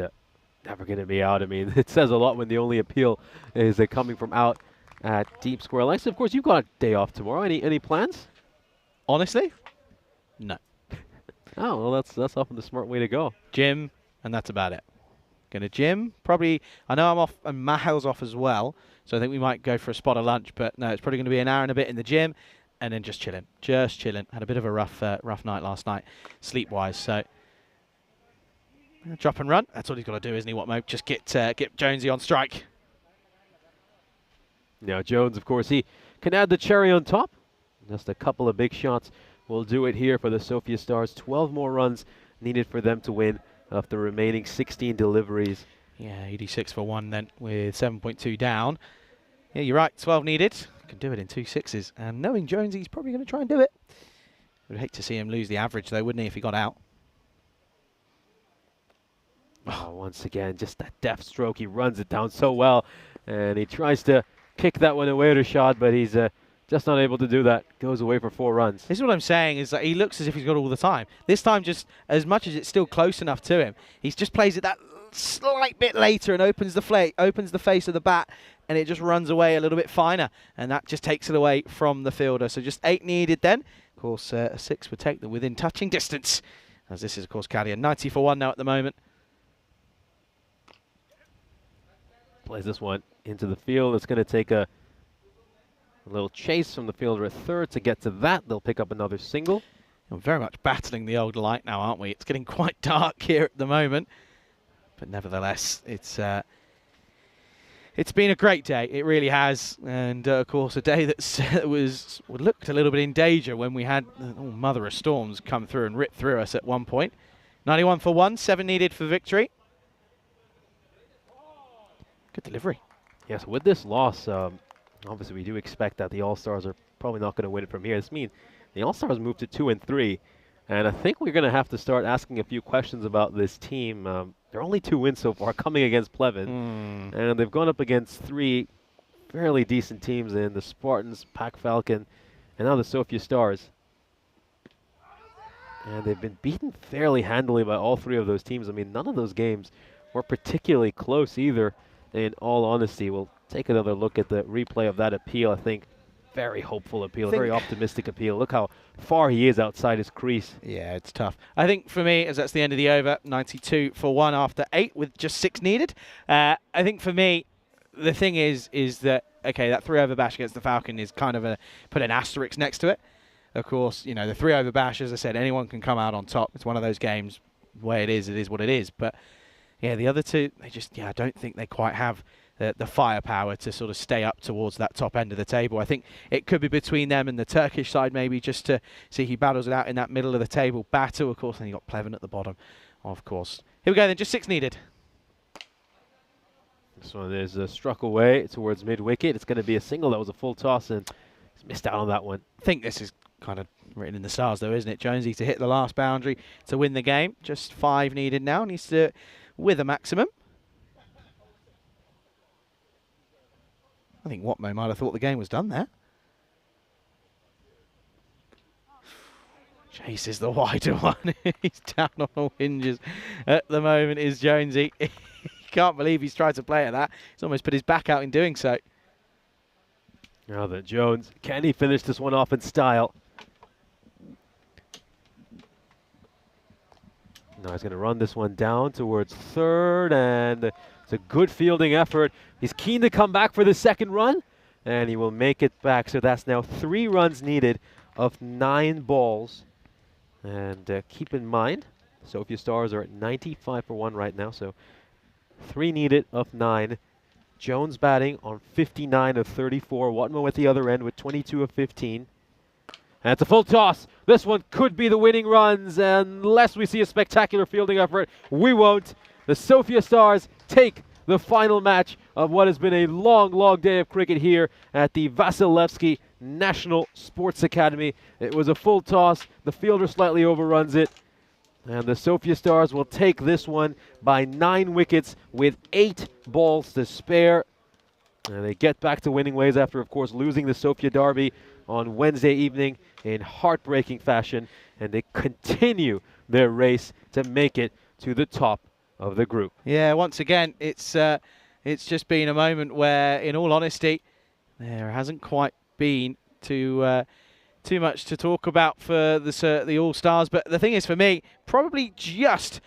never going to be out. I mean, it says a lot when the only appeal is coming from out at deep square. Alexa, of course, you've got a day off tomorrow. Any plans? Honestly, no. Oh, well, that's often the smart way to go. Gym, and that's about it. Gonna gym, probably. I know I'm off, and Mahel's off as well, so I think we might go for a spot of lunch. But no, it's probably going to be an hour and a bit in the gym, and then just chilling. Just chilling. Had a bit of a rough night last night, sleep-wise. So drop and run. That's all he's got to do, isn't he? What, Mo? Just get Jonesy on strike. Now Jones, of course, he can add the cherry on top. Just a couple of big shots will do it here for the Sophia Stars. 12 more runs needed for them to win of the remaining 16 deliveries. Yeah, 86 for 1 then with 7.2 down. Yeah, you're right. 12 needed. Can do it in 2 6s. And knowing Jonesy, he's probably going to try and do it. Would hate to see him lose the average, though, wouldn't he, if he got out? Oh, once again, just that deft stroke. He runs it down so well. And he tries to kick that one away to shot, but he's just not able to do that. Goes away for 4 runs. This is what I'm saying, is that he looks as if he's got all the time. This time, just as much as it's still close enough to him, he just plays it that slight bit later and opens the face of the bat, and it just runs away a little bit finer, and that just takes it away from the fielder. So just 8 needed then. Of course, a 6 would take them within touching distance, as this is, of course, Kalia. 90 for 1 now at the moment. Plays this one into the field. It's going to take a little chase from the fielder at third to get to that. They'll pick up another single. We're very much battling the old light now, aren't we? It's getting quite dark here at the moment. But nevertheless, it's been a great day. It really has. And, of course, a day that looked a little bit in danger when we had mother of storms come through and rip through us at one point. 91 for 1, 7 needed for victory. Good delivery. Yes, with this loss, obviously we do expect that the All-Stars are probably not going to win it from here. This means the All-Stars moved to 2 and 3. And I think we're going to have to start asking a few questions about this team. There are only 2 wins so far coming against Pleven. And they've gone up against 3 fairly decent teams in the Spartans, Falcon, and now the Sophia Stars. And they've been beaten fairly handily by all three of those teams. I mean, none of those games were particularly close either, in all honesty. We'll take another look at the replay of that appeal. I think very hopeful appeal, a very optimistic appeal. Look how far he is outside his crease. Yeah, it's tough. I think for me, as that's the end of the over, 92 for 1 after 8 with just 6 needed. I think for me, the thing is that, okay, that 3-over bash against the Falcon is kind of put an asterisk next to it. Of course, you know, the 3-over bash, as I said, anyone can come out on top. It's one of those games where it is what it is. But, yeah, the other two, they just, I don't think they quite have the firepower to sort of stay up towards that top end of the table. I think it could be between them and the Turkish side maybe, just to see he battles it out in that middle of the table battle. Of course, then you got Pleven at the bottom, of course. Here we go then, just 6 needed. This one is struck away towards mid-wicket. It's going to be a single. That was a full toss, and he's missed out on that one. I think this is kind of written in the stars, though, isn't it? Jonesy to hit the last boundary to win the game. Just 5 needed now. Needs to do it with a maximum. I think Watmo might have thought the game was done there. Chases the wider one. He's down on all hinges at the moment, is Jonesy. Can't believe he's tried to play at that. He's almost put his back out in doing so. Now that Jones, can he finish this one off in style? Now he's going to run this one down towards third, and it's a good fielding effort. He's keen to come back for the second run, and he will make it back. So that's now 3 runs needed of 9 balls. And keep in mind, Sophia Stars are at 95 for 1 right now, so 3 needed of 9. Jones batting on 59 of 34. Watmo at the other end with 22 of 15. And it's a full toss. This one could be the winning runs, unless we see a spectacular fielding effort. We won't. The Sophia Stars take the final match of what has been a long, long day of cricket here at the Vasilevsky National Sports Academy. It was a full toss. The fielder slightly overruns it. And the Sophia Stars will take this one by 9 wickets with 8 balls to spare. And they get back to winning ways after, of course, losing the Sofia Derby on Wednesday evening in heartbreaking fashion. And they continue their race to make it to the top of the group. Yeah, once again, it's just been a moment where, in all honesty, there hasn't quite been too much to talk about for the All-Stars. But the thing is, for me, probably just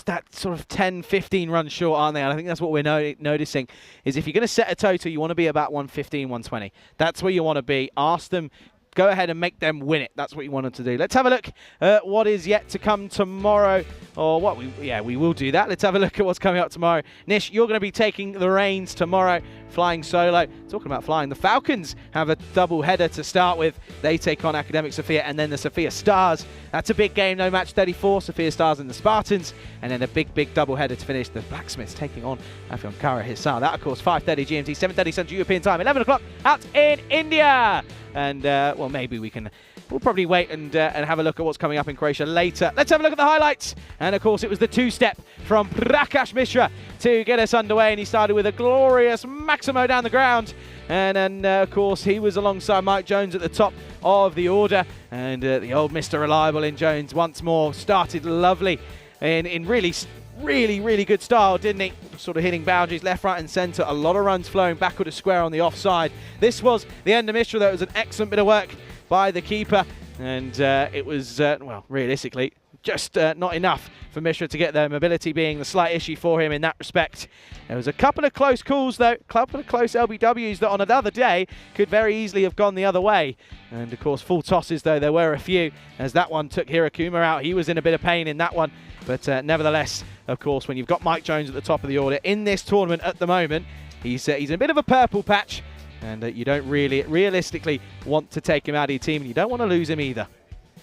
that sort of 10-15 runs short, aren't they? And I think that's what we're noticing, is if you're going to set a total, you want to be about 115, 120. That's where you want to be. Ask them, go ahead and make them win it. That's what you want them to do. Let's have a look at what is yet to come tomorrow. Or what we will do that. Let's have a look at what's coming up tomorrow. Nish, you're going to be taking the reins tomorrow, flying solo. Talking about flying, the Falcons have a double header to start with. They take on Academic Sofia and then the Sophia Stars. That's a big game, no match 34, Sophia Stars and the Spartans. And then a big double header to finish, the Blacksmiths taking on Afyon Kara Hisar. That, of course, 5:30 GMT, 7:30 Central European Time, 11 o'clock out in India. And, well, maybe we'll probably wait and have a look at what's coming up in Croatia later. Let's have a look at the highlights. And, of course, it was the 2-step from Prakash Mishra to get us underway. And he started with a glorious Maximo down the ground. And then, of course, he was alongside Mike Jones at the top of the order. And the old Mr. Reliable in Jones once more started lovely in really good style, didn't he? Sort of hitting boundaries left, right and centre. A lot of runs flowing backward of square on the offside. This was the end of Mishra, though. It was an excellent bit of work by the keeper. And it was, well, realistically, just not enough for Mishra to get there, mobility being the slight issue for him in that respect. There was a couple of close calls, though, a couple of close LBWs that on another day could very easily have gone the other way. And, of course, full tosses, though, there were a few, as that one took Hirakuma out. He was in a bit of pain in that one. But nevertheless, of course, when you've got Mike Jones at the top of the order in this tournament at the moment, he's in a bit of a purple patch. And you don't realistically want to take him out of your team, and you don't want to lose him either.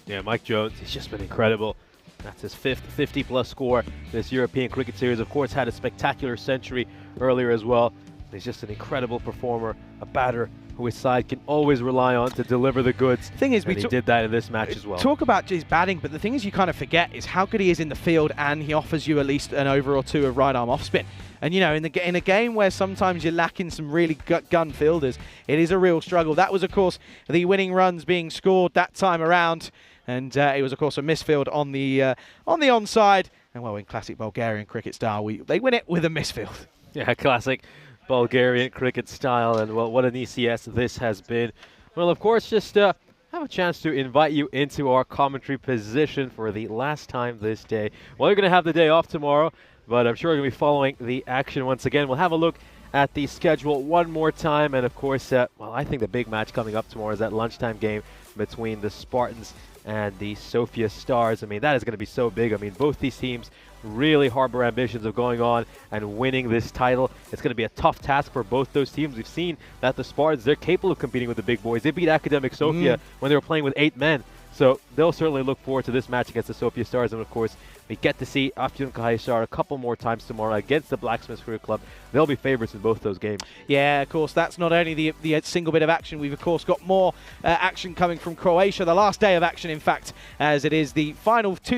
Yeah, Mike Jones, he's just been incredible. That's his 5th 50-plus score this European Cricket Series. Of course, had a spectacular century earlier as well. He's just an incredible performer, a batter who his side can always rely on to deliver the goods. Thing is, he did that in this match as well. Talk about his batting, but the thing is you kind of forget is how good he is in the field, and he offers you at least an over or two of right arm off spin. And, you know, in a game where sometimes you're lacking some really gun fielders, it is a real struggle. That was, of course, the winning runs being scored that time around. and it was, of course, a misfield on the onside. And, well, in classic Bulgarian cricket style, they win it with a misfield. Yeah, classic Bulgarian cricket style, and well, what an ECS this has been. Well, of course, just have a chance to invite you into our commentary position for the last time this day. Well, you're going to have the day off tomorrow, but I'm sure we're going to be following the action once again. We'll have a look at the schedule one more time, and of course, well, I think the big match coming up tomorrow is that lunchtime game between the Spartans and the Sophia Stars. I mean, that is going to be so big. I mean, both these teams really harbor ambitions of going on and winning this title. It's going to be a tough task for both those teams. We've seen that the Spartans, they're capable of competing with the big boys. They beat Academic Sofia when they were playing with 8 men. So they'll certainly look forward to this match against the Sophia Stars. And of course, we get to see Afyon a couple more times tomorrow against the Blacksmiths Career Club. They'll be favorites in both those games. Yeah, of course, that's not only the single bit of action. We've, of course, got more action coming from Croatia. The last day of action, in fact, as it is the final 2